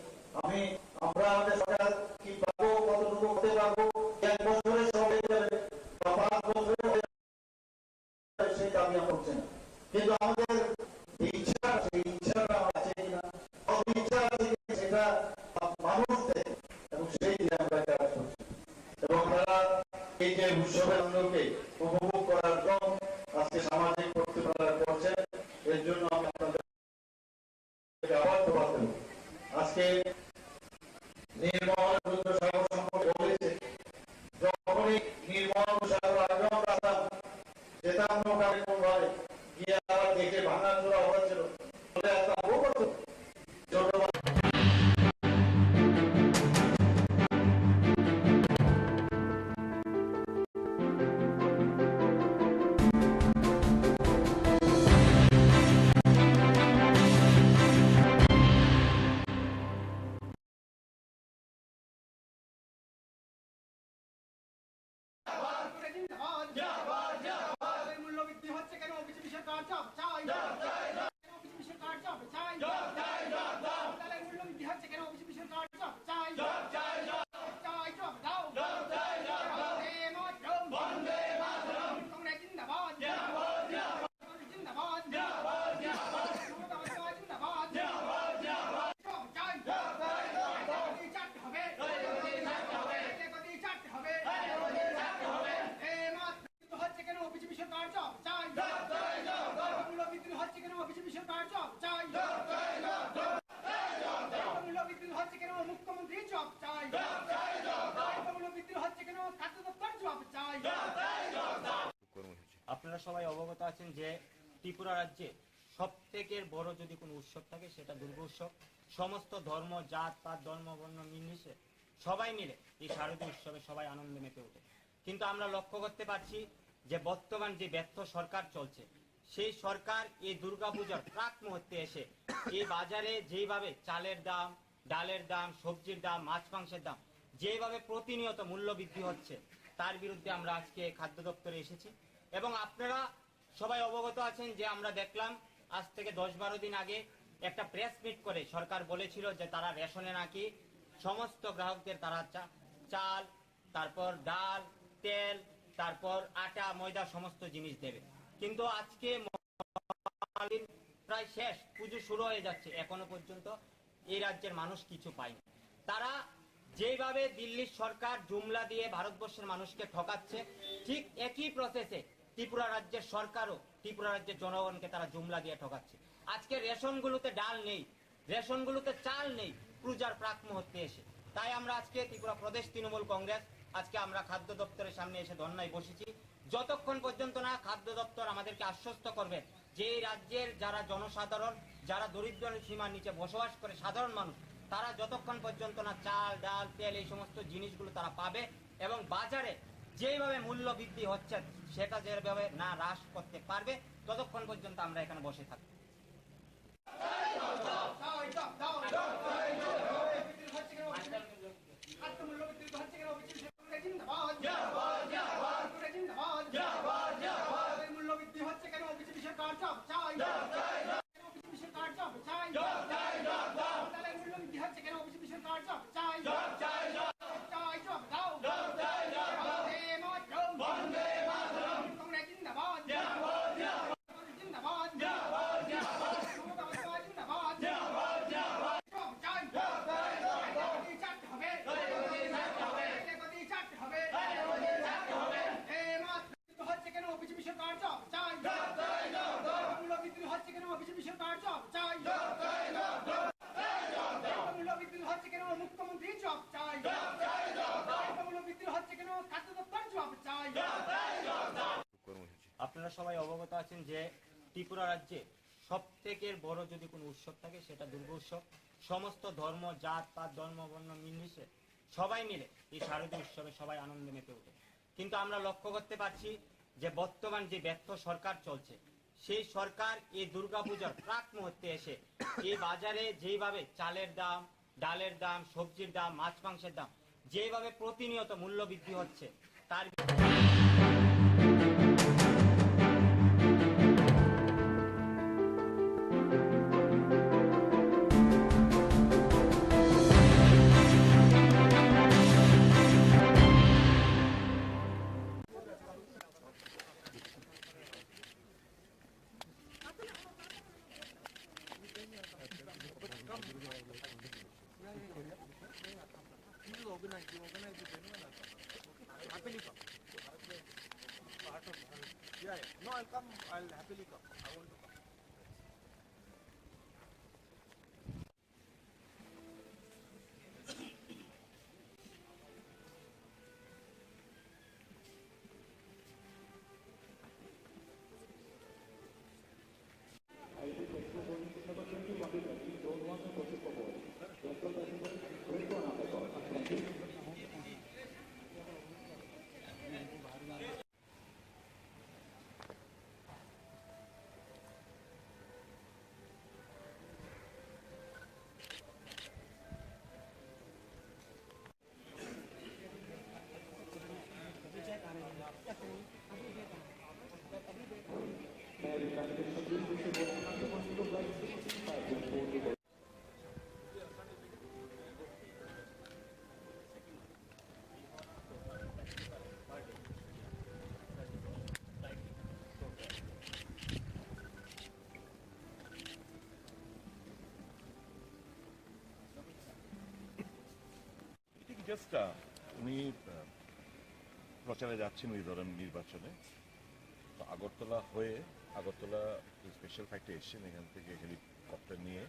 আমরা আমাদের সরকার কি পাবো, কতটুকু হতে পারবো, 1 বছরে সব হয়ে যাবে বা 5 বছরে হয়ে যাবে সেই দাবি আমরা করছি না, কিন্তু আমাদের ইচ্ছা সেই ইচ্ছাটা আছে কিনা, সব ইচ্ছা আছে সেটা মানুষ দেয় এবং সেই দিয়ে আমরা কাজ করছি। এবং তারা এই যে উৎসবের আনন্দকে উপভোগ করার জন্য আজকে সামাজিক প্রতিপালন করছে, এর জন্য আমি আপনাদের আবার ধন্যবাদ দেব। আজকে নির্মল সাগর সম্পর্কে বলেছে, যখনই নির্মল সাগর আগে আমরা যেতাম নৌকায় কোনভাবে গিয়ে আবার দেখে ভাঙা চোরা হয়েছিল চলে আসতাম বহু বছর। ধন্যবাদ। মূল্যবৃদ্ধি হচ্ছে কেন? বিজেপি সরকার চাপ চাই, বিজেপি সরকার চাপ চাই, মূল্যবৃদ্ধি হচ্ছে কেন? বিজেপি সরকার চাপ চাই, চাপ দাও, বন্দে মাতরম, কংগ্রেস জিন্দাবাদ, জিন্দাবাদ, জিন্দাবাদ, চাপ চাই, চাটতে হবে, চাটতে হবে, হচ্ছে কেন? বিজেপি সরকার চাপ চাই, মূল্যবৃদ্ধি হচ্ছে কেন? বিজেপি সরকার চাপ চাই, মূল্যবৃদ্ধি হচ্ছে কেন? মুখ্যমন্ত্রী চাপ চাই, মূল্যবৃদ্ধি হচ্ছে কেন? খাদ্য দপ্তর চাপ চাই। আপনারা সবাই অবগত আছেন যে ত্রিপুরা রাজ্যে সব থেকে বড় যদি কোনো উৎসব থাকে সেটা দুর্গোৎসব। সমস্ত ধর্ম জাত পাত ধর্ম বর্ণ নির্বিশেষে সবাই মিলে এই শারদীয় উৎসবে সবাই আনন্দে মেতে ওঠে। কিন্তু আমরা লক্ষ্য করতে পারছি যে বর্তমান যে ব্যর্থ সরকার চলছে, সেই সরকার এই দুর্গাপূজার প্রাক মুহূর্তে এসে এই বাজারে যেইভাবে চালের দাম, ডালের দাম, সবজির দাম, মাছ মাংসের দাম যেভাবে প্রতিনিয়ত মূল্য বৃদ্ধি হচ্ছে, তার বিরুদ্ধে আমরা আজকে খাদ্য দপ্তরে এসেছি। এবং আপনারা সবাই অবগত আছেন যে আমরা দেখলাম আজ থেকে 10-12 দিন আগে একটা প্রেস মিট করে সরকার বলেছিল যে তারা রেশনে নাকি সমস্ত গ্রাহকদের তারা চাল, তারপর ডাল, তেল, তারপর আটা ময়দা সমস্ত জিনিস দেবে। কিন্তু আজকে প্রায় শেষ, পুজো শুরু হয়ে যাচ্ছে, এখনো পর্যন্ত এই রাজ্যের মানুষ কিছু পায়নি। তারা যেভাবে দিল্লির সরকার জুমলা দিয়ে ভারতবর্ষের মানুষকে ঠকাচ্ছে, ঠিক একই প্রসেসে ত্রিপুরা রাজ্যের সরকারও ত্রিপুরা রাজ্যের জনগণকে তারা জুমলা দিয়ে ঠকাচ্ছে। আজকে রেশনগুলোতে ডাল নেই, রেশনগুলোতে চাল নেই পূজার প্রাক মুহূর্তে এসে। তাই আমরা আজকে ত্রিপুরা প্রদেশ তৃণমূল কংগ্রেস আজকে আমরা খাদ্য দপ্তরের সামনে এসে ধর্নায় বসেছি। যতক্ষণ পর্যন্ত না খাদ্য দপ্তর আমাদেরকে আশ্বস্ত করবে যে এই রাজ্যের যারা জনসাধারণ, যারা দরিদ্র সীমার নিচে বসবাস করে সাধারণ মানুষ, তারা যতক্ষণ পর্যন্ত না চাল ডাল তেল এই সমস্ত জিনিসগুলো তারা পাবে এবং বাজারে যেভাবে মূল্য বৃদ্ধি হচ্ছে সেটা যেভাবে না হ্রাস করতে পারবে, ততক্ষণ পর্যন্ত আমরা এখানে বসে থাকবো। আপনারা সবাই অবগত আছেন যে ত্রিপুরা রাজ্যে সব থেকে বড় যদি কোনো উৎসব থাকে সেটা দুর্গা উৎসব। সমস্ত ধর্ম জাত পাত ধর্ম বর্ণ নির্বিশেষে সবাই মিলে এই শারদীয় উৎসবে সবাই আনন্দে মেতে ওঠে। কিন্তু আমরা লক্ষ্য করতে পারছি যে বর্তমান যে ব্যর্থ সরকার চলছে, সেই সরকার এই দুর্গাপূজার প্রাক মুহূর্তে এসে এই বাজারে যেভাবে চালের দাম, ডালের দাম, সবজির দাম, মাছ মাংসের দাম যেভাবে প্রতিনিয়ত মূল্য বৃদ্ধি হচ্ছে তার No, I'll come. I'll happily come. I want to come. Just উনি প্রচারে যাচ্ছেন ওই ধরেন নির্বাচনে, তো আগরতলা হয়ে আগরতলা স্পেশাল ফ্লাইটে এসছেন, এখান থেকে হেলিকপ্টার নিয়ে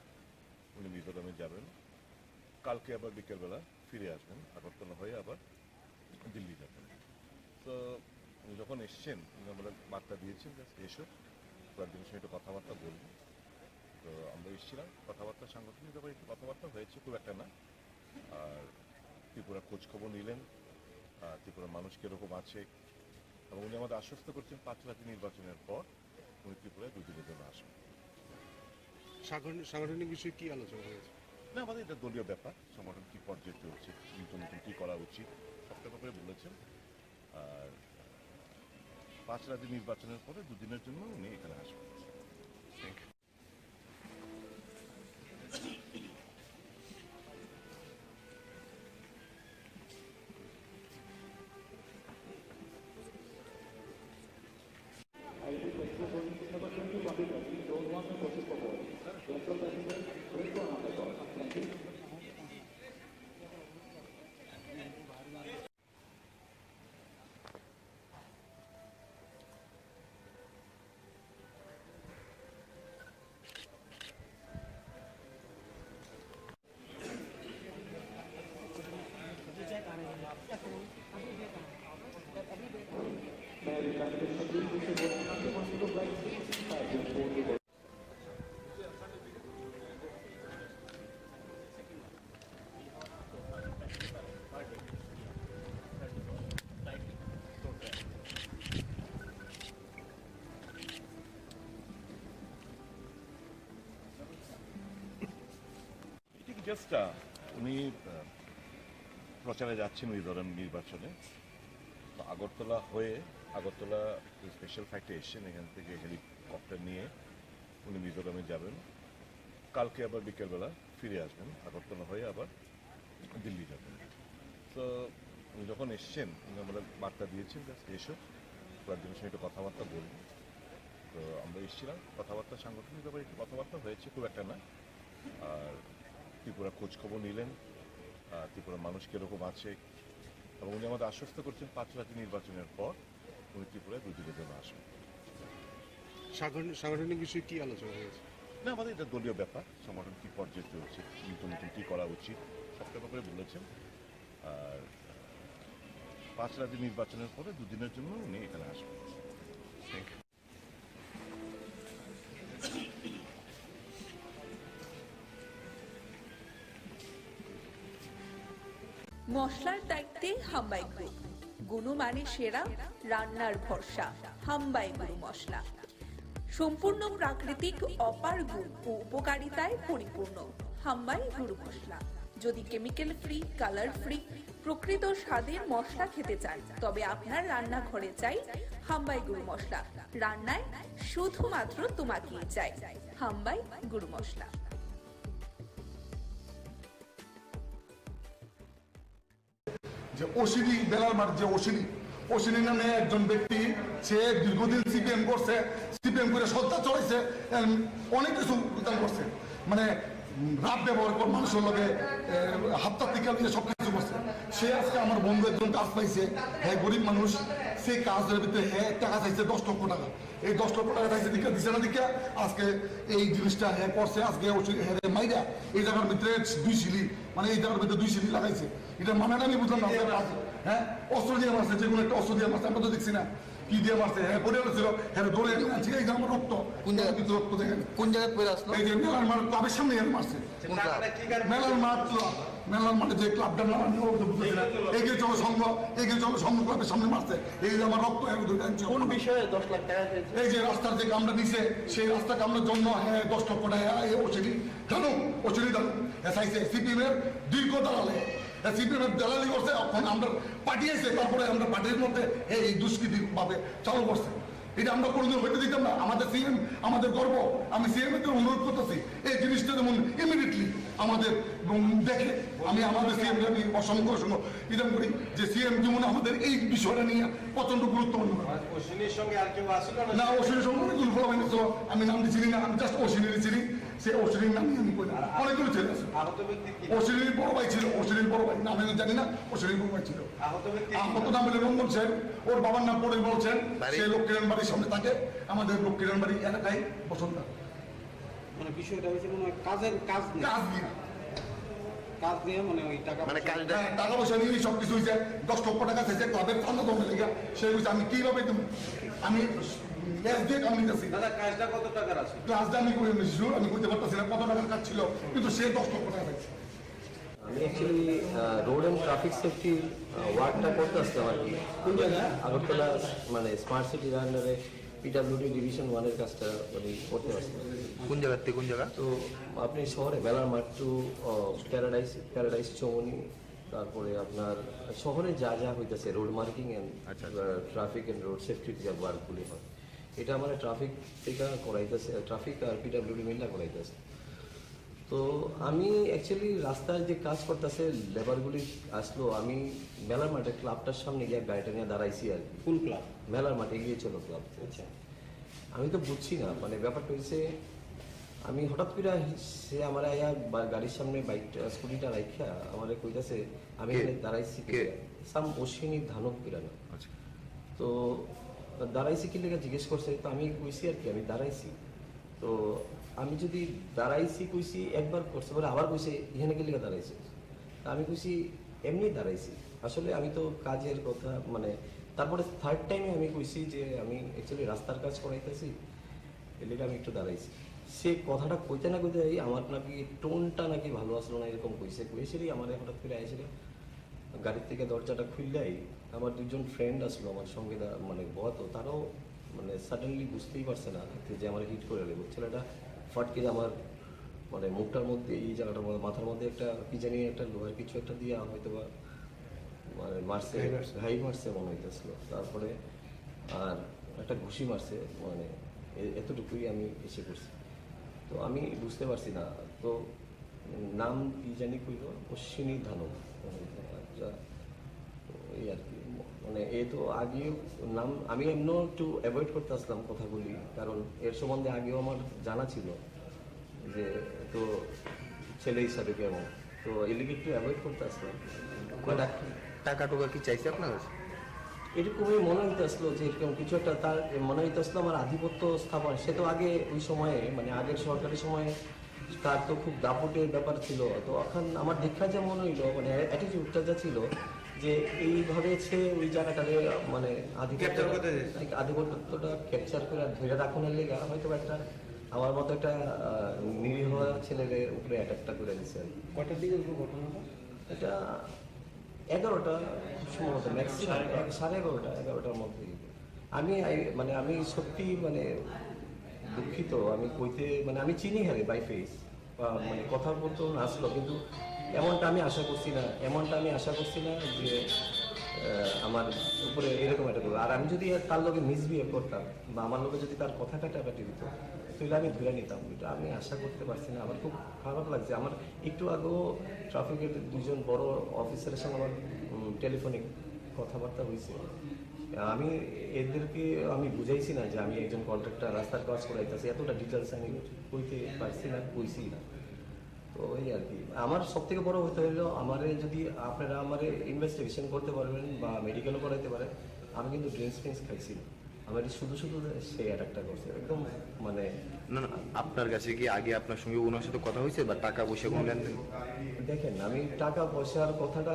উনি মিজোরামে যাবেন। কালকে আবার বিকেলবেলা ফিরে আসবেন, আগরতলা হয়ে আবার দিল্লি যাবেন। তো উনি যখন এসছেন আমরা বার্তা দিয়েছেন জাস্ট এসো কয়েকদিনের সঙ্গে একটু কথাবার্তা বলবো। তো আমরা এসেছিলাম, কথাবার্তা সাংগঠনিক ব্যাপারে একটু কথাবার্তা হয়েছে, খুব একটা না। আর ত্রিপুরা খোঁজ খবর নিলেন, ত্রিপুরার মানুষ কীরকম আছে, এবং উনি আমাদের আশ্বস্ত করছেন 5 রাজ্য নির্বাচনের পর উনি ত্রিপুরায় 2 দিনের জন্য আসবেন। সাংগঠনিক বিষয়ে কি আলোচনা হয়েছে? না, আমাদের এটা দলীয় ব্যাপার, সংগঠন কী পর্যায়ে চলছে, নতুন নতুন কী করা উচিত সবটা ব্যাপারে বলেছেন। আর 5 রাজ্য নির্বাচনের পরে 2 দিনের জন্য উনি এখানে আসবেন। Thank you. জাস্ট উনি প্রচারে যাচ্ছেন ওই ধরনের নির্বাচনে, তো আগরতলা হয়ে আগরতলা স্পেশাল ফ্লাইটে এসছেন, এখান থেকে হেলিকপ্টার নিয়ে উনি মিজোরামে যাবেন। কালকে আবার বিকেলবেলা ফিরে আসবেন, আগরতলা হয়ে আবার দিল্লি যাবেন। তো উনি যখন এসছেন উনি আমরা বার্তা দিয়েছেন জাস্ট এসো, কয়েকজনের সঙ্গে একটু কথাবার্তা বলব। তো আমরা এসেছিলাম, কথাবার্তা সাংগঠনিক ব্যাপারে একটু কথাবার্তা হয়েছে, খুব একটা না। আর ত্রিপুরা খোঁজ খবর নিলেন, ত্রিপুরার মানুষ কীরকম আছে, এবং উনি আমাদের আশ্বস্ত করছেন 5 রাজ্য নির্বাচনের পর উনি ত্রিপুরায় 2 দিনের জন্য আসবেন। সাংগঠনিক বিষয়ে কি আলোচনা হয়েছে? না, আমাদের এটা দলীয় ব্যাপার, সংগঠন কী পর্যায়ে চলছে, নতুন নতুন কী করা উচিত সবটা ব্যাপারে বলেছেন। আর 5 রাজ্য নির্বাচনের পরে 2 দিনের জন্য উনি এখানে আসবেন। Thank you. মশলার দায়িত্বে হাম্বাই গ্রুপ, গুণমানে সেরা, রান্নার ভরসা। হাম্বাই গুরু মশলা সম্পূর্ণ প্রাকৃতিক, অপার গুণ ও উপকারিতায় পরিপূর্ণ। হাম্বাই গুরু মশলা। যদি কেমিক্যাল ফ্রি, কালার ফ্রি, প্রকৃত স্বাদের মশলা খেতে চান, তবে আপনার রান্নাঘরে চাই হাম্বাই গুরু মশলা। রান্নায় শুধুমাত্র তোমাকেই চাই হাম্বাই গুরু মশলা। যে অশ্বিনী বেলার মাঠ, যে অশ্বিনী নামে একজন ব্যক্তি, সে দীর্ঘদিন সিপিএম করছে, সিপিএম করে সত্তা চড়াইছে, অনেক কিছু করছে, মানে রাত ব্যবহার করে মানুষের লগে হাপ্তা টিকা দিয়ে সব কিছু করছে। সে আজকে আমার বন্ধু একজন কাজ পাইছে, হ্যাঁ গরিব মানুষ, সেই কাজের ভিতরে হ্যাঁ টাকা চাইছে 10 লক্ষ টাকা। এই 10 লক্ষ টাকা চাইছে দিকে দিচ্ছে না দিকে আজকে এই জিনিসটা হ্যাঁ করছে। আজকে হ্যাঁ মাইরা এই জায়গার ভিতরে 2 সিলি, মানে এই জায়গার ভিতরে 2 সিলি লাগাইছে। এটা মানে আমি বুঝলাম না, হ্যাঁ অস্ত্র দিয়ে মারছে, যে কোনো একটা অস্ত্র দিয়ে মারছে, আমরা তো দেখছি না কি দিয়ে মারছে। হ্যাঁ পড়ে ছিল, হ্যাঁ দৌড়ে আনছি, এই যে আমার রক্ত, কোন জায়গায় রক্ত দেখেন, কোন জায়গায় পড়ে আসলো, এই যে মেলার মাঠ ক্লাবের সামনে মারছে। মেলার মাঠে যে ক্লাবটার নাম আমি বুঝতেছি না, এগিয়ে চলো সংঘ ক্লাবের সামনে মারছে। এই যে আমার রক্ত, কোন বিষয়ে 10 লাখ টাকা, এই যে রাস্তার যে কামড়া নিছে, সেই রাস্তা কামড়ার জন্য হ্যাঁ 10 লক্ষ টাকা ওসিডি জানো, এসআইসি সিপিএম এর দীর্ঘ দালালে, সিপিএম দালালি করছে, এখন আমরা পাঠিয়েছে, তারপরে আমরা পার্টির মধ্যে এই দুষ্কৃতি ভাবে চালু করছে। এটা আমরা কোনোদিন হইতে দিতাম না। আমাদের সিএম আমাদের গর্ব। আমি সিএম এর অনুরোধ করতেছি এই জিনিসটা যেমন ইমিডিয়েটলি আমাদের দেখে, আমি আমাদের সিএম আমি অসংখ্য ইদাম করি যে সিএম যেমন আমাদের এই বিষয়টা নিয়ে প্রচন্ড গুরুত্বপূর্ণ। অশ্বিনীর সঙ্গে আর কেউ আসলো না, অশ্বিনীর সঙ্গে অনেকগুলো ফলাফল ছিল, আমি নাম দিচ্ছি না, আমি জাস্ট অশ্বিনীর চিনি, সে অশ্বিনীর নামই আমি বলি। অনেকগুলো ছেলে আছে, অশ্বিনীর বড় ভাই ছিল, অশ্বিনীর বড় ভাই নাম আমি জানি না, অশ্বিনীর বড় ভাই ছিল। আহত নাম বলে রঞ্জন সাহেব, ওর বাবার নাম পরে বলছেন, সে লক্ষ্মীরান বাড়ির সামনে থাকে, আমাদের লক্ষ্মীরান বাড়ি এলাকায় বসন্ত। মানে বিষয়টা হয়েছে মনে হয় কাজ নিয়ে মানে ওই টাকা পয়সা নিয়ে সবকিছু হয়েছে। 10 লক্ষ টাকা চাইছে ক্লাবের চান্দা দমে লেগে, সে হয়েছে আমি কিভাবে আমি আমি করতে পারতেছি না কত টাকার কাজ ছিল, কিন্তু সে 10 লক্ষ টাকা চাইছে। আমি actually road and traffic safety ওয়ার্কটা করতে আসতাম আর কি। কোন জায়গায়? আগরতলা, মানে স্মার্ট সিটির আন্ডারে পিডাব্লিউডি ডিভিশন 1-এর কাজটা মানে করতে আসতাম। কোন জায়গা থেকে কোন জায়গা? তো আপনি শহরে বেলার মাঠ টু প্যারাডাইস চৌমনি, তারপরে আপনার শহরে যা যা হইতেছে road marking and traffic and road সেফটির যে ওয়ার্কগুলি হয়, এটা আমার ট্রাফিক থেকে করাইতেছে, ট্রাফিক আর পিডাব্লিউডি মিলটা করাইতেছে। তো আমি অ্যাকচুয়ালি রাস্তায় যে কাজ করতেছে লেবারগুলি আসলো, আমি মেলার মাঠে ক্লাবটার সামনে গিয়ে গাড়িটা নিয়ে দাঁড়াইছি আর কি। কোন ক্লাব? মেলার মাঠে গিয়ে চলো ক্লাব। আচ্ছা, আমি তো বুঝছি না, মানে ব্যাপারটা হচ্ছে আমি হঠাৎ করে সে আমার আয়া গাড়ির সামনে বাইকটা স্কুটিটা রাখা আমার কইতাছে, আমি দাঁড়াইছি সাম অশ্বিনী ধানক কিরানো। তো দাঁড়াইছি কি লেগে জিজ্ঞেস করছে, তো আমি কইছি আর কি আমি দাঁড়াইছি। তো আমি যদি দাঁড়াইছি কইছি একবার করছে, বলে আবার কইছে এখানে কি লেগে দাঁড়াইছে। আমি কইছি এমনি দাঁড়াইছি। আসলে আমি তো কাজের কথা মানে তারপরে থার্ড টাইমে আমি কইছি যে আমি অ্যাকচুয়ালি রাস্তার কাজ করাইতেছি, এর লেগে আমি একটু দাঁড়াইছি। সে কথাটা কইতে না কইতে আমার নাকি টোনটা নাকি ভালো আসলো না এরকম কইসেরই আমার হঠাৎ করে আইসে গাড়ির থেকে দরজাটা খুললেই আমার দুজন ফ্রেন্ড আসলো আমার সঙ্গে মানে বহতো, তারাও মানে সাডেনলি বুঝতেই পারছে না যে আমার হিট করে দেবো। ছেলেটা ফটকে আমার মানে মুখটার মধ্যে এই জায়গাটার মধ্যে মাথার মধ্যে একটা কি জানি একটা লোহার কিছু একটা দিয়ে হয়তো বা মানে মারছে, হাই মারছে মনে হইতেছিল। তারপরে আর একটা ঘুষি মারছে, মানে এতটুকুই আমি এসে করছি। তো আমি বুঝতে পারছি না, তো নাম কি জানি কইল অশ্বিনী ধানব, এই আর কি। মানে এ তো আগেও নাম আমি এমনও একটু অ্যাভয়েড করতে আসলাম কথাগুলি, কারণ এর সম্বন্ধে আগেও আমার জানা ছিল যে তো ছেলে হিসাবে কেমন, তো এলিগে একটু অ্যাভয়েড করতে আসলাম। টাকা টুকা কি চাইছে আপনার কাছে? এরকমই মনে হইতে আসলো যে এরকম কিছু একটা তার মনে হইতে আসলো আমার আধিপত্য স্থাপন। সে তো আগে ওই সময়ে মানে আগের সরকারি সময়ে তার তো খুব দাপটের ব্যাপার ছিল। তো এখন আমার দেখা যা মনে হইলো মানে অ্যাটিটিউডটা যা ছিল যে এইভাবে সে ওই জায়গাটাকে মানে আধিপত্যটা ক্যাপচার করে ধরে রাখানোর লেগে হয়তো একটা আমার মতো একটা নিরীহ ছেলের উপরে অ্যাটাকটা করে দিচ্ছে। কটার দিকে ঘটনাটা? এটা 11টা সম্ভবত, ম্যাক্সিমাম 11:30 11টার মধ্যে। আমি সত্যি মানে দুঃখিত, আমি কইতে মানে আমি চিনি হারে বাই ফেস বা মানে কথা বলতে আসলো, কিন্তু এমনটা আমি আশা করছি না যে আমার উপরে এরকম একটা করবো। আর আমি যদি তার লোকে মিসবিহেভ করতাম বা আমার লোকে যদি তার কথা কাটাকাটি দিত তাহলে আমি ধরে নিতাম। এটা আমি আশা করতে পারছি না, আমার খুব খারাপ লাগছে। আমার একটু আগেও ট্রাফিকের দুজন বড় অফিসারের সঙ্গে আমার টেলিফোনিক কথাবার্তা হয়েছে। আমি এদেরকে আমি বুঝাইছি না যে আমি একজন কন্ট্রাক্টর রাস্তার কাজ করাইতেছি, এতটা ডিটেলস আমি কইতে পারছি না, কইছি না। তো এই আর কি আমার সব থেকে বড় হতে হলো আমার যদি আপনারা আমার ইনভেস্টিগেশন করতে পারবেন বা মেডিকেলও করাইতে পারেন, আমি কিন্তু ড্রিঙ্কস ফ্রিঙ্কস খাইছি না। আমার শুধু সে অ্যাটাকটা করছে একদম মানে। না আপনার কাছে কি আগে আপনার সঙ্গে ওনার সাথে কথা হয়েছে বা টাকা পয়সা কোনো লেনদেন? দেখেন আমি টাকা পয়সার কথাটা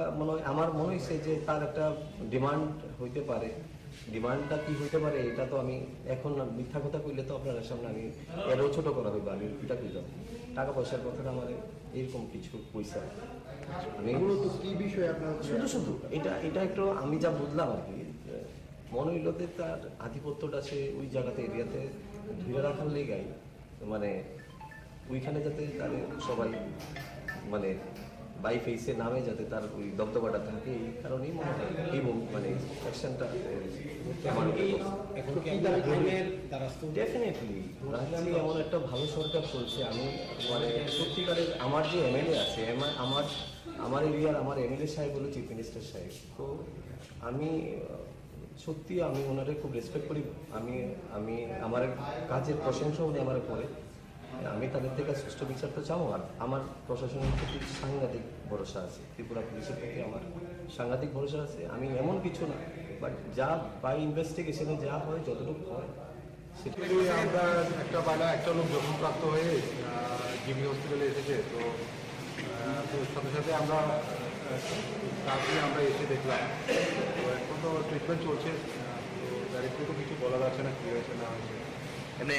আমার মনে হয়েছে যে তার একটা ডিমান্ড হইতে পারে। ডিমান্ডটা কি হইতে পারে এটা তো আমি এখন মিথ্যা কথা কইলে তো আপনার সামনে আমি এরও ছোট করা হইব, আমি এটা কইলাম। টাকা পয়সার কথাটা আমার এরকম কিছু পয়সা আমি কি বিষয় আপনার শুধু এটা একটু আমি যা বুঝলাম আর কি, মনে হইল যে তার আধিপত্যটা সে ওই জায়গাতে এরিয়াতে ধরে রাখার লেগাই মানে ওইখানে যাতে তাদের সবাই মানে বাই ফেসে নামে যাতে তার ওই দবদবাটা থাকে, এই কারণেই মনে হয় এই মানে অ্যাকশনটা ডেফিনেটলি। রাজ্যে এমন একটা ভালো সরকার চলছে, আমি মানে সত্যিকারের আমার যে এমএলএ আছে আমার এরিয়ার আমার এমএলএ সাহেব হলো চিফ মিনিস্টার সাহেব। তো আমি সত্যি আমি ওনারে খুব রেসপেক্ট করি। আমি আমার কাজের প্রশংসা উনি আমার করে, আমি তাদের থেকে সুষ্ঠু বিচার তো চাও। আর আমার প্রশাসনের প্রতি সাংঘাতিক ভরসা আছে, ত্রিপুরা পুলিশের প্রতি আমার সাংঘাতিক ভরসা আছে। আমি এমন কিছু না, বাট যা বাই ইনভেস্টিগেশনে যা হয় যতটুকু হয় সেটা আমরা একটা লোক জখমপ্রাপ্ত হয়ে জিবি হসপিটালে এসেছে। তো সাথে সাথে আমরা তারপরে আমরা এসে দেখলাম, তো এখন তো ট্রিটমেন্ট চলছে। তো ডাইরেক্টলি তো কিছু বলা যাচ্ছে না কী হয়েছে না হয়েছে। মানে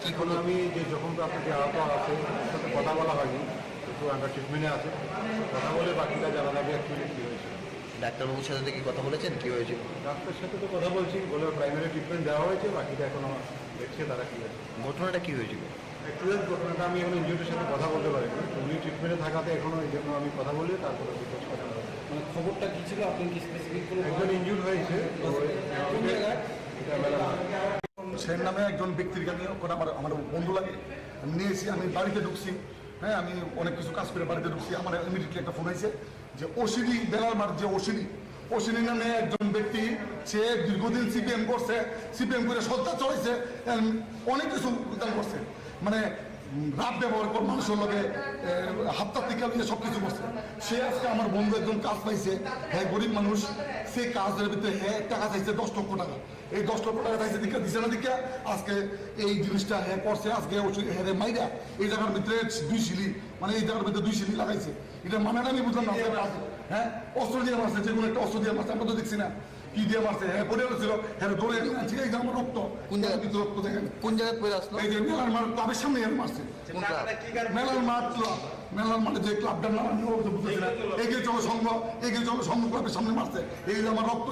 কি কোনো আমি যে জখমপ্রাপ্ত যে আহত আছে তার সাথে কথা বলা হয়নি, কিন্তু আমরা ট্রিটমেন্টে আছে, কথা বলে বাকিটা জানা যাবে অ্যাকচুয়ালি কী হয়েছে। ডাক্তারবাবুর সাথে কি কথা বলেছেন কী হয়েছে? ডাক্তারের সাথে তো কথা বলছি, বলে প্রাইমারি ট্রিটমেন্ট দেওয়া হয়েছে, বাকিটা এখনো দেখছে তারা কী হয়েছে। ঘটনাটা কী হয়েছিল? অ্যাকচুয়ালি ঘটনাটা আমি এখন ইনজিউরির সাথে কথা বলতে পারিনি, উনি ট্রিটমেন্টে থাকাতে এখনো এই জন্য আমি কথা বলি, তারপরে কথা বলি। মানে খবরটা কি ছিল আপনি কি স্পেসিফিক করে? একজন ইনজিউর হয়েছে সের নামে একজন ব্যক্তির কাছে আমার বন্ধু লাগে, আমি নিয়েছি, আমি বাড়িতে ঢুকছি। হ্যাঁ, আমি অনেক কিছু কাজ করে বাড়িতে ঢুকছি, আমার ইমিডিয়েটলি একটা ফোন হয়েছে যে অশ্বিনী বেলারমার যে অশ্বিনী নামে একজন ব্যক্তি, সে দীর্ঘদিন সিপিএম করছে, সিপিএম করে সত্তা চলেছে, অনেক কিছু করছে, মানে রাত ব্যবহার করে মানুষের লগে হাতটা টিকা দিয়ে সব কিছু করছে। সে আজকে আমার বন্ধু একজন কাজ পাইছে, হ্যাঁ গরিব মানুষ, সে কাজের ভিতরে হ্যাঁ টাকা চাইছে 10 লক্ষ টাকা। এই 10 লক্ষ টাকা চাইছে দীক্ষা দিচ্ছে না দীক্ষা আজকে এই জিনিসটা হ্যাঁ করছে। আজকে হ্যাঁ মাইরা এই জায়গার ভিতরে 2 সিলি, মানে এই জায়গার ভিতরে 2 সিলি লাগাইছে। এটা মানে আমি বুঝলাম না হ্যাঁ অস্ত্র দিয়ে মারছে, যে কোনো একটা অস্ত্র দিয়ে মারছে, আমরা তো দেখছি না কি দিয়ে মারছে। হ্যাঁ পড়ে ছিল, হ্যাঁ দৌড়ে আনছি, এই যে আমার রক্ত, কোন জায়গায় কিছু রক্ত দেখেন, কোন জায়গায় পড়ে আসলো? এই যে মেলার মাঠ ক্লাবের সামনে মারছে, মেলার মাঠ ক্লাব, মেলার মাঠে যে ক্লাবটার নাম আমি বুঝতেছি না, এগিয়ে চলো সংঘ, এগিয়ে চলো সংঘ ক্লাবের সামনে মারছে। এই যে আমার রক্ত,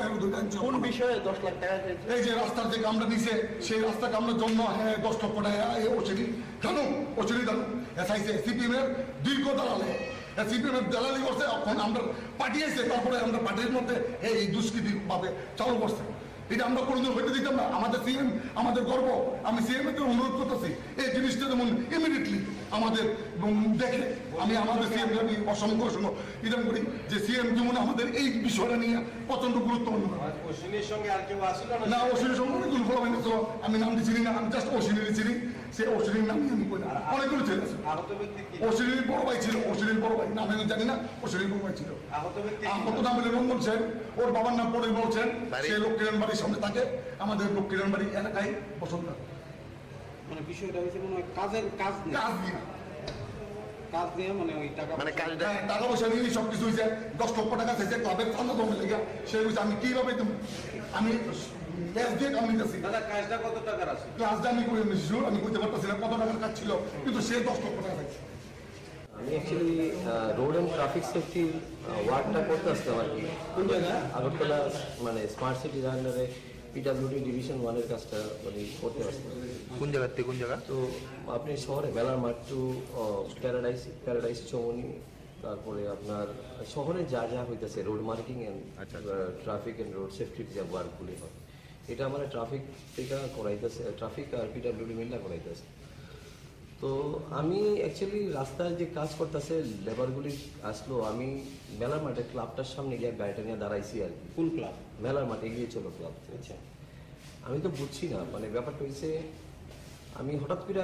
কোন বিষয়ে 10 লাখ টাকা এই যে রাস্তার যে কামটা দিছে, সেই রাস্তা কামড়ার জন্য 10 লক্ষ টাকা ওসিডি জানো, ওসিডি জানো এসআইসি সিপিএম এর দীর্ঘ দালালে, সিপিএম এর দালালি করছে, এখন আমরা পাঠিয়েছে, তারপরে আমরা পার্টির মধ্যে এই দুষ্কৃতি ভাবে চালু করছে। এটা আমরা কোনোদিন হইতে দিতাম না। আমাদের সিএম, আমাদের গর্ব। আমি সিএম এর অনুরোধ করতেছি এই জিনিসটা যেমন ইমিডিয়েটলি আমাদের দেখে, আমি আমাদের সিএম আমি অসংখ্য ইদাম করি যে সিএম যেমন আমাদের এই বিষয়টা নিয়ে প্রচন্ড গুরুত্বপূর্ণ। অশ্বিনীর সঙ্গে আর কেউ আসলো না, অশ্বিনীর সঙ্গে অনেকগুলো ফলাফল ছিল, আমি নামটি চিনি না, আমি জাস্ট অশ্বিনীর চিনি, সে অশ্বিনীর নাম আমি কই না, অনেকগুলো ছেলে আছে। অশ্বিনীর বড় ভাই ছিল, অশ্বিনীর বড় ভাই নাম আমি জানি না, অশ্বিনীর বড় ভাই ছিল। আহত নাম হলো রঞ্জন সেন, ওর বাবার নাম পরিমল সেন, সে লক্ষ্মীরান বাড়ির সামনে থাকে, আমাদের লক্ষ্মীরান বাড়ি এলাকায় বসন্ত। মানে বিষয়টা হয়েছে কোনো কাজের কাজ দিয়ে মানে ওই টাকা টাকা পয়সা নিয়ে সবকিছু হয়েছে, 10 লক্ষ টাকা চাইছে ক্লাবের চান্দা জমে লেগে, সে হয়েছে আমি কিভাবে আমি আমি কইতে পারতেছি না কত টাকার কাজ ছিল, কিন্তু সে 10 লক্ষ টাকা চাইছে। আমি actually road and traffic safety ওয়ার্কটা করতে আসতাম আর কি। কোন জায়গায়? আগরতলা মানে স্মার্ট সিটির আন্ডারে পিডাব্লিউডি ডিভিশন 1-এর কাজটা মানে করতে আসতাম। কোন জায়গা থেকে কোন জায়গা? তো আপনি শহরে মেলার মাঠ টু প্যারাডাইস চৌমনি, তারপরে আপনার শহরে যা যা হইতেছে road marking and traffic and road সেফটির যে ওয়ার্কগুলি হয়, এটা আমার ট্রাফিক থেকে করাইতেছে, ট্রাফিক আর পিডাব্লিউডি মিলটা করাইতেছে। তো আমি অ্যাকচুয়ালি রাস্তায় যে কাজ করতেছে লেবারগুলি আসলো, আমি মেলার মাঠে ক্লাবটার সামনে গিয়ে গাড়িটা নিয়ে দাঁড়াইছি আর কি। কোন ক্লাব? মেলার মাঠে এগিয়ে চলো ক্লাব। আচ্ছা, আমি তো বুঝছি না, মানে ব্যাপারটা হয়েছে আমি হঠাৎ করে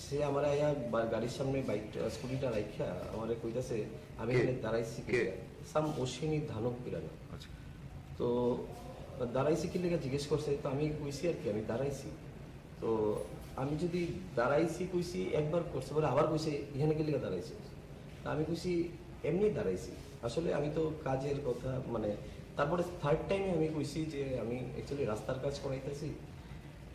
সে আমার আয়া গাড়ির সামনে বাইকটা স্কুটিটা রাখা আমার কইতাছে আমি এখানে দাঁড়াইছি সাম অশ্বিনী ধানক পিরানো। তো দাঁড়াইছি কি লেগে জিজ্ঞেস করছে, তো আমি কইছি আর কি আমি দাঁড়াইছি। তো আমি যদি দাঁড়াইছি কইছি একবার করছে, বলে আবার কইছে এখানে কি লেগে দাঁড়াইছি, তা আমি কইছি এমনি দাঁড়াইছি। আসলে আমি তো কাজের কথা মানে তারপরে থার্ড টাইমে আমি কইছি যে আমি অ্যাকচুয়ালি রাস্তার কাজ করাইতেছি,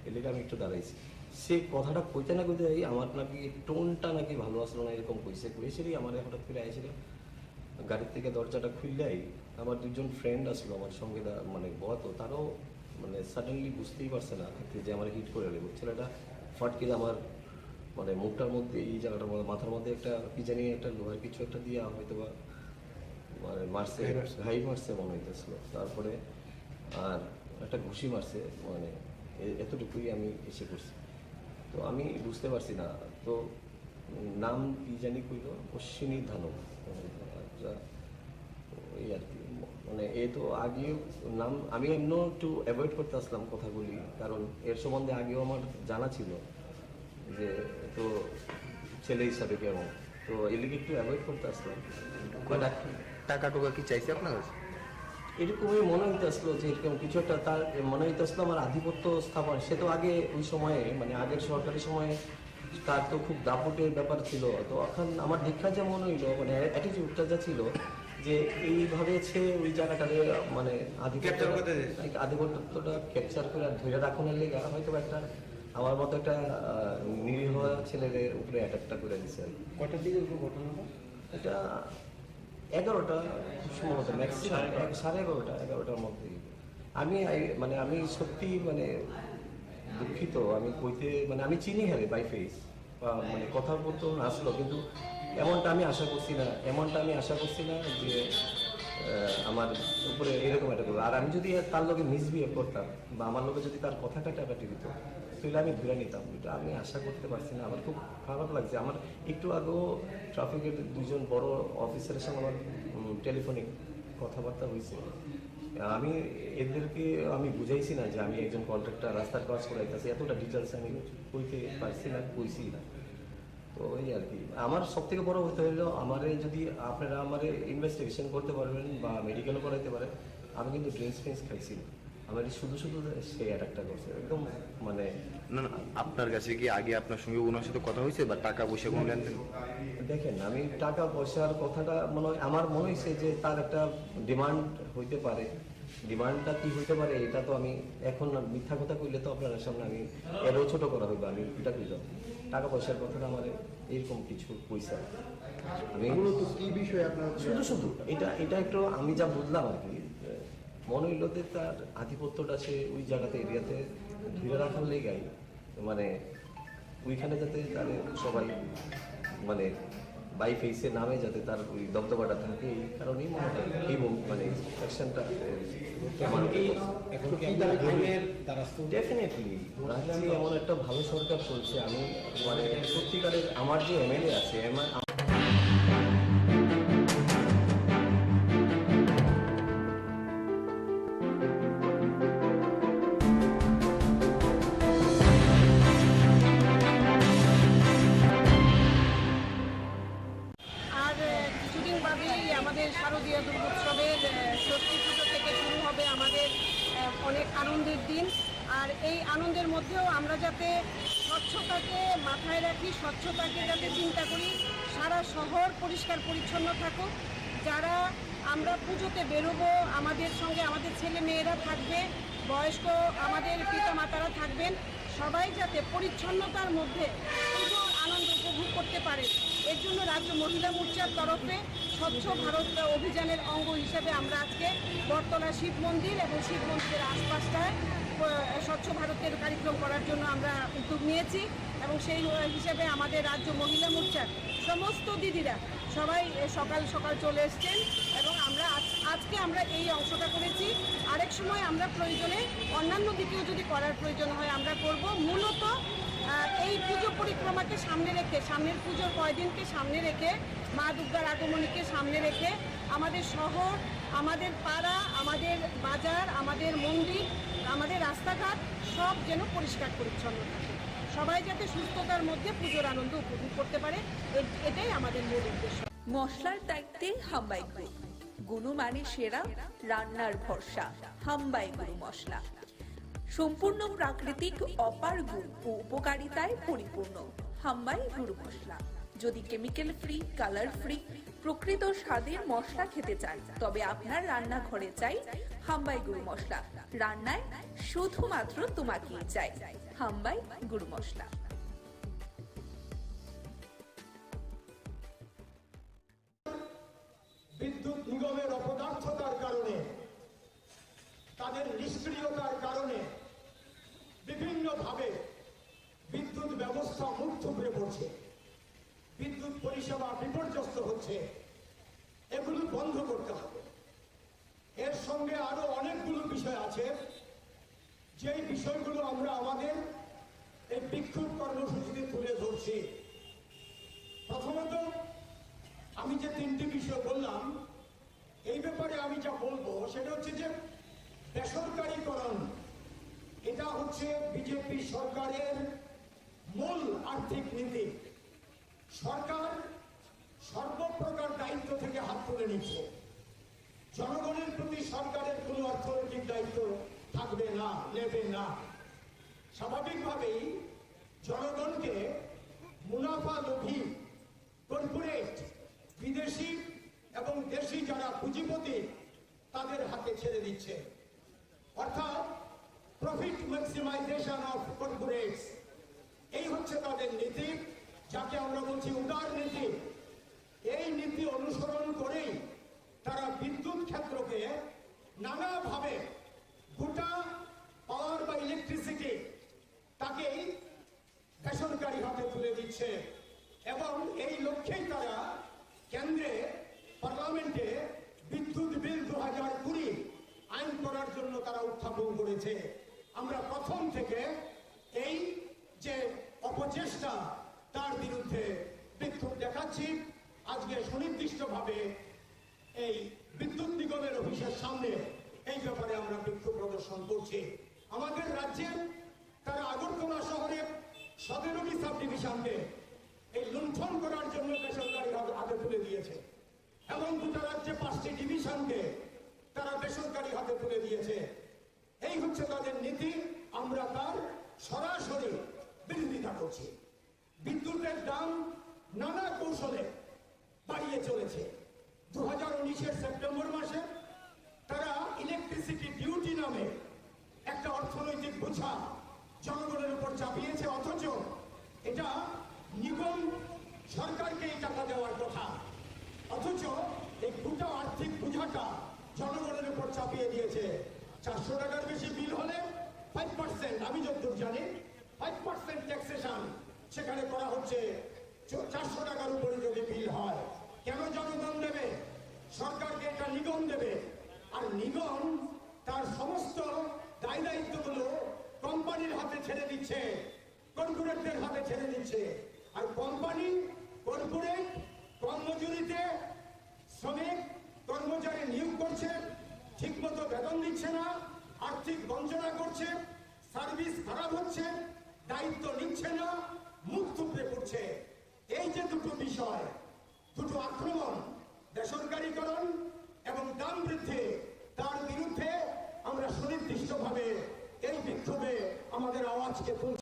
এর লেগে আমি একটু দাঁড়াইছি। সে কথাটা কইতে না কইতে আমার নাকি টোনটা নাকি ভালো আসলো না, এরকম কইছে। কইছেরই আমার হঠাৎ করে আইছিল, গাড়ির থেকে দরজাটা খুললেই আমার দুজন ফ্রেন্ড আসলো আমার সঙ্গে, মানে বত, তারও মানে সাডেনলি বুঝতেই পারছে না যে আমার হিট করে নেব। ছেলেটা ফটকে আমার মানে মুখটার মধ্যে এই জায়গাটার মধ্যে মাথার মধ্যে একটা কি জানি একটা লোহার কিছু একটা দিয়ে হয়তো বা মানে মারছে, ঘাই মারছে মনে হইতেছিল। তারপরে আর একটা ঘুষি মারছে, মানে এতটুকুই আমি এসে করছি। তো আমি বুঝতে পারছি না, তো নাম কি জানি কইল অশ্বিনী ধানক। আচ্ছা, এই আর কি, মানে এ তো আগেও নাম আমি এমন একটু অ্যাভয়েড করতে আসলাম কথাগুলি, কারণ এর সম্বন্ধে আগেও আমার জানা ছিল যে তো ছেলে হিসাবে কেমন, তো এর লিগে একটু অ্যাভয়েড করতে আসলাম। টাকা টোকা কি চাইছে আপনার কাছে? এরকমই মনে হইতে আসলো যে এরকম কিছু একটা তার মনে হইতে আসলো আমার আধিপত্য স্থাপন। সে তো আগে ওই সময়ে মানে আগের সরকারি সময়ে তার তো খুব দাপটের ব্যাপার ছিল। তো এখন আমার দীক্ষা যা মনে হইলো মানে অ্যাটিটিউডটা যা ছিল যে এইভাবে সে ওই জায়গাটাকে মানে আধিপত্যটা ক্যাপচার করে ধরে রাখনের লেগে হয়তো একটা আমার মতো একটা নিরীহ ছেলেদের উপরে অ্যাটাকটা করে দিচ্ছে। কটার দিকে ঘটনাটা? এটা 11টা সম্ভবত, ম্যাক্সিমাম 11:30, 11টার মধ্যে। আমি আমি সত্যি মানে দুঃখিত, আমি কইতে মানে আমি চিনি হ্যাঁ বাই ফেস মানে কথার মতো আসলো, কিন্তু এমনটা আমি আশা করছি না যে আমার উপরে এরকম একটা করবো। আর আমি যদি তার লোকে মিসবিহেভ করতাম বা আমার লোকে যদি তার কথাটা টাকাটি দিত তাহলে আমি ধরে নিতাম। এটা আমি আশা করতে পারছি না, আমার খুব খারাপ লাগছে। আমার একটু আগেও ট্রাফিকের দুজন বড় অফিসারের সঙ্গে আমার টেলিফোনিক কথাবার্তা হয়েছে। আমি এদেরকে আমি বুঝাইছি না যে আমি একজন কন্ট্রাক্টর রাস্তার কাজ করাইতেছি, এতটা ডিটেলস আমি কইতে পারছি না, কইছি না। তো এই আর কি আমার সব থেকে বড় হতে হলো আমারে যদি আপনারা আমারে ইনভেস্টিগেশন করতে পারবেন বা মেডিকেলও করাইতে পারেন, আমি কিন্তু ড্রিঙ্কস ফ্রিঙ্কস খাইছি না, আমার শুধু শুধু সে অ্যাটাকটা করছে একদম মানে। না না, আপনার কাছে কি আগে আপনার সঙ্গে ওনার সাথে কথা হয়েছে বা টাকা পয়সা কোনো লেনদেন? দেখেন, আমি টাকা পয়সার কথাটা আমার মনে হয়েছে যে তার একটা ডিমান্ড হইতে পারে। ডিমান্ডটা কি হইতে পারে এটা তো আমি এখন মিথ্যা কথা কইলে তো আপনার সামনে আমি এরও ছোট করা হইবে, আমি এটা কইল টাকা পয়সার কথাটা আমার এরকম কিছু পয়সা আমি কি বিষয়ে আপনার শুধু শুধু এটা একটু আমি যা বুঝলাম আর কি, মনে হইল যে তার আধিপত্যটা সে ওই জায়গাতে এরিয়াতে ধরে রাখার লেগাই, মানে ওইখানে যাতে তার সবাই মানে বাই ফেসে নামে যাতে তার ওই দবদবাটা থাকে, এই কারণেই মনে হয় এই মানে অ্যাকশনটা ডেফিনেটলি রাজ্যে এমন একটা ভালো সরকার চলছে। আমি মানে সত্যিকারের আমার যে এমএলএ আছে শারদীয় দুর্গোৎসবের ষষ্ঠী পুজো থেকে শুরু হবে আমাদের অনেক আনন্দের দিন। আর এই আনন্দের মধ্যেও আমরা যাতে স্বচ্ছতাকে মাথায় রাখি, স্বচ্ছতাকে যাতে চিন্তা করি, সারা শহর পরিষ্কার পরিচ্ছন্ন থাকুক। যারা আমরা পুজোতে বেরোবো, আমাদের সঙ্গে আমাদের ছেলে মেয়েরা থাকবে, বয়স্ক আমাদের পিতা মাতারা থাকবেন, সবাই যাতে পরিচ্ছন্নতার মধ্যে পুজোর আনন্দ উপভোগ করতে পারে। এর জন্য রাজ্য মহিলা মোর্চার তরফে স্বচ্ছ ভারত অভিযানের অঙ্গ হিসেবে আমরা আজকে বটতলা শিব মন্দির এবং শিব মন্দিরের আশপাশটায় স্বচ্ছ ভারতের কার্যক্রম করার জন্য আমরা উদ্যোগ নিয়েছি। এবং সেই হিসেবে আমাদের রাজ্য মহিলা মোর্চার সমস্ত দিদিরা সবাই সকাল সকাল চলে এসছেন এবং আজকে আমরা এই অংশটা করেছি। আরেক সময় আমরা প্রয়োজনে অন্যান্য দিকেও যদি করার প্রয়োজন হয় আমরা করব। মূলত এই পুজো পরিক্রমাকে সামনে রেখে, সামনের পুজোর কয়দিনকে সামনে রেখে, মা দুর্গার আগমনীকে সামনে রেখে আমাদের শহর, আমাদের পাড়া, আমাদের বাজার, আমাদের মন্দির, আমাদের রাস্তাঘাট সব যেন পরিষ্কার পরিচ্ছন্ন থাকে, সবাই যাতে সুস্থতার মধ্যে পুজোর আনন্দ উপভোগ করতে পারে, এটাই আমাদের মূল উদ্দেশ্য। মশলার দায়িত্বে হাম্বাই গ্রুপ, গুণমানে সেরা, রান্নার ভরসা, হাম্বাই গুরু মশলা। সম্পূর্ণ প্রাকৃতিক, অপার গুণ ও উপকারিতায় পরিপূর্ণ হাম্বাই গুরু মশলা। যদি কেমিক্যাল ফ্রি, কালার ফ্রি, প্রকৃত স্বাদের মশলা খেতে চান তবে আপনার রান্নাঘরে চাই হাম্বাই গুরু মশলা। রান্নায় শুধুমাত্র তোমাকেই চাই হাম্বাই গুরু মশলা। বিদ্যুৎ নিগমের অপদার্থতার কারণে, তাদের নিষ্ক্রিয়তার কারণে বিভিন্নভাবে বিদ্যুৎ ব্যবস্থা মুখ থুবড়ে পড়ছে, বিদ্যুৎ পরিষেবা বিপর্যস্ত হচ্ছে। এগুলো বন্ধ করতে হবে। এর সঙ্গে আরো অনেকগুলো বিষয় আছে, যেই বিষয়গুলো আমরা আমাদের এই বিক্ষোভ কর্মসূচিতে তুলে ধরছি। প্রথমত, আমি যে তিনটি বিষয় বললাম, এই ব্যাপারে আমি যা বলবো সেটা হচ্ছে যে বেসরকারীকরণ, এটা হচ্ছে বিজেপি সরকারের মূল আর্থিক নীতি। সরকার সর্বপ্রকার দায়িত্ব থেকে হাত তুলে নিচ্ছে। জনগণের প্রতি সরকারের কোনো অর্থনৈতিক দায়িত্ব থাকবে না, নেবে না। স্বাভাবিকভাবেই জনগণকে মুনাফা লোভী কর্পোরেট, বিদেশি এবং দেশি যারা পুঁজিপতি তাদের হাতে ছেড়ে দিচ্ছে। অর্থাৎ প্রফিট ম্যাক্সিমাইজেশন অফ কর্পোরেটস, এই হচ্ছে তাদের নীতি, যাকে আমরা বলছি উদার নীতি। এই নীতি অনুসরণ করেই তারা বিদ্যুৎ ক্ষেত্রকে নানাভাবে গোটা পাওয়ার বা ইলেকট্রিসিটি তাকেই বেসরকারি হাতে তুলে দিচ্ছে। এবং এই লক্ষ্যেই তারা কেন্দ্রে পার্লামেন্টে বিদ্যুৎ বিল 2020 আইন করার জন্য তারা উত্থাপন করেছে। আমরা প্রথম থেকে এই যে অপচেষ্টা তার বিরুদ্ধে বিক্ষোভ দেখাচ্ছি। আজকে সুনির্দিষ্টভাবে এই বিদ্যুৎ নিগমের অফিসের সামনে এই ব্যাপারে আমরা বিক্ষোভ প্রদর্শন করছি। আমাদের রাজ্যে তারা আগরতলা শহরে 17টি সাব ডিভিশনকে এই লুণ্ঠন করার জন্য বেসরকারি হাতে তুলে দিয়েছে এবং গোটা রাজ্যে 5টি ডিভিশনকে তারা বেসরকারি হাতে তুলে দিয়েছে। এই আমরা তার সরাসরি বিরোধিতা করছি। বিদ্যুতের দাম নানা কৌশলে বাড়িয়ে চলেছে। 2019-এর সেপ্টেম্বর মাসে তারা ইলেকট্রিসিটি ডিউটি নামে একটা অর্থনৈতিক বোঝা জনগণের উপর চাপিয়েছে, অথচ এটা নিগম সরকারকে এই টাকা দেওয়ার কথা, অথচ এই গোটা আর্থিক বোঝাটা জনগণের উপর চাপিয়ে দিয়েছে। 400 টাকার বেশি বিল হলে 5%, আমি যতদূর জানি 5% ট্যাক্সেশন সেখানে করা হচ্ছে। 400 টাকার উপরে যদি বিল হয়, কেন জনগণ দেবে? সরকারকে এটা নিগম দেবে, আর নিগম তার সমস্ত দায় দায়িত্বগুলো কোম্পানির হাতে ছেড়ে দিচ্ছে, কর্পোরেটদের হাতে ছেড়ে দিচ্ছে। আর কোম্পানি কর্পোরেট কম মজুরিতে শ্রমিক কর্মচারী নিয়োগ করছে, ঠিকমতো বেতন দিচ্ছে না, আর্থিক বঞ্চনা করছে, সার্ভিস খারাপ হচ্ছে, দায়িত্ব নিচ্ছে না, মুখ থুবড়ে পড়ছে। এই যে দুটো বিষয়, দুটো আক্রমণ, বেসরকারীকরণ এবং দাম বৃদ্ধি, তার বিরুদ্ধে আমরা সুনির্দিষ্টভাবে এই বিক্ষোভে আমাদের আওয়াজকে তুলছি।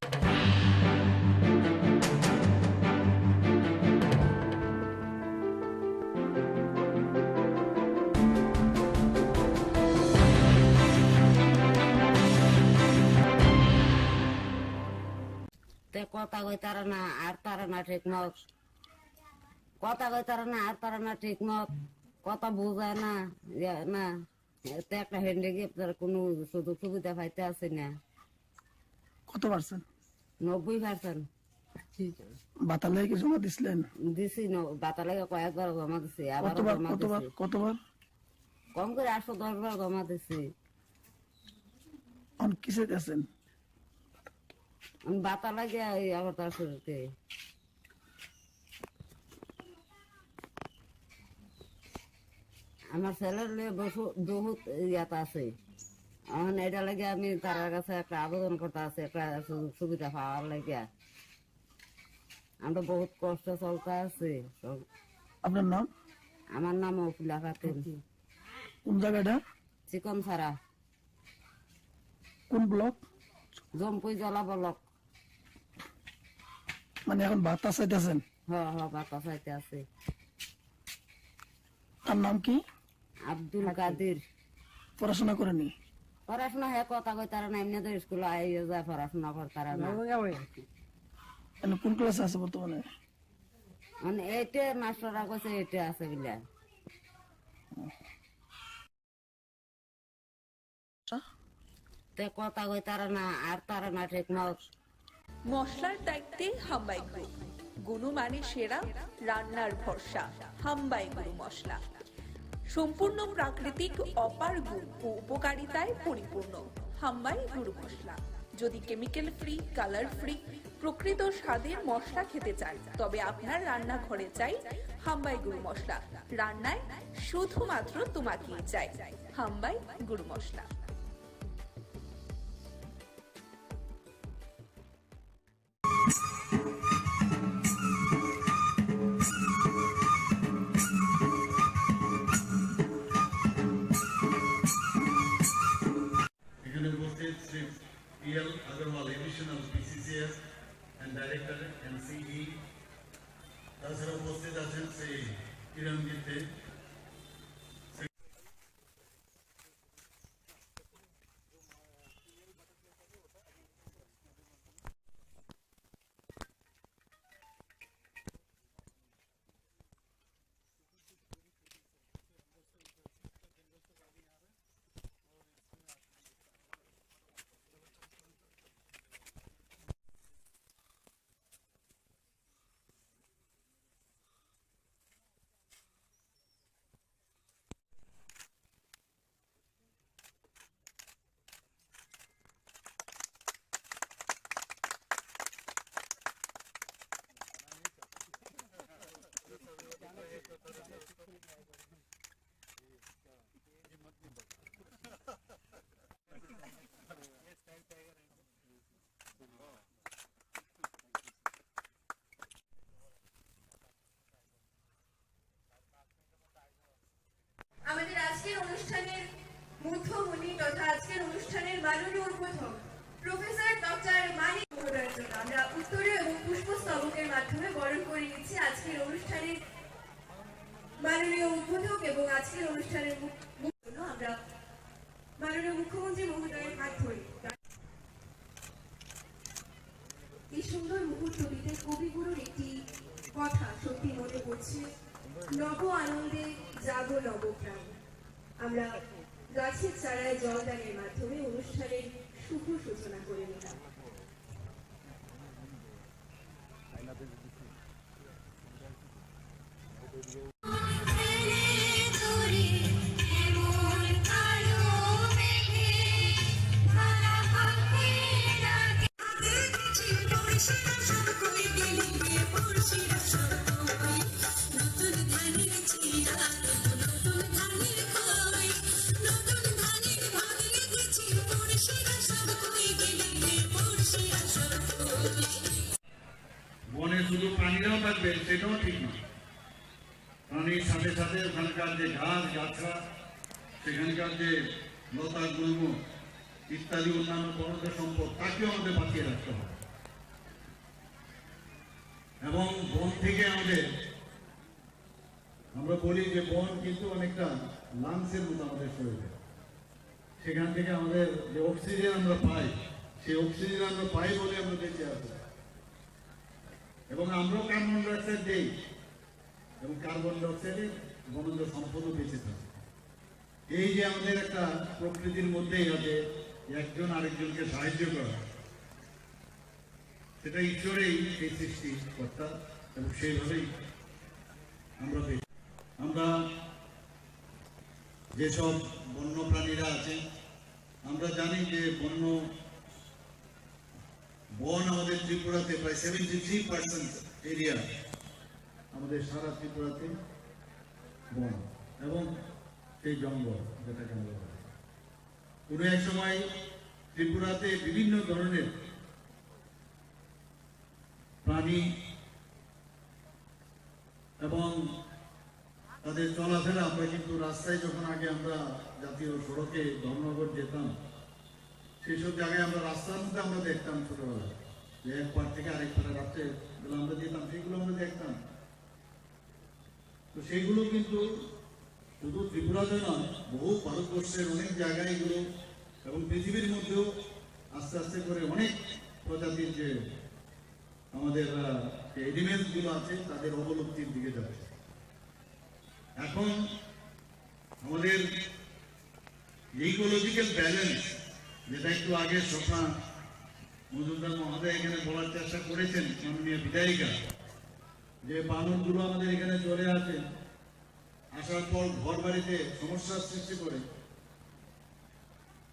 কথা কই তারা না আর তারা না ঠিক মত, কথা কই তারা না আর তারা না ঠিক মত, কথা বোঝায় না না, একটা হ্যান্ডিক্যাপ তার কোনো সুযোগ সুবিধা পাইতে আছে না। কত পার্সেন্ট? 90%। বাতালে কি জমা দিছিলেন? দিছি, বাতালে কয়েকবার জমা দিছি, আবার কতবার? কম করে 810 বার জমা দিছি। অন কিসে গেছেন? বাতা লাগে আবার তার শুরুতে আমার ছেলের বহুত ইয়াত আছে। এখন এটা লাগে আমি তার কাছে একটা আবেদন করতে আছে, একটা সুযোগ সুবিধা পাওয়ার লাগে। আমরা বহুত কষ্ট চলতে আছে। আপনার নাম? আমার নাম অফুলা খাতুন। কোন জায়গাটা? চিকন ছাড়া। কোন ব্লক? জম্পুই জলা ব্লক। মানে এখন বাতা চাইতেছেন? হ্যাঁ হ্যাঁ, বাতা চাইতে আছে। তার নাম কি? আব্দুল কাদির। পড়াশোনা করেনি? পড়াশোনা হ্যাঁ, কথা কই তারা না, এমনি তো স্কুলে আইয়ে যায়, পড়াশোনা করতারা না। কোন ক্লাসে আছে বর্তমানে? মানে এইটা মাস্টাররা কইছে এইটা আছে বলে। কথা কই তারা না আর তারা না ঠিক মত। মশলার দায়িত্বে হাম্বাই গ্রুপ, গুণমানে সেরা, রান্নার ভরসা। হাম্বাই গুরু মশলা সম্পূর্ণ প্রাকৃতিক, অপার গুণ ও উপকারিতায় পরিপূর্ণ। হাম্বাই গুরু মশলা। যদি কেমিক্যাল ফ্রি, কালার ফ্রি, প্রকৃত স্বাদের মশলা খেতে চান, তবে আপনার রান্নাঘরে চাই হাম্বাই গুরু মশলা। রান্নায় শুধুমাত্র তোমাকেই চাই হাম্বাই গুরু মশলা। এখানে উপস্থিত Shri PL Agarwal, Additional PCCS and Director NCE, তাছাড়া উপস্থিত আছেন শ্রী কিরণ গীতে। আমাদের আজকের অনুষ্ঠানের মুখ্যমণি তথা আজকের অনুষ্ঠানের মাননীয় উদ্বোধক প্রফেসর ডক্টর মানিক মহোদয়ের জন্য আমরা উত্তরীয় এবং পুষ্পস্তবকের মাধ্যমে বরণ করে নিচ্ছি আজকের অনুষ্ঠানের মাননীয় উদ্বোধক এবং আজকের অনুষ্ঠানের জন্য আমরা মাননীয় মুখ্যমন্ত্রী মহোদয়ের হাত ধরি। এই সুন্দর মুহূর্তটিতে কবিগুরুর একটি কথা সত্যি মনে পড়ছে, নব আনন্দে জাগো নবপ্রাণ। আমরা গাছের চারায় জলদানের মাধ্যমে অনুষ্ঠানের শুভ সূচনা করে নিলাম। বনে শুধু প্রাণীরাও থাকবে সেটাও ঠিক না, প্রাণীর সাথে সাথে ওখানকার যে ঘাস গাছরা, সেখানকার যে লতা গুল্ম ইত্যাদি অন্যান্য বনজ সম্পদ তাকেও আমাদের বাঁচিয়ে রাখতে হবে। এবং বন থেকে আমরা বলি যে বন কিন্তু অনেকটা লাংসের মতো আমাদের শরীরে, সেখান থেকে আমাদের যে অক্সিজেন আমরা পাই, সেই অক্সিজেন আমরা পাই বলে আমরা বেঁচে আছি। এবং আমরাও কার্বন ডাইঅক্সাইড দিই, এবং কার্বন ডাইঅক্সাইডে বনজ সম্পদও বেঁচে থাকে। এই যে আমাদের একটা প্রকৃতির মধ্যেই আছে একজন আরেকজনকে সাহায্য করা, সেটা ঈশ্বরেই এই সৃষ্টি কর্তা, এবং সেইভাবেই আমরা যেসব বন্য প্রাণীরা আছে, আমরা জানি যে বন আমাদের ত্রিপুরাতে প্রায় 73% এরিয়া, আমাদের সারা ত্রিপুরাতে বন এবং সেই জঙ্গল, যেটাকে আমরা বলি। কোনো এক সময় ত্রিপুরাতে বিভিন্ন ধরনের প্রাণী এবং তাদের চলাফেরা, আমরা কিন্তু রাস্তায় যখন আগে আমরা জাতীয় সড়কে ধর্মনগর যেতাম, সেসব জায়গায় আমরা রাস্তার মধ্যে আমরা দেখতাম ছোটবেলায় যে এক পাড় থেকে আরেক পাড়ে রাত্রে আমরা যেতাম, সেগুলো আমরা দেখতাম। তো সেইগুলো কিন্তু শুধু ত্রিপুরাতে নয়, বহু ভারতবর্ষের অনেক জায়গায় এগুলো, এবং পৃথিবীর মধ্যেও আস্তে আস্তে করে অনেক প্রজাতির যে আমাদের এনিমেলস গুলো আছে তাদের অবলুপ্তির দিকে যাচ্ছে। এখন আমাদের ইকোলজিক্যাল ব্যালেন্স, যেটা একটু আগে স্বপ্না মজুমদার মহোদয় এখানে বলার চেষ্টা করেছেন, মাননীয় বিধায়িকা, যে বানরগুলো আমাদের এখানে চলে আসে, আসার পর ঘর বাড়িতে সমস্যার সৃষ্টি করে।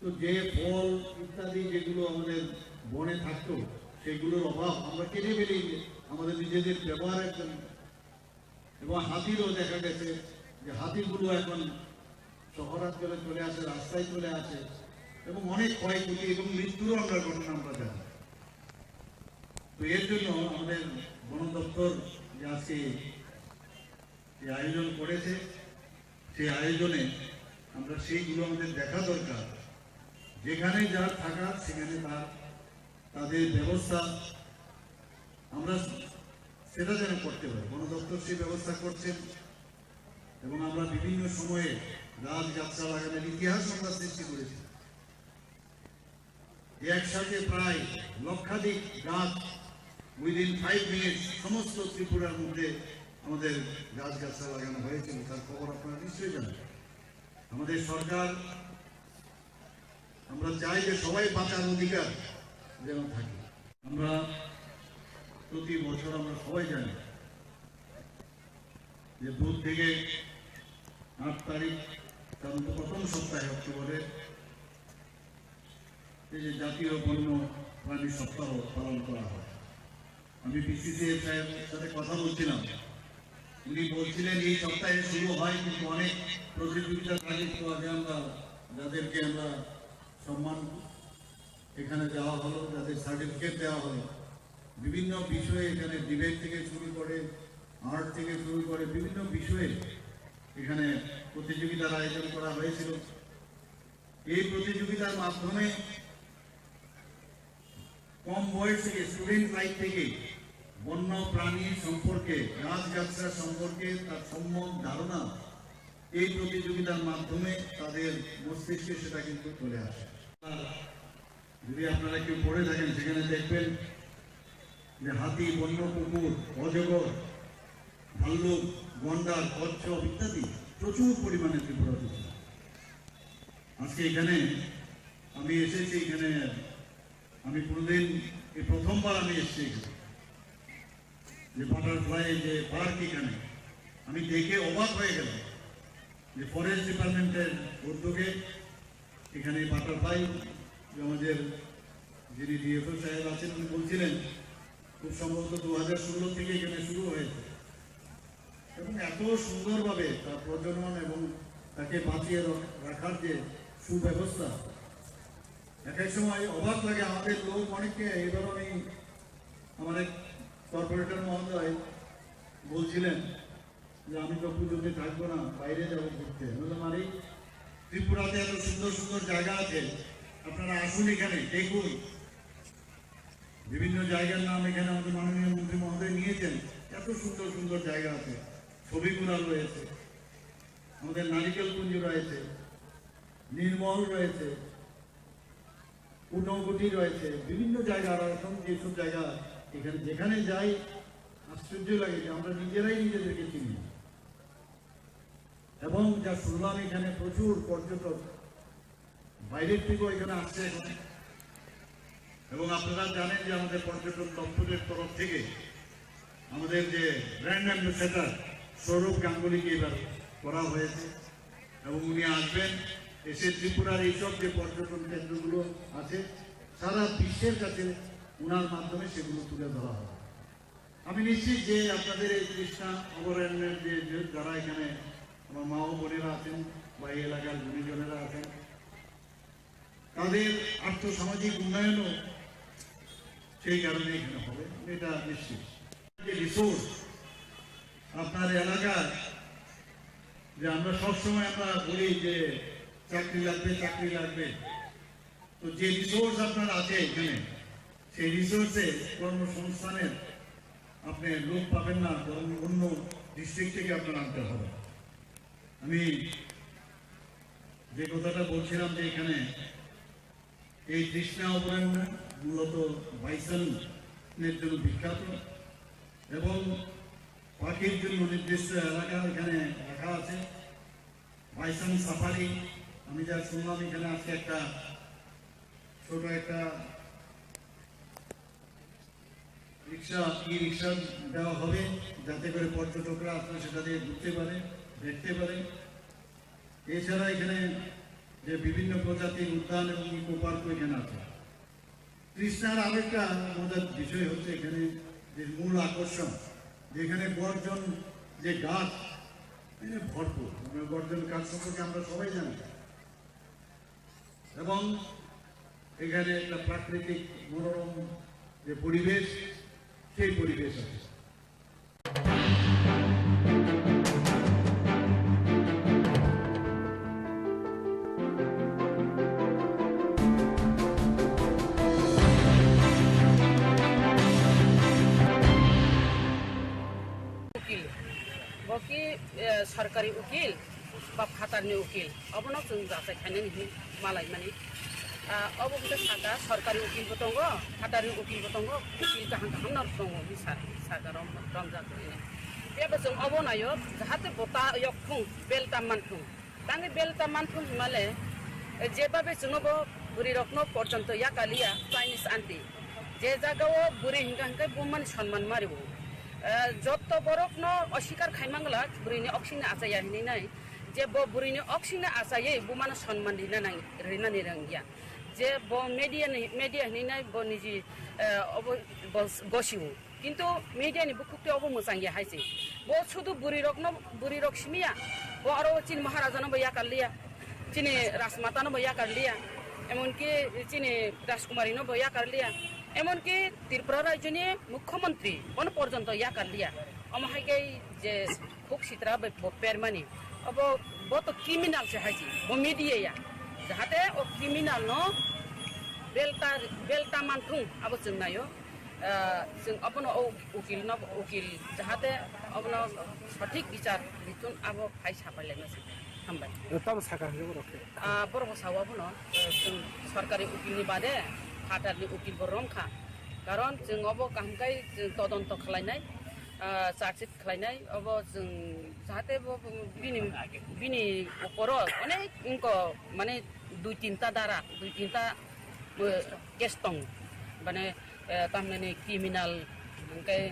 তো যে ফল ইত্যাদি যেগুলো আমাদের বনে থাকতো, সেগুলোর অভাব আমরা কেটে ফেলি আমাদের নিজেদের ব্যবহারের জন্য। এবং হাতিরও দেখা গেছে যে হাতিগুলো এখন শহরাঞ্চলে চলে আসে, রাস্তায় চলে আসে, এবং অনেক ক্ষয়ক্ষতি এবং মৃত্যুরও আমরা ঘটনা আমরা জানি। তো এর জন্য আমাদের বন দপ্তর যে আজকে যে আয়োজন করেছে, সেই আয়োজনে আমরা সেইগুলো আমাদের দেখা দরকার, যেখানে যার থাকা সেখানে তাদের ব্যবস্থা আমরা সেটা যেন করতে পারি। বন দপ্তর সেই ব্যবস্থা করছেন, এবং আমরা বিভিন্ন সময়ে গাছ গাছরা লাগানোর ইতিহাস আমরা সৃষ্টি করেছি। একসাথে প্রায় লক্ষাধিক গাছ উইদিন 5 মিনিট সমস্ত ত্রিপুরার মধ্যে আমাদের গাছ গাছরা লাগানো হয়েছিল, তার খবর আপনারা নিশ্চয়ই জানেন। আমাদের সরকার, আমরা চাই যে সবাই বাঁচার অধিকার যেন থাকে। আমরা প্রতি বছর আমরা সবাই জানি যে 2 থেকে 8 তারিখ, কারণ প্রথম সপ্তাহে অক্টোবরে এই যে জাতীয় বন্য প্রাণী সপ্তাহ পালন করা হয়। আমি বিসিসিআই সাহেবের সাথে কথা বলছিলাম, উনি বলছিলেন এই সপ্তাহে শুরু হয়, কিন্তু অনেক প্রতিযোগিতার আগে আমরা যাদেরকে আমরা সম্মান এখানে দেওয়া হলো, যাদের সার্টিফিকেট দেওয়া হলো, বিভিন্ন বিষয়ে এখানে ডিবেট থেকে শুরু করে আর্ট থেকে শুরু করে বিভিন্ন বিষয়ে এখানে প্রতিযোগিতার আয়োজন করা হয়েছিল। এই প্রতিযোগিতার মাধ্যমে কম বয়স থেকে স্টুডেন্ট লাইফ থেকে বন্য প্রাণী সম্পর্কে গাছগাছরা সম্পর্কে তার সম্যক ধারণা এই প্রতিযোগিতার মাধ্যমে তাদের মস্তিষ্কে সেটা কিন্তু চলে আসে। যদি আপনারা কেউ পড়ে থাকেন সেখানে দেখবেন যে হাতি, বন্য কুকুর, অজগর, ভাল্লুক, গন্ডার, কচ্ছপ ইত্যাদি প্রচুর পরিমাণে ত্রিপুরাতে ছিল। আজকে এখানে আমি এসেছি, এখানে আমি কোনোদিন এই প্রথমবার আমি এসেছি যে বাটারফ্লাই যে পার্ক এখানে আমি দেখে অবাক হয়ে গেলাম যে ফরেস্ট ডিপার্টমেন্টের উদ্যোগে এখানে বাটারফ্লাই আমাদের যিনি ডিএফও সাহেব আছেন উনি বলছিলেন খুব সম্ভবত 2016 থেকে এখানে শুরু হয়েছে এবং এত সুন্দরভাবে তার প্রজনন এবং তাকে বাঁচিয়ে রাখার যে সুব্যবস্থা, এক এক সময় অবাক লাগে আমাদের লোক অনেককে। এবার আমি আমার এক কর্পোরেটর মহোদয় বলছিলেন যে আমি তো পুজোতে থাকবো না, বাইরে যাবো ঘুরতে। বললাম আরে ত্রিপুরাতে এত সুন্দর সুন্দর জায়গা আছে, আপনারা আসুন এখানে দেখুন। বিভিন্ন জায়গার নাম এখানে আমাদের মাননীয় মন্ত্রী মহোদয় নিয়েছেন, এত সুন্দর সুন্দর জায়গা আছে। ছবিগুলা রয়েছে, আমাদের নারিকেল কুঞ্জ রয়েছে, নির্মল রয়েছে, উনগুটি রয়েছে, বিভিন্ন জায়গা। আর এখন যেসব জায়গা এখানে যেখানে যাই আশ্চর্য লাগে যে আমরা নিজেরাই নিজেদেরকে চিনি। এবং যা শুনলাম এখানে প্রচুর পর্যটক বাইরের থেকেও এখানে আসছে এখন। এবং আপনারা জানেন যে আমাদের পর্যটন দপ্তরের তরফ থেকে আমাদের যে ব্র্যান্ড অ্যাম্বাসেডর সৌরভ গাঙ্গুলিকে এবার করা হয়েছে এবং উনি আসবেন, এসে ত্রিপুরার এইসব যে পর্যটন কেন্দ্রগুলো আছে সারা বিশ্বের কাছে উনার মাধ্যমে সেগুলো তুলে ধরা হবে। আমি নিশ্চিত যে আপনাদের এই কৃষ্ণা অভয়ারণ্যের যে যারা এখানে আমার মা ও বোনেরা আছেন বা এই এলাকার গুণীজনেরা আছেন, তাদের আর্থসামাজিক উন্নয়নও সেই কারণে এখানে হবে, এটা নিশ্চিত। যে রিসোর্স আপনার এলাকার, যে আমরা সবসময় আমরা বলি যে চাকরি লাগবে চাকরি লাগবে, তো যে রিসোর্স আপনার আছে এখানে সেই রিসোর্সে কর্মসংস্থানের আপনি লোক পাবেন না, বরং অন্য ডিস্ট্রিক্ট থেকে আপনার আনতে হবে। আমি যে কথাটা বলছিলাম যে এখানে এই তৃষ্ণা অভয়ারণ্য মূলত বাইসনের জন্য বিখ্যাত এবং পাখির জন্য নির্দিষ্ট এলাকা এখানে রাখা আছে। বাইসন সাফারি আমি যা শুনলাম এখানে আজকে একটা ছোট একটা রিক্সা দেওয়া হবে যাতে করে পর্যটকরা আপনার সেটা দিয়ে ঘুরতে পারে, দেখতে পারে। এছাড়া এখানে যে বিভিন্ন প্রজাতির উদ্যান এবং ইকো পার্কও এখানে আছে। তৃষ্ণার আরেকটা মজার বিষয় হচ্ছে এখানে যে মূল আকর্ষণ, যেখানে গর্জন যে গাছ ভরপুর, গর্জন গাছ সম্পর্কে আমরা সবাই জানি এবং এখানে একটা প্রাকৃতিক মনোরম যে পরিবেশ, সেই পরিবেশ আছে। सरकारी उकिल बा फातारनि उकिल अबनो जों जाथाय खायनायनि मालाय माने अब सागा सरकारी उकिलबो दङ, फातारनि उकिलबो दङ, उकिल गाहाम गाहाम दङ सागाराव रमजाखैनो बेबो जों अब नायो जाहाथे बता यखुं बेलता मानफुं तांनि बेलता मानफुं हिमाले जेबाबे जोंबो बुरि रत्न पर्यन्त या कालिया चाइनिज आन्टी जे जागाव बुरि हिंगा बुमान सन्मान मारिबो যত বরফ অস্বীকার খাইমাংলা বুড়িনি অক্সিনে আচাইয়া হিনি নাই যে বুড়িনি অক্সিনে আচাইয়ে বুমান সম্মান দিনা নাই রিনানি রঙ্গিয়া যে মিডিয়া হিনি নাই ব নিজি গসিও কিন্তু মিডিয়ানি বুকুতে অব মোজাं গিয়া হাইছে ব শুধু বুড়ি রকসমিয়া ব আরো চিন মহারাজানো বইয়া কালিয়া চিনি রাজমাতানো বইয়া কালিয়া এমনকি চিনি রাজকুমারীনো বইয়া কালিয়া এমনকি ত্রিপুরা রাজ্যনি মুখ্যমন্ত্রী কোন পর্যন্ত ইয়া কালিয়া আমাহাইকে যে খুব সিতরা পেরমানি अब वो तो क्रिमिनल से है जी वो मीडिया या जहाँ তে ও ক্রিমিনাল নো बेलटा मानथुं अब जों नायो जों अपनो उकिल जाहाथे अपनो सठिक विचार दिथुन अब फाइ साफायलायनोसै हामबाय तब साखा हो रखे बर'खौ सावाबोनो जों सरकारि उकिलनि बादे हाटारनि उकिलबो रंखा कारण जों अब कामकाय जों तदन्त खालायनाय चार्जशिट खालायनाय अब जों जाहाथे बिनि उपराव अनेक इनको माने दुई तीनटा केस दं माने तामने क्रिमिनाल ओमफ्राय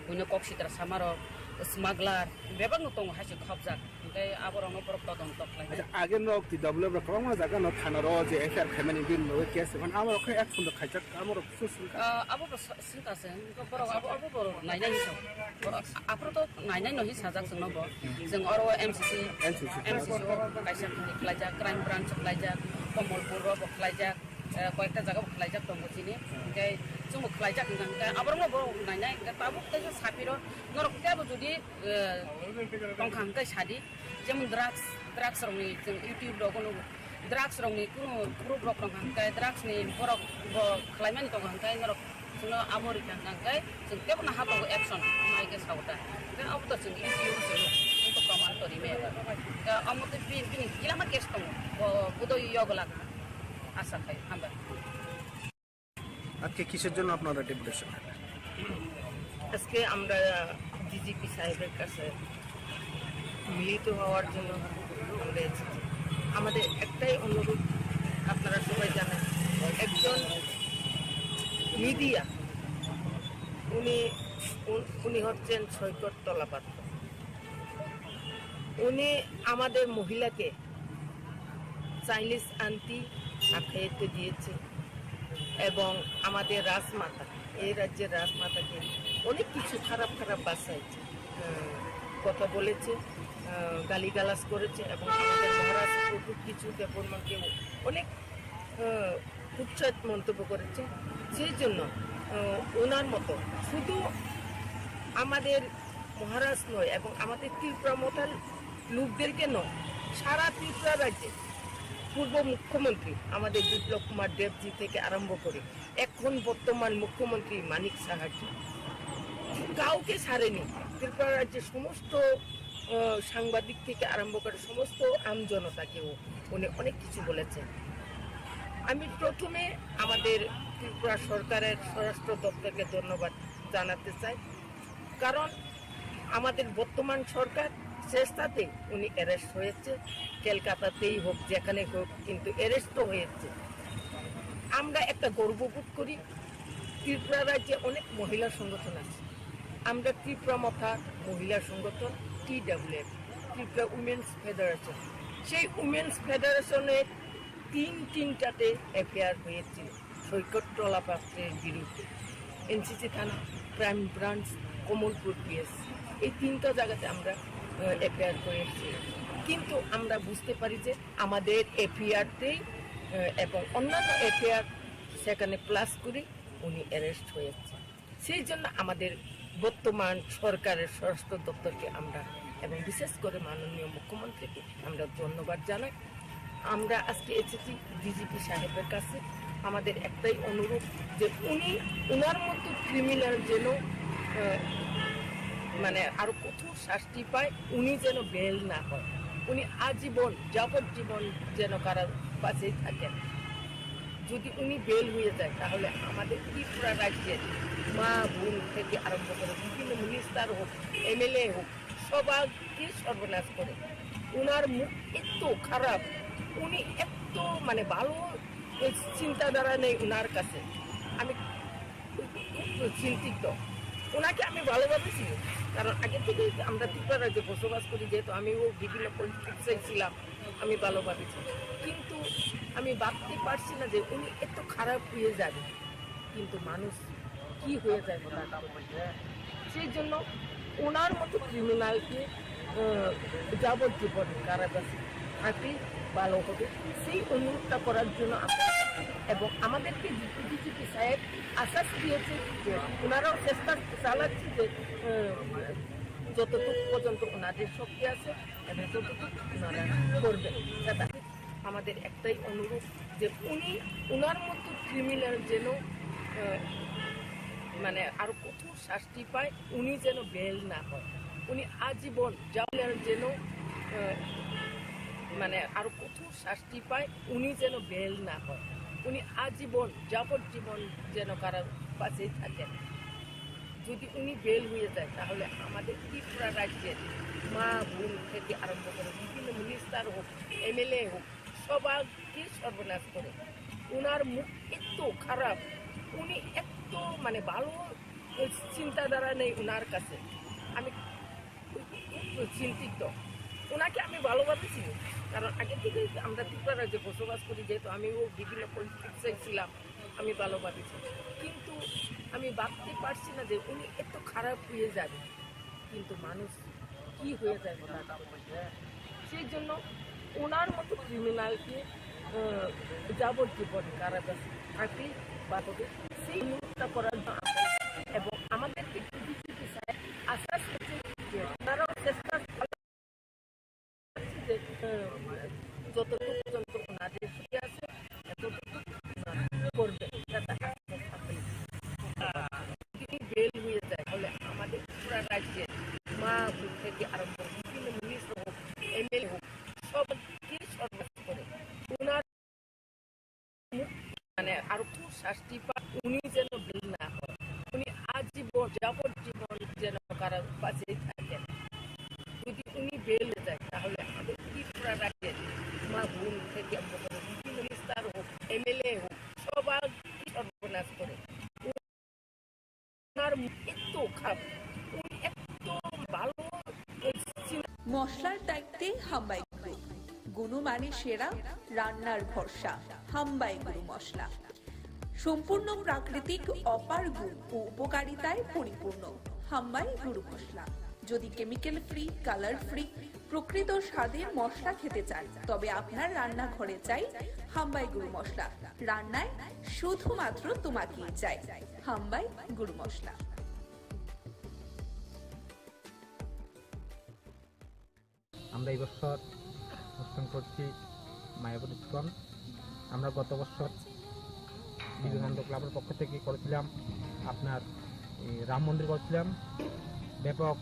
बुनो कक्सिद्रा सामारो स्मागलार बेबायदिनो दं हासिब खाबजाक ओमफ्राय आबरावनो बर तदन्त खालायनाय आगे न कि डब्ल्यू प्रॉब्लम जागा न थाना रो जे एफआर फेमिनि बिल नो केस पण आमर ख एक सुंदर खाइजाक आमर सुसुल अब सिंतासे बर अब बर नायनाय हिसाब आफर तो नायनाय नहि साजाक जोंनबो जों अरो एमसीसी काइसा खालायजाक क्राइम ब्रांच खालायजाक कमलपुर रो खालायजाक कयेकटा जागा खालायजाक दं बथिनि ओमफ्राय जों खालायजाक ओमफ्राय आबरनो बर नायनाय ताबो तेज साफिरो नरकताबो जुदि टंखांकाय सादि जेमन ड्राग्स रंनि जों इउट्यूब रो कोनो ड्राग्स रंनि कोनो ग्रुप रो टंखांकाय ड्राग्स नि बरक खालायमानि टंखांकाय नरक जोंनो आमरिका नांकाय जों केबो हाबो एक्शन माइके सावता जों अब तो जों इउट्यूब जों प्रमाण करिमे अमते बिनि किलामा केस दं बुदो योगला आशा खाय हामबाय আজকে কিসের জন্য আপনারা ডেপুটেশন আজকে আমরা ডিজিপি সাহেবের কাছে মিলিত হওয়ার জন্য আমরা এসেছি আমাদের একটাই অনুরোধ আপনারা সবাই জানেন একজন মিডিয়া উনি হচ্ছেন সৈকত তলাপাত্র উনি আমাদের মহিলাকে চাইনিজ আন্টি আখ্যায়িত দিয়েছে এবং আমাদের রাজমাতা এই রাজ্যের রাজমাতাকে অনেক কিছু খারাপ বাসাইছে কথা বলেছে গালিগালাজ করেছে এবং আমাদের মহারাজ প্রভুর কিছু ব্যাপারকে অনেক উচ্ছেদ মন্তব্য করেছে সেই জন্য ওনার মতো শুধু আমাদের মহারাজ নয় এবং আমাদের ত্রিপুরা মতাল লোকদেরকে নয় সারা ত্রিপুরা রাজ্যে পূর্ব মুখ্যমন্ত্রী আমাদের বিপ্লব কুমার দেবজি থেকে আরম্ভ করে এখন বর্তমান মুখ্যমন্ত্রী মানিক সাহাজি কাউকে ছাড়েনি ত্রিপুরা রাজ্যের সমস্ত সাংবাদিক থেকে আরম্ভ করে সমস্ত আমজনতাকেও উনি অনেক কিছু বলেছেন আমি প্রথমে আমাদের ত্রিপুরা সরকারের স্বরাষ্ট্র দপ্তরকে ধন্যবাদ জানাতে চাই কারণ আমাদের বর্তমান সরকার চেষ্টাতে উনি অ্যারেস্ট হয়েছে কলকাতাতেই হোক যেখানে হোক কিন্তু অ্যারেস্ট হয়েছে আমরা একটা গর্ববোধ করি ত্রিপুরা রাজ্যে অনেক মহিলা সংগঠন আছে আমরা ত্রিপুরা মথা মহিলা সংগঠন TWF ত্রিপুরা উমেন্স ফেডারেশন সেই উমেন্স ফেডারেশনের তিনটাতে এফআইআর হয়েছিল সৈকত তলাপাত্রের বিরুদ্ধে এনসিসি থানা ক্রাইম ব্রাঞ্চ কমলপুর পিএস এই তিনটা জায়গাতে আমরা এফআইআর করেছি কিন্তু আমরা বুঝতে পারি যে আমাদের এফআইআরতেই এবং অন্যান্য এফআইআর সেখানে প্লাস করে উনি অ্যারেস্ট হয়েছে সেই জন্য আমাদের বর্তমান সরকারের স্বরাষ্ট্র দপ্তরকে আমরা এবং বিশেষ করে মাননীয় মুখ্যমন্ত্রীকে আমরা ধন্যবাদ জানাই আমরা আজকে এসেছি ডিজিপি সাহেবের কাছে আমাদের একটাই অনুরোধ যে উনার মতো ক্রিমিনাল যেন মানে আরো কঠোর শাস্তি পায় উনি যেন বেল না হয় উনি আজীবন যাবজ্জীবন যেন কারাবাসেই থাকেন যদি উনি বেল হয়ে যায় তাহলে আমাদের ত্রিপুরা রাজ্যের মা বোন থেকে আরম্ভ করে বিভিন্ন মিনিস্টার হোক MLA হোক সবাইকে সর্বনাশ করে উনার মুখ এত খারাপ উনি এত মানে ভালো চিন্তাধারা নেই উনার কাছে আমি খুব চিন্তিত ওনাকে আমি ভালোভাবেছি কারণ আগে থেকে আমরা ত্রিপুরা রাজ্যে বসবাস করি যেহেতু আমিও বিভিন্ন পলিটিক্সে ছিলাম আমি ভালোভাবেছি কিন্তু আমি ভাবতে পারছি না যে উনি এত খারাপ হয়ে যাবে কিন্তু মানুষ কি হয়ে যায় সেই জন্য ওনার মতো ক্রিমিনালকে যাবজ্জীবন কারাবাসে থাকলে ভালো হবে সেই অনুরোধটা করার জন্য আমরা এবং আমাদেরকে ডিজিপি সাহেব আশ্বাস দিয়েছে যে ওনারাও চেষ্টা চালাচ্ছে যে যতটুকু পর্যন্ত ওনাদের শক্তি আছে এবং ততটুকু ওনারা করবেন আমাদের একটাই অনুরোধ যে উনার মতো ক্রিমিনাল যেন মানে আরো কঠোর শাস্তি পায়, উনি যেন বেল না হয়, উনি আজীবন যেন মানে আরো কঠোর শাস্তি পায়, উনি যেন বেল না হয়, উনি আজীবন যাবজ্জীবন যেন কারাবাসেই থাকেন। যদি উনি বেল হয়ে যায় তাহলে আমাদের ত্রিপুরা রাজ্যের মা বোন থেকে আরম্ভ করে বিভিন্ন মিনিস্টার হোক, MLA হোক, সবাইকে সর্বনাশ করে। উনার মুখ এত খারাপ, উনি এত মানে ভালো চিন্তাধারা নেই উনার কাছে। আমি খুব চিন্তিত। ওনাকে আমি ভালোভাবে চিনি, কারণ আগে থেকে আমরা ত্রিপুরা রাজ্যে বসবাস করি, যেহেতু আমিও বিভিন্ন পলিটিক্সে ছিলাম, আমি ভালোভাবে চিনি। কিন্তু আমি ভাবতে পারছি না যে উনি এত খারাপ হয়ে যাবে, কিন্তু মানুষ কি হয়ে যায় সেই জন্য ওনার মতো ক্রিমিনালকে যাবজ্জীবন কারাবাস থাকলেই বাদে সেই মুক্তা করার জন্য এবং আমাদেরকে আশ্বাস করছে যে ওনারাও চেষ্টা যতটুকু পর্যন্ত ওনাদের সুখে আছে এতটুকু করবে, যদি বেল হয়ে যায় তাহলে আমাদের পুরা রাজ্যের মা বোন থেকে আরম্ভ করে বিভিন্ন মিনিস্টার হোক, MLA হোক, সবকে সর্বনাশ করে। ওনার মানে আরো খুব শাস্তি পায়, উনি যেন বেল না হয়, উনি আজীবন যাবজ্জীবন যেন কারাবাসেই থাকেন। যদি উনি বেল হয়ে যায় তাহলে আমাদের ত্রিপুরা রাজ্যের মা বোন থেকে বিভিন্ন মিনিস্টার হোক, MLA হোক, সবাইকে সর্বনাশ করে। ওনার এত খারাপ, উনি এত ভালো। মশলার দায়িত্বে হাম্বাই গ্রুপ, গুণমানে সেরা, রান্নার ভরসা। হাম্বাই গুরু মশলা সম্পূর্ণ প্রাকৃতিক, অপার গুণ ও উপকারিতায় পরিপূর্ণ। হাম্বাই গুরু মশলা। যদি কেমিক্যাল ফ্রি, কালার ফ্রি, প্রকৃত স্বাদের মশলা খেতে চান তবে আপনার রান্নাঘরে চাই হাম্বাই গুরু মশলা। রান্নায় শুধুমাত্র তোমাকেই চাই হাম্বাই গুরু মশলা। আমরা এই বছর অনুষ্ঠান করছি মায়াপুর ইস্কন। আমরা গত বছর বিবেকানন্দ ক্লাবের পক্ষ থেকে করেছিলাম আপনার রাম মন্দির করেছিলাম, ব্যাপক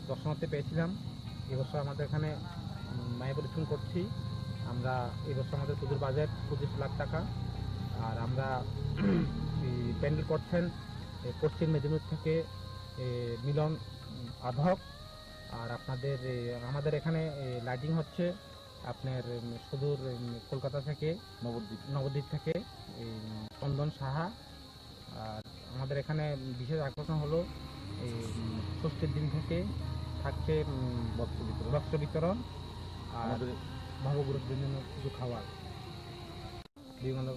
দর্শনার্থী পেয়েছিলাম। এবছর আমাদের এখানে মায়াপুর ইস্কন করছি। আমরা এবছর আমাদের পুজোর বাজেট 25 লাখ টাকা। আর আমরা প্যান্ডেল করছেন পশ্চিম মেদিনীপুর থেকে মিলন আধক। আর আমাদের এখানে লাইটিং হচ্ছে আপনার সুদূর কলকাতা থেকে, নবদ্বীপ থেকে চন্দন সাহা। আর আমাদের এখানে বিশেষ আকর্ষণ হলো ষষ্ঠীর দিন থেকে থাকছে বস্ত্র বিতরণ আর ভবগুরুর জন্য কিছু খাবার। বিভিন্ন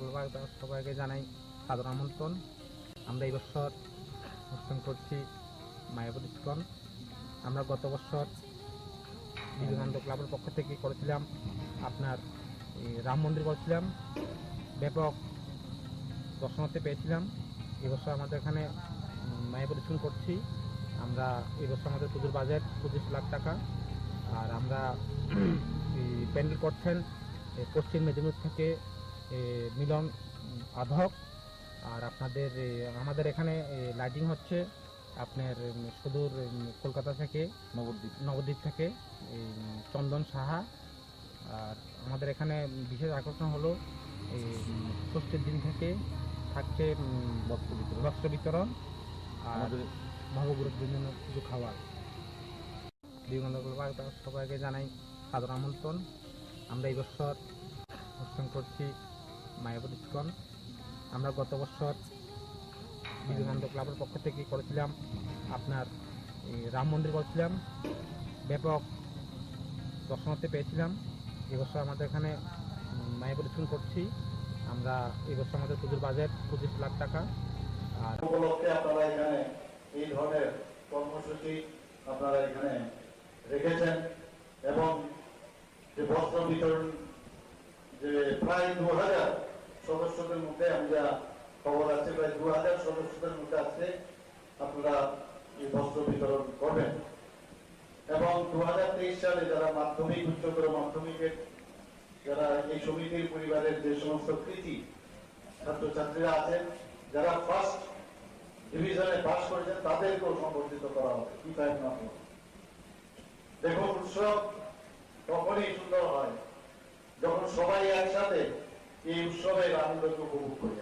সবাইকে জানাই সাদর আমন্ত্রণ। আমরা এই বছর অনুষ্ঠান করছি মায়াপুর ইস্কন। আমরা গত বছর বিবেকানন্দ ক্লাবের পক্ষ থেকে করেছিলাম আপনার রাম মন্দির করেছিলাম, ব্যাপক দর্শনার্থী পেয়েছিলাম। এবছর আমাদের এখানে মায়াপুর ইস্কন করছি। আমরা এবছর আমাদের পুজোর বাজেট 25 লাখ টাকা। আর আমরা প্যান্ডেল করছেন পশ্চিম মেদিনীপুর থেকে মিলন আধক। আর আমাদের এখানে লাইটিং হচ্ছে আপনার সুদূর কলকাতা থেকে, নবদ্বীপ থেকে চন্দন সাহা। আর আমাদের এখানে বিশেষ আকর্ষণ হলো ষষ্ঠীর দিন থেকে থাকছে বস্ত্র বিতরণ আর ভবগুরুর জন্য কিছু খাবার। বিভিন্ন সবাইকে জানাই সাদর আমন্ত্রণ। আমরা এই বছর অনুষ্ঠান করছি মায়াপুর ইস্কন। আমরা গত বছর বিবেকানন্দ ক্লাবের পক্ষ থেকে করেছিলাম আপনার রাম মন্দির করেছিলাম, ব্যাপক দর্শনার্থী পেয়েছিলাম। এবছর আমাদের এখানে মায়াপুর ইস্কন করছি। আমরা এবছর আমাদের পুজোর বাজেট 25 লাখ টাকা। আর উপলক্ষে আপনারা এখানে এই ধরনের কর্মসূচি আপনারা এখানে রেখেছেন এবং যে বস্ত্র বিতরণ যে প্রায় 2000 সদস্যদের মধ্যে আমরা খবর আছে, প্রায় 2000 সদস্যদের মধ্যে আজকে আপনারা এই বস্ত্র বিতরণ করবেন। এবং 2023 সালে যারা মাধ্যমিক, উচ্চতর মাধ্যমিকের যারা এই সমিতির পরিবারের যে সমস্ত কৃতি ছাত্রছাত্রীরা আছেন, যারা ফার্স্ট ডিভিশনে পাস করেছেন, তাদেরকেও সংবর্ধিত করা হবে। কি তাই না? দেখুন, উৎসব তখনই সুন্দর হয় যখন সবাই একসাথে এই উৎসবের আনন্দকে উপভোগ করি।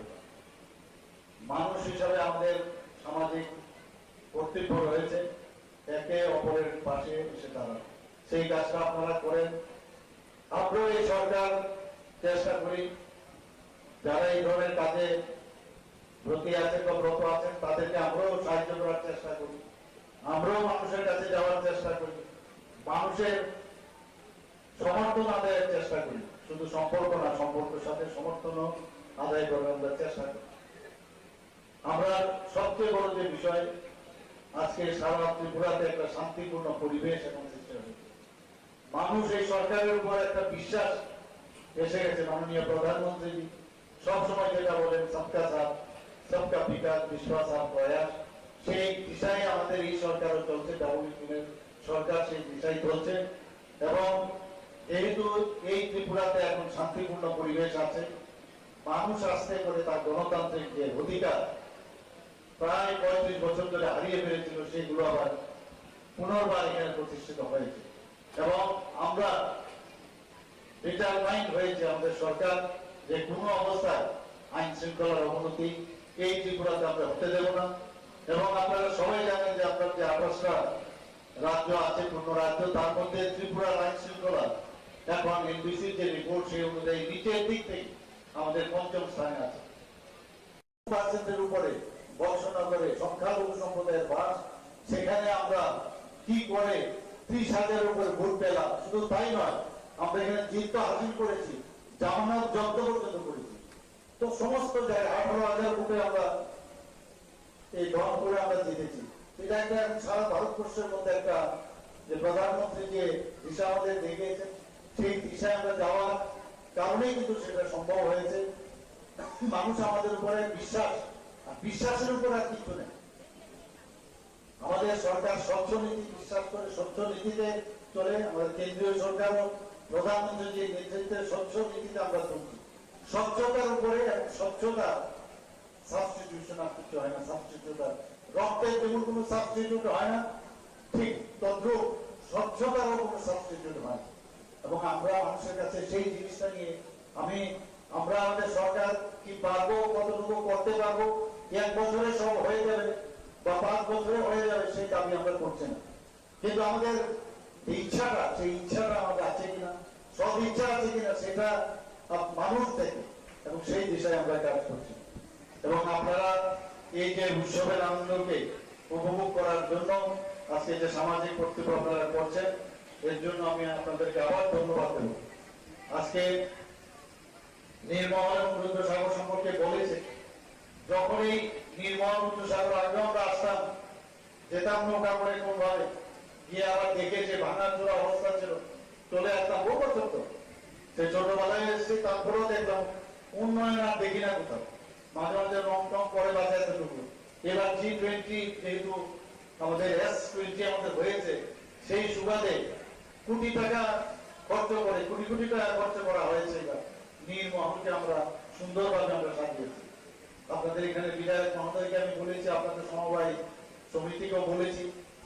মানুষ হিসাবে আমাদের সামাজিক কর্তব্য রয়েছে একে অপরের পাশে এসে দাঁড়ানো। সেই কাজটা আপনারা করেন। আমরাও এই সরকার চেষ্টা করি, যারা এই ধরনের কাজে ব্রতী আছেন বা ব্রত আছেন তাদেরকে আমরাও সাহায্য করার চেষ্টা করি। আমরাও মানুষের কাছে যাওয়ার চেষ্টা করি, মানুষের সমর্থন আদায়ের চেষ্টা করি। শুধু সম্পর্ক না, সম্পর্কের সাথে সমর্থনও আদায় করার আমরা চেষ্টা করি। আমরা সবচেয়ে বড় যে বিষয়, আজকে সারা ত্রিপুরাতে একটা শান্তিপূর্ণ পরিবেশ এখন সৃষ্টি হয়েছে। মানুষ এই সরকারের উপর একটা বিশ্বাস এসে গেছে। মাননীয় প্রধানমন্ত্রী সবসময় যেটা বলেন, সবকা সাথ সবকা বিকাশ, বিশ্বাস আর প্রয়াস, সেই দিশায় আমাদের এই সরকারও চলছে। ডাবল সরকার সেই দিশায় চলছে। এবং যেহেতু এই ত্রিপুরাতে এখন শান্তিপূর্ণ পরিবেশ আছে, মানুষ আস্তে করে তার গণতান্ত্রিক যে অধিকার প্রায় 35 বছর ধরে হারিয়ে ফেলেছিল, সেগুলো আবার পুনর্বার এখানে প্রতিষ্ঠিত হয়েছে। এবং আমরা ডিটারমাইন্ড হয়েছে আমাদের সরকার যে কোনো অবস্থায় আইন শৃঙ্খলার অবনতি এই ত্রিপুরাতে আমরা হতে দেব না। এবং আপনারা সবাই জানেন যে আপনার যে 28টা রাজ্য আছে, পূর্ণ রাজ্য, তার মধ্যে ত্রিপুরার আইন শৃঙ্খলা এখন এনবিসির যে রিপোর্ট সেই অনুযায়ী নিচের দিক থেকে আমাদের 5ম স্থানে আছে। 5% উপরে বর্ষনগরে সংখ্যালঘু সম্প্রদায়ের বাস, সেখানে আমরা কি করে 30,000 উপরে ভোট পেলাম। শুধু তাই নয়, আমরা এখানে জিত হাসিল করেছি, জামানত জব্দ পর্যন্ত করেছি। তো সমস্ত জায়গায় 18,000 ভোটে আমরা এই দল করে আমরা জিতেছি। এটা একটা সারা ভারতবর্ষের মধ্যে একটা যে প্রধানমন্ত্রী যে দিশা আমাদের দেখিয়েছেন, সেই দিশায় আমরা যাওয়ার কারণেই কিন্তু সেটা সম্ভব হয়েছে। মানুষ আমাদের উপরে বিশ্বাস, আর বিশ্বাসের উপর আর কিছু নেই। আমাদের সরকার স্বচ্ছ নীতি বিশ্বাস করে, স্বচ্ছ নীতিতে চলে। আমাদের কেন্দ্রীয় সরকারও প্রধানমন্ত্রী যে নেতৃত্বে স্বচ্ছ নীতিতে আমরা চলছি। স্বচ্ছতার উপরে, স্বচ্ছতা সাবস্টিটিউশন আর কিছু হয় না। সাবস্টিটিউট রক্তের যেমন কোনো সাবস্টিটিউট হয় না, ঠিক তদ্রুপ স্বচ্ছতারও কোনো সাবস্টিটিউট হয়। এবং আমরা মানুষের কাছে সেই জিনিসটা নিয়ে আমরা আমাদের সরকার কি পারবো, কতটুকু করতে পারবো, 1 বছরে সব হয়ে যাবে বা 5 বছরে হয়ে যাবে, সেই দাবি আমরা করছি না। কিন্তু আমাদের ইচ্ছাটা, সেই ইচ্ছাটা আমাদের আছে কিনা, সব ইচ্ছা আছে কিনা, সেটা মানুষ থেকে, এবং সেই দিশায় আমরা কাজ করছি। এবং আপনারা এই যে উৎসবের আনন্দকে উপভোগ করার জন্য আজকে যে সামাজিক কর্তব্য আপনারা করছেন, এর জন্য আমি আপনাদেরকে আবার ধন্যবাদ দেব। আজকে নির্মল এবং রুদ্রসাগর সম্পর্কে বলেছে, যখন এই নির্মল রুদ্রসাগর আগে আমরা আসতাম, যেতাম নৌকা করে কোন ভাবে গিয়ে আবার দেখেছে ভাঙাচোরা অবস্থা ছিল, চলে আসতাম। বহু বছর তো সে ছোটবেলায় এসেছি, তারপরেও দেখলাম উন্নয়ন আর দেখি না কোথাও। মাঝে মাঝে রং টং করে বাজে এতটুকু। এবার G20 যেহেতু আমাদের S20 আমাদের হয়েছে, সেই সুবাদে কোটি টাকা খরচ করে, কোটি কোটি টাকা খরচ করা হয়েছে। এবার নীরমহলকে আমরা সুন্দরভাবে আমরা সাজিয়েছি। আপনাদের এখানে বিধায়ক মহোদয়কে আমি বলেছি, আপনাদের সমবায় সমিতিকেও বলেছি,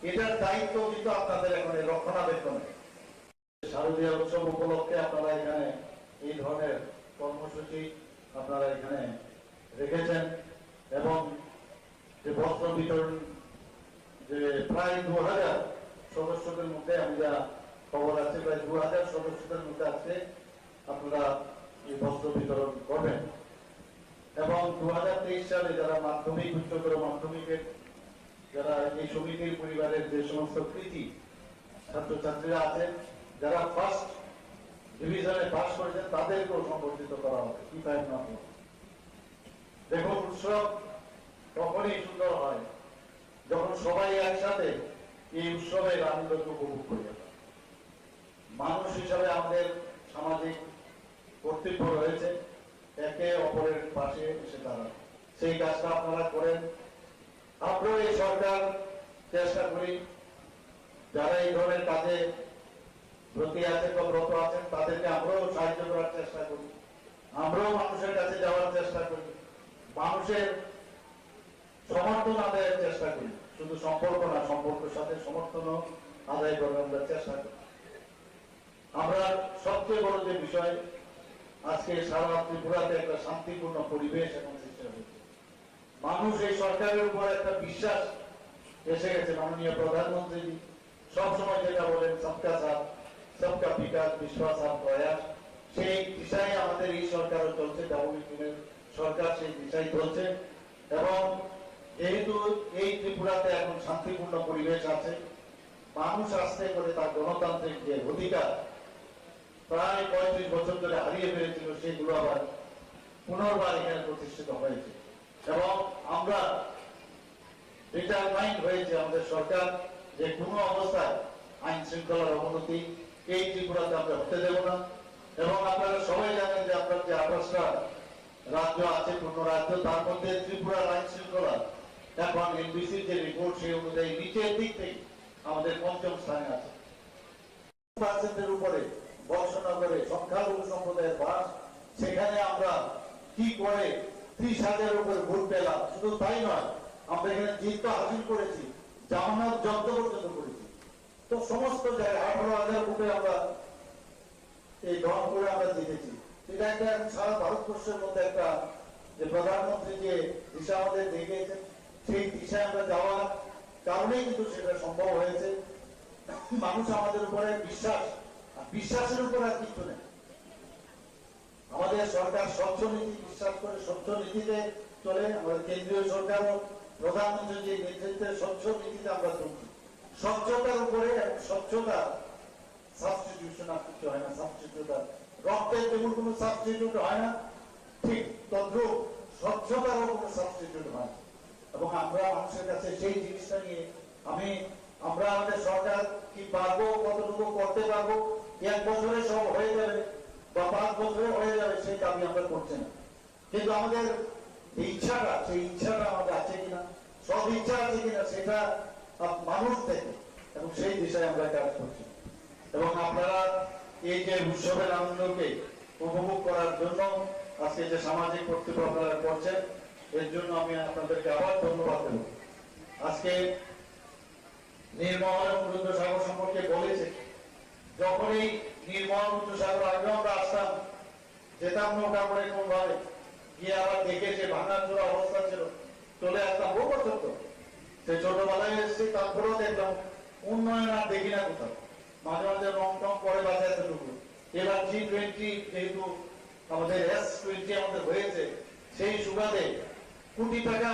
এটার দায়িত্ব কিন্তু আপনাদের এখন রক্ষণাবেক্ষণে। শারদীয় উৎসব উপলক্ষে আপনারা এখানে এই ধরনের কর্মসূচি আপনারা এখানে রেখেছেন। এবং যে বস্ত্র বিতরণ, যে প্রায় 2000 সদস্যদের মধ্যে, আমি যা খবর আছে, প্রায় 2000 সদস্যদের মধ্যে আজকে আপনারা এই বস্ত্র বিতরণ করবেন। এবং 2023 সালে যারা মাধ্যমিক, উচ্চতর মাধ্যমিকের যারা এই সমিতির পরিবারের যে সমস্ত কৃতি ছাত্রছাত্রীরা আছেন, যারা ফার্স্ট ডিভিশনে পাস করেছেন, তাদেরকেও সংবর্ধিত করা হবে। কি তাই না? দেখুন, উৎসব তখনই সুন্দর হয় যখন সবাই একসাথে এই উৎসবের আনন্দকে উপভোগ করি। মানুষ হিসাবে আমাদের সামাজিক কর্তব্য রয়েছে একে অপরের পাশে এসে দাঁড়ানো। সেই কাজটা আপনারা করেন। আমরাও এই সরকার চেষ্টা করি, যারা এই ধরনের কাজে ব্রতী আছে বা ব্রত আছেন তাদেরকে আমরাও সাহায্য করার চেষ্টা করি, আমরাও মানুষের কাছে যাওয়ার চেষ্টা করি, মানুষের সমর্থন আদায়ের চেষ্টা করি। শুধু সম্পর্ক না, সম্পর্কের সাথে সমর্থনও আদায় করার আমরা চেষ্টা করি। আমরা সবচেয়ে বড় যে বিষয়, আজকে সারা ত্রিপুরাতে একটা শান্তিপূর্ণ পরিবেশ এখন সৃষ্টি হয়েছে। মানুষ এই সরকারের উপর একটা বিশ্বাস এসে গেছে। মাননীয় প্রধানমন্ত্রী সবসময় যেটা বলেন, সবকা সাথ সবকা বিকাশ, বিশ্বাস আর প্রয়াস, সেই দিশায় আমাদের এই সরকারও চলছে। ডাবল সরকার সেই দিশায় চলছে। এবং যেহেতু এই ত্রিপুরাতে এখন শান্তিপূর্ণ পরিবেশ আছে, মানুষ আস্তে করে তার গণতান্ত্রিক যে অধিকার প্রায় 35 বছর ধরে হারিয়ে ফেলেছিল, সেগুলো আবার পুনর্বার এখানে প্রতিষ্ঠিত হয়েছে। এবং আমরা ডিটারমাইন্ড হয়েছে আমাদের সরকার যে কোনো অবস্থায় আইন শৃঙ্খলার অবনতি এই ত্রিপুরাতে আমরা হতে দেব না। এবং আপনারা সবাই জানেন যে আপনার যে 28টা রাজ্য আছে, পূর্ণ রাজ্য, তার মধ্যে ত্রিপুরার আইন শৃঙ্খলা এখন এনবিসির যে রিপোর্ট সেই অনুযায়ী নিচের দিক থেকে আমাদের 5ম স্থানে আছে। পার্সেন্টের উপরে বর্ষনগরে সংখ্যালঘু সম্প্রদায়ের বাস, সেখানে আমরা কি করে 30,000-এর উপরে ভোট পেলাম। শুধু তাই নয়, আমরা এখানে জিত হাসিল করেছি, জামানত জব্দ পর্যন্ত করেছি। তো সমস্ত জায়গায় 18,000 ভোটে আমরা এই দল করে আমরা জিতেছি। এটা একটা সারা ভারতবর্ষের মধ্যে একটা যে প্রধানমন্ত্রী যে দিশা আমাদের দেখিয়েছেন, সেই দিশায় আমরা যাওয়ার কারণেই কিন্তু সেটা সম্ভব হয়েছে। মানুষ আমাদের উপরে বিশ্বাস, আর বিশ্বাসের উপর আর কিছু নেই। আমাদের সরকার স্বচ্ছ নীতি বিশ্বাস করে, স্বচ্ছ নীতিতে চলে। আমাদের কেন্দ্রীয় সরকারও প্রধানমন্ত্রী যে নেতৃত্বে স্বচ্ছ নীতিতে আমরা চলছি। স্বচ্ছতার উপরে, স্বচ্ছতা সাবস্টিটিউশন আর কিছু হয় না। সাবস্টিটিউট রক্তের যেমন কোনো সাবস্টিটিউট হয় না, ঠিক তদ্রুপ স্বচ্ছতারও কোনো সাবস্টিটিউট হয় না। এবং আমরা মানুষের কাছে সেই জিনিসটা নিয়ে আমরা আমাদের সরকার কি পারবো, কতটুকু করতে পারবো, 1 বছরে সব হয়ে যাবে বা 5 বছরে হয়ে যাবে, সেই দাবি আমরা করছি না। কিন্তু আমাদের ইচ্ছাটা, সেই ইচ্ছাটা আমাদের আছে কিনা, সব ইচ্ছা আছে কিনা, সেটা মানুষ থেকে, এবং সেই দিশায় আমরা কাজ করছি। এবং আপনারা এই যে উৎসবের আনন্দকে উপভোগ করার জন্য আজকে যে সামাজিক কর্তব্য আপনারা করছেন, এর জন্য আমি আপনাদেরকে আবার ধন্যবাদ দেব। আজকে নির্মল সমুদ্র সাগর সম্পর্কে বলেছে, যখন এই নির্মল সমুদ্র সাগর আগে আমরা আসতাম, যেতাম নৌকা করে কোন ভাবে গিয়ে আবার দেখে যে ভাঙাচোরা অবস্থা ছিল, চলে আসতাম। বহু বছর তো সে ছোটবেলায় এসেছি, তারপরেও দেখলাম উন্নয়ন আর দেখি না কোথাও। মাঝে মাঝে রং টং করে বাঁচা এতটুকু। এবার G20 যেহেতু আমাদের S20 আমাদের হয়েছে, সেই সুবাদে কোটি টাকা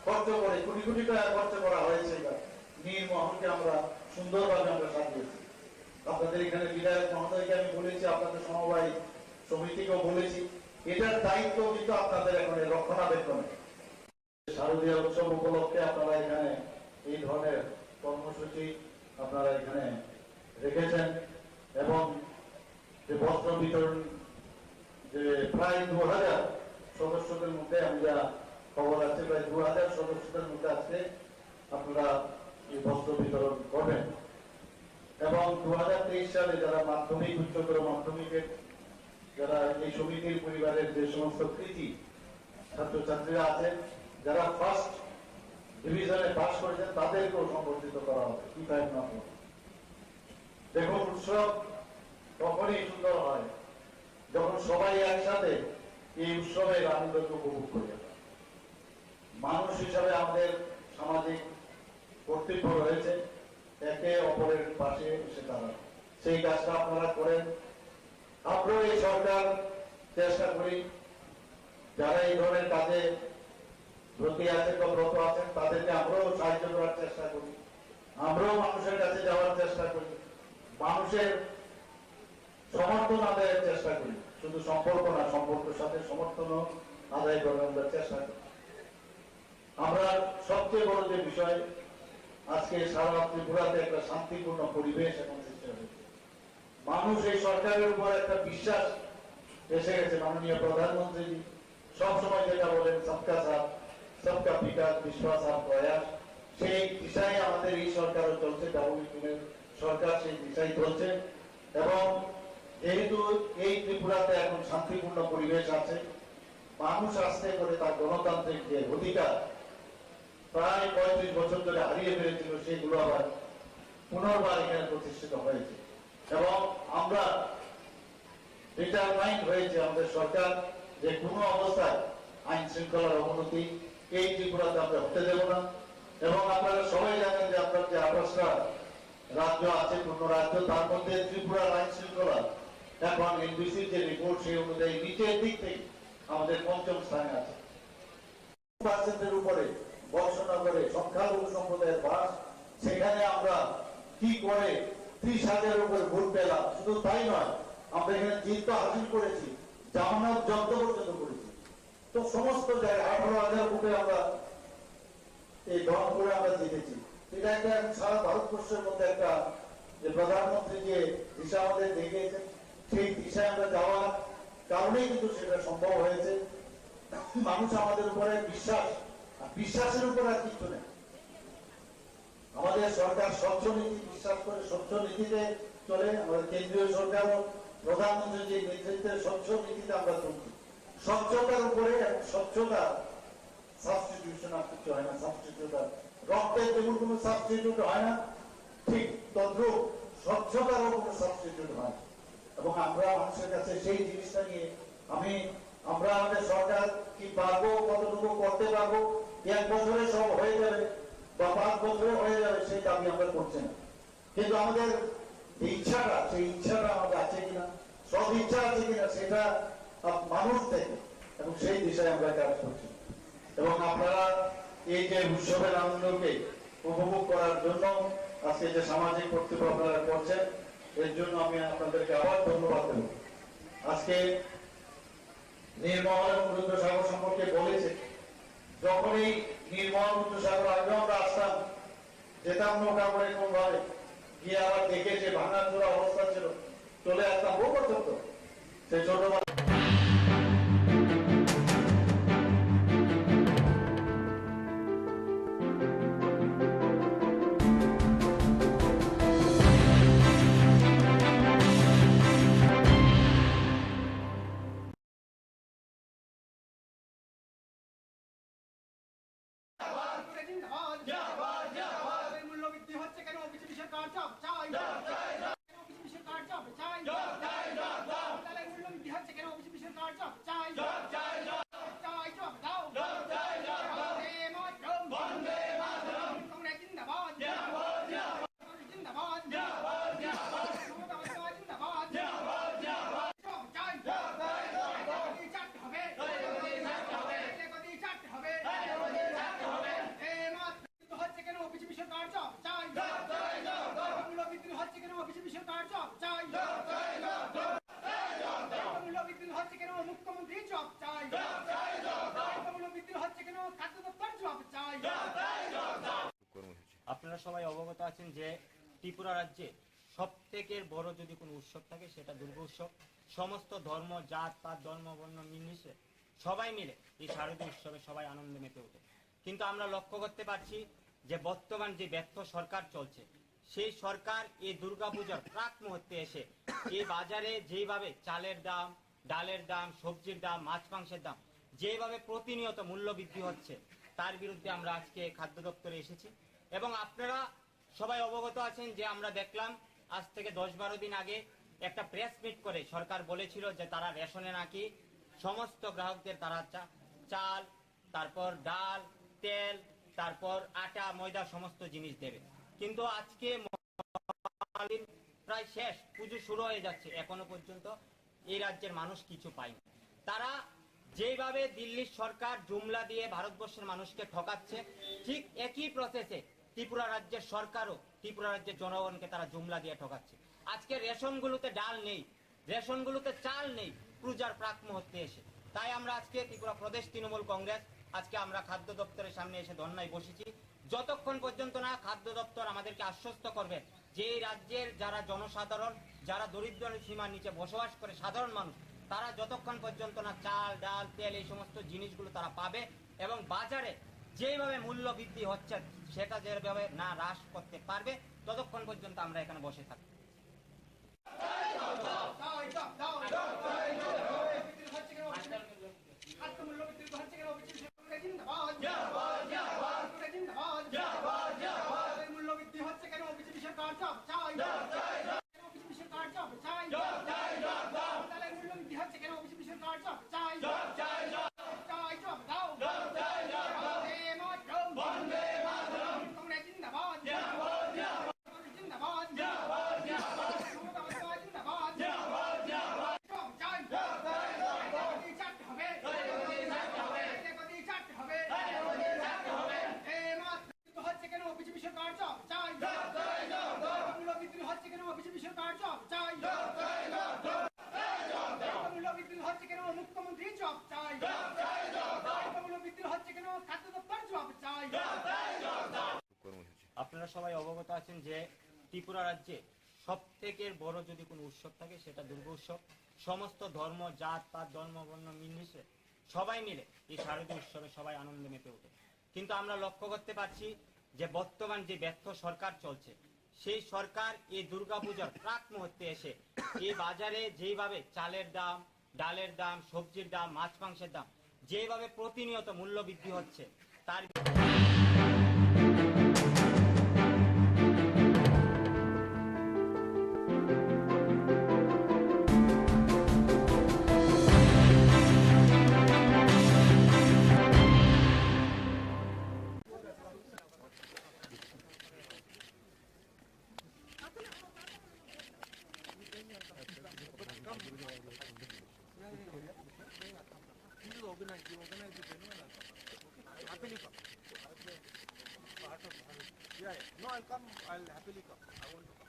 খরচ করে, কোটি কোটি টাকা খরচ করা হয়েছে। এবার নীলমহলকে আমরা সুন্দরভাবে আমরা সাজিয়েছি। আপনাদের এখানে বিধায়ক মহোদয়কে আমি বলেছি, আপনাদের সমবায় সমিতিকেও বলেছি, এটার দায়িত্ব কিন্তু আপনাদের এখন রক্ষণাবেক্ষণে। শারদীয় উৎসব উপলক্ষে আপনারা এখানে এই ধরনের কর্মসূচি আপনারা এখানে রেখেছেন। এবং যে বস্ত্র বিতরণ, যে প্রায় 2000 সদস্যদের মধ্যে আমি যা খবর আছে, প্রায় 2000 সদস্যদের মধ্যে আজকে আপনারা এই বস্ত্র বিতরণ করবেন। এবং 2023 সালে যারা মাধ্যমিক, উচ্চতর মাধ্যমিকের যারা এই সমিতির পরিবারের যে সমস্ত কৃতি ছাত্রছাত্রীরা আছেন, যারা ফার্স্ট ডিভিশনে পাস করেছেন, তাদেরকেও সংবর্ধিত করা হবে। কি তাই না? দেখুন, উৎসব তখনই সুন্দর হয় যখন সবাই একসাথে এই উৎসবের আনন্দকে উপভোগ করে। মানুষ হিসাবে আমাদের সামাজিক কর্তব্য রয়েছে একে অপরের পাশে এসে দাঁড়ানো। সেই কাজটা আপনারা করেন। আমরাও এই সরকার চেষ্টা করি, যারা এই ধরনের কাজে ব্রতী আছেন বা ব্রত আছেন, তাদেরকে আমরাও সাহায্য করার চেষ্টা করি, আমরাও মানুষের কাছে যাওয়ার চেষ্টা করি, মানুষের সমর্থন আদায়ের চেষ্টা করি। শুধু সম্পর্ক না, সম্পর্কের সাথে সমর্থনও আদায় করার আমরা চেষ্টা করি। আমরা সবচেয়ে বড় যে বিষয়, আজকে সারা ত্রিপুরাতে একটা শান্তিপূর্ণ পরিবেশ এখন সৃষ্টি হয়েছে। মানুষ এই সরকারের উপর একটা বিশ্বাস এসে গেছে। মাননীয় প্রধানমন্ত্রী সবসময় যেটা বলেন, সবকা সাথ সবকা বিকাশ, বিশ্বাস আর প্রয়াস, সেই দিশায় আমাদের এই সরকারও চলছে। ডাবল সরকার সেই দিশায় চলছে। এবং যেহেতু এই ত্রিপুরাতে এখন শান্তিপূর্ণ পরিবেশ আছে, মানুষ আস্তে করে তার গণতান্ত্রিক যে অধিকার প্রায় 35 বছর ধরে হারিয়ে ফেলেছিল সেগুলো আবার পুনর্বার এখানে প্রতিষ্ঠিত হয়েছে। এবং আমরা ডিটারমাইন্ড হয়েছে আমাদের সরকার যে কোনো অবস্থায় আইন শৃঙ্খলার অবনতি এই ত্রিপুরাতে আমরা হতে দেব না। এবং আপনারা সবাই জানেন যে আপনার যে 28টা রাজ্য আছে, পূর্ণ রাজ্য, তার মধ্যে ত্রিপুরার আইন শৃঙ্খলা এখন এনবিসির যে রিপোর্ট সেই অনুযায়ী নিচের দিক থেকে আমাদের 5ম স্থানে আছে। 2% উপরে বর্ষনগরে সংখ্যালঘু সম্প্রদায়ের বাস, সেখানে আমরা কি করে 30,000 উপরে ভোট পেলাম। শুধু তাই নয়, আমরা এখানে জিত তো হাসিল করেছি, জামানত জব্দ পর্যন্ত করেছি। তো সমস্ত জায়গায় 18,000 ভোটে আমরা এই রংপুরে আমরা জিতেছি। এটা একটা সারা ভারতবর্ষের মধ্যে একটা যে প্রধানমন্ত্রী যে দিশা আমাদের দেখিয়েছেন, সেই দিশায় আমরা যাওয়ার কারণেই কিন্তু সেটা সম্ভব হয়েছে। মানুষ আমাদের উপরে বিশ্বাসের উপর আর কিছু নেই। আমাদের সরকার স্বচ্ছ নীতি বিশ্বাস করে, স্বচ্ছ নীতিতে চলে। আমাদের কেন্দ্রীয় সরকারও প্রধানমন্ত্রী যে নেতৃত্বে স্বচ্ছ নীতিতে আমরা চলছি। স্বচ্ছতার উপরে, স্বচ্ছতা সাবস্টিটিউশন আর কিছু হয় না। সাবস্টিটিউট রক্তের যেমন কোনো সাবস্টিটিউট হয় না, ঠিক তদ্রুপ স্বচ্ছতারও কোনো সাবস্টিটিউট হয়। এবং আমরা মানুষের কাছে সেই জিনিসটা নিয়ে আমরা আমাদের সরকার কি পারবো, কতটুকু করতে পারবো, 1 বছরে সব হয়ে যাবে বা 5 বছরে হয়ে যাবে সেই দাবি আমরা করছি না। কিন্তু আমাদের ইচ্ছাটা, সেই ইচ্ছাটা আমাদের আছে কিনা, সব ইচ্ছা আছে কিনা, সেটা মানুষ থেকে, এবং সেই দিশায় আমরা কাজ করছি। এবং আপনারা এই যে উৎসবের আনন্দকে উপভোগ করার জন্য আজকে যে সামাজিক কর্তব্য আপনারা করছেন, এর জন্য আমি আপনাদেরকে আবার ধন্যবাদ দেব। আজকে নির্মল এবং রুদ্রসাগর সম্পর্কে বলেছে, যখন এই নির্মল রুদ্রসাগর আগে আমরা আসতাম, যেতাম নৌকা করে কোন ভাবে গিয়ে আবার দেখে যে ভাঙাচোরা অবস্থা ছিল, চলে আসতাম বহু বছর তো সেই ছোটবেলা। মূল্যবৃদ্ধি হচ্ছে কেন? বিজেপি সরকার জব চাই, বিজেপি সরকার জব চাই, মূল্যবৃদ্ধি হচ্ছে কেন? বিজেপি সরকার জব চাই, জব দাও, বন্দে মাতরম, কংগ্রেস জিন্দাবাদ, জিন্দাবাদ, জিন্দাবাদ, জব চাই, চাটতে হবে, চাটতে হবে, হচ্ছে কেন? বিজেপি সরকার জব চাই, মূল্যবৃদ্ধি হচ্ছে কেন? বিজেপি সরকার জব চাই, মূল্যবৃদ্ধি হচ্ছে কেন? মুখ্যমন্ত্রী জব চাই, মূল্যবৃদ্ধি হচ্ছে কেন? খাদ্য দপ্তর জব চাই। আপনারা সবাই অবগত আছেন যে ত্রিপুরা রাজ্যে সবথেকে বড় যদি কোনো উৎসব থাকে সেটা দুর্গোৎসব। সমস্ত ধর্ম, জাত পাত, ধর্ম, বর্ণ নির্বিশেষে সবাই মিলে এই শারদীয় উৎসবে সবাই আনন্দে মেতে ওঠে। কিন্তু আমরা লক্ষ্য করতে পারছি যে বর্তমান যে ব্যর্থ সরকার চলছে, সেই সরকার এই দুর্গাপূজার প্রাক মুহূর্তে এসে এই বাজারে যেভাবে চালের দাম, ডালের দাম, সবজির দাম, মাছ মাংসের দাম যেভাবে প্রতিনিয়ত মূল্য বৃদ্ধি হচ্ছে, তার বিরুদ্ধে আমরা আজকে খাদ্য দপ্তরে এসেছি। এবং আপনারা সবাই অবগত আছেন যে আমরা দেখলাম আজ থেকে 10-12 দিন আগে একটা প্রেস মিট করে সরকার বলেছিল যে তারা রেশনে নাকি সমস্ত গ্রাহকদের তারা চাল, তারপর ডাল, তেল, তারপর আটা, ময়দা সমস্ত জিনিস দেবে। কিন্তু আজকে প্রায় শেষ, পুজো শুরু হয়ে যাচ্ছে, এখনো পর্যন্ত এই রাজ্যের মানুষ কিছু পায়নি। তারা যেভাবে দিল্লির সরকার জুমলা দিয়ে ভারতবর্ষের মানুষকে ঠকাচ্ছে, ঠিক একই প্রসেসে ত্রিপুরা রাজ্যের সরকারও ত্রিপুরা রাজ্যের জনগণকে তারা জুমলা দিয়ে ঠকাচ্ছে। আজকে রেশনগুলোতে ডাল নেই, রেশনগুলোতে চাল নেই পূজার প্রাক মুহূর্তে এসে। তাই আমরা আজকে ত্রিপুরা প্রদেশ তৃণমূল কংগ্রেস আজকে আমরা খাদ্য দপ্তরের সামনে এসে ধর্নায় বসেছি। যতক্ষণ পর্যন্ত না খাদ্য দপ্তর আমাদেরকে আশ্বস্ত করবে যে এই রাজ্যের যারা জনসাধারণ, যারা দরিদ্র সীমার নিচে বসবাস করে সাধারণ মানুষ, তারা যতক্ষণ পর্যন্ত না চাল, ডাল, তেল এই সমস্ত জিনিসগুলো তারা পাবে এবং বাজারে যেভাবে মূল্য বৃদ্ধি হচ্ছে সেটা যেভাবে না হ্রাস করতে পারবে, ততক্ষণ পর্যন্ত আমরা এখানে বসে থাকবো। আপনারা সবাই অবগত আছেন যে ত্রিপুরা রাজ্যে সবথেকে বড় যদি কোনো উৎসব থাকে সেটা দুর্গোৎসব। সমস্ত ধর্ম, জাত পাত, ধর্ম বর্ণ নির্বিশেষে সবাই মিলে এই শারদীয় উৎসবে সবাই আনন্দে মেতে ওঠে। কিন্তু আমরা লক্ষ্য করতে পারছি যে বর্তমান যে ব্যর্থ সরকার চলছে, সেই সরকার এই দুর্গাপূজার প্রাক মুহূর্তে এসে এই বাজারে যেইভাবে চালের দাম, ডালের দাম, সবজির দাম, মাছ মাংসের দাম যেভাবে প্রতিনিয়ত মূল্য বৃদ্ধি হচ্ছে, তার No, I'll come. I'll happily come. I want to come.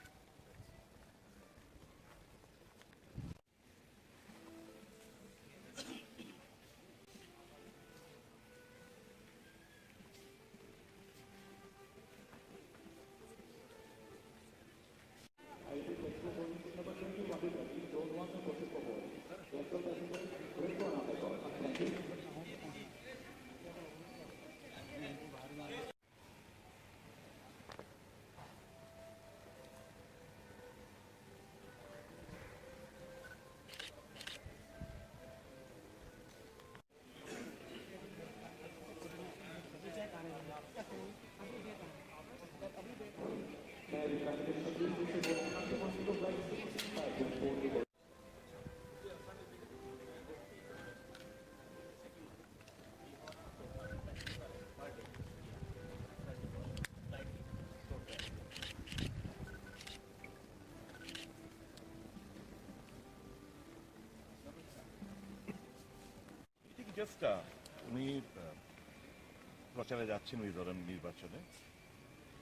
Just উনি প্রচারে যাচ্ছেন মিজোরাম নির্বাচনে,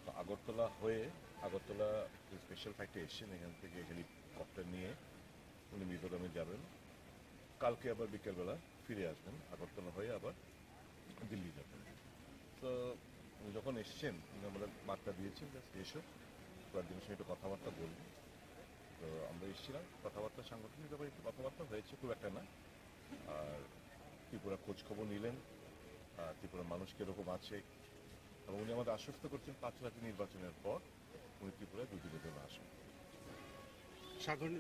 তো আগরতলা হয়ে আগরতলা স্পেশাল ফ্লাইটে এসছেন, এখান থেকে হেলিকপ্টার নিয়ে উনি মিজোরামে যাবেন। কালকে আবার বিকেলবেলা ফিরে আসবেন, আগরতলা হয়ে আবার দিল্লি যাবেন। তো উনি যখন এসছেন উনি আমাদের বার্তা দিয়েছেন জাস্ট এসো, কয়েকদিনের সঙ্গে একটু কথাবার্তা বলবো। তো আমরা এসেছিলাম, কথাবার্তা সাংগঠনিক ব্যাপারে একটু কথাবার্তা হয়েছে, খুব একটা না। আর ত্রিপুরা খোঁজখবর নিলেন, ত্রিপুরার মানুষ কীরকম আছে, এবং উনি আমাদের আশ্বস্ত করছেন 5 রাজ্য নির্বাচনের পর উনি ত্রিপুরায় 2 দিনের জন্য আসবেন।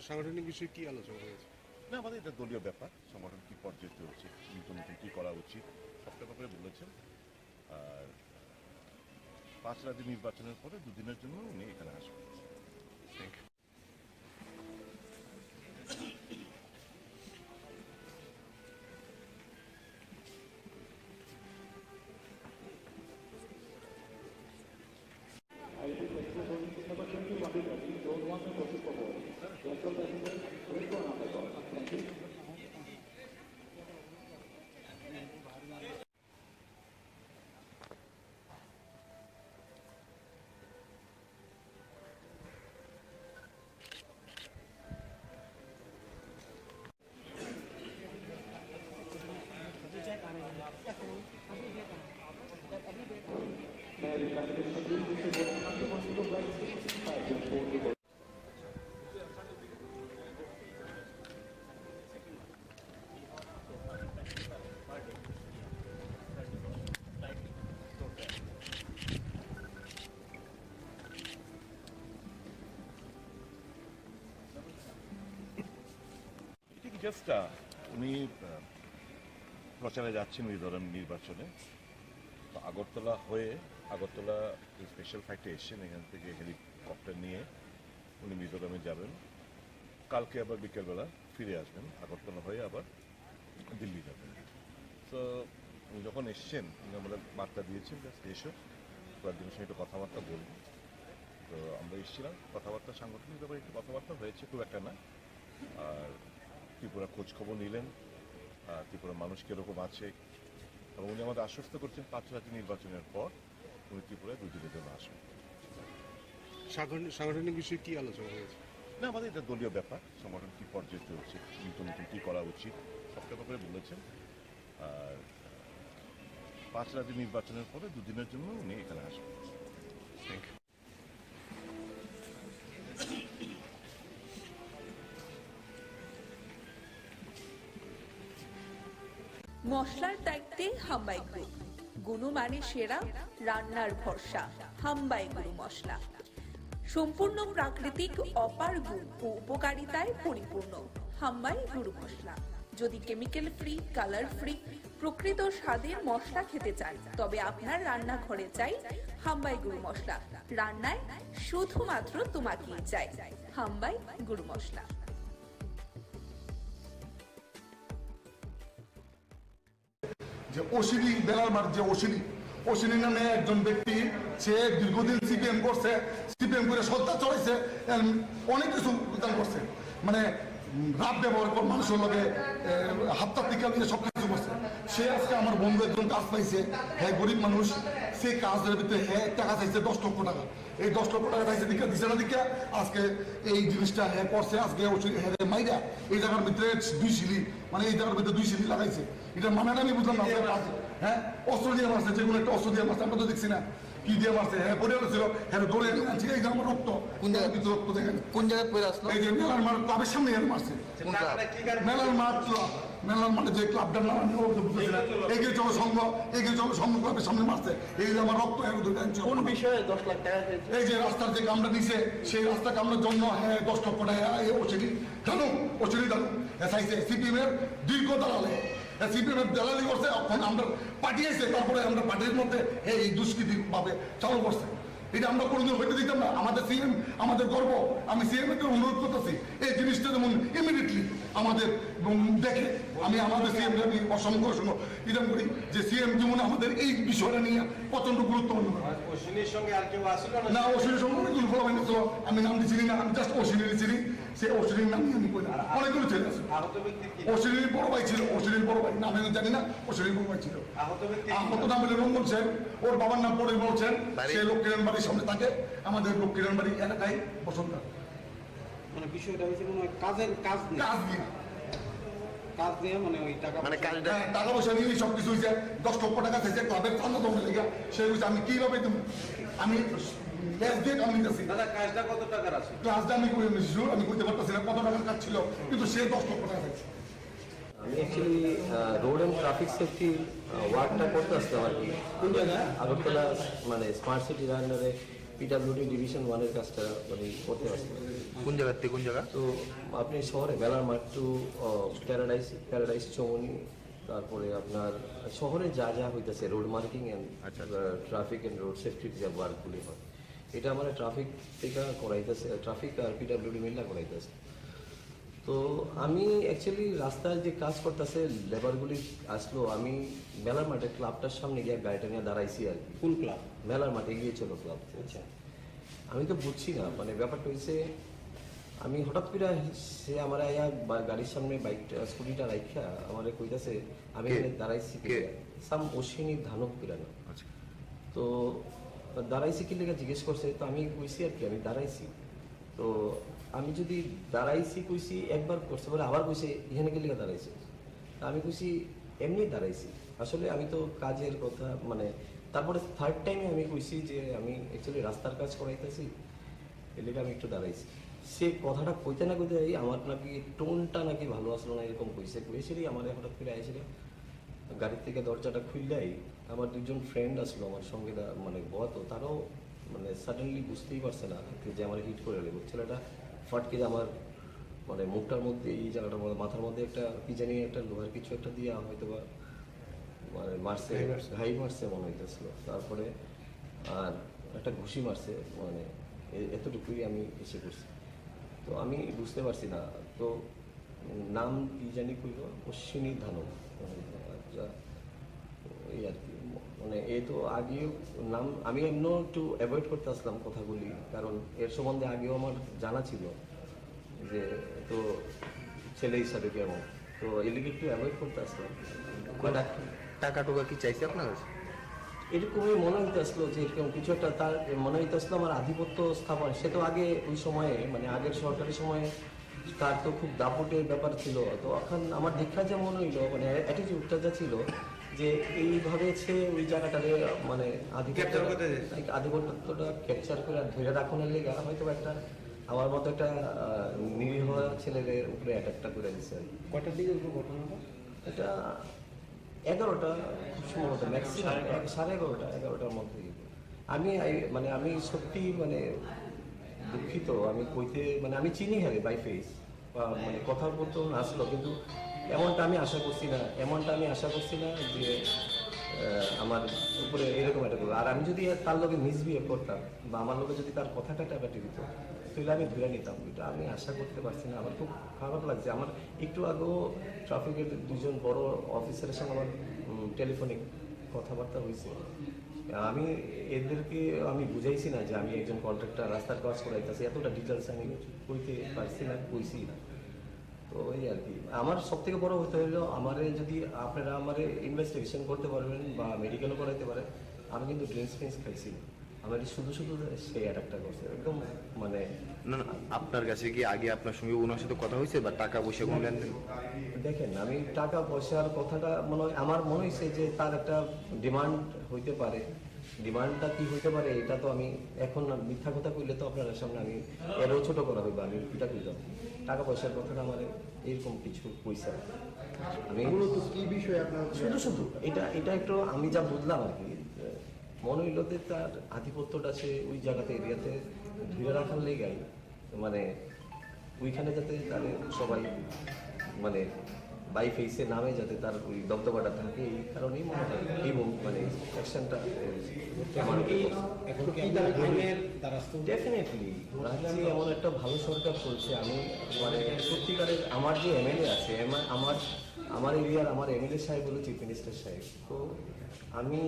সাংগঠনিক বিষয়ে কি আলোচনা হয়েছে? না, আমাদের এটা দলীয় ব্যাপার, সংগঠন কী পর্যায়ে চলছে, নতুন নতুন কী করা উচিত, সবটা ব্যাপারে বলেছেন। আর 5 রাজ্য নির্বাচনের পরে 2 দিনের জন্য উনি এখানে আসবেন। Thank you. ডিটেলসটা উনি প্রচারে যাচ্ছেন ওই ধরেন নির্বাচনে, তো আগরতলা হয়ে আগরতলা স্পেশাল ফ্লাইটে এসছেন, এখান থেকে হেলিকপ্টার নিয়ে উনি মিজোরামে যাবেন, কালকে আবার বিকেলবেলা ফিরে আসবেন, আগরতলা হয়ে আবার দিল্লি যাবেন। তো উনি যখন এসছেন উনি আমাদের বার্তা দিয়েছেন এসো কয়েকদিনের সঙ্গে একটু কথাবার্তা বলবো। তো আমরা এসেছিলাম, কথাবার্তা সাংগঠনিক ব্যাপারে একটু কথাবার্তা হয়েছে, খুব একটা না। আর ত্রিপুরা খোঁজখবর নিলেন, ত্রিপুরার মানুষ কীরকম আছে, এবং উনি আমাদের আশ্বস্ত করছেন 5 রাজ্য নির্বাচনের পর উনি ত্রিপুরায় 2 দিনের জন্য আসবেন। সাংগঠনিক বিষয়ে কি আলোচনা হয়েছে? না, আমাদের এটা দলীয় ব্যাপার, সংগঠন কী পর্যায়ে চলছে, নতুন নতুন কী করা উচিত সবটা ব্যাপারে বলেছেন। আর 5 রাজ্য নির্বাচনের পরে 2 দিনের জন্য উনি এখানে আসবেন। Thank you. মশলার দায়িত্বে হাম্বাই গ্রুপ, গুণমানে সেরা, রান্নার ভরসা। হাম্বাই গুরু মশলা সম্পূর্ণ প্রাকৃতিক, অপার গুণ ও উপকারিতায় পরিপূর্ণ। হাম্বাই গুরু মশলা। যদি কেমিক্যাল ফ্রি, কালার ফ্রি, প্রকৃত স্বাদের মশলা খেতে চান, তবে আপনার রান্নাঘরে চাই হাম্বাই গুরু মশলা। রান্নায় শুধুমাত্র তোমাকেই চাই হাম্বাই গুরু মশলা। যে অশ্বিনী বেলার মাঠ, যে অশ্বিনী নামে একজন ব্যক্তি, সে দীর্ঘদিন সিপিএম করছে, সিপিএম করে সত্তা চড়াইছে, অনেক কিছু করছে, মানে রাত ব্যবহার করে মানুষের লগে হাতটা টিকা দিয়ে সব কিছু করছে। সে আজকে আমার বন্ধু একজন কাজ পাইছে, হ্যাঁ গরিব মানুষ, সেই কাজের ভিতরে হ্যাঁ টাকা চাইছে 10 লক্ষ টাকা। এই 10 লক্ষ টাকা চাইছে দিচ্ছে না দিকে আজকে এই জিনিসটা হ্যাঁ করছে। আজকে হ্যাঁ মাইরা এই জায়গার ভিতরে 2 সিলি, মানে এই জায়গার ভিতরে 2 সিলি লাগাইছে। এটা মানে আমি বুঝলাম না, হ্যাঁ অস্ত্র দিয়ে মারছে, যে কোনো একটা অস্ত্র দিয়ে মারছে, আমরা তো দেখছি না কি দিয়ে মারছে। হ্যাঁ পড়ে ছিল, হ্যাঁ দৌড়ে আনছি, এই যে আমার রক্ত, কোন জায়গায় ভিতরে রক্ত দেখেন, কোন জায়গায় পড়ে আসলো, এই যে মেলার মাঠ ক্লাবের সামনে মারছে, মেলার মাঠ, মেলার মাঠে যে ক্লাবটার নাম আমি বুঝতেছি না, এগিয়ে চলো সংঘ ক্লাবের সামনে মারছে, এই যে আমার রক্ত। কোন বিষয়ে 10 লাখ টাকা? এই যে রাস্তার যে কামড়া দিছে, সেই রাস্তা কামড়ার জন্য হ্যাঁ 10 লক্ষ টাকা ওসিডি জানো এসআইছে সিপিএম এর দীর্ঘ দালালে, সিপিএম এর দালালি করছে, এখন আমরা পাঠিয়েছে, তারপরে আমরা পার্টির মধ্যে এই দুষ্কৃতি ভাবে চালু করছে। এটা আমরা কোনোদিন হইতে দিতাম না। আমাদের সিএম আমাদের গর্ব। আমি সিএম এর অনুরোধ করতেছি এই জিনিসটা যেমন ইমিডিয়েটলি আমাদের দেখে, আমি আমাদের সিএম আমি অসংখ্য ইরাম করি যে সিএম যেমন আমাদের এই বিষয়টা নিয়ে প্রচন্ড গুরুত্বপূর্ণ। অশ্বিনীর সঙ্গে আর কেউ আসলো না? অশ্বিনীর সঙ্গে অনেকগুলো ফলাফল ছিল, আমি নাম দিচ্ছি না, আমি জাস্ট অশ্বিনীর চিনি। সে অশ্বিনীর নাম নিয়ে আমি কই না, অনেকগুলো ছেলে আছে। অশ্বিনীর বড় ভাই ছিল, অশ্বিনীর বড় ভাই নাম আমি জানি না, অশ্বিনীর বড় ভাই ছিল। আহত নাম হলো রঞ্জন সেন, ওর বাবার নাম পরিমল সেন, সে লক্ষ্মীনারায়ণ বাড়ির সামনে থাকে, আমাদের লক্ষ্মীনারায়ণ বাড়ি এলাকায় বসন্ত। মানে বিষয়টা হয়েছে কোনো কাজের কাজ দিয়ে কাজ দিয়ে, মানে ওই টাকা টাকা পয়সা নিয়ে সবকিছু হয়েছে। 10 লক্ষ টাকা চাইছে ক্লাবের চান্দা দমে লেগে, সে হয়েছে আমি কিভাবে দেবো, আমি কাজটা কত টাকার আছে? ক্লাসটা আমি করতে পারতেছি না কত টাকার কাজ ছিল, কিন্তু সে 10 লক্ষ টাকা চাইছে। আমি actually road and traffic safety ওয়ার্কটা করতে আসতাম আর কি। কোন জায়গায়? আগরতলা, মানে স্মার্ট সিটির আন্ডারে পিডাব্লিউডি ডিভিশন 1-এর কাজটা মানে করতে আসতাম। কোন জায়গা থেকে কোন জায়গা? তো আপনি শহরে মেলার মাঠ টু প্যারাডাইস চৌমনি, তারপরে আপনার শহরে যা যা হইতেছে road marking and traffic and road সেফটির যে ওয়ার্কগুলি হয়, এটা আমার ট্রাফিক থেকে করাইতেছে, ট্রাফিক আর পিডাব্লিউডি মিলটা করাইতেছে। তো আমি অ্যাকচুয়ালি রাস্তায় যে কাজ করতেছে লেবারগুলি আসলো, আমি মেলার মাঠে ক্লাবটার সামনে গিয়ে গাড়িটা নিয়ে দাঁড়াইছি আর কি। কোন ক্লাব? মেলার মাঠে গিয়েছিল ক্লাব। আচ্ছা, আমি তো বুঝছি না, মানে ব্যাপারটা হয়েছে আমি হঠাৎ করে সে আমার আয়া গাড়ির সামনে বাইকটা স্কুটিটা রাখা আমার কইতাছে, আমি এখানে দাঁড়াইছি সাম অশ্বিনী ধানক পিরানো। তো দাঁড়াইছি কি লেগে জিজ্ঞেস করছে, তো আমি কইছি আর কি আমি দাঁড়াইছি। তো আমি যদি দাঁড়াইছি কইছি একবার করছে, বলে আবার কইছে এখানে কি লেগে দাঁড়াইছে, আমি কইছি এমনি দাঁড়াইছি। আসলে আমি তো কাজের কথা, মানে তারপরে থার্ড টাইমে আমি কইছি যে আমি অ্যাকচুয়ালি রাস্তার কাজ করাইতেছি, এর লেগে আমি একটু দাঁড়াইছি। সে কথাটা কইতে না কইতে আমার নাকি টোনটা নাকি ভালো আসলো না, এরকম কইছিলি আমার হঠাৎ করে আইছিল। গাড়ির থেকে দরজাটা খুললেই আমার 2জন ফ্রেন্ড আসলো আমার সঙ্গে, মানে গত, তারাও মানে সাডেনলি বুঝতেই পারছে না যে আমার হিট করে লেগে ছেলেটা ফটকে আমার মানে মুখটার মধ্যে এই জায়গাটার মধ্যে মাথার মধ্যে একটা কি জানি একটা লোহার কিছু একটা দিয়ে হয়তো বা মানে মারছে, ঘাই মারছে মনে হইতেছিল। তারপরে আর একটা ঘুষি মারছে, মানে এতটুকুই আমি এসে করছি। তো আমি বুঝতে পারছি না, তো নাম কি জানি কইল অশ্বিনী ধানু, এই আর কি। মানে এই তো আগেও নাম আমি এমনও একটু অ্যাভয়েড করতে আসলাম কথাগুলি, কারণ এর সম্বন্ধে আগেও আমার জানা ছিল যে তো ছেলে হিসাবে কেমন, তো এদিকে একটু অ্যাভয়েড করতে আসলাম। টাকা টুকা কি চাইছে আপনার? এরকমই মনে হইতে আসলো যে এরকম কিছু একটা তার মনে হইতে আসলো আমার আধিপত্য স্থাপন। সে তো আগে ওই সময়ে মানে আগের সরকারি সময়ে তার তো খুব দাপটের ব্যাপার ছিল। তো এখন আমার দেখা যা মনে হইলো মানে অ্যাটিটিউডটা যা ছিল যে এইভাবে সে ওই জায়গাটারে মানে আধিপত্যটা ক্যাপচার করে ধরে রাখানোর লেগে হয়তো একটা আমার মতো একটা নিরীহ ছেলেদের উপরে অ্যাটাকটা করে দিচ্ছে। কয়টার দিকে ঘটনাটা? এটা 11টা খুব সম্ভবত, ম্যাক্সিমাম 11:30 11টার মধ্যে। আমি সত্যি মানে দুঃখিত, আমি কইতে মানে আমি চিনি হ্যাঁ বাই ফেস বা মানে কথা বলতে আসলো, কিন্তু এমনটা আমি আশা করছি না যে আমার উপরে এরকম একটা করবো। আর আমি যদি তার লোকে মিসবিহেভ করতাম বা আমার লোকে যদি তার কথাটা টাকাটি দিত তাহলে আমি ধরে নিতাম। এটা আমি আশা করতে পারছি না, আমার খুব খারাপ লাগছে। আমার একটু আগেও ট্রাফিকের দুজন বড় অফিসারের সঙ্গে আমার টেলিফোনিক কথাবার্তা হয়েছে। আমি এদেরকে আমি বুঝাইছি না যে আমি একজন কন্ট্রাক্টর রাস্তার কাজ করাইতেছি, এতটা ডিটেলস আমি কইতে পারছি না, কইছি না। তো এই আর কি আমার সব থেকে বড় হতে হলো আমারে যদি আপনারা আমারে ইনভেস্টিগেশন করতে পারবেন বা মেডিকেলও করাইতে পারেন। আমি কিন্তু ড্রিঙ্কস ফ্রিঙ্কস খাইছি, আমার শুধু সেই অ্যাটাকটা করছে একদম মানে। না আপনার কাছে কি আগে আপনার সঙ্গে ওনার সাথে কথা হয়েছে বা টাকা পয়সা কোনো লেনদেন? দেখেন আমি টাকা পয়সার কথাটা আমার মনে হয়েছে যে তার একটা ডিমান্ড হইতে পারে। ডিমান্ডটা কি হইতে পারে এটা তো আমি এখন মিথ্যা কথা কইলে তো আপনার সামনে আমি এরও ছোট করা হইবা, আমি এটা কইলাম। টাকা পয়সার কথাটা আমার এরকম কিছু পয়সা আমি কি বিষয় আপনার শুধু এটা একটু আমি যা বুঝলাম আর কি, মনে হইল যে তার আধিপত্যটা সে ওই জায়গাতে এরিয়াতে ধরে রাখার লেগাই মানে ওইখানে যাতে তাদের সবাই মানে বাই ফেসে নামে যাতে তার ওই দবদবাটা থাকে, এই কারণেই মনে হয় এই মানে অ্যাকশনটা ডেফিনেটলি রাজ্যে এমন একটা ভালো সরকার চলছে। আমি মানে সত্যিকারের আমার যে এমএলএ আছে আমার এরিয়ার আমার এমএলএ সাহেব হলো চিফ মিনিস্টার সাহেব, তো আমি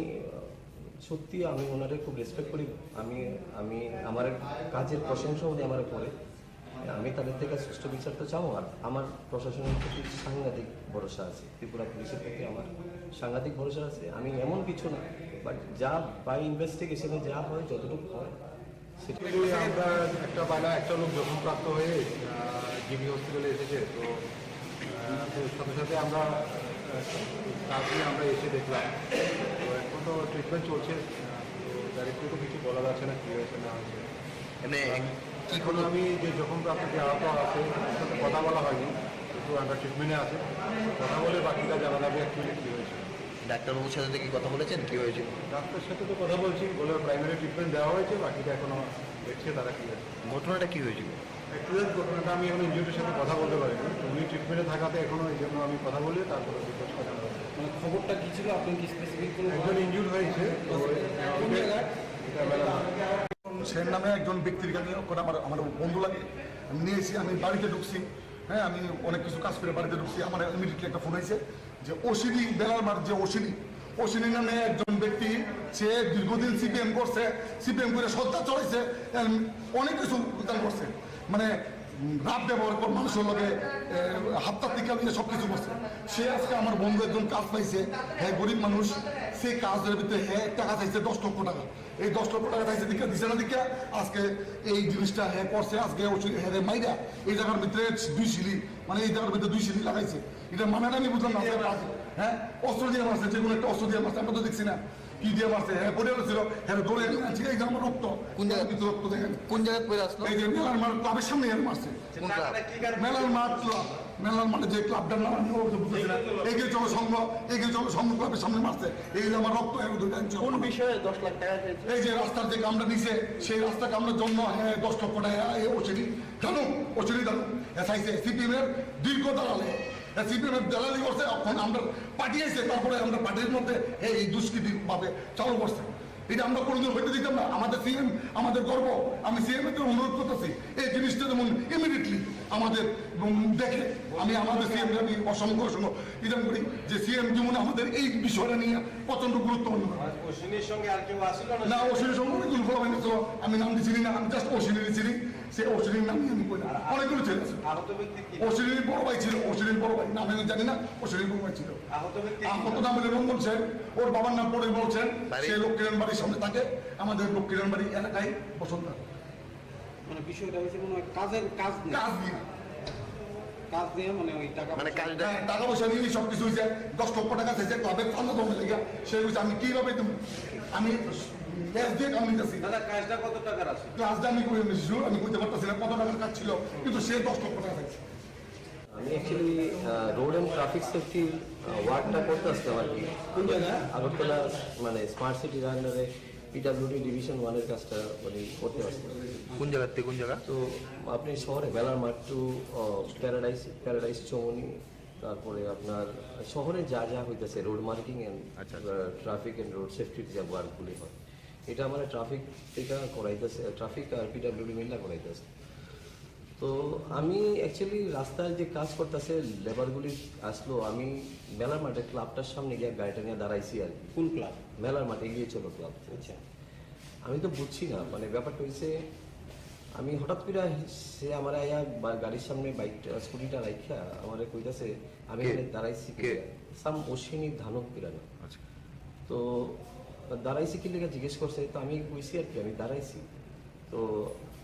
সত্যি আমি ওনারে খুব রেসপেক্ট করি। আমি আমার কাজের প্রশংসা উনি আমার করে, আমি তাদের থেকে সুষ্ঠু বিচার তো চাও। আর আমার প্রশাসনের প্রতি সাংঘাতিক ভরসা আছে, ত্রিপুরা পুলিশের প্রতি আমার সাংঘাতিক ভরসা আছে। আমি এমন কিছু না, বাট যা বাই ইনভেস্টিগেশনে যা হয় যতটুকু হয় সেটা। আমরা একটা লোক জখমপ্রাপ্ত হয়ে জিবি হসপিটালে এসেছে, তো সাথে সাথে আমরা এসে দেখলাম। তো এখন তো ট্রিটমেন্ট চলছে, তো ডাইরেক্টলি তো কিছু বলা যাচ্ছে না কী হয়েছে না হয়েছে। এখন আমি যে জখমপ্রাপ্ত যে আহত আছে তার সাথে কথা বলা হয়নি, কিন্তু আমরা ট্রিটমেন্টে আছে, কথা বলে বাকিটা জানা যাবে অ্যাকচুয়ালি কী হয়েছে। ডাক্তারবাবুর সাথে কি কথা বলেছেন কী হয়েছিল? ডাক্তারের সাথে তো কথা বলছি, বলে প্রাইমারি ট্রিটমেন্ট দেওয়া হয়েছে, বাকিটা এখনো দেখছে তারা কী হয়েছে। ঘটনাটা কী হয়েছিল? অ্যাকচুয়ালি ঘটনাটা আমি এখন ইনজিউরির সাথে কথা বলতে পারিনি, উনি ট্রিটমেন্টে থাকাতে এখনো এই জন্য আমি কথা বলি, তারপরে রিপোর্ট কথা বলি। মানে খবরটা কী ছিল, আপনি কি স্পেসিফিক কোনো একজন ইনজিউর হয়েছে কোন জায়গায়? সের নামে একজন ব্যক্তির কাছে আমার বন্ধু লাগে, আমি নিয়েছি, আমি বাড়িতে ঢুকছি। হ্যাঁ, আমি অনেক কিছু কাজ করে বাড়িতে ঢুকছি, আমার ইমিডিয়েটলি একটা ফোন হয়েছে যে অশ্বিনী বেলার মার যে অশ্বিনী নামে একজন ব্যক্তি, সে দীর্ঘদিন সিপিএম করছে, সিপিএম করে সত্তা চড়াইছে, অনেক কিছু করছে, মানে রাত ব্যবহার করে মানুষের লগে হাতটা টিকা নিয়ে সব কিছু করছে। সে আজকে আমার বন্ধু একজন কাজ পাইছে, হ্যাঁ গরিব মানুষ, সে কাজের ভিতরে হ্যাঁ টাকা চাইছে 10 লক্ষ টাকা। এই 10 লক্ষ টাকা চাইছে দিকে দিছে না দিকে আজকে এই জিনিসটা হ্যাঁ করছে। আজকে হ্যাঁ মাইরা এই জায়গার ভিতরে 2 সিলি, মানে এই জায়গার ভিতরে 2 সিলি লাগাইছে। এটা মানে আমি বুঝলাম না, হ্যাঁ অস্ত্র দিয়ে মারছে, যে কোনো একটা অস্ত্র দিয়ে মারছে, আমরা তো দেখছি না কি দিয়ে মারছে। হ্যাঁ পড়ে ছিল, হ্যাঁ দৌড়ে আনছি, এই যে আমার রক্ত, কোন জায়গায় রক্ত দেখেন, কোন জায়গায় পড়ে আসলো? এই যে মেলার মাঠ ক্লাবের সামনে মারছে, মেলার মাঠ ক্লাব, মেলার মাঠে যে ক্লাবটার নাম আমি বুঝতেছি না, এগিয়ে চলো সংঘ ক্লাবের সামনে মারছে। এই যে আমার রক্ত, কোন বিষয়ে 10 লাখ টাকা? এই যে রাস্তার যে কামড়া নিছে, সেই রাস্তা কামড়ার জন্য হ্যাঁ 10 লক্ষ টাকা অচিনি জানো এসআইসি সিপিএম এর দীর্ঘ দালালে সিপিএম এর দালালি করছে, এখন আমরা পাঠিয়েছে, তারপরে আমরা পার্টির মধ্যে এই দুষ্কৃতি ভাবে চালু করছে। এটা আমরা কোনোদিন হইতে দিতাম না। আমাদের সিএম আমাদের গর্ব। আমি সিএম এর অনুরোধ করতেছি এই জিনিসটা যেমন ইমিডিয়েটলি আমাদের দেখে। আমি আমাদের সিএম আমি অসংখ্য ইদান করি যে সিএম যেমন আমাদের এই বিষয়টা নিয়ে প্রচন্ড গুরুত্বপূর্ণ। অশ্বিনীর সঙ্গে আর কেউ আসিল না, অশ্বিনীর সঙ্গে অনেকগুলো ফলো হয়নি, তো আমি নাম দিচ্ছি না, আমি জাস্ট অশ্বিনীর চিনি। সে অশ্বিনীর নাম আমি কই না, অনেকগুলো ছেলে আছে। অশ্বিনীর বড় ভাই ছিল, অশ্বিনীর বড় ভাই নাম আমি জানি না, অশ্বিনীর বড় ভাই ছিল। আহত নাম হলো রঞ্জন সেন, ওর বাবার নাম পরে বলছেন। সে লক্ষ্মীরান বাড়ির সামনে থাকে, আমাদের লক্ষ্মীরান বাড়ি এলাকায় বসন্ত। মানে বিষয়টা হয়েছে কোনো কাজের কাজ নেই, কাজ দিয়ে মানে ওই টাকা টাকা পয়সা নিয়ে সবকিছু হয়েছে। 10 লক্ষ টাকা চাইছে ক্লাবের চাঁদা জমে লেগে, সে হয়েছে আমি কিভাবে আমি দাদা কাজটা কত টাকার আছে? ক্লাসটা আমি করে নিয়েছি, আমি বুঝতে পারতেছি না কত টাকার কাজ ছিল, কিন্তু সে 10 লক্ষ টাকা চাইছে। আমি actually road and traffic safety ওয়ার্কটা করতে আসতাম আর কি। কোন জায়গায়? আগরতলা মানে স্মার্ট সিটির আন্ডারে পিডাব্লিউডি ডিভিশন 1-এর কাজটা মানে করতে আসতাম। কোন জায়গা থেকে কোন জায়গা? তো আপনি শহরে বেলার মাঠ টু প্যারাডাইস চৌমনি, তারপরে আপনার শহরে যা যা হইতেছে road marking and traffic and road সেফটির যে ওয়ার্কগুলি হয়, এটা আমার ট্রাফিক থেকে করাইতেছে, ট্রাফিক আর পিডাব্লিউডি মিল্লা করাইতেছে। তো আমি অ্যাকচুয়ালি রাস্তায় যে কাজ করতেছে লেবারগুলি আসলো, আমি মেলার মাঠে ক্লাবটার সামনে গিয়ে গাড়িটা নিয়ে দাঁড়াইছি আর কি। কোন ক্লাব? মেলার মাঠে গিয়ে চলো ক্লাব। আচ্ছা, আমি তো বুঝছি না, মানে ব্যাপারটা হয়েছে আমি হঠাৎ করে সে আমার আয়া গাড়ির সামনে বাইকটা স্কুটিটা রাখা আমার কইতাছে আমি এখানে দাঁড়াইছি সাম অশ্বিনী ধানক পিরানা। তো দাঁড়াইছি কি লেগে জিজ্ঞেস করছে, তো আমি কইছি আর কি আমি দাঁড়াইছি। তো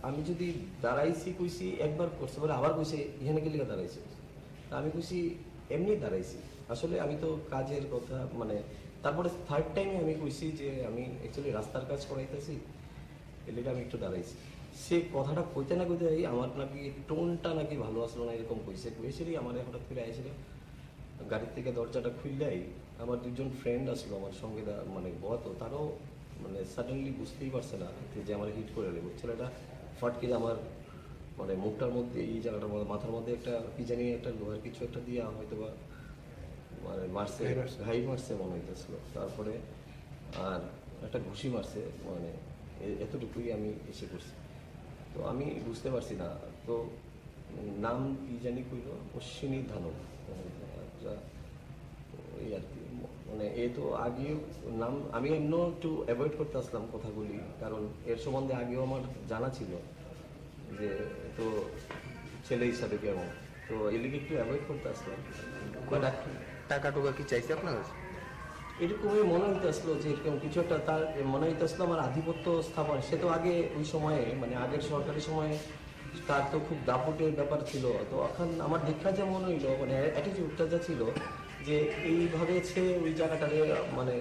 আমি যদি দাঁড়াইছি কইছি একবার করছে, বলে আবার কইছে এখানে কি লেগে দাঁড়াইছি। আমি কইছি এমনি দাঁড়াইছি, আসলে আমি তো কাজের কথা মানে। তারপরে থার্ড টাইমে আমি কইছি যে আমি অ্যাকচুয়ালি রাস্তার কাজ করাইতেছি, এর লেগে আমি একটু দাঁড়াইছি। সে কথাটা কইতে না কইতে আমার নাকি টোনটা নাকি ভালো আসলো না, এরকম কইছে। কইছিলি আমার হঠাৎ করে আইছিল, গাড়ির থেকে দরজাটা খুললেই আমার দুজন ফ্রেন্ড আসলো আমার সঙ্গে, মানে গত তারও মানে সাডেনলি বুঝতেই পারছে না যে আমার হিট করে দেবো। ছেলেটা ফটকে আমার মানে মুখটার মধ্যে এই জায়গাটার মধ্যে মাথার মধ্যে একটা কি জানি একটা লোহার কিছু একটা দিয়ে হয়তো বা মানে মারছে, ঘাই মারছে মনে হইতেছিল। তারপরে আর একটা ঘুষি মারছে, মানে এতটুকুই আমি এসে করছি। তো আমি বুঝতে পারছি না, তো নাম কি জানি কইল অশ্বিনী ধানক। এই আর কি, মানে এ তো আগেও নাম আমি এমন একটু অ্যাভয়েড করতে আসলাম কথাগুলি, কারণ এর সম্বন্ধে আগেও আমার জানা ছিল যে তো ছেলে হিসাবে কেমন, তো এদিকে একটু অ্যাভয়েড করতে আসলাম। টাকা টোকা কি চাইছে আপনার? এরকমই মনে হইতে আসলো যে এরকম কিছু একটা তার মনে হইতে আসলো আমার আধিপত্য স্থাপন। সে তো আগে ওই সময়ে মানে আগের সরকারি সময়ে তার তো খুব দাপটের ব্যাপার ছিল। তো এখন আমার দীক্ষা যা মনে হইলো মানে অ্যাটিটিউডটা যা ছিল যে এইভাবে সে ওই জায়গাটারে মানে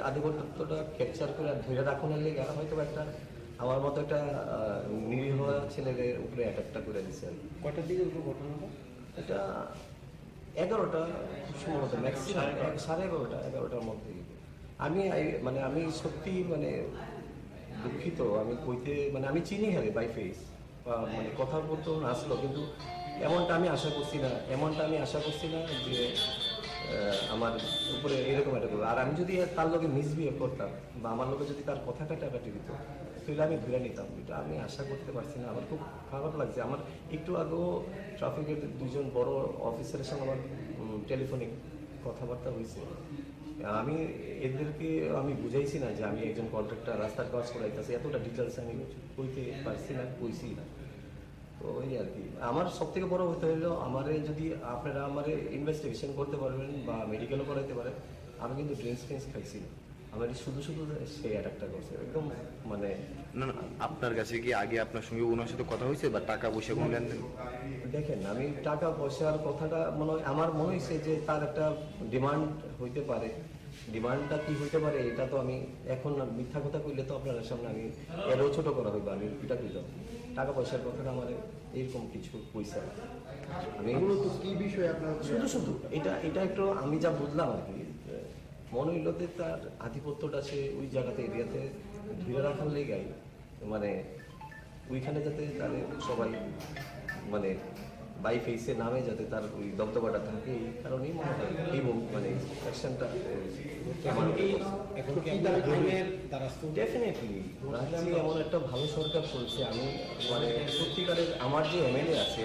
আধিপত্যটা ক্যাপচার করে ধরে রাখানোর লেগে হয়তো একটা আমার মতো একটা নিরীহ ছেলেদের উপরে অ্যাটাকটা করে দিচ্ছে আর কি। কটার দিকে ঘটনাটা? এটা 11টা সম্ভবত, ম্যাক্সিমাম 11:30 11টার মধ্যে। আমি আমি সত্যি মানে দুঃখিত, আমি কইতে মানে আমি চিনি হ্যাঁ বাই ফেস বা মানে কথা বলতে আসলো, কিন্তু এমনটা আমি আশা করছি না যে আমার উপরে এরকম একটা করবো। আর আমি যদি তার লোকে মিসবিহেভ করতাম বা আমার লোকে যদি তার কথা কাটাকাটি দিত তাহলে আমি ধরে নিতাম, এটা আমি আশা করতে পারছি না। আমার খুব খারাপ লাগছে। আমার একটু আগেও ট্রাফিকের দুজন বড় অফিসারের সঙ্গে আমার টেলিফোনিক কথাবার্তা হয়েছে। আমি এদেরকে আমি বুঝাইছি না যে আমি একজন কন্ট্রাক্টর রাস্তার কাজ করাইতেছি, এতটা ডিটেলস আমি কইতে পারছি না, কইছি না। তো ওই আর কি আমার সব থেকে বড় হতে হলো আমারে যদি আপনারা আমার ইনভেস্টিগেশন করতে পারবেন বা মেডিকেলও করাইতে পারেন, আমি কিন্তু ড্রিঙ্কস ফ্রিঙ্কস খাইছি না। আমার শুধু সে অ্যাটাকটা করছে একদম মানে। না আপনার কাছে কি আগে আপনার সঙ্গে ওনার সাথে কথা হয়েছে বা টাকা পয়সা কোনো লেনদেন? দেখেন আমি টাকা পয়সার কথাটা আমার মনে হয়েছে যে তার একটা ডিমান্ড হইতে পারে। ডিমান্ডটা কি হইতে পারে এটা তো আমি এখন মিথ্যা কথা কইলে তো আপনার সামনে আমি এরও ছোট করা হইবে, আমি এটা কইতাম। টাকা পয়সার কথাটা আমার এইরকম কিছু পয়সা আমি কি বিষয় আপনার শুধু এটা একটু আমি যা বুঝলাম আর কি, মনে হইল যে তার আধিপত্যটা সে ওই জায়গাতে এরিয়াতে ধরে রাখার লেগাই মানে ওইখানে যাতে তার সবাই মানে বাই ফেসে নামে যাতে তার ওই দবদবাটা থাকে, এই কারণেই মনে হয় এই মানে অ্যাকশনটা ডেফিনেটলি রাজ্যে এমন একটা ভালো সরকার চলছে। আমি মানে সত্যিকারের আমার যে এমএলএ আছে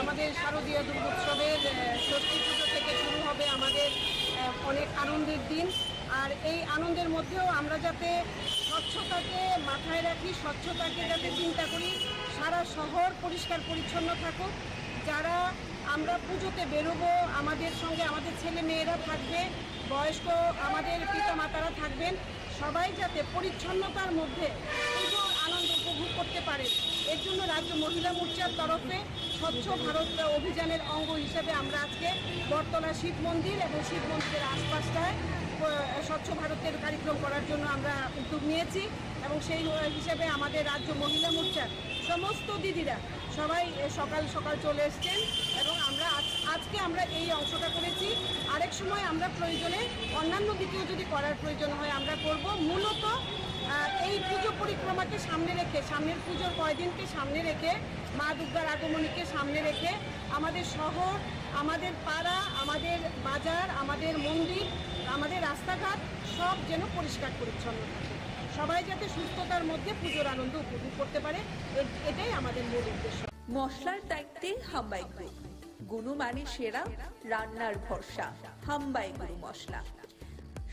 আমাদের শারদীয় দুর্গোৎসবের ষষ্ঠী পুজো থেকে শুরু হবে আমাদের অনেক আনন্দের দিন। আর এই আনন্দের মধ্যেও আমরা যাতে স্বচ্ছতাকে মাথায় রাখি, স্বচ্ছতাকে যাতে চিন্তা করি, সারা শহর পরিষ্কার পরিচ্ছন্ন থাকুক। যারা আমরা পুজোতে বেরোবো, আমাদের সঙ্গে আমাদের ছেলে মেয়েরা থাকবে, বয়স্ক আমাদের পিতামাতারা থাকবেন, সবাই যাতে পরিচ্ছন্নতার মধ্যে পুজোর আনন্দ উপভোগ করতে পারে। এর জন্য রাজ্য মহিলা মোর্চার তরফে স্বচ্ছ ভারত অভিযানের অঙ্গ হিসেবে আমরা আজকে বটতলা শিব মন্দির এবং শিব মন্দিরের আশপাশটায় স্বচ্ছ ভারতের কার্যক্রম করার জন্য আমরা উদ্যোগ নিয়েছি। এবং সেই হিসেবে আমাদের রাজ্য মহিলা মোর্চার সমস্ত দিদিরা সবাই সকাল সকাল চলে এসছেন এবং আজকে আমরা এই অংশটা করেছি। আরেক সময় আমরা প্রয়োজনে অন্যান্য দিকেও যদি করার প্রয়োজন হয় আমরা করব। মূলত এই পুজো পরিক্রমাকে সামনে রেখে, সামনের পুজোর কয়দিনকে সামনে রেখে, মা দুর্গার আগমনীকে সামনে রেখে আমাদের শহর, আমাদের পাড়া, আমাদের বাজার, আমাদের মন্দির, আমাদের রাস্তাঘাট সব যেন পরিষ্কার পরিচ্ছন্ন থাকে, সবাই যাতে সুস্থতার মধ্যে পুজোর আনন্দ উপভোগ করতে পারে, এটাই আমাদের মূল উদ্দেশ্য। মশলার দায়িত্বে হাম্বাই গ্রুপ, গুণমানে সেরা, রান্নার ভরসা, হাম্বাই গুরু মশলা।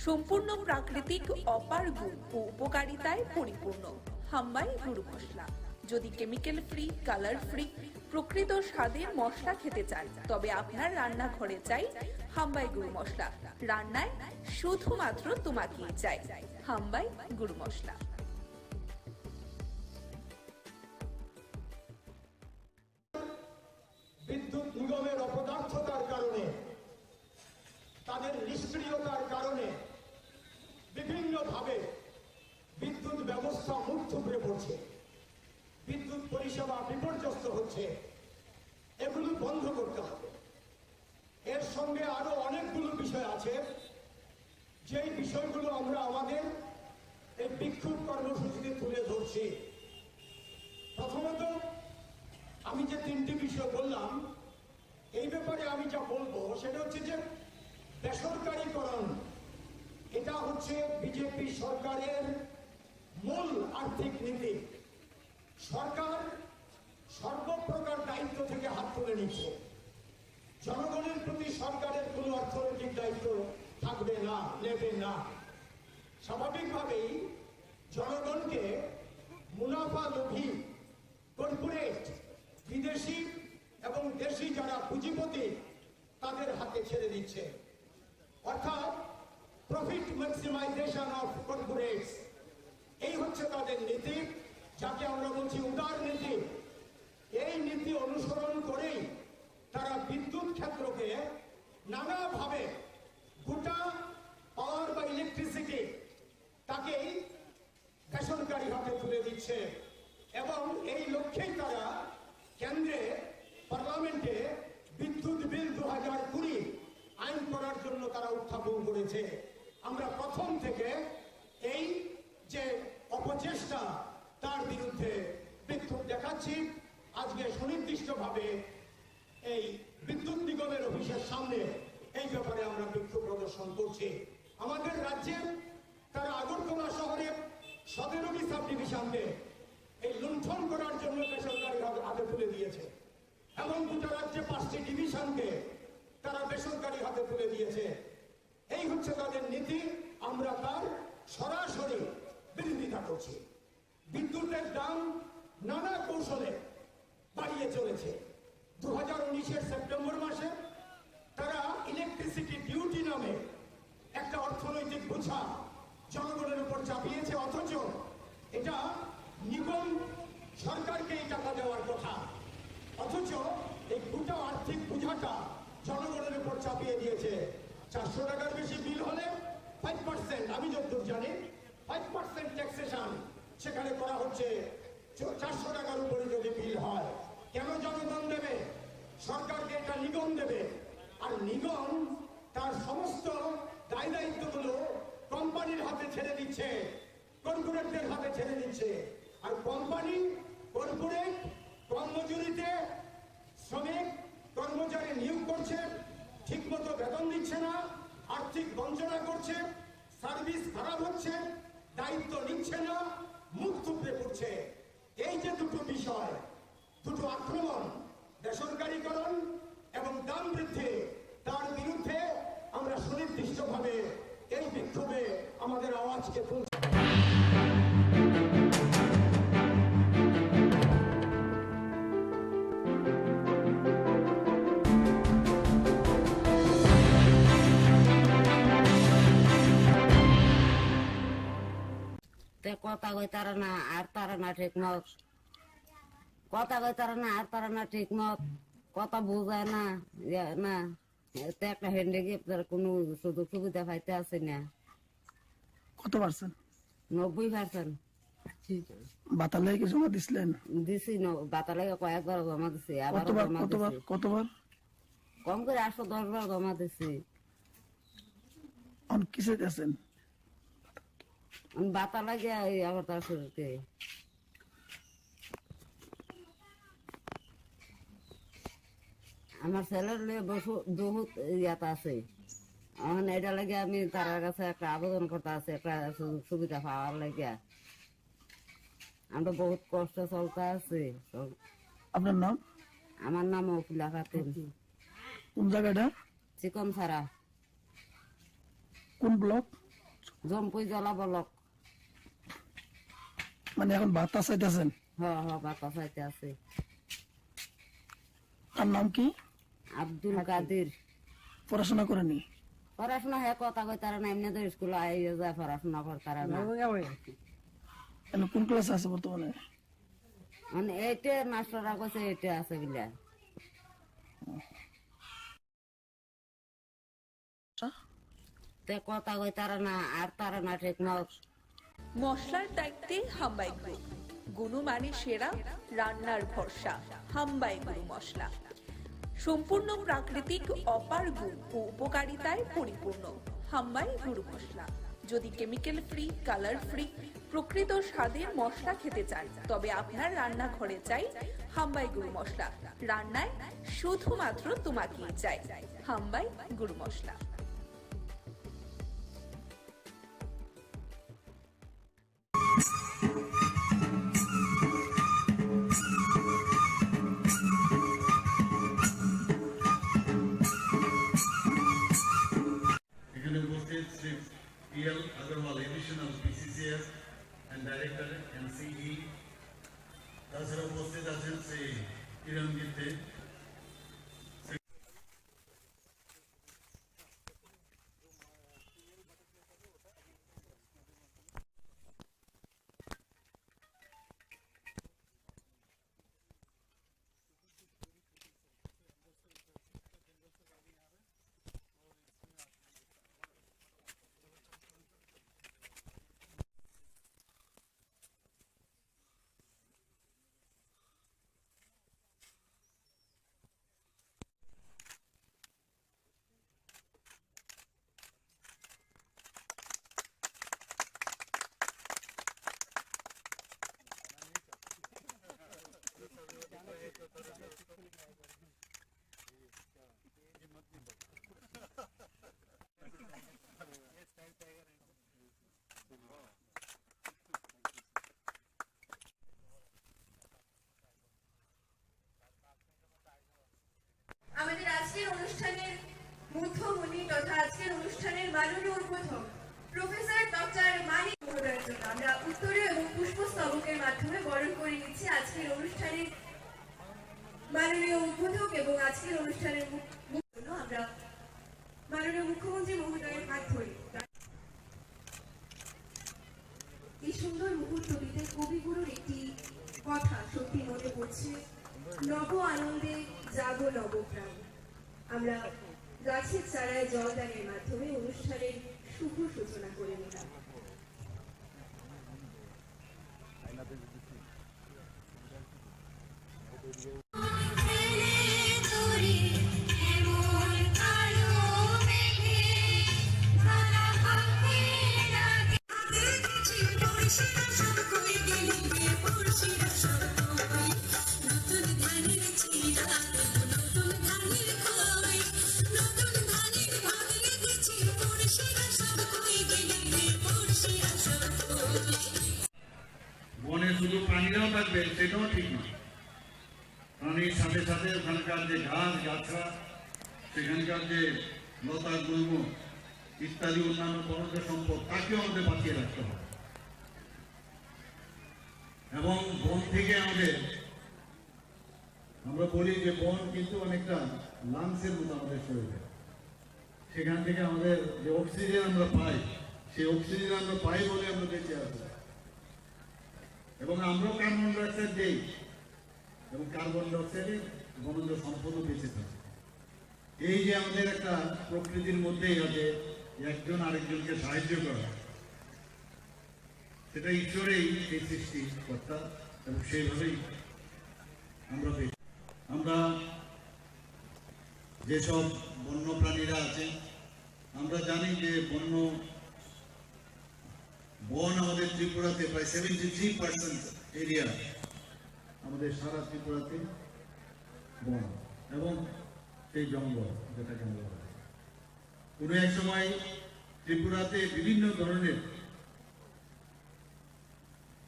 সম্পূর্ণ প্রাকৃতিক, অপার গুণ ও উপকারিতায় পরিপূর্ণ হাম্বাই গুরু মশলা। যদি কেমিক্যাল ফ্রি, কালার ফ্রি, প্রকৃত স্বাদের মশলা খেতে চান তবে আপনার রান্নাঘরে চাই হাম্বাই গুরু মশলা। রান্নায় শুধুমাত্র তোমাকেই চাই হাম্বাই গুরু মশলা। বিদ্যুৎ নিগমের অপদার্থতার কারণে, তাদের নিষ্ক্রিয়তার কারণে বিভিন্নভাবে বিদ্যুৎ ব্যবস্থা মূর্ছ হয়ে পড়ছে, বিদ্যুৎ পরিষেবা বিপর্যস্ত হচ্ছে। এগুলো বন্ধ করতে হবে। এর সঙ্গে আরো অনেকগুলো বিষয় আছে, যেই বিষয়গুলো আমরা আমাদের এই বিক্ষোভ কর্মসূচিতে তুলে ধরছি। প্রথমত, আমি যে তিনটি বিষয় বললাম, এই ব্যাপারে আমি যা বলবো সেটা হচ্ছে যে বেসরকারীকরণ, এটা হচ্ছে বিজেপি সরকারের মূল আর্থিক নীতি। সরকার সর্বপ্রকার দায়িত্ব থেকে হাত তুলে নিচ্ছে। জনগণের প্রতি সরকারের কোনো অর্থনৈতিক দায়িত্ব থাকবে না, নেবে না। স্বাভাবিকভাবেই জনগণকে মুনাফা লোভী কর্পোরেট, বিদেশি এবং দেশি যারা পুঁজিপতি তাদের হাতে ছেড়ে দিচ্ছে। অর্থাৎ প্রফিট ম্যাক্সিমাইজেশন অফ কর্পোরেটস, এই হচ্ছে তাদের নীতি, যাকে আমরা বলছি উদার নীতি। এই নীতি অনুসরণ করেই তারা বিদ্যুৎ ক্ষেত্রকে নানাভাবে, গোটা পাওয়ার বা ইলেকট্রিসিটি তাকেই বেসরকারি হাতে তুলে দিচ্ছে। এবং এই লক্ষ্যেই তারা কেন্দ্রে পার্লামেন্টে বিদ্যুৎ বিল 2020 আইন করার জন্য তারা উত্থাপন করেছে। আমরা প্রথম থেকে এই যে অপচেষ্টা তার বিরুদ্ধে বিক্ষোভ দেখাচ্ছি। আজকে সুনির্দিষ্টভাবে এই বিদ্যুৎ নিগমের অফিসের সামনে এই ব্যাপারে আমরা বিক্ষোভ প্রদর্শন করছি। আমাদের রাজ্যে তারা আগরতলা শহরে 17টি সাব ডিভিশনকে এই লুণ্ঠন করার জন্য বেসরকারি হাতে তুলে দিয়েছে এবং গোটা রাজ্যে 5টি ডিভিশনকে তারা বেসরকারি হাতে তুলে দিয়েছে। এই হচ্ছে তাদের নীতি। আমরা তার সরাসরি বিরোধিতা করছি। বিদ্যুতের দাম নানা কৌশলে বাড়িয়ে চলেছে। 2019-এর সেপ্টেম্বর মাসে তারা ইলেকট্রিসিটি ডিউটি নামে একটা অর্থনৈতিক বোঝা জনগণের উপর চাপিয়েছে, অথচ এটা নিগম সরকারকে এই টাকা দেওয়ার কথা, অথচ এই গোটা আর্থিক বোঝাটা জনগণের উপর চাপিয়ে দিয়েছে। 400 টাকার বেশি বিল হলে 5%, আমি যতদূর জানি 5% ট্যাক্সেশন সেখানে করা হচ্ছে 400 টাকার উপরে যদি বিল হয়, কেন জনগণ দেবে? সরকারকে এটা নিগম দেবে, আর নিগম তার সমস্ত দায় দায়িত্বগুলো কোম্পানির হাতে ছেড়ে দিচ্ছে, কর্পোরেটদের হাতে ছেড়ে দিচ্ছে। আর কোম্পানি, কর্পোরেট কম মজুরিতে শ্রমিক কর্মচারী নিয়োগ করছে, ঠিকমতো বেতন দিচ্ছে না, আর্থিক বঞ্চনা করছে, সার্ভিস খারাপ হচ্ছে, দায়িত্ব নিচ্ছে না, মুখ থুবড়ে পড়ছে। এই যে দুটো বিষয়, দুটো আক্রমণ, বেসরকারীকরণ এবং দাম বৃদ্ধি, তার বিরুদ্ধে আমরা সুনির্দিষ্টভাবে এই বিক্ষোভে আমাদের আওয়াজকে তুলছি। কথা কই তারা না আর তারা না ঠিক মত, কথা কই তারা না আর তারা না ঠিক মত, কথা বোঝায় না না, একটা হ্যান্ডিক্যাপ কোনো সুযোগ সুবিধা পাইতে আছে না। কত পার্সেন্ট? 90%। বাতালে কি জমা দিছিলেন? দিছি, বাতালে কয়েকবার জমা দিছি, আবার কতবার? কম করে 810 বার জমা দিছি। কিসে গেছেন? বাতা লাগে আবার তার শুরুতে আমার ছেলের বহুত ইয়াত আছে, এখন এটা লাগে আমি তার কাছে একটা আবেদন করতে আছে, একটা সুযোগ সুবিধা পাওয়ার লাগে। আমরা বহুত কষ্ট চলতে আছে। আপনার নাম? আমার নাম অফিলা খাতুন। কোন জায়গাটা? চিকন ছাড়া। কোন ব্লক? জম্পুই জলা ব্লক। মানে এখন বার্তা চাইতেছেন? হ্যাঁ, বার্তা চাইতে আছে। তার নাম কি? আব্দুল কাদির। পড়াশোনা করেনি? পড়াশোনা হ্যাঁ, কথা কই তারা না, এমনি তো স্কুলে আইয়ে যায়, পড়াশোনা করতারা না। কোন ক্লাসে আছে বর্তমানে? মানে এইটা মাস্টাররা কইছে এইটা আছে বিলা। কথা কই তারা না আর তারা না ঠিক মত। মশলার দায়িত্বে হাম্বাই গ্রুপ, গুণমানে সেরা, রান্নার ভরসা। হাম্বাই গুরু মশলা সম্পূর্ণ প্রাকৃতিক, অপার গুণ ও উপকারিতায় পরিপূর্ণ। হাম্বাই গুরু মশলা। যদি কেমিক্যাল ফ্রি, কালার ফ্রি, প্রকৃত স্বাদের মশলা খেতে চান, তবে আপনার রান্নাঘরে চাই হাম্বাই গুরু মশলা। রান্নায় শুধুমাত্র তোমাকেই চাই হাম্বাই গুরু মশলা। এখানে উপস্থিত Shri PL Agarwal, Additional PCCS and Director NCE, তাছাড়া উপস্থিত আছেন শ্রী কিরণ গিতে, আমাদের আজকের অনুষ্ঠানের মুখ্যমণি তথা আজকের অনুষ্ঠানের মাননীয় উদ্বোধক প্রফেসর ডক্টর মানিক মহোদয়ের জন্য আমরা উত্তরীয় এবং পুষ্পস্তবকের মাধ্যমে বরণ করে নিচ্ছি আজকের অনুষ্ঠানের মাননীয় উদ্বোধক এবং আজকের অনুষ্ঠানের জন্য আমরা মাননীয় মুখ্যমন্ত্রী মহোদয়ের হাত ধরি। এই সুন্দর মুহূর্তটিতে কবিগুরুর একটি কথা সত্যি মনে পড়ছে, নব আনন্দে জাগো নবপ্রাণ। আমরা গাছের চারায় জলদানের মাধ্যমে অনুষ্ঠানের শুভ সূচনা করে নিলাম। বনে শুধু প্রাণীরাও থাকবে সেটাও ঠিক না, প্রাণীর সাথে সাথে ওখানকার যে ঘাস গাছড়া, সেখানকার যে লতা গুল্ম ইত্যাদি অন্যান্য বনজ সম্পদ তাকেও আমাদের বাঁচিয়ে রাখতে হবে। এবং বন থেকে আমরা বলি যে বন কিন্তু অনেকটা লাংসের মতো আমাদের শরীরে, সেখান থেকে আমাদের যে অক্সিজেন আমরা পাই, সেই অক্সিজেন আমরা পাই বলে আমরা বেঁচে আছি। এবং আমরাও কার্বন ডাইঅক্সাইড দিই, এবং কার্বন ডাইঅক্সাইডে বনজ সম্পদও বেঁচে থাকে। এই যে আমাদের একটা প্রকৃতির মধ্যেই আছে একজন আরেকজনকে সাহায্য করা, সেটা ঈশ্বরেই এই সৃষ্টিকর্তা, এবং সেইভাবেই আমরা যেসব বন্য প্রাণীরা আছে, আমরা জানি যে বন আমাদের ত্রিপুরাতে প্রায় 73% এরিয়া আমাদের সারা ত্রিপুরাতে বন এবং সেই জঙ্গল, যেটাকে আমরা বলি। কোনো এক সময় ত্রিপুরাতে বিভিন্ন ধরনের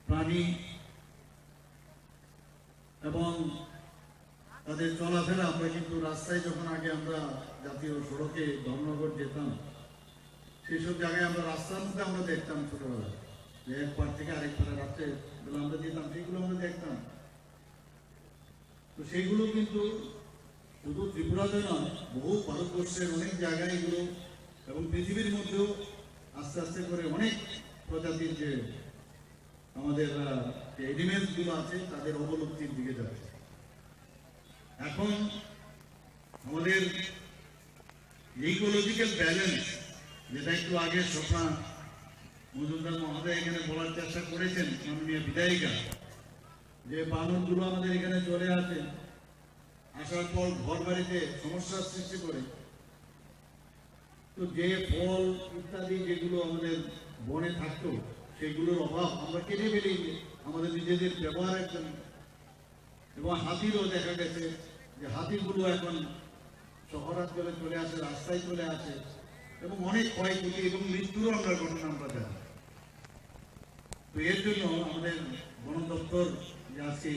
প্রাণী এবং তাদের চলাফেরা, আমরা কিন্তু রাস্তায় যখন আগে আমরা জাতীয় সড়কে ধর্মনগর যেতাম, সেসব জায়গায় আমরা রাস্তার মধ্যে আমরা দেখতাম ছোটবেলায়, যে এক পার থেকে আরেক পারে রাত্রে বেলা আমরা যেতাম, সেগুলো আমরা দেখতাম। তো সেইগুলো কিন্তু শুধু ত্রিপুরাতে নয়, বহু ভারতবর্ষের অনেক জায়গায় এগুলো, এবং পৃথিবীর মধ্যেও আস্তে আস্তে করে অনেক প্রজাতির যে আমাদের এনিমেলস গুলো আছে তাদের অবলুপ্তির দিকে যাচ্ছে। এখন আমাদের ইকোলজিক্যাল ব্যালেন্স, যেটা একটু আগে স্বপ্না মজুমদার মহোদয় এখানে বলার চেষ্টা করেছেন, মাননীয় বিধায়িকা, যে বানরগুলো আমাদের এখানে চলে আসে, আসার পর ঘর বাড়িতে সমস্যার সৃষ্টি করে। তো যে ফল ইত্যাদি যেগুলো আমাদের বনে থাকতো, সেগুলোর অভাব আমরা কেটে ফেলি আমাদের নিজেদের ব্যবহারের জন্য। এবং হাতিরও দেখা গেছে যে হাতিগুলো এখন শহরাঞ্চলে চলে আসে, রাস্তায় চলে আসে, এবং অনেক ক্ষয়ক্ষতি এবং মৃত্যুরও আমরা ঘটনা আমরা জানি। তো এর জন্য আমাদের বন দপ্তর যে আজকে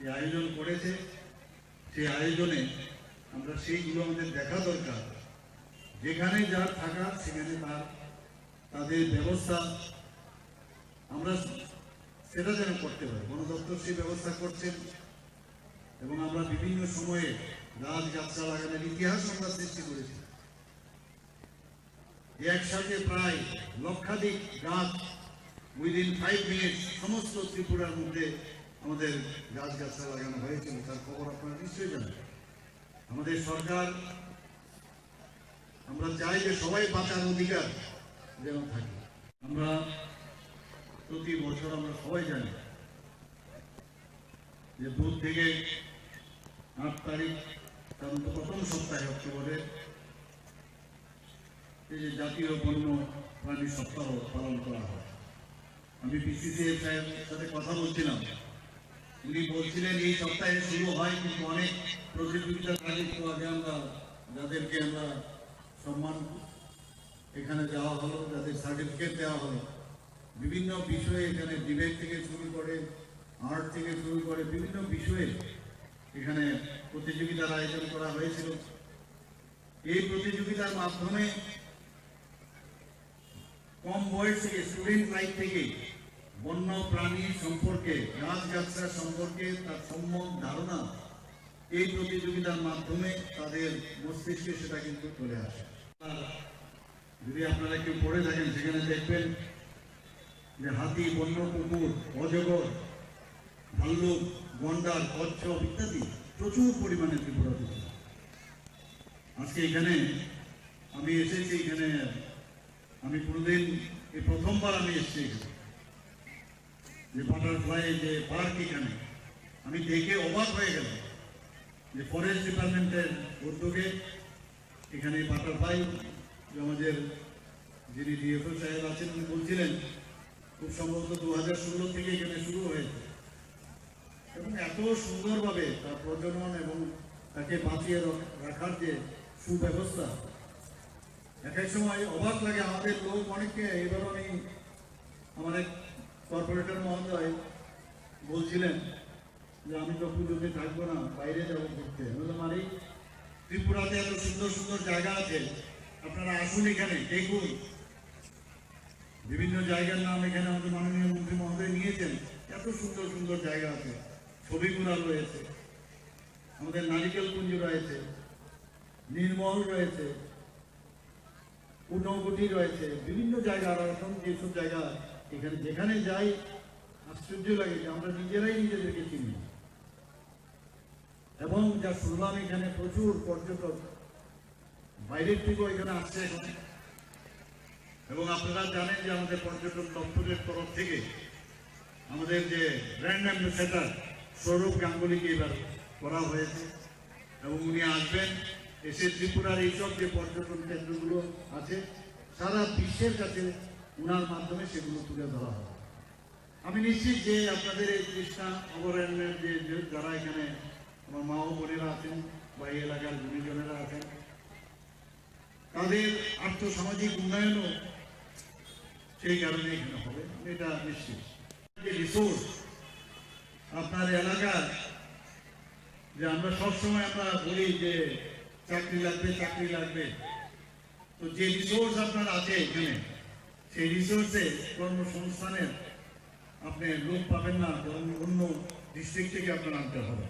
এই আয়োজন করেছে, সেই আয়োজনে আমরা সেইগুলো আমাদের দেখা দরকার, যেখানে যার থাকা সেখানে তাদের ব্যবস্থা আমরা সেটা যেন করতে পারি। বন দপ্তর সেই ব্যবস্থা করছেন, এবং আমরা বিভিন্ন সময়ে গাছ গাছড়া লাগানোর ইতিহাস আমরা সৃষ্টি করেছি। একসাথে প্রায় লক্ষাধিক গাছ উইদিন 5 মিনিটস সমস্ত ত্রিপুরার মধ্যে আমাদের গাছ গাছড়া লাগানো হয়েছিল, তার খবর আপনারা নিশ্চয়ই জানেন। আমাদের সরকার, আমরা চাই যে সবাই বাঁচার অধিকার যেন থাকে। আমরা প্রতি বছর আমরা সবাই জানি যে 2 থেকে 8 তারিখ, সাধারণত প্রথম সপ্তাহে অক্টোবরের, এই যে জাতীয় বন্য প্রাণী সপ্তাহ পালন করা হয়। আমি পিসিসিএ সাহেবের সাথে কথা বলছিলাম, উনি বলছিলেন এই সপ্তাহে শুরু হয়, কিন্তু অনেক প্রতিযোগিতার আগে আমরা যাদেরকে আমরা সম্মান এখানে দেওয়া হলো, যাদের সার্টিফিকেট দেওয়া হলো, বিভিন্ন বিষয়ে এখানে ডিবেট থেকে শুরু করে, আর্ট থেকে শুরু করে বিভিন্ন বিষয়ে এখানে প্রতিযোগিতার আয়োজন করা হয়েছিল। এই প্রতিযোগিতার মাধ্যমে কম বয়স থেকে, স্টুডেন্ট লাইফ থেকে বন্য প্রাণী সম্পর্কে, গাছ গাছড়া সম্পর্কে তার সম্যক ধারণা এই প্রতিযোগিতার মাধ্যমে তাদের মস্তিষ্কে সেটা কিন্তু চলে আসে। যদি আপনারা কেউ পড়ে থাকেন, সেখানে দেখবেন যে হাতি, বন্য কুকুর, অজগর, ভাল্লুক, গন্ডার, কচ্ছপ ইত্যাদি প্রচুর পরিমাণে ত্রিপুরাতে। আজকে এখানে আমি এসেছি, এখানে আমি কোনোদিন এই প্রথমবার আমি এসেছি যে বাটারফ্লাই যে পার্ক, এখানে আমি দেখে অবাক হয়ে গেলাম যে ফরেস্ট ডিপার্টমেন্টের উদ্যোগে এখানে বাটারফ্লাই আমাদের যিনি ডিএফও সাহেব আছেন উনি বলছিলেন খুব সম্ভবত 2016 থেকে এখানে শুরু হয়েছে এবং এত সুন্দরভাবে তার প্রজনন এবং তাকে বাঁচিয়ে রাখার যে সুব্যবস্থা এক এক সময় অবাক লাগে আমাদের লোক অনেককে। এবার আমি আমার এক কর্পোরেটর মহোদয় বলছিলেন যে আমি তো পুজোতে থাকবো না, বাইরে যাবো ঘুরতে। বললাম আরে ত্রিপুরাতে এত সুন্দর সুন্দর জায়গা আছে, আপনারা আসুন এখানে দেখুন। বিভিন্ন জায়গার নাম এখানে আমাদের মাননীয় মন্ত্রী মহোদয় নিয়েছেন। এত সুন্দর সুন্দর জায়গা আছে, ছবিগুলা রয়েছে, আমাদের নারিকেল কুঞ্জ রয়েছে, নীলমহল রয়েছে, পূর্ণকুটি রয়েছে, বিভিন্ন জায়গা। আর এখন যেসব জায়গা এখানে যেখানে যাই আশ্চর্য লাগে যে আমরা নিজেরাই নিজেদেরকে চিনি। এবং যা শুনলাম এখানে প্রচুর পর্যটক বাইরের থেকেও এখানে আসছে এখন। এবং আপনারা জানেন যে আমাদের পর্যটন দপ্তরের তরফ থেকে আমাদের যে ব্র্যান্ড অ্যাম্বাসেডর সৌরভ গাঙ্গুলিকে এবার করা হয়েছে এবং উনি আসবেন, এসে ত্রিপুরার এইসব যে পর্যটন কেন্দ্রগুলো আছে সারা বিশ্বের কাছে উনার মাধ্যমে সেগুলো তুলে ধরা হবে। আমি নিশ্চিত যে আপনাদের এই তৃষ্ণা অভয়ারণ্যের যে যারা এখানে আমার মা ও বোনেরা আছেন বা এই এলাকার গুণীজনেরা আছেন, তাদের আর্থসামাজিক উন্নয়নও সেই কারণে এখানে হবে, এটা নিশ্চিত। যে রিসোর্স আপনার এলাকার, যে আমরা সবসময় আমরা বলি যে চাকরি লাগবে চাকরি লাগবে, তো যে রিসোর্স আপনার আছে এখানে সেই রিসোর্সে কর্মসংস্থানের আপনি লোক পাবেন না, বরং অন্য ডিস্ট্রিক্ট থেকে আপনার আনতে হবে।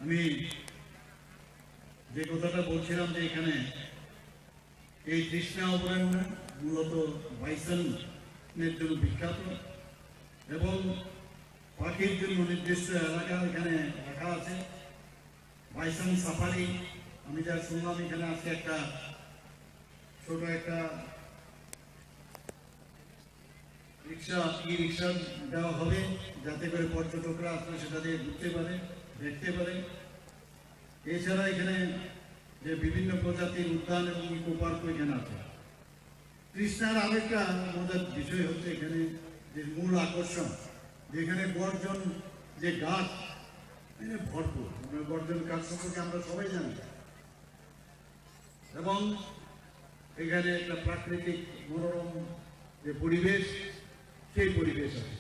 আমি যে কথাটা বলছিলাম যে এখানে এই তৃষ্ণা অভয়ারণ্য মূলত বাইসনের জন্য বিখ্যাত এবং পাখির জন্য নির্দিষ্ট এলাকা এখানে রাখা আছে। বাইসন সাফারি আমি যা শুনলাম এখানে আজকে একটা ছোট একটা রিক্সা দেওয়া হবে যাতে করে পর্যটকরা আসলে সেটা দিয়ে ঘুরতে পারে, দেখতে পারে। এছাড়া এখানে যে বিভিন্ন প্রজাতির উদ্যান এবং ইকো পার্ক এখানে আছে। তৃষ্ণার আরেকটা মজার বিষয় হচ্ছে এখানে যে মূল আকর্ষণ, যেখানে গর্জন যে গাছ ভরপুর, গর্জন গাছ সম্পর্কে আমরা সবাই জানি এবং এখানে একটা প্রাকৃতিক মনোরম যে পরিবেশ, সেই পরিবেশ আছে।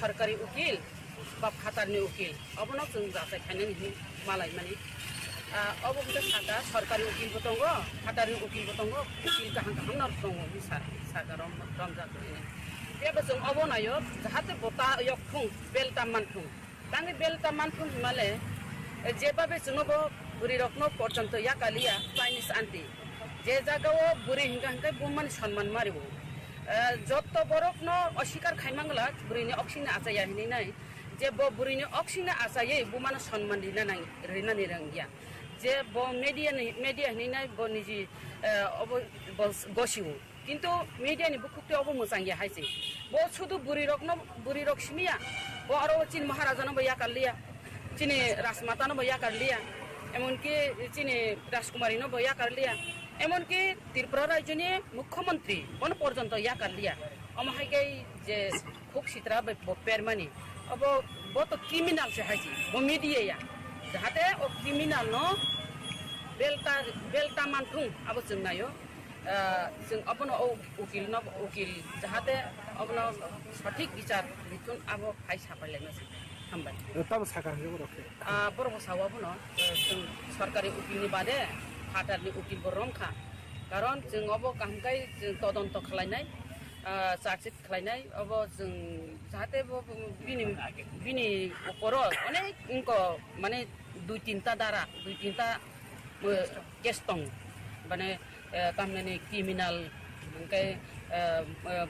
सरकारी उकिल बा फातारनि उकिल अबनो जों जाथाय खायनायनि मालाय माने अब सागा सरकारी उकिलबो दङ फातारनि उकिलबो दङ उकिल गाहां गाहां दङ सागाराव रमजाखै बेबो जों अब नायो जाहाथे बता यखुं बेलता मानफुं तांनि बेलता मानफुं हिमाले जेबाबे जोंबो बुरि रखनो पर्यन्त या कालिया चाइनिज आन्टी जे जागाव बुरि हिंगा हिंगा बुमान सम्मान मारिबो যত বরফ ন অস্বীকার খাইমাংলা বুড়িনি অক্সিনে আচাইয়া হিনি নাই যে বুড়িনি অক্সিনে আচাইয়ে বুমানো সম্মান দিনা নাই রিনানি রঙ্গিয়া যে মিডিয়া হিনি নাই ব নিজি গসিও কিন্তু মিডিয়ানি বুকুতে অব মোজাঙ্গিয়া হাইছে ব শুধু বুড়ি রক সিমিয়া ব আরো চিন মহারাজানো বইয়া কারলিয়া চিনি রাজমাতানো বইয়া কারলিয়া এমনকি চিনি রাজকুমারীনো বইয়া কারলিয়া এমনকি ত্রিপুরা রাজ্যনি মুখ্যমন্ত্রী কোন পর্যন্ত ইয়া কারলিয়া অমাহাইগাই যে খুব সিতরা পেরমানি अब वो तो क्रिमिनल से है वो मीडिया जाते वो क्रिमिनल नो बेलता मानथुं अब जों नायो जों अपन उकिल जाते अपन सठिक विचार लिथुन अब फाइ सापायलायनोसै हामबाय तब साका रखे बरबो सावाबनो जों सरकारि उकिलनि बादे फाटारनि उकिल बरमखा कारण जों अब गांगाय जों तदन्त खालायनाय साक्सेस खालायनाय अब जों जाहाथे बिनि ऊपर अनेक इनको माने दुई तीनटा केस दं माने कामनानि क्रिमिनल ओमफ्राय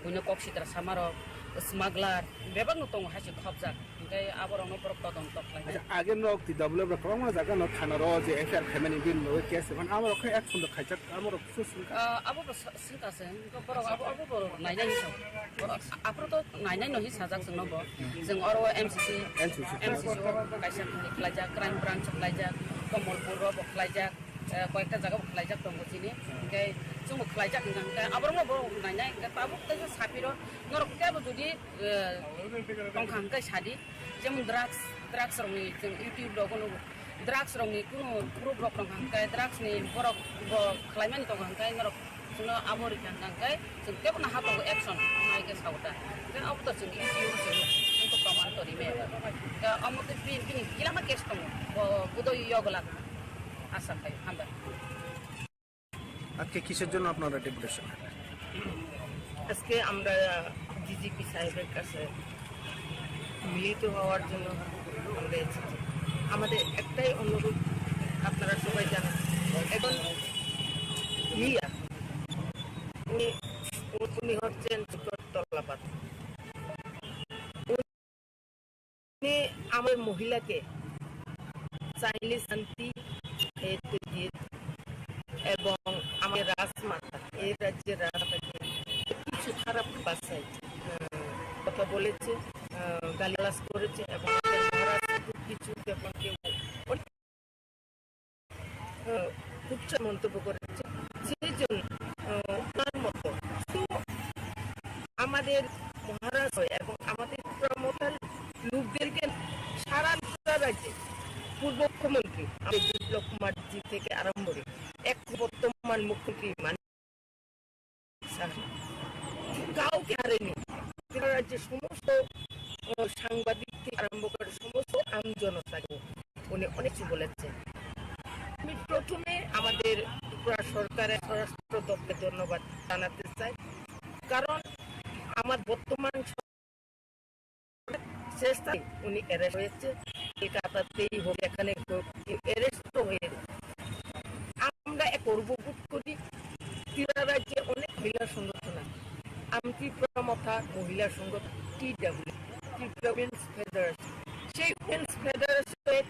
बुनो कक्सिद्रा सामार स्मागलार बेबायदिनो दङ हायसे खबजाक ओमफ्राय आबरावनो बर तदন্ত खालामनाय आगे नक ति डब्ल्यू प्रमाण जागा न थाना र जे एफआर खामानि बिल नो केस एफान आमर खै एक फुन्द खाइजाक आमर सुसुन आबो सिनकासे बर आबो बर नायनाय हिसाब आफोर तो नायनाय नहि साजाक जों नबो जों अर एमसीसी कायसा खालायजाक क्राइम ब्रांच खालायजाक कमलपुर रो खालायजाक কয়েকটা জায়গা খালাইজাক দङ जिनि ओमफ्राय जोंबो खालायजाक ओमफ्राय आबरनो बर नायनाय ताबो ते साफिरो नरकताबो जुदि दंखांखाय सादि जेमन ड्राग्स रंनि जों इउटिउब दगनो ड्राग्स रंनि कुनु ग्रुप रक दंखांखाय ड्राग्स नि बर खालायमानि दंखांखाय नरक जोंनो आबरि खांखाय जों तेबो ना हातो एक्शन माइके सावता ओमफ्राय आबो जों इउटिउब जों प्रमाण तरिमे दा अमते बिनि किलामा केस दङ बुदय यगला আশা খাই আমরা আজকে কিসের জন্য আপনারা ডেপুটেশন আজকে আমরা ডিজিপি সাহেবের কাছে মিলিত হওয়ার জন্য আমরা এসেছি আমাদের একটাই অনুরোধ আপনারা সবাই জানেন এখন মিয়া উনি হচ্ছেন তল্লাপাত উনি আমার মহিলাকে চাইলে শান্তি এবং আমাদের রাজমাতা এই রাজ্যের রাজাকে কিছু খারাপ ভাষায় কথা বলেছে গালিগালাজ করেছে এবং কিছু যখন কেউ কুৎসা মন্তব্য করেছে সেই জন্য তার মতো আমাদের মহারাজ এবং আমাদের প্রমোটার লোকদেরকে সারা রাজ্যে পূর্ব মুখ্যমন্ত্রী বিপ্লব কুমারজি থেকে আরম্ভ করে এক বর্তমান মুখ্যমন্ত্রী কাউকে হারেনি রাজ্যের সমস্ত সাংবাদিক থেকে আরম্ভ করে সমস্ত আম জনতাকে উনি অনেক কিছু বলেছেন আমি প্রথমে আমাদের ত্রিপুরা সরকারের স্বরাষ্ট্র দপ্তরকে ধন্যবাদ জানাতে চাই কারণ আমার বর্তমান চেষ্টায় উনি অ্যারেস্ট হয়েছে কলকাতাতেই হোক এখানে অ্যারেস্ট হয়ে আমরা এক গর্ববোধ করি ত্রিপুরা রাজ্যে অনেক মহিলা সংগঠন আছে আমি ত্রিপুরা মথা মহিলা সংগঠন টিডব্লিউ ত্রিপুরা উইমেন্স ফেডারেশন সেই উইমেন্স ফেডারেশনের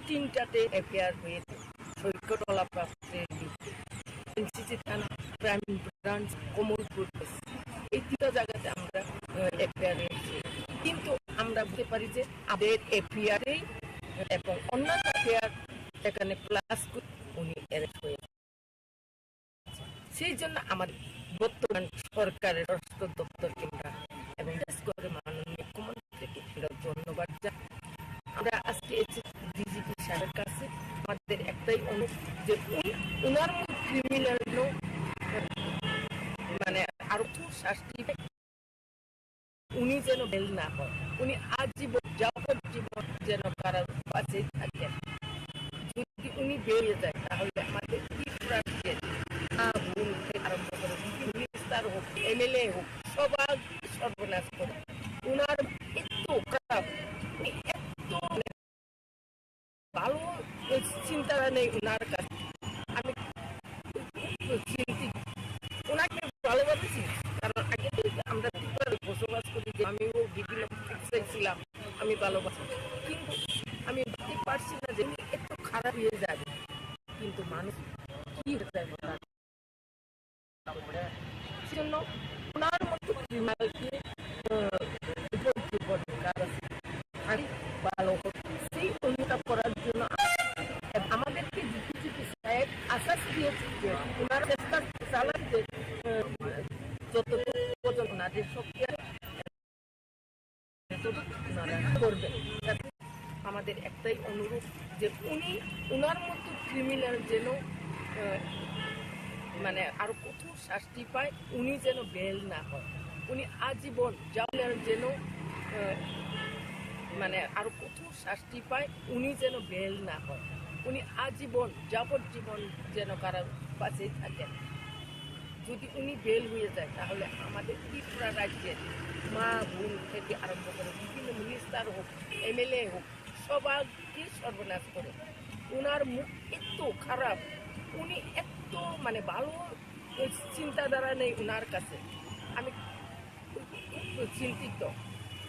তিনটাতে এফআইআর হয়েছে সৈকতলা প্রাপ্তের এনসিসি থানা ক্রাইম ব্রাঞ্চ কমলপুর এই তিনটা জায়গাতে আমরা এফআইআর হয়েছি কিন্তু আমরা বুঝতে পারি যে আমাদের এফআইআরেই এবং অন্যান্য এফআইআর এখানে প্লাস করে উনি অ্যারেস্ট হয়ে সেই জন্য আমাদের বর্তমান সরকারের স্বরাষ্ট্র দপ্তরকে এবং বিশেষ করে মাননীয় মুখ্যমন্ত্রীকে ধন্যবাদ জানাই আমরা আজকে ডিজিপি সাহেবের কাছে আমাদের একটাই অনুরোধ যে উনার মতো ক্রিমিনাল মানে আরো শাস্তি উনি যেন বেল না হয় উনি আজীবন যাবজ্জীবন যেন কারার পাশে থাকেন যদি উনি বেরিয়ে যায় তাহলে আমাদের আরম্ভ করে মিনিস্টার হোক এমএলএ হোক সবার সর্বনাশ করে উনার এত খারাপ এত ভালো চিন্তাধারা নেই উনার কাছে আমি চিন্তিত ওনাকে ভালোবাসি কারণ আগে আমরা বসবাস করি যে আমিও বিভিন্ন ছিলাম আমি ভালোবাসি কিন্তু আমি ভাবতে পারছি না যে এত খারাপ হয়ে যাবে কিন্তু মানুষ কি হয়ে যাবে সেজন্য ওনার মতো ক্রিমিনালকে ভালো সেই অনুটা করার জন্য আমাদেরকে জিপি সাহেব আশ্বাস দিয়েছে যে ওনার চেষ্টা চালাচ্ছে যতটুকু পর্যন্ত ওনাদের শক্তি করবেন আমাদের একটাই অনুরোধ যে উনার মতো ক্রিমিনাল যেন মানে আরো কঠোর শাস্তি পায় উনি যেন বেল না হয় উনি আজীবন জামিনের যেন মানে আরো কঠোর শাস্তি পায় উনি যেন বেল না হয় উনি আজীবন যাবজ্জীবন যেন কারার পাশে থাকেন যদি উনি বেল হয়ে যায় তাহলে আমাদের ত্রিপুরা রাজ্যের মা বোন থেকে আরম্ভ করে বিভিন্ন মিনিস্টার হোক এমএলএ হোক সবাইকে সর্বনাশ করে উনার মুখ এত খারাপ উনি এত মানে ভালো চিন্তাধারা নেই উনার কাছে আমি চিন্তিত।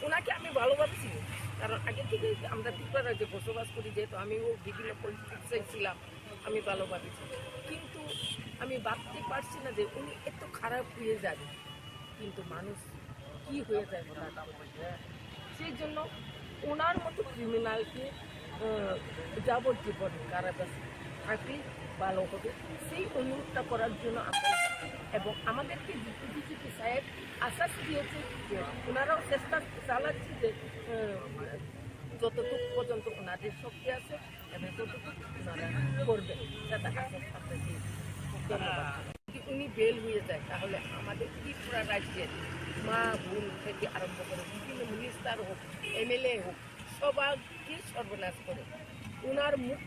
ওনাকে আমি ভালোবাসি, কারণ আগে থেকে আমরা ত্রিপুরা রাজ্যে বসবাস করি, যেহেতু আমিও বিভিন্ন পলিটিক্সে ছিলাম, আমি ভালোবাসি। কিন্তু আমি ভাবতে পারছি না যে উনি এত খারাপ হয়ে যাবে, কিন্তু মানুষ কি হয়ে যায় সেই জন্য ওনার মতো ক্রিমিনালকে যাবজ্জীবন কারাবাসে থাকলে ভালো হবে, সেই অনুরোধটা করার জন্য আমরা এবং আমাদেরকে ডিজিপি সাহেব আশ্বাস দিয়েছে যে ওনারাও চেষ্টা চালাচ্ছে যে যতটুকু পর্যন্ত ওনাদের শক্তি আছে এবং ততটুকু ওনারা করবেন, সেটা আশ্বাস আমরা দিয়েছি। ধন্যবাদ। যদি উনি বেল হয়ে যায় তাহলে আমাদের ত্রিপুরা রাজ্যের মা বোন থেকে আরম্ভ করে বিভিন্ন মিনিস্টার হোক, এমএলএ হোক, সবাইকে সর্বনাশ করে ওনার মুখ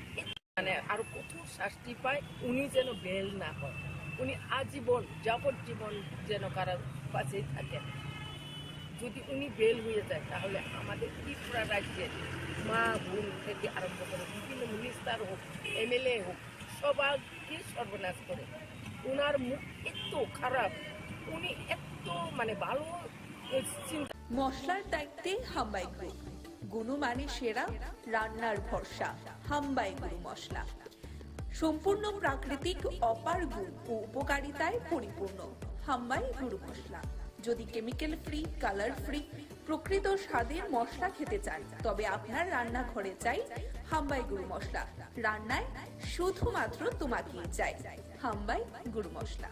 মানে আরো কঠোর শাস্তি পায়, উনি যেন বেল না হয়, উনি আজীবন যাবজ্জীবন যেন কারাবাসে থাকেন। যদি উনি বেল হয়ে যায় তাহলে আমাদের ত্রিপুরা রাজ্যের মা বোন থেকে আরম্ভ করে বিভিন্ন মিনিস্টার হোক, এমএলএ হোক, সবাইকে সর্বনাশ করে ওনার মুখ এত খারাপ, উনি এত মানে ভালো চিন্তা। মশলার দায়িত্বে হাম্বাই গ্রুপ, গুণমানে সেরা, রান্নার ভরসা। হাম্বাই গুরু মশলা সম্পূর্ণ প্রাকৃতিক, অপার গুণ ও উপকারিতায় পরিপূর্ণ। হাম্বাই গুরু মশলা। যদি কেমিক্যাল ফ্রি, কালার ফ্রি, প্রকৃত স্বাদের মশলা খেতে চান তবে আপনার রান্নাঘরে চাই হাম্বাই গুরু মশলা। রান্নায় শুধুমাত্র তোমাকেই চাই। হাম্বাই গুরু মশলা।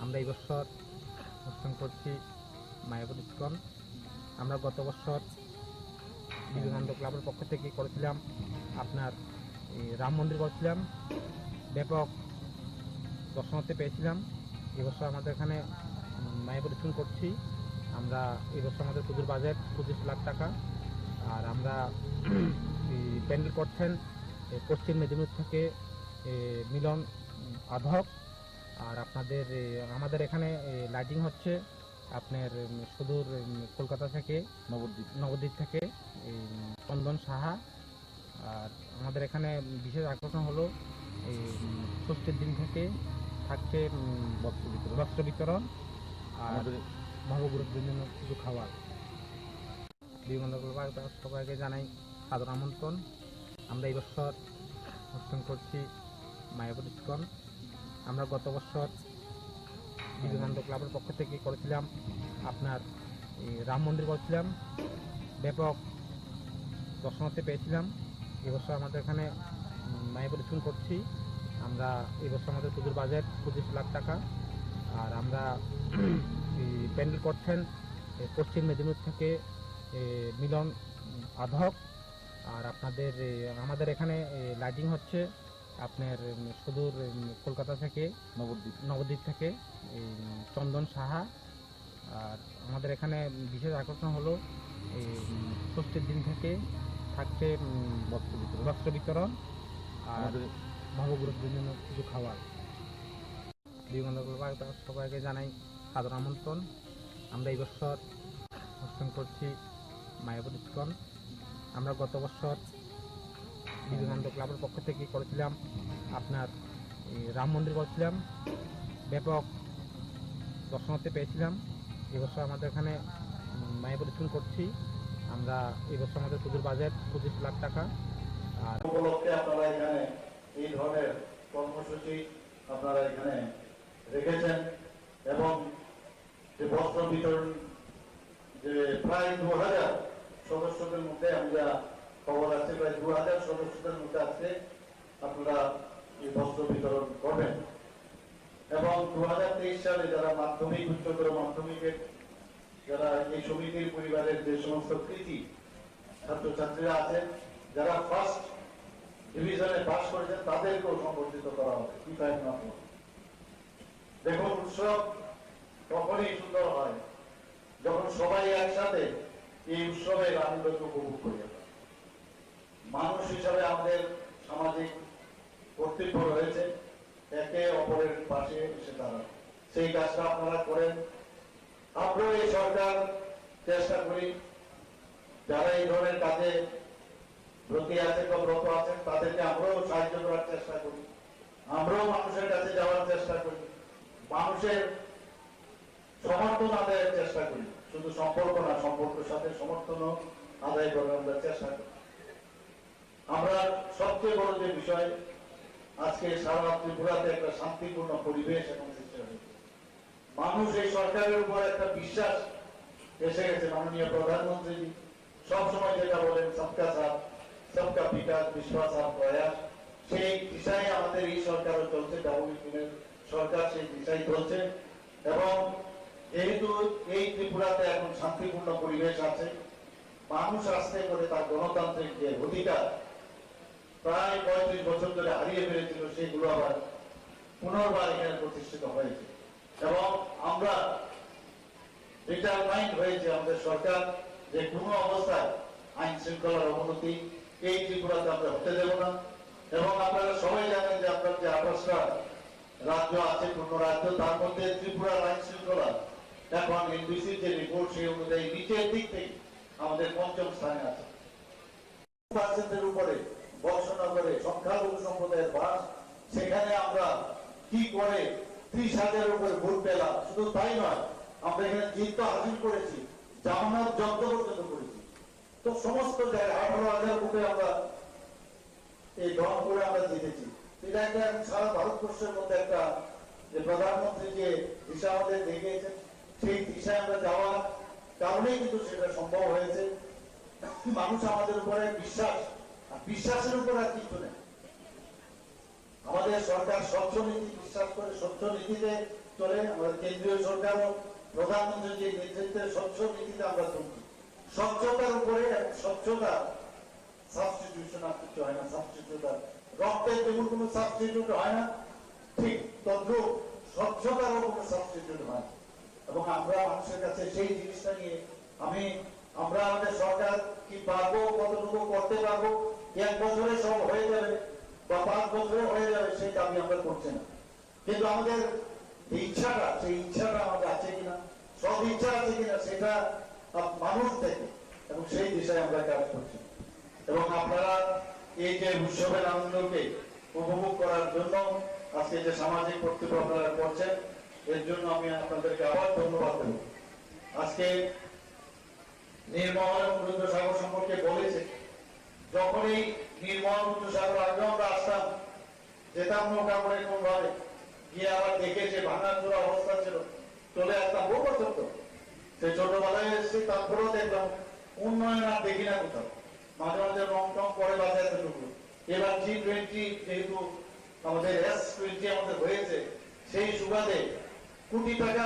আমরা এই বছর অনুষ্ঠান করছি মায়াপুর ইস্কন। আমরা গত বছর বিবেকানন্দ ক্লাবের পক্ষ থেকে করেছিলাম আপনার রাম মন্দির করেছিলাম, ব্যাপক দর্শনার্থী পেয়েছিলাম। এবছর আমাদের এখানে মায়াপুর ইস্কন করছি। আমরা এবছর আমাদের পুজোর বাজেট 25 লাখ টাকা। আর আমরা প্যান্ডেল করছেন পশ্চিম মেদিনীপুর থেকে মিলন আধক। আর আপনাদের আমাদের এখানে লাইটিং হচ্ছে আপনার সুদূর কলকাতা থেকে, নবদ্বীপ থেকে চন্দন সাহা। আর আমাদের এখানে বিশেষ আকর্ষণ হলো এই ষষ্ঠীর দিন থেকে থাকছে বস্ত্র বিতরণ আর নবগুরুদের জন্য কিছু খাবার। বিবেকানন্দ সবাইকে জানাই সাদর আমন্ত্রণ। আমরা এই বছর অনুষ্ঠান করছি মায়াপুর ইস্কন। আমরা গত বছর বিবেকানন্দ ক্লাবের পক্ষ থেকে করেছিলাম আপনার রাম মন্দির করেছিলাম, ব্যাপক দর্শনার্থী পেয়েছিলাম। এবছর আমাদের এখানে মায়াপুর ইস্কন করছি। আমরা এবছর আমাদের পুজোর বাজেট 25 লাখ টাকা। আর আমরা প্যান্ডেল করছেন পশ্চিম মেদিনীপুর থেকে মিলন আধক। আর আপনাদের আমাদের এখানে লাইটিং হচ্ছে আপনার সুদূর কলকাতা থেকে, নবদ্বীপ থেকে চন্দন সাহা। আর আমাদের এখানে বিশেষ আকর্ষণ হলো এই ষষ্ঠীর দিন থেকে থাকছে বস্ত্র বিতরণ আর নবগুরুদের জন্য কিছু খাবার। বিবেকানন্দ সবাইকে জানাই সাদর আমন্ত্রণ। আমরা এই বছর অনুষ্ঠান করছি মায়াপুর ইস্কন। আমরা গত বছর বিবেকানন্দ ক্লাবের পক্ষ থেকে করেছিলাম আপনার রাম মন্দির করেছিলাম, ব্যাপক দর্শনার্থী পেয়েছিলাম। এবছর আমাদের এখানে মায়াপুর ইস্কন করছি। আমরা এবছর আমাদের পুজোর বাজেট 25 লাখ টাকা। আর উপলক্ষে আপনারা এখানে এই ধরনের কর্মসূচি আপনারা এখানে রেখেছেন এবং যে বস্ত্র বিতরণ যে প্রায় 2000 সদস্যদের মধ্যে আমরা খবর আছে, প্রায় 2000 সদস্যদের মধ্যে আজকে আপনারা এই বস্ত্র বিতরণ করবেন। এবং 2023 সালে যারা মাধ্যমিক, উচ্চতর মাধ্যমিকের যারা এই সমিতির পরিবারের যে সমস্ত কৃতি ছাত্রছাত্রীরা আছেন, যারা ফার্স্ট ডিভিশনে পাস করেছেন তাদেরকেও সম্বর্ধিত করা হবে। দেখুন, উৎসব তখনই সুন্দর হয় যখন সবাই একসাথে এই উৎসবের আনন্দকে উপভোগ করি। মানুষ হিসাবে আমাদের সামাজিক কর্তব্য রয়েছে একে অপরের পাশে এসে দাঁড়ানো। সেই কাজটা আপনারা করেন। আমরাও এই সরকার চেষ্টা করি যারা এই ধরনের কাজে ব্রতী আছেন বা ব্রত আছেন তাদেরকে আমরাও সাহায্য করার চেষ্টা করি, আমরাও মানুষের কাছে যাওয়ার চেষ্টা করি। মানুষের সমর্থন আদায়ের চেষ্টা করি, শুধু সম্পর্ক না, সম্পর্কের সাথে সমর্থনও আদায় করার আমরা চেষ্টা করি। আমরা সবচেয়ে বড় যে বিষয়, আজকে সারা ত্রিপুরাতে একটা শান্তিপূর্ণ পরিবেশ এখন সৃষ্টি হয়েছে। মানুষ এই সরকারের উপর একটা বিশ্বাস এসে গেছে। মাননীয় প্রধানমন্ত্রী সবসময় যেটা বলেন, সবকা সাথ সবকা বিকাশ, বিশ্বাস আর প্রয়াস, সেই দিশায় আমাদের এই সরকারও চলছে। ডাবল সরকার সেই দিশায় চলছে। এবং যেহেতু এই ত্রিপুরাতে এখন শান্তিপূর্ণ পরিবেশ আছে, মানুষ আস্তে করে তার গণতান্ত্রিক যে অধিকার প্রায় 35 বছর ধরে হারিয়ে ফেলেছিল, সেগুলো আবার পুনর্বার এখানে প্রতিষ্ঠিত হয়েছে। এবং আমরা ডিটারমাইন্ড হয়েছে আমাদের সরকার যে কোনো অবস্থায় আইন শৃঙ্খলার অবনতি এই ত্রিপুরাতে আমরা হতে দেব না। এবং আপনারা সবাই জানেন যে আপনার যে 28টা রাজ্য আছে, পূর্ণ রাজ্য, তার মধ্যে ত্রিপুরার আইন শৃঙ্খলা এখন এনবিসির যে রিপোর্ট সেই অনুযায়ী নিচের দিক থেকে আমাদের 5ম স্থানে আছে। পার্সেন্টের উপরে বর্ষনা করে সংখ্যালঘু সম্প্রদায়ের বাস, সেখানে আমরা কি করে 30,000-এর উপরে ভোট পেলাম। শুধু তাই নয়, আমরা এখানে জিত হাসিল করেছি, জামানত জব্দ পর্যন্ত করেছি। তো সমস্ত জায়গায় 18,000 ভোটে আমরা এই দল করে আমরা জিতেছি। এটা একটা সারা ভারতবর্ষের মধ্যে একটা যে প্রধানমন্ত্রী যে দিশা আমাদের দেখিয়েছেন, সেই দিশায় আমরা যাওয়ার কারণেই কিন্তু সেটা সম্ভব হয়েছে। মানুষ আমাদের উপরে বিশ্বাস, আর বিশ্বাসের উপর আর কিছু নেই। আমাদের সরকার স্বচ্ছ নীতি বিশ্বাস করে, স্বচ্ছ নীতিতে চলে। আমাদের কেন্দ্রীয় সরকারও প্রধানমন্ত্রী যে নেতৃত্বে স্বচ্ছ নীতিতে আমরা চলছি। স্বচ্ছতার উপরে, স্বচ্ছতা সাবস্টিটিউশন আর কিছু হয় না। সাবস্টিটিউট রক্তের যেমন কোনো সাবস্টিটিউট হয় না, ঠিক তদ্রুপ স্বচ্ছতারও কোনো সাবস্টিটিউট হয় না। এবং আমরা মানুষের কাছে সেই জিনিসটা নিয়ে আমরা আমাদের সরকার কি পারবো, কতটুকু করতে পারবো, 1 বছরে সব হয়ে যাবে বা 5 বছরে হয়ে যাবে, সেই দাবি আমরা করছি না। কিন্তু আমাদের ইচ্ছাটা, সেই ইচ্ছাটা আমাদের আছে কিনা, সব ইচ্ছা আছে কিনা, সেটা মানুষ থেকে, এবং সেই দিশায় আমরা কাজ করছি। এবং আপনারা এই যে উৎসবের আনন্দকে উপভোগ করার জন্য আজকে যে সামাজিক কর্তব্য আপনারা করছেন, এর জন্য আমি আপনাদেরকে আবার ধন্যবাদ দেব। আজকে নির্মল এবং রুদ্রসাগর সম্পর্কে বলেছে, যখন এই নির্মল রুদ্রসাগর আগে আমরা আসতাম, যেতাম নৌকা করে কোন ভাবে গিয়ে আবার দেখে যে ভাঙাচোরা অবস্থা ছিল, চলে আসতাম। বহু বছর তো সে ছোটবেলায় এসেছি, তারপরেও দেখলাম উন্নয়ন আর দেখি না কোথাও। মাঝে মাঝে রং টং করে বাজাতে ঢুকলো। এবার G20 যেহেতু আমাদের S20 আমাদের হয়েছে, সেই সুবাদে কোটি টাকা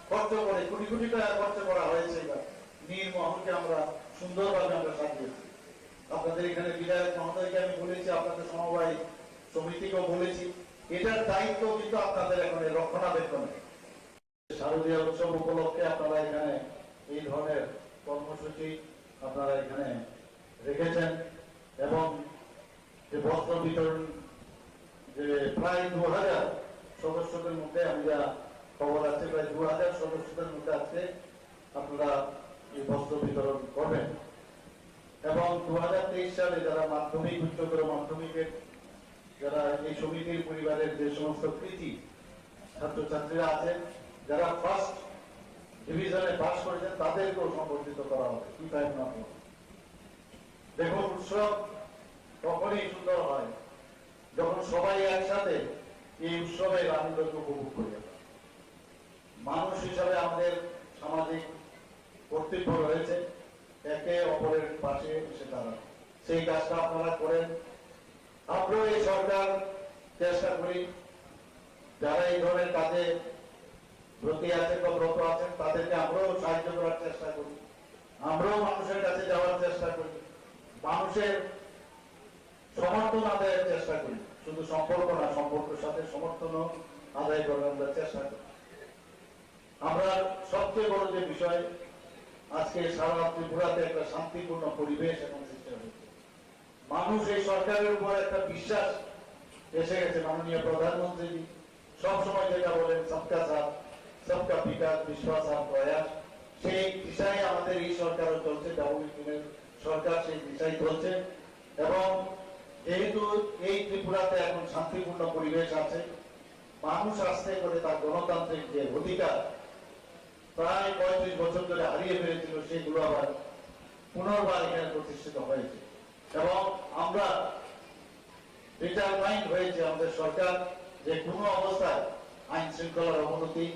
খরচ করে, কোটি কোটি টাকা খরচ করা হয়েছে। এবার নীরমহলকে আমরা সুন্দরভাবে আমরা সাজিয়েছি। আপনাদের এখানে বিধায়ক মহোদয়কে আমি বলেছি, আপনাদের সমবায় সমিতিকেও বলেছি, এটার দায়িত্ব কিন্তু আপনাদের এখন রক্ষণাবেক্ষণে। শারদীয় উৎসব উপলক্ষে আপনারা এখানে এই ধরনের কর্মসূচি আপনারা এখানে রেখেছেন। এবং যে বস্ত্র বিতরণ, যে প্রায় 2000 সদস্যদের মধ্যে, আমি যা খবর আছে প্রায় 2000 সদস্যদের মধ্যে আজকে আপনারা এই বস্ত্র বিতরণ করবেন। এবং 2023 সালে যারা মাধ্যমিক, উচ্চতর মাধ্যমিকের যারা এই সমিতির পরিবারের যে সমস্ত কৃতি ছাত্রছাত্রীরা আছেন, যারা ফার্স্ট ডিভিশনে পাস করেছেন, তাদেরকেও সম্বর্ধিত করা হবে। কি তাই না? দেখুন, উৎসব তখনই সুন্দর হয় যখন সবাই একসাথে এই উৎসবের আনন্দকে উপভোগ করে। মানুষ হিসাবে আমাদের সামাজিক কর্তব্য রয়েছে একে অপরের পাশে এসে দাঁড়ানো। সেই কাজটা আপনারা করেন। আমরাও এই সরকার চেষ্টা করি, যারা এই ধরনের কাজে ব্রতী আছেন বা ব্রত আছেন, তাদেরকে আমরাও সাহায্য করার চেষ্টা করি। আমরাও মানুষের কাছে যাওয়ার চেষ্টা করি, মানুষের সমর্থন আদায়ের চেষ্টা করি। শুধু সম্পর্ক না, সম্পর্কের সাথে সমর্থনও আদায় করার আমরা চেষ্টা করি। আমরা সবচেয়ে বড় যে বিষয়, আজকে সারা ত্রিপুরাতে একটা শান্তিপূর্ণ পরিবেশ এখন সৃষ্টি হয়েছে। মানুষ এই সরকারের উপর একটা বিশ্বাস এসে গেছে। মাননীয় প্রধানমন্ত্রী সবসময় যেটা বলেন, সবকা সাথ সবকা বিকাশ, বিশ্বাস আর প্রয়াস, সেই দিশায় আমাদের এই সরকারও চলছে। ডাবল সরকার সেই দিশায় চলছে। এবং যেহেতু এই ত্রিপুরাতে এখন শান্তিপূর্ণ পরিবেশ আছে, মানুষ আস্তে করে তার গণতান্ত্রিক যে অধিকার প্রায় 35 বছর ধরে হারিয়ে ফেলেছিল সেগুলো আবার পুনর্বার এখানে প্রতিষ্ঠিত হয়েছে এবং আমরা ডিটারমাইন্ড হয়েছে আমাদের সরকার যে কোনো অবস্থায় আইন শৃঙ্খলার অবনতি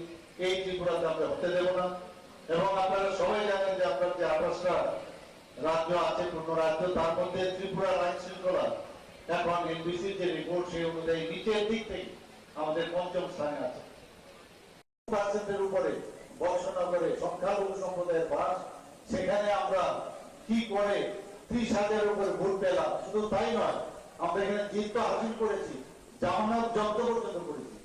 এই ত্রিপুরাতে আমরা হতে দেব না এবং আপনারা সবাই জানেন যে আপনার যে 28টা রাজ্য আছে পূর্ণ রাজ্য তার মধ্যে ত্রিপুরার আইন শৃঙ্খলা এখন এনবিসির যে রিপোর্ট সেই অনুযায়ী নিচের দিক থেকে আমাদের 5ম স্থানে আছে 5% উপরে বর্ষনগরে সংখ্যালঘু সম্প্রদায়ের বাস সেখানে আমরা কি করে 30,000 উপরে ভোট পেলাম শুধু তাই নয় আমরা এখানে জিত হাসিল করেছি জামানত জব্দ পর্যন্ত করেছি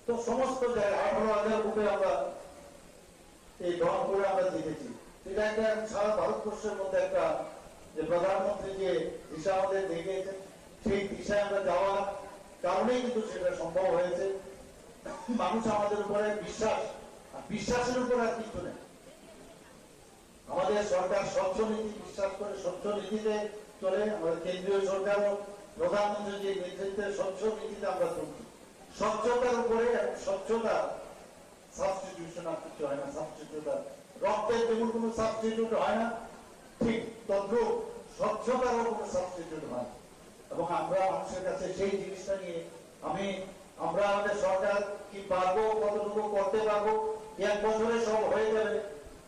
তো সমস্ত জায়গায় 18,000 উপরে আমরা এই দল করে আমরা জিতেছি এটা একটা সারা ভারতবর্ষের মধ্যে একটা যে প্রধানমন্ত্রী যে দিশা আমাদের দেখিয়েছেন সেই দিশায় আমরা যাওয়ার কারণেই কিন্তু সেটা সম্ভব হয়েছে মানুষ আমাদের উপরে বিশ্বাসের উপর আর কিছু নেই আমাদের সরকার স্বচ্ছ নীতি বিশ্বাস করে স্বচ্ছ নীতিতে চলে আমাদের কেন্দ্রীয় সরকারও প্রধানমন্ত্রী যে নেতৃত্বে স্বচ্ছ নীতিতে আমরা চলছি স্বচ্ছতার উপরে স্বচ্ছতা সাবস্টিটিউশন আর কিছু হয় না সাবস্টিটিউট রক্তের যেমন কোনো সাবস্টিটিউট হয় না ঠিক তদ্রুপ স্বচ্ছতারও কোনো সাবস্টিটিউট হয় এবং আমরা মানুষের কাছে সেই জিনিসটা নিয়ে আমরা আমাদের সরকার কি পারবো কতটুকু করতে পারবো 1 বছরে সব হয়ে যাবে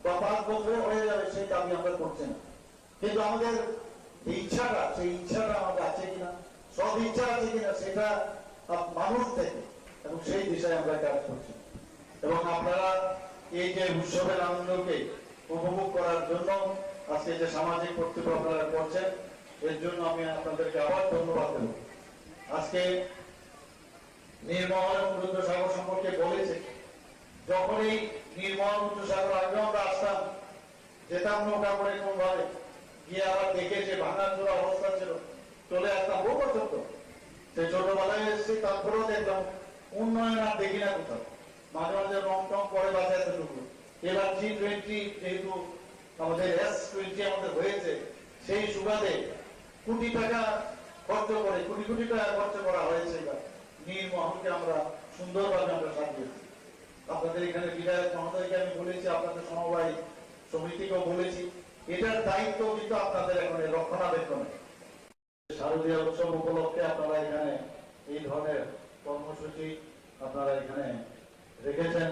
বা 5 বছরে হয়ে যাবে সেই দাবি আমরা করছি না কিন্তু আমাদের ইচ্ছাটা সেই ইচ্ছাটা আমাদের আছে কিনা সব ইচ্ছা আছে কিনা সেটা মানুষ থেকে এবং সেই দিশায় আমরা কাজ করছি এবং আপনারা এই যে উৎসবের আনন্দকে উপভোগ করার জন্য আজকে যে সামাজিক কর্তব্য আপনারা করছেন এর জন্য আমি আপনাদেরকে আবার ধন্যবাদ দেব আজকে নির্মল এবং রুদ্রসাগর সম্পর্কে বলেছে যখন এই নির্মল রুদ্রসাগর আগে আমরা আসতাম যেতাম নৌকা করে কোন ভাবে গিয়ে আবার দেখে যে ভাঙাচোরা অবস্থা ছিল চলে আসতাম বহু বছর তো সেই ছোটবেলায় এসেছি তারপরেও দেখলাম উন্নয়ন আর দেখি না কোথাও মাঝে মাঝে রং টং পরে বাজাতে ঢুকলো এবার G20 যেহেতু আমাদের S20 আমাদের হয়েছে সেই সুবাদে কোটি টাকা খরচ করে কোটি টাকা খরচ করা হয়েছে এবার নীলমহলকে আমরা সুন্দরভাবে আমরা সাজিয়েছি আপনাদের এখানে বিধায়ক মহোদয়কে আমি বলেছি আপনাদের সমবায় সমিতিকেও বলেছি এটার দায়িত্ব কিন্তু আপনাদের এখন রক্ষণাবেক্ষণে শারদীয় উৎসব উপলক্ষে আপনারা এখানে এই ধরনের কর্মসূচি আপনারা এখানে রেখেছেন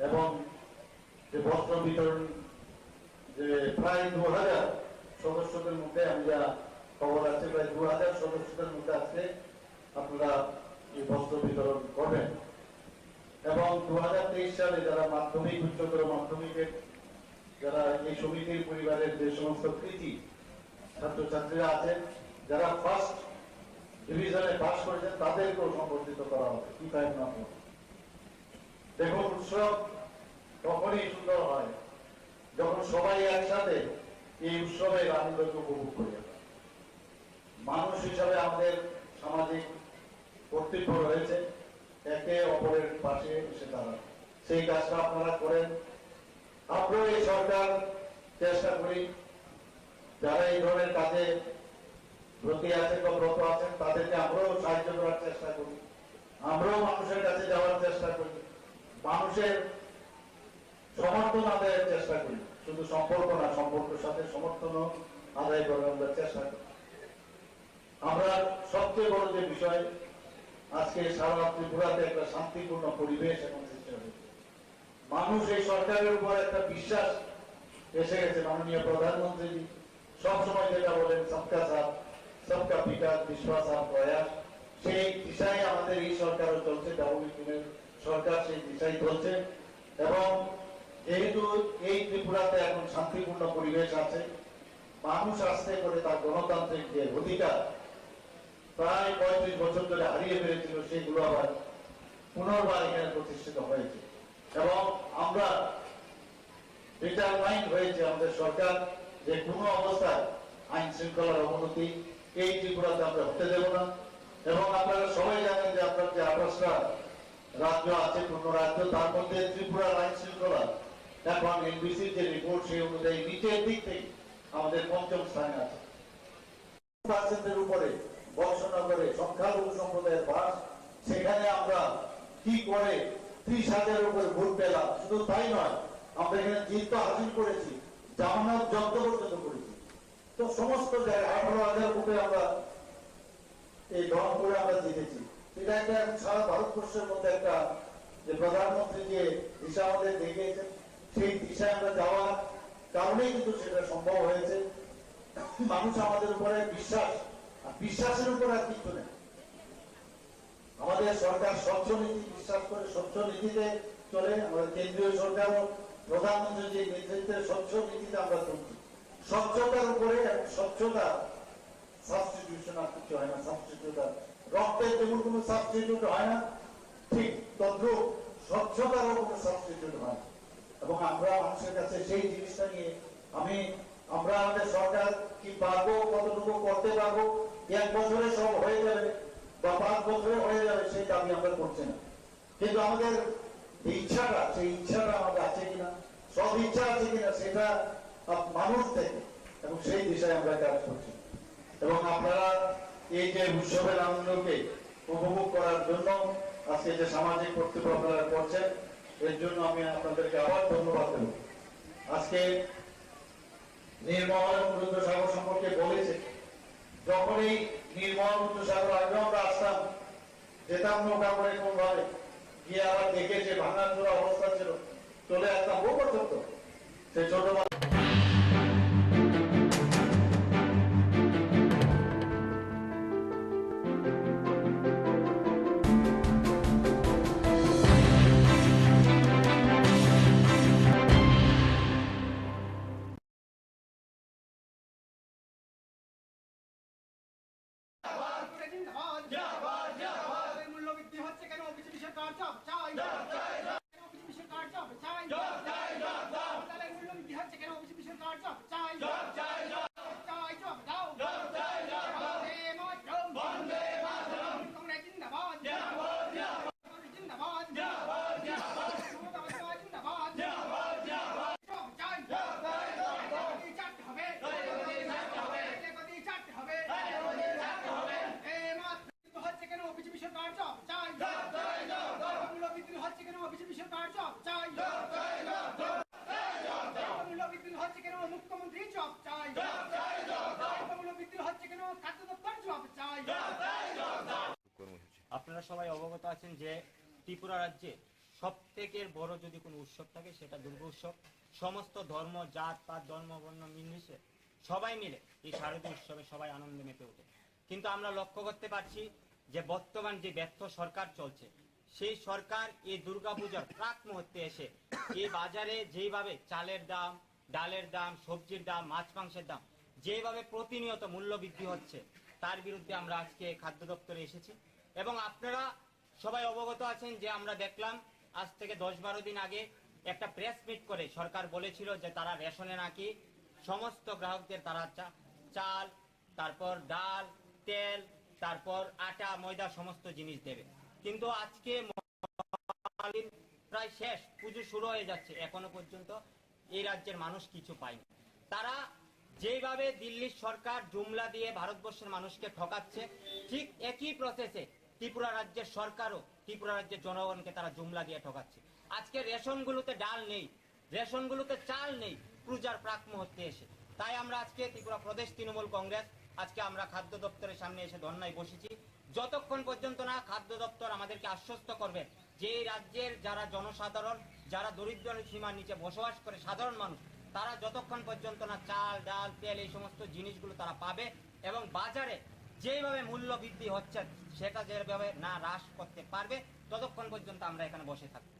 এবং যে বস্ত্র বিতরণ যে প্রায় 2000 সদস্যদের মধ্যে আমি যা খবর আছে প্রায় 2000 সদস্যদের মধ্যে আজকে আপনারা এই বস্ত্র বিতরণ করবেন এবং 2023 সালে যারা মাধ্যমিক উচ্চতর মাধ্যমিকের যারা এই সমিতির পরিবারের যে সমস্ত কৃতি ছাত্রছাত্রীরা আছেন যারা ফার্স্ট ডিভিশনে পাস করেছেন তাদেরকেও সম্বর্ধিত করা হবে কি তাই না দেখুন উৎসব তখনই সুন্দর হয় যখন সবাই একসাথে এই উৎসবের আনন্দকে উপভোগ করে মানুষ হিসাবে আমাদের সামাজিক কর্তব্য রয়েছে একে অপরের পাশে এসে দাঁড়ানো সেই কাজটা আপনারা করেন আমরাও এই সরকার চেষ্টা করি যারা এই ধরনের কাজে ব্রতী আছেন বা ব্রত আছেন তাদেরকে আমরাও সাহায্য করার চেষ্টা করি আমরাও মানুষের কাছে যাওয়ার চেষ্টা করি মানুষের সমর্থন আদায়ের চেষ্টা করি শুধু সম্পর্ক না সম্পর্কের সাথে সমর্থনও আদায় করার আমরা চেষ্টা করি আমরা সবচেয়ে বড় যে বিষয় আজকে সারা ত্রিপুরাতে একটা শান্তিপূর্ণ পরিবেশ এখন সৃষ্টি হয়েছে মানুষ এই সরকারের উপর একটা বিশ্বাস এসে গেছে মাননীয় প্রধানমন্ত্রী সবসময় যেটা বলেন সবকা সাথ সবকা বিকাশ বিশ্বাস আর প্রয়াস সেই দিশায় আমাদের এই সরকারও চলছে ডাবলিউনের সরকার সেই দিশায় চলছে এবং যেহেতু এই ত্রিপুরাতে এখন শান্তিপূর্ণ পরিবেশ আছে মানুষ আস্তে করে তার গণতান্ত্রিক যে অধিকার প্রায় 35 বছর ধরে হারিয়ে ফেলেছিল সেগুলো আবার পুনর্বার এখানে প্রতিষ্ঠিত হয়েছে এবং আমরা ডিটারমাইন্ড হয়েছে আমাদের সরকার যে কোনো অবস্থায় আইন শৃঙ্খলার অবনতি এই ত্রিপুরাতে আমরা হতে দেব না এবং আপনারা সবাই জানেন যে আপনার যে 28টা রাজ্য আছে পূর্ণ রাজ্য তার মধ্যে ত্রিপুরার আইন শৃঙ্খলা এখন এনবিসির যে রিপোর্ট সেই অনুযায়ী নিচের দিক থেকে আমাদের 5ম স্থানে আছে 5% উপরে বর্ষনগরে সংখ্যালঘু সম্প্রদায়ের বাস সেখানে আমরা কি করে 30,000-এর উপরে ভোট পেলাম। শুধু তাই নয়, আমরা এখানে জিত তো হাসিল করেছি, জামানত জব্দ পর্যন্ত করেছি। তো সমস্ত জায়গায় 18,000 ভোটে আমরা এই রংপুরে আমরা জিতেছি। এটা একটা সারা ভারতবর্ষের মধ্যে একটা যে প্রধানমন্ত্রী যে দিশা আমাদের দেখিয়েছেন, সেই দিশায় আমরা যাওয়ার কারণেই কিন্তু সেটা সম্ভব হয়েছে। মানুষ আমাদের উপরে বিশ্বাস, আর বিশ্বাসের উপর আর কিছু নেই। আমাদের সরকার স্বচ্ছ নীতি বিশ্বাস করে, স্বচ্ছ নীতিতে চলে। আমাদের কেন্দ্রীয় সরকারও প্রধানমন্ত্রী যে নেতৃত্বের স্বচ্ছ নীতিতে আমরা চলছি। স্বচ্ছতার উপরে, স্বচ্ছতা সাবস্টিটিউশন আর কিছু হয় না। সাবস্টিটিউট রক্তের যেমন কোনো সাবস্টিটিউট হয় না, ঠিক তদ্রুপ স্বচ্ছতারও কোনো সাবস্টিটিউট হয়। এবং আমরা মানুষের কাছে সেই জিনিসটা নিয়ে আমরা আমাদের সরকার কি পারবো, কতটুকু করতে পারবো, 1 বছরে সব হয়ে যাবে বা 5 বছরে হয়ে যাবে, সেই দাবি আমরা করছি না। কিন্তু আমাদের ইচ্ছাটা, সেই ইচ্ছাটা আমাদের আছে কিনা, সব ইচ্ছা আছে কিনা, সেটা মানুষ থেকে, এবং সেই দিশায় আমরা কাজ করছি। এবং আপনারা এই যে উৎসবের আনন্দকে উপভোগ করার জন্য আজকে যে সামাজিক কর্তব্য আপনারা করছেন, এর জন্য আমি আপনাদেরকে আবার ধন্যবাদ দেব। আজকে নির্মল এবং রুদ্রসাগর সম্পর্কে বলেছে, যখন এই নির্মল রুদ্রসাগর আগে আমরা আসতাম, যেতাম নৌকা করে কোনভাবে গিয়ে আবার দেখেছে ভাঙাচোরা অবস্থা ছিল, চলে আসতাম বহু পর্যন্ত। সে ছোট আপনারা সবাই অবগত আছেন যে ত্রিপুরা রাজ্যে সবথেকে বড় যদি কোনো উৎসব থাকে সেটা দুর্গা উৎসব। সমস্ত ধর্ম, জাত পাত, ধর্ম বর্ণ নির্বিশেষে সবাই মিলে এই শারদীয় উৎসবে সবাই আনন্দে মেতে ওঠে। কিন্তু আমরা লক্ষ্য করতে পারছি যে বর্তমান যে ব্যর্থ সরকার চলছে, সেই সরকার এই দুর্গাপূজার প্রাক মুহূর্তে এসে এই বাজারে যেইভাবে চালের দাম, ডালের দাম, সবজির দাম, মাছ মাংসের দাম যেভাবে প্রতিনিয়ত মূল্য বৃদ্ধি হচ্ছে, তার বিরুদ্ধে আমরা আজকে খাদ্য দপ্তরে এসেছি। এবং আপনারা সবাই অবগত আছেন যে আমরা দেখলাম আজ থেকে 10-12 দিন আগে একটা প্রেস মিট করে সরকার বলেছিল যে তারা রেশনে নাকি সমস্ত গ্রাহকদের তারা চাল, তারপর ডাল, তেল, তারপর আটা, ময়দা সমস্ত জিনিস দেবে। কিন্তু আজকে প্রায় শেষ, পুজো শুরু হয়ে যাচ্ছে, এখনো পর্যন্ত এই রাজ্যের মানুষ কিছু পায়নি। তারা যেভাবে দিল্লির সরকার জুমলা দিয়ে ভারতবর্ষের মানুষকে ঠকাচ্ছে, ঠিক একই প্রসেসে ত্রিপুরা রাজ্যের সরকারও ত্রিপুরা রাজ্যের জনগণকে তারা জুমলা দিয়ে ঠকাচ্ছে। আজকে রেশনগুলোতে ডাল নেই, রেশনগুলোতে চাল নেই পূজার প্রাক মুহূর্তে এসে। তাই আমরা আজকে ত্রিপুরা প্রদেশ তৃণমূল কংগ্রেস আজকে আমরা খাদ্য দপ্তরের সামনে এসে ধর্নায় বসেছি। যতক্ষণ পর্যন্ত না খাদ্য দপ্তর আমাদেরকে আশ্বস্ত করবে যে এই রাজ্যের যারা জনসাধারণ, যারা দরিদ্র সীমার নিচে বসবাস করে সাধারণ মানুষ, তারা যতক্ষণ পর্যন্ত না চাল, ডাল, তেল এই সমস্ত জিনিসগুলো তারা পাবে এবং বাজারে যেভাবে মূল্য বৃদ্ধি হচ্ছে সেটা যেভাবে না হ্রাস করতে পারবে, ততক্ষণ পর্যন্ত আমরা এখানে বসে থাকবো।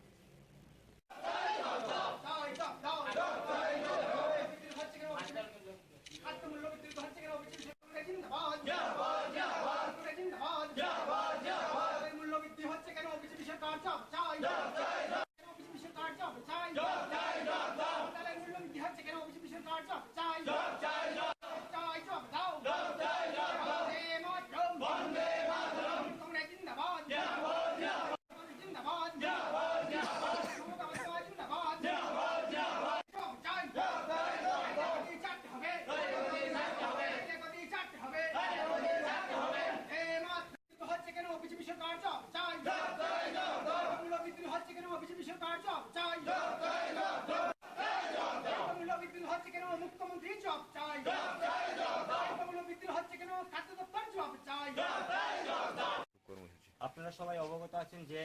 আছেন যে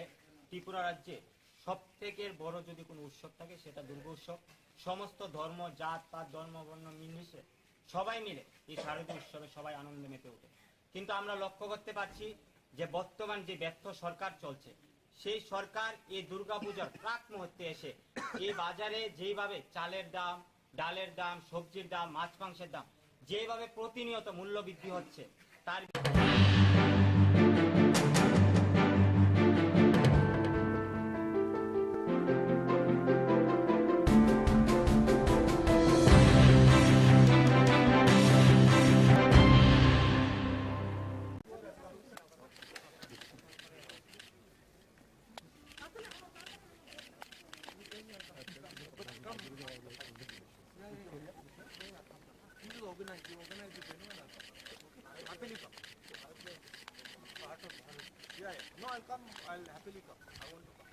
ত্রিপুরা রাজ্যে সব থেকে বড় যদি কোনো উৎসব থাকে সেটা দুর্গা উৎসব। সমস্ত ধর্ম, জাত পাত, ধর্ম বর্ণ নির্বিশেষে সবাই মিলে এই শারদীয় উৎসবে সবাই আনন্দে মেতে ওঠে। কিন্তু আমরা লক্ষ্য করতে পারছি যে বর্তমান যে ব্যর্থ সরকার চলছে, সেই সরকার এই দুর্গাপূজার প্রাক মুহূর্তে এসে এই বাজারে যেইভাবে চালের দাম, ডালের দাম, সবজির দাম, মাছ মাংসের দাম যেভাবে প্রতিনিয়ত মূল্য বৃদ্ধি হচ্ছে, তার No, I'll come. I'll happily come. I want to come.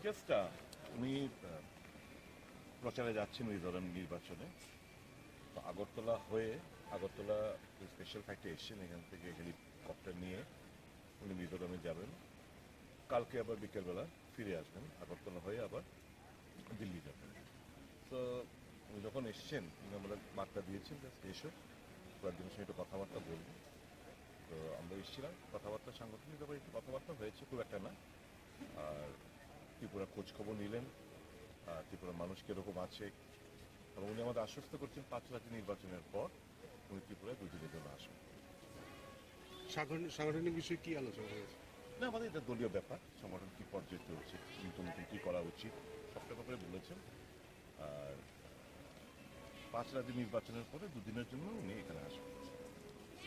Just উনি প্রচারে যাচ্ছেন ওই ধরেন নির্বাচনে, তো আগরতলা হয়ে আগরতলা স্পেশাল ফ্লাইটে এসছেন, এখান থেকে হেলিকপ্টার নিয়ে উনি মিজোরামে যাবেন। কালকে আবার বিকেলবেলা ফিরে আসবেন, আগরতলা হয়ে আবার দিল্লি যাবেন। তো উনি যখন এসছেন উনি আমরা বার্তা দিয়েছেন জাস্ট এসো, কয়েকজনের সঙ্গে একটু কথাবার্তা বলবো। তো আমরা এসেছিলাম, কথাবার্তা সাংগঠনিকভাবে একটু কথাবার্তা হয়েছে, খুব একটা না। আর ত্রিপুরা খোঁজ খবর নিলেন, ত্রিপুরার মানুষ কীরকম আছে, এবং উনি আমাদের আশ্বস্ত করছেন 5 রাজ্য নির্বাচনের পর উনি ত্রিপুরায় 2 দিনের জন্য আসবেন। সাংগঠনিক বিষয়ে কি আলোচনা হয়েছে? না, আমাদের এটা দলীয় ব্যাপার, সংগঠন কী পর্যায়ে চলছে, নতুন নতুন কী করা উচিত সবটা ব্যাপারে বলেছেন। আর 5 রাজ্য নির্বাচনের পরে 2 দিনের জন্য উনি এখানে আসবেন।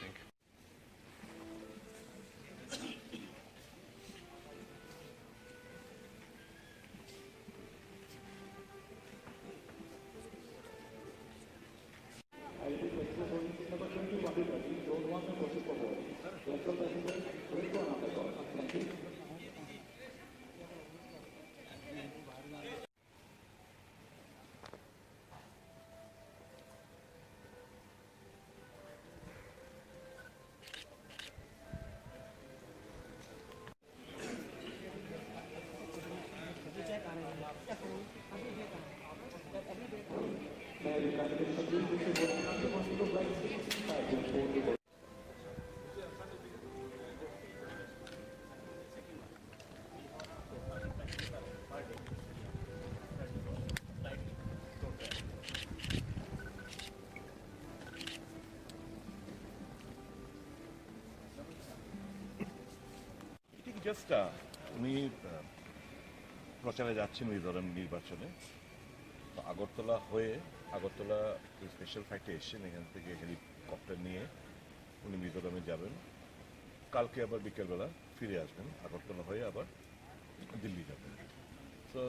Thank you. জাস্ট উনি প্রচারে যাচ্ছেন ওই ধরেন নির্বাচনে, তো আগরতলা হয়ে আগরতলা স্পেশাল ফ্লাইটে এসছেন, এখান থেকে হেলিকপ্টার নিয়ে উনি মিজোরামে যাবেন। কালকে আবার বিকেলবেলা ফিরে আসবেন, আগরতলা হয়ে আবার দিল্লি যাবেন। তো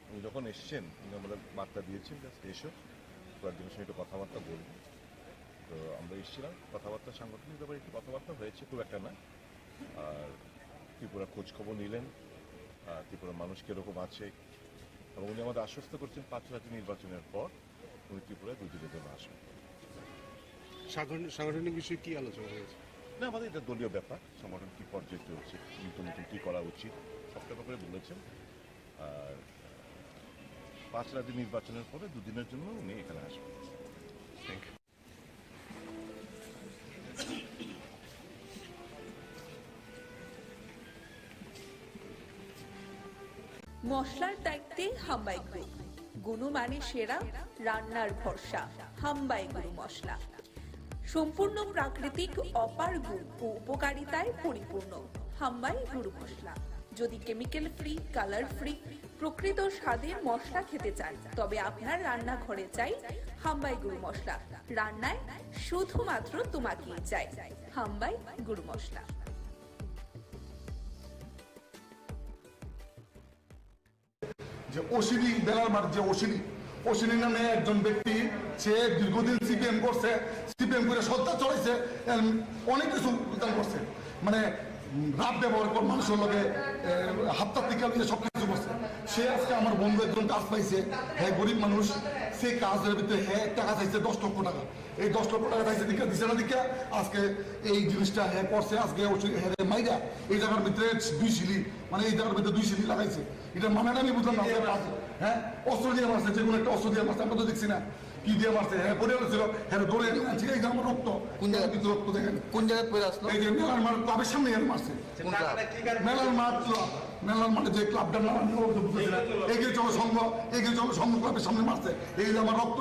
উনি যখন এসছেন উনি আমরা বার্তা দিয়েছেন জাস্ট এসো, কয়েকজনের সঙ্গে একটু কথাবার্তা বলবো। তো আমরা এসেছিলাম, কথাবার্তা সাংগঠনিকভাবে একটু কথাবার্তা হয়েছে, খুব একটা না। আর ত্রিপুরা খোঁজ খবর নিলেন, ত্রিপুরার মানুষ কীরকম আছে, এবং উনি আমাদের আশ্বস্ত করছেন 5 রাজ্য নির্বাচনের পর উনি ত্রিপুরায় 2 দিনের জন্য আসবেন। সাংগঠনিক বিষয়ে কি আলোচনা হয়েছে? না, আমাদের এটা দলীয় ব্যাপার, সংগঠন কী পর্যায়ে চলছে, নতুন নতুন কী করা উচিত সবটা ব্যাপারে বলেছেন। আর 5 রাজ্য নির্বাচনের পরে 2 দিনের জন্য উনি এখানে আসবেন। Thank you. মশলার দায়িত্বে হাম্বাই গ্রুপ, গুণমানে সেরা, রান্নার ভরসা হাম্বাই গুরু মশলা। সম্পূর্ণ প্রাকৃতিক, অপার গুণ ও উপকারিতায় পরিপূর্ণ হাম্বাই গুরু মশলা। যদি কেমিক্যাল ফ্রি, কালার ফ্রি, প্রকৃত স্বাদের মশলা খেতে চান, তবে আপনার রান্নাঘরে চাই হাম্বাই গুরু মশলা। রান্নায় শুধুমাত্র তোমাকেই চাই হাম্বাই গুরু মশলা। যে অশ্বিনী বেলার মাঠ, যে অশ্বিনী নামে একজন ব্যক্তি, সে দীর্ঘদিন সিপিএম করছে, সিপিএম করে সত্তা চড়াইছে, অনেক কিছু করছে, মানে রাত ব্যবহার করে মানুষের লগে হাপ্তার টিকা দিয়ে সব কিছু করছে। সে আজকে আমার বন্ধু একজন কাজ পাইছে, হ্যাঁ গরিব মানুষ, সে কাজের ভিতরে হ্যাঁ টাকা চাইছে 10 লক্ষ টাকা। এই 10 লক্ষ টাকা চাইছে দিকে দিছে না দিকে আজকে এই জিনিসটা হ্যাঁ করছে। আজকে হ্যাঁ মাইরা এই জায়গার ভিতরে 2 সিলি, মানে এই জায়গার ভিতরে 2 সিলি লাগাইছে। এটা মানে আমি বুঝলাম না, হ্যাঁ অস্ত্র দিয়ে মারছে, যে কোনো একটা অস্ত্র দিয়ে মারছে, আমরা তো দেখছি না কি দিয়ে মারছে। হ্যাঁ পড়ে ছিল, হ্যাঁ দৌড়ে আনছি, এই যে আমার রক্ত, কোন জায়গায় ভিতরে রক্ত দেখেন, কোন জায়গায় পড়ে আসলো, এই যে মেলার মাঠ ক্লাবের সামনে মারছে। মেলার মাঠ, মেলার মাঠে যে ক্লাবটার নাম এগিয়ে চলো সংঘ, এগিয়ে চলো সংঘ ক্লাবের সামনে মারছে। এই যে আমার রক্ত,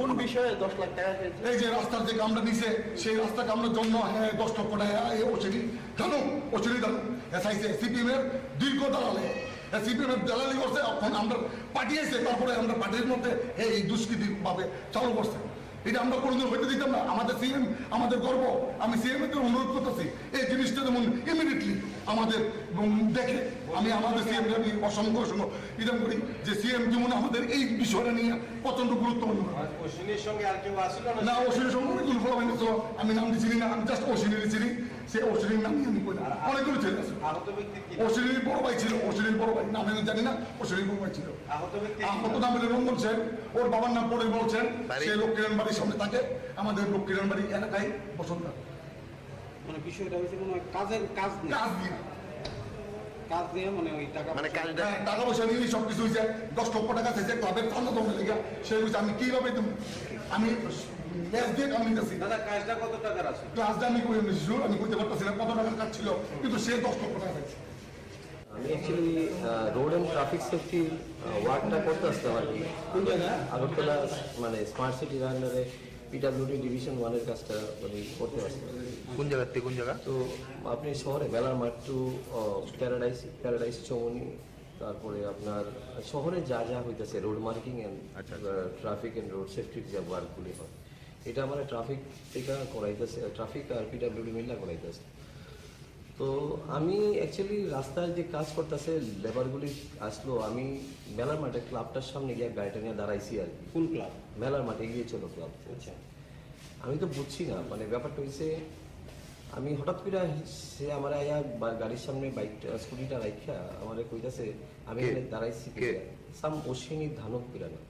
কোন বিষয়ে 10 লাখ টাকা, এই যে রাস্তার যে কামটা নিছে, সেই রাস্তা কামড়ার জন্য হ্যাঁ 10 লক্ষ টাকা ওসিডি জানো, ওসিডি জানো এসআইসি সিপিএম এর দীর্ঘ দালালে, সিপিএম এর দালালি করছে। এখন আমরা পাঠিয়েছে, তারপরে আমরা পার্টির মধ্যে এই দুষ্কৃতি ভাবে চালু করছে। এটা আমরা কোনোদিন হইতে দিতাম না। আমাদের সিএম আমাদের গর্ব। আমি সিএম এর অনুরোধ করতেছি এই জিনিসটা যেমন ইমিডিয়েটলি আমাদের দেখে, আমি আমাদের সিএম আমি অসংখ্য ইদাম করি যে সিএম যেমন আমাদের এই বিষয়টা নিয়ে প্রচন্ড গুরুত্বপূর্ণ। অশ্বিনীর সঙ্গে আর কেউ আসলো না, অশ্বিনীর সঙ্গে অনেকগুলো ফলাফল ছিল, আমি নাম দিচ্ছি না, আমি জাস্ট অশ্বিনীর চিনি। সে অশ্বিনীর নামই আমি বলি, অনেকগুলো ছেলে আছে। অশ্বিনীর বড় ভাই ছিল, অশ্বিনীর বড় ভাই নাম আমি জানি না, অশ্বিনীর বড় ভাই ছিল। আহত নাম হলো রঞ্জন সেন, ওর বাবার নাম পরে বলছেন, সে লক্ষ্মীরান বাড়ির সামনে থাকে, আমাদের লক্ষ্মীরান বাড়ি এলাকায় বসন্ত। মানে বিষয়টা হয়েছে কোনো কাজের কাজ দিয়ে মানে ওই টাকা, মানে টাকা পয়সা নিয়ে সবকিছু হয়েছে। 10 লক্ষ টাকা চাইছে ক্লাবের চান্দা দমে লেগে, সে হয়েছে আমি কিভাবে আমি দাদা কাজটা কত টাকার আছে? ক্লাসটা আমি করে নিয়েছি, আমি করতে পারতেছি না কত টাকার কাজ ছিল, কিন্তু সে 10 লক্ষ টাকা চাইছে। আমি actually road and traffic safety ওয়ার্কটা করতে আসতাম আর কি। আগরতলা মানে স্মার্ট সিটির আন্ডারে পিডাব্লিউডি ডিভিশন 1-এর কাজটা মানে করতে আসতাম। কোন জায়গা থেকে কোন জায়গা? তো আপনি শহরে বেলার মাঠ টু প্যারাডাইস চৌমনি, তারপরে আপনার শহরে যা যা হইতেছে road marking and traffic and road সেফটির যে ওয়ার্কগুলি হয়, এটা আমার ট্রাফিক থেকে করাইতেছে, ট্রাফিক আর পিডাব্লিউডি মিল্লা করাইতেছে। তো আমি অ্যাকচুয়ালি রাস্তায় যে কাজ করতেছে লেবারগুলি আসলো, আমি মেলার মাঠে ক্লাবটার সামনে গিয়ে গাড়িটা নিয়ে দাঁড়াইছি আর কি। কোন ক্লাব? মেলার মাঠে গিয়ে চলো ক্লাব। আচ্ছা, আমি তো বুঝছি না, মানে ব্যাপারটা হয়েছে আমি হঠাৎ করে সে আমার আয়া গাড়ির সামনে বাইকটা স্কুটিটা রাখা আমার কইতাছে, আমি দাঁড়াইছি সাম অশ্বিনী ধানক পিরানো।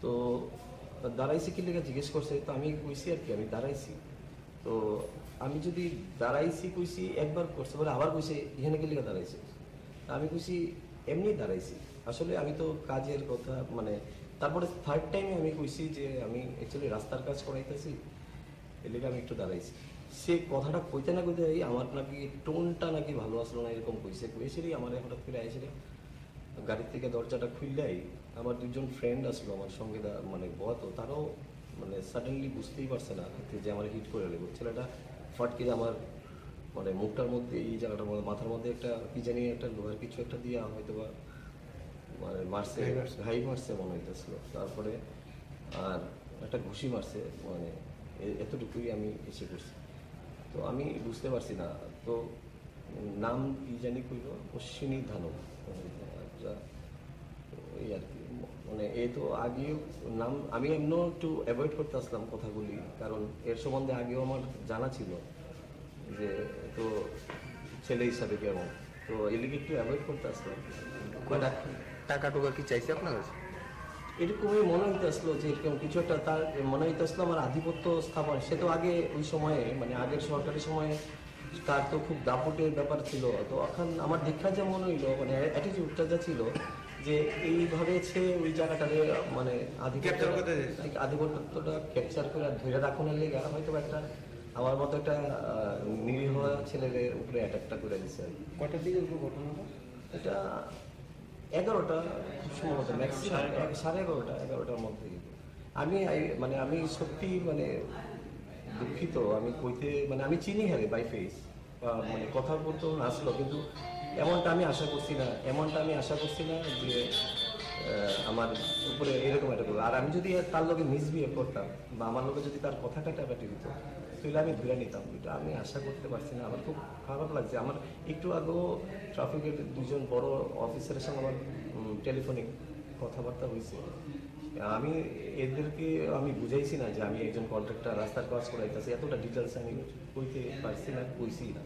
তো দাঁড়াইছি কি লেগে জিজ্ঞেস করছে, তো আমি কইছি আর কি আমি দাঁড়াইছি। তো আমি যদি দাঁড়াইছি কইছি একবার করছে, বলে আবার কইছে এখানে কি লেগে দাঁড়াইছে। আমি কইছি এমনি দাঁড়াইছি, আসলে আমি তো কাজের কথা মানে। তারপরে থার্ড টাইমে আমি কইছি যে আমি অ্যাকচুয়ালি রাস্তার কাজ করাইতেছি, এর লেগে আমি একটু দাঁড়াইছি। সে কথাটা কইতে না কইতে আমার নাকি টোনটা নাকি ভালো আসলো না, এরকম কইছে। কইছিলি আমার হঠাৎ করে আইসে গাড়ির থেকে দরজাটা খুললেই আমার 2জন ফ্রেন্ড আসলো আমার সঙ্গে, মানে বহাতো, তারাও মানে সাডেনলি বুঝতেই পারছে না যে আমার হিট করে নেবো। ছেলেটা ফটকে আমার মানে মুখটার মধ্যে এই জায়গাটার মধ্যে মাথার মধ্যে একটা কি জানি একটা লোহার কিছু একটা দিয়ে হয়তো বা মানে মারছে, ঘাই মারছে মনে হইতেছিল। তারপরে আর একটা ঘুষি মারছে, মানে এতটুকুই আমি এসে করছি। তো আমি বুঝতে পারছি না, তো নাম কি জানি কইল অশ্বিনী ধানক। ওই আর কি, মানে এ তো আগেও নাম আমি এমনও একটু অ্যাভয়েড করতে আসলাম কথাগুলি, কারণ এর সম্বন্ধে আগেও আমার জানা ছিল যে তো ছেলে হিসাবে কেমন, তো এদিকে একটু অ্যাভয়েড করতে আসলাম। টাকা টুকা কি চাইছে আপনার কাছে? এরকমই মনে হইতে আসলো যে এরকম কিছু একটা তার মনে হইতে আসলো আমার আধিপত্য স্থাপন। সে তো আগে ওই সময়ে মানে আগের সরকারি সময়ে তার তো খুব দাপটের ব্যাপার ছিল। তো এখন আমার দেখা যা মনে হইলো মানে অ্যাটিটিউডটা যা ছিল যে এইভাবে সে ওই জায়গাটাকে মানে আধিপত্যটা ক্যাপচার করে ধরে রাখনের লেগে হয়তো একটা আমার মতো একটা নিরীহ ছেলেদের উপরে অ্যাটাকটা করে দিচ্ছে। কটার দিকে ঘটনাটা? এটা 11টা সম্ভবত ম্যাক্সিমাম 11:30-11টার মধ্যে। আমি সত্যি দুঃখিত, আমি কইতে আমি চিনি হ্যাঁ বাই ফেস কথা বলতে আসলো, কিন্তু এমনটা আমি আশা করছি না যে আমার উপরে এরকম একটা করবো। আর আমি যদি তার লোকে মিসবিহেভ করতাম বা আমার লোকে যদি তার কথাটা টাকাটি দিত তাহলে আমি ধরে নিতাম। এটা আমি আশা করতে পারছি না, আমার খুব খারাপ লাগছে। আমার একটু আগেও ট্রাফিকের দুজন বড় অফিসারের সঙ্গে আমার টেলিফোনিক কথাবার্তা হয়েছে। আমি এদেরকে বুঝাইছি না যে আমি একজন কন্ট্রাক্টর রাস্তার কাজ করাইতেছি, এতটা ডিটেলস আমি কইতে পারছি না, কইছি না।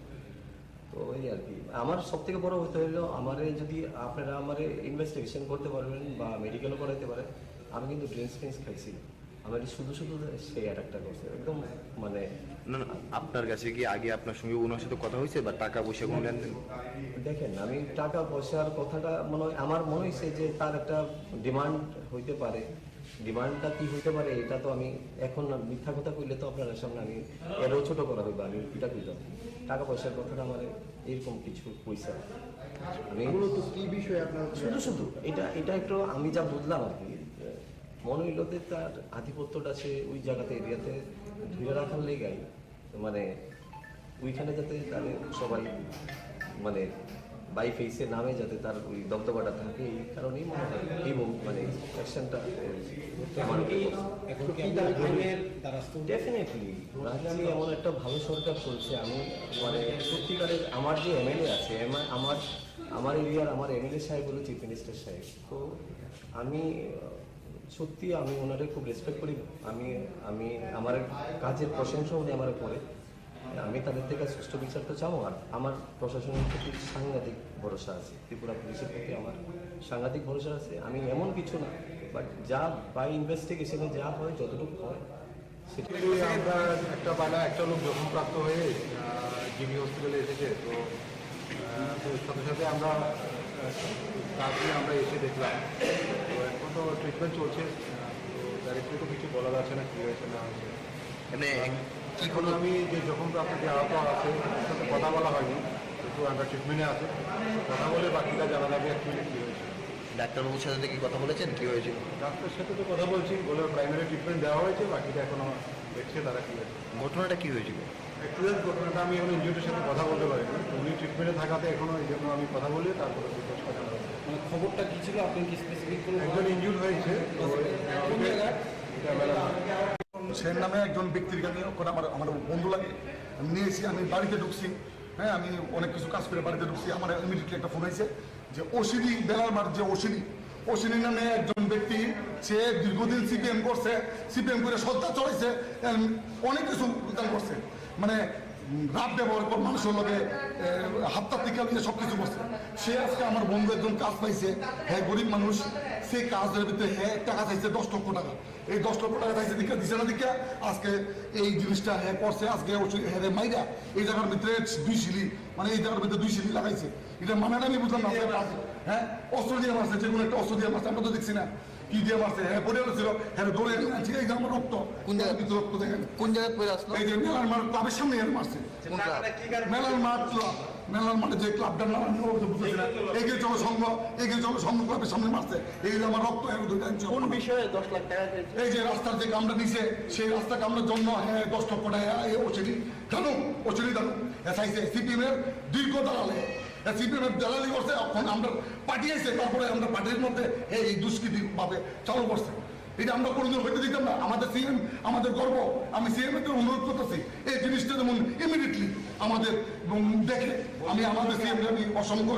তো এই আর কি আমার সব থেকে বড় হতে হলো যদি আপনারা ইনভেস্টিগেশন করতে পারবেন বা মেডিকেলও করাইতে পারেন। আমি কিন্তু ড্রিঙ্কস খাইছি, আমার শুধু সেই অ্যাটাকটা করছে একদম না। আপনার কাছে কি আগে আপনার সঙ্গে ওনার সাথে কথা হয়েছে বা টাকা পয়সা কোনো লেনদেন? দেখেন, আমি টাকা পয়সার কথাটা আমার মনে হয়েছে যে তার একটা ডিমান্ড হইতে পারে। ডিমান্ডটা কি হইতে পারে এটা তো আমি এখন মিথ্যা কথা কইলে তো আপনার সামনে আমি এরও ছোট করা হইবে, আমি এটা কইতাম। টাকা পয়সার কথাটা আমার এরকম কিছু পয়সা আমি কি বিষয় আপনার শুধু এটা একটু আমি যা বুঝলাম আর কি, মনে হইল যে তার আধিপত্যটা সে ওই জায়গাতে এরিয়াতে ধরে রাখার লেগাই ওইখানে যাতে তাদের সবাই বাই ফেসের নামে যাতে তার ওই দবদবাটা থাকে, এই কারণেই মনে হয় এই অ্যাকশনটা ডেফিনেটলি রাজ্যে এমন একটা ভালো সরকার চলছে। আমি সত্যিকারের আমার যে এমএলএ আছে, আমার এরিয়ার আমার এমএলএ সাহেব হলো চিফ মিনিস্টার সাহেব। তো আমি সত্যি ওনারে খুব রেসপেক্ট করি। আমি আমার কাজের প্রশংসা উনি আমার করে, আমি তাদের থেকে সুষ্ঠু বিচার তো চাবো। আর আমার প্রশাসনের প্রতি সাংঘাতিক ভরসা আছে, ত্রিপুরা পুলিশের প্রতি আমার সাংঘাতিক ভরসা আছে। আমি এমন কিছু না, বাট যা বাই ইনভেস্টিগেশনে যা হয় যতটুকু হয় সেটা আমরা একটা লোক জখমপ্রাপ্ত হয়ে জিবি হসপিটালে এসেছে। তো সাথে সাথে আমরা তারপরে আমরা এসে দেখলাম। তো এখন তো ট্রিটমেন্ট চলছে, তো ডাইরেক্টলি তো কিছু বলার আছে না কী হয়েছে না হয়েছে। এখন আমি যে জখমপ্রাপ্ত যে আহত আছে তার সাথে কথা বলা হয়নি, কিন্তু আমরা ট্রিটমেন্টে আছে, কথা বলে বাকিটা জানা যাবে অ্যাকচুয়ালি কী হয়েছে। ডাক্তারবাবুর সাথে কি কথা বলেছেন, কী হয়েছিল? ডাক্তারের সাথে তো কথা বলছি, বলে প্রাইমারি ট্রিটমেন্ট দেওয়া হয়েছে, বাকিটা এখনো দেখছে তারা কী হয়েছে। ঘটনাটা কী হয়েছিল? অ্যাকচুয়ালি ঘটনাটা আমি এখন ইনজিউরির সাথে কথা বলতে পারিনি, উনি ট্রিটমেন্টে থাকাতে এখনো এই জন্য আমি কথা বলি, তারপরে খবরটা কি ছিল, আপনি কি স্পেসিফিক একজন ইনজিউর হয়েছে সের নামে একজন ব্যক্তির গাড়ি আমার বন্ধু লাগে, আমি নিয়েছি, আমি বাড়িতে ঢুকছি। হ্যাঁ, আমি অনেক কিছু কাজ করে বাড়িতে ঢুকছি, আমার ইমিডিয়েটলি একটা ফোন হয়েছে যে অশ্বিনী বেলার মাঠ, যে অশ্বিনী নামে একজন ব্যক্তি, সে দীর্ঘদিন সিপিএম করছে, সিপিএম করে সত্তা চড়াইছে, অনেক কিছু করছে, রাত ব্যবহার করে মানুষের লগে হাতটা টিকা দিয়ে সব কিছু করছে। সে আজকে আমার বন্ধু একজন কাজ পাইছে, হ্যাঁ গরিব মানুষ, সেই কাজের ভিতরে হ্যাঁ টাকা চাইছে 10 লক্ষ টাকা। এই 10 লক্ষ টাকা চাইছে দিচ্ছে না দিকে আজকে এই জিনিসটা হ্যাঁ করছে। আজকে হ্যাঁ মাইরা এই জায়গার ভিতরে 2 সিলি, এই জায়গার ভিতরে 2 সিলি লাগাইছে। এটা আমি বুঝলাম না। হ্যাঁ, অস্ত্র দিয়ে মারছে, যে কোনো একটা অস্ত্র দিয়ে মারছে, আমরা তো দেখছি না কি দিয়ে মারছে। হ্যাঁ পড়ে ছিল, হ্যাঁ দৌড়ে আনছি, এই যে আমার রক্ত, কোন জায়গায় রক্ত দেখেন, কোন জায়গায় পড়ে আসলো, এই যে মেলার মাঠ ক্লাবের সামনে মারছে। মেলার মাঠে যে ক্লাবটার নাম বুঝতেছি না, এগিয়ে চলো সংঘ ক্লাবের সামনে মারছে। এই যে আমার রক্ত, কোন বিষয়ে 10 লাখ টাকা, এই যে রাস্তার যে কামটা নিছে, সেই রাস্তা কামড়ার জন্য হ্যাঁ 10 লক্ষ টাকা ওসিডি জানো এসআইসি সিপিএম এর দীর্ঘ দালালে সিপিএম দালালি করছে। এখন আমরা পাঠিয়েছে, তারপরে আমরা পার্টির মধ্যে এই দুষ্কৃতি ভাবে চালু করছে। এটা আমরা কোনোদিন হইতে দিতাম না। আমাদের সিএম আমাদের গর্ব। আমি সিএম এর অনুরোধ করতেছি এই জিনিসটা যেমন ইমিডিয়েটলি আমাদের দেখে, আমি আমাদের সিএম আমি অসংখ্য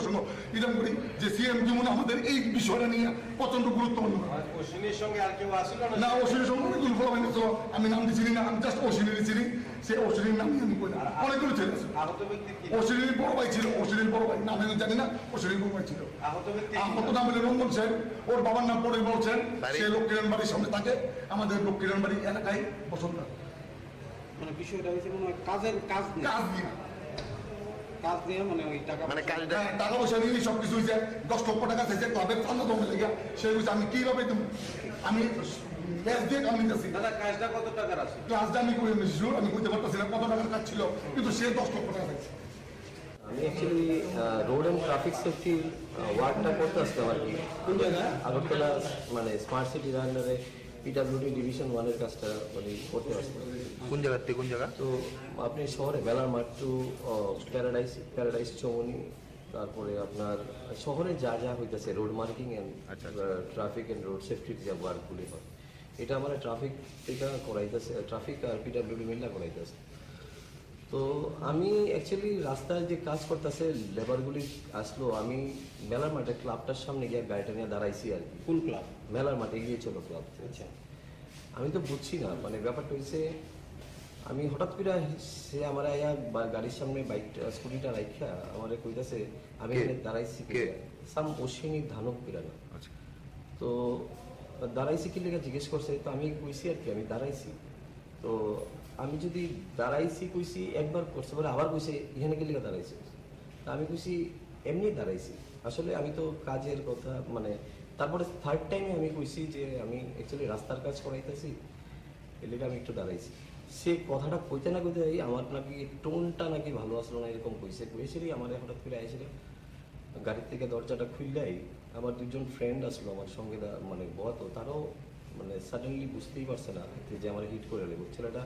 এরকম করি যে সিএম যেমন আমাদের এই বিষয়টা নিয়ে প্রচন্ড গুরুত্বপূর্ণ। অশ্বিনীর সঙ্গে আর কেউ আসলো না, অশ্বিনীর সঙ্গে অনেকগুলো ফলাফল ছিল, আমি নাম দিচ্ছি না, আমি জাস্ট অশ্বিনীর চিনি। সে অশ্বিনীর নাম আমি করি না, অনেকগুলো ছেলে আছে। অশ্বিনীর বড় ভাই ছিল, অশ্বিনীর বড় ভাই নাম আমি জানি না, অশ্বিনীর বড় ভাই ছিল। আহত নাম হলো রঞ্জন সেন, ওর বাবার নাম পরিমল সেন, সে লক্ষ্মীনারায়ণ বাড়ির সামনে থাকে, আমাদের লক্ষ্মীনারায়ণ বাড়ি এলাকায় বসন্ত। বিষয়টা হয়েছে কাজ দিয়ে ওই টাকা পয়সা নিয়ে সবকিছু হয়েছে। 10 লক্ষ টাকা চাইছে ক্লাবের চান্দা জমে লেগে, সে হয়েছে আমি কিভাবে আমি কাজটা কত টাকার আছে, ক্লাসটা আমি করে নিয়েছি, আমি বুঝতে পারতেছি না কত টাকার কাজ ছিল, কিন্তু সে 10 লক্ষ টাকা চাইছে। আমি অ্যাকচুয়ালি রোড অ্যান্ড ট্রাফিক সেফটির ওয়ার্কটা করতে আসতাম আর কি। কোন জায়গায়? আগরতলা মানে স্মার্ট সিটির আন্ডারে পিডাব্লিউডি ডিভিশন 1-এর কাজটা মানে করতে আসতাম। কোন জায়গা থেকে কোন জায়গা? তো আপনি শহরে বেলার মাঠ টু প্যারাডাইস চৌমনি, তারপরে আপনার শহরে যা যা হইতেছে road marking and traffic and road সেফটির যে ওয়ার্কগুলি হয়, এটা আমার ট্রাফিক থেকে করাইতেছে, ট্রাফিক আর পিডাব্লিউডি মিলটা করাইতেছে। তো আমি অ্যাকচুয়ালি রাস্তায় যে কাজ করতেছে লেবারগুলি আসলো, আমি মেলার মাঠে ক্লাবটার সামনে গিয়ে গাড়িটা নিয়ে দাঁড়াইছি আর কি। কোন ক্লাব? মেলার মাঠে গিয়েছিল ক্লাব। আচ্ছা, আমি তো বুঝছি না, মানে ব্যাপারটা হয়েছে আমি হঠাৎ করে সে আমার আয়া গাড়ির সামনে বাইকটা স্কুটিটা রাখা আমার কইতাছে আমি এখানে দাঁড়াইছি সাম অশ্বিনী ধানক পিরানা। তো দাঁড়াইছি কি লেগে জিজ্ঞেস করছে, তো আমি কইছি আর কি আমি দাঁড়াইছি। তো আমি যদি দাঁড়াইছি কইছি একবার করছে বলে আবার কইছে এখানে কি লেগে দাঁড়াইছি, তা আমি কইছি এমনি দাঁড়াইছি। আসলে আমি তো কাজের কথা মানে তারপরে থার্ড টাইমে আমি কইছি যে আমি অ্যাকচুয়ালি রাস্তার কাজ করাইতেছি, এর লেগে আমি একটু দাঁড়াইছি। সে কথাটা কইতে না কইতে আমার নাকি টোনটা নাকি ভালো আসলো না এরকম কইছিলি আমার হঠাৎ করে আইছিল গাড়ির থেকে দরজাটা খুললেই আমার দুজন ফ্রেন্ড আসলো আমার সঙ্গে মানে বত, তারাও মানে সাডেনলি বুঝতেই পারছে না যে আমার হিট করে নেব। ছেলেটা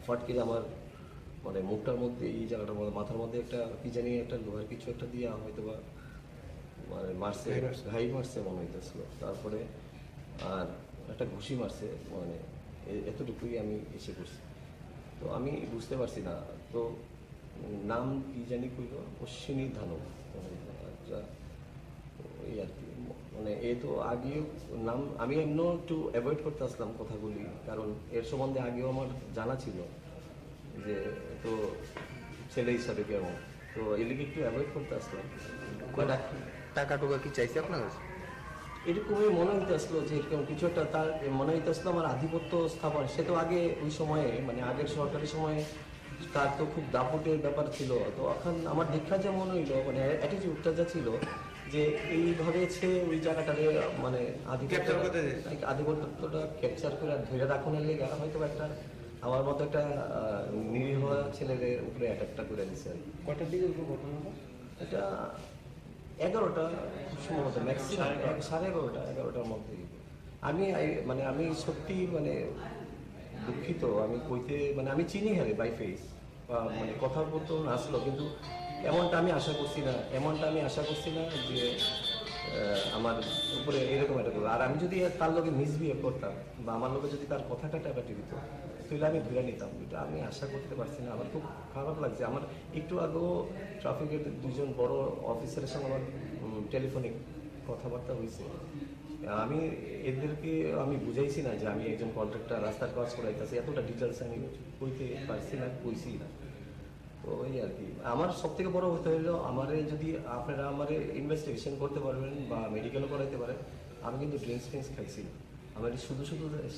ফটকে আমার মানে মুখটার মধ্যে এই জায়গাটার মধ্যে মাথার মধ্যে একটা কি জানি একটা লোহার কিছু একটা দিয়ে হয়তো বা মানে মারছে, ঘাই মারছে মনে হইতেছিল। তারপরে আর একটা ঘুষি মারছে, মানে এতটুকুই আমি এসে করছি। তো আমি বুঝতে পারছি না, তো নাম কি জানি কইল অশ্বিনী ধানক। আচ্ছা, ওই আর কি মানে এ তো আগেও নাম আমি এমন একটু অ্যাভয়েড করতে আসলাম কথাগুলি, কারণ এর সম্বন্ধে আগেও আমার জানা ছিল যে তো ছেলে হিসাবে কেমন, তো এদিকে একটু অ্যাভয়েড করতে আসলাম। টাকা টোকা কি চাইছে আপনার কাছে? এরকমই মনে হইতে আসলো যে এরকম কিছু একটা তার মনে হইতে আসলো আমার আধিপত্য স্থাপন। সে তো আগে ওই সময়ে মানে আগের সরকারি সময়ে তার তো খুব দাপটের ব্যাপার ছিল। তো এখন আমার দেখা যা মনে হইলো মানে অ্যাটিটিউডটা যা ছিল যে এইভাবে সে ওই জায়গাটাকে মানে আধিপত্যটা ক্যাপচার করে ধরে রাখনের লেগে হয়তো একটা আমার মতো একটা নিরীহ ছেলেদের উপরে অ্যাটাকটা করে দিচ্ছে। কটার দিকে ঘটনাটা? এটা 11টা সম্ভবত, ম্যাক্সিমাম 11:30 11টার মধ্যে। আমি সত্যি মানে দুঃখিত, আমি কইতে মানে আমি চিনি হারে বাই ফেস বা মানে কথা বলতে আসলো, কিন্তু এমনটা আমি আশা করছি না যে আমার উপরে এরকম একটা করবো। আর আমি যদি তার লোকে মিসবিহেভ করতাম বা আমার লোকে যদি তার কথাটা টাকাটি দিত তাহলে আমি ধরে নিতাম। এটা আমি আশা করতে পারছি না, আমার খুব খারাপ লাগছে। আমার একটু আগেও ট্রাফিকের দুজন বড় অফিসারের সঙ্গে আমার টেলিফোনিক কথাবার্তা হয়েছে। আমি এদেরকে আমি বুঝাইছি না যে আমি একজন কন্ট্রাক্টর রাস্তার কাজ করাইতেছি, এতটা ডিটেলস আমি কইতে পারছি না, কইছি না। তো ওই আর কি আমার সব থেকে বড় হতে হইলো আমারে যদি আপনারা আমারে ইনভেস্টিগেশন করতে পারবেন বা মেডিকেলও করাইতে পারেন, আমি কিন্তু ড্রিঙ্কস খাইছি না, আমার শুধু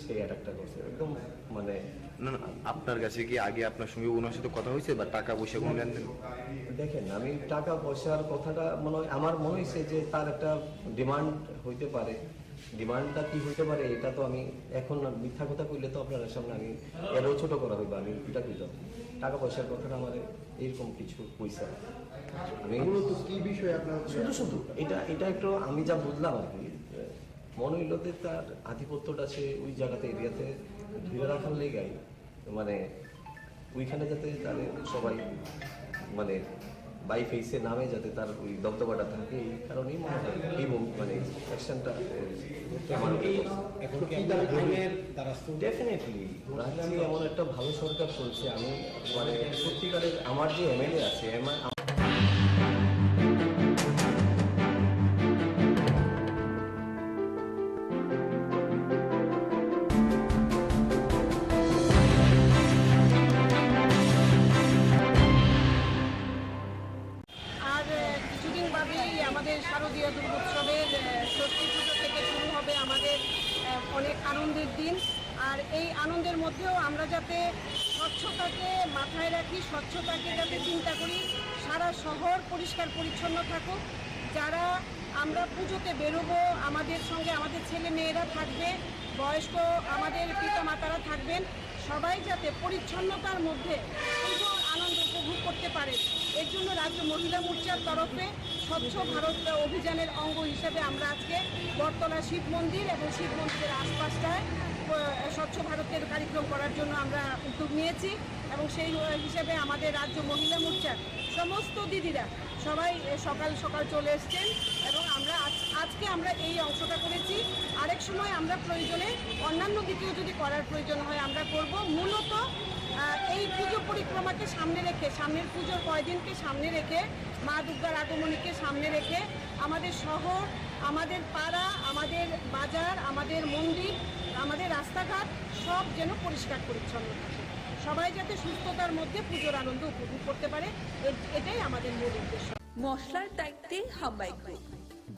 সে অ্যাটাকটা করছে একদম মানে। না আপনার কাছে কি আগে আপনার সঙ্গে ওনার সাথে কথা হয়েছে বা টাকা পয়সা কোনো লেনদেন? দেখেন আমি টাকা পয়সার কথাটা আমার মনে হয়েছে যে তার একটা ডিমান্ড হইতে পারে। ডিমান্ডটা কি হইতে পারে এটা তো আমি এখন মিথ্যা কথা কইলে তো আপনার সামনে আমি এরও ছোট করা হইব, আমি এটা কইতাম। টাকা পয়সার কথাটা আমার এরকম কিছু পয়সা আমি কি বিষয় আপনার শুধু এটা একটু আমি যা বুঝলাম আর কি, মনে হইল যে তার আধিপত্যটা সে ওই জায়গাতে এরিয়াতে ধরে রাখার লেগাই মানে ওইখানে যাতে তাদের সবাই মানে বাই ফেসে নামে যাতে তার ওই দবদবাটা থাকে, এই কারণেই মনে হয় এই মানে অ্যাকশনটা ডেফিনেটলি রাজ্যে এমন একটা ভালো সরকার চলছে। আমি মানে সত্যিকারের আমার যে এমএলএ আছে শারদীয় দুর্গোৎসবের ষষ্ঠী পুজো থেকে শুরু হবে আমাদের অনেক আনন্দের দিন। আর এই আনন্দের মধ্যেও আমরা যাতে স্বচ্ছতাকে মাথায় রাখি, স্বচ্ছতাকে যাতে চিন্তা করি, সারা শহর পরিষ্কার পরিচ্ছন্ন থাকুক। যারা আমরা পুজোতে বেরোবো আমাদের সঙ্গে আমাদের ছেলে মেয়েরা থাকবে, বয়স্ক আমাদের পিতা মাতারা থাকবেন, সবাই যাতে পরিচ্ছন্নতার মধ্যে পুজোর আনন্দ উপভোগ করতে পারেন। এর জন্য রাজ্য মহিলা মোর্চার তরফে স্বচ্ছ ভারত অভিযানের অঙ্গ হিসেবে আমরা আজকে বটতলা শিব মন্দির এবং শিব মন্দিরের আশপাশটায় স্বচ্ছ ভারতের কার্যক্রম করার জন্য আমরা উদ্যোগ নিয়েছি এবং সেই হিসেবে আমাদের রাজ্য মহিলা মোর্চার সমস্ত দিদিরা সবাই সকাল সকাল চলে এসছেন এবং আমরা আজকে আমরা এই অংশটা করেছি। আরেক সময় আমরা প্রয়োজনে অন্যান্য দিকেও যদি করার প্রয়োজন হয় আমরা করব। মূলত এই পুজো পরিক্রমাকে সামনে রেখে, সামনের পুজোর কয়দিনকে সামনে রেখে, মা দুর্গার আগমনীকে সামনে রেখে আমাদের শহর, আমাদের পাড়া, আমাদের বাজার, আমাদের মন্দির, আমাদের রাস্তাঘাট সব যেন পরিষ্কার পরিচ্ছন্ন থাকে, সবাই যাতে সুস্থতার মধ্যে পুজোর আনন্দ উপভোগ করতে পারে, এটাই আমাদের মূল উদ্দেশ্য। মশলার দায়িত্বে হাম্বাই গ্রুপ,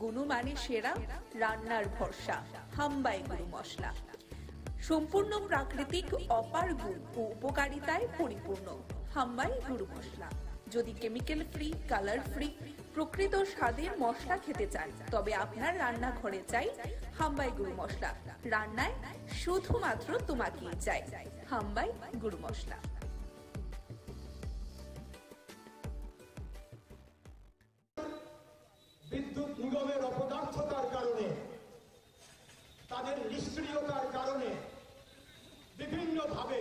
গুণমানে সেরা, রান্নার ভরসা, হাম্বাই গুরু মশলা। সম্পূর্ণ প্রাকৃতিক, অপার গুণ ও উপকারিতায় পরিপূর্ণ হাম্বাই গুরু মশলা। যদি কেমিক্যাল ফ্রি, কালার ফ্রি, প্রকৃত স্বাদের মশলা খেতে চান তবে আপনার রান্নাঘরে চাই হাম্বাই গুরু মশলা। রান্নায় শুধুমাত্র তোমাকেই চাই হাম্বাই গুরু মশলা। বিদ্যুৎ নিগমের অপদার্থতার কারণে, তাদের নিষ্ক্রিয়তার কারণে বিভিন্নভাবে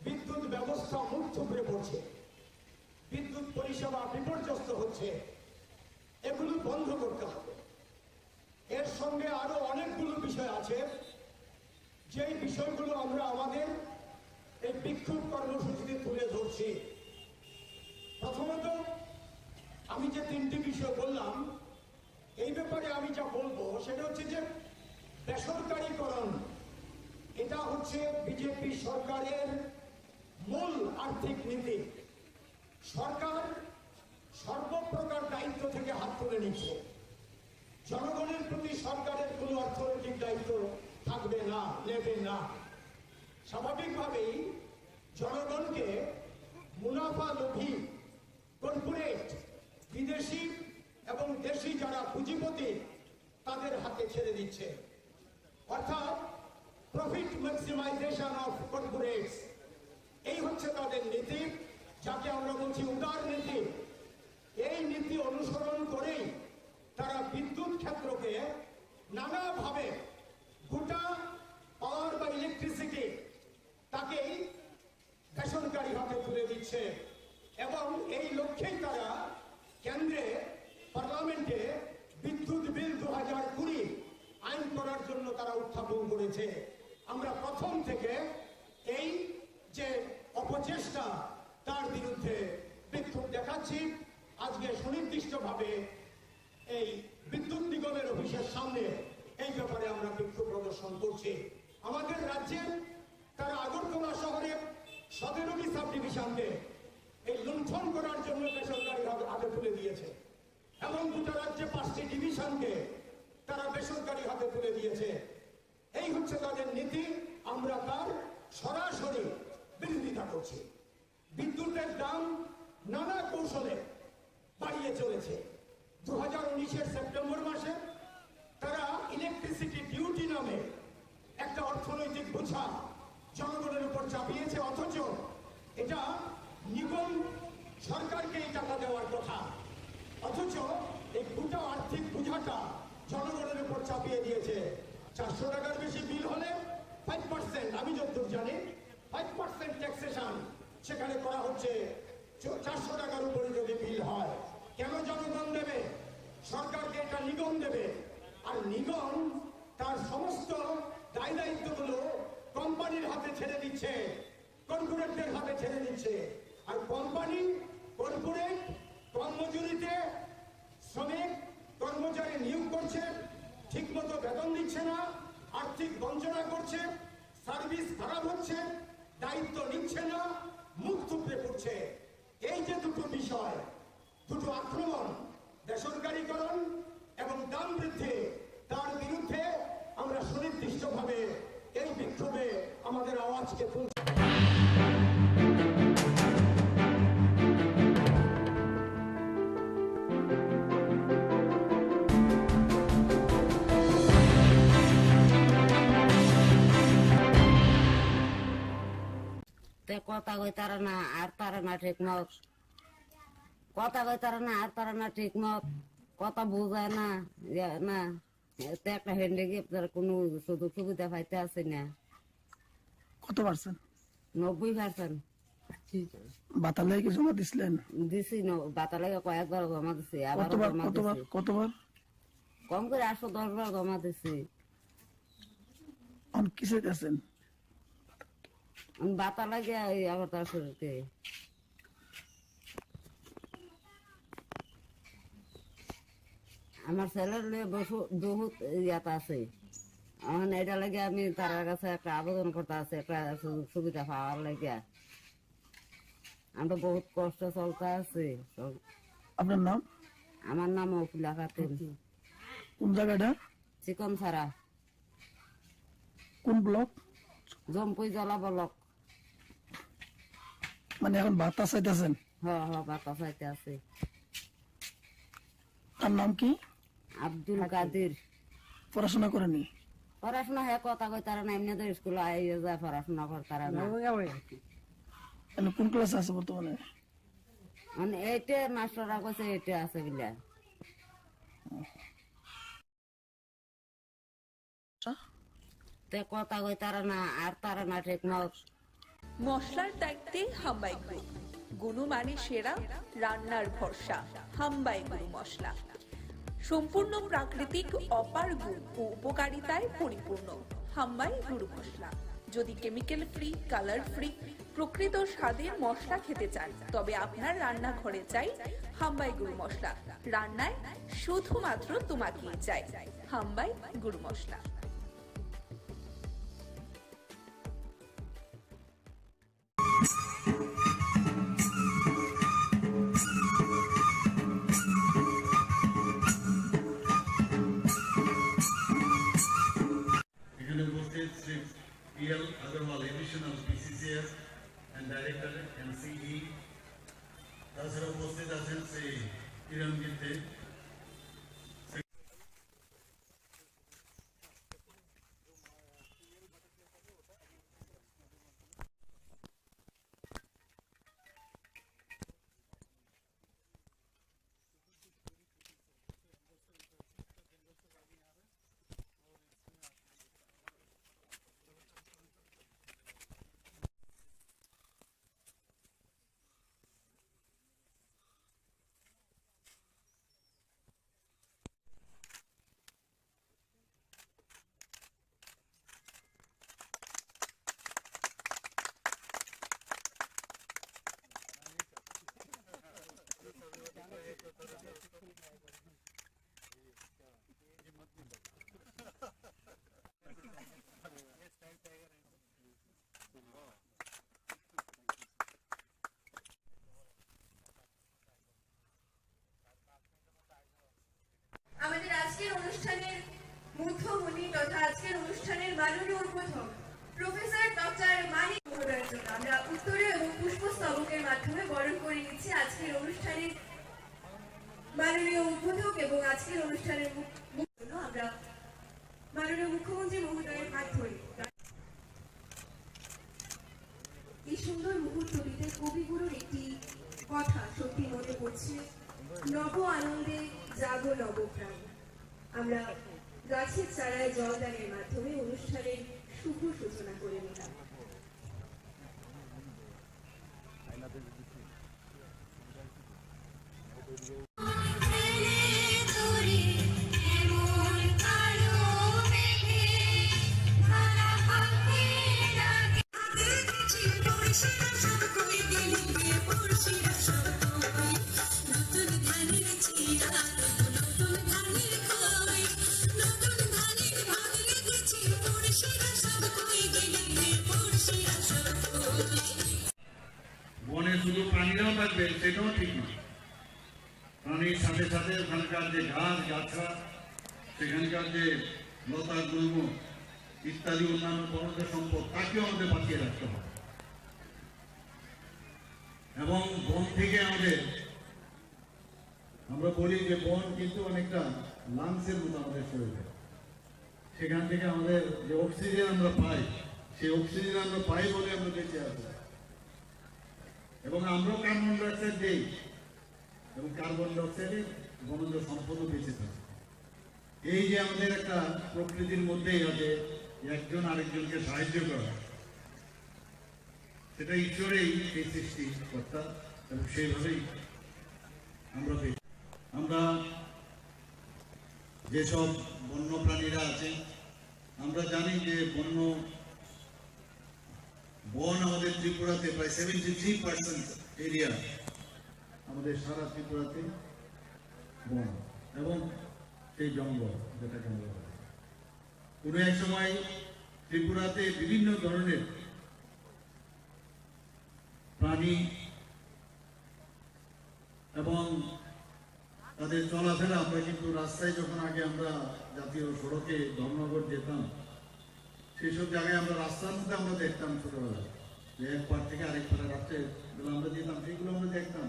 বিদ্যুৎ ব্যবস্থা মুখ থুবড়ে পড়ছে, বিদ্যুৎ পরিষেবা বিপর্যস্ত হচ্ছে। এগুলো বন্ধ করতে হবে। এর সঙ্গে আরো অনেকগুলো বিষয় আছে, যেই বিষয়গুলো আমরা আমাদের এই বিক্ষোভ কর্মসূচিতে তুলে ধরছি। প্রথমত, আমি যে তিনটি বিষয় বললাম, এই ব্যাপারে আমি যা বলবো সেটা হচ্ছে যে বেসরকারীকরণ, এটা হচ্ছে বিজেপি সরকারের মূল আর্থিক নীতি। সরকার সর্বপ্রকার দায়িত্ব থেকে হাত তুলে নিচ্ছে। জনগণের প্রতি সরকারের কোনো অর্থনৈতিক দায়িত্ব থাকবে না, নেবে না। স্বাভাবিকভাবেই জনগণকে মুনাফা লোভী কর্পোরেট, বিদেশি এবং দেশি যারা পুঁজিপতি তাদের হাতে ছেড়ে দিচ্ছে। অর্থাৎ প্রফিট ম্যাক্সিমাইজেশন অফ কর্পোরেটস, এই হচ্ছে তাদের নীতি, যাকে আমরা বলছি উদার নীতি। এই নীতি অনুসরণ করেই তারা বিদ্যুৎ ক্ষেত্রকে নানাভাবে, গোটা পাওয়ার বা ইলেকট্রিসিটি তাকেই বেসরকারি হাতে তুলে দিচ্ছে এবং এই লক্ষ্যেই তারা কেন্দ্রে পার্লামেন্টে বিদ্যুৎ বিল 2020 আইন করার জন্য তারা উত্থাপন করেছে। আমরা প্রথম থেকে এই যে অপচেষ্টা তার বিরুদ্ধে বিক্ষোভ দেখাচ্ছি। আজকে সুনির্দিষ্টভাবে এই বিদ্যুৎ নিগমের অফিসের সামনে এই ব্যাপারে আমরা বিক্ষোভ প্রদর্শন করছি। আমাদের রাজ্যের তারা আগরতলা শহরে 17টি সাব ডিভিশনকে এই লুণ্ঠন করার জন্য বেসরকারি হাতে তুলে দিয়েছে এবং গোটা রাজ্যে 5টি ডিভিশনকে তারা বেসরকারি হাতে তুলে দিয়েছে। এই হচ্ছে তাদের নীতি। আমরা তার সরাসরি বিরোধিতা করছি। বিদ্যুতের দাম নানা কৌশলে বাড়িয়ে চলেছে। 2019-এর সেপ্টেম্বর মাসে তারা ইলেকট্রিসিটি ডিউটি নামে একটা অর্থনৈতিক বোঝা জনগণের উপর চাপিয়েছে, অথচ এটা নিগম সরকারকে এই টাকা দেওয়ার কথা, অথচ এই গোটা আর্থিক বোঝাটা জনগণের উপর চাপিয়ে দিয়েছে। 400 টাকার বেশি বিল হলে 5%, আমি যতদূর জানি 5% ট্যাক্সেশন সেখানে করা হচ্ছে। 400 টাকার উপরে যদি বিল হয়, কেন জনগণ দেবে? সরকারকে এটা নিগম দেবে, আর নিগম তার সমস্ত দায় দায়িত্বগুলো কোম্পানির হাতে ছেড়ে দিচ্ছে, কর্পোরেটদের হাতে ছেড়ে দিচ্ছে। আর কোম্পানি, কর্পোরেট কর্মজুরিতে শ্রমিক কর্মচারী নিয়োগ করছে, ঠিকমতো বেতন দিচ্ছে না, আর্থিক বঞ্চনা করছে, সার্ভিস খারাপ হচ্ছে, দায়িত্ব নিচ্ছে না, মুখ থুবড়ে পড়ছে। এই যে দুটো বিষয়, দুটো আক্রমণ, বেসরকারীকরণ এবং দাম বৃদ্ধি, তার বিরুদ্ধে আমরা সুনির্দিষ্টভাবে এই বিক্ষোভে আমাদের আওয়াজকে তুলছি। কথা কই তারা না আর তারা না ঠিক মত কথা কই তারা না আর তারা না ঠিক মত কথা বোঝায় না না একটা হ্যান্ডিক্যাপ কোনো সুযোগ সুবিধা পাইতে আছে না। কত পার্সেন্ট? 90%। বাতালে কি জমা দিছিলেন? দিছি বাতালে কয়েকবার জমা দিছি, আবার কতবার? কম করে 810 বার জমা দিছি। অন কিসে গেছেন? বাতালে গিয়ে আবার তার শুরুতে আমার ছেলের বহুত ইয়াত আছে। এখন এটা লাগে আমি তার কাছে একটা আবেদন করতে আছে, একটা সুযোগ সুবিধা পাওয়ার লাগে। আমরা বহুত কষ্ট চলতে আছে। আপনার নাম? আমার নাম অফুলা খাতুন। কোন জায়গাটা? চিকন ছাড়া। কোন ব্লক? জম্পুই জলা ব্লক। মানে এখন বাতা চাইতেছেন? হ্যাঁ বাতা চাইতে আছে। তার নাম কি? আব্দুল কাদের। পড়াশোনা করেনি? পড়াশোনা হ্যাঁ কথা কই তারা না, এমনি তো স্কুলে আইয়ে যায়, পড়াশোনা করতারা না। কোন ক্লাসে আছে বর্তমানে? মানে এইটা মাস্টাররা কইছে এইটা আছে বিলা। তে কথা কই তারা না আর তারা না ঠিক মত। মশলার দায়িত্বে হাম্বাই গ্রুপ, গুণমানে সেরা, রান্নার ভরসা। হাম্বাই গুরু মশলা সম্পূর্ণ প্রাকৃতিক, অপার গুণ ও উপকারিতায় পরিপূর্ণ। হাম্বাই গুরু মশলা। যদি কেমিক্যাল ফ্রি, কালার ফ্রি, প্রকৃত স্বাদের মশলা খেতে চান, তবে আপনার রান্নাঘরে চাই হাম্বাই গুরু মশলা। রান্নায় শুধুমাত্র তোমাকেই চাই হাম্বাই গুরু মশলা। এখানে উপস্থিত Shri PL Agarwal, Additional PCCS and Director NCE, তাছাড়া উপস্থিত আছেন শ্রী কিরণ গিত্তে, আমাদের আজকের অনুষ্ঠানের মুখ্যমণি তথা আজকের অনুষ্ঠানের মাননীয় উদ্বোধক প্রফেসর ডক্টর মানিক মহোদয়ের জন্য আমরা উত্তরীয় এবং পুষ্পস্তবকের মাধ্যমে বরণ করে নিচ্ছি আজকের অনুষ্ঠানের মাননীয় উদ্বোধক এবং আজকের অনুষ্ঠানের আমরা মাননীয় মুখ্যমন্ত্রী মহোদয়ের হাত ধরি। এই সুন্দর মুহূর্তটিতে কবিগুরুর একটি কথা সত্যি মনে পড়ছে, নব আনন্দে জাগো নবপ্রাণ। আমরা গাছের চারায় জলদানের মাধ্যমে অনুষ্ঠানের শুভ সূচনা করে নিলাম। বনে শুধু প্রাণীরাও থাকবে সেটাও ঠিক না। প্রাণীর সাথে সাথে ওখানকার যে গাছ গাছড়া, সেখানকার যে লতা গুল্ম ইত্যাদি অন্যান্য বনজ সম্পদ, তাকেও আমাদের বাঁচিয়ে রাখতে হবে। এবং বন থেকে আমরা বলি যে বন কিন্তু অনেকটা লাংসের মতো আমাদের শরীরে। সেখান থেকে আমাদের যে অক্সিজেন আমরা পাই, সেই অক্সিজেন আমরা পাই বলে আমরা বেঁচে আছি। এবং আমরাও কার্বন ডাইঅক্সাইড দেই এবং কার্বন ডাইঅক্সাইডের বনজ সম্পদও বেঁচে থাকে। এই যে আমাদের একটা প্রকৃতির মধ্যেই আছে একজন আরেকজনকে সাহায্য করা, সেটা ঈশ্বরেই এই সৃষ্টিকর্তা এবং সেইভাবেই আমরা যেসব বন্য প্রাণীরা আছে, আমরা জানি যে বন আমাদের ত্রিপুরাতে প্রায় 73% এরিয়া আমাদের সারা ত্রিপুরাতে বন এবং সেই জঙ্গল, যেটাকে আমরা বলি। কোনো এক সময় ত্রিপুরাতে বিভিন্ন ধরনের প্রাণী এবং তাদের চলাফেরা, আমরা কিন্তু রাস্তায় যখন আগে আমরা জাতীয় সড়কে ধর্মনগর যেতাম, সেসব জায়গায় আমরা রাস্তার মধ্যে আমরা দেখতাম ছোটবেলায় যে এক পার থেকে আরেক পারে রাত্রে আমরা যেতাম, সেইগুলো আমরা দেখতাম।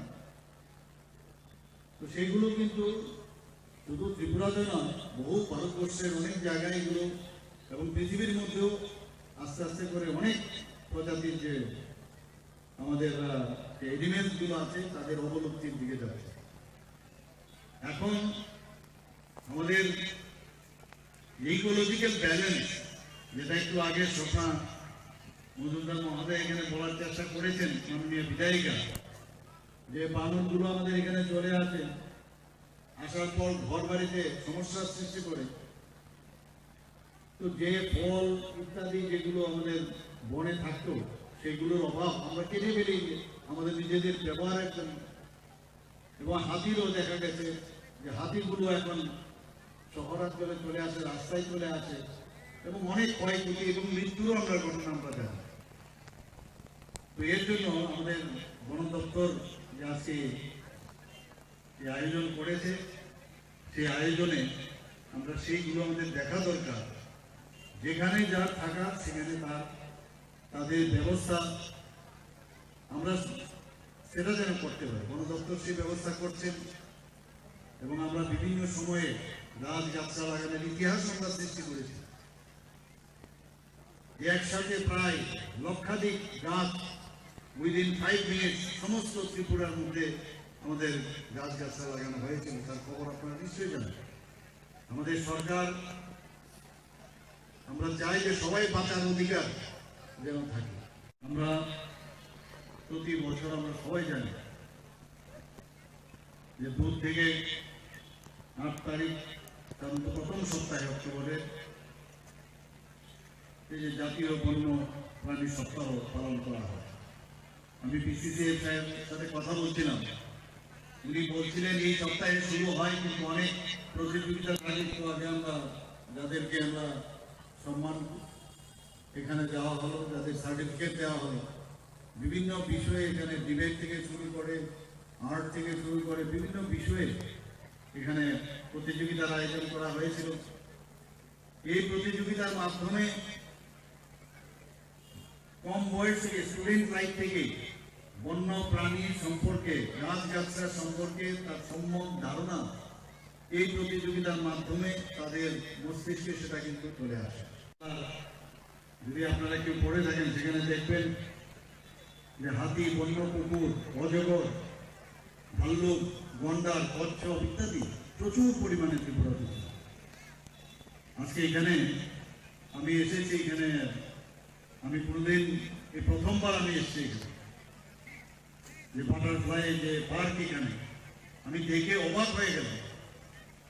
তো সেইগুলো কিন্তু শুধু ত্রিপুরাতে নয়, বহু ভারতবর্ষের অনেক জায়গায় এগুলো এবং পৃথিবীর মধ্যেও আস্তে আস্তে করে অনেক প্রজাতির যে আমাদের এনিমেলস গুলো আছে তাদের অবলুপ্তির দিকে যাচ্ছে। এখন আমাদের ইকোলজিক্যাল ব্যালেন্স, যেটা একটু আগে স্বপ্না মজুমদার মহোদয় এখানে বলার চেষ্টা করেছেন, মাননীয় বিধায়িকা, যে বানরগুলো আমাদের এখানে চলে আসে, আসার পর ঘর বাড়িতে সমস্যার সৃষ্টি করে। তো যে ফল ইত্যাদি যেগুলো আমাদের বনে থাকতো সেগুলোর অভাব আমরা কেটে ফেলি আমাদের নিজেদের ব্যবহারের জন্য। এবং হাতিরও দেখা গেছে যে হাতিগুলো এখন শহরাঞ্চলে চলে আসে, রাস্তায় চলে আসে এবং অনেক ক্ষয়ক্ষতি এবং মৃত্যুরও আমরা ঘটনা আমরা জানি। তো এর জন্য আমাদের বন দপ্তর যে আজকে এই আয়োজন করেছে, সেই আয়োজনে আমরা সেইগুলো আমাদের দেখা দরকার, যেখানে যার থাকা সেখানে তাদের ব্যবস্থা আমরা সেটা যেন করতে পারি। বন দপ্তর সেই ব্যবস্থা করছেন এবং আমরা বিভিন্ন সময়ে গাছ গাছড়া লাগানোর ইতিহাস আমরা সৃষ্টি করেছি। একসাথে প্রায় লক্ষাধিক গাছ উইদিন 5 মিনিট সমস্ত ত্রিপুরার মধ্যে আমাদের গাছ গাছড়া লাগানো হয়েছিল, তার খবর আপনারা নিশ্চয়ই জানেন। আমাদের সরকার, আমরা চাই যে সবাই বাঁচার অধিকার যেন থাকে। আমরা প্রতি বছর আমরা সবাই জানি যে 2 থেকে 8 তারিখ, কারণ প্রথম সপ্তাহে অক্টোবরের এই যে জাতীয় বন্য প্রাণী সপ্তাহ পালন করা হয়। আমি পিসিসিএফ সাহেবের সাথে কথা বলছিলাম, উনি বলছিলেন এই সপ্তাহে শুরু হয়, কিন্তু অনেক প্রতিযোগিতার তারিখ তো আগে আমরা যাদেরকে আমরা সম্মান এখানে দেওয়া হলো, যাদের সার্টিফিকেট দেওয়া হলো, বিভিন্ন বিষয়ে এখানে ডিবেট থেকে শুরু করে আর্ট থেকে শুরু করে বিভিন্ন বিষয়ে এখানে প্রতিযোগিতার আয়োজন করা হয়েছিল। এই প্রতিযোগিতার মাধ্যমে কম বয়স থেকে, স্টুডেন্ট লাইফ থেকে বন্য প্রাণী সম্পর্কে, গাছ গাছড়া সম্পর্কে তার সম্যক ধারণা এই প্রতিযোগিতার মাধ্যমে তাদের মস্তিষ্কে সেটা কিন্তু চলে আসে। যদি আপনারা কেউ পড়ে থাকেন সেখানে দেখবেন যে হাতি, বন্য কুকুর, অজগর, ভাল্লুক, গন্ডার, কচ্ছপ ইত্যাদি প্রচুর পরিমাণে ত্রিপুরাতে। আজকে এখানে আমি এসেছি, এখানে আমি কোনোদিন এই প্রথমবার আমি এসেছি এখানে, যে বাটারফ্লাই যে পার্ক এখানে আমি দেখে অবাক হয়ে গেলাম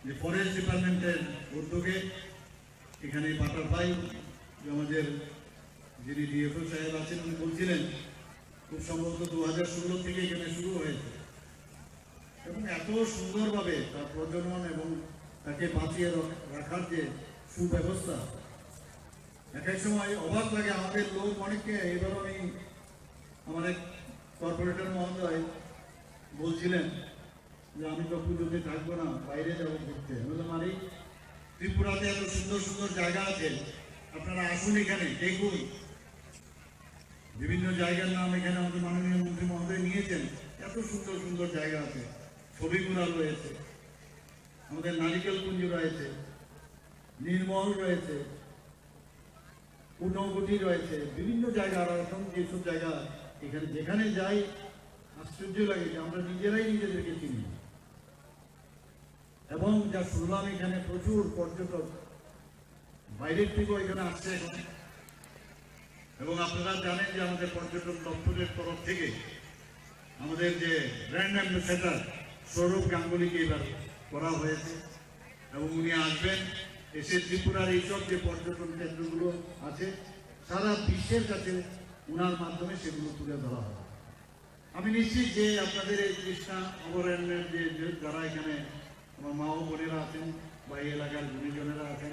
যে ফরেস্ট ডিপার্টমেন্টের উদ্যোগে এখানে বাটারফ্লাই, আমাদের যিনি ডিএফও সাহেব আছেন উনি বলছিলেন খুব সম্ভবত 2016 থেকে এখানে শুরু হয়েছে এবং এত সুন্দরভাবে তার প্রজনন এবং তাকে বাঁচিয়ে রাখার যে সুব্যবস্থা, এক এক সময় অবাক লাগে আমাদের লোক অনেককে। এবার আমি আমার এক কর্পোরেটর মহোদয় বলছিলেন যে আমি তো পুজোতে থাকবো না, বাইরে যাবো ঘুরতে। বললাম আরে ত্রিপুরাতে এত সুন্দর সুন্দর জায়গা আছে, আপনারা আসুন এখানে দেখুন। বিভিন্ন জায়গার নাম এখানে আমাদের মাননীয় মন্ত্রী মহোদয় নিয়েছেন, এত সুন্দর সুন্দর জায়গা আছে, ছবিগুলা রয়েছে, আমাদের নারিকেল কুঞ্জ রয়েছে, নির্মল রয়েছে, পূর্ণগুটি রয়েছে, বিভিন্ন জায়গা। আর এখন যেসব জায়গা এখানে যেখানে যাই আশ্চর্য লাগে যে আমরা নিজেরাই নিজেদেরকে চিনি না। এবং যা শুনলাম এখানে প্রচুর পর্যটক বাইরের থেকেও এখানে আসছে এখন। এবং আপনারা জানেন যে আমাদের পর্যটন দপ্তরের তরফ থেকে আমাদের যে ব্র্যান্ড অ্যাম্বাসেডর সৌরভ গাঙ্গুলিকে এবার করা হয়েছে এবং উনি আসবেন, এসে ত্রিপুরার এইসব যে পর্যটন কেন্দ্রগুলো আছে সারা বিশ্বের কাছে উনার মাধ্যমে সেগুলো তুলে ধরা হবে। আমি নিশ্চিত যে আপনাদের এই কৃষ্ণা অভয়ারণ্যের যে যারা এখানে আমার মা ও বোনেরা আছেন বা এই এলাকার গুণীজনেরা আছেন,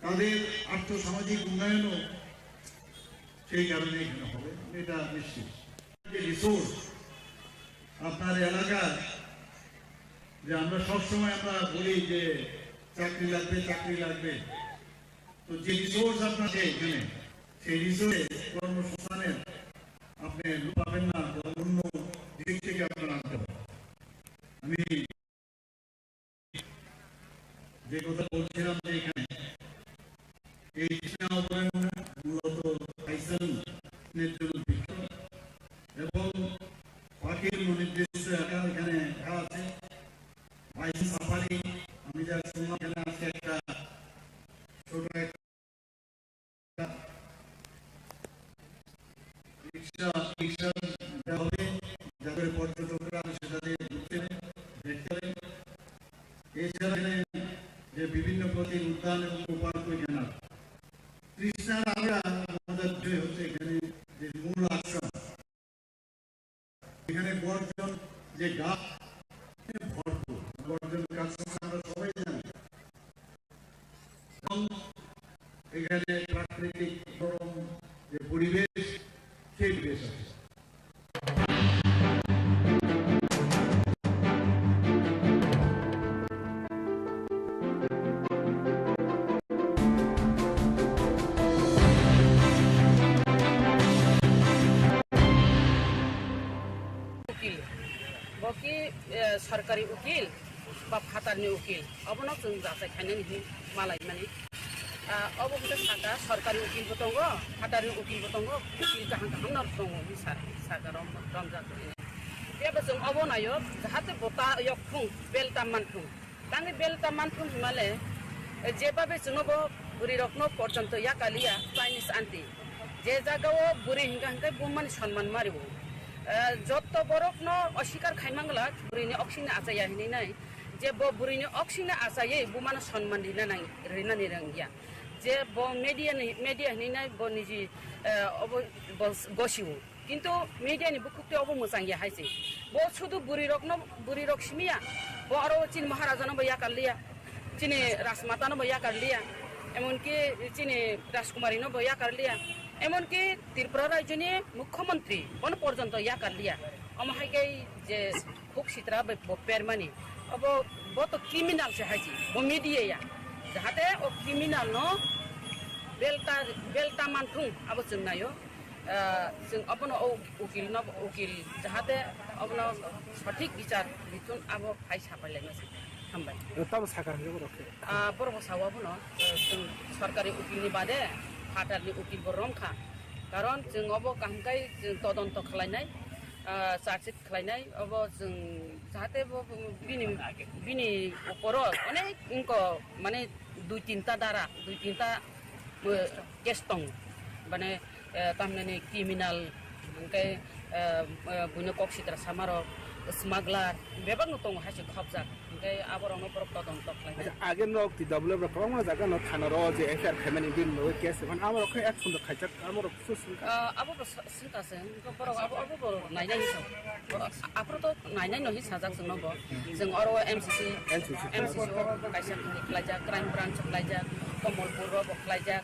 তাদের আর্থসামাজিক উন্নয়নও সেই কারণে এখানে হবে, এটা নিশ্চিত। যে রিসোর্স আপনার এলাকার, যে আমরা সবসময় আমরা বলি যে চাকরি লাগবে চাকরি লাগবে, তো যে রিসোর্স আপনার এখানে সেই রিসোর্সে কর্মসংস্থানের আপনি পাবেন না, অন্য দিক থেকে আপনার আনতে হবে। আমি যে কথা বলছিলাম যে এখানে এই কৃষ্ণা অভয়ারণ্য মূলত টাইসনের জন্য বিখ্যাত এবং পাখির নির্দিষ্ট এলাকা এখানে আছে। বাইসন সাফারি আমি যা শুনলাম এখানে আছে একটা ছোট একটা রিক্সা দেওয়া হবে যাদের পর্যটকরা সেটা দিয়ে ঘুরতে দেখতে পারেন। এছাড়া যে বিভিন্ন প্রতি উদ্যান এবং উপার্ক এখানে কৃষ্ণার আমরা আমাদের হচ্ছে এখানে যে মূল আশ্রম, এখানে বর্জন যে গাছ ভরপুর, বর্জন গাছ আমরা সবাই জানি এবং এখানে প্রাকৃতিক গরম যে পরিবেশ সেই পরিবেশ আছে। सरकारी उकिल बा फातारनि उकिल अबनो जों जाथाय खायनायनि मालाय माने अब साका सरकारी उकिलबो दङ फातारनि उकिलबो दङ उकिल गाहां गाहां दङ सागाराव रमजाखौ बेबो जों अब नायो जाहाथे बता यखुं बेलता मानफुं तानि बेलता मानफुं हिमाले जेबाबे जोंबो बुरि रखनो पर्यन्त या कालिया चाइनिज आन्टी जे जागाव बुरि हिंगा हिंगा बुमान सन्मान मारिबो যত বরফ ন অস্বীকার খাইমাংলা বুড়িনি অক্সিনে আচাইয়া হিনি নাই যে বুড়িনি অক্সিনে আচাইয়ে বুমান সম্মান দিনা নাই রিনানি রঙ্গিয়া যে মিডিয়া হিনি নাই ব নিজি গসিও কিন্তু মিডিয়ানি বুকুতে অব মোজাং ইয়া হাইছে ব শুধু বুড়ি রক সিমিয়া ব আরো চীন মহারাজানো বইয়া কারলিয়া চিনি রাজমাতানো বইয়া কারলিয়া এমনকি চিনি রাজকুমারীনো বইয়া কারলিয়া এমনকি ত্রিপুরা রাজ্যনি মুখ্যমন্ত্রী কোন পর্যন্ত ইয়া কারলিয়া আমাহাইকাই যে খুব সিতরা পেরমানি अब वो तो क्रिमिनल से है जी वो मीडिया या जाते वो क्रिमिनल नो बेल्टा मानथुं अब जोंनायो जों अपन उकिल न उकिल जाते अपन सठिक विचार बिथुन अब फाइ साफायलायनोसै हामबाय तब साकार हो रखे बरबो सावाबो न जों सरकारी उकिलनि बादे फाटारनि उकिल बरमखा कारण जों अब कामकाय जों तदन्त खालायनाय चार्जशिट खालायनाय अब जों जाहाथे बिनि ऊपर अनेक इनको माने दुई तीनटा दारा दुई तीनटा केस दं माने तामने क्रिमिनल ओमफ्राय बुनो कक्सिद्रा सामारो स्मागलार बेबानो दं हासे खबजा ओमफ्राय आबरावनो बर तदन्त खालायनाय आगे न ति डब्ल्यू ब कमा जागा न थाना र जे एफआर फेमिनि बिल नो केस van आमरो ख एक्सन द खाइचा आमरो सुसुन आबो सिनतासे बर आबो बर नायनाय हिसाब आफरो तो नायनाय नहि साजाक जों नबो जों अरो एमसीसी काइसा खालायजा क्राइम ब्रांच खालायजा कमलपुर ब खालायजा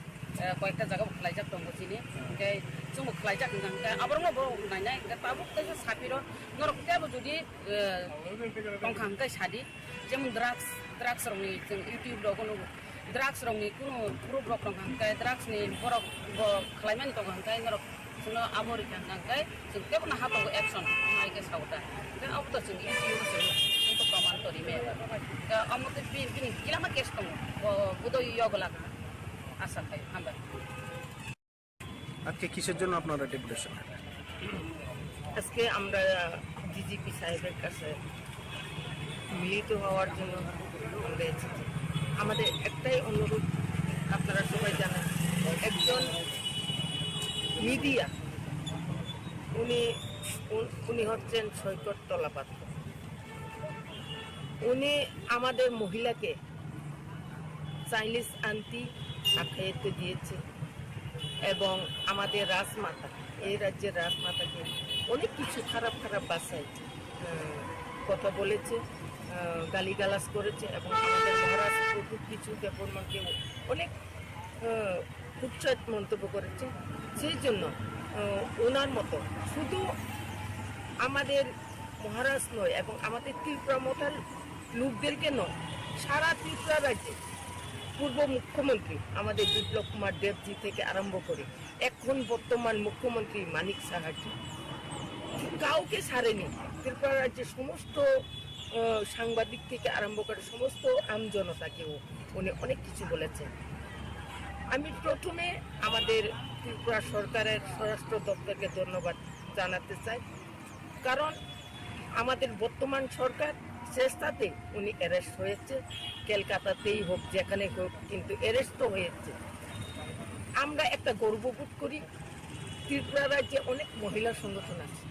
कयटा जागा खालायजा दं बसिनि ओमफ्राय जों खालायजा गंगा आबरो बर नायनाय ताबो तै साफिरो नरकताबो जुदि दंखांकाय सादि जेमन ड्राग्स रंनि जों इउट्यूब दगनो ड्राग्स रंनि कुनो ग्रुप रंखांकाय ड्राग्स नि बरक खालायमानि दंखांकाय नरक जोंनो आमरिका नांकाय जों केबो हाबो एक्शन माइके सावता जों अब तो जों इउट्यूब जों प्रमाण तरिमे अमते बिनि किलामा केस दं बुदो यगला आशा थायो हामबाय আজকে কিসের জন্য আপনারা ডেপুটেশন আজকে আমরা ডিজিপি সাহেবের কাছে মিলিত হওয়ার জন্য আমরা এসেছি। আমাদের একটাই অনুরোধ, আপনারা সবাই জানেন, একজন মিডিয়া উনি হচ্ছেন সৈকত তলাপাত্র। উনি আমাদের মহিলাকে চাইনিজ আন্টি আখ্যায়িত দিয়েছে এবং আমাদের রাজমাতা, এই রাজ্যের রাজমাতাকে অনেক কিছু খারাপ খারাপ ভাষায় কথা বলেছে, গালিগালাজ করেছে এবং আমাদের মহারাজ খুব কিছু ব্যাপারকে অনেক কুৎসিত মন্তব্য করেছে। সেই জন্য ওনার মতো শুধু আমাদের মহারাজ নয় এবং আমাদের ত্রিপুরা মতার লোকদেরকে নয়, সারা ত্রিপুরা রাজ্যে পূর্ব মুখ্যমন্ত্রী আমাদের বিপ্লব কুমার দেবজি থেকে আরম্ভ করে এখন বর্তমান মুখ্যমন্ত্রী মানিক সাহাজি কাউকে ছাড়েনি। ত্রিপুরা রাজ্যের সমস্ত সাংবাদিক থেকে আরম্ভ করে সমস্ত আমজনতাকেও উনি অনেক কিছু বলেছেন। আমি প্রথমে আমাদের ত্রিপুরা সরকারের স্বরাষ্ট্র দপ্তরকে ধন্যবাদ জানাতে চাই, কারণ আমাদের বর্তমান সরকার চেষ্টাতে উনি অ্যারেস্ট হয়েছে, কলকাতাতেই হোক যেখানে হোক, কিন্তু অ্যারেস্ট তো হয়েছে। আমরা একটা গর্ববোধ করি, ত্রিপুরা রাজ্যে অনেক মহিলা সংগঠন আছে।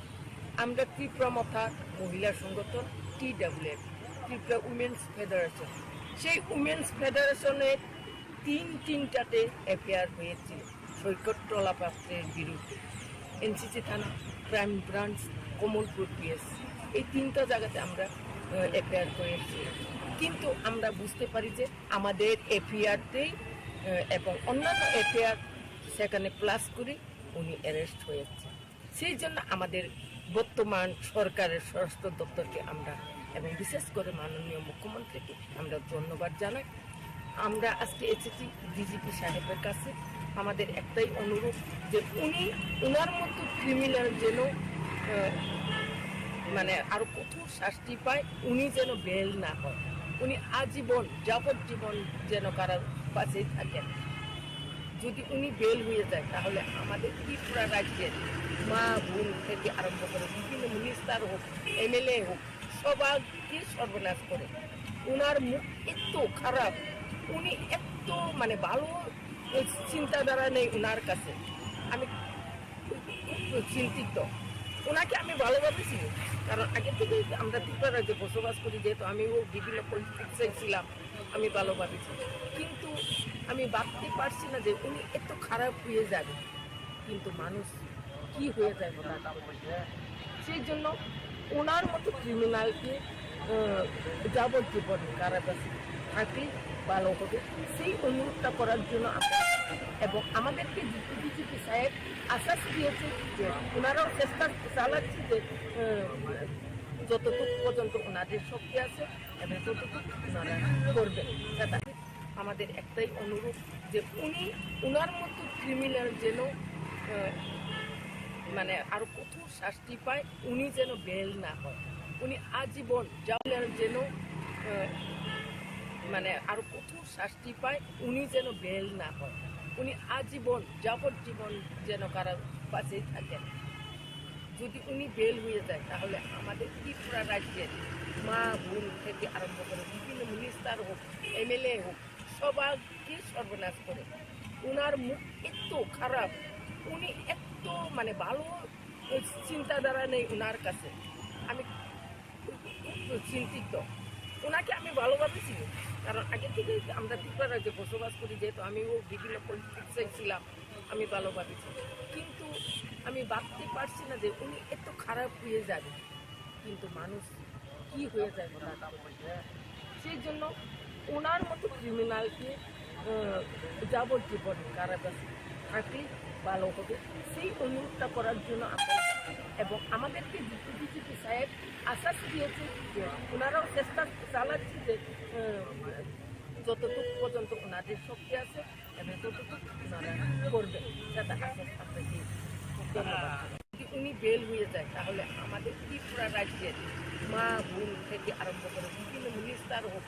আমরা ত্রিপুরা মথা মহিলা সংগঠন TWF, ত্রিপুরা উমেন্স ফেডারেশন, সেই উমেন্স ফেডারেশনের তিনটাতে এফআইআর হয়েছিল সৈকত তলাপাত্রের বিরুদ্ধে। NCC থানা, ক্রাইম ব্রাঞ্চ, কমলপুর PS, এই তিনটা জায়গাতে আমরা এফআইআর করেছি। কিন্তু আমরা বুঝতে পারি যে আমাদের এফআইআরতেই এবং অন্যান্য এফআইআর সেখানে প্লাস করে উনি অ্যারেস্ট হয়েছে। সেই জন্য আমাদের বর্তমান সরকারের স্বরাষ্ট্র দপ্তরকে আমরা এবং বিশেষ করে মাননীয় মুখ্যমন্ত্রীকে আমরা ধন্যবাদ জানাই। আমরা আজকে এসেছি ডিজিপি সাহেবের কাছে। আমাদের একটাই অনুরোধ যে উনার মতো ক্রিমিনাল যেন মানে আরো কঠোর শাস্তি পায়, উনি যেন বেল না হয়, উনি আজীবন যাবজ্জীবন যেন কারার পাশে থাকেন। যদি উনি বেল হয়ে যায় তাহলে আমাদের ত্রিপুরা রাজ্যের মা বোন থেকে আরম্ভ করে বিভিন্ন মিনিস্টার হোক, MLA হোক, সবাইকে সর্বনাশ করে। উনার মুখ এত খারাপ, উনি এত মানে ভালো চিন্তাধারা নেই উনার কাছে। আমি খুব চিন্তিত। ওনাকে আমি ভালোভাবেছি, কারণ আগে থেকে আমরা ত্রিপুরা রাজ্যে বসবাস করি, যেহেতু আমিও বিভিন্ন পলিটিক্সে ছিলাম, আমি ভালোভাবেছি। কিন্তু আমি ভাবতে পারছি না যে উনি এত খারাপ হয়ে যাবে, কিন্তু মানুষ কি হয়ে যায় ওনার। সেই জন্য ওনার মতো ক্রিমিনালকে যাবজ্জীবন কারাবাসে থাকলে ভালো হবে, সেই অনুরোধটা করার জন্য আমরা এবং আমাদেরকে ডিজিপি সাহেব আশ্বাস দিয়েছে যে ওনারাও চেষ্টা চালাচ্ছে যে যতটুকু পর্যন্ত ওনাদের শক্তি আছে এবং ততটুকু ওনারা করবেন। আমাদের একটাই অনুরোধ যে ওনার মতো ক্রিমিনাল যেন মানে আরো কঠোর শাস্তি পায়, উনি যেন বেল না হয়, উনি আজীবন যেন মানে আরো কঠোর শাস্তি পায়, উনি যেন বেল না হয়, উনি আজীবন যাবজ্জীবন যেন কারার পাশেই থাকেন। যদি উনি বেল হয়ে যায় তাহলে আমাদের ত্রিপুরা রাজ্যের মা বোন থেকে আরম্ভ করে বিভিন্ন মিনিস্টার হোক, MLA হোক, সবাইকে সর্বনাশ করে। উনার মুখ এত খারাপ, উনি এত মানে ভালো চিন্তাধারা নেই উনার কাছে। আমি খুব চিন্তিত। ওনাকে আমি ভালোভাবেছি, কারণ আগে থেকে আমরা ত্রিপুরা রাজ্যে বসবাস করি, যেহেতু আমিও বিভিন্ন পলিটিক্সে ছিলাম, আমি ভালোভাবেছি। কিন্তু আমি ভাবতে পারছি না যে উনি এত খারাপ হয়ে যাবে, কিন্তু মানুষ কি হয়ে যায় ওনার। সেই জন্য ওনার মতো ক্রিমিনালকে যাবজ্জীবন কারাবাসে থাকলে ভালো হবে, সেই অনুরোধটা করার জন্য আমরা এবং আমাদেরকে ডিজিপি সাহেব আশ্বাস দিয়েছে যে ওনারাও চেষ্টা চালাচ্ছে যে যতটুকু পর্যন্ত ওনাদের শক্তি আছে এবং ততটুকু ওনারা করবেন। সেটা আশ্বাস আপনাকে ধন্যবাদ। যদি উনি বেল হয়ে যায় তাহলে আমাদের ত্রিপুরা রাজ্যের মা বোন থেকে আরম্ভ করে বিভিন্ন মিনিস্টার হোক,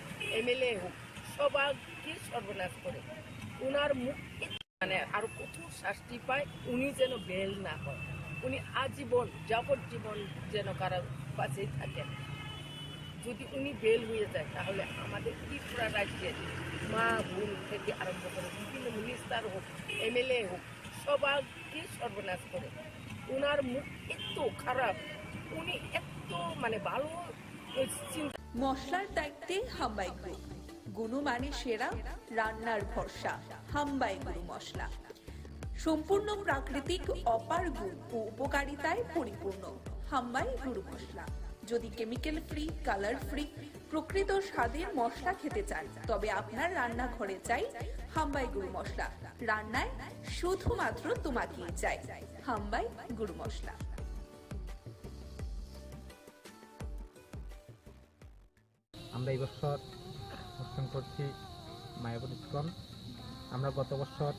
MLA হোক, সবাইকে সর্বনাশ করে। ওনার মুখ মানে আরো কঠোর শাস্তি পায়, উনি যেন বেল না হয়, উনি আজীবন যাবজ্জীবন যেন কারাবাসেই থাকেন। যদি উনি বেল হয়ে যায় তাহলে আমাদের ত্রিপুরা রাজ্যের মা বোন থেকে আরম্ভ করে বিভিন্ন মিনিস্টার হোক, MLA হোক, সবাইকে সর্বনাশ করে। উনার মুখ এত খারাপ, উনি এত ভালো চিন্তা। মশলার দায়িত্বে হাম্বাই গ্রুপ, গুণমানে সেরা, রান্নার ভরসা। হাম্বাই গুরু মশলা সম্পূর্ণ প্রাকৃতিক, অপার গুণ ও উপকারিতায় পরিপূর্ণ। হাম্বাই গুরু মশলা। যদি কেমিক্যাল ফ্রি, কালার ফ্রি, প্রকৃত স্বাদের মশলা খেতে চান তবে আপনার রান্নাঘরে চাই হাম্বাই গুরু মশলা। রান্নায় শুধুমাত্র তোমাকেই চাই হাম্বাই গুরু মশলা। আমরা এই বছর অনুষ্ঠান করছি মায়াপুর ইস্কন। আমরা গত বছর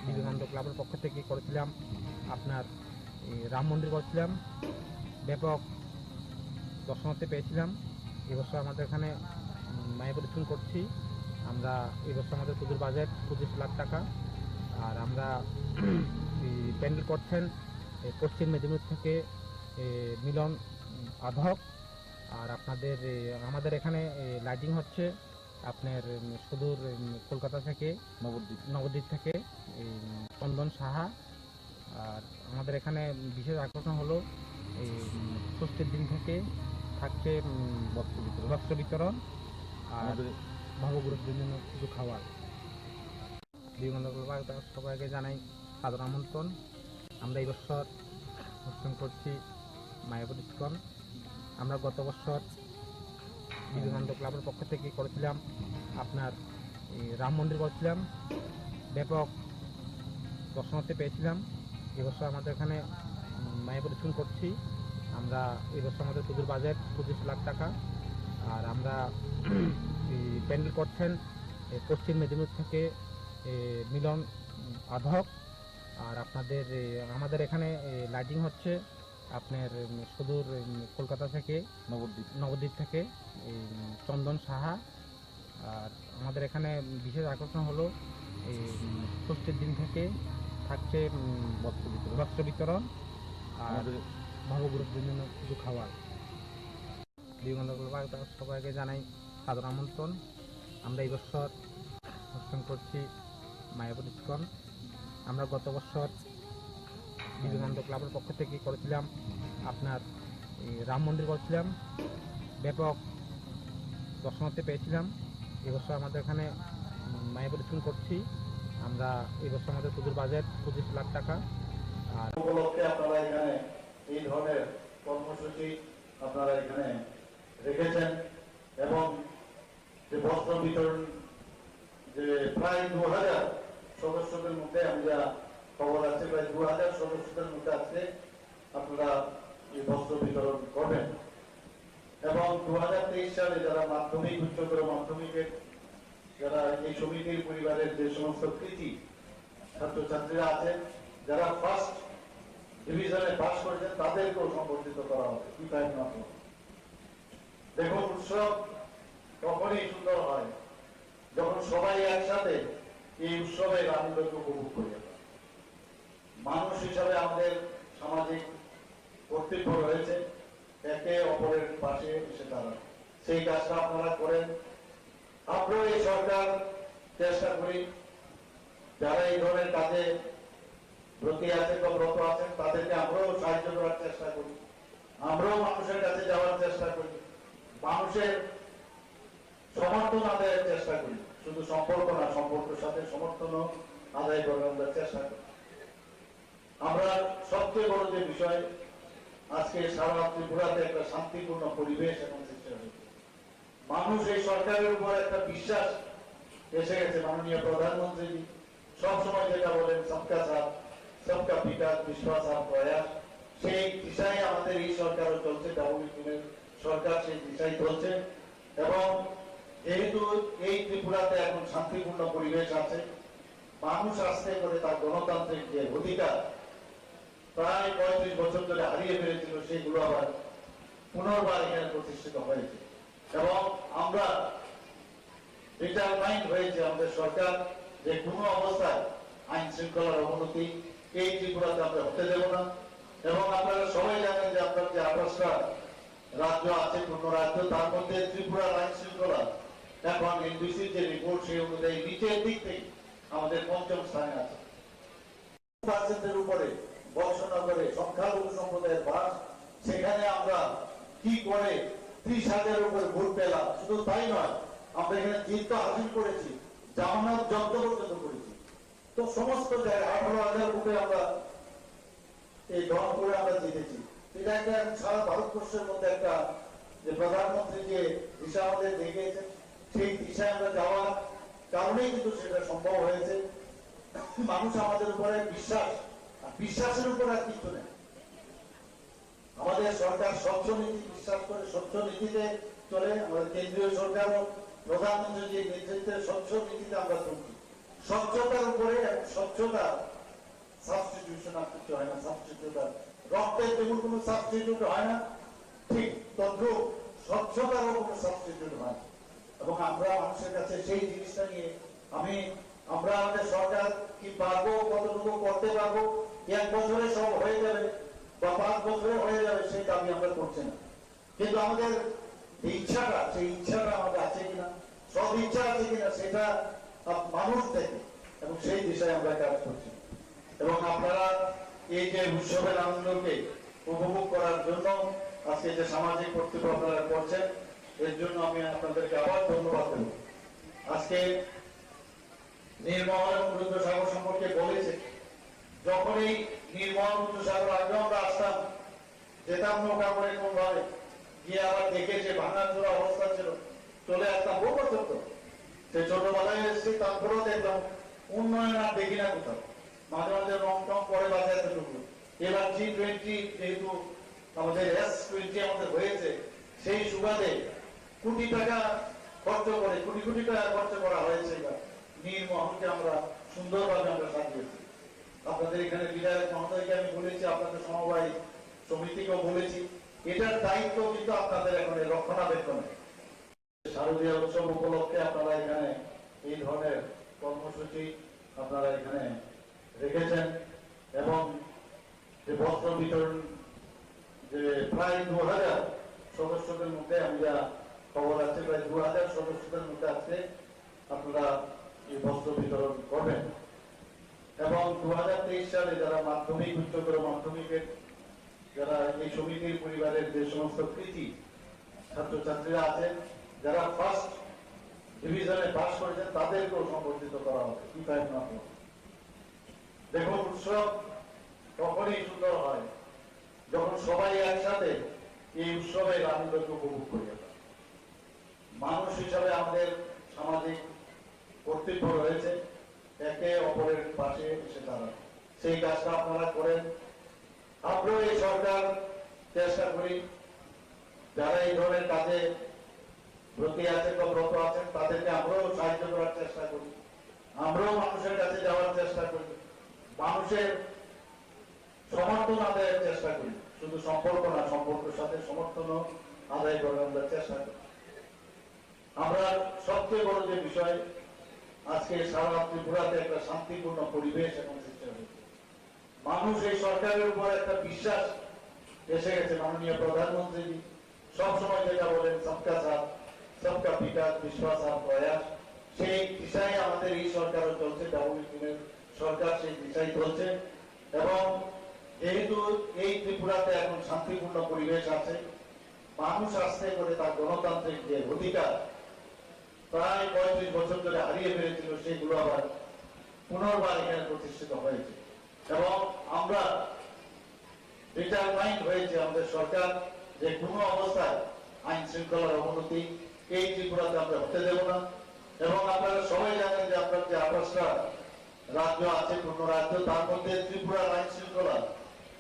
বিবেকানন্দ ক্লাবের পক্ষ থেকে করেছিলাম আপনার রাম মন্দির করেছিলাম, ব্যাপক দর্শনার্থী পেয়েছিলাম। এবছর আমাদের এখানে মায়াপুর ইস্কন করছি। আমরা এবছর আমাদের পুজোর বাজেট 25 লাখ টাকা। আর আমরা প্যান্ডেল করছেন পশ্চিম মেদিনীপুর থেকে মিলন আধক। আর আমাদের এখানে লাইটিং হচ্ছে আপনার সুদূর কলকাতা থেকে, নবদ্বীপ থেকে চন্দন সাহা। আর আমাদের এখানে বিশেষ আকর্ষণ হলো এই ষষ্ঠীর দিন থেকে থাকছে বস্ত্র বিতরণ আর নবগুরুর জন্য কিছু খাবার। সবাইকে জানাই সাদর আমন্ত্রণ। আমরা এই বছর অনুষ্ঠান করছি মায়াপুর ইস্কন। আমরা গত বছর বিবেকানন্দ ক্লাবের পক্ষ থেকে করেছিলাম আপনার রাম মন্দির করেছিলাম, ব্যাপক দর্শনার্থী পেয়েছিলাম। এবছর আমাদের এখানে মায়াপুর ইস্কন করছি। আমরা এবছর আমাদের পুজোর বাজেট 25 লাখ টাকা। আর আমরা প্যান্ডেল করছেন পশ্চিম মেদিনীপুর থেকে মিলন আধক। আর আমাদের এখানে লাইটিং হচ্ছে আপনার সুদূর কলকাতা থেকে, নবদ্বীপ থেকে চন্দন সাহা। আর আমাদের এখানে বিশেষ আকর্ষণ হলো এই ষষ্ঠীর দিন থেকে থাকছে বস্ত্র বিতরণ আর নবগুরুর জন্য কিছু খাবার। সবাইকে জানাই সাদর আমন্ত্রণ। আমরা এই বছর অনুষ্ঠান করছি মায়াপুর ইস্কন। আমরা গত বছর বিবেকানন্দ ক্লাবের পক্ষ থেকে করেছিলাম আপনার রাম মন্দির করেছিলাম, ব্যাপক দর্শনার্থী পেয়েছিলাম। এবছর আমাদের এখানে মায়াপুর ইস্কন করছি। আমরা এবছর আমাদের পুজোর বাজেট 25 লাখ টাকা। আর উপলক্ষে আপনারা এখানে এই ধরনের কর্মসূচি আপনারা এখানে রেখেছেন এবং যে বস্ত্র বিতরণ যে প্রায় 2000 সদস্যদের মধ্যে আমরা খবর আছে, প্রায় 2000 সদস্যদের মধ্যে আজকে আপনারা এই বস্ত্র বিতরণ করবেন। এবং 2023 সালে যারা মাধ্যমিক, উচ্চতর মাধ্যমিকের যারা এই সমিতির পরিবারের যে সমস্ত কৃতি ছাত্রছাত্রীরা আছেন, যারা ফার্স্ট ডিভিশনে পাস করেছেন তাদেরকেও সম্বর্ধিত করা হবে। দেখুন, উৎসব তখনই সুন্দর হয় যখন সবাই একসাথে এই উৎসবের আনন্দকে উপভোগ করি। মানুষ হিসাবে আমাদের সামাজিক কর্তব্য রয়েছে একে অপরের পাশে এসে দাঁড়ানো। সেই কাজটা আপনারা করেন। আমরাও এই সরকার চেষ্টা করি যারা এই ধরনের কাজে ব্রতী আছেন বা ব্রত আছেন তাদেরকে আমরাও সাহায্য করার চেষ্টা করি। আমরাও মানুষের কাছে যাওয়ার চেষ্টা করি, মানুষের সমর্থন আদায়ের চেষ্টা করি। শুধু সম্পর্ক না, সম্পর্কের সাথে সমর্থনও আদায় করার আমরা চেষ্টা করি। আমরা সবচেয়ে বড় যে বিষয়, আজকে সারা ত্রিপুরাতে একটা শান্তিপূর্ণ পরিবেশ এখন সৃষ্টি হয়েছে। মানুষ এই সরকারের উপর একটা বিশ্বাস এসে গেছে। মাননীয় প্রধানমন্ত্রী সবসময় যেটা বলেন, সবকা সাথ সবকা বিকাশ, বিশ্বাস আর প্রয়াস, সেই দিশায় আমাদের এই সরকারও চলছে। ডাবুল সরকার সেই দিশায় চলছে। এবং যেহেতু এই ত্রিপুরাতে এখন শান্তিপূর্ণ পরিবেশ আছে, মানুষ আস্তে করে তার গণতান্ত্রিক যে অধিকার প্রায় 35 বছর ধরে হারিয়ে ফেলেছিল সেগুলো আবার পুনর্বার এখানে প্রতিষ্ঠিত হয়েছে। এবং আমরা ডিটারমাইন্ড হয়েছে আমাদের সরকার যে কোনো অবস্থায় আইন শৃঙ্খলার অবনতি এই ত্রিপুরাতে আমরা হতে দেব না। এবং আপনারা সবাই জানেন যে আপনার যে 28টা রাজ্য আছে, পূর্ণ রাজ্য, তার মধ্যে ত্রিপুরার আইন শৃঙ্খলা এখন এনবিসির যে রিপোর্ট সেই অনুযায়ী নিচের দিক থেকে আমাদের 5ম স্থানে আছে। পার্সেন্টের উপরে বর্ষনগরে সংখ্যালঘু সম্প্রদায়ের বাস, সেখানে আমরা কি করে 30,000-এর উপরে ভোট পেলাম। শুধু তাই নয়, আমরা এখানে জিত হাসিল করেছি, জামানত জব্দ পর্যন্ত করেছি। তো সমস্ত জায়গায় 18,000 ভোটে আমরা এই দল করে আমরা জিতেছি। এটা একটা সারা ভারতবর্ষের মধ্যে একটা যে প্রধানমন্ত্রী যে দিশা আমাদের দেখিয়েছেন, সেই দিশায় আমরা যাওয়ার কারণেই কিন্তু সেটা সম্ভব হয়েছে। মানুষ আমাদের উপরে বিশ্বাস, আর বিশ্বাসের উপর আর কিছু নেই। আমাদের সরকার স্বচ্ছ নীতি বিশ্বাস করে, স্বচ্ছ নীতিতে চলে। আমাদের কেন্দ্রীয় সরকারও প্রধানমন্ত্রী যে নেতৃত্বে স্বচ্ছ নীতিতে আমরা চলছি। স্বচ্ছতার উপরে, স্বচ্ছতা সাবস্টিটিউশন আর কিছু হয় না। সাবস্টিটিউটার রক্তের যেমন কোনো সাবস্টিটিউট হয় না, ঠিক তদ্রুপ স্বচ্ছতারও কোনো সাবস্টিটিউট হয় না। এবং আমরা মানুষের কাছে সেই জিনিসটা নিয়ে আমরা আমাদের সরকার কি পারবো, কতটুকু করতে পারবো, 1 বছরে সব হয়ে যাবে বা 5 বছরে হয়ে যাবে, সেই দাবি আমরা করছি না। কিন্তু আমাদের ইচ্ছাটা, সেই ইচ্ছাটা আমাদের আছে কিনা, সব ইচ্ছা আছে কিনা, সেটা মানুষ দেখে, এবং সেই দিশায় আমরা কাজ করছি। এবং আপনারা এই যে উৎসবের আনন্দকে উপভোগ করার জন্য আজকে যে সামাজিক কর্তব্য আপনারা করছেন, এর জন্য আমি আপনাদেরকে আবার ধন্যবাদ দেব। আজকে নির্মল এবং রুদ্রসাগর সম্পর্কে বলেছে, যখন এই নির্মল রুদ্রসাগর আগে আমরা আসতাম, যেতাম নৌকা করে কোন ভাবে গিয়ে আবার দেখে যে ভাঙাচোরা অবস্থা ছিল, চলে আসতাম। বহু বছর তো সে ছোটবেলায় এসেছি, তারপরেও দেখলাম উন্নয়ন আর দেখি না কোথাও। মাঝে মাঝে রং টং পরে বাজাতে ঢুকলো। এবার G20 যেহেতু আমাদের S20 আমাদের হয়েছে, সেই সুবাদে কোটি টাকা খরচ করে, কোটি কোটি টাকা খরচ করা হয়েছে। এবার নীলমহলকে আমরা সুন্দরভাবে আমরা সাজিয়েছি। আপনাদের এখানে বিধায়ক মহোদয়কে আমি বলেছি, আপনাদের সমবায় সমিতিকেও বলেছি, এটার দায়িত্ব কিন্তু আপনাদের এখন রক্ষণাবেক্ষণে। শারদীয় উৎসব উপলক্ষে আপনারা এখানে এই ধরনের কর্মসূচি আপনারা এখানে রেখেছেন। এবং যে বস্ত্র বিতরণ, যে প্রায় 2000 সদস্যদের মধ্যে আমি যা খবর আছে, প্রায় 2000 সদস্যদের মধ্যে আজকে আপনারা এই বস্ত্র বিতরণ করবেন। এবং 2023 সালে যারা মাধ্যমিক, উচ্চতর মাধ্যমিকের যারা এই সমিতির পরিবারের যে সমস্ত কৃতি ছাত্রছাত্রীরা আছেন, যারা ফার্স্ট ডিভিশনে পাস করেছেন, তাদেরকেও সম্বর্ধিত করা হবে। কি তাই না? দেখুন, উৎসব তখনই সুন্দর হয় যখন সবাই একসাথে এই উৎসবের আনন্দকে উপভোগ করি। মানুষ হিসাবে আমাদের সামাজিক কর্তব্য রয়েছে একে অপরের পাশে এসে দাঁড়ানো। সেই কাজটা আপনারা করেন। আমরাও এই সরকার চেষ্টা করি, যারা এই ধরনের কাজে ব্রতী আছেন বা ব্রত আছেন, তাদেরকে আমরাও সাহায্য করার চেষ্টা করি। আমরাও মানুষের কাছে যাওয়ার চেষ্টা করি, মানুষের সমর্থন আদায়ের চেষ্টা করি। শুধু সম্পর্ক না, সম্পর্কের সাথে সমর্থনও আদায় করার আমরা চেষ্টা করি। আমরা সবচেয়ে বড় যে বিষয়, আজকে সারা ত্রিপুরাতে একটা শান্তিপূর্ণ পরিবেশ এখন সৃষ্টি হয়েছে। মানুষ এই সরকারের উপর একটা বিশ্বাস এসে গেছে। মাননীয় প্রধানমন্ত্রী সবসময় যেটা বলেন, সবকা সাথ সবকা বিকাশ, বিশ্বাস আর প্রয়াস, সেই দিশায় আমাদের এই সরকারও চলছে। ডাবল সরকার সেই দিশায় চলছে। এবং যেহেতু এই ত্রিপুরাতে এখন শান্তিপূর্ণ পরিবেশ আছে, মানুষ আস্তে করে তার গণতান্ত্রিক যে অধিকার প্রায় 35 বছর ধরে হারিয়ে ফেলেছিল, সেগুলো আবার পুনর্বার এখানে প্রতিষ্ঠিত হয়েছে। এবং আমরা ডিটারমাইন্ড হয়েছে আমাদের সরকার যে কোনো অবস্থায় আইন শৃঙ্খলার অবনতি এই ত্রিপুরাতে আমরা হতে দেব না। এবং আপনারা সবাই জানেন যে আপনার যে 28টা রাজ্য আছে, পূর্ণ রাজ্য, তার মধ্যে ত্রিপুরার আইন শৃঙ্খলা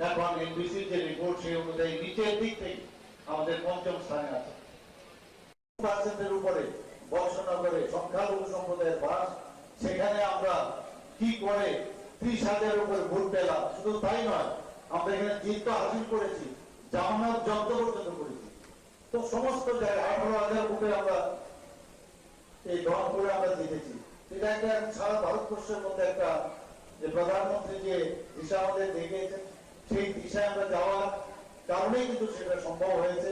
এখন এনবিসির যে রিপোর্ট সেই অনুযায়ী নিচের দিক থেকে আমাদের 5ম স্থানে আছে। পার্সেন্টের উপরে বর্ষনগরে সংখ্যালঘু সম্প্রদায়ের বাস, সেখানে আমরা কি করে 30,000-এর উপরে ভোট পেলাম। শুধু তাই নয়, আমরা এখানে জিত হাসিল করেছি, জামানত জব্দ পর্যন্ত করেছি। তো সমস্ত জায়গায় 18,000 ভোটে আমরা এই দল করে আমরা জিতেছি। এটা একটা সারা ভারতবর্ষের মধ্যে একটা যে প্রধানমন্ত্রী যে দিশা আমাদের দেখিয়েছেন সেই দিশায় আমরা যাওয়ার কারণেই কিন্তু সেটা সম্ভব হয়েছে।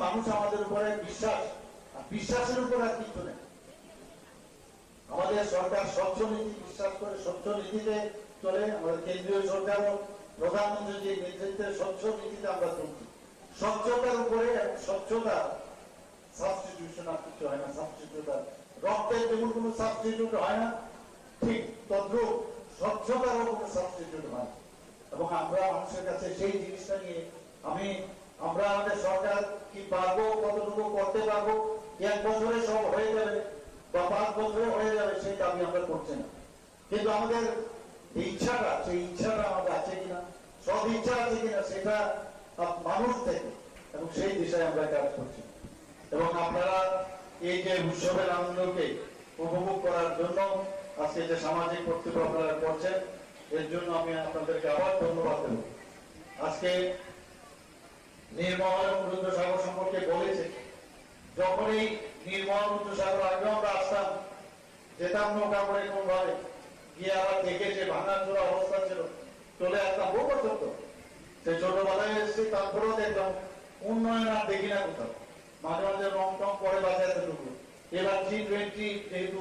মানুষ আমাদের উপরে বিশ্বাসের উপর আর কিছু নেই। আমাদের সরকার স্বচ্ছ নীতি বিশ্বাস করে, স্বচ্ছ নীতিতে চলে। আমাদের কেন্দ্রীয় সরকারও প্রধানমন্ত্রী যে নেতৃত্বে স্বচ্ছ নীতিতে আমরা চলছি। স্বচ্ছতার উপরে, স্বচ্ছতা সাবস্টিটিউশন আর কিছু হয় না। সাবস্টিটিউট রক্তের যেমন কোনো সাবস্টিটিউট হয় না, ঠিক তদ্রুপ স্বচ্ছতারও কোনো সাবস্টিটিউট হয়। এবং আমরা মানুষের কাছে সেই জিনিসটা নিয়ে আমরা আমাদের সরকার কি পারবো, কতটুকু করতে পারবো, 1 বছরে সব হয়ে যাবে বা 5 বছরে হয়ে যাবে সেই দাবি আমরা করছি না। কিন্তু আমাদের ইচ্ছাটা, সেই ইচ্ছাটা আমাদের আছে কিনা, সব ইচ্ছা আছে কিনা, সেটা মানুষ থেকে, এবং সেই দিশায় আমরা কাজ করছি। এবং আপনারা এই যে উৎসবের আনন্দকে উপভোগ করার জন্য আজকে যে সামাজিক কর্তব্য আপনারা করছেন, এর জন্য আমি আপনাদেরকে আবার ধন্যবাদ দেব। আজকে নির্মল এবং রুদ্রসাগর সম্পর্কে বলেছে, যখন এই নির্মল রুদ্রসাগর আগে আমরা আসতাম, যেতাম নৌকা করে কোন ভাবে গিয়ে আবার দেখে যে ভাঙা চোরা অবস্থা ছিল, চলে আসতাম বহু বছর। তো সেই ছোটবেলায় এসেছি, তারপরেও দেখলাম উন্নয়ন আর দেখি না কোথাও। মাঝে মাঝে রং টং পরে বাজাতে ঢুকলো। এবার G20 যেহেতু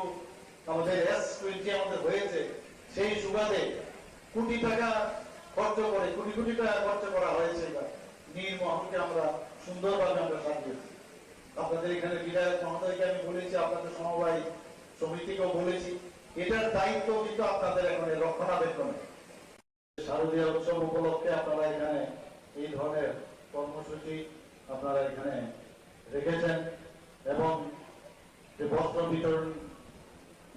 আমাদের S20 আমাদের হয়েছে, সেই সুবাদে কোটি টাকা খরচ করে, কোটি টাকা খরচ করা হয়েছে। এবার নীলমহলকে আমরা সুন্দরভাবে আমরা সাজিয়েছি। আপনাদের এখানে বিধায়ক মহোদয়কে আমি বলেছি, আপনাদের সমবায় সমিতিকেও বলেছি, এটার দায়িত্ব কিন্তু আপনাদের এখন রক্ষণাবেক্ষণে। শারদীয় উৎসব উপলক্ষে আপনারা এখানে এই ধরনের কর্মসূচি আপনারা এখানে রেখেছেন। এবং যে বস্ত্র বিতরণ,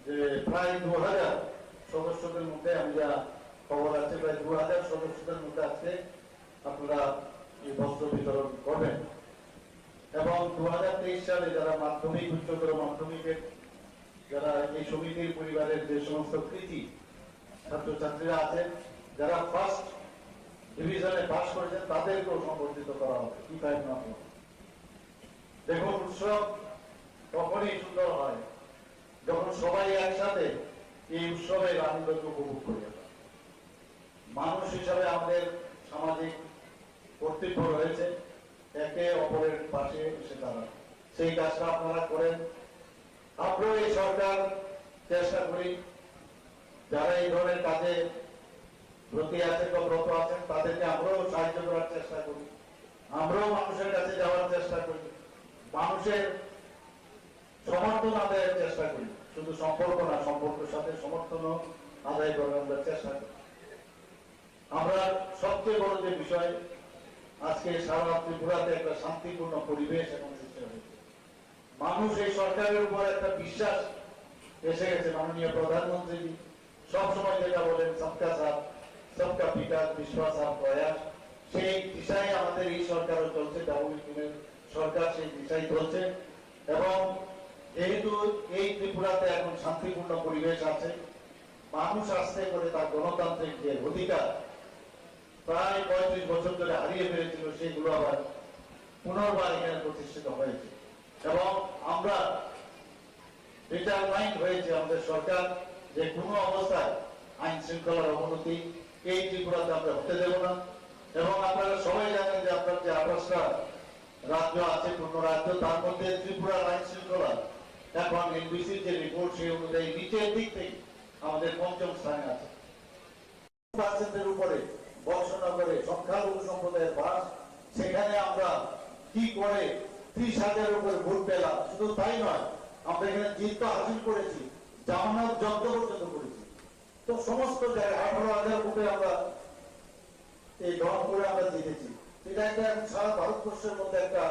যে প্রায় 2000 সদস্যদের মধ্যে আমি যা খবর আছে, প্রায় 2000 সদস্যদের মধ্যে আজকে আপনারা এই বস্ত্র বিতরণ করবেন। এবং 2023 সালে যারা মাধ্যমিক, উচ্চতর মাধ্যমিকের যারা এই সমিতির পরিবারের যে সমস্ত কৃতি ছাত্রছাত্রীরা আছেন, যারা ফার্স্ট ডিভিশনে পাস করেছেন, তাদেরকেও সম্বর্ধিত করা হবে। কি তাই না? দেখুন, উৎসব তখনই সুন্দর হয় যখন সবাই একসাথে এই উৎসবের আনন্দকে উপভোগ করে। মানুষ হিসাবে আমাদের সামাজিক কর্তব্য রয়েছে একে অপরের পাশে এসে দাঁড়ানো। সেই কাজটা আপনারা করেন। আমরাও এই সরকার চেষ্টা করি, যারা এই ধরনের কাজে ব্রতী আছেন বা ব্রত আছেন, তাদেরকে আমরাও সাহায্য করার চেষ্টা করি। আমরাও মানুষের কাছে যাওয়ার চেষ্টা করি, মানুষের সমর্থন আদায়ের চেষ্টা করি। শুধু সম্পর্ক না, সম্পর্কের সাথে সমর্থনও আদায় করার আমরা চেষ্টা করি। আমরা সবচেয়ে বড় যে বিষয়, আজকে সারা ত্রিপুরাতে একটা শান্তিপূর্ণ পরিবেশ এখন সৃষ্টি হয়েছে। মানুষ এই সরকারের উপর একটা বিশ্বাস এসে গেছে। মাননীয় প্রধানমন্ত্রী সবসময় যেটা বলেন, সবকা সাথ সবকা বিকাশ, বিশ্বাস আর প্রয়াস, সেই দিশায় আমাদের এই সরকারও চলছে। ডাবল-ইঞ্জিনের সরকার সেই দিশায় চলছে। এবং যেহেতু এই ত্রিপুরাতে এখন শান্তিপূর্ণ পরিবেশ আছে, মানুষ আস্তে করে তার গণতান্ত্রিক যে অধিকার প্রায় 35 বছর ধরে হারিয়ে ফেলেছিল, সেগুলো আবার পুনর্বার এখানে প্রতিষ্ঠিত হয়েছে। এবং আমরা ডিটারমাইন্ড হয়েছে আমাদের সরকার যে কোনো অবস্থায় আইন শৃঙ্খলার অবনতি এই ত্রিপুরাতে আমরা হতে দেব না। এবং আপনারা সবাই জানেন যে আপনার যে 28টা রাজ্য আছে, পূর্ণ রাজ্য, তার মধ্যে ত্রিপুরার আইন শৃঙ্খলা এখন এনবিসির যে রিপোর্ট সেই অনুযায়ী নিচের দিক থেকে আমাদের 5ম স্থানে আছে। 2% উপরে বর্ষনগরে সংখ্যালঘু সম্প্রদায়ের বাস, সেখানে আমরা কি করে 30,000 উপরে ভোট পেলাম। শুধু তাই নয়, আমরা এখানে জিত হাসিল করেছি, জামানত জব্দ পর্যন্ত করেছি। তো সমস্ত জায়গায় 18,000 ভোটে আমরা এই দল করে আমরা জিতেছি। এটা একটা সারা ভারতবর্ষের মধ্যে একটা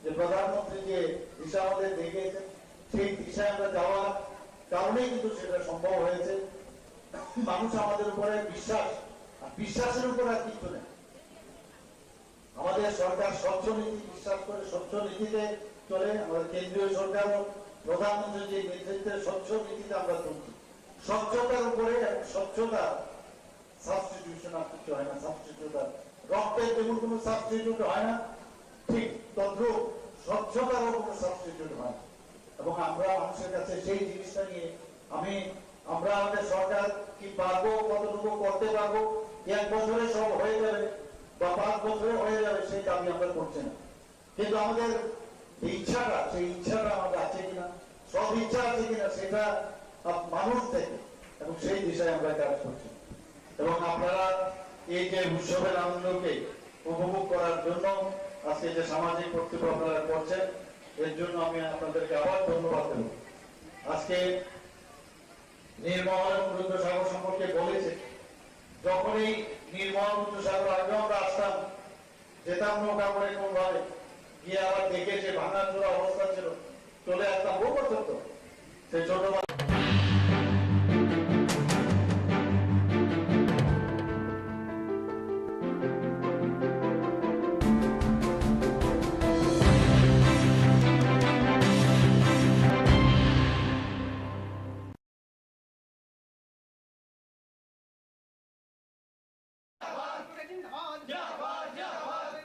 যে প্রধানমন্ত্রী যে দিশা আমাদের দেখিয়েছেন, সেই দিশায় আমরা যাওয়ার কারণেই কিন্তু সেটা সম্ভব হয়েছে। মানুষ আমাদের উপরে বিশ্বাসের উপর আর কিছু নেই। আমাদের সরকার স্বচ্ছ নীতি বিশ্বাস করে, স্বচ্ছ নীতিতে চলে। আমাদের কেন্দ্রীয় সরকারও প্রধানমন্ত্রী যে নেতৃত্বে স্বচ্ছ নীতিতে আমরা চলছি। স্বচ্ছতার উপরে, স্বচ্ছতা সাবস্টিটিউশন আর কিছু হয় না। সাবস্টিটিউট রক্তের যেমন কোনো সাবস্টিটিউট হয় না, ঠিক তদ্রুপ স্বচ্ছতারও কোনো সাবস্টিটিউট হয় না। এবং আমরা মানুষের কাছে সেই জিনিসটা নিয়ে আমরা আমাদের সরকার কি পারবো, কতটুকু করতে পারবো, 1 বছরে সব হয়ে যাবে বা 5 বছরে হয়ে যাবে সেই দাবি আমরা করছি না। কিন্তু আমাদের ইচ্ছাটা, সেই ইচ্ছাটা আমাদের আছে কিনা, সব ইচ্ছা আছে কিনা সেটা মানুষ থেকে, এবং সেই দিশায় আমরা কাজ করছি। এবং আপনারা এই যে উৎসবের আনন্দকে উপভোগ করার জন্য আজকে যে সামাজিক কর্তব্য আপনারা করছেন, এর জন্য আমি আপনাদেরকে আবার ধন্যবাদ দেব। আজকে নির্মল এবং রুদ্রসাগর সম্পর্কে বলেছে, যখন এই নির্মল রুদ্রসাগর আগে আমরা আসতাম, যেতাম নৌকা করে কোন ভাবে গিয়ে আবার দেখে যে ভাঙাচোরা অবস্থা ছিল, চলে আসতাম বহু বছর তো সেই ছোটবেলা।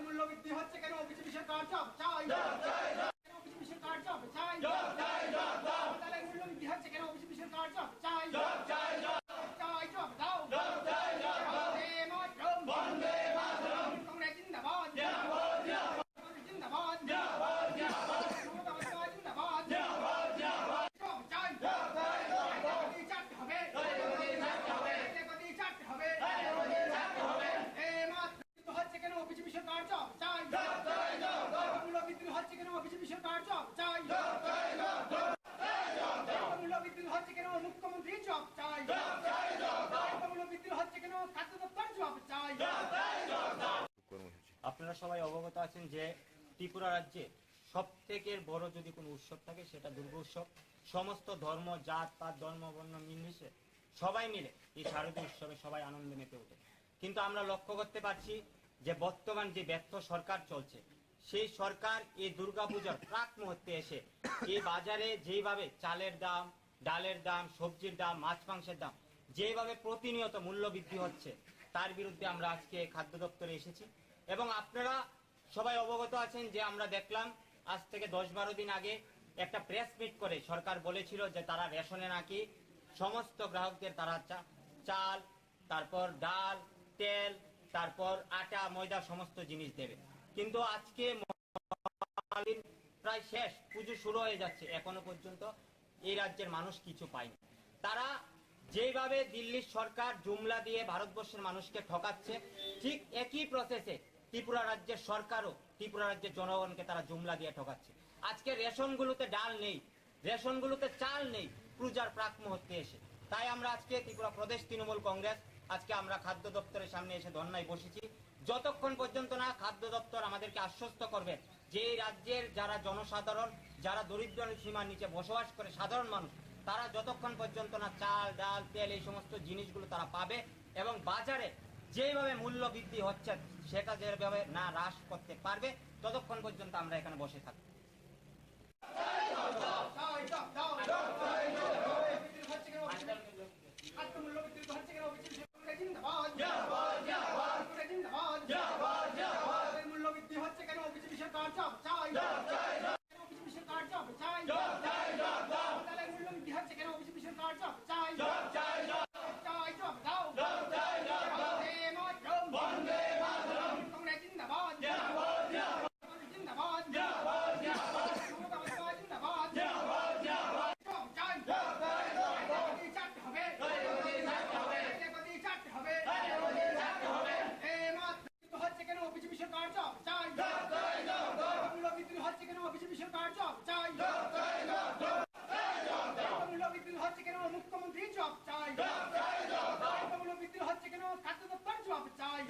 মূল্যবৃদ্ধি হচ্ছে কেন? বিজেপি সরকার জব চাই। বিজেপি সরকার জব চাই। মূল্যবৃদ্ধি হচ্ছে কেন? বিজেপি সরকার জব চাই। চাই জব দাও। বন্দে মাতরম। বন্দে মাতরম। কংগ্রেস জিন্দাবাদ। জিন্দাবাদ। জিন্দাবাদ। জিন্দাবাদ। জিন্দাবাদ। জব চাই। চাটতে হবে। চাটতে হবে। হচ্ছে কেন? বিজেপি সরকার জব চাই। মূল্যবৃদ্ধি হচ্ছে কেন? বিজেপি সরকার জব চাই। মূল্যবৃদ্ধি হচ্ছে কেন? মুখ্যমন্ত্রী জব চাই। মূল্যবৃদ্ধি হচ্ছে কেন? খাদ্য দপ্তর জব চাই। আপনারা সবাই অবগত আছেন যে ত্রিপুরা রাজ্যে সব থেকে বড় যদি কোনো উৎসব থাকে সেটা দুর্গোৎসব। সমস্ত ধর্ম, জাত পাত, ধর্ম বর্ণ নির্বিশেষে সবাই মিলে এই শারদীয় উৎসবে সবাই আনন্দে মেতে ওঠে। কিন্তু আমরা লক্ষ্য করতে পারছি যে বর্তমান যে ব্যর্থ সরকার চলছে, সেই সরকার এই দুর্গাপূজার প্রাক মুহূর্তে এসে এই বাজারে যেইভাবে চালের দাম, ডালের দাম, সবজির দাম, মাছ মাংসের দাম যেভাবে প্রতিনিয়ত মূল্য বৃদ্ধি হচ্ছে, তার বিরুদ্ধে আমরা আজকে খাদ্য দপ্তরে এসেছি। এবং আপনারা সবাই অবগত আছেন যে আমরা দেখলাম আজ থেকে 10-12 দিন আগে একটা প্রেস মিট করে সরকার বলেছিল যে তারা রেশনে নাকি সমস্ত গ্রাহকদের তারা চাল, তারপর ডাল, তেল, তারপর আটা, ময়দা সমস্ত জিনিস দেবে। কিন্তু আজকে প্রায় শেষ, পুজো শুরু হয়ে যাচ্ছে, এখনো পর্যন্ত এই রাজ্যের মানুষ কিছু পায়নি। তারা যেভাবে দিল্লির সরকার জুমলা দিয়ে ভারতবর্ষের মানুষকে ঠকাচ্ছে, ঠিক একই প্রসেসে ত্রিপুরা রাজ্যের সরকারও ত্রিপুরা রাজ্যের জনগণকে তারা জুমলা দিয়ে ঠকাচ্ছে। আজকে রেশনগুলোতে ডাল নেই, রেশনগুলোতে চাল নেই পূজার প্রাক মুহূর্তে এসে। তাই আমরা আজকে ত্রিপুরা প্রদেশ তৃণমূল কংগ্রেস আজকে আমরা খাদ্য দপ্তরের সামনে এসে ধর্নায় বসেছি। যতক্ষণ পর্যন্ত না খাদ্য দপ্তর আমাদেরকে আশ্বস্ত করবে যে এই রাজ্যের যারা জনসাধারণ, যারা দরিদ্র সীমার নিচে বসবাস করে সাধারণ মানুষ, তারা যতক্ষণ পর্যন্ত না চাল, ডাল, তেল এই সমস্ত জিনিসগুলো তারা পাবে এবং বাজারে যেভাবে মূল্য বৃদ্ধি হচ্ছে সেটা যেভাবে না হ্রাস করতে পারবে, ততক্ষণ পর্যন্ত আমরা এখানে বসে থাকবো। মূল্যবৃদ্ধি হচ্ছে কেন? বিজেপি সরকার জব চাই। বিজেপি সরকার জব চাই। মূল্যবৃদ্ধি হচ্ছে কেন? বিজেপি সরকার জব চাই। চাই জব দাও। বন্দে মাতরম। বন্দে মাতরম। কংগ্রেস জিন্দাবাদ। জিন্দাবাদ। জিন্দাবাদ। জিন্দাবাদ। জব চাই। চাটতে হবে। চাটতে হবে। হচ্ছে কেন? বিজেপি সরকার জব চাই। মূল্যবৃদ্ধি হচ্ছে কেন? বিজেপি সরকার জব চাই। মূল্যবৃদ্ধি হচ্ছে কেন? মুখ্যমন্ত্রী জব চাই। মূল্যবৃদ্ধি হচ্ছে কেন? খাদ্য দপ্তর জব চাই।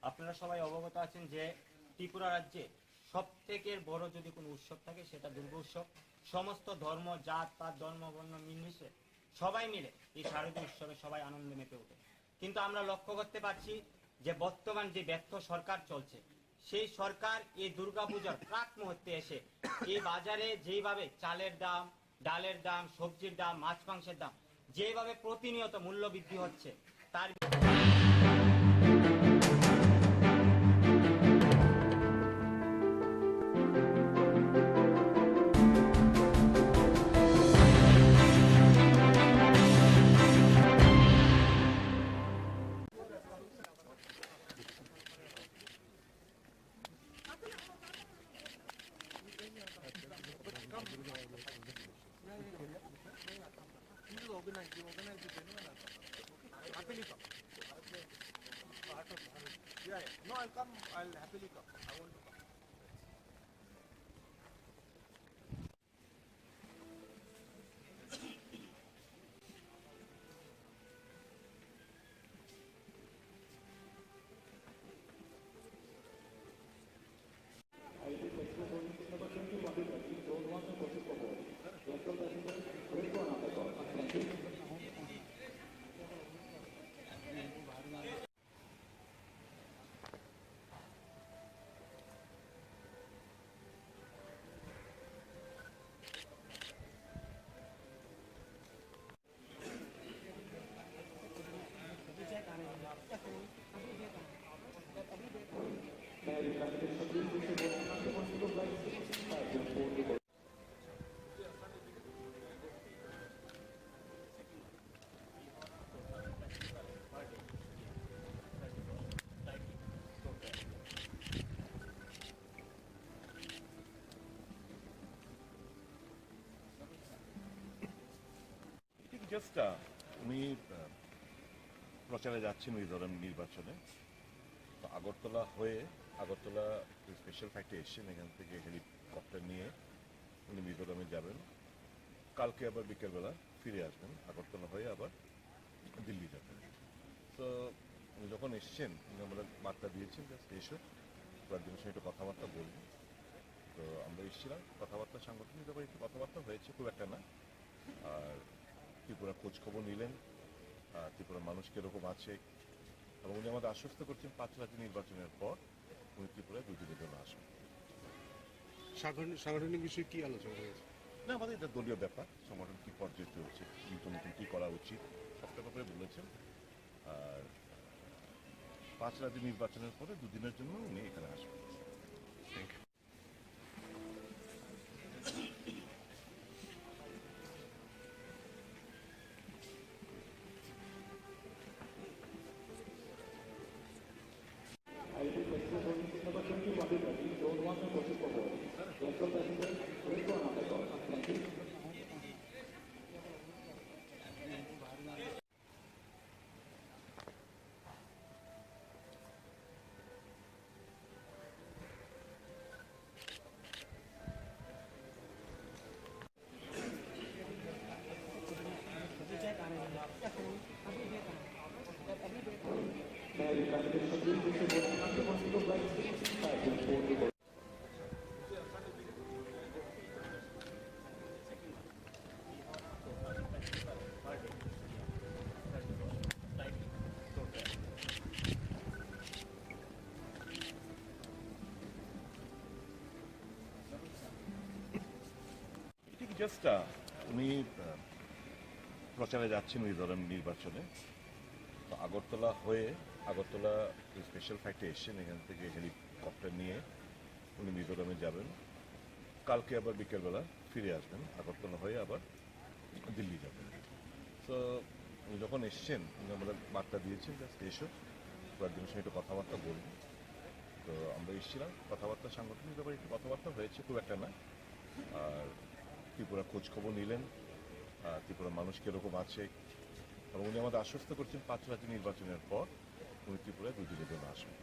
আপনারা সবাই অবগত আছেন যে ত্রিপুরা রাজ্যে সব থেকে বড় যদি কোনো উৎসব থাকে সেটা দুর্গোৎসব। সমস্ত ধর্ম, জাত পাত, ধর্ম বর্ণ নির্বিশেষে সবাই মিলে এই শারদীয় উৎসবে সবাই আনন্দে মেতে ওঠে। কিন্তু আমরা লক্ষ্য করতে পারছি যে বর্তমান যে ব্যর্থ সরকার চলছে, সেই সরকার এই দুর্গাপূজার প্রাক মুহূর্তে এসে এই বাজারে যেইভাবে চালের দাম, ডালের দাম, সবজির দাম, মাছ মাংসের দাম যেভাবে প্রতিনিয়ত মূল্য বৃদ্ধি হচ্ছে, তার I'll come. I'll happily come. I want to come. Just উনি প্রচারে যাচ্ছেন ওই ধরেন নির্বাচনে, তো আগরতলা হয়ে আগরতলা স্পেশাল ফ্লাইটে এসছেন, এখান থেকে হেলিকপ্টার নিয়ে উনি মিজোরামে যাবেন। কালকে আবার বিকেলবেলা ফিরে আসবেন, আগরতলা হয়ে আবার দিল্লি যাবেন। তো উনি যখন এসছেন উনি আমরা বার্তা দিয়েছেন জাস্ট এসো, কয়েকজনের সঙ্গে একটু কথাবার্তা বলবো। তো আমরা এসেছিলাম, কথাবার্তা সাংগঠনিক ব্যাপারে একটু কথাবার্তা হয়েছে, খুব একটা না। আর ত্রিপুরা খোঁজ খবর নিলেন, ত্রিপুরার মানুষ কীরকম আছে, এবং উনি আমাদের আশ্বস্ত করছেন 5 রাজ্য নির্বাচনের পর উনি ত্রিপুরায় 2 দিনের জন্য আসবেন। সাংগঠনিক বিষয়ে কি আলোচনা হয়েছে? না, আমাদের এটা দলীয় ব্যাপার, সংগঠন কী পর্যায়ে চলছে, নতুন নতুন কী করা উচিত সবটা ব্যাপারে বলেছেন। আর 5 রাজ্য নির্বাচনের পরে 2 দিনের জন্য উনি এখানে আসবেন। Thank you. জাস্ট উনি প্রচারে যাচ্ছেন ওই ধরেন নির্বাচনে, তো আগরতলা হয়ে আগরতলা স্পেশাল ফ্লাইটে এসছেন, এখান থেকে হেলিকপ্টার নিয়ে উনি মিজোরামে যাবেন। কালকে আবার বিকেলবেলা ফিরে আসবেন, আগরতলা হয়ে আবার দিল্লি যাবেন। তো উনি যখন এসছেন উনি আমরা বার্তা দিয়েছেন জাস্ট এসো, কয়েকজনের সঙ্গে একটু কথাবার্তা বলবো। তো আমরা এসেছিলাম, কথাবার্তা সাংগঠনিক ব্যাপারে একটু কথাবার্তা হয়েছে, খুব একটা না। আর ত্রিপুরা খোঁজ খবর নিলেন, ত্রিপুরার মানুষ কীরকম আছে, এবং উনি আমাদের আশ্বস্ত করছেন 5 রাজ্য নির্বাচনের পর উনি ত্রিপুরায় 2 দিনের জন্য আসবেন।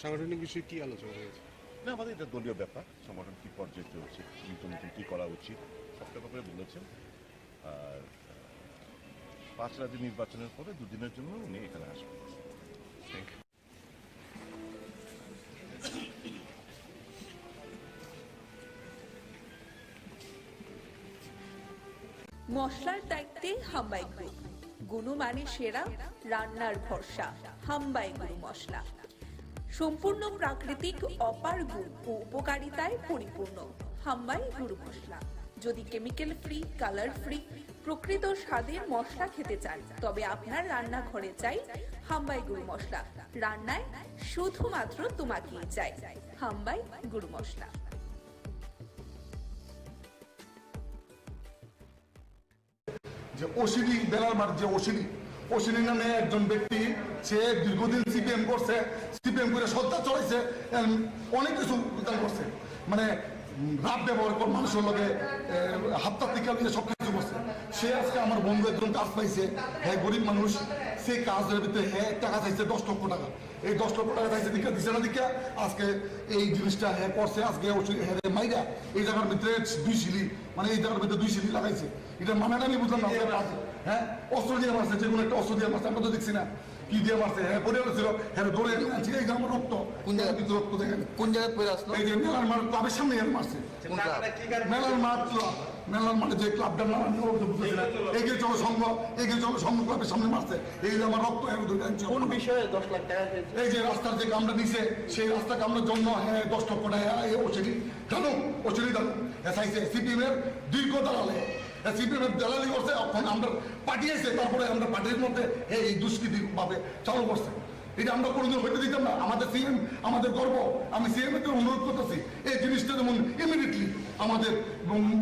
সাংগঠনিক বিষয়ে কি আলোচনা হয়েছে? না, আমাদের এটা দলীয় ব্যাপার, সংগঠন কী পর্যায়ে চলছে, নতুন নতুন কী করা উচিত সবটা ব্যাপারে বলেছেন। আর 5 রাজ্য নির্বাচনের পরে 2 দিনের জন্য উনি এখানে আসবেন। Thank you. মশলার দায়িত্বে হাম্বাই গ্রুপ, গুণমানে সেরা, রান্নার ভরসা। হাম্বাই গুরু মশলা সম্পূর্ণ প্রাকৃতিক, অপার গুণ ও উপকারিতায় পরিপূর্ণ। হাম্বাই গুরু মশলা। যদি কেমিক্যাল ফ্রি, কালার ফ্রি, প্রকৃত স্বাদের মশলা খেতে চান, তবে আপনার রান্নাঘরে চাই হাম্বাই গুরু মশলা। রান্নায় শুধুমাত্র তোমাকেই চাই হাম্বাই গুরু মশলা। যে অশ্বিনী বেলারমার যে অশ্বিনী নামে একজন ব্যক্তি, সে দীর্ঘদিন সিপিএম করছে, সিপিএম করে সত্তা চড়াইছে, অনেক কিছু করছে, মানে রাত ব্যবহার করে মানুষের লগে হাতটা টিকা দিয়ে সবকিছু করছে। সে আজকে আমার বন্ধু একজন কাজ পাইছে, হ্যাঁ গরিব মানুষ, সেই কাজের ভিতরে হ্যাঁ টাকা চাইছে 10 লক্ষ টাকা। এই 10 লক্ষ টাকা চাইছে দিকে দিছে না দিকে আজকে এই জিনিসটা হ্যাঁ করছে। আজকে হ্যাঁ মাইরা এই জায়গার ভিতরে 2 সিলি, মানে এই জায়গার ভিতরে 2 সিলি লাগাইছে। এটা মানে আমি বুঝলাম না, হ্যাঁ অস্ত্র দিয়ে মারছে, যে কোনো একটা অস্ত্র দিয়ে মারছে, আমরা তো দেখছি না কি দিয়ে মারছে। হ্যাঁ পড়ে ছিল, হ্যাঁ দৌড়ে আনছি, এই যে আমার রক্ত, কোন জায়গায় রক্ত দেখেন, কোন জায়গায় পড়ে আসলো, এই যে মেলার মাঠ ক্লাবের সামনে মারছে। মেলার মাঠ, মেলার মাঠে যে ক্লাবটার নাম আমি বুঝতেছি না, এগিয়ে চলো সংঘ, এগিয়ে চলো সংঘ ক্লাবের সামনে মারছে। এই যে আমার রক্ত, কোন বিষয়ে 10 লাখ টাকা, এই যে রাস্তার যে কামটা দিছে, সেই রাস্তা কামড়ার জন্য হ্যাঁ 10 লক্ষ টাকা ওসিডি জানো, ওসিডি জানো এসআইসি সিপিএম এর দীর্ঘ দালালে, সিপিএম এর দালালি করছে, এখন আমরা পাঠিয়েছে, তারপরে আমরা পার্টির মধ্যে এই দুষ্কৃতি ভাবে চালু করছে। এটা আমরা কোনোদিন হইতে দিতাম না। আমাদের সিএম, আমাদের গর্ব। আমি সিএম এর অনুরোধ করতেছি এই জিনিসটা যেমন ইমিডিয়েটলি আমাদের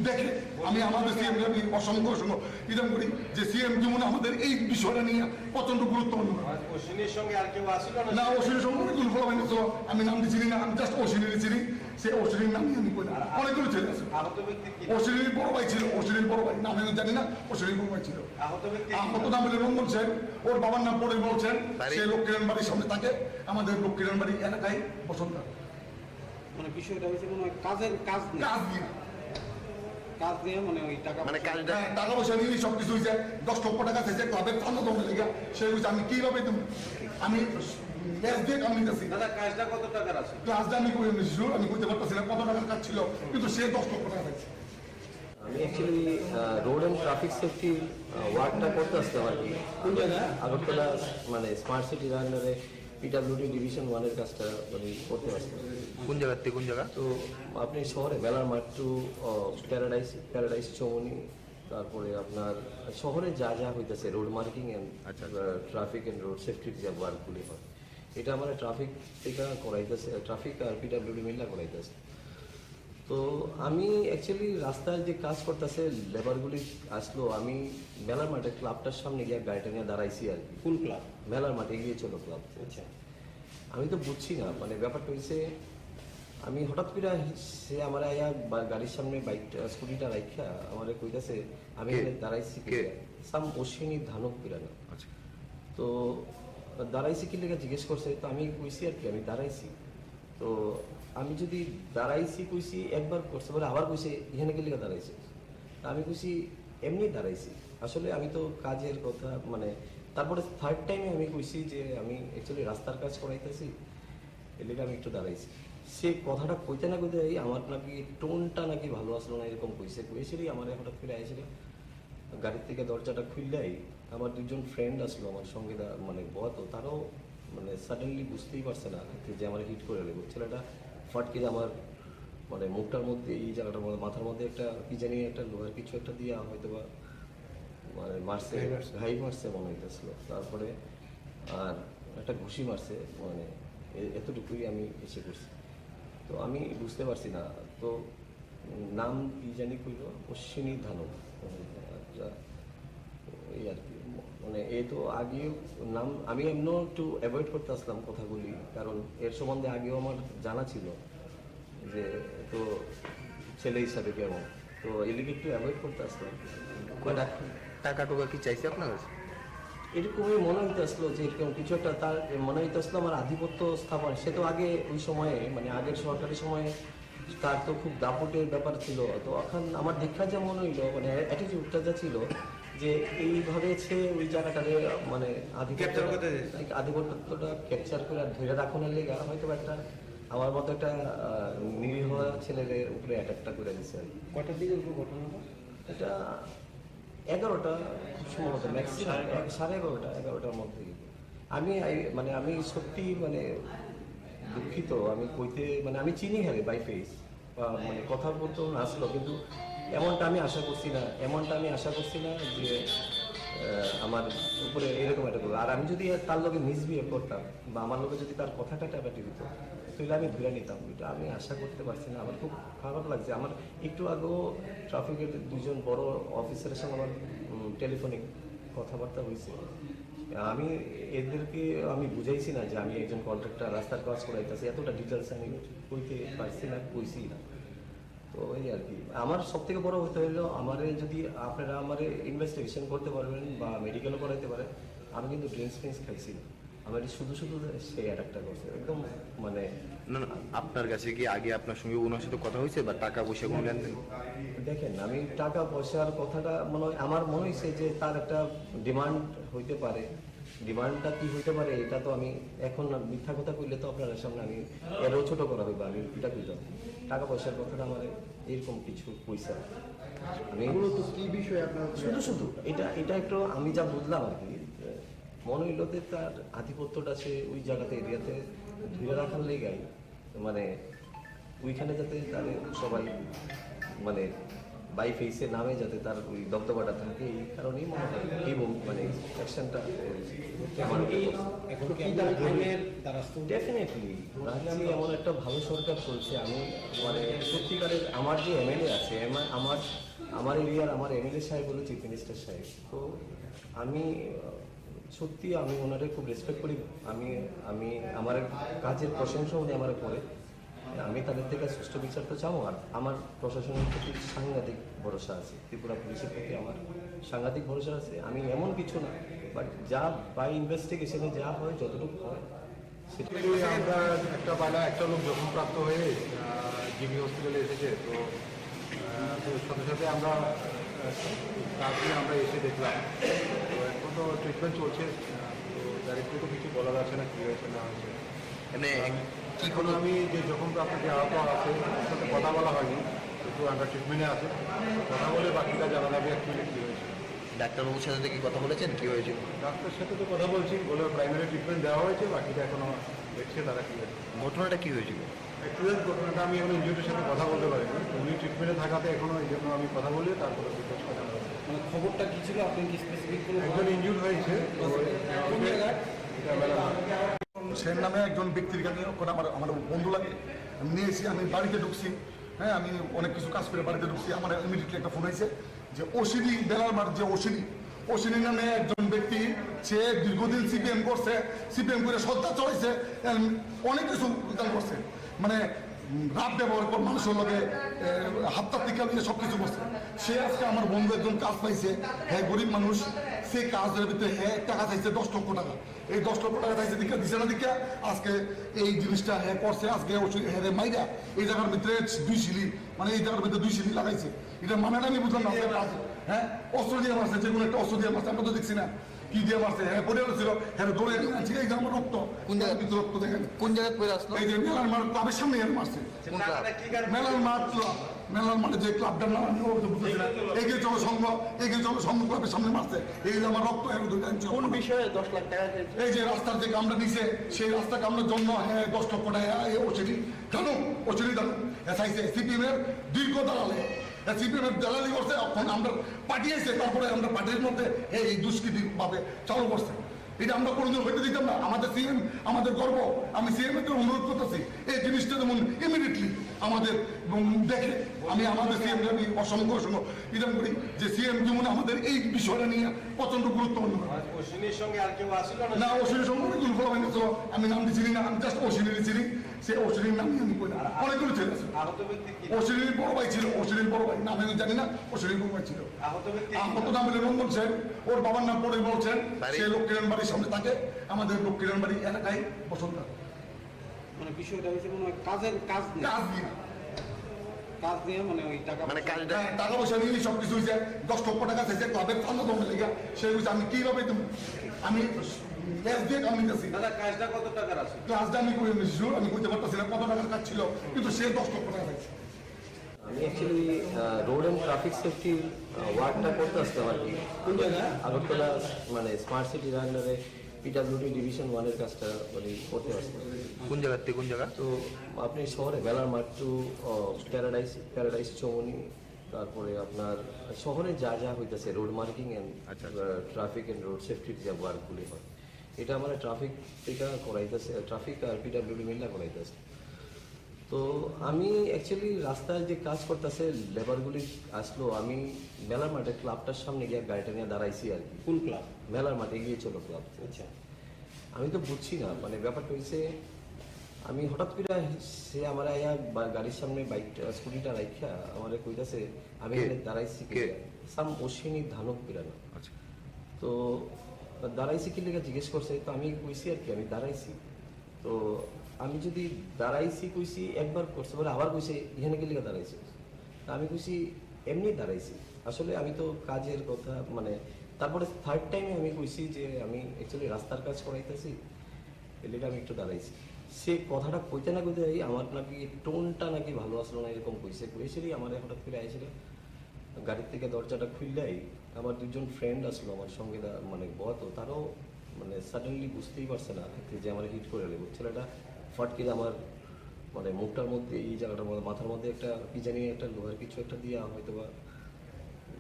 দেখে। আমি আমাদের সিএম আমি অসংখ্য অসংখ্য ইদাম করি যে সিএম যেমন আমাদের এই বিষয়টা নিয়ে প্রচন্ড গুরুত্বপূর্ণ। অশ্বিনীর সঙ্গে আর কেউ আসিল না, অশ্বিনীর সঙ্গে অনেকগুলো ফলাফল ছিল, আমি নাম দিচ্ছি না, আমি জাস্ট অশ্বিনীর চিনি। সে অশ্বিনীর নামই আমি করি, অনেকগুলো ছেলে আছে। অশ্বিনীর বড় ভাই ছিল, অশ্বিনীর বড় ভাই নাম আমি জানি না, অশ্বিনীর বড় ভাই ছিল। আহত নাম হলে রঞ্জন সেন, ওর বাবার নাম পরিমল সেন, সে লক্ষ্মীরান বাড়ির সামনে থাকে, আমাদের লক্ষ্মীরান বাড়ি এলাকায় বসন্ত। মানে বিষয়টা হয়েছে কোনো কাজের কাজ দিয়ে মানে ওই টাকা, মানে টাকা পয়সা নিয়ে সবকিছু হয়েছে। 10 লক্ষ টাকা চাইছে ক্লাবের চান্দা দমের লেগে, সে হয়েছে আমি কিভাবে আমি দাদা কাজটা কত টাকার আছে? ক্লাসটা আমি করে নিয়েছি, আমি করতে পারতেছি না কত টাকার কাজ ছিল, কিন্তু সে 10 লক্ষ টাকা চাইছে। আমি actually road and traffic safety ওয়ার্কটা করতে আসতাম আর কি। কোন জায়গায়? আগরতলা মানে স্মার্ট সিটির আন্ডারে পিডব্লিউডি ডিভিশন 1 এর কাজটা মানে করতে আসতাম। কোন জায়গা থেকে কোন জায়গা? তো আপনি শহরে মেলার মাঠ টু প্যারাডাইস চৌমনি, তারপরে আপনার শহরে যা যা হইতেছে road marking and traffic and road সেফটির যে ওয়ার্কগুলি হয়, এটা আমার ট্রাফিক থেকে করাইতেছে, ট্রাফিক আর পিডব্লিউডি মিল্লা করাইতেছে। তো আমি অ্যাকচুয়ালি রাস্তায় যে কাজ করতেছে লেবারগুলি আসলো, আমি মেলার মাঠে ক্লাবটার সামনে গিয়ে গাড়িটা নিয়ে দাঁড়াইছি আর কি। কোন ক্লাব? মেলার মাঠে গিয়ে চলো ক্লাব। আচ্ছা, আমি তো বুঝছি না, মানে ব্যাপারটা হয়েছে আমি হঠাৎ করে সে আমার আয়া গাড়ির সামনে বাইকটা স্কুটিটা রাখা আমার কইতাছে আমি দাঁড়াইছি সাম অশ্বিনী ধানক পিরানো। আচ্ছা, তো দাঁড়াইছি কি লেগে জিজ্ঞেস করছে, তো আমি কইছি আর কি আমি দাঁড়াইছি। তো আমি যদি দাঁড়াইছি কইছি একবার করছে, বলে আবার কইছে এখানে কি লেগে দাঁড়াইছে, আমি কইছি এমনি দাঁড়াইছি। আসলে আমি তো কাজের কথা মানে তারপরে থার্ড টাইমে আমি কইছি যে আমি অ্যাকচুয়ালি রাস্তার কাজ করাইতেছি, এর লেগে আমি একটু দাঁড়াইছি। সে কথাটা কইতে না কইতে আমার নাকি টোনটা নাকি ভালো আসলো না, এরকম কইছিলি আমার হঠাৎ করে আইছিল। গাড়ির থেকে দরজাটা খুললেই আমার 2জন ফ্রেন্ড আসলো আমার সঙ্গে, মানে বত, তারাও মানে সাডেনলি বুঝতেই পারছে না যে আমার হিট করে নেবো। ছেলেটা ফটকে আমার মানে মুখটার মধ্যে এই জায়গাটার মধ্যে মাথার মধ্যে একটা কি জানি একটা লোহার কিছু একটা দিয়ে হয়তো বা মানে মারছে, ঘাই মারছে মনে হইতেছিল। তারপরে আর একটা ঘুষি মারছে, মানে এতটুকুই আমি এসে করছি। তো আমি বুঝতে পারছি না, তো নাম কি জানি কইল অশ্বিনী ধানক। এই আর কি, মানে এ তো আগেও নাম আমি এমন একটু অ্যাভয়েড করতে আসলাম কথাগুলি, কারণ এর সম্বন্ধে আগেও আমার জানা ছিল যে তো ছেলে হিসাবে কেমন, তো এদিকে একটু অ্যাভয়েড করতে আসলাম। টাকা টুকা কি চাইছে আপনার কাছে? এরকমই মনে হইতে আসলো যে এরকম কিছু একটা তার মনে হইতে আসলো আমার আধিপত্য স্থাপন। সে তো আগে ওই সময়ে মানে আগের সরকারি সময়ে তার তো খুব দাপটের ব্যাপার ছিল। তো এখন আমার দেখা যা মনে হইলো মানে অ্যাটিটিউডটা যা ছিল যে এইভাবে সে ওই জায়গাটাকে মানে আধিপত্যটা ক্যাপচার করে ধরে রাখানোর লেগে হয়তো একটা আমার মতো একটা নিরীহ ছেলের উপরে অ্যাটাকটা করে দিচ্ছে আর কি। কটার দিকে ঘটনাটা? এটা 11টা খুব সম্ভবত, ম্যাক্সিমাম 11:30-11টার মধ্যে। আমি আমি সত্যি মানে দুঃখিত, আমি কইতে মানে আমি চিনি হ্যাঁ বাই ফেস বা মানে কথা বলতে আসলো, কিন্তু এমনটা আমি আশা করছি না যে আমার উপরে এরকম একটা করবো। আর আমি যদি তার লোকে মিসবিহেভ করতাম বা আমার লোকে যদি তার কথাটা টাকাটি দিত তাহলে আমি ধরে নিতাম। এটা আমি আশা করতে পারছি না, আমার খুব খারাপ লাগছে। আমার একটু আগেও ট্রাফিকের 2জন বড় অফিসারের সঙ্গে আমার টেলিফোনিক কথাবার্তা হয়েছে। আমি এদেরকে আমি বুঝাইছি না যে আমি একজন কন্ট্রাক্টর রাস্তার কাজ করাইতেছি, এতটা ডিটেলস আমি কইতে পারছি না, কইছি না। তো তো এই আর কি আমার সব থেকে বড় হতে হলো আমার যদি আপনারা আমার ইনভেস্টিগেশন করতে পারবেন বা মেডিকেলও করাইতে পারেন। আমি কিন্তু ড্রিঙ্কস ফ্রিঙ্কস খাইছি না, আমার শুধু শুধু সে অ্যাটাকটা করছে একদম মানে। না না, আপনার কাছে কি আগে আপনার সঙ্গে ওনার সাথে কথা হয়েছে বা টাকা পয়সা কোনো লেনদেন? দেখেন আমি টাকা পয়সার কথাটা আমার মনে হয়েছে যে তার একটা ডিমান্ড হইতে পারে। ডিমান্ডটা কি হইতে পারে এটা তো আমি এখন মিথ্যা কথা কইলে তো আপনার সামনে আমি এরও ছোট করা হইবা, আমি এটা কইতাম। টাকা পয়সার কথাটা আমার এরকম কিছু পয়সা আমি মূলত কি বিষয়ে আপনার শুধু শুধু এটা একটু আমি যা বুঝলাম আর কি, মনে হইল যে তার আধিপত্যটা সে ওই জায়গাতে এরিয়াতে ধরে রাখার লেগাই মানে ওইখানে যাতে তার সবাই মানে বাই ফেসে নামে যাতে তার ওই দবদবাটা থাকে, এই কারণেই মনে হয় এই মানে অ্যাকশনটা ডেফিনেটলি। রাজ্যে এমন একটা ভালো সরকার চলছে, আমি মানে সত্যিকারের আমার যে এমএলএ আছে আমার এরিয়ার আমার এমএলএ সাহেব হলো চিফ মিনিস্টার সাহেব। তো আমি সত্যি আমি ওনারে খুব রেসপেক্ট করি। আমি আমার কাজের প্রশংসা উনি আমার করে, আমি তাদের থেকে সুষ্ঠু বিচার তো চাও। আর আমার প্রশাসনের প্রতি সাংঘাতিক ভরসা আছে, ত্রিপুরা পুলিশের প্রতি আমার সাংঘাতিক ভরসা আছে। আমি এমন কিছু না, বাট যা বাই ইনভেস্টিগেশনে যা হয় যতটুকু হয় সেটা আমরা একটা লোক জখমপ্রাপ্ত হয়ে জিবি হসপিটালে এসেছে। তো সাথে সাথে আমরা তারপরে আমরা এসে দেখলাম। তো এখন তো ট্রিটমেন্ট চলছে, তো ডাইরেক্টলি তো কিছু বলার আছে না, কী হয়েছে না হয়েছে। মানে কি কোনো আমি যে জখমপ্রাপ্ত যে আহত আছে তার সাথে কথা বলা হয়নি, কিন্তু আমরা ট্রিটমেন্টে আছে, কথা বলে বাকিটা জানা যাবে অ্যাকচুয়ালি কী হয়েছে। ডাক্তারবাবুর সাথে কি কথা বলেছেন কী হয়েছে? ডাক্তার সাথে তো কথা বলছি, বলে প্রাইমারি ট্রিটমেন্ট দেওয়া হয়েছে, বাকিটা এখনো দেখছে তারা কী হয়েছে। ঘটনাটা কী হয়েছিল? অ্যাকচুয়ালি ঘটনাটা আমি এখন ইনজিউরির সাথে কথা বলতে পারিনি, উনি ট্রিটমেন্টে থাকাতে এখনো এই জন্য আমি কথা বলি, তারপরে মানে খবরটা কি ছিল আপনি কি স্পেসিফিক কোনো একজন ইনজিউর হয়েছে সের নামে একজন ব্যক্তির কাছে আমার বন্ধু লাগে, আমি নিয়েছি, আমি বাড়িতে ঢুকছি। হ্যাঁ, আমি অনেক কিছু কাজ করে বাড়িতে ঢুকছি, আমার ইমিডিয়েটলি একটা ফোন হয়েছে যে অশ্বিনী বেলারমার যে অশ্বিনী নামে একজন ব্যক্তি, সে দীর্ঘদিন সিপিএম করছে, সিপিএম করে শ্রদ্ধা চড়াইছে, অনেক কিছু করছে, মানে রাত ব্যবহার করে মানুষের লগে হাতটা টিকা দিয়ে সব কিছু করছে। সে আজকে আমার বন্ধু একজন কাজ পাইছে, হ্যাঁ গরিব মানুষ, সে কাজের ভিতরে হ্যাঁ টাকা চাইছে 10 লক্ষ টাকা। এই 10 লক্ষ টাকা চাইছে দিকে দিছে না দিকে আজকে এই জিনিসটা হ্যাঁ করছে। আজকে হ্যাঁ মাইরা এই জায়গার ভিতরে 2 সিলি, মানে এই জায়গার ভিতরে 2 সিলি লাগাইছে। এটা মানে আমি বুঝলাম না, হ্যাঁ অস্ত্র দিয়ে মারছে, যে কোনো একটা অস্ত্র দিয়ে মারছে, আমরা তো দেখছি না কি দিয়ে মারছে। হ্যাঁ পড়ে ছিল, হ্যাঁ দৌড়ে আনছে, এই যে আমার রক্ত, কোন জায়গায় কিন্তু রক্ত দেখেন, কোন জায়গায় পড়ে আসলো, এই যে মেলার মাঠ ক্লাবের সামনে মারছে, মেলার মাঠ ক্লাব, মেলার মাঠে যে ক্লাবটার নাম আমি এগিয়ে চলো সংঘ ক্লাবের সামনে মারছে। এই যে আমার রক্ত, কোন বিষয়ে 10 লাখ টাকা, এই যে রাস্তার যে কামটা নিছে, সেই রাস্তা কামড়ার জন্য হ্যাঁ 10 লক্ষ টাকা ওসিডি জানো, এসআইসি সিপিএম এর দীর্ঘ দালালে সিপিএম এর দালালি করছে, এখন আমরা পাঠিয়েছে, তারপরে আমরা পার্টির মধ্যে এই দুষ্কৃতি ভাবে চালু করছে। এটা আমরা কোনোদিন হইতে দিতাম না। আমাদের সিএম আমাদের গর্ব, আমি সিএম এর অনুরোধ করতেছি এই জিনিসটা যেমন ইমিডিয়েটলি আমাদের দেখে। আমি আমাদের সিএম আমি অসংখ্য ইদাম করি যে সিএম যেমন আমাদের এই বিষয়টা নিয়ে প্রচন্ড গুরুত্বপূর্ণ। অশ্বিনীর সঙ্গে আর কেউ আসছিল না, অশ্বিনীর সঙ্গে অনেকগুলো ফলাফল ছিল, আমি নাম দিচ্ছি না, আমি জাস্ট অশ্বিনীর চিনি, সে অশ্বিনীর নাম আমি বলি, অনেকগুলো ছেলে আছে। অশ্বিনীর বড় ভাই ছিল, অশ্বিনীর বড় ভাই নাম আমি জানি না, অশ্বিনীর বড় ভাই ছিল। আহত নাম হলো রঞ্জন সেন, ওর বাবার নাম পরে বলছেন, সে লক্ষ্মীরান বাড়ির সামনে থাকে, আমাদের লক্ষ্মীরান বাড়ি এলাকায় বসন্ত। মানে বিষয়টা হচ্ছে কোনো কাজ নিয়ে মানে ওই টাকা পয়সা নিয়ে সবকিছু হয়েছে। 10 লক্ষ টাকা চাইছে ক্লাবের চান্দা দমের লেগে, সেই হয়েছে আমি কিভাবে আমি কাজটা কত টাকার আছে, কাজটা আমি করে নিয়েছি, আমি করতে পারতেছি না কত টাকার কাজ ছিল, কিন্তু সে 10 লক্ষ টাকা চাইছে। আমি অ্যাকচুয়ালি রোড অ্যান্ড ট্রাফিক সেফটির ওয়ার্কটা করতে আসতাম আর কি, কোন জায়গায় আগরতলা মানে স্মার্ট সিটির আন্ডারে পিডাব্লিউডি ডিভিশন 1-এর কাজটা মানে করতে আসতাম। কোন জায়গা থেকে কোন জায়গা? তো আপনি শহরে বেলার মাঠ টু প্যারাডাইস চৌমনি, তারপরে আপনার শহরে যা যা হইতেছে road marking and traffic and road সেফটির যে ওয়ার্কগুলি হয়, এটা আমার ট্রাফিক থেকে করাইতেছে, ট্রাফিক আর পিডাব্লিউডি মিলটা করাইতেছে। তো আমি অ্যাকচুয়ালি রাস্তায় যে কাজ করতেছে লেবারগুলি আসলো, আমি মেলার মাঠে ক্লাবটার সামনে গিয়ে গাড়িটা নিয়ে দাঁড়াইছি আর কি। কোন ক্লাব? মেলার মাঠে গিয়ে চলো ক্লাব। আচ্ছা, আমি তো বুঝছি না, মানে ব্যাপারটা হচ্ছে আমি হঠাৎ করে সে আমার গাড়ির সামনে বাইকটা স্কুটিটা রাখা আমার কইতাছে আমি এখানে দাঁড়াইছি সাম অশ্বিনী ধানক পিরানা। তো দাঁড়াইছি কি লেগে জিজ্ঞেস করছে, তো আমি কইছি আর কি আমি দাঁড়াইছি। তো আমি যদি দাঁড়াইছি কইছি একবার করছে বলে আবার কইছে এখানে কি লেগে দাঁড়াইছি, আমি কইছি এমনি দাঁড়াইছি। আসলে আমি তো কাজের কথা মানে তারপরে থার্ড টাইমে আমি কইছি যে আমি অ্যাকচুয়ালি রাস্তার কাজ করাইতেছি এদিকে আমি একটু দাঁড়াইছি। সে কথাটা কইতে না কইতে আমার নাকি টোনটা নাকি ভালো আসলো না এরকম কইছিলি আমার হঠাৎ করে আইছিল গাড়ির থেকে দরজাটা খুললেই আমার দুজন ফ্রেন্ড আসলো আমার সঙ্গে মানে বত তারও মানে সাডেনলি বুঝতেই পারছে না যে আমার হিট করে নেব। ছেলেটা ফটকে আমার মানে মুখটার মধ্যে এই জায়গাটার মধ্যে মাথার মধ্যে একটা কি জানি একটা লোহার কিছু একটা দিয়া হয়তো বা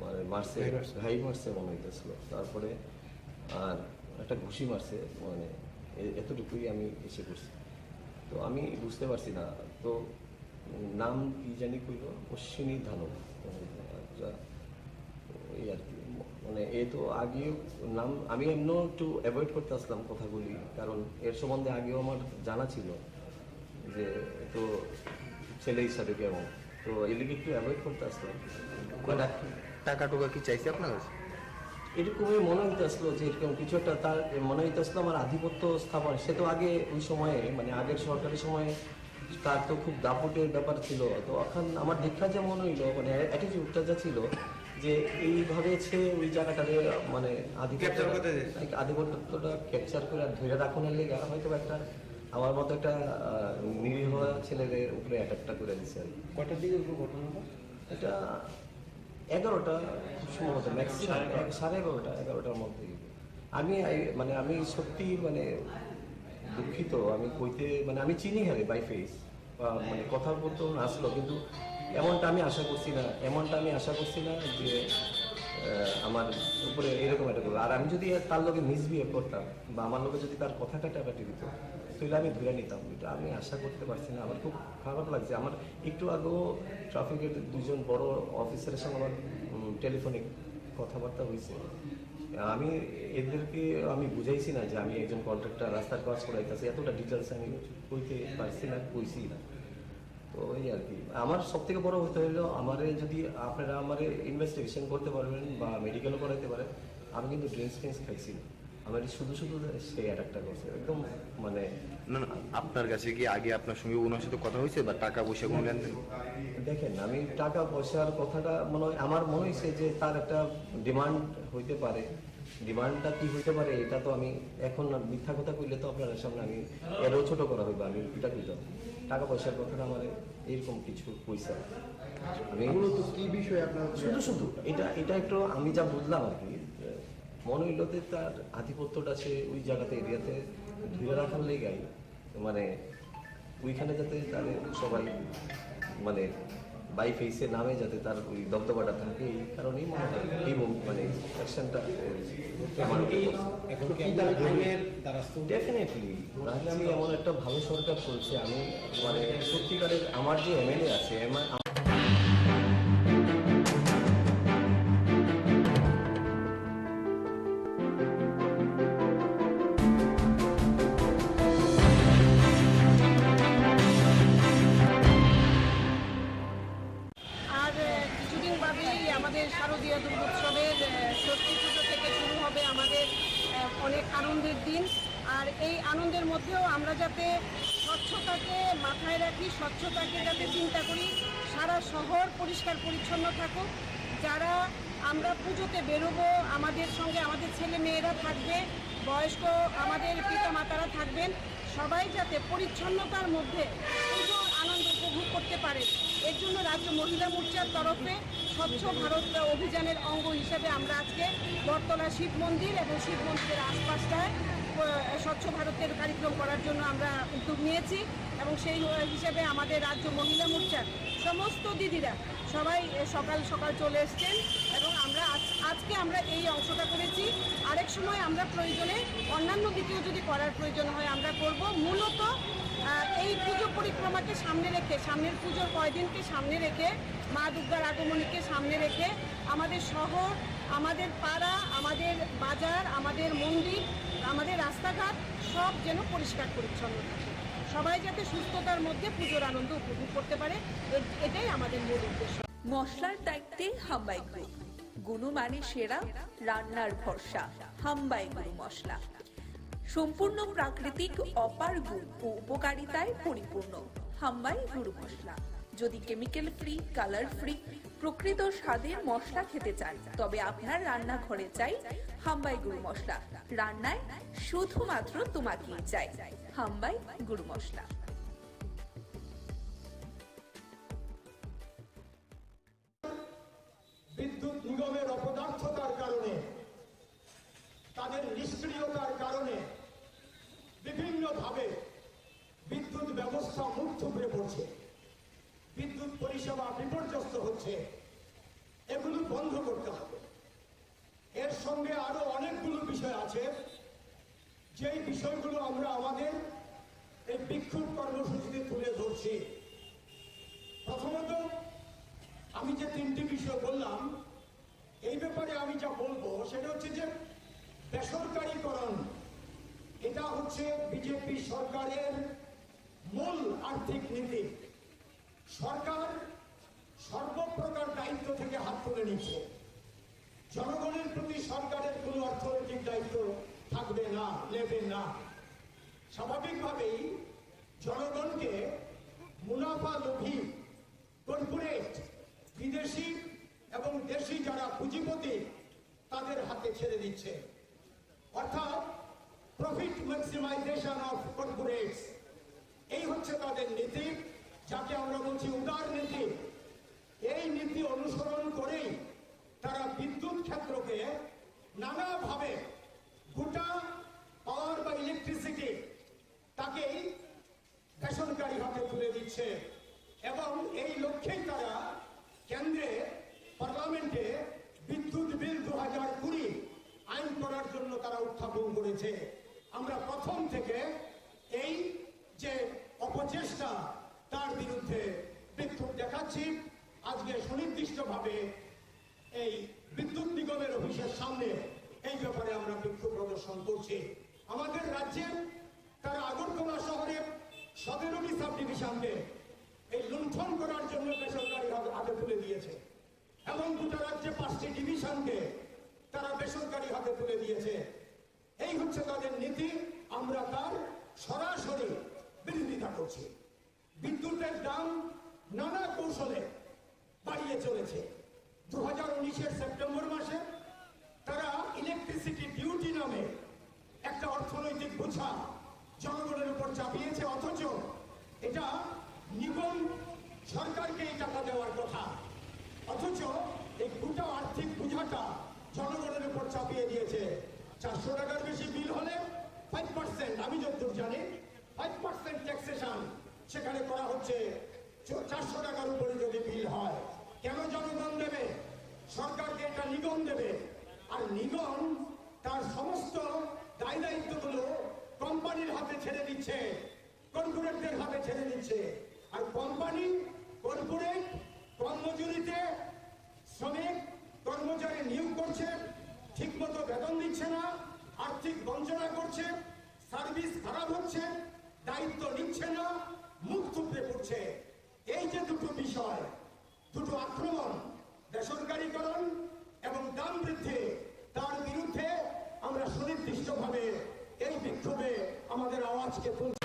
মানে মারছে ঘাই মারছে মনে হইতেছিল। তারপরে আর একটা ঘুষি মারছে মানে এতটুকুই আমি এসে করছি। তো আমি বুঝতে পারছি না, তো নাম কি জানি কইল অশ্বিনী ধানক। এই আর কি মানে এ তো আগেও নাম আমি এমনও একটু অ্যাভয়েড করতে আসলাম কথাগুলি, কারণ এর সম্বন্ধে আগেও আমার জানা ছিল যে তো ছেলে হিসাবে কেমন, তো এদিকে একটু অ্যাভয়েড করতে আসলাম। টাকা টুকা কি চাইছে আপনার কাছে? এরকমই মনে হইতে আসলো যে এরকম কিছু একটা তার মনে হইতে আসলো আমার আধিপত্য স্থাপন। সে তো আগে ওই সময়ে মানে আগের সরকারি সময়ে তার তো খুব দাপটের ব্যাপার ছিল। তো এখন আমার দেখা যা মনে হইলো মানে অ্যাটিটিউডটা যা ছিল যে এইভাবে সে ওই জায়গাটাকে মানে আধিপত্যটা ক্যাপচার করে ধরে রাখানোর লেগে হয়তো একটা আমার মতো একটা নিরীহ ছেলেদের উপরে অ্যাটাকটা করে দিচ্ছে আর কি। কটার দিকে ঘটনাটা? এটা 11টা সম্ভবত ম্যাক্সিমাম 11:30 11টার মধ্যে। আমি সত্যি মানে দুঃখিত, আমি কইতে মানে আমি চিনি হারে বাই ফেস বা মানে কথা বলতে আসলো, কিন্তু এমনটা আমি আশা করছি না যে আমার উপরে এরকম একটা করবো। আর আমি যদি তার লোকে মিসবিহেভ করতাম বা আমার লোকে যদি তার কথা কাটাকাটি দিত তাহলে আমি ধরে নিতাম। এটা আমি আশা করতে পারছি না, আমার খুব খারাপ লাগছে। আমার একটু আগেও ট্রাফিকের দুজন বড় অফিসারের সঙ্গে আমার টেলিফোনে কথাবার্তা হয়েছে। আমি এদেরকে আমি বুঝাইছি না যে আমি একজন কন্ট্রাক্টর রাস্তার কাজ করাইতেছি, এতটা ডিটেলস আমি কইতে পারছি না, কইছি না। তো এই আর কি আমার সব থেকে বড় হতে হলো আমারে যদি আপনারা আমার ইনভেস্টিগেশন করতে পারবেন বা মেডিকেলও করাইতে পারেন। আমি কিন্তু ড্রিঙ্কস ফ্রিঙ্কস খাইছি না, আমার শুধু সে অ্যাটাকটা করছে একদম মানে। না আপনার কাছে কি আগে আপনার সঙ্গে ওনার সাথে কথা হয়েছে বা টাকা পয়সা কোনো লেনদেন? দেখেন আমি টাকা পয়সার কথাটা আমার মনে হয়েছে যে তার একটা ডিমান্ড হইতে পারে। ডিমান্ডটা কি হইতে পারে এটা তো আমি এখন মিথ্যা কথা কইলে তো আপনার সামনে আমি এরও ছোট করা হইবে, আমি এটা কইতাম। টাকা পয়সার কথাটা আমার এইরকম কিছু পয়সা আমি মূলত কি বিষয় আপনার শুধু এটা একটু আমি যা বুঝলাম আর কি মনে হইল যে তার আধিপত্যটা সে ওই জায়গাতে এরিয়াতে ধরে রাখার লেগাই মানে ওইখানে যাতে তাদের সবাই মানে বাই ফেসে নামে যাতে তার ওই দবদবাটা থাকে এই কারণেই মনে হয় এই মানে অ্যাকশনটা ডেফিনেটলি। আমি এমন একটা ভালো সরকার চলছে, আমি মানে সত্যিকারের আমার যে এমএলএ আছে শারদীয় দুর্গোৎসবের ষষ্ঠী পুজো থেকে শুরু হবে আমাদের অনেক আনন্দের দিন। আর এই আনন্দের মধ্যেও আমরা যাতে স্বচ্ছতাকে মাথায় রাখি, স্বচ্ছতাকে যাতে চিন্তা করি, সারা শহর পরিষ্কার পরিচ্ছন্ন থাকুক। যারা আমরা পুজোতে বেরোবো আমাদের সঙ্গে আমাদের ছেলে মেয়েরা থাকবে, বয়স্ক আমাদের পিতামাতারা থাকবেন, সবাই যাতে পরিচ্ছন্নতার মধ্যে পুজোর আনন্দ উপভোগ করতে পারে। এর জন্য রাজ্য মহিলা মোর্চার তরফে স্বচ্ছ ভারত অভিযানের অঙ্গ হিসেবে আমরা আজকে বটতলা শিব মন্দির এবং শিব মন্দিরের আশপাশটায় স্বচ্ছ ভারতের কার্যক্রম করার জন্য আমরা উদ্যোগ নিয়েছি। এবং সেই হিসেবে আমাদের রাজ্য মহিলা মোর্চার সমস্ত দিদিরা সবাই সকাল সকাল চলে এসছেন এবং আজকে আমরা এই অংশটা করেছি। আরেক সময় আমরা প্রয়োজনে অন্যান্য দিকেও যদি করার প্রয়োজন হয় আমরা করব। মূলত এই পুজো পরিক্রমাকে সামনে রেখে, সামনের পুজোর কয়দিনকে সামনে রেখে, মা দুর্গার আগমনীকে সামনে রেখে আমাদের শহর, আমাদের পাড়া, আমাদের বাজার, আমাদের মন্দির, আমাদের রাস্তাঘাট সব যেন পরিষ্কার পরিচ্ছন্ন থাকে। সবাই যাতে সুস্থতার মধ্যে পুজোর আনন্দ উপভোগ করতে পারে, এটাই আমাদের মূল উদ্দেশ্য। মশলার দায়িত্বে হাম্বাই গ্রুপ। গুণমানে সেরা, রান্নার ভরসা। হাম্বাই গুরু মশলা সম্পূর্ণ প্রাকৃতিক, অপার গুণ ও উপকারিতায় পরিপূর্ণ। হাম্বাই গুরু মশলা। যদি কেমিক্যাল ফ্রি, কালার ফ্রি, প্রকৃত স্বাদের মশলা খেতে চান, তবে আপনার রান্নাঘরে চাই হাম্বাই গুরু মশলা। রান্নায় শুধুমাত্র তোমাকেই চাই হাম্বাই গুরু মশলা। বিদ্যুৎ নিগমের অপদার্থতার কারণে, তাদের নিষ্ক্রিয়তার কারণে বিভিন্নভাবে বিদ্যুৎ ব্যবস্থা মুখ থুবড়ে পড়ছে, বিদ্যুৎ পরিষেবা বিপর্যস্ত হচ্ছে। এগুলো বন্ধ করতে হবে। এর সঙ্গে আরো অনেকগুলো বিষয় আছে, যেই বিষয়গুলো আমরা আমাদের এই বিক্ষোভ কর্মসূচিতে তুলে ধরছি। প্রথমত, আমি যে তিনটি বিষয় বললাম, এই ব্যাপারে আমি যা বলবো সেটা হচ্ছে যে বেসরকারীকরণ, এটা হচ্ছে বিজেপি সরকারের মূল আর্থিক নীতি। সরকার সর্বপ্রকার দায়িত্ব থেকে হাত তুলে নিচ্ছে। জনগণের প্রতি সরকারের কোনো অর্থনৈতিক দায়িত্ব থাকবে না, নেবে না। স্বাভাবিকভাবেই জনগণকে মুনাফা লোভী কর্পোরেট, বিদেশি এবং দেশি যারা পুঁজিপতি, তাদের হাতে ছেড়ে দিচ্ছে। অর্থাৎ প্রফিট ম্যাক্সিমাইজেশন অফ কর্পোরেটস, এই হচ্ছে তাদের নীতি, যাকে আমরা বলছি উদার নীতি। এই নীতি অনুসরণ করেই তারা বিদ্যুৎ ক্ষেত্রকে নানাভাবে, গোটা পাওয়ার বা ইলেকট্রিসিটি তাকেই বেসরকারি হাতে তুলে দিচ্ছে। এবং এই লক্ষ্যেই তারা কেন্দ্রে, পার্লামেন্টে বিদ্যুৎ বিল 2020 আইন করার জন্য তারা উত্থাপন করেছে। আমরা প্রথম থেকে এই যে অপচেষ্টা, তার বিরুদ্ধে বিক্ষোভ দেখাচ্ছি। আজকে সুনির্দিষ্টভাবে এই বিদ্যুৎ নিগমের অফিসের সামনে এই ব্যাপারে আমরা বিক্ষোভ প্রদর্শন করছি। আমাদের রাজ্যে তারা আগরতলা শহরে 17টি সাব ডিভিশনকে এই লুণ্ঠন করার জন্য বেসরকারি হাতে তুলে দিয়েছে, এবং গোটা রাজ্যে 5টি ডিভিশনকে তারা বেসরকারি হাতে তুলে দিয়েছে। এই হচ্ছে তাদের নীতি। আমরা তার সরাসরি বিরোধিতা করছি। বিদ্যুতের দাম নানা কৌশলে বাড়িয়ে চলেছে। 2019-এর সেপ্টেম্বর মাসে তারা ইলেকট্রিসিটি ডিউটি নামে একটা অর্থনৈতিক বোঝা জনগণের উপর চাপিয়েছে, অথচ এটা নিগম সরকারকে এই টাকা দেওয়ার কথা, অথচ এই গোটা আর্থিক বোঝাটা জনগণের উপর চাপিয়ে দিয়েছে। 400 টাকার বেশি বিল হলে 5%, আমি যতদূর জানি 5% ট্যাক্সেশন সেখানে করা হচ্ছে। 400 টাকার উপরে যদি বিল হয়, কেন জনগণ দেবে? সরকারকে এটা নিগম দেবে। আর নিগম তার সমস্ত দায় দায়িত্বগুলো কোম্পানির হাতে ছেড়ে দিচ্ছে, কর্পোরেটদের হাতে ছেড়ে দিচ্ছে। আর কোম্পানি, কর্পোরেট কম মজুরিতে শ্রমিক কর্মচারী নিয়োগ করছে, ঠিক মতো বেতন দিচ্ছে না, আর্থিক বঞ্চনা করছে, সার্ভিস খারাপ হচ্ছে, দায়িত্ব নিচ্ছে না, মুখ থুবড়ে পড়ছে। এই যে দুটো বিষয়, দুটো আক্রমণ, বেসরকারীকরণ এবং দাম বৃদ্ধি, তার বিরুদ্ধে আমরা সুনির্দিষ্টভাবে এই বিক্ষোভে আমাদের আওয়াজকে তুলছি।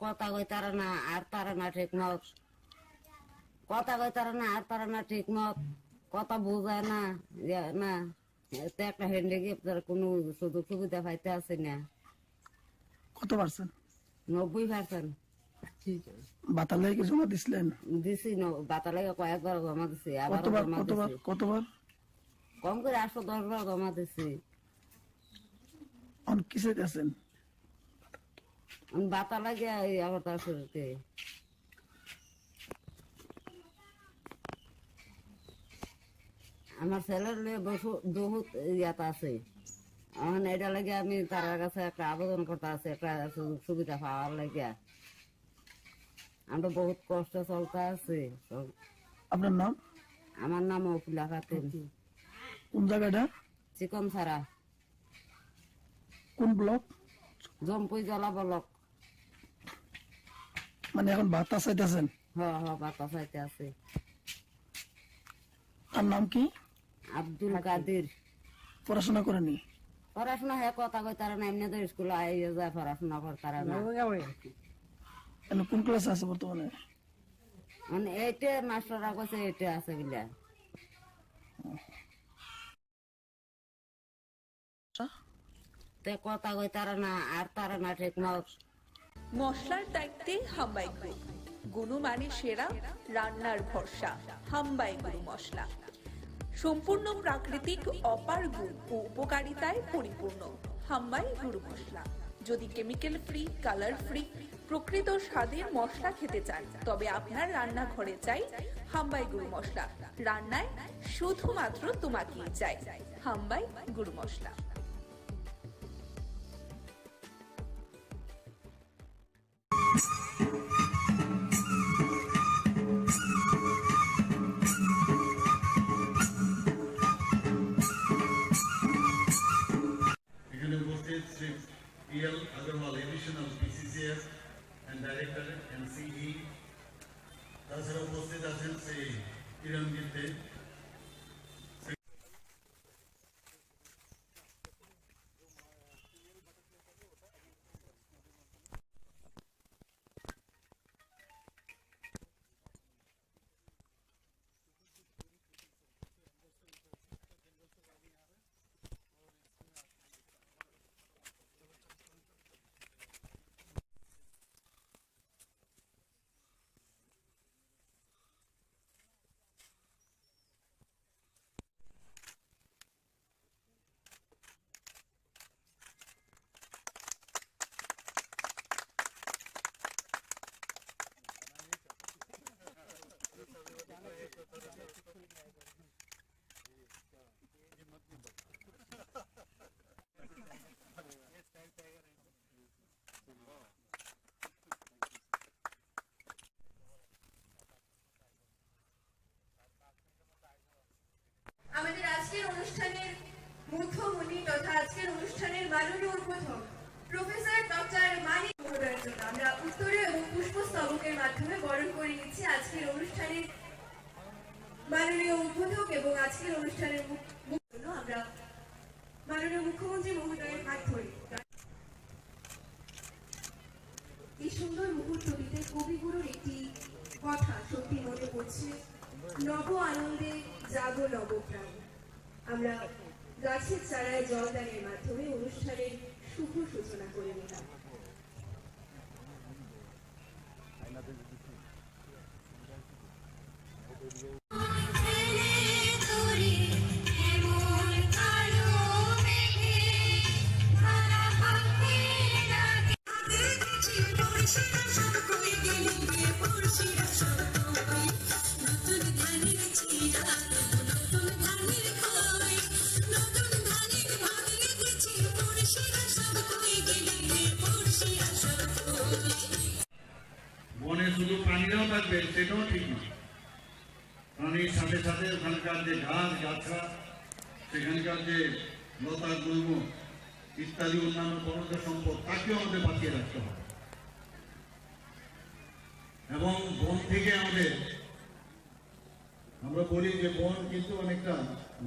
কথা কই তারা না, আর তারা না ঠিক মত কথা কই তারা না, আর তারা না ঠিক মত কথা বোঝায় না, না একটা হ্যান্ডিক্যাপ, তার কোনো সুযোগ সুবিধা পাইতে আছে না। কত পার্সেন্ট? 90%। বাতালে কি জমা দিছিলেন? দিছি, বাতালে কয়েকবার জমা দিছি, আবার কতবার? কম করে 810 বার জমা দিছি। কিসে গেছেন? বাতা লাগে আবার তার শরীরকে। আমার ছেলের বহুত ইয়াত আছে, এখন এটা লাগে আমি তার কাছে একটা আবেদন করতে আছি, একটা সুযোগ সুবিধা পাওয়ার লাগে। আমরা বহুত কষ্ট চলতে আছি। আপনার নাম? আমার নাম অফিলা খাতুন। কোন জায়গাটা? চিকন ছাড়া। কোন ব্লক? জম্পুই জলা ব্লক। মানে এখন ভাতা চাইতেছেন? হ্যাঁ হ্যাঁ, ভাতা চাইতে আছে। তার নাম কি? আব্দুল কাদির। পড়াশোনা করেনি? পড়াশোনা হ্যাঁ কথা কই তারা না, এমনি তো স্কুলে আইয়ে যায়, পড়াশোনা করতারা না। কোন ক্লাসে আছে বর্তমানে? মানে এইটে মাস্টাররা কইছে এইটে আছে বলে। তে কথা কই তারা না, আর তারা না ঠিক মত। মশলার দায়িত্বে হাম্বাই গ্রুপ, গুণমানে সেরা, রান্নার ভরসা। হাম্বাই গুরু মশলা সম্পূর্ণ প্রাকৃতিক, অপার গুণ ও উপকারিতায় পরিপূর্ণ। হাম্বাই গুরু মশলা। যদি কেমিক্যাল ফ্রি, কালার ফ্রি, প্রকৃত স্বাদের মশলা খেতে চান, তবে আপনার রান্নাঘরে চাই হাম্বাই গুরু মশলা। রান্নায় শুধুমাত্র তোমাকেই চাই হাম্বাই গুরু মশলা। এখানে উপস্থিত Shri PL Agarwal, Additional PCCS and Director NCE, তাছাড়া উপস্থিত আছেন শ্রী কিরণজিৎ দে। আমাদের আজকের অনুষ্ঠানের মুখ্যমণি তথা আজকের অনুষ্ঠানের মাননীয় উদ্বোধক প্রফেসর ডক্টর মানিক মহোদয়ের জন্য আমরা উত্তরীয় এবং পুষ্পস্তবকের মাধ্যমে বরণ করে নিচ্ছি আজকের অনুষ্ঠানের মাননীয় উদ্বোধক এবং আজকের অনুষ্ঠানের জন্য আমরা মাননীয় মুখ্যমন্ত্রী মহোদয়ের হাত ধরি। এই সুন্দর মুহূর্তটিতে কবিগুরুর একটি কথা সত্যি মনে পড়ছে, নব আনন্দে জাগো নবপ্রাণ। আমরা গাছের চারায় জলদানের মাধ্যমে অনুষ্ঠানের শুভ সূচনা করে নিলাম। বনে শুধু প্রাণীরাও থাকবে সেটাও ঠিক না, প্রাণীর সাথে সাথে ওখানকার যে গাছ গাছরা, সেখানকার যে লতা গুল্ম ইত্যাদি অন্যান্য খনিজ সম্পদ, তাকেও আমাদের বাঁচিয়ে রাখতে হবে। এবং বন থেকে আমরা বলি যে বন কিন্তু অনেকটা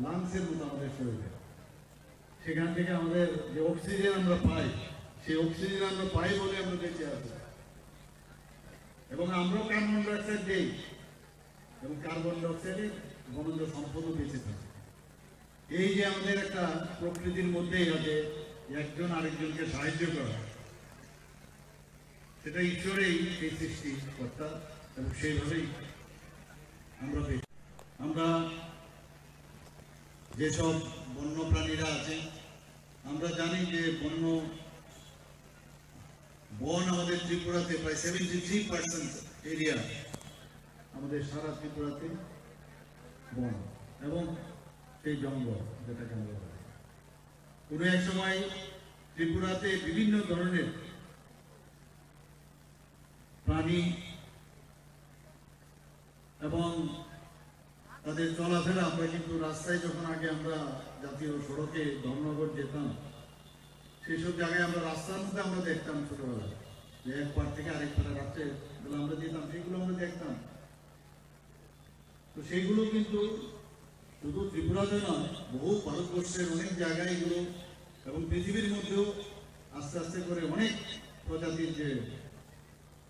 লাংসের মতো আমাদের শরীরে, সেখান থেকে আমাদের যে অক্সিজেন আমরা পাই, সেই অক্সিজেন আমরা পাই বলে আমরা বেঁচে আছি। এবং আমরাও কার্বন ডাইঅক্সাইড দিই, এবং কার্বন ডাইঅক্সাইডের বনজ সম্পদও বেঁচে থাকে। এই যে আমাদের একটা প্রকৃতির মধ্যেই আছে একজন আরেকজনকে সাহায্য করা, সেটা ঈশ্বরেই এই সৃষ্টিকর্তা, এবং সেইভাবেই আমরা যেসব বন্য প্রাণীরা আছে, আমরা জানি যে বন আমাদের ত্রিপুরাতে প্রায় 73% এরিয়া, আমাদের সারা ত্রিপুরাতে বন এবং সেই জঙ্গল যেটাকে আমরা বলি। কোনো এক সময় ত্রিপুরাতে বিভিন্ন ধরনের প্রাণী এবং তাদের চলাফেরা, আমরা কিন্তু রাস্তায় যখন আগে আমরা জাতীয় সড়কে ধর্মনগর যেতাম, সেসব জায়গায় আমরা রাস্তার মধ্যে আমরা দেখতাম ছোটবেলায় যে এক পার থেকে আরেক পারে রাত্রে বেলা আমরা যেতাম, সেগুলো আমরা দেখতাম। তো সেইগুলো কিন্তু শুধু ত্রিপুরাতে নয়, বহু ভারতবর্ষের অনেক জায়গায় এগুলো এবং পৃথিবীর মধ্যেও আস্তে আস্তে করে অনেক প্রজাতির যে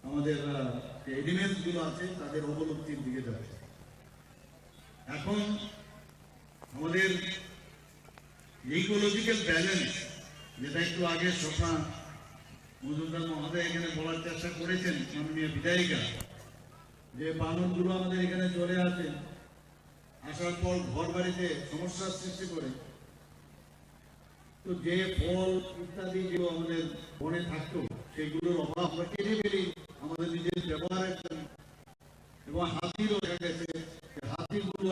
আমাদের এনিমেলস গুলো আছে তাদের অবলুপ্তির দিকে যাচ্ছে। এখন আমাদের ইকোলজিক্যাল ব্যালেন্স, যেটা একটু আগে শোভা মজুমদার মহোদয় এখানে বলার চেষ্টা করেছেন, মাননীয় বিধায়িকা, যে বানরগুলো আমাদের এখানে চলে আসে, আসার পর ঘর বাড়িতে সমস্যার সৃষ্টি করে। তো যে ফল ইত্যাদি যেগুলো আমাদের বনে থাকতো সেগুলোর অভাব আমরা কেটে ফেলি আমাদের নিজের ব্যবহারের জন্য। এবং হাতিরও দেখা গেছে হাতিগুলো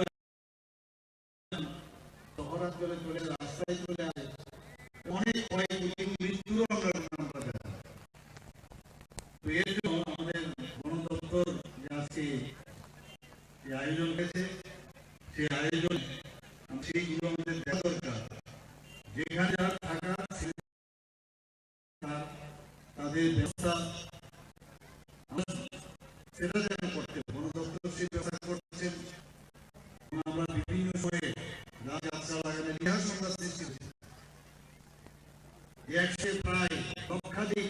শহরাঞ্চলে চলে রাস্তায় চলে আসে, অনেক ক্ষয়ক্ষতি মৃত্যুরও আমরা দেখা। তো এর জন্য আমাদের বন দপ্তর যে আজকে আয়োজন করেছে, সেই আয়োজন সেইগুলো আমাদের দেখা দরকার। যেখানে যারা থাকা তাদের ব্যবস্থা সেটা যেন করতে, বন দপ্তর সেই ব্যবস্থা করছেন। আমরা বিভিন্ন সময়ে গাছগাছরা লাগানোর ইতিহাস আমরা সৃষ্টি করেছি, একশো প্রায় লক্ষাধিক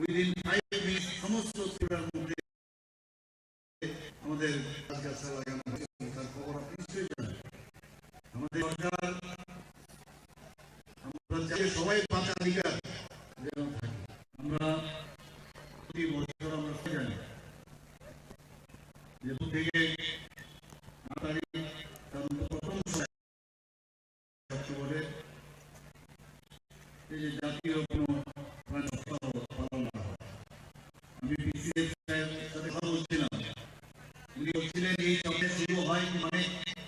উইদিন 5 মিনিট সমস্ত ত্রিপুরার মধ্যে আমাদের গাছগাছরা লাগানো হয়েছে, তার খবর আপনি নিশ্চয়ই জানেন। আমাদের সরকার আমরা চাই সবাই বাঁচাধিকার যেন থাকে। আমরা প্রতি বছর আমরা জানি যে থেকে 8 তারিখ প্রথম অক্টোবরে এই যে জাতীয় কোনো প্রাণ সপ্তাহ পালন করা হয়। আমি বিসিএস সাহেবের সাথে কথা বলছিলাম, উনি বলছিলেন এই সপ্তাহে শুরু হয় মানে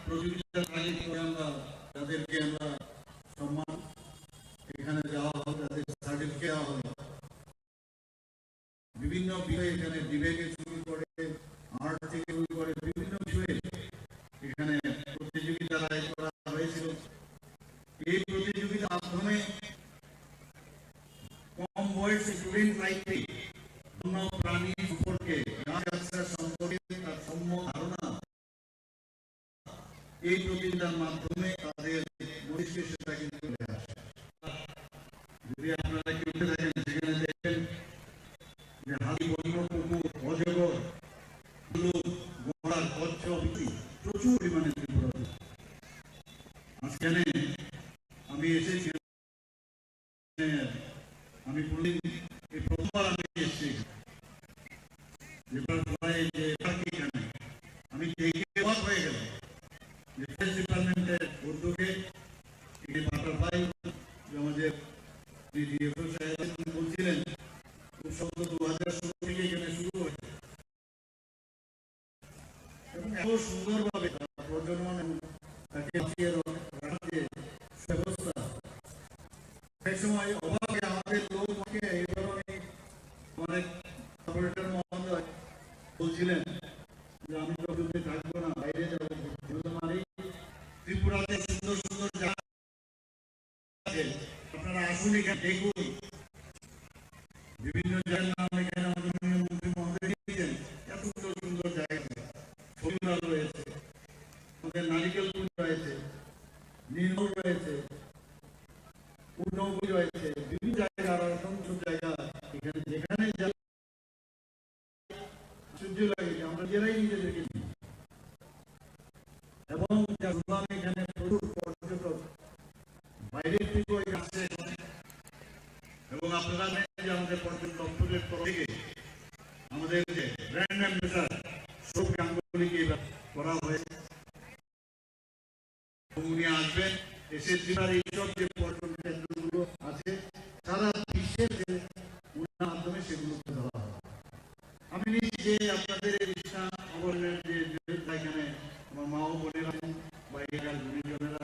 প্রতিযোগিতার আগে করে আমরা তাদেরকে আমরা সম্মান এখানে দেওয়া হবে, তাদের সার্টিফিকেট দেওয়া হবে। বিভিন্ন বিষয়ে এখানে ডিবেটে শুরু করে আর্ট থেকে শুরু করে বিভিন্ন বিষয়ে এখানে প্রতিযোগিতার আয়োজন করা হয়েছিল। এই প্রতিযোগিতার মাধ্যমে কম বয়সী স্টুডেন্ট লাইফে বন্য প্রাণী সম্পর্কে, গাছগাছরা সম্পর্কে তার সম্যক ধারণা এই প্রতিযোগিতার মাধ্যমে তাদের মস্তিষ্কে সেটা কিন্তু চলে আসে। যদি আপনারা কি উঠে থাকেন সেখানে দেখবেন যে হাতি, বন্য কুকুর, অজগর, ঘোড়ার কচ্ছপ প্রচুর পরিমাণে ত্রিপুরাতে। আজকানে আমি এসেছি, আমি কোনদিন এই প্রথমবার আমি এসেছি আমি দেখে অবাক হয়ে গেলাম যে ফরেস্ট ডিপার্টমেন্টের উদ্যোগে বাটারফ্লাই আমাদের ডিএফও সাহেব বলছিলেন খুব সম্ভবত 2016 থেকে এখানে শুরু হয়েছে এবং এত সুন্দরভাবে প্রজনন এবং তাকে বাঁচিয়ে রাখার যে ব্যবস্থা, সেই সময় অভাবে আমাদের লোককে এই ধরনের অনেক অপারেটর মহোদয় বলছিলেন যে আমি তো যদি থাকবো না, বাইরে যাবো। ত্রিপুরাতে সুন্দর সুন্দর জায়গা আছে, আপনারা আসুন এখানে দেখুন। বিভিন্ন জায়গার নাম এখানে আমাদের মন্ত্রী মহোদয় দিয়েছেন, এত সুন্দর সুন্দর জায়গা ছবিরা রয়েছে, আমাদের নারিকেল ফুল রয়েছে, নীলনদ রয়েছে, উন্নয়ন রয়েছে, বিভিন্ন জায়গার অসংখ্য জায়গা এখানে যেখানে সূর্য লাগে আমরা জেলাই নিজেদেরকে নিই। এবং এখানে প্রচুর পর্যটক বাইরের থেকেও আসছে এবং আপনারা জানেন যে আমাদের পর্যটন দপ্তরের তরফ থেকে আমাদের ব্র্যান্ড অ্যাম্বাসেডর সব গাঙ্গুলিকে করা হয়েছে। উনি আসবেন, এসে ত্রিপুরার এইসব যে পর্যটন কেন্দ্রগুলো আছে সারা বিশ্বের যে উন্নয়নের মাধ্যমে সেগুলো ধরা হয়। আমি নিজে আপনাদের এই ইচ্ছা অবলম্বনের যে এখানে আমার মা ও বোনেরা বাইরেকার গুণীজনেরা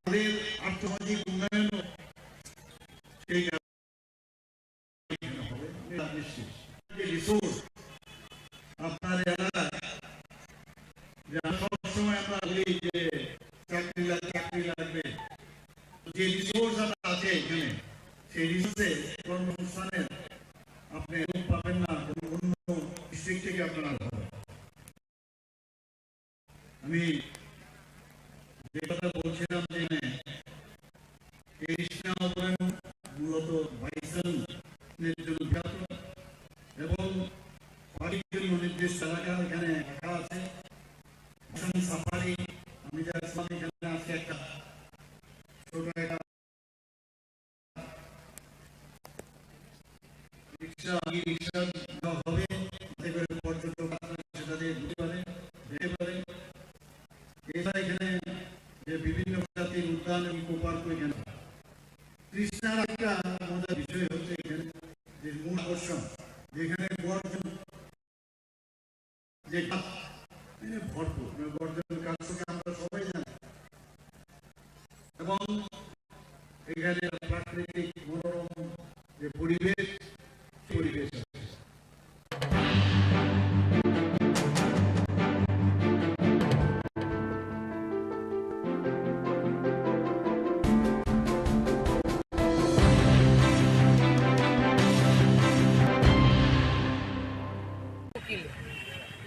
আমাদের আর্থসামাজিক উন্নয়ন সেই রিসোর্স আপনার এলাকায় সবসময় আমরা বলি যে চাকরি লাগবে, যে রিসোর্স আছে এখানে সেই রিসোর্সে কর্মসংস্থানের আপনি পাবেন না অন্য ডিস্ট্রিক্ট থেকে আপনারা পাবেন। আমি যে কথা বলছিলাম যে এই মূলত বাইসনের জন্য বিখ্যাত এবং পাড়ির জন্য নির্দিষ্ট এলাকা এখানে রাখা আছে। সাফারি আমি যা এখানে আছে একটা ছোট একটা রিক্সা হবে যাতে করে পর্যটক সেটা দিয়ে ঘুরতে পারে যেতে পারে। এছাড়া এখানে যে বিভিন্ন প্রজাতির উদ্যান এবং ইকো-পার্ক এখানে তৃষ্ণার একটা মজার বিষয় হচ্ছে এখানে যে মূল আকর্ষণ যেখানে গর্জন যে ভরপুর গর্জনের কাজটাকে আমরা সবাই জানি এবং এখানে প্রাকৃতিক মনোরম যে পরিবেশ আছে।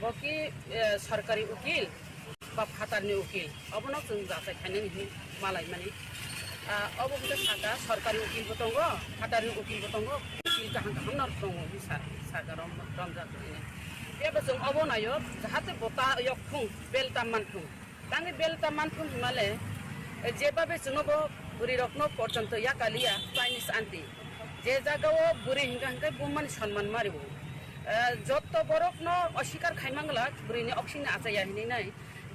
बकी सरकारी उकिल बा फाटारनि उकिल अबनो जों जाथाय खायनायनि मालाय माने अब साका सरकारी उकिलबो दङ फाटारनि उकिलबो दङ उकिल गाहाम गाहाम दङ सागा रमजाखैनो बेबो जों अब नायो जाहाथे बता यखुं बेलता मानफुं तानि बेलता मानफुं हिमाले जेबाबे जोंबो बुरि रत्न पर्यन्त या कालिया चाइनिज आन्टी जे जागाव बुरि हिंगा बुमान सन्मान मारिबो যত বরফ ন অস্বীকার খাইমাংলা বুড়িনি অক্সিনে আচাইয়া হিনি নাই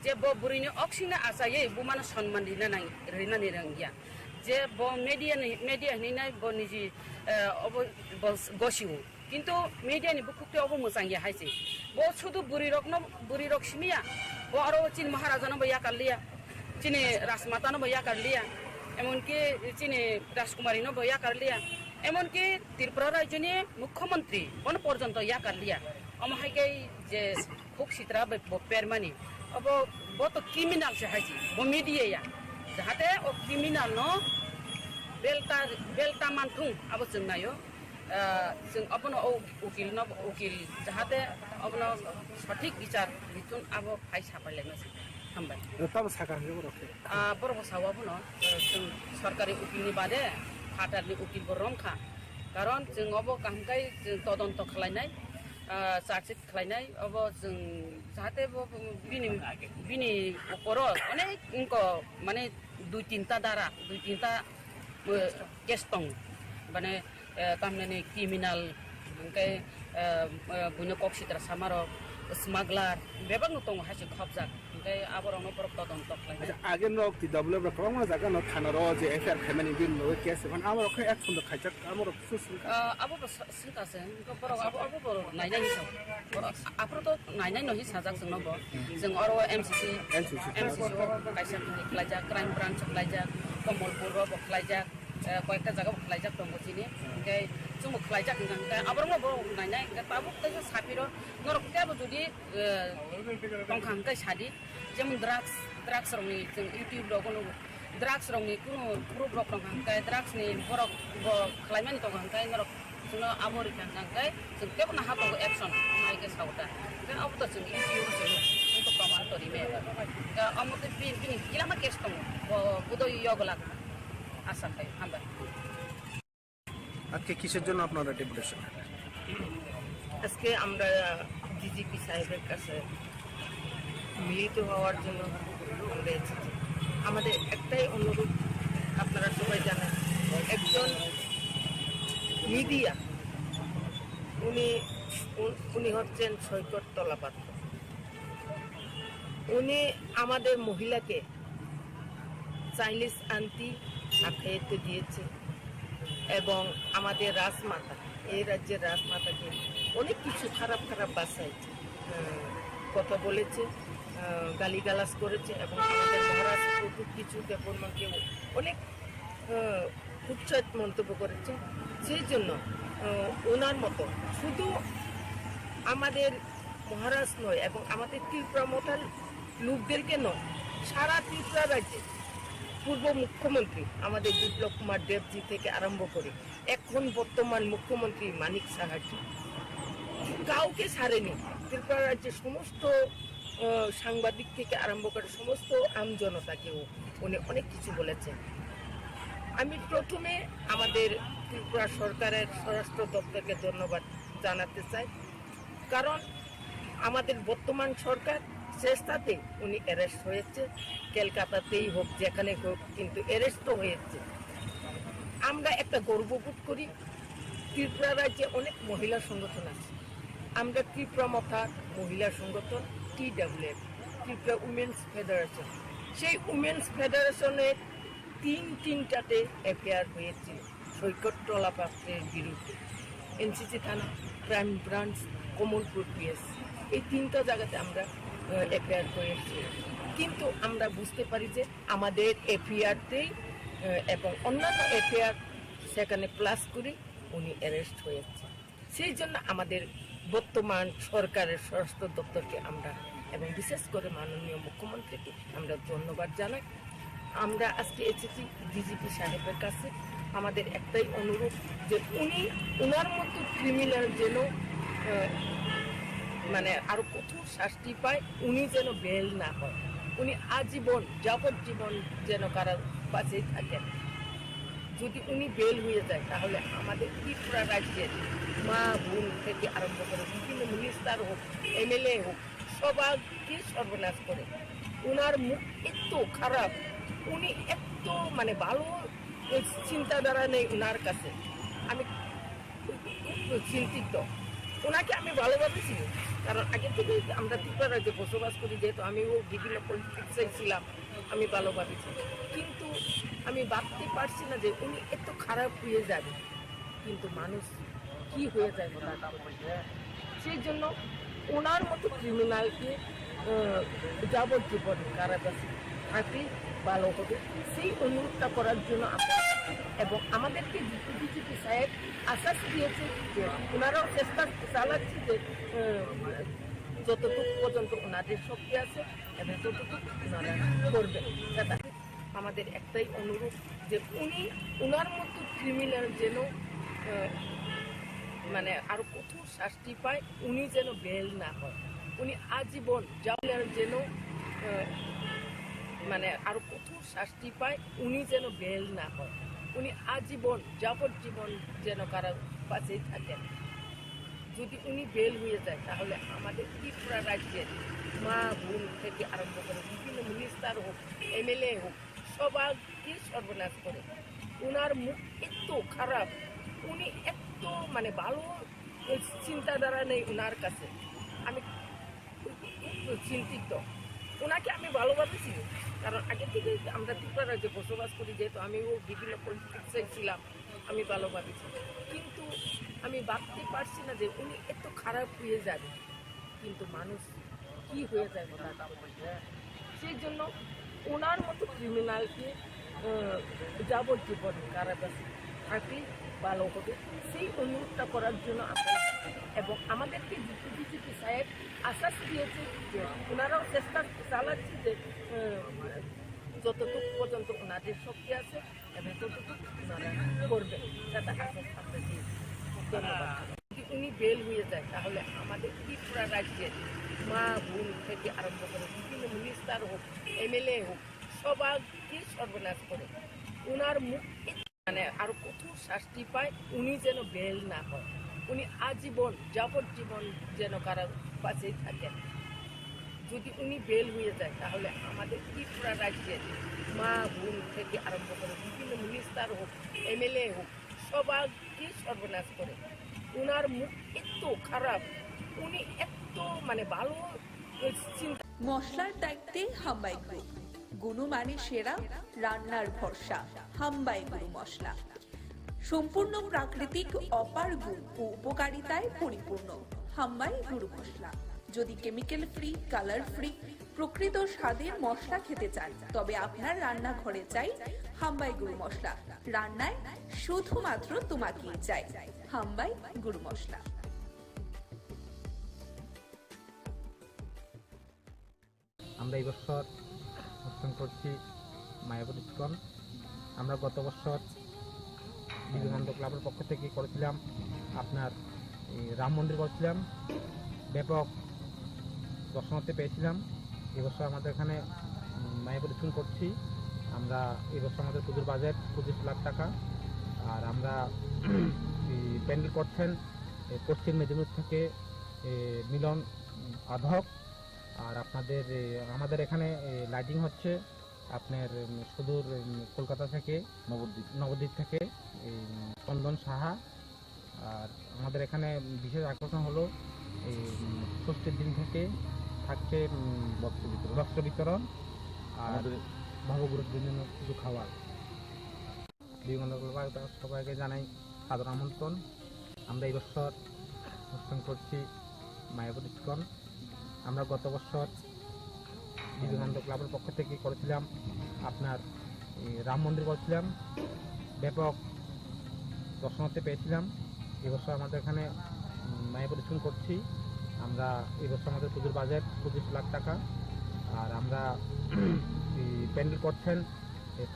যে বুড়িনি অক্সিনে আচাইয়ে বুমান সম্মান দিনা নাই রিনা নিরঙ্গিয়া যে মিডিয়া হিনি নাই ব নিজি গসিও কিন্তু মিডিয়ানি বুকুতে অব মোজাঙ্গিয়া হাইছে ব শুধু বুড়ি রক সিমিয়া ব আরো চীন মহারাজা নব ইয়া কারলিয়া চিনি রাজমাতা নব ইয়া কারলিয়া এমনকি চিনি রাজকুমারী নব ইয়া কারলিয়া এমনকি ত্রিপুরা রাজ্যনি মুখ্যমন্ত্রী কোন পর্যন্ত ইয়া কারলিয়া অমহাইকে যে খুব সিত্রা পেরমানি अब वो तो क्रिमिनल से है जी वो मीडिया जाते वो क्रिमिनल नो बेल्टा मानथुं अब जों नायो जों अपनो उकिल न उकिल जाते अपनो सठिक विचार बिथुन अब फाइ सापायलायनोसै हामबाय तब साकाखै बरखे बरख सावाबो न जों सरकारि उकिलनि बादे फाटारनि उकिलबो रमखा कारण जों अब कामकाय जों तदन्त खालायनाय चार्जशिट खालायनाय अब जों जाहाथे बिनि ऊपर अनेक इनको माने दुई तीनटा केस दं माने तामने क्रिमिनल ओमफ्राय बुनो कक्सिद्रा सामारो स्मागलार बेबांनो दं हासे खबजाक ओमफ्राय आबरावनो बरफ तदन्त खालायनाय आगे न ति डब्ल्यू ब कमा जागा न थाना र जे एफआर खामानि बिल न केस भन आमर ख एक्सन द खाइचा आमर सुसु अब सिंकासे बरफ अब बरफ नायनाय हिसाब बरफ आफर त नायनाय नहि साजाक जों नब जों अर एमसीसी काइसा खालायजा क्राइम ब्रांच खालायजा कमलपुर ब खालायजा कयेकटा जागा खालायजा दं बसिनि ओमफ्राय जों खालायजा ओमफ्राय आबरनो ब नायनाय ताबो तजो साफिरो नरकटाबो जुदि दंखांकाय सादि जेमन ड्राग्स रंनि जों इउटिउब दगनो ड्राग्स रंनि कुनु प्रुफ रंखांकाय ड्राग्स नि बरक ब खालायमानि दंखांकाय नरक जों आमरिकानकाय जों केबो हातो एक्शन माइके साउटा जों अब त जों इउटिउब जों प्रमाण तरिमे अमते बिनि किलामा केस दं बुदय यगला आशा खाय हामबाय আজকে কিসের জন্য আপনারা ডেপুটেশন আজকে আমরা ডিজিপি সাহেবের কাছে মিলিত হওয়ার জন্য আমরা এসেছি আমাদের একটাই অনুরোধ আপনারা সবাই জানেন একজন মিডিয়া উনি হচ্ছেন সৈকত তলাপাত্র উনি আমাদের মহিলাকে চাইনিজ আন্টি আখ্যায়িত দিয়েছে এবং আমাদের রাজমাতা এই রাজ্যের রাজমাতাকে অনেক কিছু খারাপ ভাষায় কথা বলেছে গালিগালাজ করেছে এবং আমাদের মহারাজ প্রচুর কিছু দেববর্মাকে অনেক উচ্ছেদ মন্তব্য করেছে। সেই জন্য ওনার মতো শুধু আমাদের মহারাজ নয় এবং আমাদের ত্রিপুরা মতার লোকদেরকে নয়, সারা ত্রিপুরা রাজ্যে পূর্ব মুখ্যমন্ত্রী আমাদের বিপ্লব কুমার দেবজি থেকে আরম্ভ করে এখন বর্তমান মুখ্যমন্ত্রী মানিক সাহাজি কাউকে ছাড়েনি। ত্রিপুরা রাজ্যের সমস্ত সাংবাদিক থেকে আরম্ভ করে সমস্ত আমজনতাকেও উনি অনেক কিছু বলেছেন। আমি প্রথমে আমাদের ত্রিপুরা সরকারের স্বরাষ্ট্র দপ্তরকে ধন্যবাদ জানাতে চাই, কারণ আমাদের বর্তমান সরকার চেষ্টাতে উনি অ্যারেস্ট হয়েছে, কলকাতাতেই হোক যেখানে হোক, কিন্তু অ্যারেস্ট তো হয়েছে। আমরা একটা গর্ববোধ করি, ত্রিপুরা রাজ্যে অনেক মহিলা সংগঠন আছে। আমরা ত্রিপুরা মথার মহিলা সংগঠন TWF, ত্রিপুরা উমেন্স ফেডারেশন, সেই উমেন্স ফেডারেশনের তিনটাতে এফআইআর হয়েছিল সৈকতলা পাত্রের বিরুদ্ধে। NCC থানা, ক্রাইম ব্রাঞ্চ, কমলপুর PS, এই 3টা জায়গাতে আমরা এফআইআর করেছি। কিন্তু আমরা বুঝতে পারি যে আমাদের এফআইআরতেই এবং অন্যান্য এফআইআর সেখানে প্লাস করে উনি অ্যারেস্ট হয়েছে। সেই জন্য আমাদের বর্তমান সরকারের স্বরাষ্ট্র দপ্তরকে আমরা এবং বিশেষ করে মাননীয় মুখ্যমন্ত্রীকে আমরা ধন্যবাদ জানাই। আমরা আজকে এসেছি ডিজিপি সাহেবের কাছে, আমাদের একটাই অনুরোধ যে উনি ওনার মতো ক্রিমিনাল যেন মানে আরো কঠোর শাস্তি পায়, উনি যেন বেল না হয়, উনি আজীবন যাবজ্জীবন যেন কারাবাসেই থাকেন। যদি উনি বেল হয়ে যায় তাহলে আমাদের ত্রিপুরা রাজ্যের মা বোন থেকে আরম্ভ করে বিভিন্ন মিনিস্টার হোক, MLA হোক, সবাইকে সর্বনাশ করে। ওনার মুখ এত খারাপ, উনি এত মানে ভালো চিন্তাধারা নেই ওনার কাছে। আমি খুব চিন্তিত। ওনাকে আমি ভালোবাসি, কারণ আগে থেকে আমরা ত্রিপুরা রাজ্যে বসবাস করি, যেহেতু আমিও বিভিন্ন পলিটিক্সে ছিলাম, আমি ভালোবাসি। কিন্তু আমি ভাবতে পারছি না যে উনি এত খারাপ হয়ে যাবে, কিন্তু মানুষ কি হয়ে যায় ওনার। সেই জন্য ওনার মতো ক্রিমিনালকে যাবজ্জীবন কারাবাসে থাকলে ভালো হবে, সেই অনুরোধটা করার জন্য আমরা এবং আমাদেরকে ডিজিপি সাহেব আশ্বাস দিয়েছে যে ওনারাও চেষ্টা চালাচ্ছে যে যতটুকু পর্যন্ত ওনাদের শক্তি আছে এবং ততটুকু ওনারা করবেন। আমাদের একটাই অনুরোধ যে উনি ওনার মতো ক্রিমিনাল যেন মানে আরো কঠোর শাস্তি পায়, উনি যেন বেল না হয়, উনি আজীবন যেন মানে আরো কঠোর শাস্তি পায়, উনি যেন বেল না হয়, উনি আজীবন যাবজ্জীবন যেন কারাবাসেই থাকেন। যদি উনি বেল হয়ে যায় তাহলে আমাদের ত্রিপুরা রাজ্যের মা বোন থেকে আরম্ভ করে বিভিন্ন মিনিস্টার হোক, MLA হোক, সবাইকে সর্বনাশ করে। ওনার মুখ এত খারাপ, উনি এত মানে ভালো চিন্তাধারা নেই ওনার কাছে। আমি খুব চিন্তিত। ওনাকে আমি ভালোবাসি, কারণ আগে থেকে আমরা ত্রিপুরা রাজ্যে বসবাস করি, যেহেতু আমিও বিভিন্ন পলিটিক্সে ছিলাম, আমি ভালোবাসি। কিন্তু আমি ভাবতে পারছি না যে উনি এত খারাপ হয়ে যাবে, কিন্তু মানুষ কি হয়ে যায় ওনার। সেই জন্য ওনার মতো ক্রিমিনালকে যাবজ্জীবন কারাবাসে থাকলে ভালো হবে, সেই অনুরোধটা করার জন্য আমরা এবং আমাদেরকে ডিজিপি সাহেব আশ্বাস দিয়েছে যে ওনারাও চেষ্টা চালাচ্ছে যে যতটুকু পর্যন্ত ওনাদের শক্তি আছে এবং ততটুকু ওনারা করবেন, সেটা আশ্বাস আমরা দিয়েছি। ধন্যবাদ। যদি উনি বেল হয়ে যায় তাহলে আমাদের ত্রিপুরা রাজ্যের মা বোন থেকে আরম্ভ করে বিভিন্ন মিনিস্টার হোক, MLA হোক, সবাইকে সর্বনাশ করে। ওনার মুখ মানে আরো কঠোর শাস্তি পায়, উনি যেন বেল না হয়, উনি আজীবন যাবজ্জীবন যেন কারাবাসেই থাকেন। যদি উনি বেল হয়ে যায় তাহলে আমাদের ত্রিপুরা রাজ্যের মা বোন থেকে আরম্ভ করে বিভিন্ন মিনিস্টার হোক, MLA হোক, সবাইকে সর্বনাশ করে। ওনার মুখ এত খারাপ, উনি এত মানে ভালো চিন্তা। মশলার দায়িত্বে হাম্বাই গ্রুপ, গুণমানে সেরা, রান্নার ভরসা। হাম্বাই গুরু মশলা সম্পূর্ণ প্রাকৃতিক, অপার গুণ ও উপকারিতায় পরিপূর্ণ। হাম্বাই গুরু মশলা, যদি কেমিক্যাল ফ্রি, কালার ফ্রি, প্রকৃত স্বাদের মশলা খেতে চান, তবে আপনার রান্নাঘরে চাই হাম্বাই গুরু মশলা। রান্নায় শুধুমাত্র তোমাকেই চাই হাম্বাই গুরু মশলা। আমরা এই বছর অনুষ্ঠান করছি মায়াপুর ইস্কন। আমরা গত বছর বিবেকানন্দ ক্লাবের পক্ষ থেকে করেছিলাম আপনার রাম মন্দির করেছিলাম, ব্যাপক দর্শনার্থী পেয়েছিলাম। এবছর আমাদের এখানে মায়াপুর ইস্কন করছি। আমরা এবছর আমাদের পুজোর বাজেট 25 লাখ টাকা। আর আমরা প্যান্ডেল করছেন পশ্চিম মেদিনীপুর থেকে মিলন আধক। আর আপনাদের আমাদের এখানে লাইটিং হচ্ছে আপনার সুদূর কলকাতা থেকে নবদ্বীপ থেকে চন্দন সাহা। আর আমাদের এখানে বিশেষ আকর্ষণ হলো ষষ্ঠীর দিন থেকে থাকছে বস্ত্র বিতরণ আর ভবগুরুর জন্য কিছু খাবার। বিবেকানন্দ সবাইকে জানাই সাদর আমন্ত্রণ। আমরা এই বছর অনুষ্ঠান করছি মায়াপুর ইস্কন। আমরা গত বছর বিবেকানন্দ ক্লাবের পক্ষ থেকে করেছিলাম আপনার রাম মন্দির করেছিলাম, ব্যাপক দর্শনার্থী পেয়েছিলাম। এবছর আমাদের এখানে মায়াপুর ইস্কন করছি। আমরা এবছর আমাদের পুজোর বাজেট 25 লাখ টাকা। আর আমরা প্যান্ডেল করছেন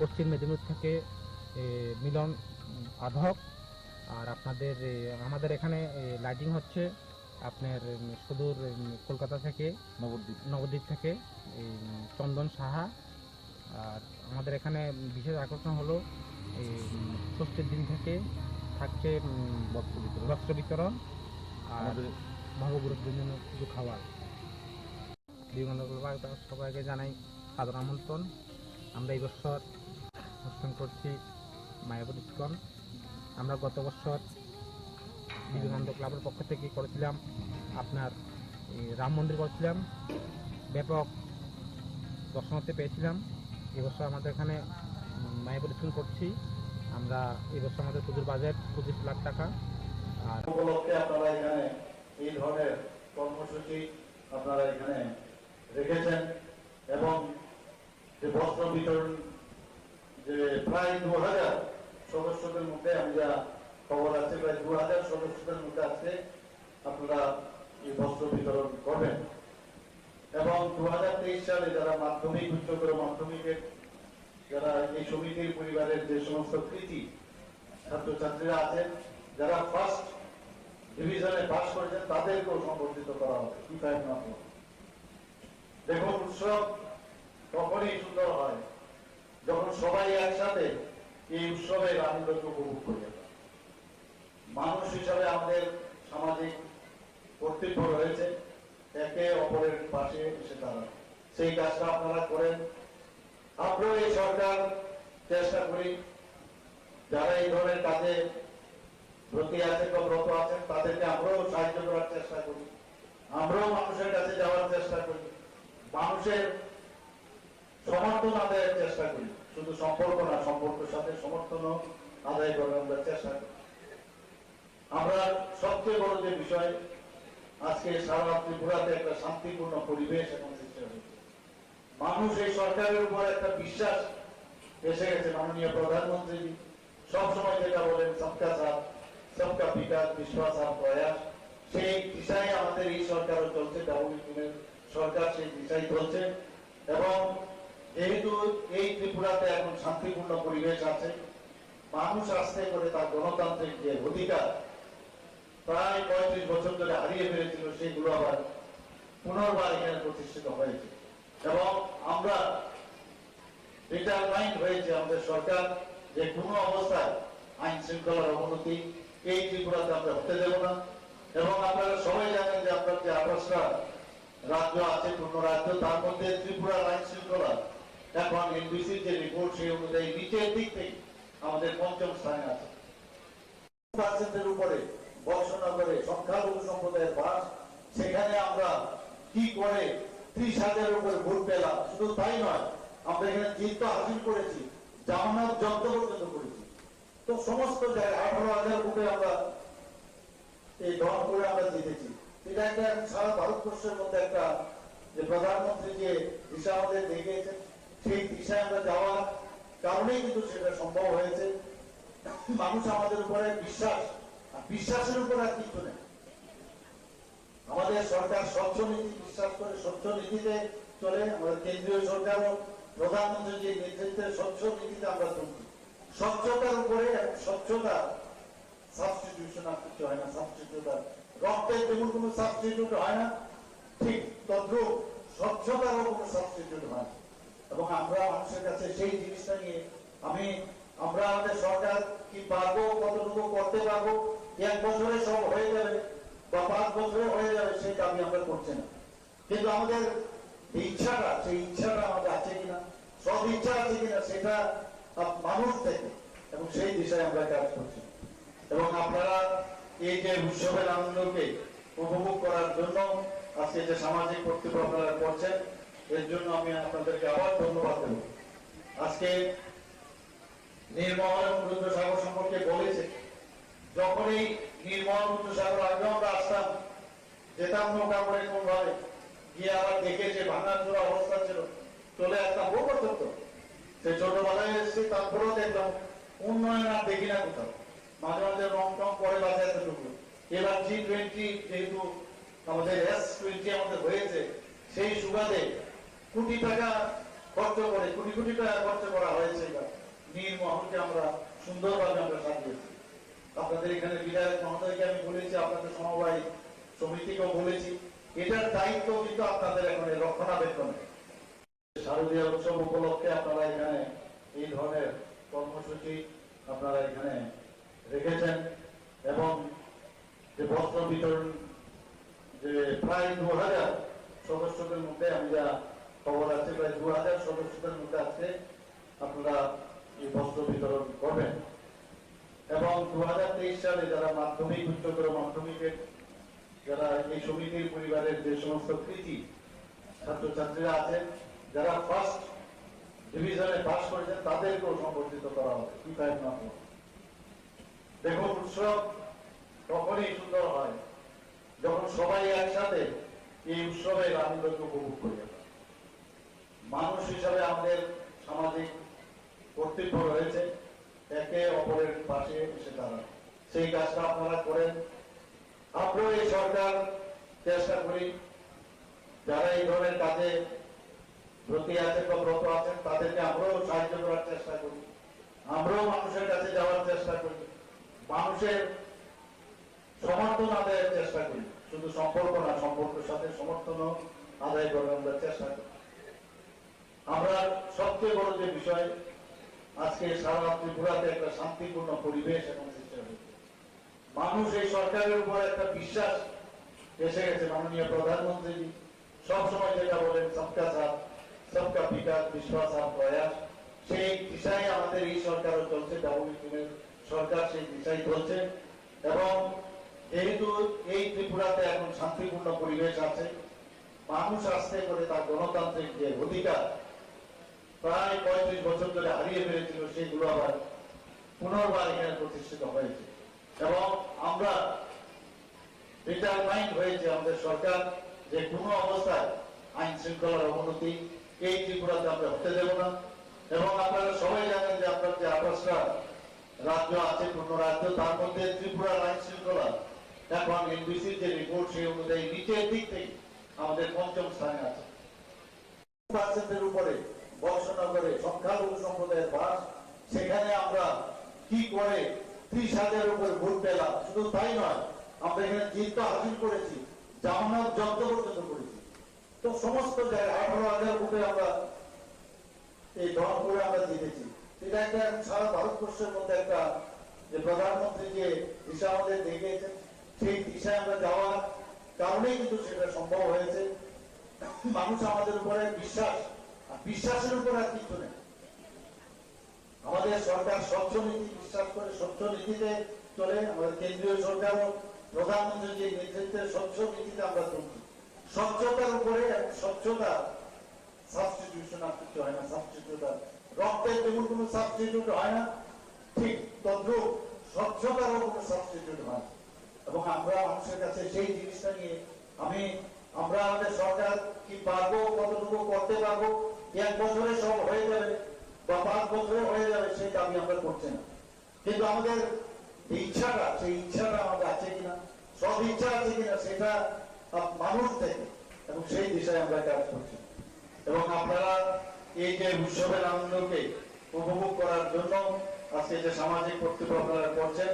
পশ্চিম মেদিনীপুর থেকে মিলন আধক। আর আপনাদের আমাদের এখানে লাইটিং হচ্ছে আপনার সুদূর কলকাতা থেকে নবদ্বীপ থেকে চন্দন সাহা। আর আমাদের এখানে বিশেষ আকর্ষণ হলো ষষ্ঠীর দিন থেকে থাকছে বস্ত্র বিতরণ আর ভবগুরুর জন্য কিছু খাবার। বিবেকানন্দ সবাইকে জানাই সাদর আমন্ত্রণ। আমরা এই বছর অনুষ্ঠান করছি মায়াপুর ইস্কন। আমরা গত বছর বিবেকানন্দ ক্লাবের পক্ষ থেকে করেছিলাম আপনার রাম মন্দির করেছিলাম, ব্যাপক দর্শনার্থী পেয়েছিলাম। এবছর আমাদের এখানে মায়াপুর ইস্কন করছি। আমরা এবছর আমাদের পুজোর বাজেট 25 লাখ টাকা। আর উপলক্ষে আপনারা এখানে এই ধরনের কর্মসূচি আপনারা এখানে রেখেছেন এবং যে বস্ত্র বিতরণ যে প্রায় 2000 সদস্যদের মধ্যে আমি যা খবর আছে প্রায় 2000 সদস্যদের মধ্যে আজকে আপনারা এই বস্ত্র বিতরণ করবেন। এবং 2023 সালে যারা মাধ্যমিক উচ্চতর মাধ্যমিকের যারা এই সমিতির পরিবারের যে সমস্ত কৃতি ছাত্রছাত্রীরা আছেন যারা ফার্স্ট ডিভিশনে পাস করেছেন তাদেরকেও সম্বর্ধিত করা হবে। দেখুন, উৎসব তখনই সুন্দর হয় যখন সবাই একসাথে এই উৎসবের আনন্দকে উপভোগ করে। মানুষ হিসাবে আমাদের সামাজিক কর্তব্য রয়েছে একে অপরের পাশে এসে দাঁড়ানো। সেই কাজটা আপনারা করেন। আমরাও এই সরকার চেষ্টা করি যারা এই ধরনের কাজে ব্রতী আছেন বা ব্রত আছেন তাদেরকে আমরাও সাহায্য করার চেষ্টা করি। আমরাও মানুষের কাছে যাওয়ার চেষ্টা করি, মানুষের সমর্থন আদায়ের চেষ্টা করি। শুধু সম্পর্ক না, সম্পর্কের সাথে সমর্থনও আদায় করার আমরা চেষ্টা করি। আমরা সবচেয়ে বড় যে বিষয় আজকে সারা ত্রিপুরাতে একটা শান্তিপূর্ণ পরিবেশ এখন সৃষ্টি হয়েছে। মানুষ এই সরকারের উপর একটা বিশ্বাস এসে গেছে। মাননীয় প্রধানমন্ত্রী সবসময় যেটা বলেন সবকা সাথ সবকা বিকাশ বিশ্বাস আর প্রয়াস, সেই দিশায় আমাদের এই সরকারও চলছে। ডাবল সরকার সেই দিশায় চলছে। এবং যেহেতু এই ত্রিপুরাতে এখন শান্তিপূর্ণ পরিবেশ আছে, মানুষ আস্তে করে তার গণতান্ত্রিক যে অধিকার প্রায় 35 বছর ধরে হারিয়ে ফেলেছিল সেগুলো আবার পুনর্বার এখানে প্রতিষ্ঠিত হয়েছে। এবং আমরা ডিটারমাইন্ড হয়েছে আমাদের সরকার যে কোনো অবস্থায় আইন শৃঙ্খলার অবনতি এই ত্রিপুরাতে আমরা হতে দেব না। এবং আপনারা সবাই জানেন যে আপনার যে 28টা রাজ্য আছে, পূর্ণ রাজ্য, তার মধ্যে ত্রিপুরার আইন শৃঙ্খলা এখন এনবিসির যে রিপোর্ট সেই অনুযায়ী নিচের দিক থেকে আমাদের 5ম স্থানে আছে। পার্সেন্টের উপরে বর্ষনগরে সংখ্যালঘু সম্প্রদায়ের বাস, সেখানে আমরা কি করে 30,000-এর উপরে ভোট পেলাম। শুধু তাই নয়, আমরা এখানে জিত হাসিল করেছি, জামানত জব্দ পর্যন্ত করেছি। তো সমস্ত জায়গায় 18,000 ভোটে আমরা এই দল করে আমরা জিতেছি। এটা একটা সারা ভারতবর্ষের মধ্যে একটা যে প্রধানমন্ত্রী যে দিশা আমাদের দেখিয়েছেন সেই দিশায় আমরা যাওয়ার কারণেই কিন্তু সেটা সম্ভব হয়েছে। মানুষ আমাদের উপরে বিশ্বাস, আর বিশ্বাসের উপর আর কিছু নেই। আমাদের সরকার স্বচ্ছ নীতি বিশ্বাস করে, স্বচ্ছ নীতিতে চলে। আমাদের কেন্দ্রীয় সরকারও প্রধানমন্ত্রী যে নেতৃত্বে স্বচ্ছ নীতিতে আমরা চলছি। স্বচ্ছতার উপরে, স্বচ্ছতা সাবস্টিটিউশন আর কিছু হয় না। সাবস্টিটিউট রক্তের যেমন কোনো সাবস্টিটিউট হয় না, ঠিক তদ্রুপ স্বচ্ছতারও কোনো সাবস্টিটিউট হয় না। এবং আমরা মানুষের কাছে সেই জিনিসটা নিয়ে আমরা আমাদের সরকার কি পারবো, কতটুকু করতে পারবো, 1 বছরে সব হয়ে যাবে বা 5 বছরে হয়ে যাবে, সেই দাবি আমরা করছি না। কিন্তু আমাদের ইচ্ছাটা, সেই ইচ্ছাটা আমাদের আছে কিনা, সব ইচ্ছা আছে কিনা, সেটা মানুষ থেকে, এবং সেই দিশায় আমরা কাজ করছি। এবং আপনারা এই যে উৎসবের আনন্দকে উপভোগ করার জন্য আজকে যে সামাজিক কর্তব্য আপনারা করছেন, এর জন্য আমি আপনাদেরকে আবার ধন্যবাদ দেব। আজকে নির্মল এবং রুদ্রসাগর সম্পর্কে বলেছে, যখন এই নির্মল রুদ্রসাগর আগে আমরা আসতাম, যেতাম নৌকা করে কোন ভাবে গিয়ে আবার দেখে যে ভাঙাচোরা অবস্থা ছিল, চলে আসতাম বহু বছর। সে ছোটবেলায় এসেছি, তারপরেও দেখলাম উন্নয়ন আর দেখি না কোথাও। মাঝে মাঝে রং টং করে বাজাতে ঢুকলো। এবার G20 যেহেতু আমাদের S20 আমাদের হয়েছে, সেই সুবাদে কোটি টাকা খরচ করে, কোটি কোটি টাকা খরচ করা হয়েছে। এবার নীলমহলকে আমরা সুন্দরভাবে আমরা সাজিয়েছি। আপনাদের এখানে বিধায়ক মহোদয়কে আমি বলেছি, আপনাদের সমবায় সমিতিকেও বলেছি, এটার দায়িত্ব কিন্তু আপনাদের এখন রক্ষণাবেক্ষণে। শারদীয় উৎসব উপলক্ষে আপনারা এখানে এই ধরনের কর্মসূচি আপনারা এখানে রেখেছেন। এবং যে বস্ত্র বিতরণ, যে প্রায় 2000 সদস্যদের মধ্যে, আমি যা খবর আছে, প্রায় 2000 সদস্যদের মধ্যে আজকে আপনারা এই বস্ত্র বিতরণ করবেন। এবং 2023 সালে যারা মাধ্যমিক, উচ্চতর মাধ্যমিকের যারা এই সমিতির পরিবারের যে সমস্ত কৃতি ছাত্রছাত্রীরা আছেন, যারা ফার্স্ট ডিভিশনে পাস করেছেন, তাদেরকেও সম্বর্ধিত করা হবে। দেখুন, উৎসব তখনই সুন্দর হয় যখন সবাই একসাথে এই উৎসবের আনন্দকে উপভোগ করি। মানুষ হিসাবে আমাদের সামাজিক কর্তব্য রয়েছে একে অপরের পাশে এসে দাঁড়ানো। সেই কাজটা আপনারা করেন। আমরাও এই সরকার চেষ্টা করি, যারা এই ধরনের কাজে ব্রতী আছেন বা ব্রত আছেন, তাদেরকে আমরাও সাহায্য করার চেষ্টা করি। আমরাও মানুষের কাছে যাওয়ার চেষ্টা করি, মানুষের সমর্থন আদায়ের চেষ্টা করি। শুধু সম্পর্ক না, সম্পর্কের সাথে সমর্থনও আদায় করার আমরা চেষ্টা করি। আমরা সবচেয়ে বড় যে বিষয়, আজকে সারা ত্রিপুরাতে একটা শান্তিপূর্ণ পরিবেশ এখন সৃষ্টি হয়েছে। মানুষ এই সরকারের উপর একটা বিশ্বাস এসে গেছে। মাননীয় প্রধানমন্ত্রী সবসময় যেটা বলেন, সবকা সাথ সবকা বিকাশ, বিশ্বাস আর প্রয়াস, সেই দিশায় আমাদের এই সরকারও চলছে। ডাবল সরকার সেই দিশায় চলছে। এবং যেহেতু এই ত্রিপুরাতে এখন শান্তিপূর্ণ পরিবেশ আছে, মানুষ আস্তে করে তার গণতান্ত্রিক যে অধিকার প্রায় 35 বছর ধরে হারিয়ে ফেলেছিল, সেগুলো আবার পুনর্বার এখানে প্রতিষ্ঠিত হয়েছে। এবং আমরা ডিটারমাইন্ড হয়েছে আমাদের সরকার যে কোনো অবস্থায় আইন শৃঙ্খলার অবনতি এই ত্রিপুরাতে আমরা হতে দেব না। এবং আপনারা সবাই জানেন যে আপনার যে 28টা রাজ্য আছে, পূর্ণ রাজ্য, তার মধ্যে ত্রিপুরার আইন শৃঙ্খলা এখন এনবিসির যে রিপোর্ট, সেই অনুযায়ী নিচের দিক থেকে আমাদের 5ম স্থানে আছে। পার্সেন্টের উপরে বর্ষনগরে সংখ্যালঘু সম্প্রদায়ের বাস, সেখানে আমরা কি করে 30,000 উপরে ভোট পেলাম। শুধু তাই নয়, আমরা এখানে জিত হাসিল করেছি, জামানত জব্দ পর্যন্ত করেছি। তো সমস্ত জায়গায় 18,000 ভোটে আমরা এই দলপুরে আমরা জিতেছি। এটা একটা সারা ভারতবর্ষের মধ্যে একটা যে প্রধানমন্ত্রী যে দিশা আমাদের দেখিয়েছেন, সেই দিশায় আমরা যাওয়ার কারণেই কিন্তু সেটা সম্ভব হয়েছে। মানুষ আমাদের উপরে বিশ্বাস, আর বিশ্বাসের উপর আর কিছু নেই। আমাদের সরকার স্বচ্ছ নীতি বিশ্বাস করে, স্বচ্ছ নীতিতে চলে। আমাদের কেন্দ্রীয় সরকারও প্রধানমন্ত্রী যে নেতৃত্বে স্বচ্ছ নীতিতে আমরা চলছি। স্বচ্ছতার উপরে, স্বচ্ছতা সাবস্টিটিউশন আর কিছু হয় না। সাবস্টিটিউট রক্তের যেমন কোনো সাবস্টিটিউট হয় না, ঠিক তদ্রুপ স্বচ্ছতারও কোনো সাবস্টিটিউট হয়। এবং আমরা মানুষের কাছে সেই জিনিসটা নিয়ে আমরা আমাদের সরকার কি পারবো, কতটুকু করতে পারবো, 1 বছরে সব হয়ে যাবে বা 5 বছরে হয়ে যাবে সেই দাবি আমরা করছি না। কিন্তু আমাদের ইচ্ছাটা, সেই ইচ্ছাটা আমাদের আছে কিনা, সব ইচ্ছা আছে কিনা সেটা মানুষ থেকে, এবং সেই দিশায় আমরা কাজ করছি। এবং আপনারা এই যে উৎসবের আনন্দকে উপভোগ করার জন্য আজকে যে সামাজিক কর্তব্য আপনারা করছেন,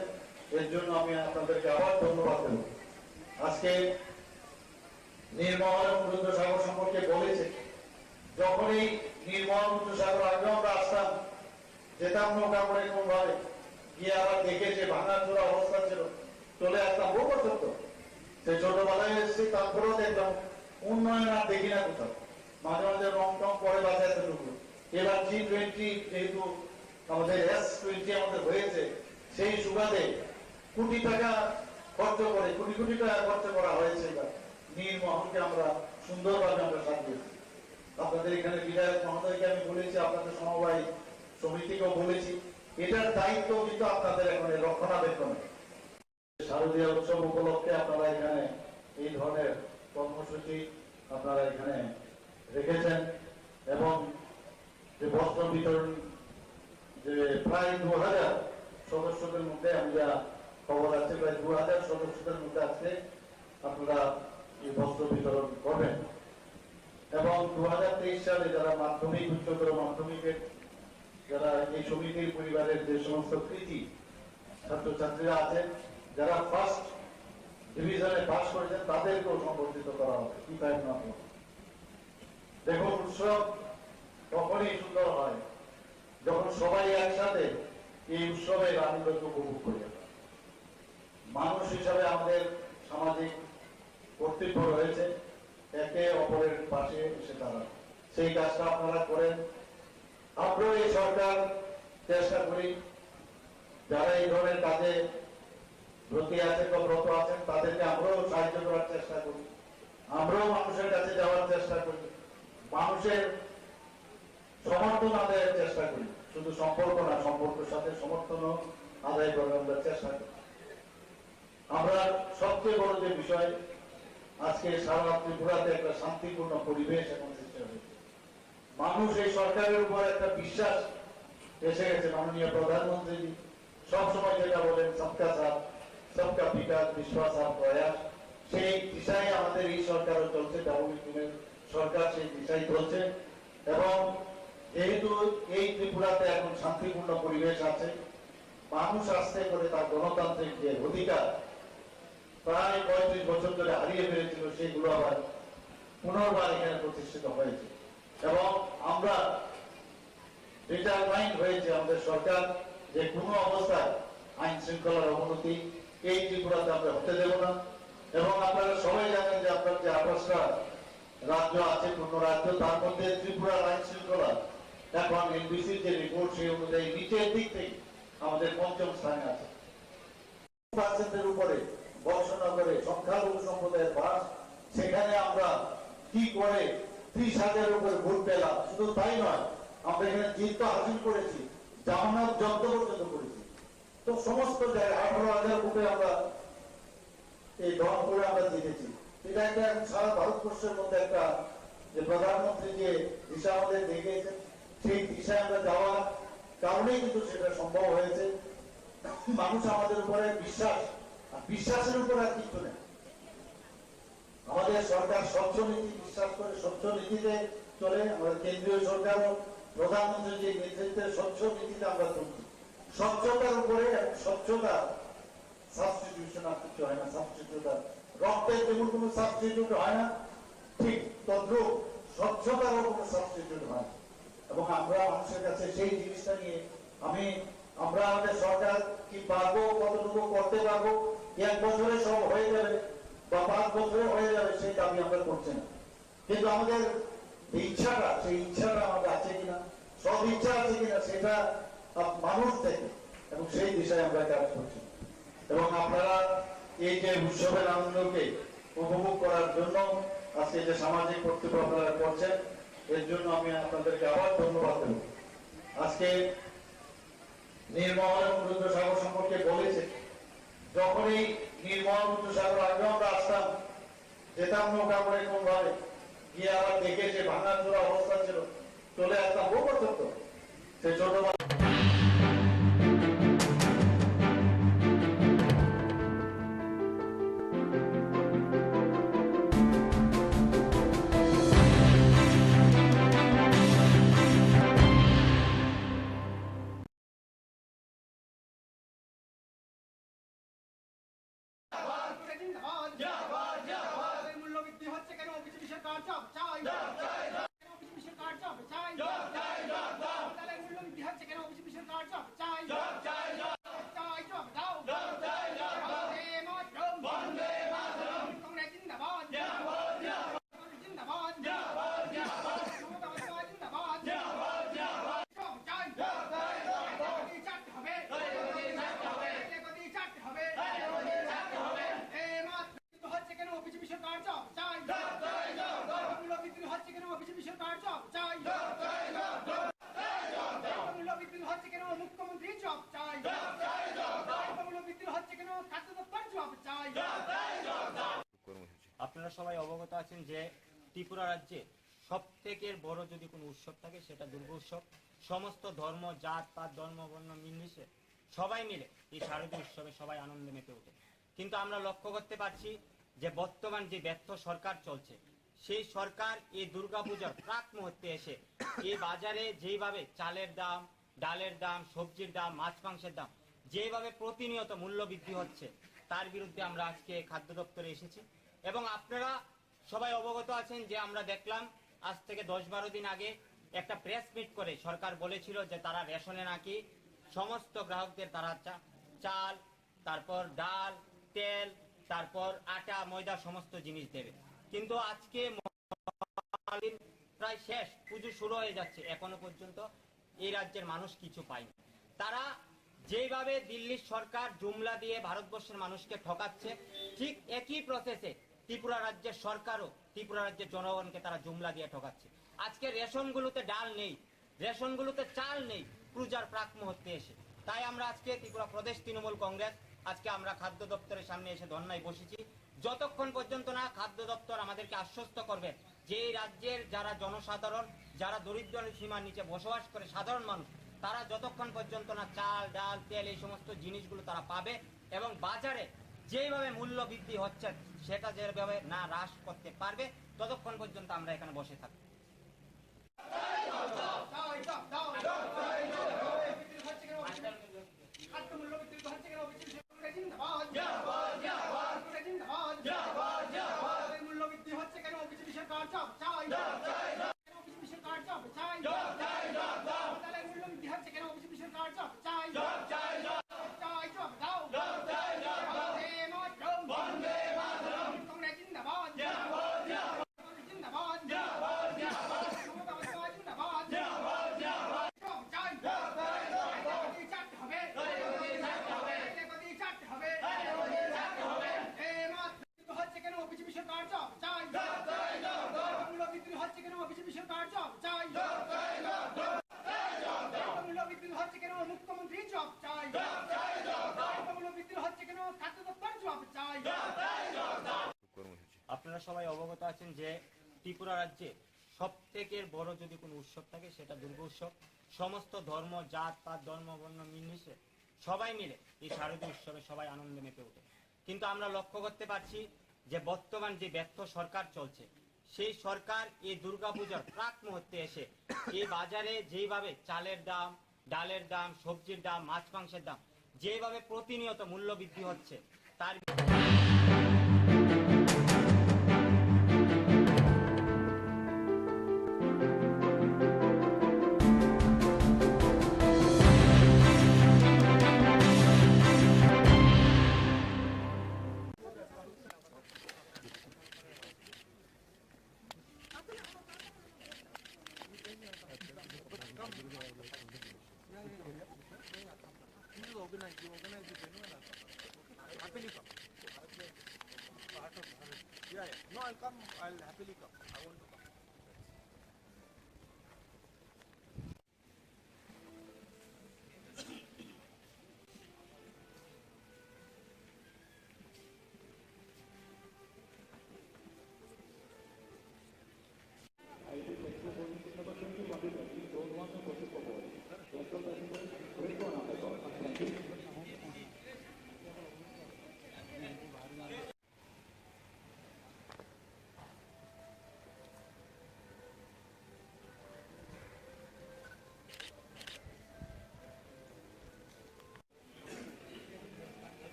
এর জন্য আমি আপনাদেরকে আবার ধন্যবাদ দেব। আজকে নির্মল এবং রুদ্রসাগর সম্পর্কে বলেছে, যখন এই নির্মল রুদ্রসাগর আগে আমরা আসতাম, যেতাম নৌকা করে কোন ভাবে গিয়ে আবার দেখে যে ভাঙাচোরা অবস্থা ছিল, চলে আসতাম বহু বছর তো, সেই ছোটবেলায় এসেছি, তারপরেও দেখলাম উন্নয়ন আর দেখি না কোথাও, মাঝে মাঝে রং টং পরে বাজাতে ঢুকলো। এবার G20 যেহেতু আমাদের S20 আমাদের হয়েছে, সেই সুবাদে কোটি টাকা খরচ করে, কোটি কোটি টাকা খরচ করা হয়েছে। এবার নীলমহলকে আমরা সুন্দরভাবে আমরা সাজিয়েছি। আপনাদের এখানে বিধায়ক মহোদয়কে আমি বলেছি, আপনাদের সমবায় সমিতিকেও বলেছি, এটার দায়িত্ব কিন্তু আপনাদের এখন রক্ষণাবেক্ষণ। শারদীয় উৎসব উপলক্ষে আপনারা এখানে এই ধরনের কর্মসূচি আপনারা এখানে রেখেছেন, এবং যে বস্ত্র বিতরণ, যে প্রায় 2000 সদস্যদের মধ্যে আমি যা খবর আছে, প্রায় 2000 সদস্যদের মধ্যে আজকে আপনারা এই বস্ত্র বিতরণ করবেন। এবং 2023 সালে যারা মাধ্যমিক, উচ্চতর মাধ্যমিকের যারা এই সমিতির পরিবারের যে সমস্ত কৃতি ছাত্রছাত্রীরা আছেন, যারা ফার্স্ট ডিভিশনে পাস করেছেন, তাদেরকেও সম্বর্ধিত করা হবে। কি তাই না? দেখুন, উৎসব তখনই সুন্দর হয় যখন সবাই একসাথে এই উৎসবের আনন্দকে উপভোগ করে। মানুষ হিসাবে আমাদের সামাজিক কর্তব্য রয়েছে একে অপরের পাশে এসে দাঁড়ানো। সেই কাজটা আপনারা করেন। আমরাও এই সরকার চেষ্টা করি, যারা এই ধরনের কাজে ব্রতী আছেন বা ব্রত আছেন, তাদেরকে আমরাও সাহায্য করার চেষ্টা করি। আমরাও মানুষের কাছে যাওয়ার চেষ্টা করি, মানুষের সমর্থন আদায়ের চেষ্টা করি। শুধু সম্পর্ক না, সম্পর্কের সাথে সমর্থনও আদায় করার আমরা চেষ্টা করি। আমরা সবচেয়ে বড় যে বিষয়, আজকে সারা ত্রিপুরাতে একটা শান্তিপূর্ণ পরিবেশ এখন সৃষ্টি হয়েছে। মানুষ এই সরকারের উপর একটা বিশ্বাস এসে গেছে। মাননীয় প্রধানমন্ত্রী সবসময় যেটা বলেন, সবকা সাথ সবকা বিকাশ, বিশ্বাস আর প্রয়াস, সেই দিশায় আমাদের এই সরকারও চলছে। ডাবল সরকার সেই দিশায় চলছে। এবং যেহেতু এই ত্রিপুরাতে এখন শান্তিপূর্ণ পরিবেশ আছে, মানুষ আস্তে করে তার গণতান্ত্রিক যে অধিকার প্রায় 35 বছর ধরে হারিয়ে ফেলেছিল, সেগুলো আবার পুনর্বার এখানে প্রতিষ্ঠিত হয়েছে। এবং আমরা ডিটারমাইন্ড হয়েছে আমাদের সরকার যে কোনো অবস্থায় আইন শৃঙ্খলার অবনতি এই ত্রিপুরাতে আমরা হতে দেব না। এবং আপনারা সবাই জানেন যে আপনার যে 28টা রাজ্য আছে, পূর্ণ রাজ্য, তার মধ্যে ত্রিপুরার আইন শৃঙ্খলা এখন এনবিসির যে রিপোর্ট সেই অনুযায়ী নিচের দিক থেকে আমাদের 5ম স্থানে আছে। 5% উপরে বর্ষনগরে সংখ্যালঘু সম্প্রদায়ের বাস, সেখানে আমরা কি করে 30,000 উপরে ভোট পেলাম। শুধু তাই নয়, আমরা এখানে জিত হাসিল করেছি, জামানত জব্দ পর্যন্ত করেছি। তো সমস্ত জায়গায় 18,000 ভোটে আমরা এই দল করে আমরা জিতেছি। এটা একটা সারা ভারতবর্ষের মধ্যে একটা যে প্রধানমন্ত্রী যে দিশা আমাদের দেখিয়েছেন, সেই দিশায় আমরা যাওয়ার কারণেই কিন্তু সেটা সম্ভব হয়েছে। মানুষ আমাদের উপরে বিশ্বাস, আর বিশ্বাসের উপর আর কিছু নেই। আমাদের সরকার স্বচ্ছ নীতি বিশ্বাস করে, স্বচ্ছ নীতিতে চলে। আমাদের কেন্দ্রীয় সরকারও প্রধানমন্ত্রী যে নেতৃত্বে স্বচ্ছ নীতিতে আমরা চলছি। স্বচ্ছতার উপরে, স্বচ্ছতা সাবস্টিটিউশন আর কিছু হয় না। সাবস্টিটিউট রক্তের যেমন কোনো সাবস্টিটিউট হয় না, ঠিক তদ্রুপ স্বচ্ছতারও কোনো সাবস্টিটিউট হয়। এবং আমরা মানুষের কাছে সেই জিনিসটা নিয়ে আমরা আমাদের সরকার কি পারবো, কতটুকু করতে পারবো, 1 বছরে সব হয়ে যাবে বা 5 বছরে হয়ে যাবে সেই দাবি আমরা করছি না। কিন্তু আমাদের ইচ্ছাটা, সেই ইচ্ছাটা আমাদের আছে কিনা, সব ইচ্ছা আছে কিনা, সেটা মানুষ থেকে, এবং সেই দিশায় আমরা কাজ করছি। এবং আপনারা এই যে উৎসবের আনন্দকে উপভোগ করার জন্য আজকে যে সামাজিক কর্তব্য আপনারা করছেন, এর জন্য আমি আপনাদেরকে আবার ধন্যবাদ দেব। আজকে নির্মল এবং রুদ্রসাগর সম্পর্কে বলেছে, যখন এই নির্মল রুদ্রসাগর আগে আমরা আসতাম, যেতাম নৌকা করে কোন ভাবে গিয়ে আবার দেখে যে ভাঙা চোরা অবস্থা ছিল, চলে আসতাম বহু বছর তো সে ছোট মূল্যবৃদ্ধি হচ্ছে কেন? বিজেপি সরকার জব চাই, বিজেপি সরকার জব চাই, মূল্যবৃদ্ধি হচ্ছে কেন? বিজেপি সরকার জব চাই, চাই জব দাও, বন্দে মাতরম, বন্দে মাতরম, কংগ্রেস জিন্দাবাদ, জিন্দাবাদ, জিন্দাবাদ, জিন্দাবাদ, মমতা বন্দ্যোপাধ্যায় জিন্দাবাদ, জিন্দাবাদ, জিন্দাবাদ, জব চাই, গদি চাটতে হবে, গদি চাটতে হবে, হচ্ছে কেন? বিজেপি সরকার জব চাই, মূল্যবৃদ্ধি হচ্ছে কেন? বিজেপি সরকার জব চাই, মূল্যবৃদ্ধি হচ্ছে কেন? মুখ্যমন্ত্রী জব চাই, মূল্যবৃদ্ধি হচ্ছে কেন? খাদ্য দপ্তর জব চাই। আপনারা সবাই অবগত আছেন যে ত্রিপুরা রাজ্যে সব থেকে বড় যদি কোনো উৎসব থাকে সেটা দুর্গোৎসব। সমস্ত ধর্ম, জাত পাত, ধর্ম বর্ণ নির্বিশেষে সবাই মিলে এই শারদীয় উৎসবে সবাই আনন্দে মেতে ওঠে। কিন্তু আমরা লক্ষ্য করতে পারছি যে বর্তমান যে ব্যর্থ সরকার চলছে, সেই সরকার এই দুর্গাপূজার প্রাক মুহূর্তে এসে এই বাজারে যেইভাবে চালের দাম, ডালের দাম, সবজির দাম, মাছ মাংসের দাম যেভাবে প্রতিনিয়ত মূল্য বৃদ্ধি হচ্ছে, তার বিরুদ্ধে আমরা আজকে খাদ্য দপ্তরে এসেছি। এবং আপনারা সবাই অবগত আছেন যে আমরা দেখলাম আজ থেকে 10-12 দিন আগে একটা প্রেস মিট করে সরকার বলেছিল যে তারা রেশনে নাকি সমস্ত গ্রাহকদের তারা চাল, তারপর ডাল, তেল, তারপর আটা, ময়দা সমস্ত জিনিস দেবে। কিন্তু আজকে প্রায় শেষ, পুজো শুরু হয়ে যাচ্ছে, এখনো পর্যন্ত এই রাজ্যের মানুষ কিছু পায়নি। তারা যেভাবে দিল্লির সরকার জুমলা দিয়ে ভারতবর্ষের মানুষকে ঠকাচ্ছে, ঠিক একই প্রসেসে ত্রিপুরা রাজ্যের সরকারও ত্রিপুরা রাজ্যের জনগণকে তারা জুমলা দিয়ে ঠকাচ্ছে। আজকে রেশনগুলোতে ডাল নেই, রেশনগুলোতে চাল নেই পূজার প্রাক মুহূর্তে এসে। তাই আমরা আজকে ত্রিপুরা প্রদেশ তৃণমূল কংগ্রেস আজকে আমরা খাদ্য দপ্তরের সামনে এসে ধর্নায় বসেছি। যতক্ষণ পর্যন্ত না খাদ্য দপ্তর আমাদেরকে আশ্বস্ত করবে যে এই রাজ্যের যারা জনসাধারণ, যারা দরিদ্র সীমার নিচে বসবাস করে সাধারণ মানুষ, তারা যতক্ষণ পর্যন্ত না চাল, ডাল, তেল এই সমস্ত জিনিসগুলো তারা পাবে এবং বাজারে যেভাবে মূল্য বৃদ্ধি হচ্ছে সেটা যেভাবে না হ্রাস করতে পারবে, ততক্ষণ পর্যন্ত আমরা এখানে বসে থাকবো। মূল্যবৃদ্ধি হচ্ছে কেন? বিজেপি সরকার জব চাই, বিজেপি সরকার জব চাই, মূল্যবৃদ্ধি হচ্ছে কেন? বিজেপি সরকার জব চাই, চাই জব দাও, বন্দে মাতরম, বন্দে মাতরম, কংগ্রেস জিন্দাবাদ, জিন্দাবাদ, জিন্দাবাদ, মমতা বন্দ্যোপাধ্যায় জিন্দাবাদ, জব চাই, গদি চাটতে হবে, গদি চাটতে হবে, হচ্ছে কেন? বিজেপি সরকার জব চাই, মূল্যবৃদ্ধি হচ্ছে কেন? বিজেপি সরকার জব চাই, মূল্যবৃদ্ধি হচ্ছে কেন? মুখ্যমন্ত্রী জব চাই, মূল্যবৃদ্ধি হচ্ছে কেন? খাদ্য দপ্তর জব চাই। আপনারা সবাই অবগত আছেন যে ত্রিপুরা রাজ্যে সব থেকে বড় যদি কোনো উৎসব থাকে সেটা দুর্গোৎসব। সমস্ত ধর্ম, জাত পাত, ধর্ম বর্ণ নির্বিশেষে সবাই মিলে এই শারদীয় উৎসবে সবাই আনন্দে মেতে ওঠে। কিন্তু আমরা লক্ষ্য করতে পারছি যে বর্তমান যে ব্যর্থ সরকার চলছে, সেই সরকার এই দুর্গাপূজার প্রাক মুহূর্তে এসে এই বাজারে যেভাবে চালের দাম, ডালের দাম, সবজির দাম, মাছ মাংসের দাম যেভাবে প্রতিনিয়ত মূল্য বৃদ্ধি হচ্ছে, তার happily come. Part of yeah. No, I'll come. I'll happily come. I want to come.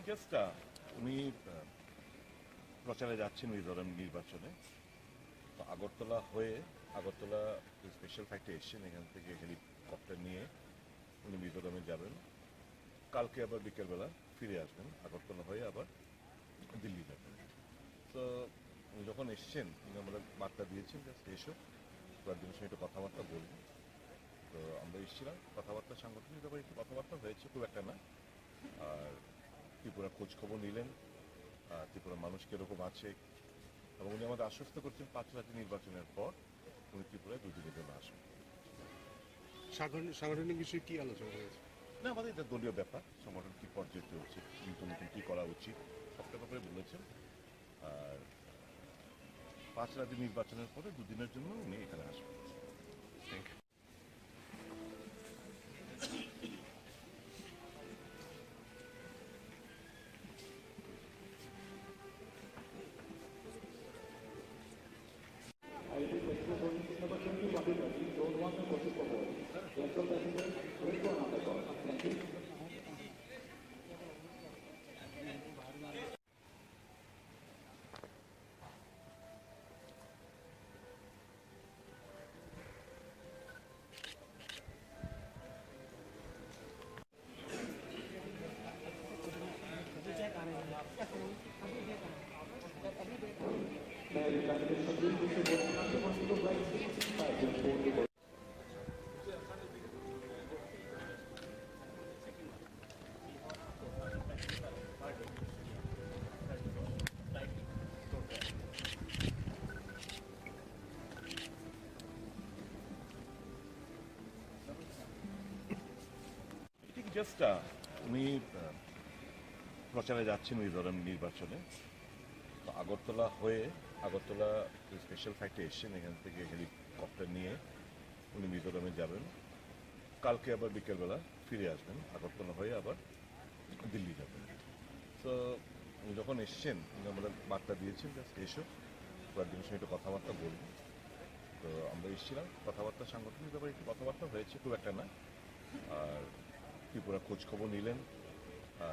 Just উনি প্রচারে যাচ্ছেন মিজোরাম নির্বাচনে, তো আগরতলা হয়ে আগরতলা স্পেশাল ফ্লাইটে এসছেন, এখান থেকে হেলিকপ্টার নিয়ে উনি মিজোরামে যাবেন। কালকে আবার বিকেলবেলা ফিরে আসবেন, আগরতলা হয়ে আবার দিল্লি যাবেন। তো উনি যখন এসছেন উনি আমরা বার্তা দিয়েছেন জাস্ট এসো, কয়েকদিনের সঙ্গে একটু কথাবার্তা বলবো। তো আমরা এসেছিলাম, কথাবার্তা সাংগঠনিক ব্যাপারে একটু কথাবার্তা হয়েছে, খুব একটা না। আর ত্রিপুরা খোঁজ খবর নিলেন, ত্রিপুরার মানুষ কীরকম আছে, এবং উনি আমাদের আশ্বস্ত করছেন 5 রাজ্য নির্বাচনের পর উনি ত্রিপুরায় 2 দিনের জন্য আসবেন। সাংগঠনিক বিষয়ে কি আলোচনা হয়েছে? না, আমাদের এটা দলীয় ব্যাপার, সংগঠন কী পর্যায়ে চলছে, নতুন নতুন কী করা উচিত, সবটা ব্যাপারে বলেছেন। আর 5 রাজ্য নির্বাচনের পরে 2 দিনের জন্য উনি এখানে আসবেন। Thank you. জাস্ট উনি প্রচারে যাচ্ছেন মিজোরাম নির্বাচনে, তো আগরতলা হয়ে আগরতলা স্পেশাল ফ্লাইটে এসছেন, এখান থেকে হেলিকপ্টার নিয়ে উনি মিজোরামে যাবেন। কালকে আবার বিকেলবেলা ফিরে আসবেন, আগরতলা হয়ে আবার দিল্লি যাবেন। তো উনি যখন এসছেন উনি আমরা বার্তা দিয়েছেন জাস্ট এসো, কয়েকদিনের সঙ্গে একটু কথাবার্তা বলবো। তো আমরা এসেছিলাম, কথাবার্তা সাংগঠনিক ব্যাপারে একটু কথাবার্তা হয়েছে, খুব একটা না। আর ত্রিপুরা খোঁজ খবর নিলেন,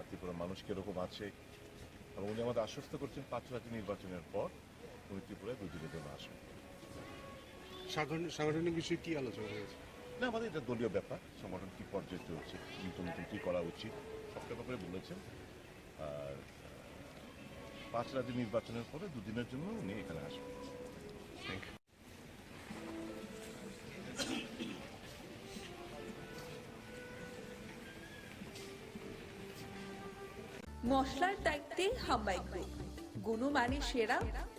ত্রিপুরার মানুষ কীরকম আছে, এবং উনি আমাদের আশ্বস্ত করছেন 5 রাজ্য নির্বাচনের পর উনি ত্রিপুরায় 2 দিনের জন্য আসবেন। সাংগঠনিক বিষয়ে কি আলোচনা হয়েছে? না, আমাদের এটা দলীয় ব্যাপার, সংগঠন কী পর্যায়ে চলছে, নতুন নতুন কী করা উচিত, সবটা ব্যাপারে বলেছেন। আর 5 রাজ্য নির্বাচনের পরে 2 দিনের জন্য উনি এখানে আসবেন। Thank you. মশলার দায়িত্বে হাম্বাই গ্রুপ, গুণমানে সেরা,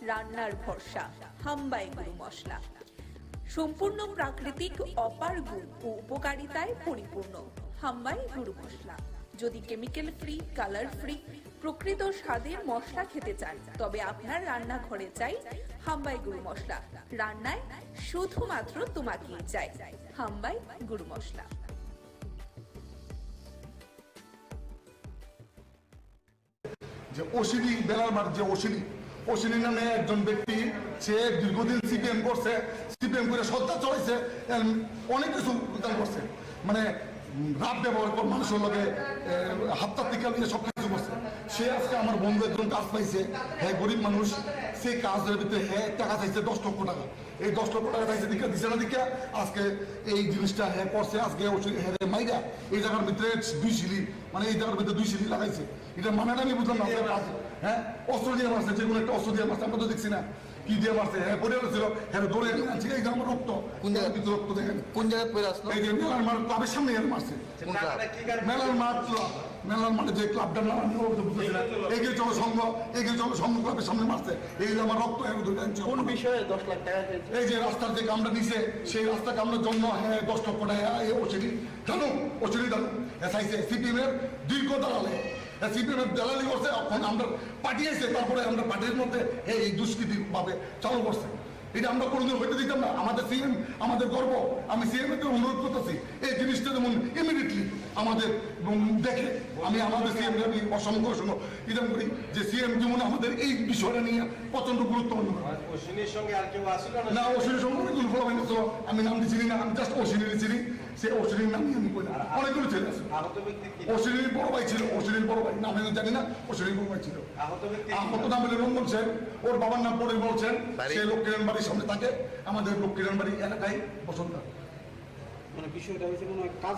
রান্নার ভরসা। হাম্বাই গুরু মশলা সম্পূর্ণ প্রাকৃতিক, অপার গুণ ও উপকারিতায় পরিপূর্ণ। হাম্বাই গুরু মশলা। যদি কেমিক্যাল ফ্রি, কালার ফ্রি, প্রকৃত স্বাদের মশলা খেতে চান, তবে আপনার রান্নাঘরে চাই হাম্বাই গুরু মশলা। রান্নায় শুধুমাত্র তোমাকেই চাই হাম্বাই গুরু মশলা। যে অশ্বিনী বেলার মাঠ, যে অশ্বিনী নামে একজন ব্যক্তি, সে দীর্ঘদিন সিপিএম করছে, সিপিএম করে সত্তা চলাইছে, অনেক কিছু করছে, মানে রাত ব্যবহার করে মানুষের লগে হাতটা টিকা নিয়ে সব কিছু করছে। সে আজকে আমার বন্ধু একজন কাজ পাইছে, হ্যাঁ গরিব মানুষ, সেই কাজের ভিতরে হ্যাঁ টাকা চাইছে 10 লক্ষ টাকা। এই 10 লক্ষ টাকা চাইছে দিকে দিছে না দিকে আজকে এই জিনিসটা হ্যাঁ করছে। আজকে হ্যাঁ মাইরা এই জায়গার ভিতরে 2 সিলি, মানে এই জায়গার ভিতরে 2 সিলি লাগাইছে। এটা মানে আমি বুঝলাম না, হ্যাঁ অস্ত্র দিয়ে মারছে, যে কোনো একটা অস্ত্র দিয়ে মারছে, আমরা তো দেখছি না কি দিয়ে মারছে। হ্যাঁ পড়ে ছিল, হ্যাঁ দৌড়ে আনছে, এই যে আমার রক্ত, কোন জায়গার ভিতরে রক্ত দেখেন, কোন জায়গায় পড়ে আসলো, এই যে মেলার মাঠ ক্লাবের সামনে মারছে। মেলার মাঠে যে ক্লাবটার নাম আমি বুঝতেছিলাম, এগিয়ে চলো সংঘ ক্লাবের সামনে মারছে। এই যে আমার রক্ত, কোন বিষয়ে 10 লাখ টাকা, এই যে রাস্তার যে কামটা নিছে, সেই রাস্তা কামড়ার জন্য হ্যাঁ 10 লক্ষ টাকা। ওসিডি জানো, এসআইসি সিপিএম এর দীর্ঘ দালালে, সিপিএম এর দালালি করছে, এখন আমরা পাঠিয়েছে, তারপরে আমরা পার্টির মধ্যে এই দুষ্কৃতি ভাবে চালু করছে। এটা আমরা কোনোদিন হইতে দিতাম না। আমাদের সিএম আমাদের গর্ব। আমি সিএম এর অনুরোধ করতেছি এই জিনিসটা যেমন ইমিডিয়েটলি আমাদের দেখে, আমি আমাদের সিএম আমি অসংখ্য ইদাম করি যে সিএম যেমন আমাদের এই বিষয়টা নিয়ে প্রচন্ড গুরুত্বপূর্ণ। অশ্বিনীর সঙ্গে আর কেউ আসলো না, অশ্বিনীর সঙ্গে অনেকগুলো ফলাফল ছিল, আমি নাম দিচ্ছি না, আমি জাস্ট অশ্বিনী চিনি। সে অশ্বিনীর নামই আমি কই না, অনেকগুলো ছেলে আছে। অশ্বিনীর বড় ভাই ছিল, অশ্বিনীর বড় ভাই নাম আমি জানি না, অশ্বিনীর বড় ভাই ছিল। আহত নাম হলো রঞ্জন সেন, ওর বাবার নাম পরিমল সেন, সে লক্ষ্মীরান বাড়ির সামনে থাকে, আমাদের লক্ষ্মীরান বাড়ি এলাকায় বসন্ত। মানে বিষয়টা হয়েছে মনে হয় কাজ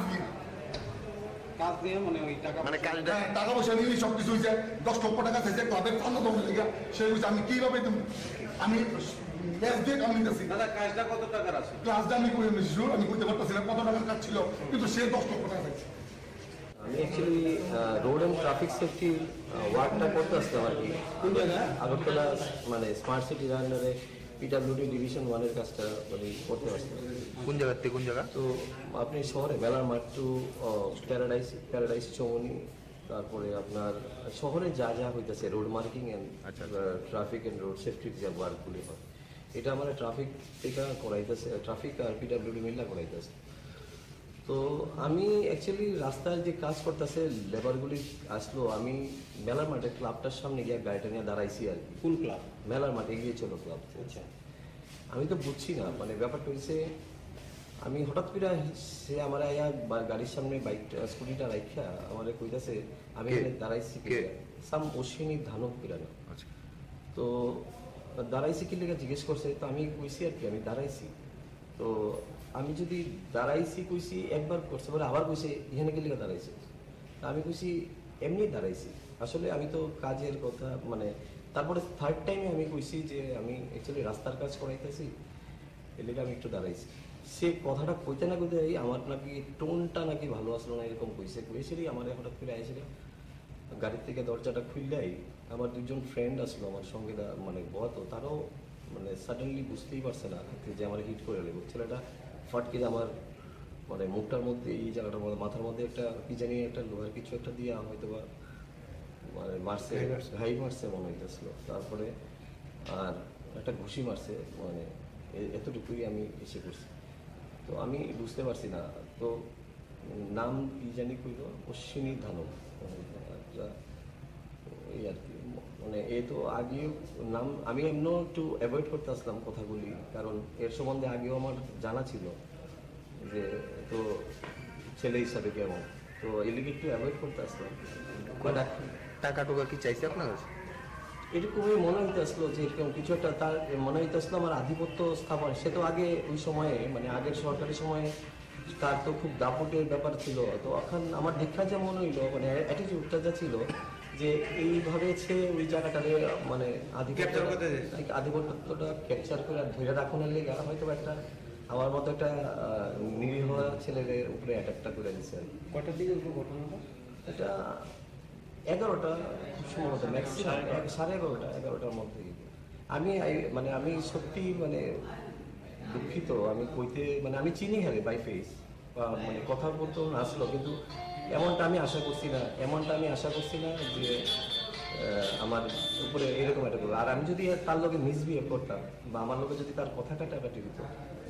দিয়ে কাজ দিয়ে মানে ওই টাকা টাকা পয়সা নিয়ে সবকিছু হয়েছে। 10 লক্ষ টাকা চাইছে ক্লাবের চান্দা দমের লেগে, সে হয়েছে আমি কিভাবে আমি ক্যাশ দিয়ে কাম নিতেছি। দাদা কাজটা কত টাকার আছে? ক্লাসটা আমি করে নিয়েছি, আমি করতে পারতেছি না কত টাকার কাজ ছিল, কিন্তু সে 10 লক্ষ টাকা চাইছে। আমি actually road and traffic safety ওয়ার্কটা করতে আসতাম আর কি। আগরতলা মানে স্মার্ট সিটির আন্ডারে পিডাব্লিউডি ডিভিশন 1-এর কাজটা মানে করতে আসতাম। কোন জায়গা থেকে কোন জায়গা? তো আপনি শহরে বেলার মাঠ টু প্যারাডাইস চৌমনি, তারপরে আপনার শহরে যা যা হইতেছে road marking and traffic and road সেফটির যে ওয়ার্কগুলি হয়, এটা আমার ট্রাফিক থেকে করাইতেছে, ট্রাফিক আর পিডাব্লিউডি মিল্লা করাইতেছে। তো আমি অ্যাকচুয়ালি রাস্তায় যে কাজ করতেছে লেবারগুলি আসলো, আমি মেলার মাঠে ক্লাবটার সামনে গিয়ে গাড়িটা নিয়ে দাঁড়াইছি আর কি। কোন ক্লাব? মেলার মাঠে গিয়ে চলো ক্লাব। আচ্ছা, আমি তো বুঝছি না মানে ব্যাপারটা হয়েছে, আমি হঠাৎ করে সে আমার আয়া গাড়ির সামনে বাইকটা স্কুটিটা রাখা আমার কইতাছে আমি দাঁড়াইছি সাম অশ্বিনী ধানক পিরানো। তো দাঁড়াইছি কি লেগে জিজ্ঞেস করছে, তো আমি কইছি আর কি আমি দাঁড়াইছি। তো আমি যদি দাঁড়াইছি কইছি একবার করছে, পরে আবার কইছে এখানে কি লেগে দাঁড়াইছে, আমি কইছি এমনি দাঁড়াইছি। আসলে আমি তো কাজের কথা মানে তারপরে থার্ড টাইমে আমি কইছি যে আমি অ্যাকচুয়ালি রাস্তার কাজ করাইতেছি, এর লেগে আমি একটু দাঁড়াইছি। সে কথাটা কইতে না কইতে আমার নাকি টোনটা নাকি ভালো আসলো না এরকম কইছে। কইছেরই আমার হঠাৎ করে আইসে গাড়ির থেকে দরজাটা খুললেই আমার দুজন ফ্রেন্ড আসলো আমার সঙ্গে মানে বহতো, তারাও মানে সাডেনলি বুঝতেই পারছে না যে আমার হিট করে নেব। ছেলেটা ফটকে আমার মানে মুখটার মধ্যে এই জায়গাটার মধ্যে মাথার মধ্যে একটা কি জানি একটা লোহার কিছু একটা দিয়ে হয়তো বা মানে মারছে, ঘাই মারছে মনে হইতেছিল। তারপরে আর একটা ঘুষি মারছে, মানে এতটুকুই আমি এসে করছি। তো আমি বুঝতে পারছি না, তো নাম কি জানি কইল অশ্বিনী ধানক, এই আর কি। মানে এ তো আগেও নাম আমি এমনও একটু অ্যাভয়েড করতে আসলাম কথাগুলি, কারণ এর সম্বন্ধে আগেও আমার জানা ছিল যে তো ছেলে হিসাবে কেমন, তো এলিগে একটু অ্যাভয়েড করতে আসলাম। টাকা টুকা কি চাইছে আপনার কাছে? এরকমই মনে হইতে আসলো যে এরকম কিছু একটা তার মনে হইতে আসলো আমার আধিপত্য স্থাপন। সে তো আগে ওই সময়ে মানে আগের সরকারি সময়ে তার তো খুব দাপটের ব্যাপার ছিল। তো এখন আমার দেখা যা মনে হইলো মানে অ্যাটিটিউডটা যা ছিল যে এইভাবে সে ওই জায়গাটারে মানে আধিপত্যটা ক্যাপচার করে ধরে রাখানোর লেগে হয়তো একটা আমার মতো একটা নিরীহ ছেলেদের উপরে অ্যাটাকটা করে দিচ্ছে। কটার দিকে ঘটনাটা? এটা 11টা সম্ভবত, ম্যাক্সিমাম 11:30, 11টার মধ্যে। আমি আমি সত্যি মানে দুঃখিত, আমি কইতে মানে আমি চিনি হ্যাঁ বাই ফেস বা মানে কথা বলতে আসলো, কিন্তু এমনটা আমি আশা করছি না যে আমার উপরে এরকম একটা করবো। আর আমি যদি তার লোকে মিসবিহেভ করতাম বা আমার লোকে যদি তার কথাটা টাকাটি দিত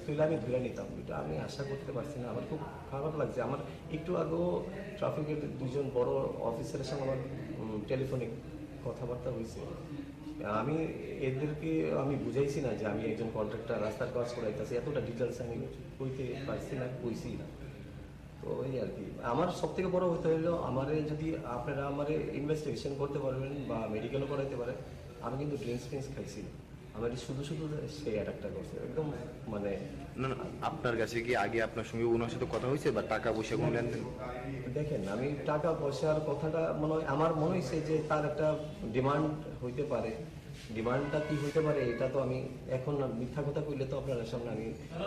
তাহলে আমি ধরে নিতাম, এটা আমি আশা করতে পারছি না। আমার খুব খারাপ লাগছে। আমার একটু আগেও ট্রাফিকের দুজন বড় অফিসারের সঙ্গে আমার টেলিফোনিক কথাবার্তা হয়েছে। আমি এদেরকে আমি বুঝাইছি না যে আমি একজন কন্ট্রাক্টর রাস্তার কাজ করাইতেছি, এতটা ডিটেলস আমি কইতে পারছি না, কইছি না। তো এই আর কি আমার সব থেকে বড় হতে হলো আমার যদি আপনারা আমার ইনভেস্টিগেশন করতে পারবেন বা মেডিকেলও করাইতে পারেন, আমি কিন্তু ড্রিঙ্কস খাইছি না, আমার শুধু সে অ্যাটাকটা করছে একদম মানে। না আপনার কাছে কি আগে আপনার সঙ্গে ওনার সাথে কথা হয়েছে বা টাকা পয়সা কোনো লেনদেন? দেখেন আমি টাকা পয়সার কথাটা আমার মনে হয়েছে যে তার একটা ডিমান্ড হইতে পারে। ডিমান্ডটা কি হইতে পারে এটা তো আমি এখন মিথ্যা কথা কইলে তো আপনার সামনে আমি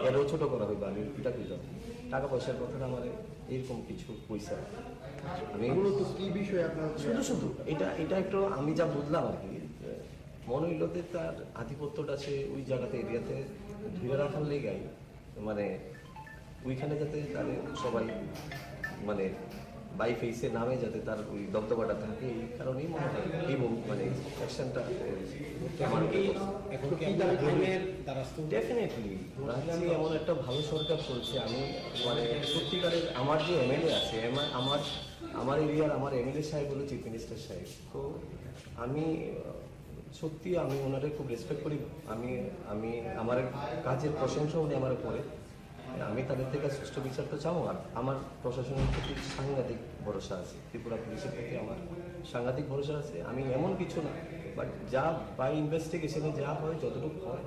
এরও ছোট করা হইবা, আমি এটা কইতাম। টাকা পয়সার কথাটা আমার এরকম কিছু পয়সা আমি কি বিষয় আপনার শুধু এটা একটু আমি যা বুঝলাম আর কি, মনে হইল যে তার আধিপত্যটা সে ওই জায়গাতে এরিয়াতে ধরে রাখার লেগাই মানে ওইখানে যাতে তাদের সবাই মানে বাই ফেসে নামে যাতে তার ওই দবদবাটা থাকে, এই কারণেই মনে হয় এই মানে অ্যাকশনটা ডেফিনেটলি। রাজ্যে এমন একটা ভালো সরকার চলছে, আমি মানে সত্যিকারের আমার যে এমএলএ আছে আমার এরিয়ার আমার এমএলএ সাহেব হলো চিফ মিনিস্টার সাহেব। তো আমি সত্যি আমি ওনারে খুব রেসপেক্ট করি। আমি আমার কাজের প্রশংসা উনি আমার করে আমি তাদের থেকে সুষ্ঠু বিচার তো চাও, আর আমার প্রশাসনের প্রতি সাংঘাতিক ভরসা আছে, ত্রিপুরা পুলিশের প্রতি আমার সাংঘাতিক ভরসা আছে। আমি এমন কিছু না, বাট যা বাই ইনভেস্টিগেশনে যা হয় যতটুকু হয়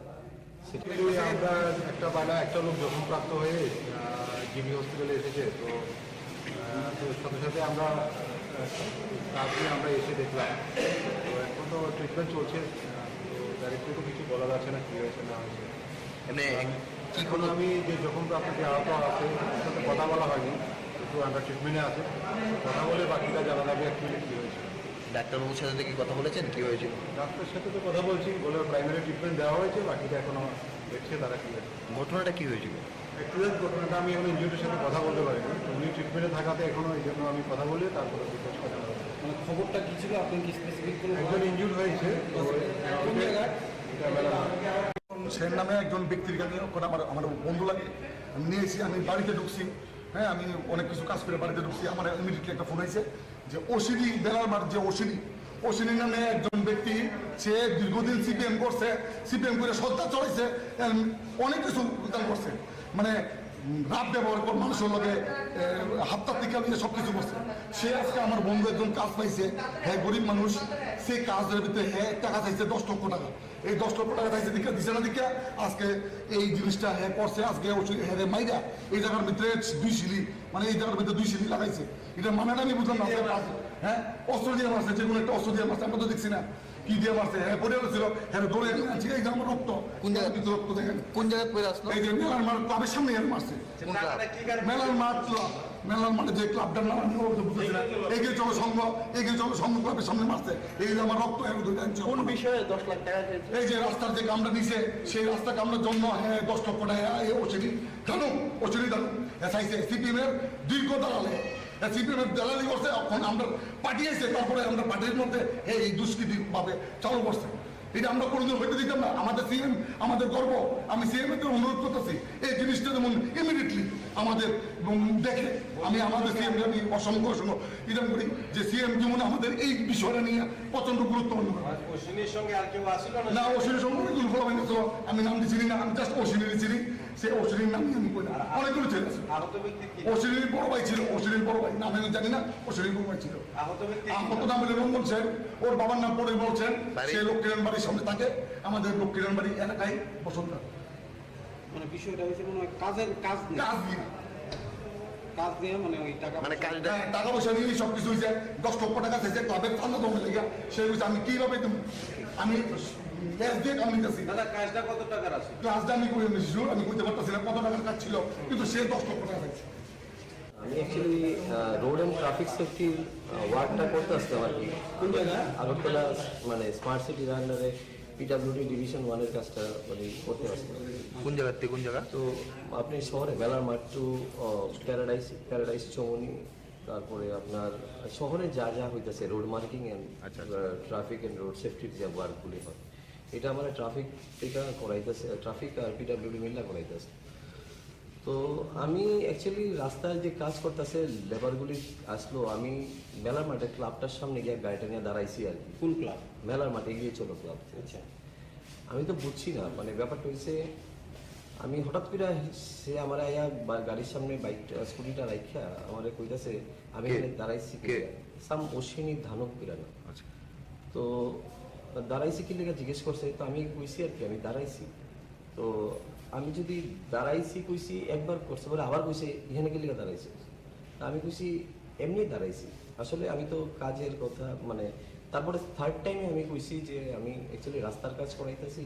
সেটা আমরা একটা লোক জখমপ্রাপ্ত হয়ে জিবি হসপিটালে এসেছে, তো সাথে সাথে আমরা তারপরে আমরা এসে দেখলাম, তো এখন তো ট্রিটমেন্ট চলছে, তো ডাইরেক্টলি তো কিছু বলার আছে না কী হয়েছে না হয়েছে। এখন আমি যে জখমপ্রাপ্ত যে আহত আছে তার সাথে কথা বলা হয়নি, একটু আন্ডার ট্রিটমেন্টে আছে, কথা বলে বাকিটা জানা যাবে অ্যাকচুয়ালি কী হয়েছে। ডাক্তারবাবুর সাথে কি কথা বলেছেন কী হয়েছিল? ডাক্তারের সাথে তো কথা বলছি, বলে প্রাইমারি ট্রিটমেন্ট দেওয়া হয়েছে, বাকিটা এখনো দেখছে তারা কী হয়েছে। ঘটনাটা কী হয়েছিল? অ্যাকচুয়ালি ঘটনাটা আমি এখন ইনজিউরির সাথে কথা বলতে পারিনি, উনি ট্রিটমেন্টে থাকাতে এখনো এই জন্য আমি কথা বলে তারপরে ডিটেলস কথা বলবো। মানে খবরটা কী ছিল, আপনি কি স্পেসিফিক কোনো একজন ইনজিউর হয়েছে কোন জায়গায়? সের নামে একজন ব্যক্তির গাড়ি ওখানে আমার বন্ধু লাগে, আমি নিয়েছি, আমি বাড়িতে ঢুকছি, হ্যাঁ আমি অনেক কিছু কাজ করে বাড়িতে ঢুকছি, আমার ইমিডিয়েটলি একটা ফোন হয়েছে যে অশ্বিনী বেলার মাঠ, যে অশ্বিনী নামে একজন ব্যক্তি, সে দীর্ঘদিন সিপিএম করছে, সিপিএম করে সত্তা চড়াইছে, অনেক কিছু করছে, মানে রাত ব্যবহার করে মানুষের লগে হাতটা টিকা দিয়ে সব কিছু করছে। সে আজকে আমার বন্ধু একজন কাজ পাইছে, হ্যাঁ গরিব মানুষ, সেই কাজের ভিতরে হ্যাঁ টাকা চাইছে 10 লক্ষ টাকা, এই 10 লক্ষ টাকা চাইছে দিচ্ছে না দিকে আজকে এই জিনিসটা হ্যাঁ করছে, আজকে হ্যাঁ মাইরা এই জায়গার ভিতরে 2 সিলি, মানে এই জায়গার ভিতরে 2 সিলি লাগাইছে, এটা মানাটা আমি বুঝলাম না। হ্যাঁ অস্ত্র দিয়ে মারছে, যে কোনো একটা অস্ত্র দিয়ে মারছে, আমরা তো দেখছি না কি দিয়ে মারছে, হ্যাঁ পড়ে গেছিল, হ্যাঁ দৌড়ে আনছি, এই যে আমার রক্ত, কোন জায়গায় ভিতরে রক্ত দেখেন, কোন জায়গায় পড়ে আসলো? এই যে মেলার মাঠ ক্লাবের সামনে মারছে, মেলার মাঠ ক্লাব, মেলার মাঠে যে ক্লাবটার নাম আমি বুঝতেছি না, এগিয়ে চলো সংঘ ক্লাবের সামনে মারছে, এই যে আমার রক্ত কোন বিষয়ে 10 লাখ টাকা, এই যে রাস্তার যে কামটা দিছে, সেই রাস্তা কামড়ার জন্য হ্যাঁ 10 লক্ষ টাকা ওসিডি জানো এসআইসি সিপিএম এর দীর্ঘ দালালে সিপিএম দালালি করছে, এখন আমরা পাঠিয়েছে, তারপরে আমরা পার্টির মধ্যে এই দুষ্কৃতি ভাবে চালু করছে, এটা আমরা কোনোদিন হইতে দিতাম না। আমাদের সিএম আমাদের গর্ব, আমি সিএম এর অনুরোধ করতেছি এই জিনিসটা যেমন ইমিডিয়েটলি আমাদের দেখে, আমি আমাদের সিএম আমি অসংখ্য ইরাম করি যে সিএম যেমন আমাদের এই বিষয়টা নিয়ে প্রচন্ড গুরুত্বপূর্ণ। অশ্বিনীর সঙ্গে আর কেউ আসছিল না, অশ্বিনীর সঙ্গে অনেকগুলো ফলাফল ছিল, আমি নাম দিচ্ছি না, আমি জাস্ট অশ্বিনীর চিনি, সে অশ্বিনীর নাম আমি করি না, অনেকগুলো ছেলে আছে। অশ্বিনীর বড় ভাই ছিল, অশ্বিনীর বড় ভাই নাম আমি জানি না, অশ্বিনীর বড় ভাই ছিল, আহত নাম হলো রঞ্জন সেন, ওর বাবার নাম পরিমল সেন, সে লক্ষ্মীনারায়ণ বাড়ির সামনে থাকে, আমাদের লক্ষ্মীনারায়ণ বাড়ি এলাকায় বসন্ত। মানে বিষয়টা হয়েছে কোনো কাজ দিয়ে মানে ওই টাকা পয়সা নিয়ে সবকিছু হয়েছে, 10 লক্ষ টাকা চাইছে ক্লাবের চান্দা দমে লেগে, সে হয়েছে আমি কিভাবে আমি কাজটা কত টাকার আছে, ক্লাসটা আমি করে নিয়েছি, আমি বুঝতে পারতেছি না কত টাকার কাজ ছিল, কিন্তু সে 10 লক্ষ টাকা চাইছে। আমি অ্যাকচুয়ালি রোড অ্যান্ড ট্রাফিক সেফটির ওয়ার্কটা করতে আসতাম আর কি, কোন জায়গায় আগরতলা, মানে স্মার্ট সিটির আন্ডারে পিডাব্লিউডি ডিভিশন 1-এর কাজটা মানে করতে আসতাম। কোন জায়গা থেকে কোন জায়গা? তো আপনি শহরে বেলার মাঠ টু প্যারাডাইস চৌমনি, তারপরে আপনার শহরে যা যা হইতেছে road marking and traffic and road সেফটির যে ওয়ার্কগুলি হয়, এটা আমার ট্রাফিক থেকে করাইতেছে, ট্রাফিক আর পিডাব্লিউডি মিল্লা করাইতেছে। তো আমি অ্যাকচুয়ালি রাস্তায় যে কাজ করতেছে লেবারগুলি আসলো, আমি মেলার মাঠে ক্লাবটার সামনে গিয়ে গাড়িটা নিয়ে দাঁড়াইছি আর কি। কোন ক্লাব? মেলার মাঠে গিয়ে চলো ক্লাব। আচ্ছা, আমি তো বুঝছি না, মানে ব্যাপারটা হয়েছে আমি হঠাৎ করে সে আমার আয়া গাড়ির সামনে বাইকটা স্কুটিটা রাখা আমার কইতাছে, আমি এখানে দাঁড়াইছি সাম অশ্বিনী ধানক পিরানো। আচ্ছা, তো দাঁড়াইছি কি লেগে জিজ্ঞেস করছে, তো আমি কইছি আর কি আমি দাঁড়াইছি, তো আমি যদি দাঁড়াইছি কইছি একবার করছে বলে আবার কইছে এখানে কি লেগে দাঁড়াইছি, আমি কইছি এমনি দাঁড়াইছি, আসলে আমি তো কাজের কথা মানে। তারপরে থার্ড টাইমে আমি কইছি যে আমি অ্যাকচুয়ালি রাস্তার কাজ করাইতেছি,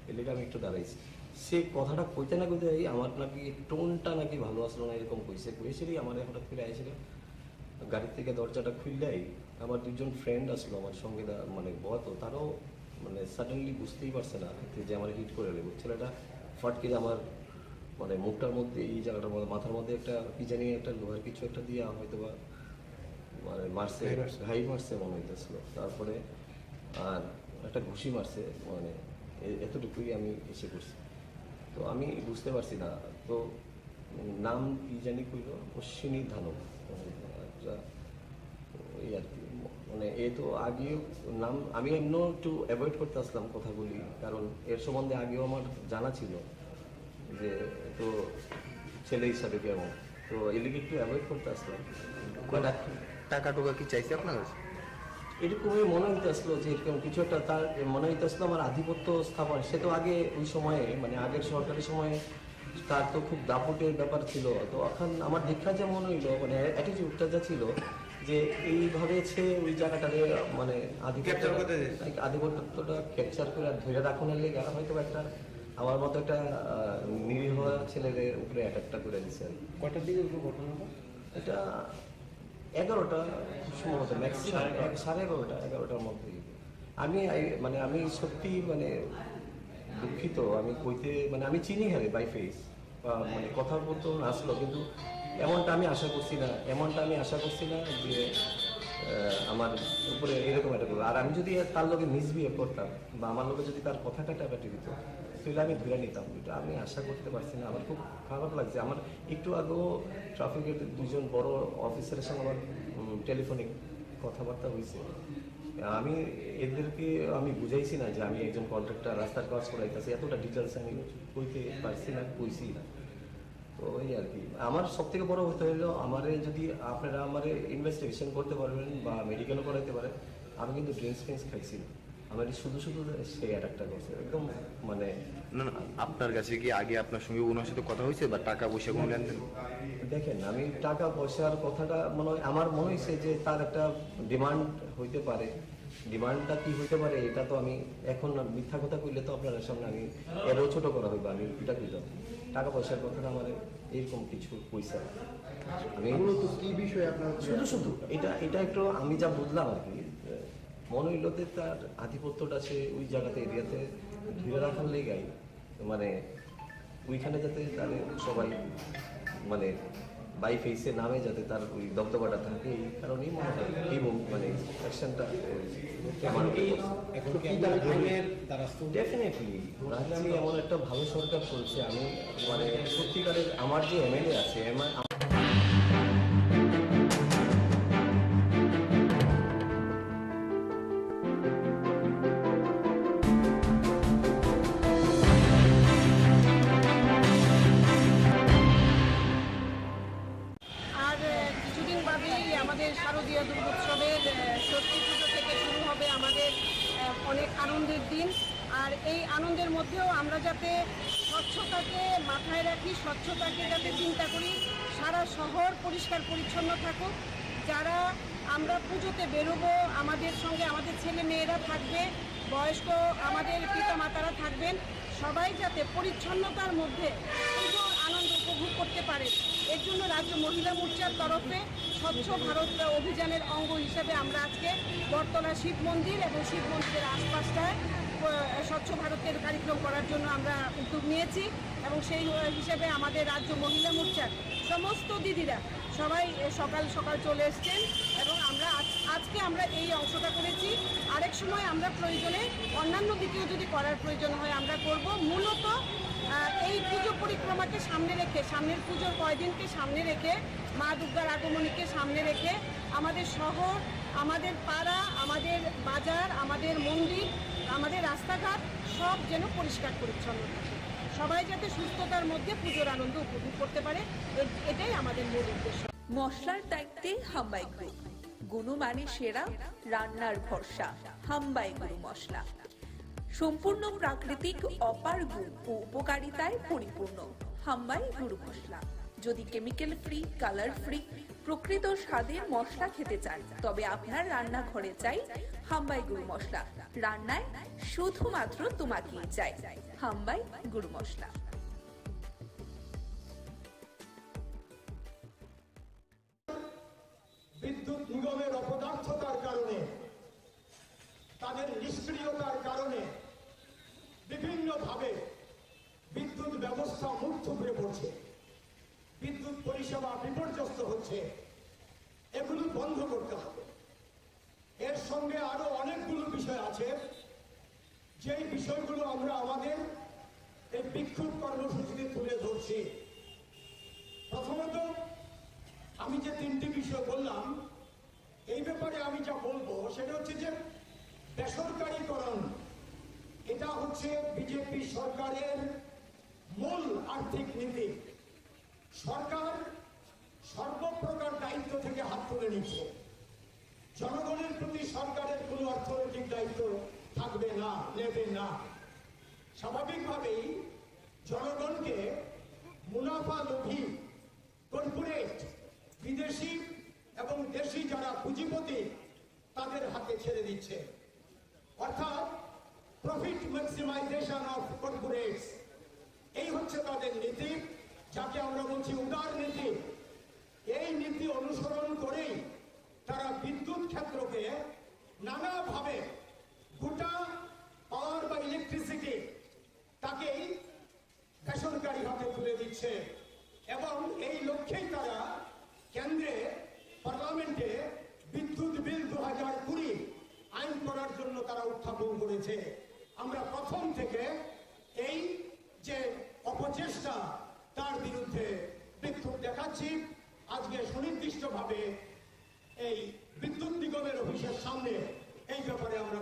এর লেগে আমি একটু দাঁড়াইছি। সে কথাটা কইতে না কইতে আমার নাকি টোনটা নাকি ভালো আসলো না এরকম কইছেই আমার হঠাৎ করে আইছিল, গাড়ির থেকে দরজাটা খুললেই আমার 2জন ফ্রেন্ড আসলো আমার সঙ্গে, মানে বত, তারও মানে সাডেনলি বুঝতেই পারছে না যে আমার হিট করে দেবো। ছেলেটা ফটকে আমার মানে মুখটার মধ্যে এই জায়গাটার মধ্যে মাথার মধ্যে একটা কি জানি একটা লোহার কিছু একটা দিয়ে হয়তো বা মানে মারছে, ঘাই মারছে মনে হইতেছিল, তারপরে আর একটা ঘুষি মারছে, মানে এতটুকুই আমি এসে করছি। তো আমি বুঝতে পারছি না, তো নাম কি জানি কইল অশ্বিনী ধানক, এই আর কি, মানে এ তো আগেও নাম আমি এমন একটু অ্যাভয়েড করতে আসলাম কথাগুলি, কারণ এর সম্বন্ধে আগেও আমার জানা ছিল যে, তো ছেলে হিসাবে কেমন, তো এলিগে একটু অ্যাভয়েড করতে আসলাম। টাকা টুকা কি চাইছে আপনার কাছে? এরকমই মনে হইতে আসলো যে এরকম কিছু একটা তার মনে হইতে আসলো আমার আধিপত্য স্থাপন। সে তো আগে ওই সময়ে মানে আগের সরকারি সময়ে তার তো খুব দাপটের ব্যাপার ছিল। তো এখন আমার দেখা যা মনে হইলো মানে অ্যাটিটিউডটা যা ছিল যে এইভাবে সে ওই জায়গাটারে মানে আধিপত্যটা ক্যাপচার করে ধরে রাখনের লেগে হয়তো একটা আমার মতো একটা নিরীহ ছেলের উপরে অ্যাটাকটা করে দিচ্ছে। কটার দিকে ঘটনাটা? এটা 11টা সম্ভবত, ম্যাক্সিমাম 11:30 11টার মধ্যে। আমি সত্যি মানে দুঃখিত, আমি কইতে মানে আমি চিনি হারে বাই ফেস মানে কথা বলতে আসলো, কিন্তু এমনটা আমি আশা করছি না যে আমার উপরে এরকম একটা করবো। আর আমি যদি তার লোকে মিসবিহেভ করতাম বা আমার লোকে যদি তার কথা কাটাকাটি দিত তাহলে আমি ধরে নিতাম। এটা আমি আশা করতে পারছি না। আমার খুব খারাপ লাগছে। আমার একটু আগেও ট্রাফিকের 2জন বড় অফিসারের সঙ্গে আমার টেলিফোনিক কথাবার্তা হয়েছে। আমি এদেরকে আমি বুঝাইছি না যে আমি একজন কন্ট্রাক্টর, রাস্তার কাজ করাইতেছি, এতটা ডিটেলস আমি কইতে পারছি না, কইছি না। তো ওই আর কি আমার সব থেকে বড় হতে হলো আমারে যদি আপনারা আমারে ইনভেস্টিগেশন করতে পারবেন বা মেডিকেলও করাইতে পারেন। আমি কিন্তু ড্রিঙ্কস ফ্রিঙ্কস খাইছি না, আমার শুধু সেই অ্যাটাকটা করছে একদম মানে। না আপনার কাছে কি আগে আপনার সঙ্গে ওনার সাথে কথা হয়েছে বা টাকা পয়সা কোনো লেনদেন? দেখেন আমি টাকা পয়সার কথাটা আমার মনে হয়েছে যে তার একটা ডিমান্ড হইতে পারে। ডিমান্ডটা কি হইতে পারে এটা তো আমি এখন মিথ্যা কথা কইলে তো আপনার সামনে আমি এরও ছোট করা হইবে, আমি এটা কইতাম। টাকা পয়সার কথাটা আমার এরকম কিছু পয়সা আমি কি বিষয়ে আপনার শুধু এটা একটু আমি যা বুঝলাম আর কি মনে হইল যে তার আধিপত্যটা সে ওই জায়গাতে এরিয়াতে ধরে রাখার লেগাই মানে ওইখানে যাতে তার সবাই মানে বাই ফেসে নামে যাতে তার ওই দবদবাটা থাকে, এই কারণেই মনে হয় এই মানে অ্যাকশনটা ডেফিনেটলি রাজ্যে এমন একটা ভালো সরকার চলছে। আমি মানে সত্যিকারের আমার যে এমএলএ আছে শারদীয় দুর্গোৎসবের ষষ্ঠী পুজো থেকে শুরু হবে আমাদের অনেক আনন্দের দিন। আর এই আনন্দের মধ্যেও আমরা যাতে স্বচ্ছতাকে মাথায় রাখি, স্বচ্ছতাকে যাতে চিন্তা করি, সারা শহর পরিষ্কার পরিচ্ছন্ন থাকুক। যারা আমরা পুজোতে বেরোবো আমাদের সঙ্গে আমাদের ছেলে মেয়েরা থাকবে, বয়স্ক আমাদের পিতামাতারা থাকবেন, সবাই যাতে পরিচ্ছন্নতার মধ্যে পুজোর আনন্দ উপভোগ করতে পারে। এর জন্য রাজ্য মহিলা মোর্চার তরফে স্বচ্ছ ভারত অভিযানের অঙ্গ হিসেবে আমরা আজকে বটতলা শিব মন্দির এবং শিব মন্দিরের আশপাশটায় স্বচ্ছ ভারতের কার্যক্রম করার জন্য আমরা উদ্যোগ নিয়েছি। এবং সেই হিসেবে আমাদের রাজ্য মহিলা মোর্চার সমস্ত দিদিরা সবাই সকাল সকাল চলে এসছেন এবং আজকে আমরা এই অংশটা করেছি। আরেক সময় আমরা প্রয়োজনে অন্যান্য দিকেও যদি করার প্রয়োজন হয় আমরা করব। মূলত এই পুজো পরিক্রমাকে সামনে রেখে, সামনের পুজোর কয়দিনকে সামনে রেখে, মা দুর্গার আগমনীকে সামনে রেখে আমাদের শহর, আমাদের পাড়া, আমাদের বাজার, আমাদের মন্দির, আমাদের রাস্তাঘাট সব যেন পরিষ্কার পরিচ্ছন্ন থাকে, সবাই যাতে সুস্থতার মধ্যে পুজোর আনন্দ উপভোগ করতে পারে, এটাই আমাদের মূল উদ্দেশ্য। মশলার দায়িত্বে হাম্বাই গ্রুপ, গুণমানে সেরা, রান্নার ভরসা, হাম্বাই গুরু মশলা। সম্পূর্ণ প্রাকৃতিক, অপার গুণ ও উপকারিতায় পরিপূর্ণ হাম্বাই গুরু মশলা। যদি কেমিক্যাল ফ্রি, কালার ফ্রি, প্রকৃত স্বাদের মশলা খেতে চান তবে আপনার রান্নাঘরে চাই হাম্বাই গুরু মশলা। রান্নায় শুধুমাত্র তোমাকেই চাই হাম্বাই গুরু মশলা। বিদ্যুৎ নিগমের অপদার্থতার কারণে, তাদের নিষ্ক্রিয়তার কারণে বিভিন্নভাবে বিদ্যুৎ ব্যবস্থা মুগ্ধ হয়ে পড়ছে, বিদ্যুৎ পরিষেবা বিপর্যস্ত হচ্ছে। এগুলো বন্ধ করতে হবে। এর সঙ্গে আরো অনেকগুলো বিষয় আছে, যেই বিষয়গুলো আমরা আমাদের এই বিক্ষোভ কর্মসূচিতে তুলে ধরছি। প্রথমত, আমি যে তিনটি বিষয় বললাম এই ব্যাপারে আমি যা বলবো সেটা হচ্ছে যে বেসরকারীকরণ, এটা হচ্ছে বিজেপি সরকারের মূল আর্থিক নীতি। সরকার সর্বপ্রকার দায়িত্ব থেকে হাত তুলে নিচ্ছে। জনগণের প্রতি সরকারের কোনো অর্থনৈতিক দায়িত্ব থাকবে না, নেবে না। স্বাভাবিকভাবেই জনগণকে মুনাফা লোভী কর্পোরেট, বিদেশি এবং দেশি যারা পুঁজিপতি তাদের হাতে ছেড়ে দিচ্ছে। অর্থাৎ প্রফিট ম্যাক্সিমাইজেশন অফ কর্পোরেটস, এই হচ্ছে তাদের নীতি, যাকে আমরা বলছি উদার নীতি। এই নীতি অনুসরণ করেই তারা বিদ্যুৎ ক্ষেত্রকে নানাভাবে গোটা পাওয়ার বা ইলেকট্রিসিটি তাকেই বেসরকারি হাতে তুলে দিচ্ছে এবং এই লক্ষ্যেই তারা কেন্দ্রে পার্লামেন্টে বিদ্যুৎ বিল 2020 আইন করার জন্য তারা উত্থাপন করেছে। আমরা প্রথম থেকে এই যে অপচেষ্টা তার বিরুদ্ধে বিক্ষোভ দেখাচ্ছি। আজকে সুনির্দিষ্টভাবে এই বিদ্যুৎ নিগমের অফিসের সামনে এই ব্যাপারে আমরা